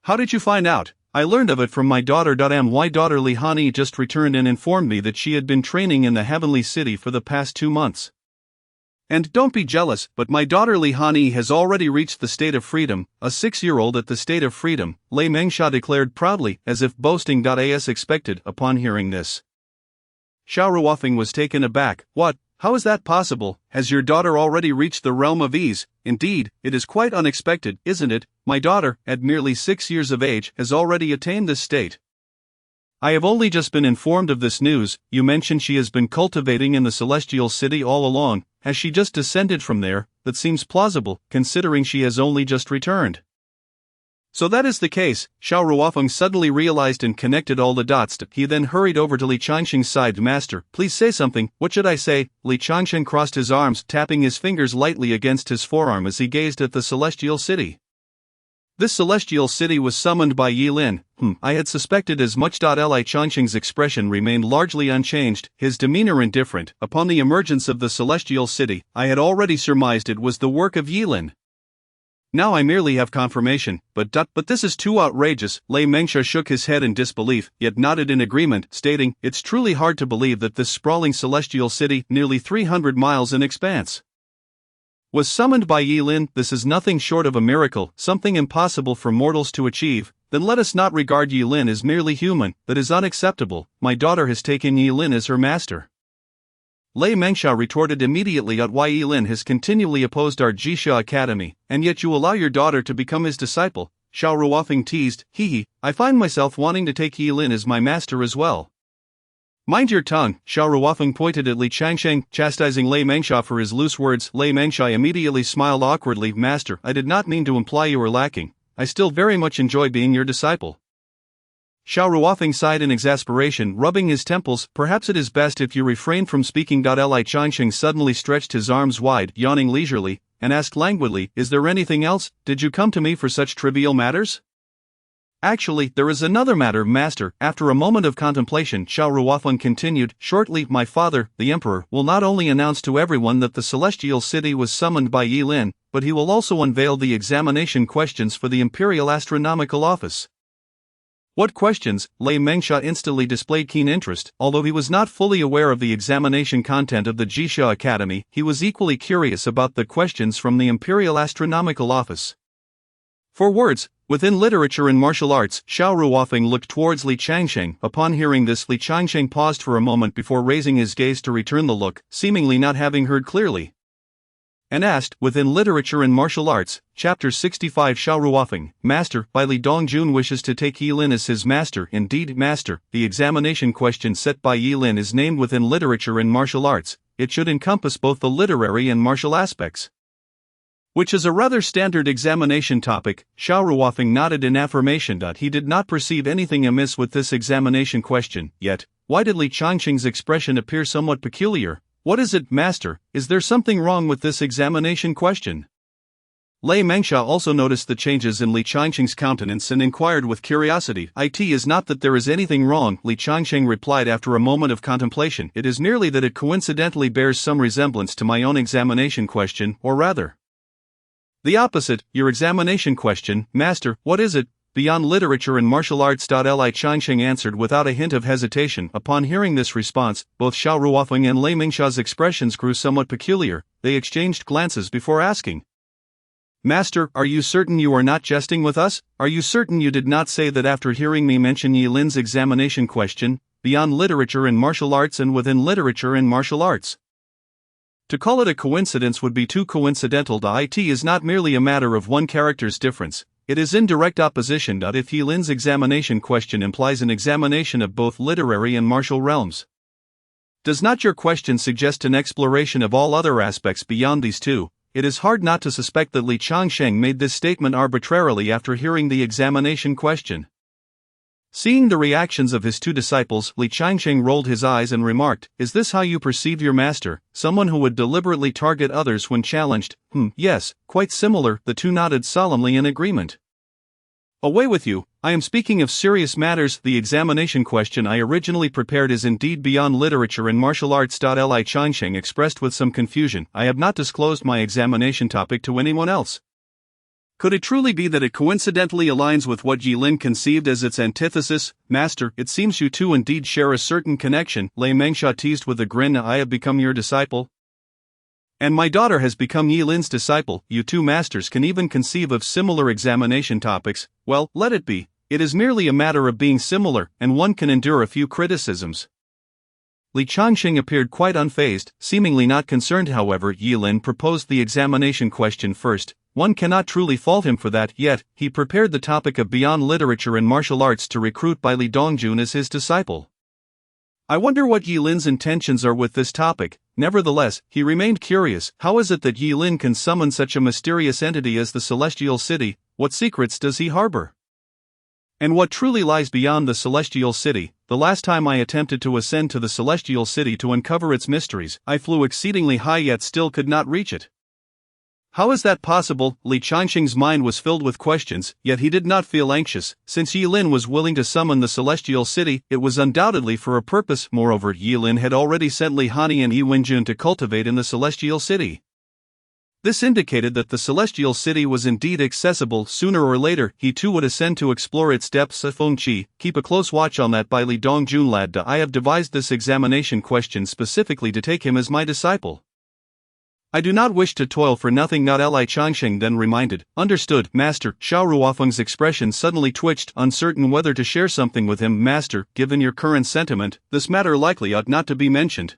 how did you find out? I learned of it from my daughter. My daughter Li Hanyi just returned and informed me that she had been training in the heavenly city for the past 2 months. And don't be jealous, but my daughter Li Hanyi has already reached the state of freedom, a 6-year-old at the state of freedom, Lei Mengsha declared proudly, as if boasting. As expected, upon hearing this, Xiao Ruofeng was taken aback. What? How is that possible? Has your daughter already reached the realm of ease? Indeed, it is quite unexpected, isn't it? My daughter, at merely 6 years of age, has already attained this state. I have only just been informed of this news. You mentioned she has been cultivating in the celestial city all along. Has she just descended from there? That seems plausible, considering she has only just returned. So that is the case, Xiao Ruofeng suddenly realized and connected all the dots. He then hurried over to Li Changsheng's side. Master, please say something. What should I say? Li Changsheng crossed his arms, tapping his fingers lightly against his forearm as he gazed at the celestial city. This celestial city was summoned by Yilin. I had suspected as much. Li Changsheng's expression remained largely unchanged, his demeanor indifferent. Upon the emergence of the celestial city, I had already surmised it was the work of Yilin. Now I merely have confirmation, but this is too outrageous. Lei Mengsha shook his head in disbelief, yet nodded in agreement, stating, it's truly hard to believe that this sprawling celestial city, nearly 300 miles in expanse, was summoned by Yilin. This is nothing short of a miracle, something impossible for mortals to achieve. Then let us not regard Yilin as merely human. That is unacceptable. My daughter has taken Yilin as her master. Lei Mengsha retorted immediately at why Yilin has continually opposed our Jisha Academy, and yet you allow your daughter to become his disciple. Xiao Ruofeng teased, I find myself wanting to take Yilin as my master as well. Mind your tongue, Xiao Ruofeng pointed at Li Changsheng, chastising Lei Mengsha for his loose words. Lei Mengsha immediately smiled awkwardly. Master, I did not mean to imply you were lacking. I still very much enjoy being your disciple. Xiao Ruofeng sighed in exasperation, rubbing his temples. Perhaps it is best if you refrain from speaking. Li Changsheng suddenly stretched his arms wide, yawning leisurely, and asked languidly, is there anything else? Did you come to me for such trivial matters? Actually, there is another matter, Master. After a moment of contemplation, Xiao Ruofeng continued, shortly, my father, the Emperor, will not only announce to everyone that the celestial city was summoned by Yilin, but he will also unveil the examination questions for the Imperial Astronomical Office. What questions? Lei Mengsha instantly displayed keen interest. Although he was not fully aware of the examination content of the Jisha Academy, he was equally curious about the questions from the Imperial Astronomical Office. For words, within literature and martial arts, Xiao Ruofeng looked towards Li Changsheng. Upon hearing this, Li Changsheng paused for a moment before raising his gaze to return the look, seemingly not having heard clearly, and asked, within literature and martial arts, Chapter 65. Xiao Ruofeng, Master, by Li Dongjun wishes to take Yilin as his master. Indeed, Master, the examination question set by Yilin is named within literature and martial arts. It should encompass both the literary and martial aspects, which is a rather standard examination topic. Xiao Ruofeng nodded in affirmation. He did not perceive anything amiss with this examination question, yet, why did Li Changsheng's expression appear somewhat peculiar? What is it, Master? Is there something wrong with this examination question? Lei Mengsha also noticed the changes in Li Changsheng's countenance and inquired with curiosity. It is not that there is anything wrong, Li Changsheng replied after a moment of contemplation. It is merely that it coincidentally bears some resemblance to my own examination question, or rather, the opposite. Your examination question, Master, what is it? Beyond literature and martial arts. Li Changsheng answered without a hint of hesitation. Upon hearing this response, both Xiao Ruofeng and Lei Mengsha's expressions grew somewhat peculiar. They exchanged glances before asking, Master, are you certain you are not jesting with us? Are you certain you did not say that after hearing me mention Yilin's examination question, beyond literature and martial arts and within literature and martial arts? To call it a coincidence would be too coincidental. It is not merely a matter of one character's difference, it is in direct opposition. If Yilin's examination question implies an examination of both literary and martial realms, does not your question suggest an exploration of all other aspects beyond these two? It is hard not to suspect that Li Changsheng made this statement arbitrarily after hearing the examination question. Seeing the reactions of his two disciples, Li Changsheng rolled his eyes and remarked, "Is this how you perceive your master, someone who would deliberately target others when challenged?" Yes, quite similar," the two nodded solemnly in agreement. "Away with you, I am speaking of serious matters. The examination question I originally prepared is indeed beyond literature and martial arts." Li Changsheng expressed with some confusion, "I have not disclosed my examination topic to anyone else." Could it truly be that it coincidentally aligns with what Yilin conceived as its antithesis? "Master, it seems you two indeed share a certain connection," Lei Mengsha teased with a grin. "I have become your disciple, and my daughter has become Yilin's disciple. You two masters can even conceive of similar examination topics. Well, let it be. It is merely a matter of being similar, and one can endure a few criticisms." Li Changsheng appeared quite unfazed, seemingly not concerned. However, Yilin proposed the examination question first. One cannot truly fault him for that, yet he prepared the topic of beyond literature and martial arts to recruit Bai Li Dongjun as his disciple. I wonder what Yilin's intentions are with this topic. Nevertheless, he remained curious. How is it that Yilin can summon such a mysterious entity as the Celestial City? What secrets does he harbor? And what truly lies beyond the Celestial City? The last time I attempted to ascend to the Celestial City to uncover its mysteries, I flew exceedingly high yet still could not reach it. How is that possible? Li Changsheng's mind was filled with questions, yet he did not feel anxious. Since Yilin was willing to summon the Celestial City, it was undoubtedly for a purpose. Moreover, Yilin had already sent Li Hanyi and Yi Wenjun to cultivate in the Celestial City. This indicated that the Celestial City was indeed accessible. Sooner or later, he too would ascend to explore its depths. Feng Qi, keep a close watch on that Bai Li Dongjun lad. I have devised this examination question specifically to take him as my disciple. I do not wish to toil for nothing. Li Changsheng then reminded. Understood, Master. Xiao Ruofeng's expression suddenly twitched, uncertain whether to share something with him. Master, given your current sentiment, this matter likely ought not to be mentioned.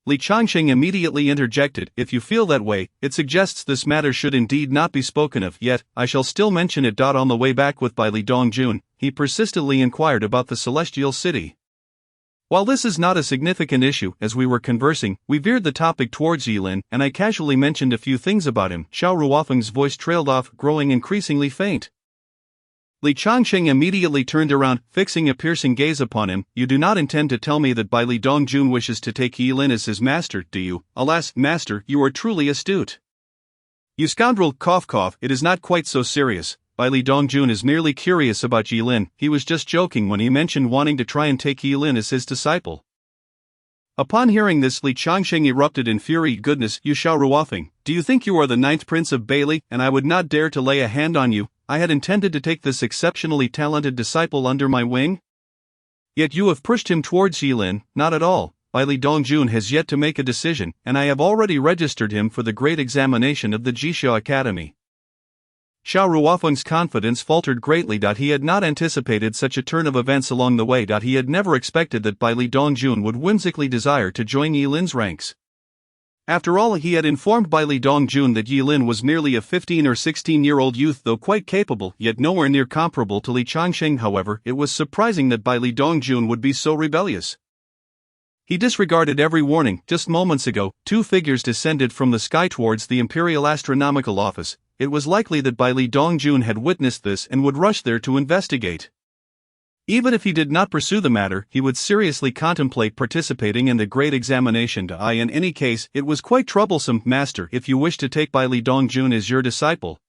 Li Changsheng immediately interjected. If you feel that way, it suggests this matter should indeed not be spoken of, yet I shall still mention it. On the way back with Bai Li Dongjun, he persistently inquired about the Celestial City. While this is not a significant issue, as we were conversing, we veered the topic towards Yilin, and I casually mentioned a few things about him. Xiao Ruofeng's voice trailed off, growing increasingly faint. Li Changsheng immediately turned around, fixing a piercing gaze upon him. You do not intend to tell me that Bai Li Dongjun wishes to take Yilin as his master, do you? Alas, Master, you are truly astute. You scoundrel, cough cough, it is not quite so serious. Bai Li Dongjun is merely curious about Yilin. He was just joking when he mentioned wanting to try and take Yilin as his disciple. Upon hearing this, Li Changsheng erupted in fury. Goodness, you Xiao Ruofeng, do you think you are the 9th prince of Bailey, and I would not dare to lay a hand on you? I had intended to take this exceptionally talented disciple under my wing? Yet you have pushed him towards Yilin. Not at all. Bai Li Dongjun has yet to make a decision, and I have already registered him for the great examination of the Jisha Academy. Xiao Ruofeng's confidence faltered greatly. He had not anticipated such a turn of events along the way. He had never expected that Bai Li Dongjun would whimsically desire to join Yilin's ranks. After all, he had informed Bai Li Dongjun that Yilin was merely a 15 or 16-year-old youth, though quite capable, yet nowhere near comparable to Li Changsheng. However, it was surprising that Bai Li Dongjun would be so rebellious. He disregarded every warning. Just moments ago, two figures descended from the sky towards the Imperial Astronomical Office. It was likely that Bai Li Dongjun had witnessed this and would rush there to investigate. Even if he did not pursue the matter, he would seriously contemplate participating in the great examination. In any case, it was quite troublesome. Master, if you wish to take Bai Li Dongjun as your disciple,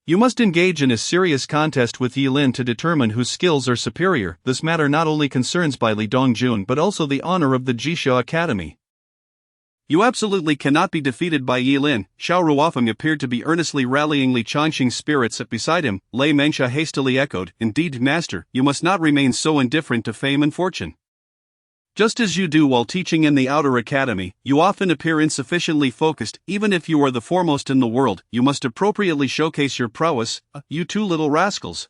you must engage in a serious contest with Yilin to determine whose skills are superior. This matter not only concerns Bai Li Dongjun but also the honor of the Jisha Academy. You absolutely cannot be defeated by Yilin. Xiao Ruofeng appeared to be earnestly rallying Li Changsheng's spirits. Beside him, Lei Mengsha hastily echoed, Indeed, Master, you must not remain so indifferent to fame and fortune. Just as you do while teaching in the outer academy, you often appear insufficiently focused. Even if you are the foremost in the world, you must appropriately showcase your prowess. You two little rascals.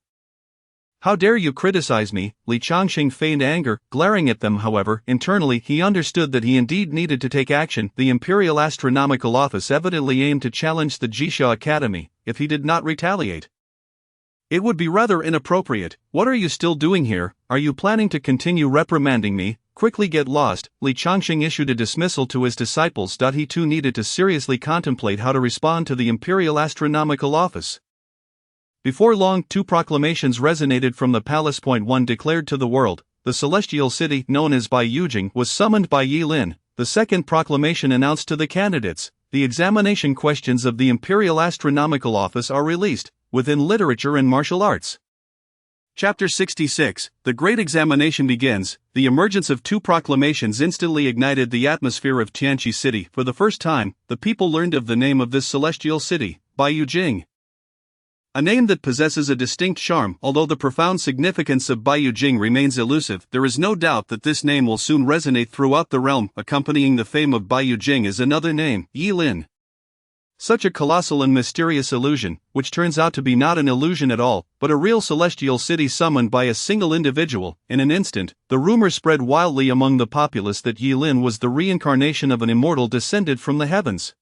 How dare you criticize me? Li Changsheng feigned anger, glaring at them. However, internally he understood that he indeed needed to take action. The Imperial Astronomical Office evidently aimed to challenge the Jisha Academy. If he did not retaliate, it would be rather inappropriate. What are you still doing here? Are you planning to continue reprimanding me? Quickly get lost. Li Changsheng issued a dismissal to his disciples. He too needed to seriously contemplate how to respond to the Imperial Astronomical Office. Before long, two proclamations resonated from the palace. One declared to the world, the celestial city, known as Bai Yujing, was summoned by Yi Lin. The second proclamation announced to the candidates, the examination questions of the Imperial Astronomical Office are released, within literature and martial arts. Chapter 66, The Great Examination begins. The emergence of two proclamations instantly ignited the atmosphere of Tianqi City. For the first time, the people learned of the name of this celestial city, Bai Yujing. A name that possesses a distinct charm. Although the profound significance of Bai Yujing remains elusive, there is no doubt that this name will soon resonate throughout the realm. Accompanying the fame of Bai Yujing is another name, Yi Lin. Such a colossal and mysterious illusion, which turns out to be not an illusion at all, but a real celestial city summoned by a single individual. In an instant, the rumor spread wildly among the populace that Yi Lin was the reincarnation of an immortal descended from the heavens,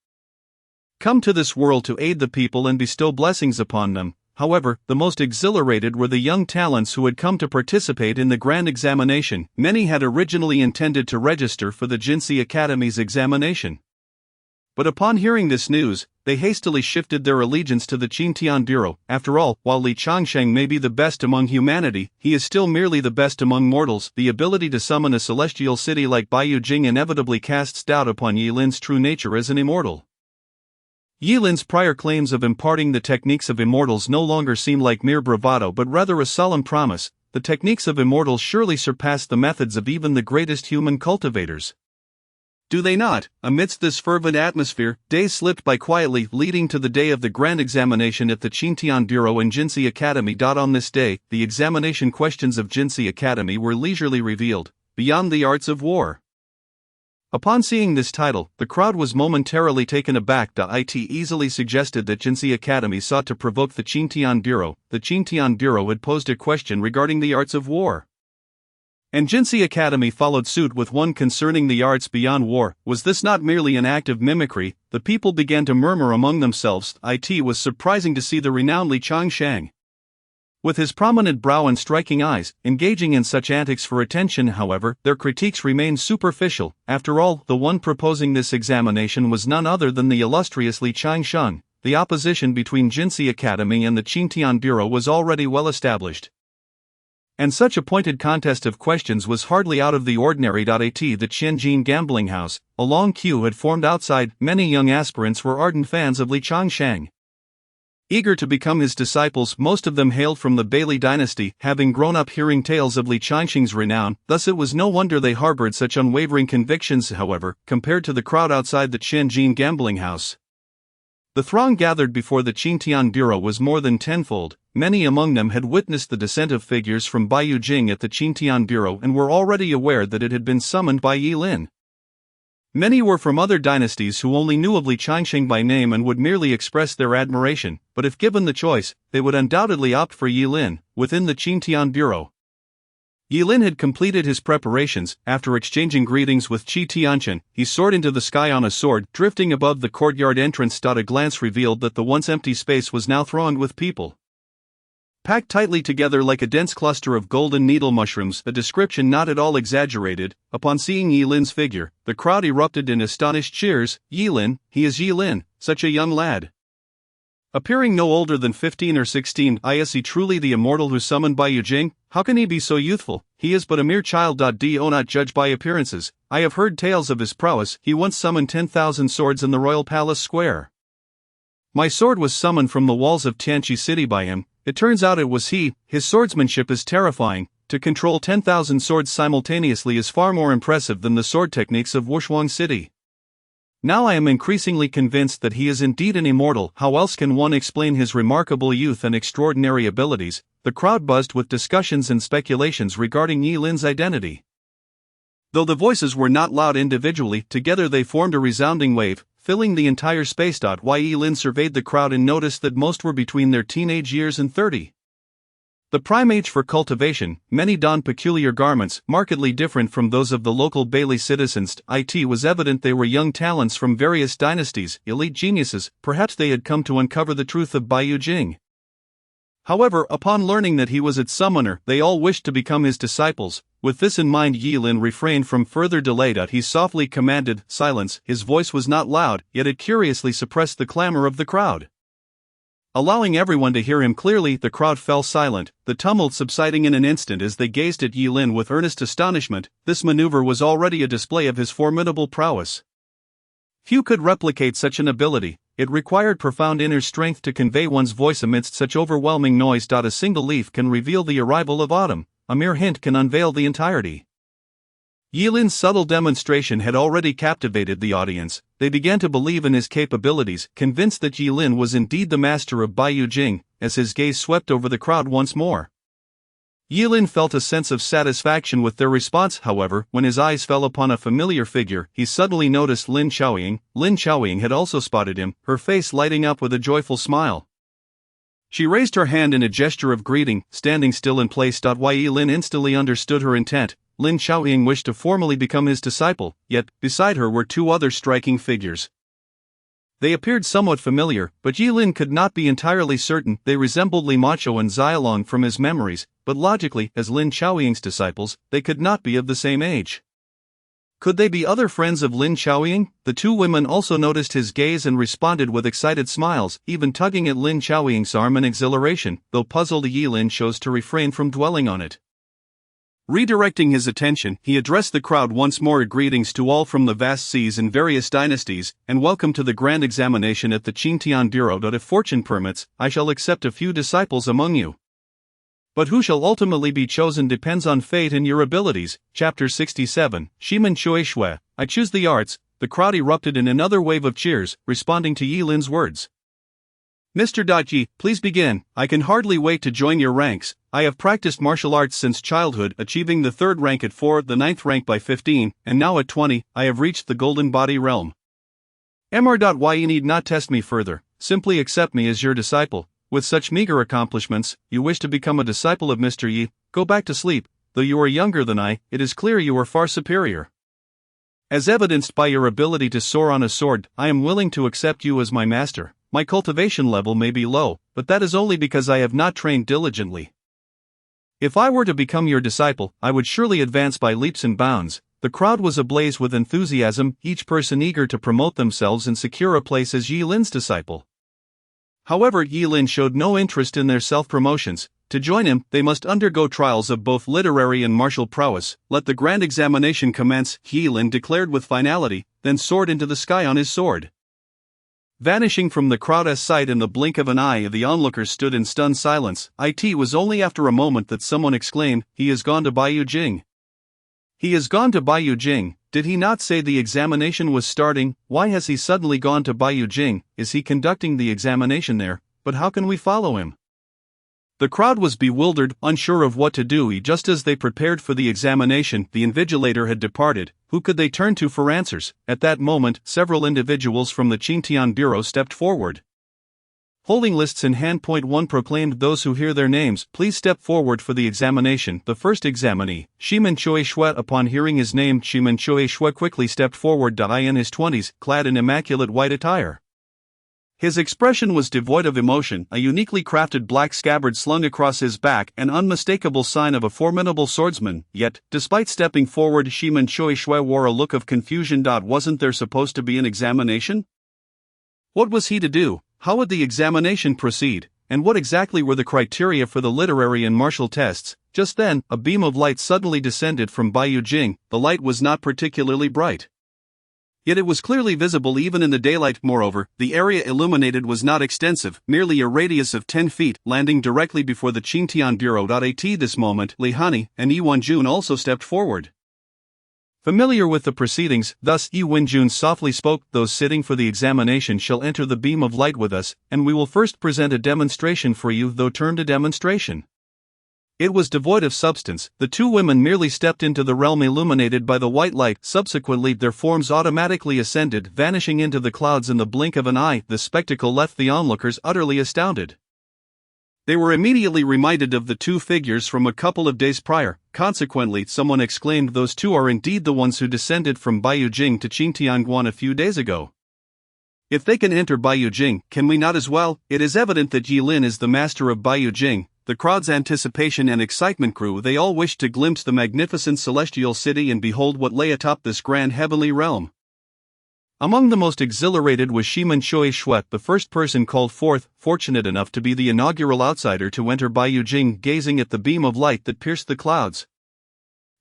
come to this world to aid the people and bestow blessings upon them. However, the most exhilarated were the young talents who had come to participate in the grand examination. Many had originally intended to register for the Jinsi Academy's examination, but upon hearing this news, they hastily shifted their allegiance to the Qintian Bureau. After all, while Li Changsheng may be the best among humanity, he is still merely the best among mortals. The ability to summon a celestial city like Bai Yujing inevitably casts doubt upon Yi Lin's true nature as an immortal. Yi Lin's prior claims of imparting the techniques of immortals no longer seem like mere bravado but rather a solemn promise. The techniques of immortals surely surpass the methods of even the greatest human cultivators. Do they not? Amidst this fervent atmosphere, days slipped by quietly, leading to the day of the grand examination at the Qintian Bureau and Jinsi Academy. On this day, the examination questions of Jinsi Academy were leisurely revealed, Beyond the Arts of War. Upon seeing this title, the crowd was momentarily taken aback. It easily suggested that Jinsi Academy sought to provoke the Qintian Bureau. The Qintian Bureau had posed a question regarding the arts of war, and Jinsi Academy followed suit with one concerning the arts beyond war. Was this not merely an act of mimicry? The people began to murmur among themselves. It was surprising to see the renowned Li Changsheng, with his prominent brow and striking eyes, engaging in such antics for attention. However, their critiques remained superficial. After all, the one proposing this examination was none other than the illustrious Li Changsheng. The opposition between Jinsi Academy and the Qintian Bureau was already well established, and such a pointed contest of questions was hardly out of the ordinary. At the Tianjin gambling house, a long queue had formed outside. Many young aspirants were ardent fans of Li Changsheng, eager to become his disciples. Most of them hailed from the Bailey dynasty, having grown up hearing tales of Li Changsheng's renown. Thus it was no wonder they harbored such unwavering convictions. However, compared to the crowd outside the Tianjin gambling house, the throng gathered before the Qintian Bureau was more than tenfold. Many among them had witnessed the descent of figures from Bai Yujing at the Qintian Bureau and were already aware that it had been summoned by Yi Lin. Many were from other dynasties who only knew of Li Changsheng by name and would merely express their admiration, but if given the choice, they would undoubtedly opt for Yi Lin. Within the Qintian Bureau, Yi Lin had completed his preparations. After exchanging greetings with Qi Tianchen, he soared into the sky on a sword, drifting above the courtyard entrance. A glance revealed that the once empty space was now thronged with people, packed tightly together like a dense cluster of golden needle mushrooms, a description not at all exaggerated. Upon seeing Yi Lin's figure, the crowd erupted in astonished cheers. Yi Lin, he is Yi Lin, such a young lad, appearing no older than 15 or 16. Is he truly the immortal who summoned Bai Yujing? How can he be so youthful? He is but a mere child. Do not judge by appearances. I have heard tales of his prowess. He once summoned 10,000 swords in the royal palace square. My sword was summoned from the walls of Tianqi City by him. It turns out it was he. His swordsmanship is terrifying. To control 10,000 swords simultaneously is far more impressive than the sword techniques of Wushuang City. Now I am increasingly convinced that he is indeed an immortal. How else can one explain his remarkable youth and extraordinary abilities? The crowd buzzed with discussions and speculations regarding Yi Lin's identity. Though the voices were not loud individually, together they formed a resounding wave, filling the entire space. Yi Lin surveyed the crowd and noticed that most were between their teenage years and 30. The prime age for cultivation. Many donned peculiar garments, markedly different from those of the local Bailey citizens. It was evident they were young talents from various dynasties, elite geniuses. Perhaps they had come to uncover the truth of Bai Yujing. However, upon learning that he was its summoner, they all wished to become his disciples. With this in mind, Yi Lin refrained from further delay. He softly commanded silence. His voice was not loud, yet it curiously suppressed the clamor of the crowd. Allowing everyone to hear him clearly, the crowd fell silent, the tumult subsiding in an instant as they gazed at Yilin with earnest astonishment. This maneuver was already a display of his formidable prowess. Few could replicate such an ability. It required profound inner strength to convey one's voice amidst such overwhelming noise. A single leaf can reveal the arrival of autumn, a mere hint can unveil the entirety. Yilin's subtle demonstration had already captivated the audience. They began to believe in his capabilities, convinced that Yilin was indeed the master of Baiyu Jing, as his gaze swept over the crowd once more. Yilin felt a sense of satisfaction with their response. However, when his eyes fell upon a familiar figure, he suddenly noticed Lin Xiaoying. Lin Xiaoying had also spotted him, her face lighting up with a joyful smile. She raised her hand in a gesture of greeting, standing still in place. Yilin instantly understood her intent. Lin Xiaoying wished to formally become his disciple, yet, beside her were two other striking figures. They appeared somewhat familiar, but Yilin could not be entirely certain. They resembled Li Macho and Xiaolong from his memories, but logically, as Lin Xiaoying's disciples, they could not be of the same age. Could they be other friends of Lin Xiaoying? The two women also noticed his gaze and responded with excited smiles, even tugging at Lin Xiaoying's arm in exhilaration, though puzzled Yilin chose to refrain from dwelling on it. Redirecting his attention, he addressed the crowd once more. Greetings to all from the vast seas and various dynasties, and welcome to the grand examination at the Qingtian Bureau. If fortune permits, I shall accept a few disciples among you. But who shall ultimately be chosen depends on fate and your abilities. Chapter 67, Shimen Shui Shui, I choose the arts. The crowd erupted in another wave of cheers, responding to Yilin's words. Mr. Yi, please begin. I can hardly wait to join your ranks. I have practiced martial arts since childhood, achieving the 3rd rank at 4, the 9th rank by 15, and now at 20, I have reached the golden body realm. Mr. You need not test me further, simply accept me as your disciple. With such meager accomplishments, you wish to become a disciple of Mr. Yi. Go back to sleep. Though you are younger than I, it is clear you are far superior. As evidenced by your ability to soar on a sword, I am willing to accept you as my master. My cultivation level may be low, but that is only because I have not trained diligently. If I were to become your disciple, I would surely advance by leaps and bounds. The crowd was ablaze with enthusiasm, each person eager to promote themselves and secure a place as Yilin's disciple. However, Yilin showed no interest in their self-promotions. To join him, they must undergo trials of both literary and martial prowess. Let the grand examination commence, Yilin declared with finality, then soared into the sky on his sword. Vanishing from the crowd's sight in the blink of an eye, the onlookers stood in stunned silence. It was only after a moment that someone exclaimed, "He has gone to Baiyu Jing." He has gone to Baiyu Jing. Did he not say the examination was starting? Why has he suddenly gone to Baiyu Jing? Is he conducting the examination there? But how can we follow him? The crowd was bewildered, unsure of what to do. Just as they prepared for the examination, the invigilator had departed. Who could they turn to for answers? At that moment, several individuals from the Qingtian Bureau stepped forward. Holding lists in hand, one proclaimed, "Those who hear their names, please step forward for the examination." The first examinee, Shimen Shui Shui. Upon hearing his name, Shimen Shui Shui quickly stepped forward. In his 20s, clad in immaculate white attire. His expression was devoid of emotion, a uniquely crafted black scabbard slung across his back, an unmistakable sign of a formidable swordsman. Yet, despite stepping forward, Shimen Shui Shui wore a look of confusion. Wasn't there supposed to be an examination? What was he to do? How would the examination proceed? And what exactly were the criteria for the literary and martial tests? Just then, a beam of light suddenly descended from Baiyu Jing. The light was not particularly bright. Yet it was clearly visible even in the daylight. Moreover, the area illuminated was not extensive, merely a radius of 10 feet, landing directly before the Qingtian Bureau. At this moment, Li Hanyi and Yi Wenjun also stepped forward. Familiar with the proceedings, thus Yi Wenjun softly spoke, "Those sitting for the examination shall enter the beam of light with us, and we will first present a demonstration for you." Though termed a demonstration, it was devoid of substance. The two women merely stepped into the realm illuminated by the white light. Subsequently, their forms automatically ascended, vanishing into the clouds in the blink of an eye. The spectacle left the onlookers utterly astounded. They were immediately reminded of the two figures from a couple of days prior. Consequently, someone exclaimed, "Those two are indeed the ones who descended from Baiyu Jing to Qingtianguan a few days ago. If they can enter Baiyu Jing, can we not as well?" It is evident that Yilin is the master of Baiyu Jing. The crowd's anticipation and excitement grew. They all wished to glimpse the magnificent celestial city and behold what lay atop this grand heavenly realm. Among the most exhilarated was Shimen Choi Shuet, the first person called forth, fortunate enough to be the inaugural outsider to enter Baiyujing, gazing at the beam of light that pierced the clouds.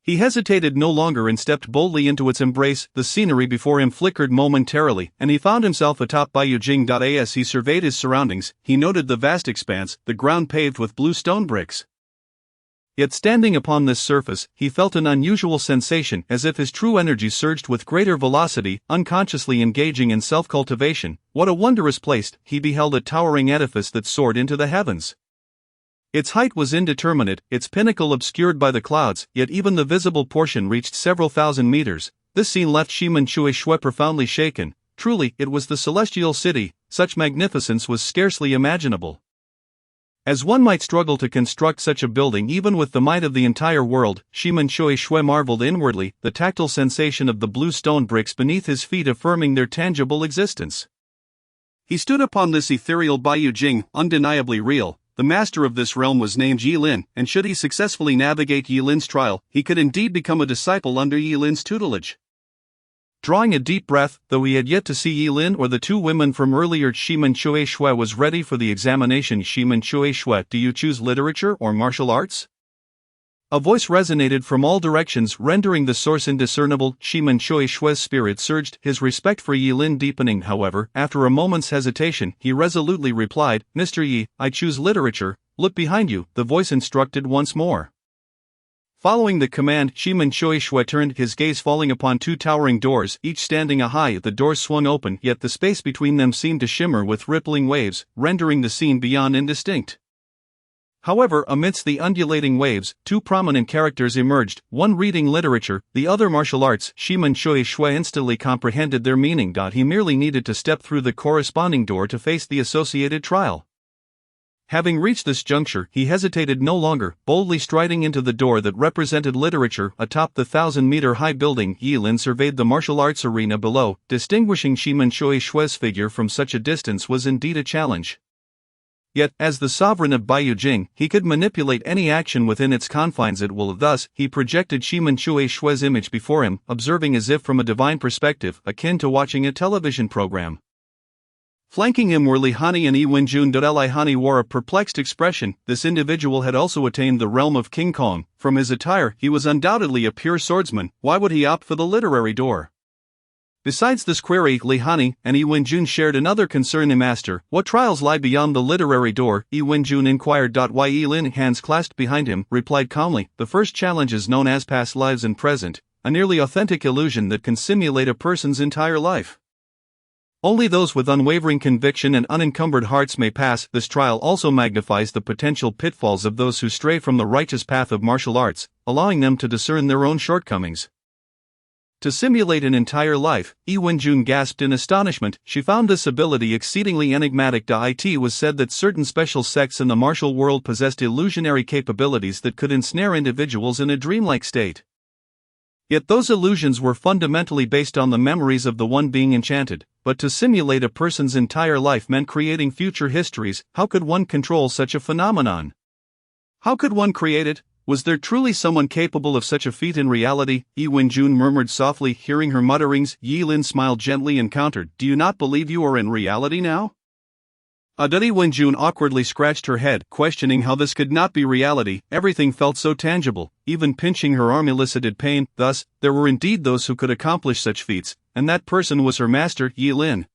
He hesitated no longer and stepped boldly into its embrace. The scenery before him flickered momentarily, and he found himself atop Baiyujing. As he surveyed his surroundings, he noted the vast expanse, the ground paved with blue stone bricks. Yet standing upon this surface, he felt an unusual sensation, as if his true energy surged with greater velocity, unconsciously engaging in self-cultivation. What a wondrous place! He beheld a towering edifice that soared into the heavens. Its height was indeterminate, its pinnacle obscured by the clouds, yet even the visible portion reached several thousand meters. This scene left Shimen Choi Shui profoundly shaken. Truly, it was the celestial city. Such magnificence was scarcely imaginable. As one might struggle to construct such a building even with the might of the entire world, Shimen Choi Shui marveled inwardly, the tactile sensation of the blue stone bricks beneath his feet affirming their tangible existence. He stood upon this ethereal Baiyujing, undeniably real. The master of this realm was named Yilin, and should he successfully navigate Yilin's trial, he could indeed become a disciple under Yilin's tutelage. Drawing a deep breath, though he had yet to see Yilin or the two women from earlier, Shimen Choi Shui was ready for the examination. Shimen Choi Shui, do you choose literature or martial arts? A voice resonated from all directions, rendering the source indiscernible. Shimen Choi Shui's spirit surged, his respect for Yilin deepening. However, after a moment's hesitation, he resolutely replied, Mr. Yi, I choose literature. Look behind you, the voice instructed once more. Following the command, Shimen Choi Shui turned, his gaze falling upon two towering doors, each standing high. The doors swung open, yet the space between them seemed to shimmer with rippling waves, rendering the scene beyond indistinct. However, amidst the undulating waves, two prominent characters emerged, one reading literature, the other martial arts. Shimen Choi Shui instantly comprehended their meaning. He merely needed to step through the corresponding door to face the associated trial. Having reached this juncture, he hesitated no longer, boldly striding into the door that represented literature. Atop the 1,000-meter-high building, Yilin surveyed the martial arts arena below. Distinguishing Shimen Choi Shui's figure from such a distance was indeed a challenge. Yet, as the sovereign of Baiyujing, he could manipulate any action within its confines at will. Thus, he projected Shimen Choi Shui's image before him, observing as if from a divine perspective, akin to watching a television program. Flanking him were Li Hanyi and Yi Wenjun. Li Hanyi wore a perplexed expression. This individual had also attained the realm of King Kong. From his attire, he was undoubtedly a pure swordsman. Why would he opt for the literary door? Besides this query, Li Hanyi and Yi Wenjun shared another concern. Master, what trials lie beyond the literary door? Yi Wenjun inquired. Why, Yilin, hands clasped behind him, replied calmly, the first challenge is known as past lives and present, a nearly authentic illusion that can simulate a person's entire life. Only those with unwavering conviction and unencumbered hearts may pass. This trial also magnifies the potential pitfalls of those who stray from the righteous path of martial arts, allowing them to discern their own shortcomings. To simulate an entire life, Yi Wenjun gasped in astonishment. She found this ability exceedingly enigmatic. It was said that certain special sects in the martial world possessed illusionary capabilities that could ensnare individuals in a dreamlike state. Yet those illusions were fundamentally based on the memories of the one being enchanted. But to simulate a person's entire life meant creating future histories. How could one control such a phenomenon? How could one create it? Was there truly someone capable of such a feat in reality? Yi Wenjun murmured softly, hearing her mutterings. Yilin smiled gently and countered, do you not believe you are in reality now? Yi Wenjun awkwardly scratched her head, questioning how this could not be reality. Everything felt so tangible, even pinching her arm elicited pain. Thus, there were indeed those who could accomplish such feats, and that person was her master, Yilin.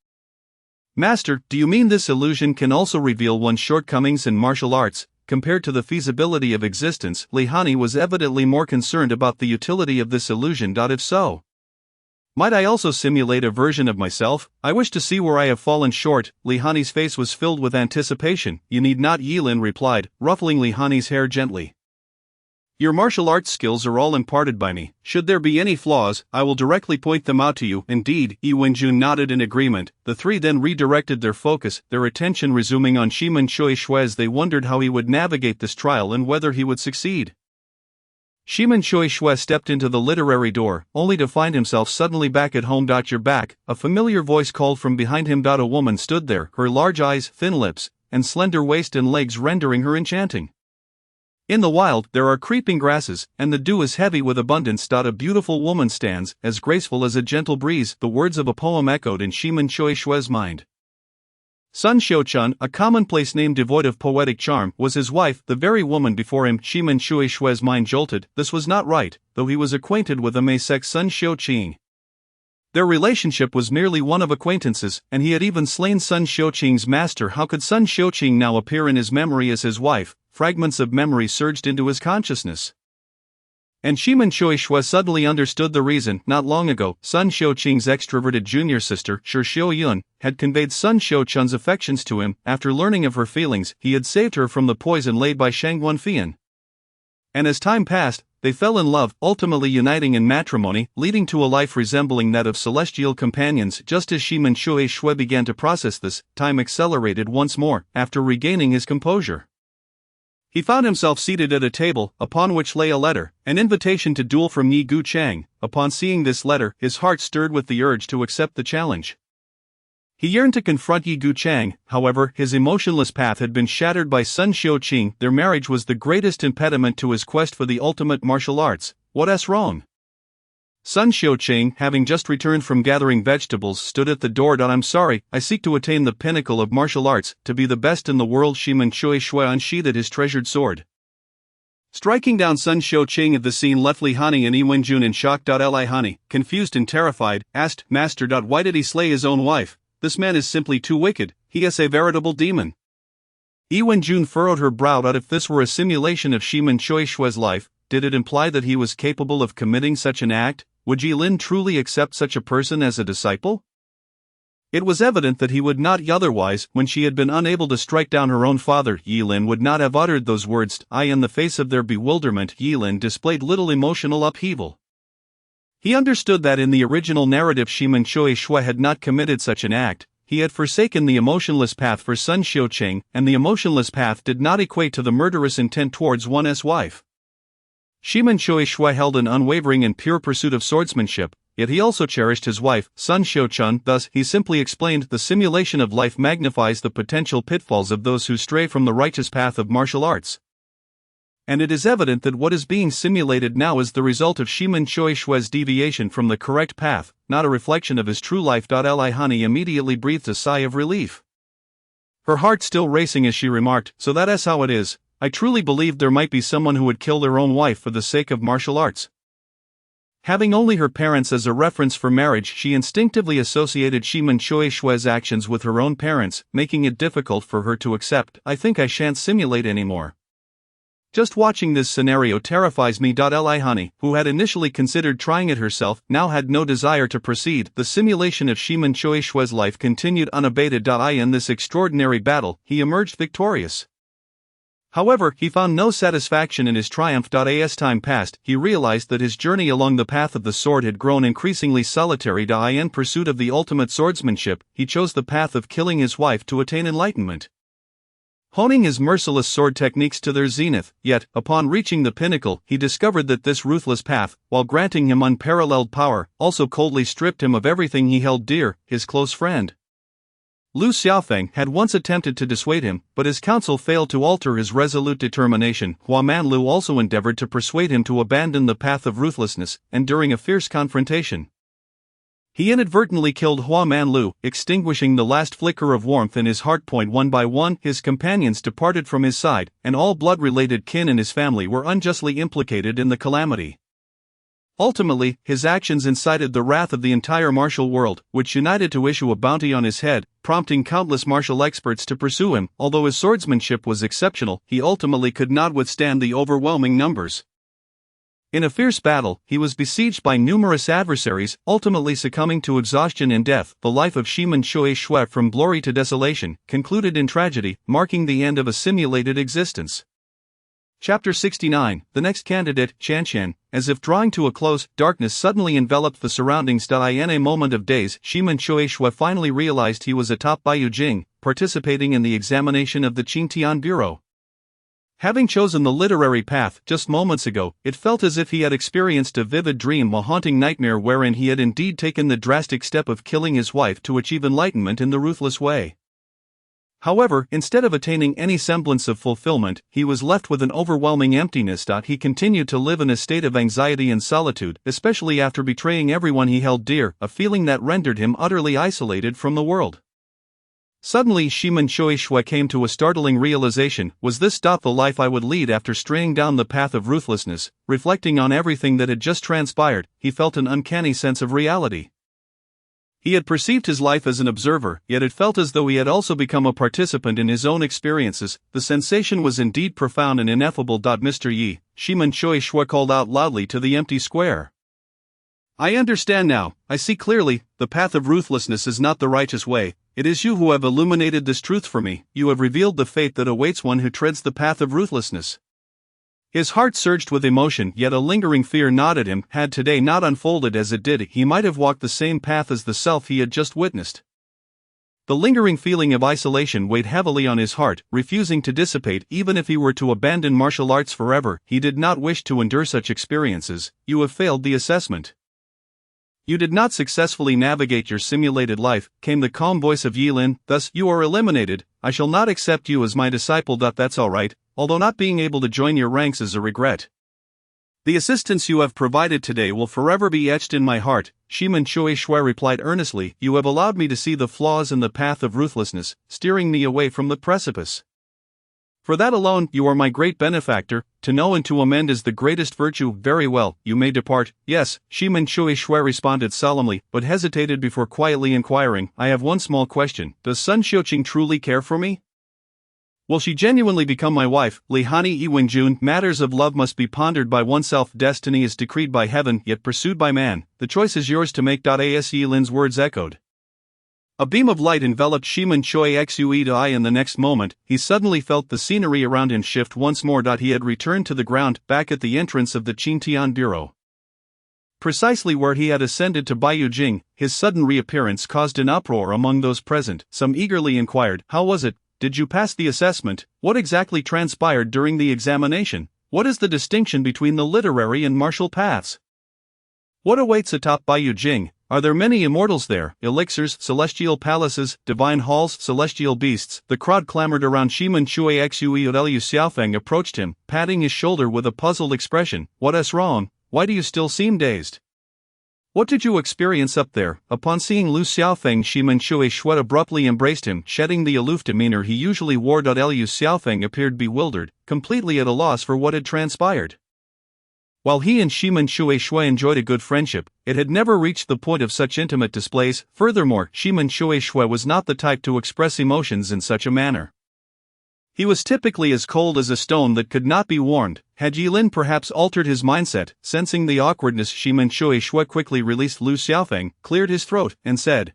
Master, do you mean this illusion can also reveal one's shortcomings in martial arts? Compared to the feasibility of existence, Li Hanyi was evidently more concerned about the utility of this illusion. If so, might I also simulate a version of myself? I wish to see where I have fallen short. Li Hanyi's face was filled with anticipation. You need not, Yilin replied, ruffling Li Hanyi's hair gently. Your martial arts skills are all imparted by me. Should there be any flaws, I will directly point them out to you. Indeed, Yi Wenjun nodded in agreement. The three then redirected their focus, their attention resuming on Shimen Choi Shui as they wondered how he would navigate this trial and whether he would succeed. Shimen Choi Shui stepped into the literary door, only to find himself suddenly back at home. You're back, a familiar voice called from behind him. A woman stood there, her large eyes, thin lips, and slender waist and legs rendering her enchanting. In the wild there are creeping grasses, and the dew is heavy with abundance. A beautiful woman stands, as graceful as a gentle breeze. The words of a poem echoed in Shimin Choi Shue's mind. Sun Xiuchun, a commonplace name devoid of poetic charm, was his wife, the very woman before him. Shimin Choi Shue's mind jolted. This was not right, though he was acquainted with the Mei-sec Sun Xiuqing. Their relationship was merely one of acquaintances, and he had even slain Sun Xiuqing's master. How could Sun Xiuqing now appear in his memory as his wife? Fragments of memory surged into his consciousness. And Shimin Choi Shue suddenly understood the reason. Not long ago, Sun Xiuqing's extroverted junior sister, Shi Xiuyun, had conveyed Sun Xiuchun's affections to him. After learning of her feelings, he had saved her from the poison laid by Shang Wenfian. And as time passed, they fell in love, ultimately uniting in matrimony, leading to a life resembling that of celestial companions. Just as Shimin Choi Shue began to process this, time accelerated once more. After regaining his composure, he found himself seated at a table, upon which lay a letter, an invitation to duel from Yi Gu Chang. Upon seeing this letter, his heart stirred with the urge to accept the challenge. He yearned to confront Yi Gu Chang, however, his emotionless path had been shattered by Sun Xiuqing. Their marriage was the greatest impediment to his quest for the ultimate martial arts. What's wrong? Sun Xiuqing, having just returned from gathering vegetables, stood at the door. I'm sorry, I seek to attain the pinnacle of martial arts, to be the best in the world. Shimin Choi Shue unsheathed his treasured sword. Striking down Sun Xiuqing at the scene left Li Hanyi and Yi Wenjun in shock. Li Hanyi, confused and terrified, asked, Master. Why did he slay his own wife? This man is simply too wicked, he is a veritable demon. Yi Wenjun furrowed her brow. If this were a simulation of Shimin Choi Shue's life, did it imply that he was capable of committing such an act? Would Yi Lin truly accept such a person as a disciple? It was evident that he would not. Otherwise, when she had been unable to strike down her own father, Yi Lin would not have uttered those words. In the face of their bewilderment, Yi Lin displayed little emotional upheaval. He understood that in the original narrative Shimin Choi Shue had not committed such an act. He had forsaken the emotionless path for Sun Xiuqing, and the emotionless path did not equate to the murderous intent towards one's wife. Shimin Choi Shue held an unwavering and pure pursuit of swordsmanship, yet he also cherished his wife, Sun Xiuchun. Thus, he simply explained, the simulation of life magnifies the potential pitfalls of those who stray from the righteous path of martial arts. And it is evident that what is being simulated now is the result of Shimin Choi Shue's deviation from the correct path, not a reflection of his true life. Li Hanyi immediately breathed a sigh of relief. Her heart still racing as she remarked, so that's how it is. I truly believed there might be someone who would kill their own wife for the sake of martial arts. Having only her parents as a reference for marriage, she instinctively associated Shimin Choi Shue's actions with her own parents, making it difficult for her to accept. I think I shan't simulate anymore. Just watching this scenario terrifies me. Li Hanyi, who had initially considered trying it herself, now had no desire to proceed. The simulation of Shimin Choi Shue's life continued unabated. In this extraordinary battle, he emerged victorious. However, he found no satisfaction in his triumph. As time passed, he realized that his journey along the path of the sword had grown increasingly solitary. In pursuit of the ultimate swordsmanship, he chose the path of killing his wife to attain enlightenment, honing his merciless sword techniques to their zenith. Yet, upon reaching the pinnacle, he discovered that this ruthless path, while granting him unparalleled power, also coldly stripped him of everything he held dear, his close friend. Lu Xiaofeng had once attempted to dissuade him, but his counsel failed to alter his resolute determination. Hua Manlu also endeavored to persuade him to abandon the path of ruthlessness, and during a fierce confrontation, he inadvertently killed Hua Manlu, extinguishing the last flicker of warmth in his heart. One by one, his companions departed from his side, and all blood-related kin in his family were unjustly implicated in the calamity. Ultimately, his actions incited the wrath of the entire martial world, which united to issue a bounty on his head, prompting countless martial experts to pursue him. Although his swordsmanship was exceptional, he ultimately could not withstand the overwhelming numbers. In a fierce battle, he was besieged by numerous adversaries, ultimately succumbing to exhaustion and death. The life of Shimin Choi Shue, from glory to desolation, concluded in tragedy, marking the end of a simulated existence. Chapter 69, the next candidate, Chanshan. As if drawing to a close, darkness suddenly enveloped the surroundings. In a moment of daze, Shimin Choi Shue finally realized he was atop Baiyu Jing, participating in the examination of the Qingtian Bureau. Having chosen the literary path just moments ago, it felt as if he had experienced a vivid dream, a haunting nightmare wherein he had indeed taken the drastic step of killing his wife to achieve enlightenment in the ruthless way. However, instead of attaining any semblance of fulfillment, he was left with an overwhelming emptiness. He continued to live in a state of anxiety and solitude, especially after betraying everyone he held dear, a feeling that rendered him utterly isolated from the world. Suddenly Shimen Shui came to a startling realization: was this the life I would lead? After straying down the path of ruthlessness, reflecting on everything that had just transpired, he felt an uncanny sense of reality. He had perceived his life as an observer, yet it felt as though he had also become a participant in his own experiences. The sensation was indeed profound and ineffable. Mr. Yi, Shimen Shui called out loudly to the empty square. I understand now, I see clearly, the path of ruthlessness is not the righteous way. It is you who have illuminated this truth for me. You have revealed the fate that awaits one who treads the path of ruthlessness. His heart surged with emotion, yet a lingering fear gnawed at him. Had today not unfolded as it did, he might have walked the same path as the self he had just witnessed. The lingering feeling of isolation weighed heavily on his heart, refusing to dissipate even if he were to abandon martial arts forever. He did not wish to endure such experiences. You have failed the assessment. You did not successfully navigate your simulated life, came the calm voice of Yilin, thus you are eliminated. I shall not accept you as my disciple. That's alright, although not being able to join your ranks is a regret. The assistance you have provided today will forever be etched in my heart, Shimen Shui replied earnestly. You have allowed me to see the flaws in the path of ruthlessness, steering me away from the precipice. For that alone, you are my great benefactor. To know and to amend is the greatest virtue. Very well, you may depart. Yes, Shimen Shui responded solemnly, but hesitated before quietly inquiring, I have one small question. Does Sun Xiuqing truly care for me? Will she genuinely become my wife? Li Hanyi Iwenjun. Matters of love must be pondered by oneself. Destiny is decreed by heaven, yet pursued by man. The choice is yours to make. As Yilin's words echoed, a beam of light enveloped Shimen Shui Xui. In the next moment, he suddenly felt the scenery around him shift once more. He had returned to the ground, back at the entrance of the Qingtian Bureau. Precisely where he had ascended to Baiyu Jing, his sudden reappearance caused an uproar among those present. Some eagerly inquired, how was it? Did you pass the assessment? What exactly transpired during the examination? What is the distinction between the literary and martial paths? What awaits atop Baiyu Jing? Are there many immortals there? Elixirs, celestial palaces, divine halls, celestial beasts? The crowd clamored around Shimen Shui Xui. Liu Xiaofeng approached him, patting his shoulder with a puzzled expression. What's wrong? Why do you still seem dazed? What did you experience up there? Upon seeing Liu Xiaofeng, Shimen Shui abruptly embraced him, shedding the aloof demeanor he usually wore. Liu Xiaofeng appeared bewildered, completely at a loss for what had transpired. While he and Shimen Shui enjoyed a good friendship, it had never reached the point of such intimate displays. Furthermore, Shimen Shui was not the type to express emotions in such a manner. He was typically as cold as a stone that could not be warmed. Had Yilin perhaps altered his mindset? Sensing the awkwardness, Shimen Shui quickly released Liu Xiaofeng, cleared his throat, and said,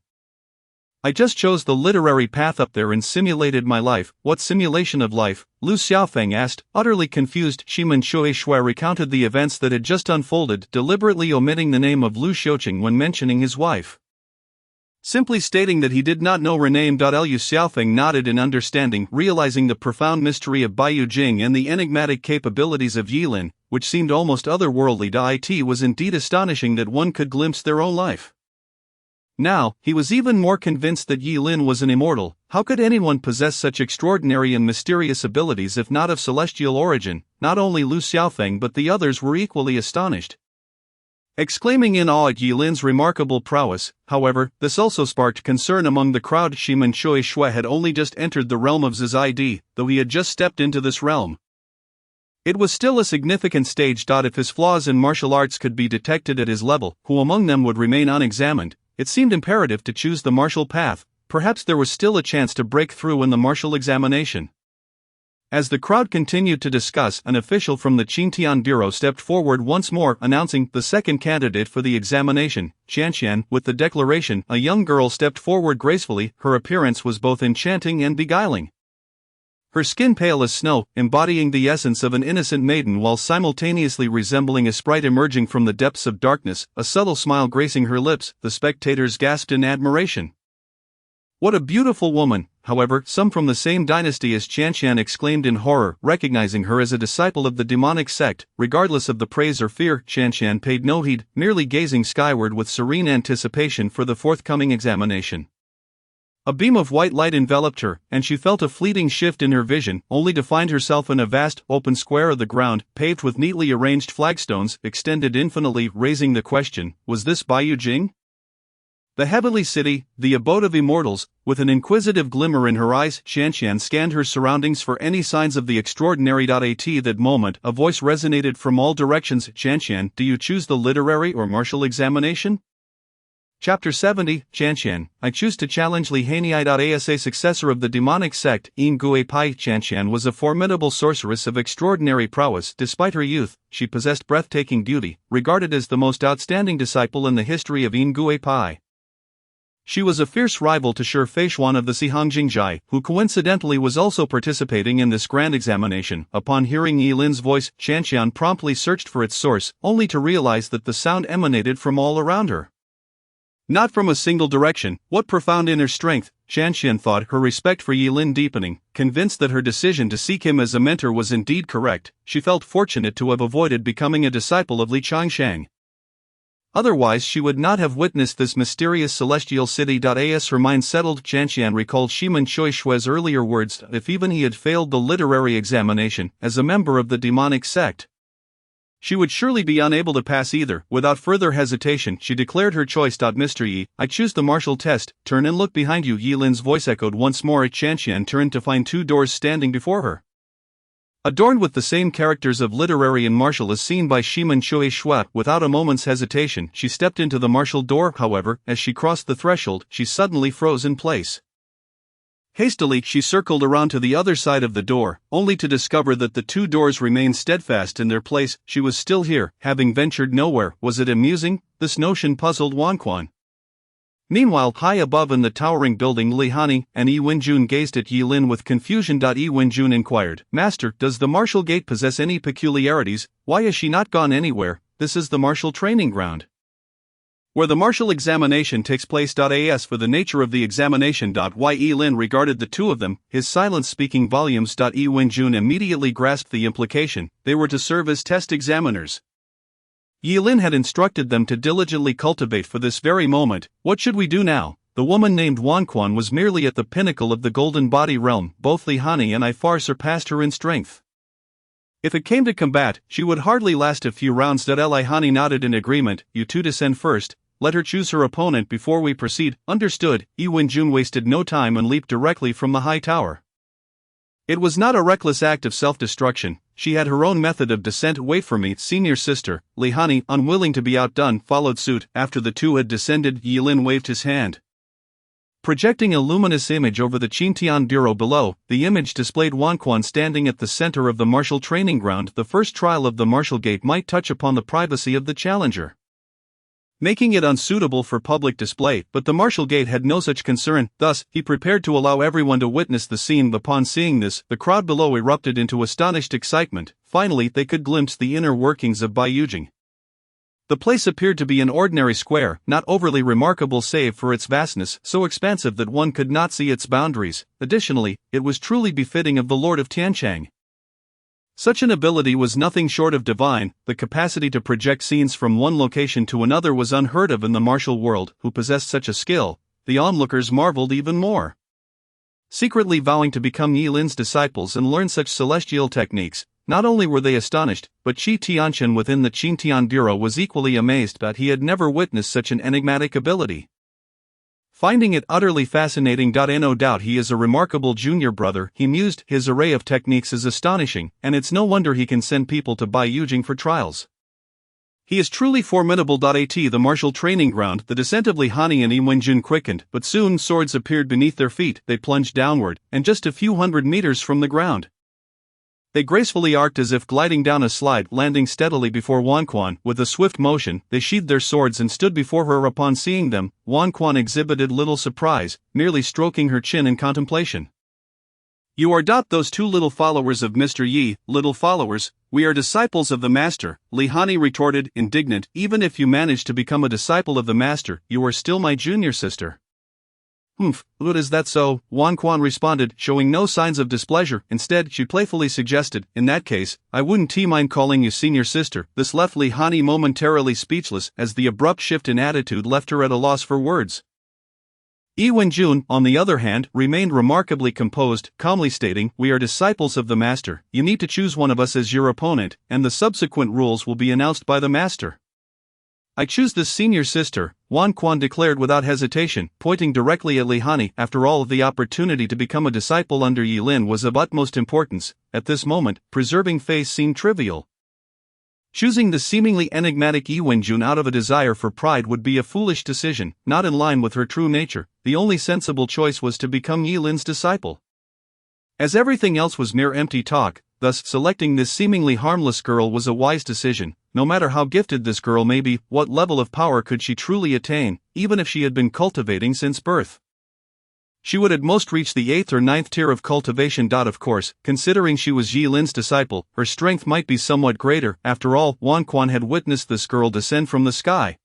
I just chose the literary path up there and simulated my life. What simulation of life? Liu Xiaofeng asked, utterly confused. Shimen Shui recounted the events that had just unfolded, deliberately omitting the name of Liu Xiuqing when mentioning his wife. Simply stating that he did not know her name. Liu Xiaofeng nodded in understanding, realizing the profound mystery of Baiyu Jing and the enigmatic capabilities of Yilin, which seemed almost otherworldly. It was indeed astonishing that one could glimpse their own life. Now, he was even more convinced that Yilin was an immortal. How could anyone possess such extraordinary and mysterious abilities if not of celestial origin? Not only Liu Xiaofeng but the others were equally astonished, exclaiming in awe at Yilin's remarkable prowess. However, this also sparked concern among the crowd. Shimen Shui had only just entered the realm of Zizid, though he had just stepped into this realm. It was still a significant stage. If his flaws in martial arts could be detected at his level, who among them would remain unexamined? It seemed imperative to choose the martial path. Perhaps there was still a chance to break through in the martial examination. As the crowd continued to discuss, an official from the Qingtian Bureau stepped forward once more, announcing the second candidate for the examination, Qianqian. With the declaration, a young girl stepped forward gracefully. Her appearance was both enchanting and beguiling. Her skin pale as snow, embodying the essence of an innocent maiden while simultaneously resembling a sprite emerging from the depths of darkness, a subtle smile gracing her lips. The spectators gasped in admiration. What a beautiful woman! However, some from the same dynasty as Qianqian exclaimed in horror, recognizing her as a disciple of the demonic sect. Regardless of the praise or fear, Qianqian paid no heed, merely gazing skyward with serene anticipation for the forthcoming examination. A beam of white light enveloped her, and she felt a fleeting shift in her vision, only to find herself in a vast, open square of the ground, paved with neatly arranged flagstones, extended infinitely, raising the question, was this Baiyujing? The heavenly city, the abode of immortals. With an inquisitive glimmer in her eyes, Qianqian scanned her surroundings for any signs of the extraordinary. At that moment, a voice resonated from all directions. Qianqian, do you choose the literary or martial examination? Chapter 70, Qianqian, I choose to challenge Li Hanyi. As a successor of the demonic sect, Yin Gui Pai, Qianqian was a formidable sorceress of extraordinary prowess. Despite her youth, she possessed breathtaking beauty, regarded as the most outstanding disciple in the history of Yin Gui Pai. She was a fierce rival to Shi Feishuan of the Xihangjingjai, who coincidentally was also participating in this grand examination. Upon hearing Yi Lin's voice, Qianqian promptly searched for its source, only to realize that the sound emanated from all around her. Not from a single direction. What profound inner strength, Qianqian thought, her respect for Yi Lin deepening. Convinced that her decision to seek him as a mentor was indeed correct, she felt fortunate to have avoided becoming a disciple of Li Changshang. Otherwise she would not have witnessed this mysterious celestial city. As her mind settled, Qianqian recalled Shimen Choi Shue's earlier words, if even he had failed the literary examination, as a member of the demonic sect, she would surely be unable to pass either. Without further hesitation, she declared her choice. Mr. Yi, I choose the martial test. Turn and look behind you. Yi Lin's voice echoed once more. Qianqian turned to find two doors standing before her, adorned with the same characters of literary and martial as seen by Shimen Choi Shua. Without a moment's hesitation, she stepped into the martial door. However, as she crossed the threshold, she suddenly froze in place. Hastily, she circled around to the other side of the door, only to discover that the two doors remained steadfast in their place. She was still here, having ventured nowhere. Was it amusing? This notion puzzled Wanquan. Meanwhile, high above in the towering building, Li Hanyi and Yi Wenjun gazed at Yi Lin with confusion. Yi Wenjun inquired, Master, does the martial gate possess any peculiarities? Why has she not gone anywhere? This is the martial training ground, where the martial examination takes place. As for the nature of the examination, Yi Lin regarded the two of them, his silence speaking volumes. Yi Wenjun immediately grasped the implication. They were to serve as test examiners. Yi Lin had instructed them to diligently cultivate for this very moment. What should we do now? The woman named Wanquan was merely at the pinnacle of the golden body realm. Both Li Hanyi and I far surpassed her in strength. If it came to combat, she would hardly last a few rounds. Li Hanyi nodded in agreement. You two descend first. Let her choose her opponent before we proceed. Understood. Yi Wenjun wasted no time and leaped directly from the high tower. It was not a reckless act of self-destruction. She had her own method of descent. Wait for me, senior sister. Li Hanyi, unwilling to be outdone, followed suit. After the two had descended, Yi Lin waved his hand, projecting a luminous image over the Qintian bureau below. The image displayed Wanquan standing at the center of the martial training ground. The first trial of the martial gate might touch upon the privacy of the challenger, making it unsuitable for public display, but the martial gate had no such concern. Thus, he prepared to allow everyone to witness the scene. Upon seeing this, the crowd below erupted into astonished excitement. Finally, they could glimpse the inner workings of Baiyujing. The place appeared to be an ordinary square, not overly remarkable save for its vastness, so expansive that one could not see its boundaries. Additionally, it was truly befitting of the Lord of Tianchang. Such an ability was nothing short of divine. The capacity to project scenes from one location to another was unheard of in the martial world. Who possessed such a skill? The onlookers marveled even more. Secretly vowing to become Yi Lin's disciples and learn such celestial techniques, not only were they astonished, but Qi Tianchen within the Qintian Bureau was equally amazed that he had never witnessed such an enigmatic ability. Finding it utterly fascinating. No doubt he is a remarkable junior brother, he mused. His array of techniques is astonishing, and it's no wonder he can send people to Baiyujing for trials. He is truly formidable. At the martial training ground, the descent of Li Hanyi and Yi Wenjun quickened, but soon swords appeared beneath their feet. They plunged downward, and just a few hundred meters from the ground, they gracefully arced as if gliding down a slide, landing steadily before Wanquan. With a swift motion, they sheathed their swords and stood before her. Upon seeing them, Wanquan exhibited little surprise, merely stroking her chin in contemplation. You are those two little followers of Mr. Yi. Little followers? We are disciples of the Master, Li Hanyi retorted, indignant. Even if you manage to become a disciple of the Master, you are still my junior sister. What is that so? Wanquan responded, showing no signs of displeasure. Instead, she playfully suggested, in that case, I wouldn't mind calling you senior sister. This left Li Hanyi momentarily speechless, as the abrupt shift in attitude left her at a loss for words. Yi Wenjun, on the other hand, remained remarkably composed, calmly stating, "We are disciples of the master, you need to choose one of us as your opponent, and the subsequent rules will be announced by the master." "I choose this senior sister," Wan Quan declared without hesitation, pointing directly at Li Hanyi. After all, the opportunity to become a disciple under Yi Lin was of utmost importance. At this moment, preserving face seemed trivial. Choosing the seemingly enigmatic Yi Wenjun out of a desire for pride would be a foolish decision, not in line with her true nature. The only sensible choice was to become Yi Lin's disciple. As everything else was mere empty talk, thus selecting this seemingly harmless girl was a wise decision. No matter how gifted this girl may be, what level of power could she truly attain, even if she had been cultivating since birth? She would at most reach the 8th or 9th tier of cultivation. Of course, considering she was Yi Lin's disciple, her strength might be somewhat greater. After all, Wan Quan had witnessed this girl descend from the sky,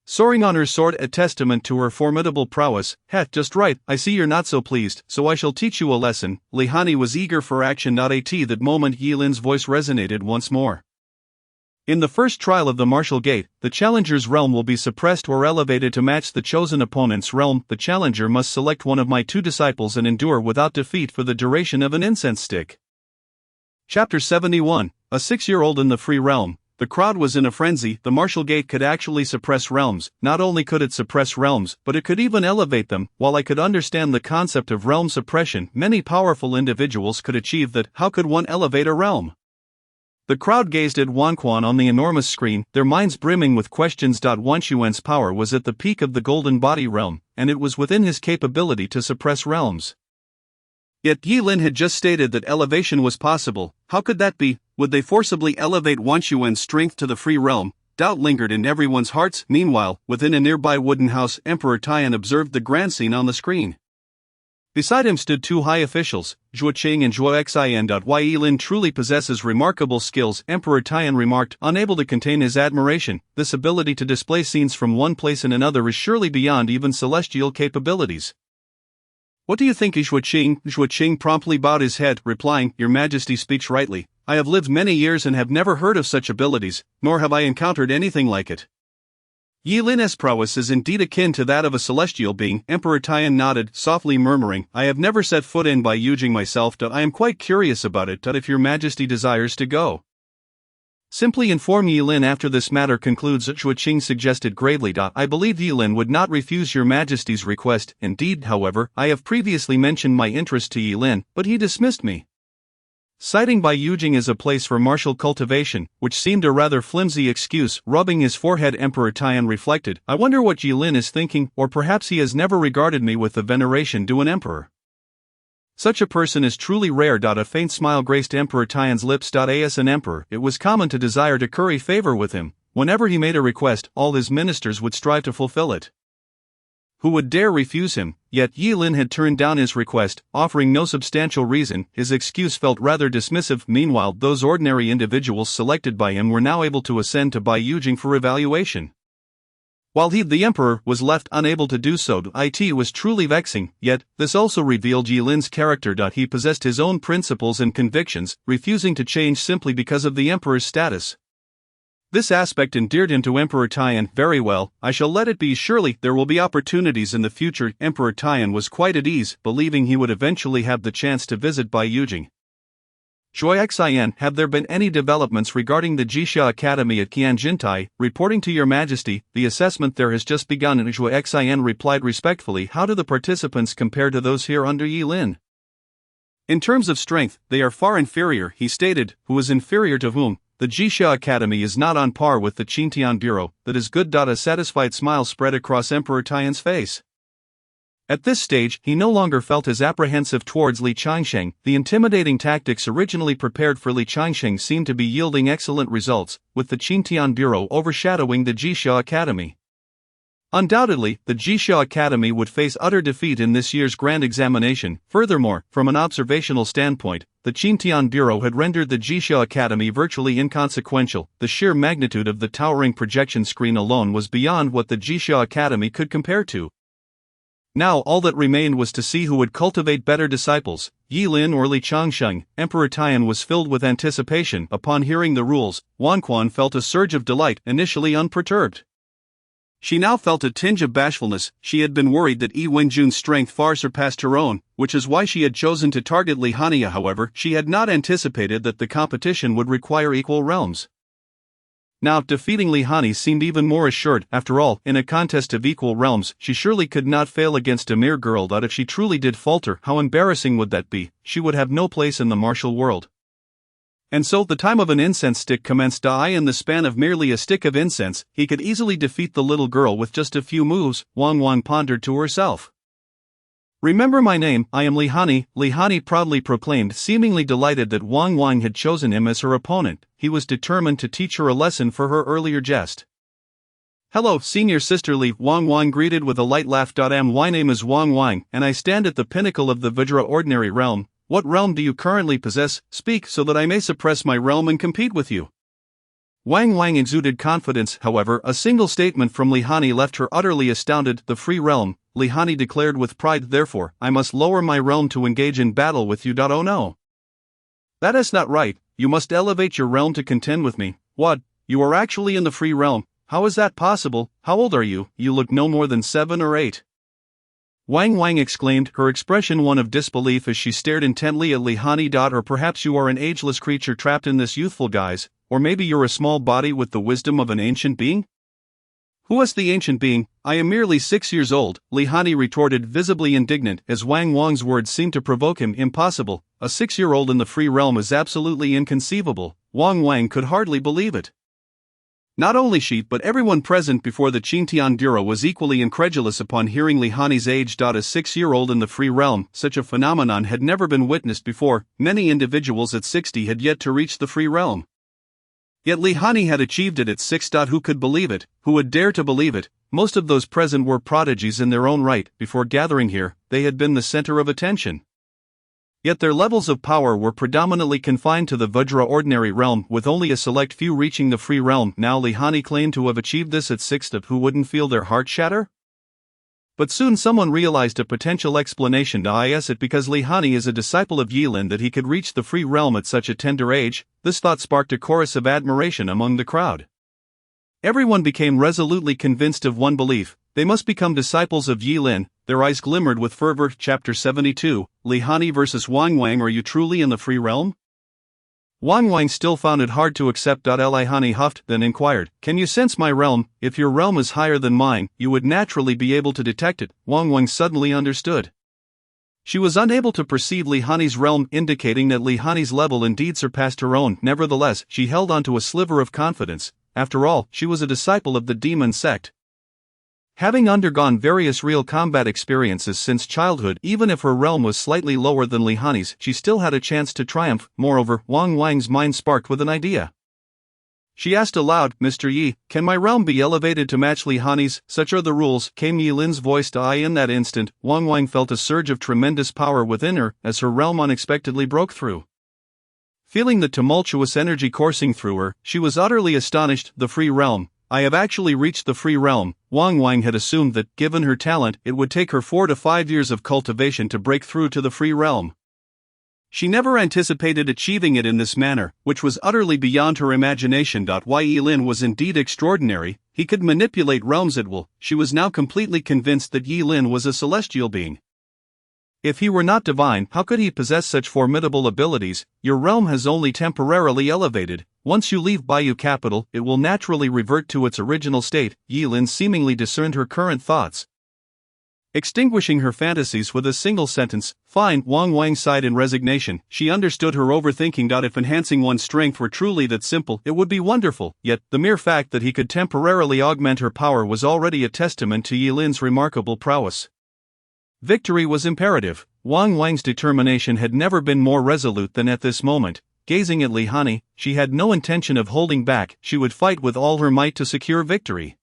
soaring on her sword, a testament to her formidable prowess. "Heh, just right, I see you're not so pleased, so I shall teach you a lesson." Li Hanyi was eager for action. At that moment Yi Lin's voice resonated once more. "In the first trial of the martial gate, the challenger's realm will be suppressed or elevated to match the chosen opponent's realm. The challenger must select one of my 2 disciples and endure without defeat for the duration of an incense stick." Chapter 71, A 6-year-old in the Free Realm. The crowd was in a frenzy. The martial gate could actually suppress realms. Not only could it suppress realms, but it could even elevate them. While I could understand the concept of realm suppression, many powerful individuals could achieve that. How could one elevate a realm? The crowd gazed at Wan Quan on the enormous screen, their minds brimming with questions. Wan Xuan's power was at the peak of the golden body realm, and it was within his capability to suppress realms. Yet Yi Lin had just stated that elevation was possible. How could that be? Would they forcibly elevate Wan Xuan's strength to the free realm? Doubt lingered in everyone's hearts. Meanwhile, within a nearby wooden house, Emperor Tian observed the grand scene on the screen. Beside him stood 2 high officials, Zhuo Qing and Zhuo Xian. Why Yi Lin truly possesses remarkable skills, Emperor Tian remarked, unable to contain his admiration. This ability to display scenes from one place in another is surely beyond even celestial capabilities. "What do you think, Zhuo Qing?" Zhuo Qing promptly bowed his head, replying, "Your Majesty speaks rightly. I have lived many years and have never heard of such abilities, nor have I encountered anything like it. Yi Lin's prowess is indeed akin to that of a celestial being." Emperor Tian nodded, softly murmuring, "I have never set foot in Bai Yujing myself. I am quite curious about it. If your Majesty desires to go, simply inform Yi Lin after this matter concludes." Zhuo Qing suggested gravely. "I believe Yi Lin would not refuse your Majesty's request. Indeed, however, I have previously mentioned my interest to Yi Lin, but he dismissed me, citing Bai Yujing as a place for martial cultivation, which seemed a rather flimsy excuse." Rubbing his forehead, Emperor Tian reflected, "I wonder what Yi Lin is thinking, or perhaps he has never regarded me with the veneration due an emperor. Such a person is truly rare." A faint smile graced Emperor Tian's lips. As an emperor, it was common to desire to curry favor with him. Whenever he made a request, all his ministers would strive to fulfill it. Who would dare refuse him? Yet Yi Lin had turned down his request, offering no substantial reason. His excuse felt rather dismissive. Meanwhile, those ordinary individuals selected by him were now able to ascend to Bai Yujing for evaluation, while he, the emperor, was left unable to do so. It was truly vexing. Yet, this also revealed Yi Lin's character. He possessed his own principles and convictions, refusing to change simply because of the emperor's status. This aspect endeared him to Emperor Tian. "Very well, I shall let it be. Surely, there will be opportunities in the future." Emperor Tian was quite at ease, believing he would eventually have the chance to visit Bai Yujing. "Zhuo Xian, have there been any developments regarding the Jixia Academy at Qianjintai?" "Reporting to your Majesty, the assessment there has just begun." And Zhuo Xian replied respectfully, "How do the participants compare to those here under Yi Lin?" "In terms of strength, they are far inferior," he stated. "Who is inferior to whom?" "The Jixia Academy is not on par with the Qintian Bureau." "That is good." A satisfied smile spread across Emperor Tian's face. At this stage, he no longer felt as apprehensive towards Li Changsheng. The intimidating tactics originally prepared for Li Changsheng seemed to be yielding excellent results, with the Qintian Bureau overshadowing the Jixia Academy. Undoubtedly, the Jixia Academy would face utter defeat in this year's grand examination. Furthermore, from an observational standpoint, the Qintian Bureau had rendered the Jixia Academy virtually inconsequential. The sheer magnitude of the towering projection screen alone was beyond what the Jixia Academy could compare to. Now all that remained was to see who would cultivate better disciples, Yi Lin or Li Changsheng. Emperor Tian was filled with anticipation. Upon hearing the rules, Wan Quan felt a surge of delight, initially unperturbed. She now felt a tinge of bashfulness. She had been worried that Yi Wenjun's strength far surpassed her own, which is why she had chosen to target Li Hanyi. However, she had not anticipated that the competition would require equal realms. Now, defeating Li Hanyi seemed even more assured. After all, in a contest of equal realms, she surely could not fail against a mere girl. If she truly did falter, how embarrassing would that be? She would have no place in the martial world. And so the time of an incense stick commenced. In the span of merely a stick of incense, he could easily defeat the little girl with just a few moves, Wang Wang pondered to herself. Remember my name, I am Li Hanyi, Li Hanyi proudly proclaimed, seemingly delighted that Wang Wang had chosen him as her opponent. He was determined to teach her a lesson for her earlier jest. Hello, senior sister Li, Wang Wang greeted with a light laugh. My name is Wang Wang, and I stand at the pinnacle of the Vajra ordinary realm. What realm do you currently possess? Speak so that I may suppress my realm and compete with you. Wang Wang exuded confidence. However, a single statement from Li Hanyi left her utterly astounded. The free realm, Li Hanyi declared with pride. Therefore, I must lower my realm to engage in battle with you. Oh no. That is not right. You must elevate your realm to contend with me. What? You are actually in the free realm? How is that possible? How old are you? You look no more than 7 or 8. Wang Wang exclaimed, her expression one of disbelief as she stared intently at Li Hanyi. Or perhaps you are an ageless creature trapped in this youthful guise, or maybe you're a small body with the wisdom of an ancient being? Who is the ancient being? I am merely 6 years old, Li Hanyi retorted, visibly indignant as Wang Wang's words seemed to provoke him. Impossible, a 6-year-old in the free realm is absolutely inconceivable. Wang Wang could hardly believe it. Not only she but everyone present before the Qingtian Bureau was equally incredulous upon hearing Li Hanyi's age. A 6-year-old in the free realm, such a phenomenon had never been witnessed before. Many individuals at 60 had yet to reach the free realm. Yet Li Hanyi had achieved it at 6. Who could believe it? Who would dare to believe it? Most of those present were prodigies in their own right. Before gathering here, they had been the center of attention. Yet their levels of power were predominantly confined to the Vajra ordinary realm, with only a select few reaching the free realm. Now Li Hanyi claimed to have achieved this at 6. Who wouldn't feel their heart shatter? But soon someone realized a potential explanation. Is it because Li Hanyi is a disciple of Yilin that he could reach the free realm at such a tender age? This thought sparked a chorus of admiration among the crowd. Everyone became resolutely convinced of one belief: they must become disciples of Yilin. Their eyes glimmered with fervor. Chapter 72, Li Hanyi vs. Wang Wang. Are you truly in the free realm? Wang Wang still found it hard to accept. Li Hanyi huffed, then inquired, can you sense my realm? If your realm is higher than mine, you would naturally be able to detect it. Wang Wang suddenly understood. She was unable to perceive Li Hanyi's realm, indicating that Li Hanyi's level indeed surpassed her own. Nevertheless, she held on to a sliver of confidence. After all, she was a disciple of the demon sect. Having undergone various real combat experiences since childhood, even if her realm was slightly lower than Li Hanyi's, she still had a chance to triumph. Moreover, Wang Wang's mind sparked with an idea. She asked aloud, Mr. Yi, can my realm be elevated to match Li Hanyi's? Such are the rules, came Yilin's voice. In that instant, Wang Wang felt a surge of tremendous power within her, as her realm unexpectedly broke through. Feeling the tumultuous energy coursing through her, she was utterly astonished. The free realm. I have actually reached the free realm. Wang Wang had assumed that, given her talent, it would take her 4 to 5 years of cultivation to break through to the free realm. She never anticipated achieving it in this manner, which was utterly beyond her imagination. Why Yilin was indeed extraordinary, he could manipulate realms at will. She was now completely convinced that Yilin was a celestial being. If he were not divine, how could he possess such formidable abilities? Your realm has only temporarily elevated. Once you leave Bayou capital, it will naturally revert to its original state. Yilin seemingly discerned her current thoughts. Extinguishing her fantasies with a single sentence, fine, Wang Wang sighed in resignation. She understood her overthinking. If enhancing one's strength were truly that simple, it would be wonderful. Yet, the mere fact that he could temporarily augment her power was already a testament to Yilin's remarkable prowess. Victory was imperative. Wang Wang's determination had never been more resolute than at this moment. Gazing at Li Hanyi, she had no intention of holding back. She would fight with all her might to secure victory.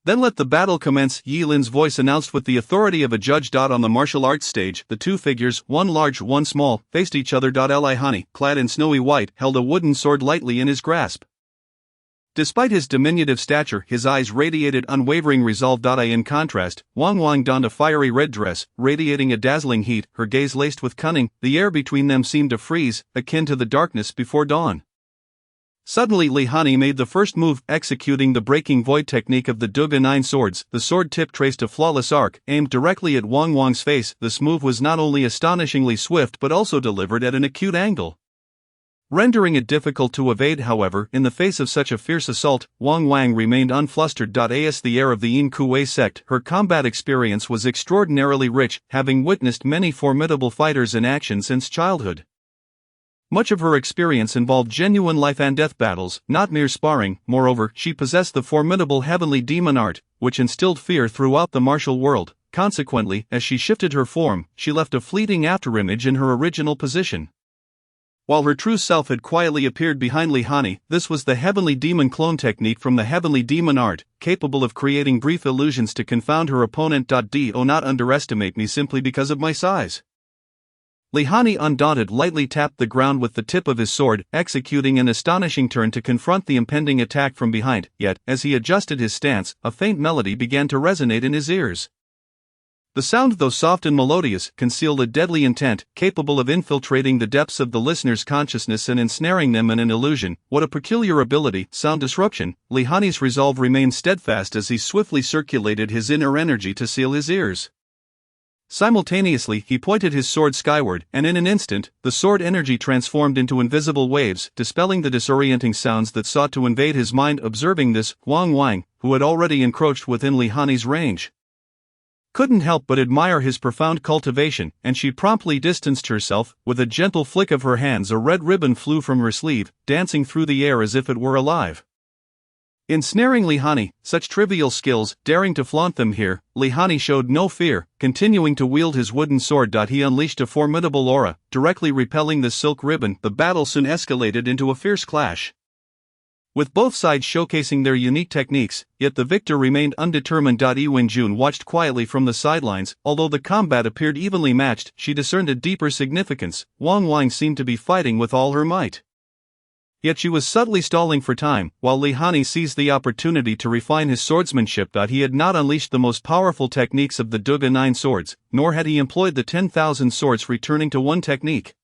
Then let the battle commence, Yilin's voice announced with the authority of a judge. On the martial arts stage, the two figures, one large, one small, faced each other. Li Hanyi, clad in snowy white, held a wooden sword lightly in his grasp. Despite his diminutive stature, his eyes radiated unwavering resolve. In contrast, Wang Wang donned a fiery red dress, radiating a dazzling heat, her gaze laced with cunning. The air between them seemed to freeze, akin to the darkness before dawn. Suddenly Li Hanyi made the first move, executing the breaking void technique of the Duga 9 swords. The sword tip traced a flawless arc, aimed directly at Wang Wang's face. This move was not only astonishingly swift but also delivered at an acute angle, rendering it difficult to evade. However, in the face of such a fierce assault, Wang Wang remained unflustered. As the heir of the Yin Kuei sect, her combat experience was extraordinarily rich, having witnessed many formidable fighters in action since childhood. Much of her experience involved genuine life-and-death battles, not mere sparring. Moreover, she possessed the formidable heavenly demon art, which instilled fear throughout the martial world. Consequently, as she shifted her form, she left a fleeting afterimage in her original position. While her true self had quietly appeared behind Li Hanyi, this was the heavenly demon clone technique from the heavenly demon art, capable of creating brief illusions to confound her opponent. Do not underestimate me simply because of my size. Li Hanyi, undaunted, lightly tapped the ground with the tip of his sword, executing an astonishing turn to confront the impending attack from behind. Yet, as he adjusted his stance, a faint melody began to resonate in his ears. The sound, though soft and melodious, concealed a deadly intent, capable of infiltrating the depths of the listener's consciousness and ensnaring them in an illusion. What a peculiar ability! Sound disruption. Li Hanyi's resolve remained steadfast as he swiftly circulated his inner energy to seal his ears. Simultaneously, he pointed his sword skyward, and in an instant, the sword energy transformed into invisible waves, dispelling the disorienting sounds that sought to invade his mind. Observing this, Wang Wang, who had already encroached within Li Hanyi's range, couldn't help but admire his profound cultivation, and she promptly distanced herself. With a gentle flick of her hands, a red ribbon flew from her sleeve, dancing through the air as if it were alive. Ensnaring Li Hanyi, such trivial skills, daring to flaunt them here. Li Hanyi showed no fear, continuing to wield his wooden sword. He unleashed a formidable aura, directly repelling the silk ribbon. The battle soon escalated into a fierce clash, with both sides showcasing their unique techniques, yet the victor remained undetermined. Yi Wenjun watched quietly from the sidelines. Although the combat appeared evenly matched, she discerned a deeper significance. Wang Wang seemed to be fighting with all her might, yet she was subtly stalling for time, while Li Hanyi seized the opportunity to refine his swordsmanship. He had not unleashed the most powerful techniques of the Duga 9 swords, nor had he employed the 10,000 swords, returning to one technique.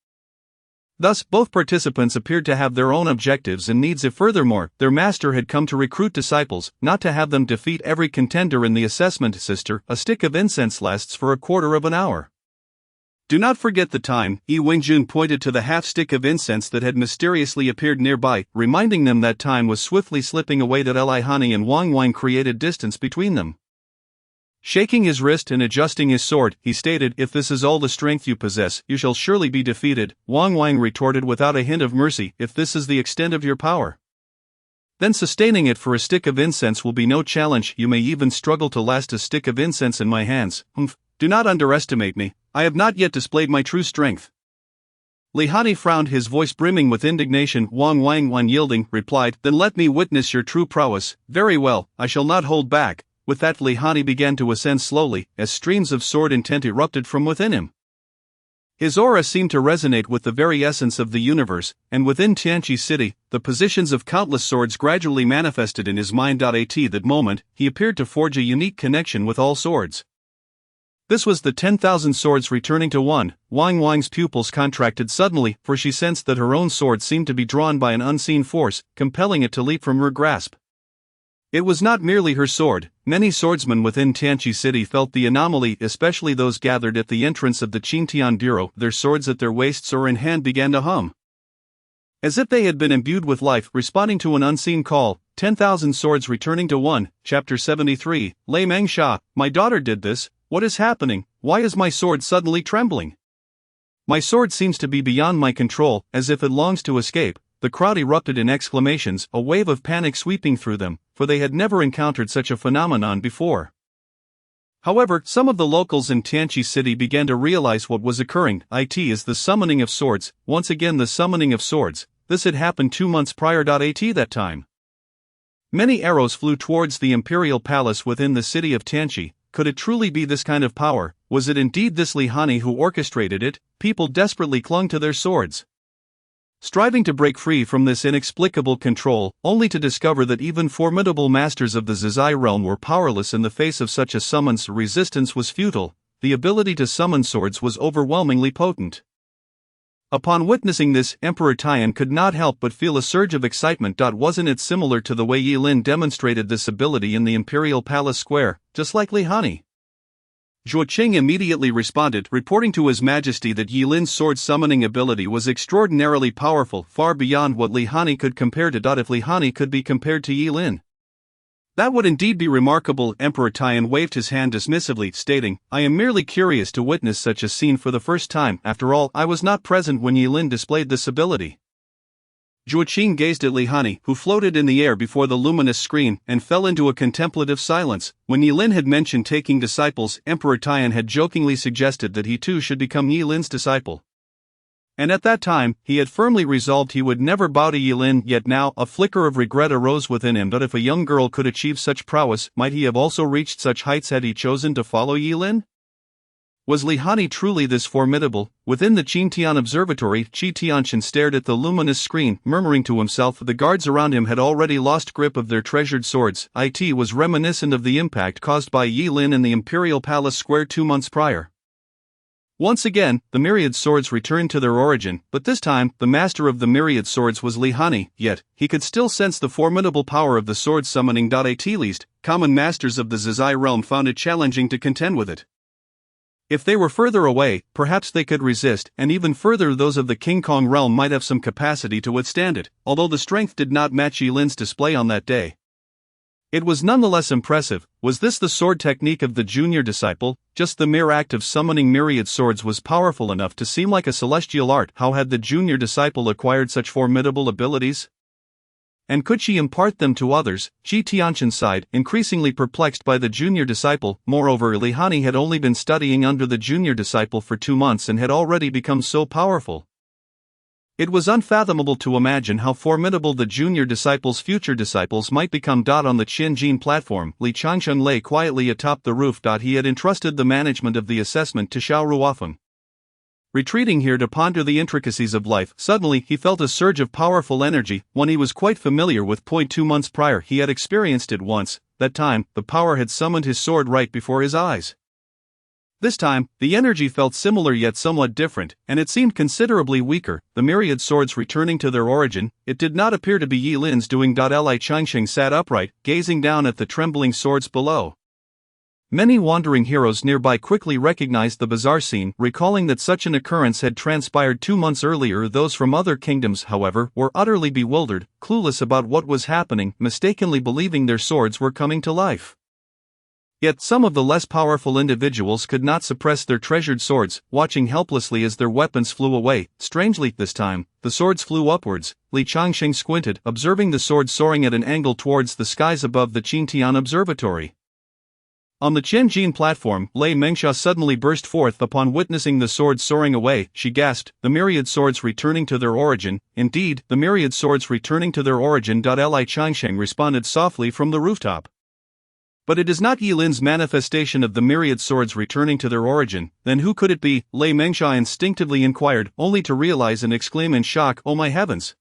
Thus, both participants appeared to have their own objectives and needs. Furthermore, their master had come to recruit disciples, not to have them defeat every contender in the assessment. Sister, a stick of incense lasts for a quarter of an hour. Do not forget the time. Yi Wenjun pointed to the half-stick of incense that had mysteriously appeared nearby, reminding them that time was swiftly slipping away. Li Hanyi and Wang Wang created distance between them. Shaking his wrist and adjusting his sword, he stated, "If this is all the strength you possess, you shall surely be defeated." Wang Wang retorted without a hint of mercy, "If this is the extent of your power, then sustaining it for a stick of incense will be no challenge. You may even struggle to last a stick of incense in my hands. Do not underestimate me. I have not yet displayed my true strength." Li Hanyi frowned, his voice brimming with indignation. Wang Wang, unyielding, replied, "Then let me witness your true prowess." "Very well, I shall not hold back." With that, Li Hanyi began to ascend slowly, as streams of sword intent erupted from within him. His aura seemed to resonate with the very essence of the universe, and within Tianqi City, the positions of countless swords gradually manifested in his mind. At that moment, he appeared to forge a unique connection with all swords. This was the 10,000 swords returning to one. Wang Wang's pupils contracted suddenly, for she sensed that her own sword seemed to be drawn by an unseen force, compelling it to leap from her grasp. It was not merely her sword. Many swordsmen within Tianqi City felt the anomaly, especially those gathered at the entrance of the Qingtian Bureau. Their swords at their waists or in hand began to hum, as if they had been imbued with life, responding to an unseen call. 10,000 swords returning to one. Chapter 73. Lei Mengsha, my daughter did this. What is happening? Why is my sword suddenly trembling? My sword seems to be beyond my control, as if it longs to escape. The crowd erupted in exclamations, a wave of panic sweeping through them, for they had never encountered such a phenomenon before. However, some of the locals in Tianqi City began to realize what was occurring. It is the summoning of swords. Once again, the summoning of swords. This had happened 2 months prior. That time, many arrows flew towards the imperial palace within the city of Tianqi. Could it truly be this kind of power? Was it indeed this Li Hanyi who orchestrated it? People desperately clung to their swords, striving to break free from this inexplicable control, only to discover that even formidable masters of the Zizai realm were powerless in the face of such a summons. Resistance was futile. The ability to summon swords was overwhelmingly potent. Upon witnessing this, Emperor Tian could not help but feel a surge of excitement. Wasn't it similar to the way Yilin demonstrated this ability in the Imperial Palace Square, just like Hanyi? Zhuo Qing immediately responded, reporting to His Majesty that Yilin's sword summoning ability was extraordinarily powerful, far beyond what Hanyi could compare to. If Hanyi could be compared to Yilin, that would indeed be remarkable. Emperor Tian waved his hand dismissively, stating, I am merely curious to witness such a scene for the first time. After all, I was not present when Yilin displayed this ability. Zhuo Qing gazed at Hanyi, who floated in the air before the luminous screen, and fell into a contemplative silence. When Yilin had mentioned taking disciples, Emperor Tian had jokingly suggested that he too should become Yilin's disciple. And at that time, he had firmly resolved he would never bow to Yilin. Yet now, a flicker of regret arose within him. That if a young girl could achieve such prowess, might he have also reached such heights had he chosen to follow Yilin? Was Hanyi truly this formidable? Within the Qintian Observatory, Qi Tianqian stared at the luminous screen, murmuring to himself. The guards around him had already lost grip of their treasured swords. It was reminiscent of the impact caused by Yilin in the Imperial Palace Square 2 months prior. Once again, the myriad swords returned to their origin, but this time, the master of the myriad swords was Hanyi, yet, he could still sense the formidable power of the sword summoning. At least, common masters of the Zizai realm found it challenging to contend with it. If they were further away, perhaps they could resist, and even further those of the King Kong realm might have some capacity to withstand it, although the strength did not match Yilin's display on that day. It was nonetheless impressive. Was this the sword technique of the junior disciple? Just the mere act of summoning myriad swords was powerful enough to seem like a celestial art. How had the junior disciple acquired such formidable abilities? And could she impart them to others? Qi Tianqian sighed, increasingly perplexed by the junior disciple. Moreover, Hanyi had only been studying under the junior disciple for 2 months and had already become so powerful. It was unfathomable to imagine how formidable the junior disciple's future disciples might become. On the Qianjin platform, Li Changshan lay quietly atop the roof. He had entrusted the management of the assessment to Xiao Ruofeng. Retreating here to ponder the intricacies of life, suddenly he felt a surge of powerful energy, one he was quite familiar with. 2 months prior he had experienced it once. That time, the power had summoned his sword right before his eyes. This time, the energy felt similar yet somewhat different, and it seemed considerably weaker. The myriad swords returning to their origin, it did not appear to be Yilin's doing. Li Changsheng sat upright, gazing down at the trembling swords below. Many wandering heroes nearby quickly recognized the bizarre scene, recalling that such an occurrence had transpired 2 months earlier. Those from other kingdoms, however, were utterly bewildered, clueless about what was happening, mistakenly believing their swords were coming to life. Yet some of the less powerful individuals could not suppress their treasured swords, watching helplessly as their weapons flew away. Strangely, this time, the swords flew upwards. Li Changsheng squinted, observing the swords soaring at an angle towards the skies above the Qintian Observatory. On the Qianjin platform, Lei Mengsha suddenly burst forth upon witnessing the swords soaring away. She gasped, the myriad swords returning to their origin. Indeed, the myriad swords returning to their origin. Li Changsheng responded softly from the rooftop. But it is not Yilin's manifestation of the myriad swords returning to their origin. Then who could it be? Lei Mengsha instinctively inquired, only to realize and exclaim in shock, oh my heavens!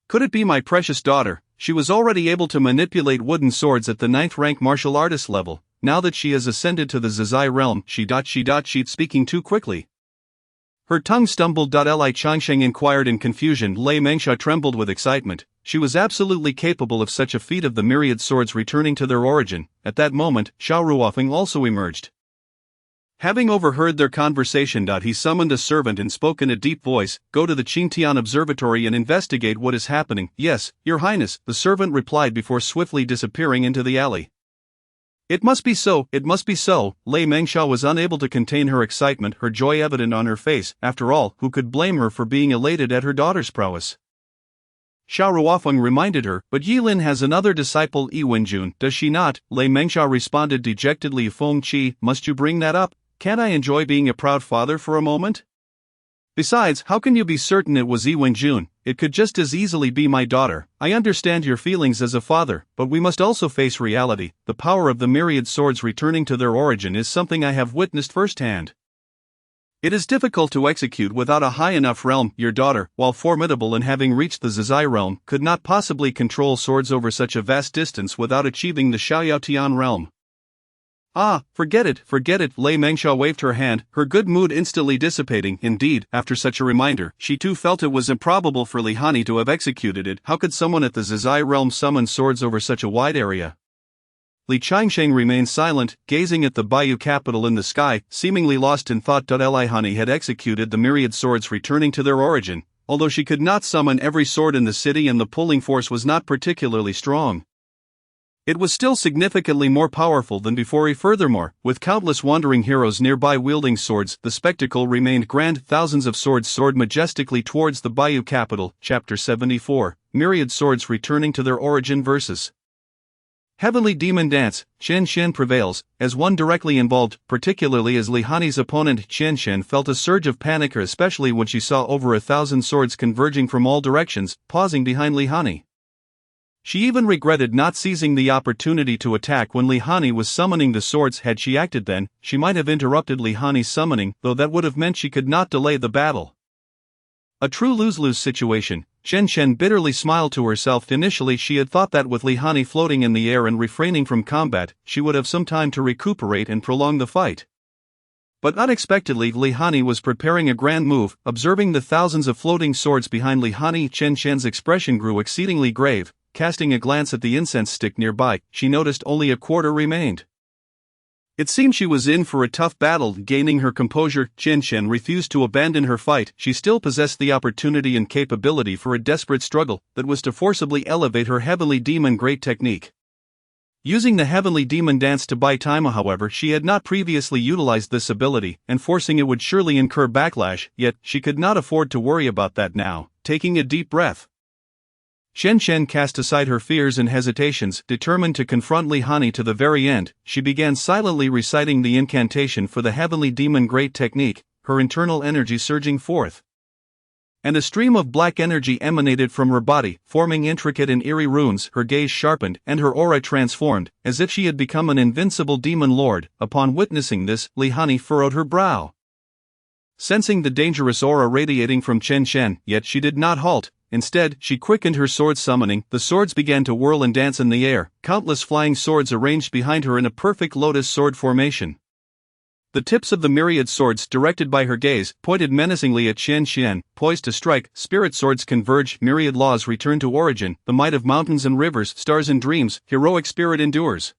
Could it be my precious daughter? She was already able to manipulate wooden swords at the 9th rank martial artist level. Now that she has ascended to the Zizai realm, she's speaking too quickly. Her tongue stumbled. Li Changsheng inquired in confusion. Lei Mengsha trembled with excitement. She was absolutely capable of such a feat of the myriad swords returning to their origin. At that moment, Xiao Ruofeng also emerged. Having overheard their conversation, he summoned a servant and spoke in a deep voice, go to the Qintian Observatory and investigate what is happening. Yes, Your Highness, the servant replied before swiftly disappearing into the alley. It must be so, it must be so. Lei Mengsha was unable to contain her excitement, her joy evident on her face. After all, who could blame her for being elated at her daughter's prowess? Xiao Ruofeng reminded her, but Yilin has another disciple, Yi Wenjun, does she not? Lei Mengsha responded dejectedly, Feng Qi, must you bring that up? Can't I enjoy being a proud father for a moment? Besides, how can you be certain it was Yi Wenjun? It could just as easily be my daughter. I understand your feelings as a father, but we must also face reality. The power of the myriad swords returning to their origin is something I have witnessed firsthand. It is difficult to execute without a high enough realm. Your daughter, while formidable and having reached the Zizai realm, could not possibly control swords over such a vast distance without achieving the Xiaoyaotian realm. Ah, forget it, Lei Mengsha waved her hand, her good mood instantly dissipating. Indeed, after such a reminder, she too felt it was improbable for Li Hanyi to have executed it. How could someone at the Zizai realm summon swords over such a wide area? Li Changsheng remained silent, gazing at the Bayou capital in the sky, seemingly lost in thought. Li Hanyi had executed the myriad swords returning to their origin, although she could not summon every sword in the city and the pulling force was not particularly strong. It was still significantly more powerful than before. Furthermore, with countless wandering heroes nearby wielding swords, the spectacle remained grand. Thousands of swords soared majestically towards the Bayou capital. Chapter 74, Myriad Swords Returning to Their Origin vs. Heavenly Demon Dance. Chen Shen prevails, as one directly involved, particularly as Li Hanyi's opponent Chen Shen felt a surge of panic, especially when she saw over 1,000 swords converging from all directions, pausing behind Li Hanyi. She even regretted not seizing the opportunity to attack when Li Hanyi was summoning the swords. Had she acted then, she might have interrupted Li Hanyi's summoning, though that would have meant she could not delay the battle. A true lose-lose situation. Chen Shen bitterly smiled to herself. Initially she had thought that with Li Hanyi floating in the air and refraining from combat, she would have some time to recuperate and prolong the fight. But unexpectedly Li Hanyi was preparing a grand move. Observing the thousands of floating swords behind Li Hanyi, Chen Shen's expression grew exceedingly grave. Casting a glance at the incense stick nearby, she noticed only a quarter remained. It seemed she was in for a tough battle. Gaining her composure, Chen Shen refused to abandon her fight. She still possessed the opportunity and capability for a desperate struggle that was to forcibly elevate her Heavenly Demon Great technique. Using the Heavenly Demon Dance to buy time, however, she had not previously utilized this ability, and forcing it would surely incur backlash, yet she could not afford to worry about that now. Taking a deep breath, Chen Shen cast aside her fears and hesitations. Determined to confront Li Hanyi to the very end, she began silently reciting the incantation for the Heavenly Demon Great technique, her internal energy surging forth. And a stream of black energy emanated from her body, forming intricate and eerie runes. Her gaze sharpened, and her aura transformed, as if she had become an invincible demon lord. Upon witnessing this, Li Hanyi furrowed her brow, sensing the dangerous aura radiating from Chen Shen, yet she did not halt. Instead, she quickened her sword summoning. The swords began to whirl and dance in the air, countless flying swords arranged behind her in a perfect lotus sword formation. The tips of the myriad swords, directed by her gaze, pointed menacingly at Chen Shen, poised to strike. Spirit swords converge, myriad laws return to origin, the might of mountains and rivers, stars and dreams, heroic spirit endures.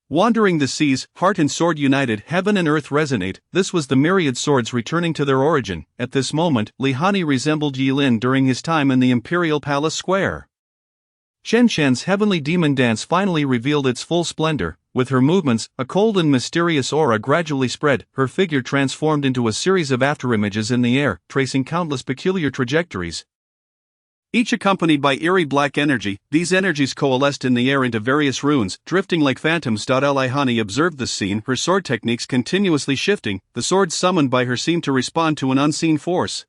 Wandering the seas, heart and sword united, heaven and earth resonate. This was the myriad swords returning to their origin. At this moment, Li Hanyi resembled Yilin during his time in the Imperial Palace Square. Chen Shen's Heavenly Demon Dance finally revealed its full splendor. With her movements, a cold and mysterious aura gradually spread. Her figure transformed into a series of afterimages in the air, tracing countless peculiar trajectories, each accompanied by eerie black energy. These energies coalesced in the air into various runes, drifting like phantoms. Li Hanyi observed this scene, her sword techniques continuously shifting. The swords summoned by her seemed to respond to an unseen force,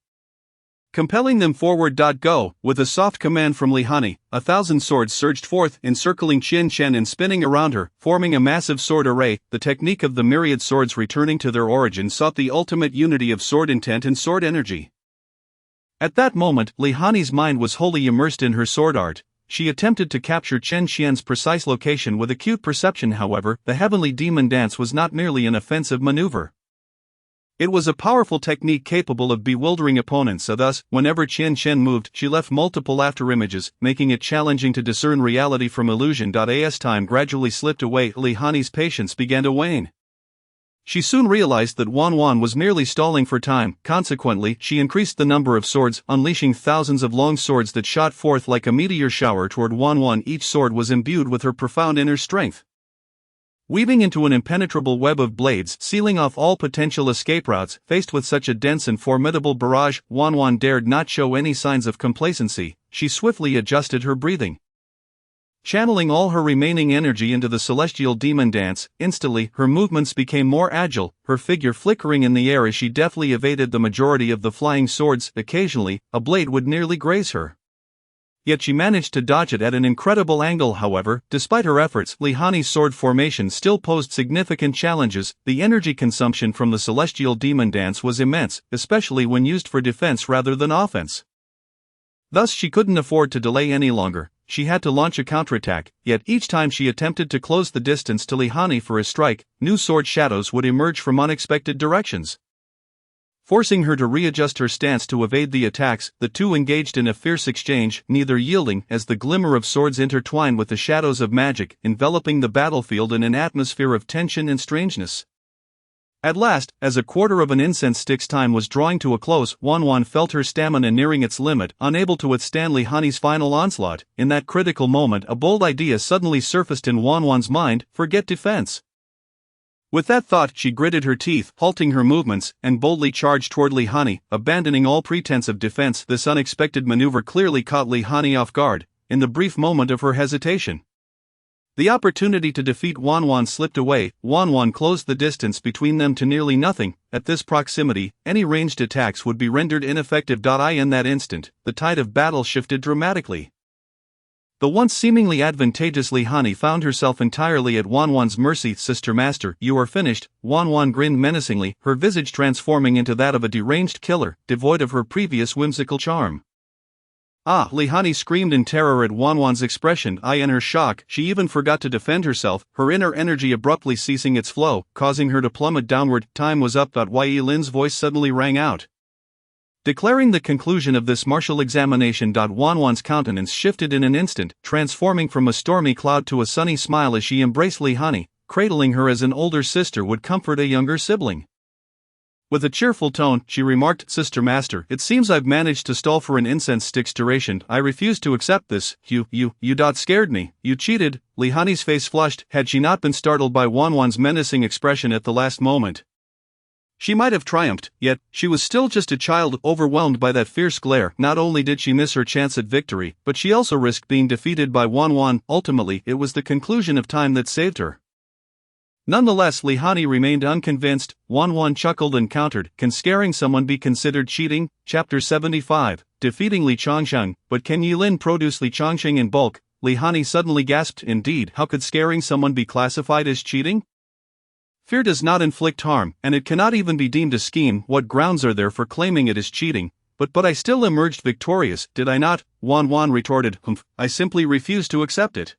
compelling them forward. Go! With a soft command from Li Hanyi, 1,000 swords surged forth, encircling Chen Shen and spinning around her, forming a massive sword array. The technique of the myriad swords returning to their origin sought the ultimate unity of sword intent and sword energy. At that moment, Li Hanyi's mind was wholly immersed in her sword art. She attempted to capture Chen Shen's precise location with acute perception. However, the Heavenly Demon Dance was not merely an offensive maneuver. It was a powerful technique capable of bewildering opponents. Thus, whenever Chen Shen moved, she left multiple afterimages, making it challenging to discern reality from illusion. As time gradually slipped away, Li Hanyi's patience began to wane. She soon realized that Wan was merely stalling for time. Consequently, she increased the number of swords, unleashing thousands of long swords that shot forth like a meteor shower toward Wan. Each sword was imbued with her profound inner strength, weaving into an impenetrable web of blades, sealing off all potential escape routes. Faced with such a dense and formidable barrage, Wan dared not show any signs of complacency. She swiftly adjusted her breathing, channeling all her remaining energy into the celestial demon dance. Instantly, her movements became more agile, her figure flickering in the air as she deftly evaded the majority of the flying swords. Occasionally, a blade would nearly graze her, yet she managed to dodge it at an incredible angle. However, despite her efforts, Li Hanyi's sword formation still posed significant challenges. The energy consumption from the celestial demon dance was immense, especially when used for defense rather than offense. Thus she couldn't afford to delay any longer. she had to launch a counterattack, yet each time she attempted to close the distance to Hanyi for a strike, new sword shadows would emerge from unexpected directions. Forcing her to readjust her stance to evade the attacks, the two engaged in a fierce exchange, neither yielding as the glimmer of swords intertwined with the shadows of magic, enveloping the battlefield in an atmosphere of tension and strangeness. At last, as a quarter of an incense stick's time was drawing to a close, Wanwan felt her stamina nearing its limit, unable to withstand Hanyi's final onslaught. In that critical moment, a bold idea suddenly surfaced in Wanwan's mind: forget defense. With that thought, she gritted her teeth, halting her movements, and boldly charged toward Hanyi, abandoning all pretense of defense. This unexpected maneuver clearly caught Hanyi off guard, in the brief moment of her hesitation. The opportunity to defeat Wanwan slipped away. Wanwan closed the distance between them to nearly nothing. At this proximity, any ranged attacks would be rendered ineffective. In that instant, the tide of battle shifted dramatically. The once seemingly advantageous Hanyi found herself entirely at Wanwan's mercy. Sister Master, you are finished. Wanwan grinned menacingly, her visage transforming into that of a deranged killer, devoid of her previous whimsical charm. Ah! Hanyi screamed in terror at Wanwan's expression. In her shock, she even forgot to defend herself, her inner energy abruptly ceasing its flow, causing her to plummet downward. Time was up. Yilin's voice suddenly rang out, declaring the conclusion of this martial examination. Wanwan's countenance shifted in an instant, transforming from a stormy cloud to a sunny smile as she embraced Hanyi, cradling her as an older sister would comfort a younger sibling. With a cheerful tone, she remarked, Sister Master, it seems I've managed to stall for an incense stick's duration. I refuse to accept this. You scared me. You cheated. Hanyi's face flushed. Had she not been startled by Wanwan's menacing expression at the last moment, she might have triumphed, yet she was still just a child, overwhelmed by that fierce glare. Not only did she miss her chance at victory, but she also risked being defeated by Wanwan. Ultimately, it was the conclusion of time that saved her. Nonetheless, Hanyi remained unconvinced. Wanwan chuckled and countered, can scaring someone be considered cheating? Chapter 75, Defeating Li Changsheng. But can Yilin produce Li Changsheng in bulk? Hanyi suddenly gasped, indeed, how could scaring someone be classified as cheating? Fear does not inflict harm, and it cannot even be deemed a scheme. What grounds are there for claiming it is cheating? But I still emerged victorious, did I not? Wanwan retorted, I simply refuse to accept it.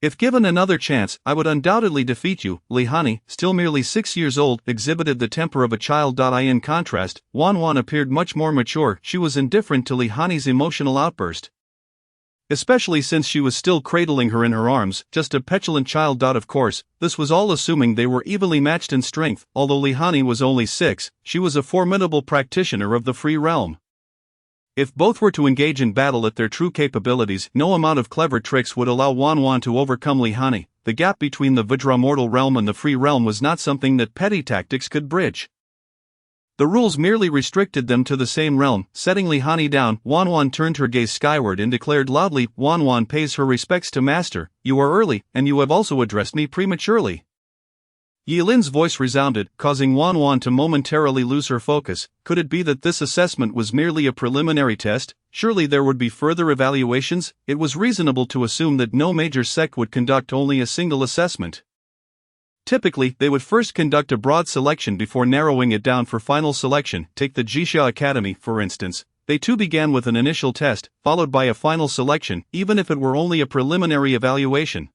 If given another chance, I would undoubtedly defeat you. Hanyi, still merely 6 years old, exhibited the temper of a child. In contrast, Wanwan appeared much more mature. She was indifferent to Hanyi's emotional outburst, especially since she was still cradling her in her arms, just a petulant child. Of course, this was all assuming they were evenly matched in strength. Although Hanyi was only 6, she was a formidable practitioner of the free realm. If both were to engage in battle at their true capabilities, no amount of clever tricks would allow Wanwan to overcome Hanyi. The gap between the Vajramortal realm and the free realm was not something that petty tactics could bridge. The rules merely restricted them to the same realm. Setting Hanyi down, Wanwan turned her gaze skyward and declared loudly, Wanwan pays her respects to Master. You are early, and you have also addressed me prematurely. Yilin's voice resounded, causing Wanwan to momentarily lose her focus. Could it be that this assessment was merely a preliminary test? Surely there would be further evaluations. It was reasonable to assume that no major sect would conduct only a single assessment. Typically, they would first conduct a broad selection before narrowing it down for final selection. Take the Jixia Academy, for instance. They too began with an initial test, followed by a final selection, even if it were only a preliminary evaluation.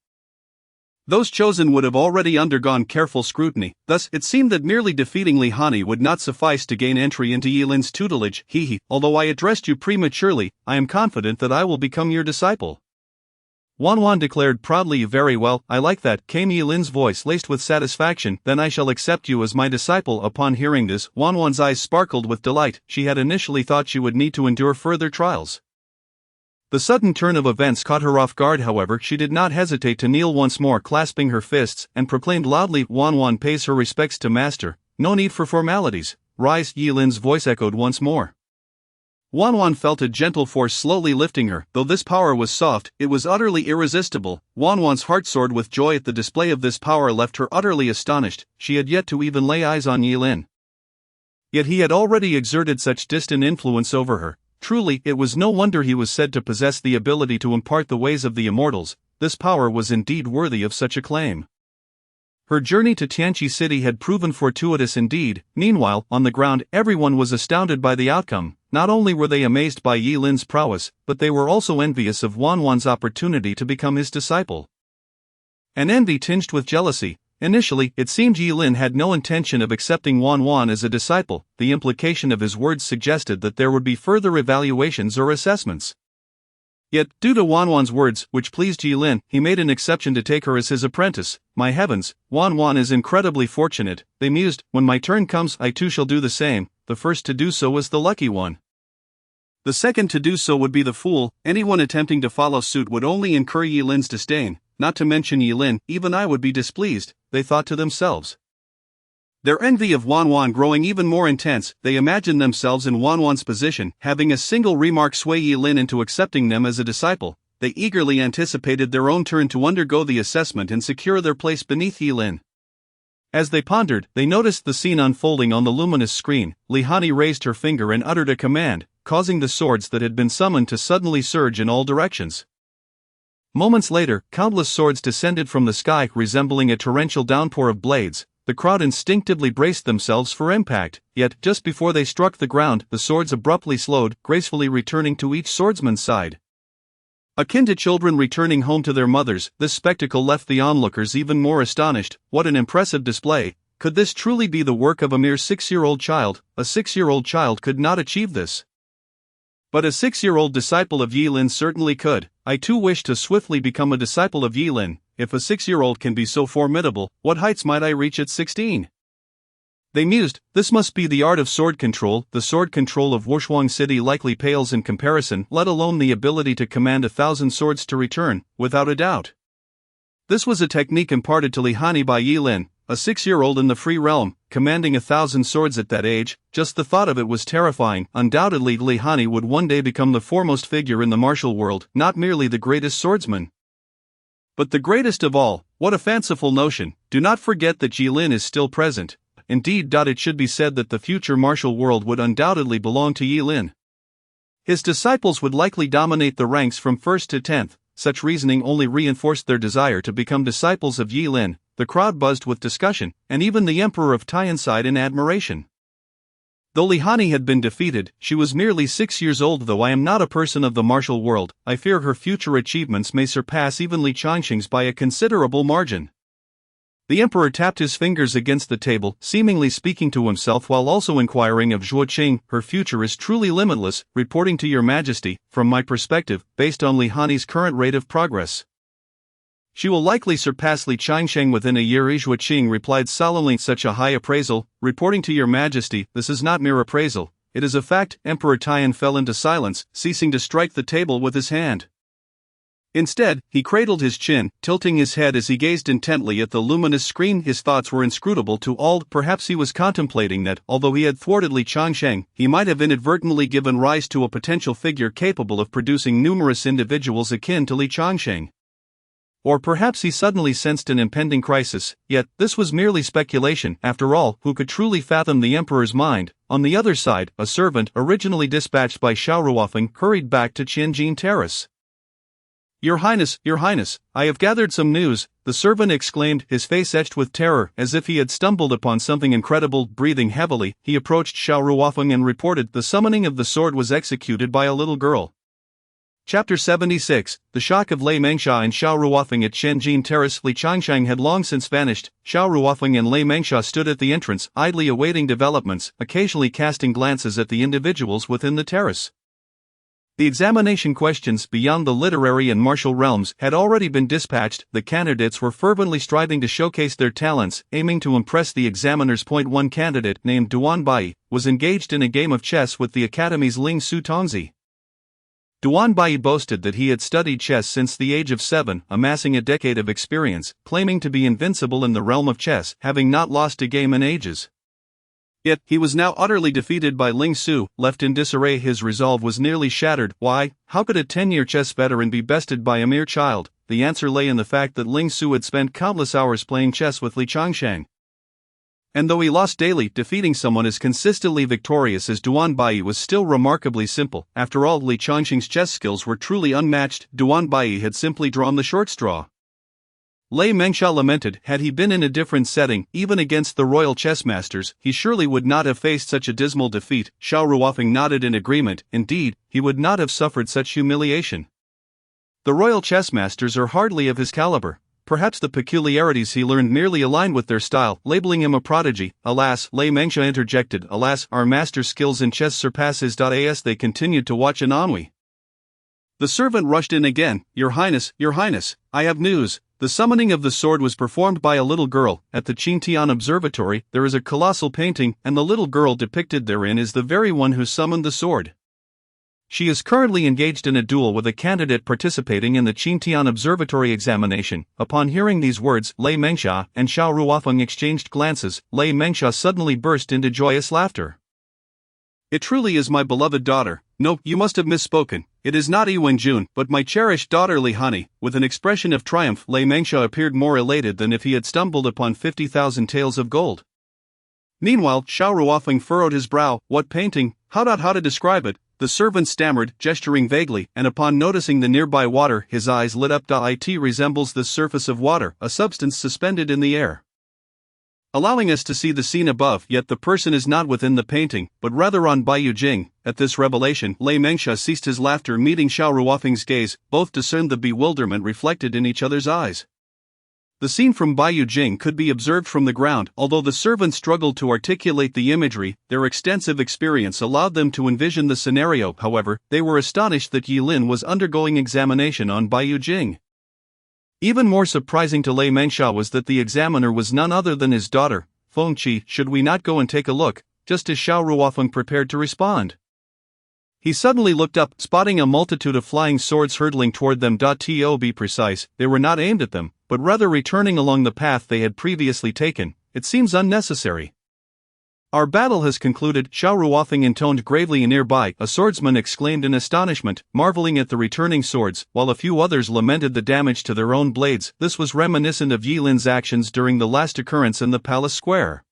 Those chosen would have already undergone careful scrutiny. Thus, it seemed that merely defeating Hanyi would not suffice to gain entry into Yilin's tutelage. Although I addressed you prematurely, I am confident that I will become your disciple. Wanwan declared proudly. Very well, I like that, came Yilin's voice laced with satisfaction. Then I shall accept you as my disciple. Upon hearing this, Wanwan's eyes sparkled with delight. She had initially thought she would need to endure further trials. The sudden turn of events caught her off guard. However, she did not hesitate to kneel once more, clasping her fists, and proclaimed loudly, Wanwan pays her respects to Master. No need for formalities. Rise, Yilin's voice echoed once more. Wanwan felt a gentle force slowly lifting her. Though this power was soft, it was utterly irresistible. Wanwan's heart soared with joy at the display of this power, left her utterly astonished. She had yet to even lay eyes on Yilin. Yet he had already exerted such distant influence over her. Truly, it was no wonder he was said to possess the ability to impart the ways of the immortals. This power was indeed worthy of such a claim. Her journey to Tianqi City had proven fortuitous indeed. Meanwhile, on the ground, everyone was astounded by the outcome. Not only were they amazed by Yi Lin's prowess, but they were also envious of Wanwan's opportunity to become his disciple. An envy tinged with jealousy. Initially, it seemed Yi Lin had no intention of accepting Wanwan as a disciple. The implication of his words suggested that there would be further evaluations or assessments. Yet, due to Wanwan's words, which pleased Yi Lin, he made an exception to take her as his apprentice. My heavens, Wanwan is incredibly fortunate, they mused. When my turn comes, I too shall do the same. The first to do so was the lucky one. The second to do so would be the fool. Anyone attempting to follow suit would only incur Yi Lin's disdain. Not to mention Yi Lin, even I would be displeased, they thought to themselves. Their envy of Wanwan growing even more intense, they imagined themselves in Wanwan's position, having a single remark sway Yi Lin into accepting them as a disciple. They eagerly anticipated their own turn to undergo the assessment and secure their place beneath Yi Lin. As they pondered, they noticed the scene unfolding on the luminous screen. Hanyi raised her finger and uttered a command, causing the swords that had been summoned to suddenly surge in all directions. Moments later, countless swords descended from the sky, resembling a torrential downpour of blades. The crowd instinctively braced themselves for impact, yet, just before they struck the ground, the swords abruptly slowed, gracefully returning to each swordsman's side. Akin to children returning home to their mothers, this spectacle left the onlookers even more astonished. What an impressive display! Could this truly be the work of a mere 6-year-old child? A 6-year-old child could not achieve this. But a 6-year-old disciple of Yi Lin certainly could. I too wish to swiftly become a disciple of Yi Lin. If a 6-year-old can be so formidable, what heights might I reach at 16? They mused, this must be the art of sword control. The sword control of Wushuang City likely pales in comparison, let alone the ability to command 1,000 swords to return, without a doubt. This was a technique imparted to Hanyi by Yi Lin, a 6-year-old in the free realm, commanding 1,000 swords at that age. Just the thought of it was terrifying. Undoubtedly Hanyi would one day become the foremost figure in the martial world, not merely the greatest swordsman, but the greatest of all. What a fanciful notion. Do not forget that Yi Lin is still present. Indeed, it should be said that the future martial world would undoubtedly belong to Yi Lin. His disciples would likely dominate the ranks from 1st to 10th. Such reasoning only reinforced their desire to become disciples of Yi Lin. The crowd buzzed with discussion, and even the Emperor of Tian sighed in admiration. Though Hanyi had been defeated, she was merely 6 years old. Though I am not a person of the martial world, I fear her future achievements may surpass even Li Changxing's by a considerable margin. The emperor tapped his fingers against the table, seemingly speaking to himself while also inquiring of Zhuo Qing. Her future is truly limitless, reporting to your majesty. From my perspective, based on Hanyi's current rate of progress, she will likely surpass Li Changxing within a year. Zhuo Qing replied solemnly, such a high appraisal, reporting to your majesty, this is not mere appraisal, it is a fact. Emperor Tian fell into silence, ceasing to strike the table with his hand. Instead, he cradled his chin, tilting his head as he gazed intently at the luminous screen. His thoughts were inscrutable to all. Perhaps he was contemplating that, although he had thwarted Li Changxing, he might have inadvertently given rise to a potential figure capable of producing numerous individuals akin to Li Changxing. Or perhaps he suddenly sensed an impending crisis. Yet, this was merely speculation. After all, who could truly fathom the emperor's mind? On the other side, a servant, originally dispatched by Xiaoruofeng, hurried back to Qianjin Terrace. Your Highness, I have gathered some news, the servant exclaimed, his face etched with terror, as if he had stumbled upon something incredible. Breathing heavily, he approached Xiaoruofeng and reported the summoning of the sword was executed by a little girl. Chapter 76, The Shock of Lei Mengsha and Xiaoruofeng at Qianjin Terrace. Li Changxing had long since vanished. Xiaoruofeng and Lei Mengsha stood at the entrance, idly awaiting developments, occasionally casting glances at the individuals within the terrace. The examination questions beyond the literary and martial realms had already been dispatched. The candidates were fervently striving to showcase their talents, aiming to impress the examiners. One candidate, named Duan Bai, was engaged in a game of chess with the Academy's Ling Su Tongzi. Duan Bai boasted that he had studied chess since the age of 7, amassing a decade of experience, claiming to be invincible in the realm of chess, having not lost a game in ages. Yet, he was now utterly defeated by Ling Su. Left in disarray, his resolve was nearly shattered. Why, how could a 10-year chess veteran be bested by a mere child? The answer lay in the fact that Ling Su had spent countless hours playing chess with Li Changxing. And though he lost daily, defeating someone as consistently victorious as Duan Bai was still remarkably simple. After all, Li Changxing's chess skills were truly unmatched. Duan Bai had simply drawn the short straw. Lei Mengxia lamented. Had he been in a different setting, even against the royal chess masters, he surely would not have faced such a dismal defeat. Xiao Ruofeng nodded in agreement. Indeed, he would not have suffered such humiliation. The royal chess masters are hardly of his caliber. Perhaps the peculiarities he learned merely aligned with their style, labeling him a prodigy. Alas, Lei Mengxia interjected, alas, our master's skills in chess surpass his. As they continued to watch an ennui. The servant rushed in again. Your Highness, I have news. The summoning of the sword was performed by a little girl. At the Qingtian Observatory, there is a colossal painting, and the little girl depicted therein is the very one who summoned the sword. She is currently engaged in a duel with a candidate participating in the Qingtian Observatory examination. Upon hearing these words, Lei Mengxia and Xiao Ruofeng exchanged glances. Lei Mengxia suddenly burst into joyous laughter. It truly is my beloved daughter. No, you must have misspoken. It is not Wenjun, but my cherished daughter Li Hanyi. With an expression of triumph, Lei Mengxia appeared more elated than if he had stumbled upon 50,000 taels of gold. Meanwhile, Xiao Ruofeng furrowed his brow. What painting? How to describe it? The servant stammered, gesturing vaguely, and upon noticing the nearby water, his eyes lit up. It resembles the surface of water, a substance suspended in the air, allowing us to see the scene above, yet the person is not within the painting, but rather on Baiyu Jing. At this revelation, Lei Mengxia ceased his laughter. Meeting Xiao Ruofeng's gaze, both discerned the bewilderment reflected in each other's eyes. The scene from Baiyu Jing could be observed from the ground. Although the servants struggled to articulate the imagery, their extensive experience allowed them to envision the scenario. However, they were astonished that Yilin was undergoing examination on Baiyu Jing. Even more surprising to Lei Mengxia was that the examiner was none other than his daughter, Fengqi. Should we not go and take a look? Just as Xiao Ruofeng prepared to respond, he suddenly looked up, spotting a multitude of flying swords hurtling toward them. To be precise, they were not aimed at them, but rather returning along the path they had previously taken. It seems unnecessary. Our battle has concluded. Xiao Ruofeng intoned gravely. Nearby, a swordsman exclaimed in astonishment, marveling at the returning swords, while a few others lamented the damage to their own blades. This was reminiscent of Yilin's actions during the last occurrence in the palace square,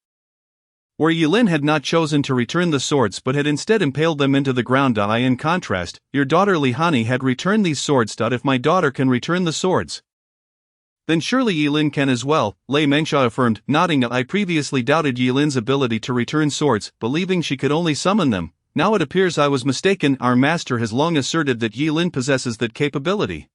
where Yilin had not chosen to return the swords but had instead impaled them into the ground. In contrast, your daughter Li Hanyi had returned these swords. If my daughter can return the swords, then surely Yilin can as well, Lei Mengxia affirmed, nodding. I previously doubted Yilin's ability to return swords, believing she could only summon them. Now it appears I was mistaken. Our master has long asserted that Yilin possesses that capability.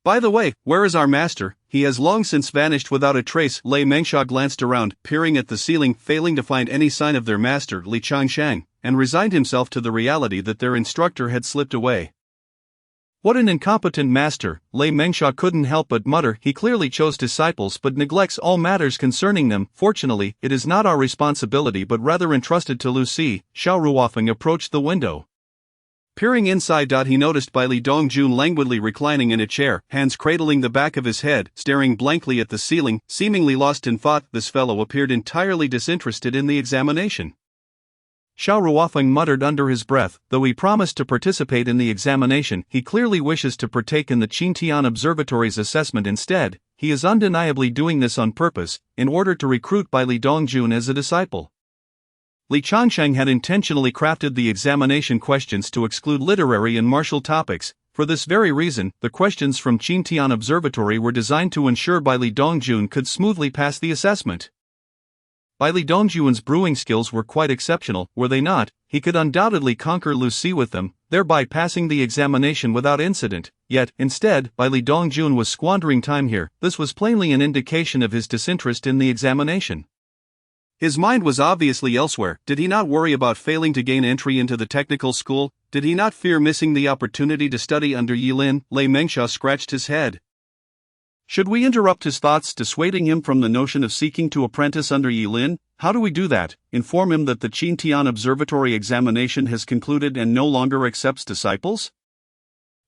By the way, where is our master? He has long since vanished without a trace. Lei Mengxia glanced around, peering at the ceiling, failing to find any sign of their master, Li Changshang, and resigned himself to the reality that their instructor had slipped away. What an incompetent master, Lei Mengxia couldn't help but mutter. He clearly chose disciples but neglects all matters concerning them. Fortunately, it is not our responsibility but rather entrusted to Lucy. Xiao Ruofeng approached the window. Peering inside, he noticed Bai Li Dongjun languidly reclining in a chair, hands cradling the back of his head, staring blankly at the ceiling, seemingly lost in thought. This fellow appeared entirely disinterested in the examination. Xiao Ruofeng muttered under his breath, though he promised to participate in the examination, he clearly wishes to partake in the Qingtian Observatory's assessment instead. He is undeniably doing this on purpose, in order to recruit Bai Li Dongjun as a disciple. Li Changsheng had intentionally crafted the examination questions to exclude literary and martial topics. For this very reason, the questions from Qingtian Observatory were designed to ensure Bai Li Dongjun could smoothly pass the assessment. Bai Li Dongjun's brewing skills were quite exceptional, were they not? He could undoubtedly conquer Lucy with them, thereby passing the examination without incident. Yet, instead, Bai Li Dongjun was squandering time here. This was plainly an indication of his disinterest in the examination. His mind was obviously elsewhere. Did he not worry about failing to gain entry into the technical school? Did he not fear missing the opportunity to study under Yilin? Lei Mengxia scratched his head. Should we interrupt his thoughts, dissuading him from the notion of seeking to apprentice under Yilin? How do we do that? Inform him that the Qingtian Observatory examination has concluded and no longer accepts disciples?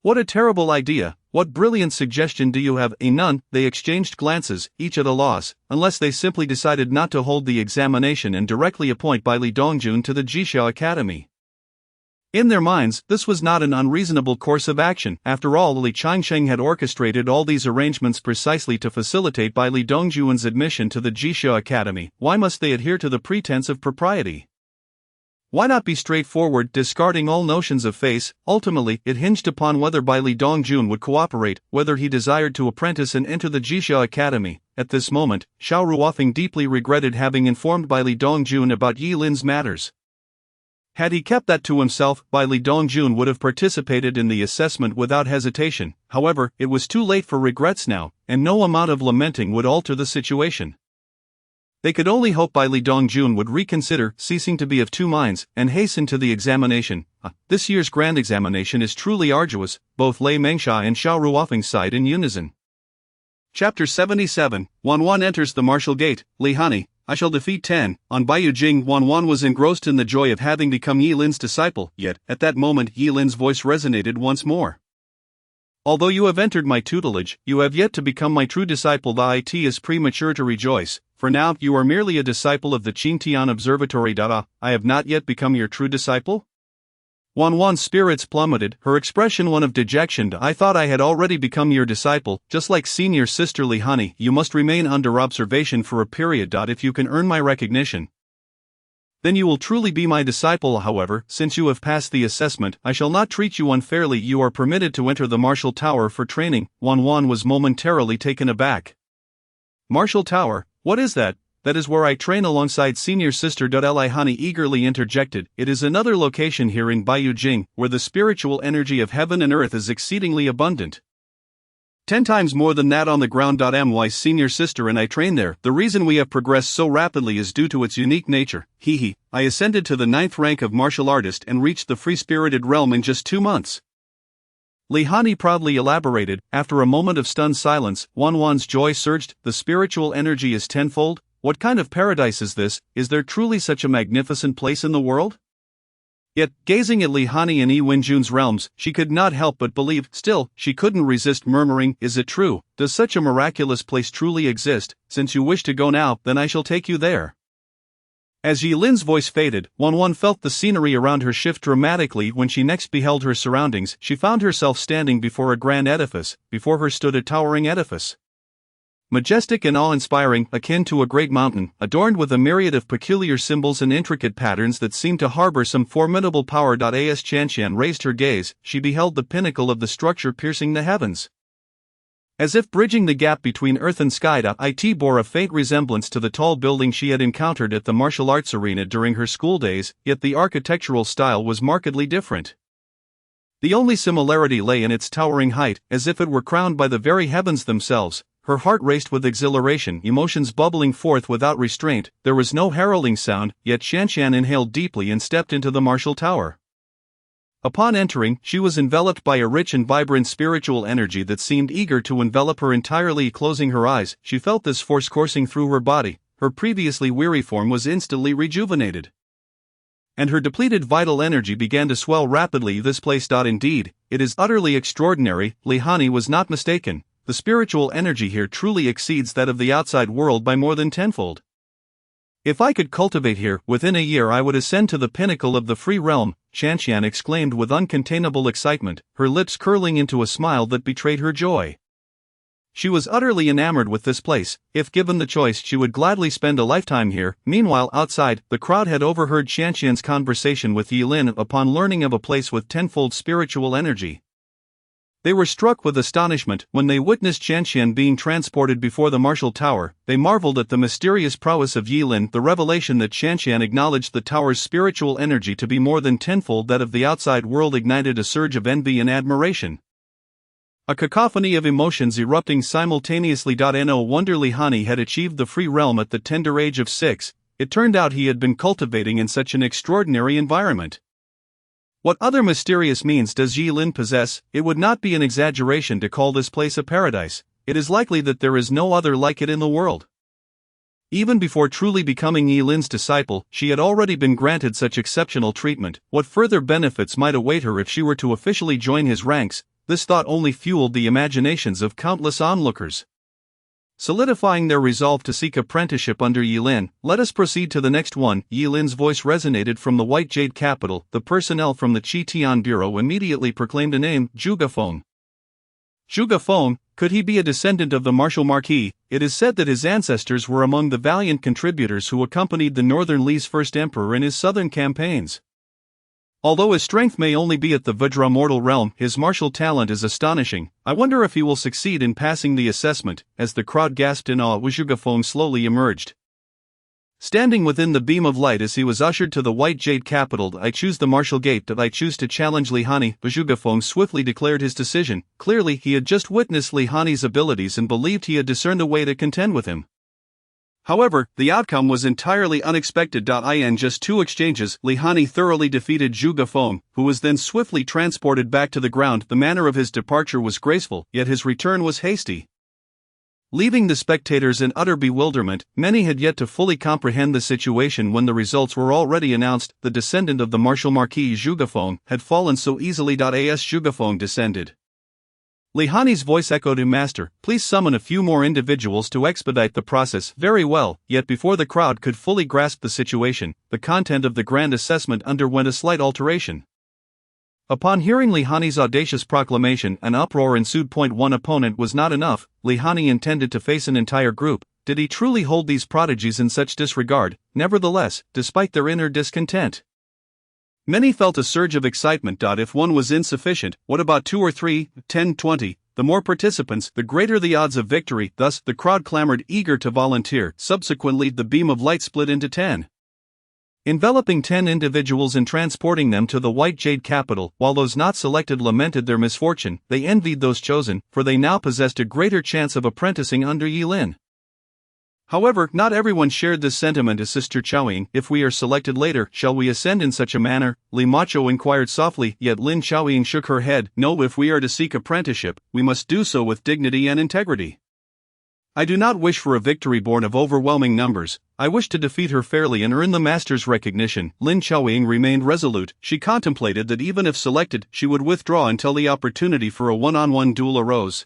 What a terrible idea! What brilliant suggestion do you have? None. They exchanged glances, each at a loss, unless they simply decided not to hold the examination and directly appoint Bai Li Dongjun to the Jixia Academy. In their minds, this was not an unreasonable course of action. After all, Li Changsheng had orchestrated all these arrangements precisely to facilitate Bai Li Dongjun's admission to the Jixia Academy. Why must they adhere to the pretense of propriety? Why not be straightforward, discarding all notions of face? Ultimately, it hinged upon whether Bai Li Dongjun would cooperate, whether he desired to apprentice and enter the Jixia Academy. At this moment, Xiao Ruofeng deeply regretted having informed Bai Li Dongjun about Yi Lin's matters. Had he kept that to himself, Bai Li Dongjun would have participated in the assessment without hesitation. However, it was too late for regrets now, and no amount of lamenting would alter the situation. They could only hope Bai Li Dongjun would reconsider, ceasing to be of two minds, and hasten to the examination. This year's grand examination is truly arduous, both Lei Mengsha and Xiao Ruofeng sighed in unison. Chapter 77, Wan enters the martial gate. Li Hanyi, I shall defeat 10. On Baiyu Jing, Wan was engrossed in the joy of having become Yi Lin's disciple, yet, at that moment Yi Lin's voice resonated once more. Although you have entered my tutelage, you have yet to become my true disciple. It is premature to rejoice. For now, you are merely a disciple of the Qingtian Observatory. I have not yet become your true disciple? Wan's spirits plummeted, her expression one of dejection. I thought I had already become your disciple. Just like senior sister Li Hanyi, you must remain under observation for a period. If you can earn my recognition, then you will truly be my disciple. However, since you have passed the assessment, I shall not treat you unfairly. You are permitted to enter the martial tower for training. Wan was momentarily taken aback. Martial tower? What is that? That is where I train alongside senior sister. Li Hanyi eagerly interjected. It is another location here in Baiyu Jing, where the spiritual energy of heaven and earth is exceedingly abundant. 10 times more than that on the ground. My senior sister and I train there. The reason we have progressed so rapidly is due to its unique nature. I ascended to the 9th rank of martial artist and reached the free-spirited realm in just 2 months. Li Hanyi proudly elaborated. After a moment of stunned silence, Wan's joy surged. The spiritual energy is tenfold? What kind of paradise is this? Is there truly such a magnificent place in the world? Yet, gazing at Li Hanyi and Yi Wenjun's realms, she could not help but believe. Still, she couldn't resist murmuring, is it true? Does such a miraculous place truly exist? Since you wish to go now, then I shall take you there. As Yi Lin's voice faded, Wan felt the scenery around her shift dramatically. When she next beheld her surroundings, she found herself standing before a grand edifice. Before her stood a towering edifice, majestic and awe-inspiring, akin to a great mountain, adorned with a myriad of peculiar symbols and intricate patterns that seemed to harbor some formidable power. As Qianqian raised her gaze, she beheld the pinnacle of the structure piercing the heavens. As if bridging the gap between earth and sky, it bore a faint resemblance to the tall building she had encountered at the martial arts arena during her school days, yet the architectural style was markedly different. The only similarity lay in its towering height, as if it were crowned by the very heavens themselves. Her heart raced with exhilaration, emotions bubbling forth without restraint. There was no heralding sound, yet Qianqian inhaled deeply and stepped into the martial tower. Upon entering, she was enveloped by a rich and vibrant spiritual energy that seemed eager to envelop her entirely. Closing her eyes, she felt this force coursing through her body. Her previously weary form was instantly rejuvenated, and her depleted vital energy began to swell rapidly. This place. Indeed, it is utterly extraordinary. Li Hanyi was not mistaken. The spiritual energy here truly exceeds that of the outside world by more than tenfold. If I could cultivate here, within a year I would ascend to the pinnacle of the free realm, Qianqian exclaimed with uncontainable excitement, her lips curling into a smile that betrayed her joy. She was utterly enamored with this place. If given the choice, she would gladly spend a lifetime here. Meanwhile, outside, the crowd had overheard Qianqian's conversation with Yi Lin upon learning of a place with tenfold spiritual energy. They were struck with astonishment when they witnessed Qianqian being transported before the martial tower. They marveled at the mysterious prowess of Yi Lin. The revelation that Qianqian acknowledged the tower's spiritual energy to be more than tenfold that of the outside world ignited a surge of envy and admiration. A cacophony of emotions erupting simultaneously. No wonder Li Hanyi had achieved the free realm at the tender age of 6. It turned out he had been cultivating in such an extraordinary environment. What other mysterious means does Yi Lin possess? It would not be an exaggeration to call this place a paradise. It is likely that there is no other like it in the world. Even before truly becoming Yi Lin's disciple, she had already been granted such exceptional treatment. What further benefits might await her if she were to officially join his ranks? This thought only fueled the imaginations of countless onlookers. Solidifying their resolve to seek apprenticeship under Yi Lin, let us proceed to the next one. Yi Lin's voice resonated from the White Jade capital. The personnel from the Qitian Bureau immediately proclaimed a name, Zhuge Feng. Zhuge Feng, Could he be a descendant of the martial Marquis? It is said that his ancestors were among the valiant contributors who accompanied the Northern Li's first emperor in his southern campaigns. Although his strength may only be at the Vajra mortal realm, his martial talent is astonishing. I wonder if he will succeed in passing the assessment. As the crowd gasped in awe, Zhuge slowly emerged. Standing within the beam of light as he was ushered to the white jade capital, I choose the martial gate. I choose to challenge Li Hanyi. Zhuge swiftly declared his decision. Clearly he had just witnessed Li Hanyi's abilities and believed he had discerned a way to contend with him. However, the outcome was entirely unexpected. In just 2 exchanges, Li Hanyi thoroughly defeated Zhuge, who was then swiftly transported back to the ground. The manner of his departure was graceful, yet his return was hasty. Leaving the spectators in utter bewilderment, many had yet to fully comprehend the situation when the results were already announced. The descendant of the martial Marquis Zhuge had fallen so easily. As Zhuge descended, Li Hanyi's voice echoed him, "Master, please summon a few more individuals to expedite the process." Very well. Yet before the crowd could fully grasp the situation, the content of the grand assessment underwent a slight alteration. Upon hearing Li Hanyi's audacious proclamation, an uproar ensued. One opponent was not enough. Li Hanyi intended to face an entire group. Did he truly hold these prodigies in such disregard? Nevertheless, despite their inner discontent, many felt a surge of excitement. If one was insufficient, what about 2 or 3, 10, 20? The more participants, the greater the odds of victory. Thus, the crowd clamored, eager to volunteer. Subsequently, the beam of light split into 10. Enveloping 10 individuals and transporting them to the white jade capital. While those not selected lamented their misfortune, they envied those chosen, for they now possessed a greater chance of apprenticing under Yilin. However, not everyone shared this sentiment. As Sister Chaoying, if we are selected later, shall we ascend in such a manner? Li Macho inquired softly, yet Lin Chaoying shook her head. No, if we are to seek apprenticeship, we must do so with dignity and integrity. I do not wish for a victory born of overwhelming numbers. I wish to defeat her fairly and earn the master's recognition. Lin Chaoying remained resolute. She contemplated that even if selected, she would withdraw until the opportunity for a one-on-one duel arose.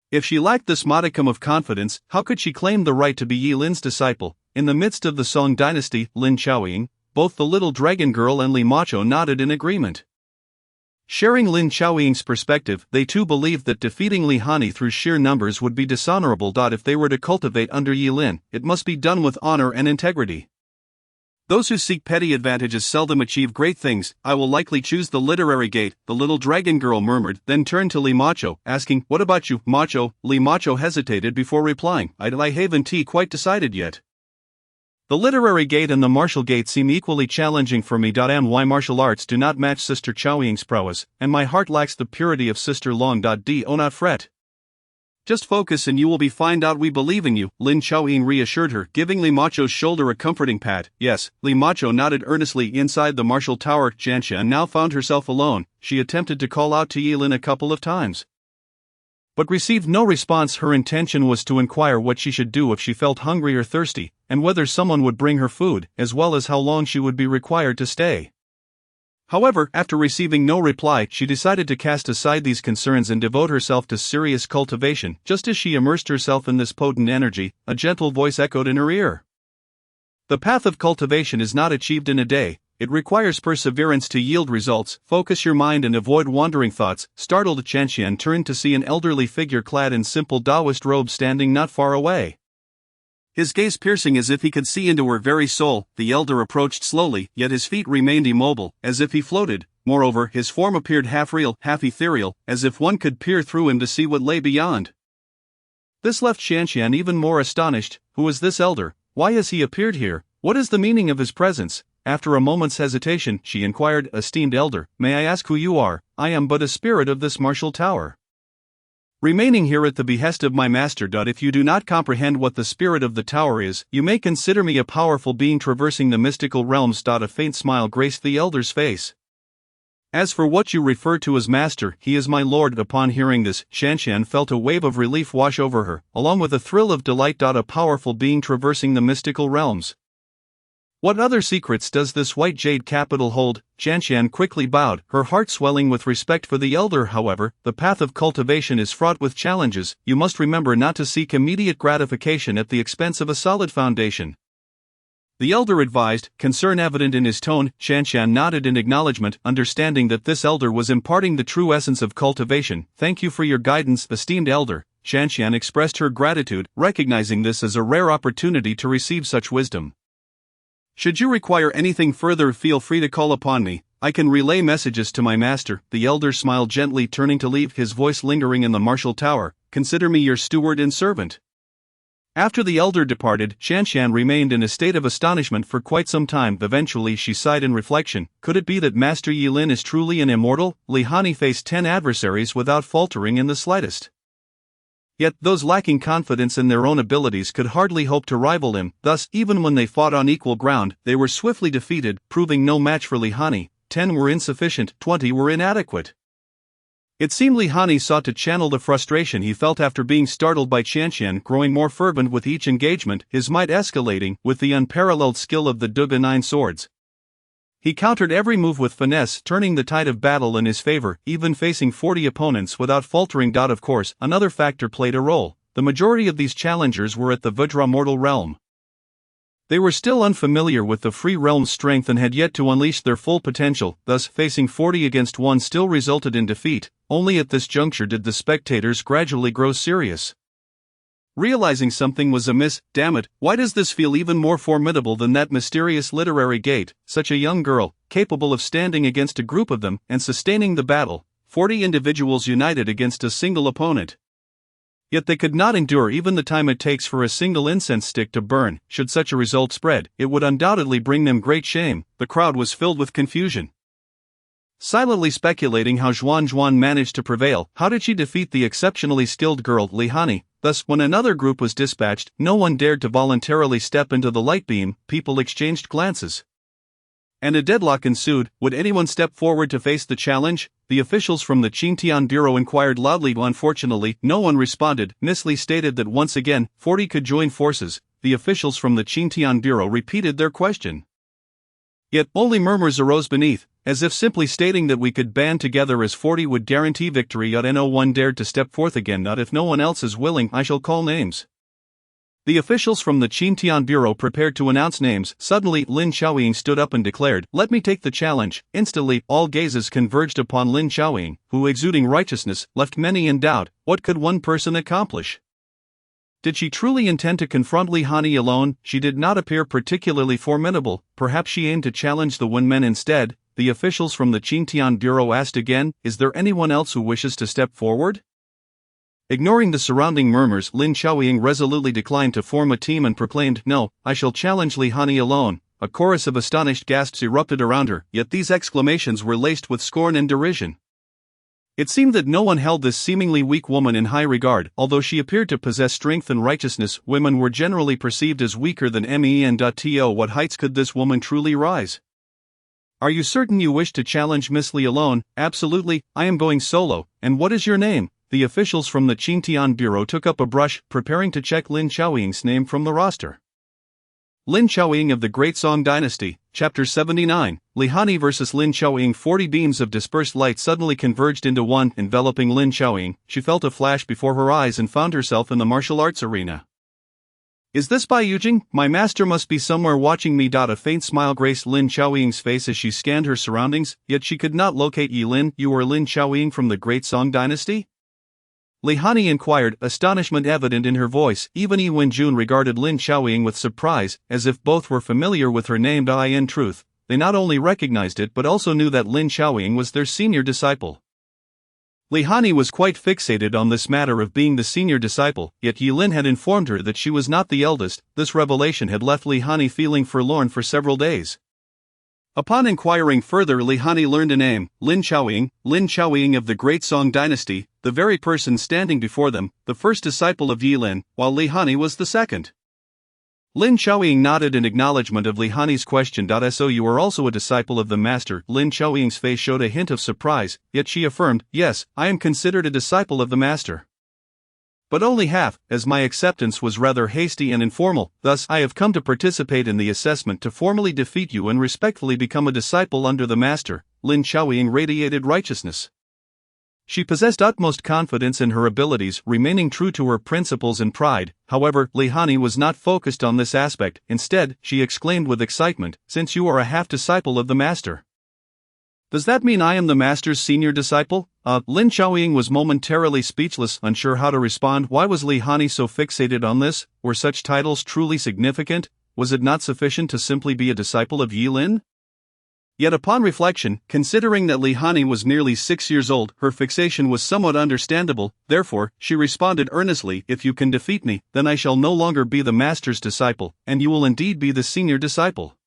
If she lacked this modicum of confidence, how could she claim the right to be Yilin's disciple? In the midst of the Song dynasty, Lin Chaoying, both the little dragon girl and Li Macho nodded in agreement. Sharing Lin Chaoying's perspective, they too believed that defeating Li Hanyi through sheer numbers would be dishonorable. If they were to cultivate under Yilin, it must be done with honor and integrity. Those who seek petty advantages seldom achieve great things. I will likely choose the literary gate, the little dragon girl murmured, then turned to Li Macho, asking, "What about you, Macho?" Li Macho hesitated before replying, "I haven't quite decided yet. The literary gate and the martial gate seem equally challenging for me. My martial arts do not match Sister Chaoying's prowess, and my heart lacks the purity of Sister Long. Do not fret. Just focus and you will be fine. We believe in you," Lin Chaoying reassured her, giving Li Macho's shoulder a comforting pat. Yes, Li Macho nodded earnestly. Inside the martial tower, Jianxian now found herself alone. She attempted to call out to Yilin a couple of times, but received no response. Her intention was to inquire what she should do if she felt hungry or thirsty, and whether someone would bring her food, as well as how long she would be required to stay. However, after receiving no reply, she decided to cast aside these concerns and devote herself to serious cultivation. Just as she immersed herself in this potent energy, a gentle voice echoed in her ear. The path of cultivation is not achieved in a day. It requires perseverance to yield results. Focus your mind and avoid wandering thoughts. Startled, Jianxian turned to see an elderly figure clad in simple Taoist robes standing not far away. His gaze piercing as if he could see into her very soul. The elder approached slowly, yet his feet remained immobile, as if he floated. Moreover, his form appeared half real, half ethereal, as if one could peer through him to see what lay beyond. This left Jianxian even more astonished. Who is this elder? Why has he appeared here? What is the meaning of his presence? After a moment's hesitation, she inquired, "Esteemed elder, may I ask who you are? I am but a spirit of this martial tower, remaining here at the behest of my master. If you do not comprehend what the spirit of the tower is, you may consider me a powerful being traversing the mystical realms." A faint smile graced the elder's face. "As for what you refer to as master, he is my lord." Upon hearing this, Jianxian felt a wave of relief wash over her, along with a thrill of delight. A powerful being traversing the mystical realms. What other secrets does this white jade capital hold? Jianxian quickly bowed, her heart swelling with respect for the elder. However, the path of cultivation is fraught with challenges. You must remember not to seek immediate gratification at the expense of a solid foundation. The elder advised, concern evident in his tone. Shanshan nodded in acknowledgement, understanding that this elder was imparting the true essence of cultivation. Thank you for your guidance, esteemed elder. Shanshan expressed her gratitude, recognizing this as a rare opportunity to receive such wisdom. Should you require anything further, feel free to call upon me. I can relay messages to my master. The elder smiled gently, turning to leave, his voice lingering in the martial tower. Consider me your steward and servant. After the elder departed, Shanshan remained in a state of astonishment for quite some time. Eventually she sighed in reflection. Could it be that Master Yilin is truly an immortal? Li Hanyi faced 10 adversaries without faltering in the slightest. Yet those lacking confidence in their own abilities could hardly hope to rival him. Thus, even when they fought on equal ground, they were swiftly defeated, proving no match for Li Hanyi. 10 were insufficient, 20 were inadequate. It seemed Li Hanyi sought to channel the frustration he felt after being startled by Shanshan, growing more fervent with each engagement, his might escalating with the unparalleled skill of the Duga 9 swords. He countered every move with finesse, turning the tide of battle in his favor, even facing 40 opponents without faltering. Of course, another factor played a role. The majority of these challengers were at the Vajra mortal realm. They were still unfamiliar with the free realm's strength and had yet to unleash their full potential, thus facing 40 against 1 still resulted in defeat. Only at this juncture did the spectators gradually grow serious. Realizing something was amiss, damn it, why does this feel even more formidable than that mysterious literary gate? Such a young girl, capable of standing against a group of them and sustaining the battle, 40 individuals united against a single opponent. Yet they could not endure even the time it takes for a single incense stick to burn. Should such a result spread, it would undoubtedly bring them great shame. The crowd was filled with confusion, silently speculating how Zhuan managed to prevail. How did she defeat the exceptionally skilled girl, Li Hanyi? Thus, when another group was dispatched, no one dared to voluntarily step into the light beam. People exchanged glances, and a deadlock ensued. Would anyone step forward to face the challenge? The officials from the Xintian Bureau inquired loudly. Unfortunately, no one responded. Miss Li stated that once again, 40 could join forces. The officials from the Xintian Bureau repeated their question. Yet, only murmurs arose beneath, as if simply stating that we could band together as 40 would guarantee victory. No one dared to step forth again. Not if no one else is willing. I shall call names. The officials from the Xintian Bureau prepared to announce names. Suddenly, Lin Xiaoying stood up and declared, "Let me take the challenge." Instantly, all gazes converged upon Lin Xiaoying, who, exuding righteousness, left many in doubt. What could one person accomplish? Did she truly intend to confront Li Hanyi alone? She did not appear particularly formidable. Perhaps she aimed to challenge the Wenmen instead. The officials from the Xintian Bureau asked again, "Is there anyone else who wishes to step forward?" Ignoring the surrounding murmurs, Lin Xiaoying resolutely declined to form a team and proclaimed, "No, I shall challenge Li Hanyi alone." A chorus of astonished gasps erupted around her, yet these exclamations were laced with scorn and derision. It seemed that no one held this seemingly weak woman in high regard. Although she appeared to possess strength and righteousness, women were generally perceived as weaker than men. To what heights could this woman truly rise? "Are you certain you wish to challenge Miss Li alone?" "Absolutely, I am going solo." "And what is your name?" The officials from the Xintian Bureau took up a brush, preparing to check Lin Xiaoying's name from the roster. Lin Xiaoying of the Great Song Dynasty, Chapter 79, Li Hanyi vs. Lin Xiaoying. 40 beams of dispersed light suddenly converged into one, enveloping Lin Xiaoying. She felt a flash before her eyes and found herself in the martial arts arena. "Is this Bai Yujing? My master must be somewhere watching me." A faint smile graced Lin Xiaoying's face as she scanned her surroundings, yet she could not locate Yilin. "You are Lin Xiaoying from the Great Song Dynasty?" Li Hanyi inquired, astonishment evident in her voice. Even Yi Wenjun regarded Lin Xiaoying with surprise, as if both were familiar with her name. In truth, they not only recognized it but also knew that Lin Xiaoying was their senior disciple. Li Hanyi was quite fixated on this matter of being the senior disciple, yet Yilin had informed her that she was not the eldest. This revelation had left Li Hanyi feeling forlorn for several days. Upon inquiring further, Li Hanyi learned a name, Lin Xiaoying of the Great Song Dynasty, the very person standing before them, the first disciple of Yilin, while Li Hanyi was the second. Lin Xiaoying nodded in acknowledgement of Li Hanyi's question. "So you are also a disciple of the master?" Lin Xiaoying's face showed a hint of surprise, yet she affirmed, "Yes, I am considered a disciple of the master. But only half, as my acceptance was rather hasty and informal. Thus, I have come to participate in the assessment to formally defeat you and respectfully become a disciple under the master." Lin Xiaoying radiated righteousness. She possessed utmost confidence in her abilities, remaining true to her principles and pride. However, Hanyi was not focused on this aspect. Instead, she exclaimed with excitement, "Since you are a half-disciple of the master, does that mean I am the master's senior disciple?" Lin Xiaoying was momentarily speechless, unsure how to respond. Why was Hanyi so fixated on this? Were such titles truly significant? Was it not sufficient to simply be a disciple of Yilin? Yet upon reflection, considering that Hanyi was nearly 6 years old, her fixation was somewhat understandable. Therefore, she responded earnestly, "If you can defeat me, then I shall no longer be the master's disciple, and you will indeed be the senior disciple."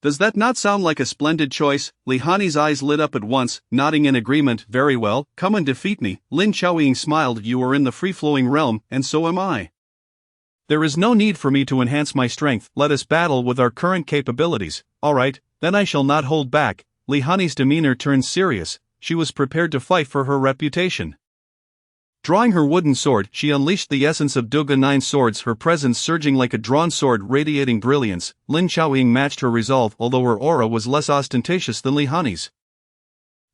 Does that not sound like a splendid choice? Hanyi's eyes lit up at once, nodding in agreement. "Very well, come and defeat me." Lin Xiaoying smiled. "You are in the free-flowing realm, and so am I. There is no need for me to enhance my strength. Let us battle with our current capabilities." "Alright, then I shall not hold back." Hanyi's demeanor turned serious. She was prepared to fight for her reputation. Drawing her wooden sword, she unleashed the essence of Duga 9 swords, her presence surging like a drawn sword radiating brilliance. Lin Xiaoying matched her resolve, although her aura was less ostentatious than Hanyi's.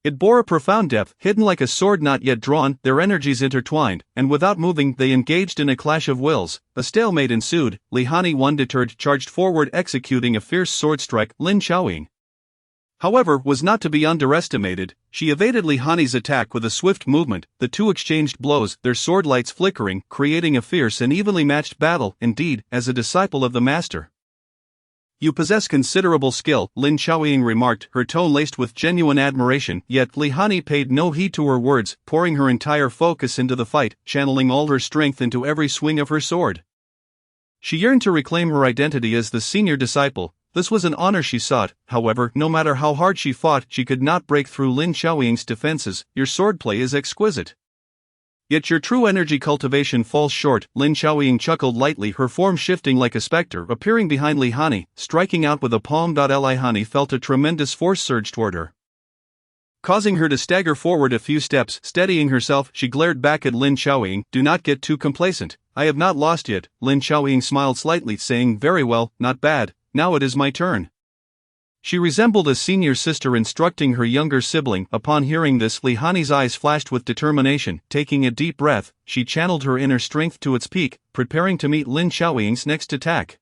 It bore a profound depth, hidden like a sword not yet drawn. Their energies intertwined, and without moving, they engaged in a clash of wills. A stalemate ensued. Hanyi, undeterred, charged forward, executing a fierce sword strike. Lin Xiaoying, however, was not to be underestimated. She evaded Hanyi's attack with a swift movement. The two exchanged blows, their sword lights flickering, creating a fierce and evenly matched battle. Indeed, as a disciple of the master, you possess considerable skill, Lin Xiaoying remarked, her tone laced with genuine admiration. Yet Hanyi paid no heed to her words, pouring her entire focus into the fight, channeling all her strength into every swing of her sword. She yearned to reclaim her identity as the senior disciple. This was an honor she sought. However, no matter how hard she fought, she could not break through Lin Xiaoying's defenses. "Your swordplay is exquisite. Yet your true energy cultivation falls short." Lin Xiaoying chuckled lightly, her form shifting like a specter, appearing behind Hanyi, striking out with a palm. Hanyi felt a tremendous force surge toward her, causing her to stagger forward a few steps. Steadying herself, she glared back at Lin Xiaoying. "Do not get too complacent. I have not lost yet." Lin Xiaoying smiled slightly, saying, "Very well, not bad. Now it is my turn." She resembled a senior sister instructing her younger sibling. Upon hearing this, Hanyi's eyes flashed with determination. Taking a deep breath, she channeled her inner strength to its peak, preparing to meet Lin Xiaoying's next attack.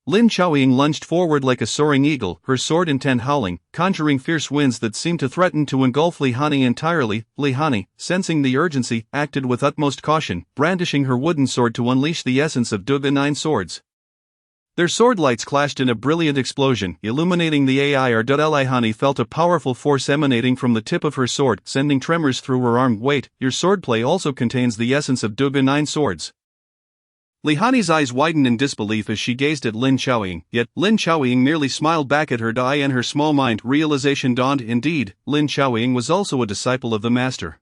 Lin Xiaoying lunged forward like a soaring eagle, her sword intent howling, conjuring fierce winds that seemed to threaten to engulf Hanyi entirely. Hanyi, sensing the urgency, acted with utmost caution, brandishing her wooden sword to unleash the essence of Duga 9 swords. Their sword lights clashed in a brilliant explosion, illuminating the air. Hanyi felt a powerful force emanating from the tip of her sword, sending tremors through her arm. "Wait, your swordplay also contains the essence of Duga 9 swords." Hanyi's eyes widened in disbelief as she gazed at Lin Xiaoying, yet Lin Xiaoying merely smiled back at her. In her small mind, realization dawned. Indeed, Lin Xiaoying was also a disciple of the master.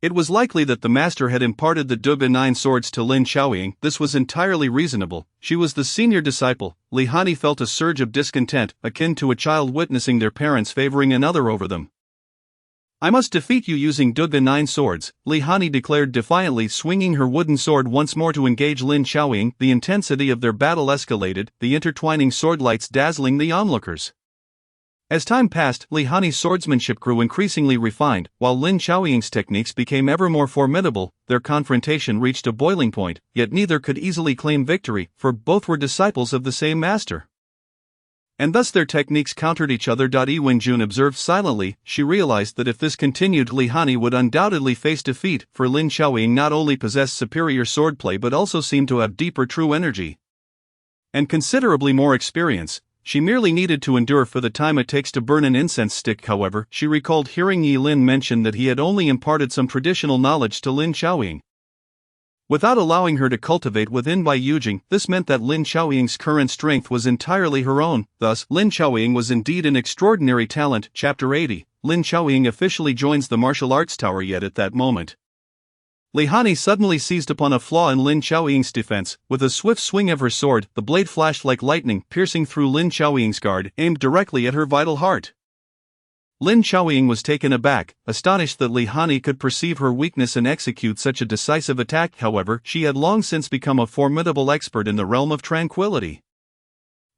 It was likely that the master had imparted the Duga 9 swords to Lin Xiaoying. This was entirely reasonable. She was the senior disciple. Hanyi felt a surge of discontent, akin to a child witnessing their parents favoring another over them. "I must defeat you using Duga 9 swords," Hanyi declared defiantly, swinging her wooden sword once more to engage Lin Xiaoying. The intensity of their battle escalated, the intertwining sword lights dazzling the onlookers. As time passed, Hanyi's swordsmanship grew increasingly refined, while Lin Xiaoying's techniques became ever more formidable. Their confrontation reached a boiling point, yet neither could easily claim victory, for both were disciples of the same master, and thus their techniques countered each other. Wenjun observed silently. She realized that if this continued, Hanyi would undoubtedly face defeat, for Lin Xiaoying not only possessed superior swordplay but also seemed to have deeper true energy and considerably more experience. She merely needed to endure for the time it takes to burn an incense stick. However, she recalled hearing Yilin mention that he had only imparted some traditional knowledge to Lin Xiaoying, without allowing her to cultivate within by Yujing. This meant that Lin Xiaoying's current strength was entirely her own. Thus, Lin Xiaoying was indeed an extraordinary talent. Chapter 80. Lin Xiaoying officially joins the martial arts tower. Yet at that moment, Hanyi suddenly seized upon a flaw in Lin Xiaoying's defense. With a swift swing of her sword, the blade flashed like lightning, piercing through Lin Xiaoying's guard, aimed directly at her vital heart. Lin Xiaoying was taken aback, astonished that Hanyi could perceive her weakness and execute such a decisive attack. However, she had long since become a formidable expert in the realm of tranquility.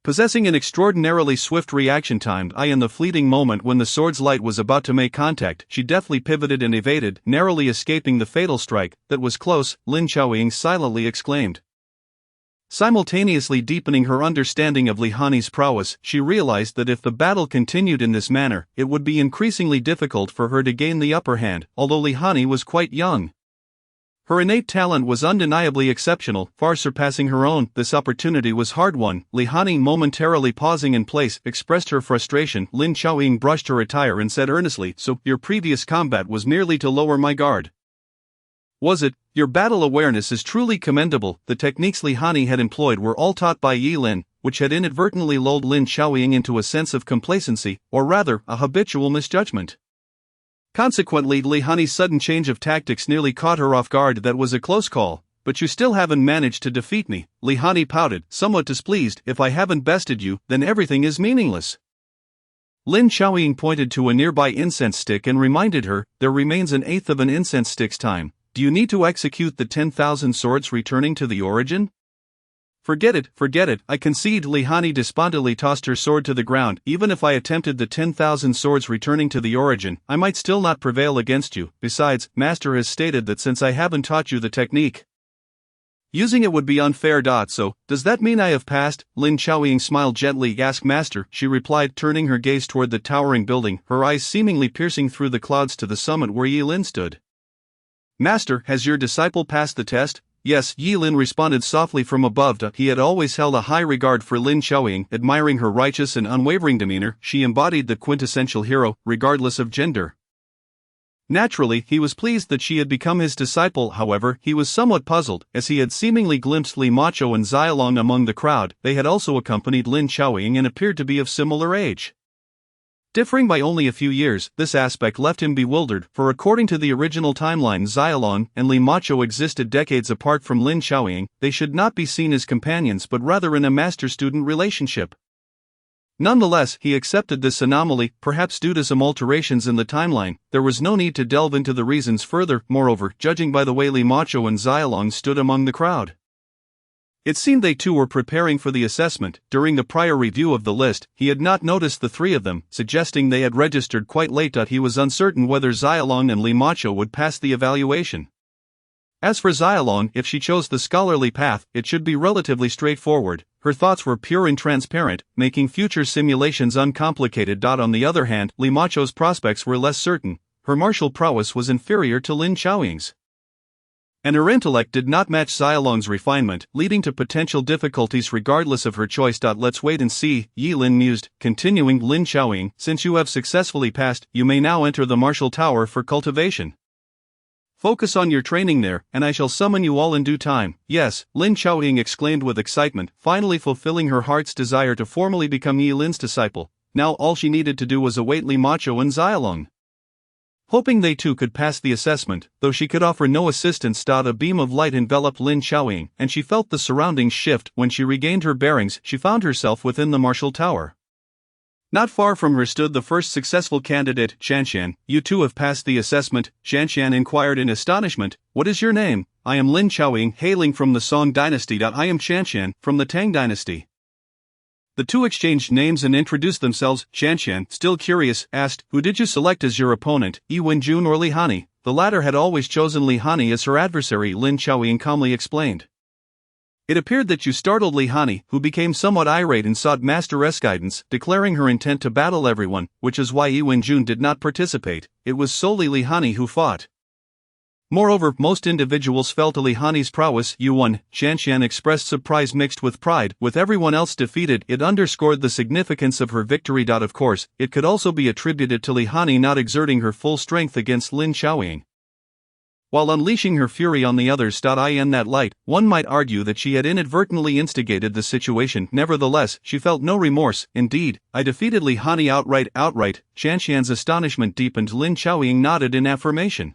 Possessing an extraordinarily swift reaction time, in the fleeting moment when the sword's light was about to make contact, she deftly pivoted and evaded, narrowly escaping the fatal strike. That was close, Lin Xiaoying silently exclaimed. Simultaneously deepening her understanding of Li Hanyi's prowess, she realized that if the battle continued in this manner, it would be increasingly difficult for her to gain the upper hand, although Li Hanyi was quite young. Her innate talent was undeniably exceptional, far surpassing her own. This opportunity was hard-won. Li Hanyi, momentarily pausing in place, expressed her frustration. Lin Xiaoying brushed her attire and said earnestly, "So, your previous combat was merely to lower my guard? Was it? Your battle awareness is truly commendable." The techniques Li Hanyi had employed were all taught by Yi Lin, which had inadvertently lulled Lin Xiaoying into a sense of complacency, or rather, a habitual misjudgment. Consequently, Li Hanyi's sudden change of tactics nearly caught her off guard. "That was a close call, but you still haven't managed to defeat me," Li Hanyi pouted, somewhat displeased. "If I haven't bested you, then everything is meaningless." Lin Xiaoying pointed to a nearby incense stick and reminded her, "There remains an eighth of an incense stick's time. Do you need to execute the 10,000 swords returning to the origin?" Forget it, I concede." Li Hanyi despondently tossed her sword to the ground. "Even if I attempted the 10,000 swords returning to the origin, I might still not prevail against you. Besides, Master has stated that since I haven't taught you the technique, using it would be unfair. So, does that mean I have passed?" Lin Xiaoying smiled gently. "Ask Master," she replied, turning her gaze toward the towering building, her eyes seemingly piercing through the clouds to the summit where Yi Lin stood. "Master, has your disciple passed the test?" "Yes," Yi Lin responded softly from above. He had always held a high regard for Lin Xiaoying, admiring her righteous and unwavering demeanor. She embodied the quintessential hero, regardless of gender. Naturally, he was pleased that she had become his disciple. However, he was somewhat puzzled, as he had seemingly glimpsed Li Macho and Xiaolong among the crowd. They had also accompanied Lin Xiaoying and appeared to be of similar age. Differing by only a few years, this aspect left him bewildered, for according to the original timeline, Xiaolong and Li Macho existed decades apart from Lin Xiaoying. They should not be seen as companions but rather in a master-student relationship. Nonetheless, he accepted this anomaly, perhaps due to some alterations in the timeline. There was no need to delve into the reasons further. Moreover, judging by the way Li Macho and Xiaolong stood among the crowd, it seemed they too were preparing for the assessment. During the prior review of the list, he had not noticed the three of them, suggesting they had registered quite late. He was uncertain whether Xiaolong and Li Macho would pass the evaluation. As for Xiaolong, if she chose the scholarly path, it should be relatively straightforward. Her thoughts were pure and transparent, making future simulations uncomplicated. On the other hand, Li Macho's prospects were less certain. Her martial prowess was inferior to Lin Xiaoying's, and her intellect did not match Xiaolong's refinement, leading to potential difficulties regardless of her choice. "Let's wait and see," Yi Lin mused, continuing. "Lin Xiaoying, since you have successfully passed, you may now enter the martial tower for cultivation. Focus on your training there, and I shall summon you all in due time." "Yes," Lin Xiaoying exclaimed with excitement, finally fulfilling her heart's desire to formally become Yi Lin's disciple. Now all she needed to do was await Li Macho and Xiaolong, hoping they too could pass the assessment. Though she could offer no assistance. A beam of light enveloped Lin Xiaoying, and she felt the surroundings shift. When she regained her bearings, she found herself within the martial tower. Not far from her stood the first successful candidate, Shanshan. "You too have passed the assessment?" Shanshan inquired in astonishment. "What is your name?" "I am Lin Xiaoying, hailing from the Song dynasty." "I am Shanshan, from the Tang dynasty." The two exchanged names and introduced themselves. Shanshan, still curious, asked, "Who did you select as your opponent, Yi Wenjun or Li Hanyi?" The latter had always chosen Li Hanyi as her adversary, Lin Xiaoying calmly explained. "It appeared that you startled Li Hanyi, who became somewhat irate and sought Master's guidance, declaring her intent to battle everyone, which is why Yi Wenjun did not participate. It was solely Li Hanyi who fought. Moreover, most individuals felt Li Hanyi's prowess." "You won," Shanshan expressed surprise mixed with pride. "With everyone else defeated, it underscored the significance of her victory. Of course, it could also be attributed to Li Hanyi not exerting her full strength against Lin Xiaoying, while unleashing her fury on the others. In that light, one might argue that she had inadvertently instigated the situation. Nevertheless, she felt no remorse. "Indeed, I defeated Li Hanyi outright." Shanshan's astonishment deepened. Lin Xiaoying nodded in affirmation.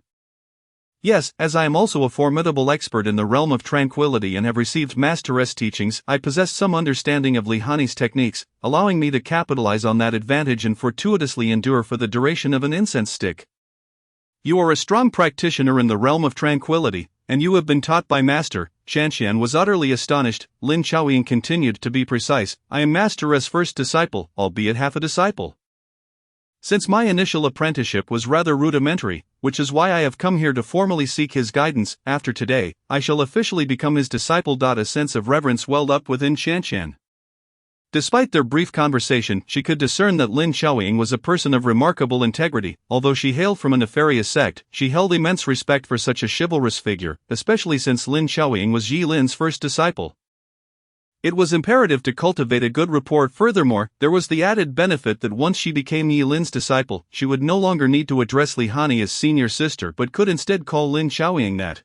"Yes, as I am also a formidable expert in the realm of tranquility and have received Master's teachings, I possess some understanding of Li Hanyi's techniques, allowing me to capitalize on that advantage and fortuitously endure for the duration of an incense stick." "You are a strong practitioner in the realm of tranquility, And you have been taught by Master. Shanshan was utterly astonished. Lin Xiaoying continued to be precise. I am Master as first disciple, albeit half a disciple. Since my initial apprenticeship was rather rudimentary, which is why I have come here to formally seek his guidance, after today, I shall officially become his disciple. A sense of reverence welled up within Shanshan. Despite their brief conversation, she could discern that Lin Xiaoying was a person of remarkable integrity. Although she hailed from a nefarious sect, she held immense respect for such a chivalrous figure, especially since Lin Xiaoying was Yi Lin's first disciple. It was imperative to cultivate a good rapport. Furthermore, there was the added benefit that once she became Yi Lin's disciple, she would no longer need to address Li Hanyi as senior sister but could instead call Lin Xiaoying that.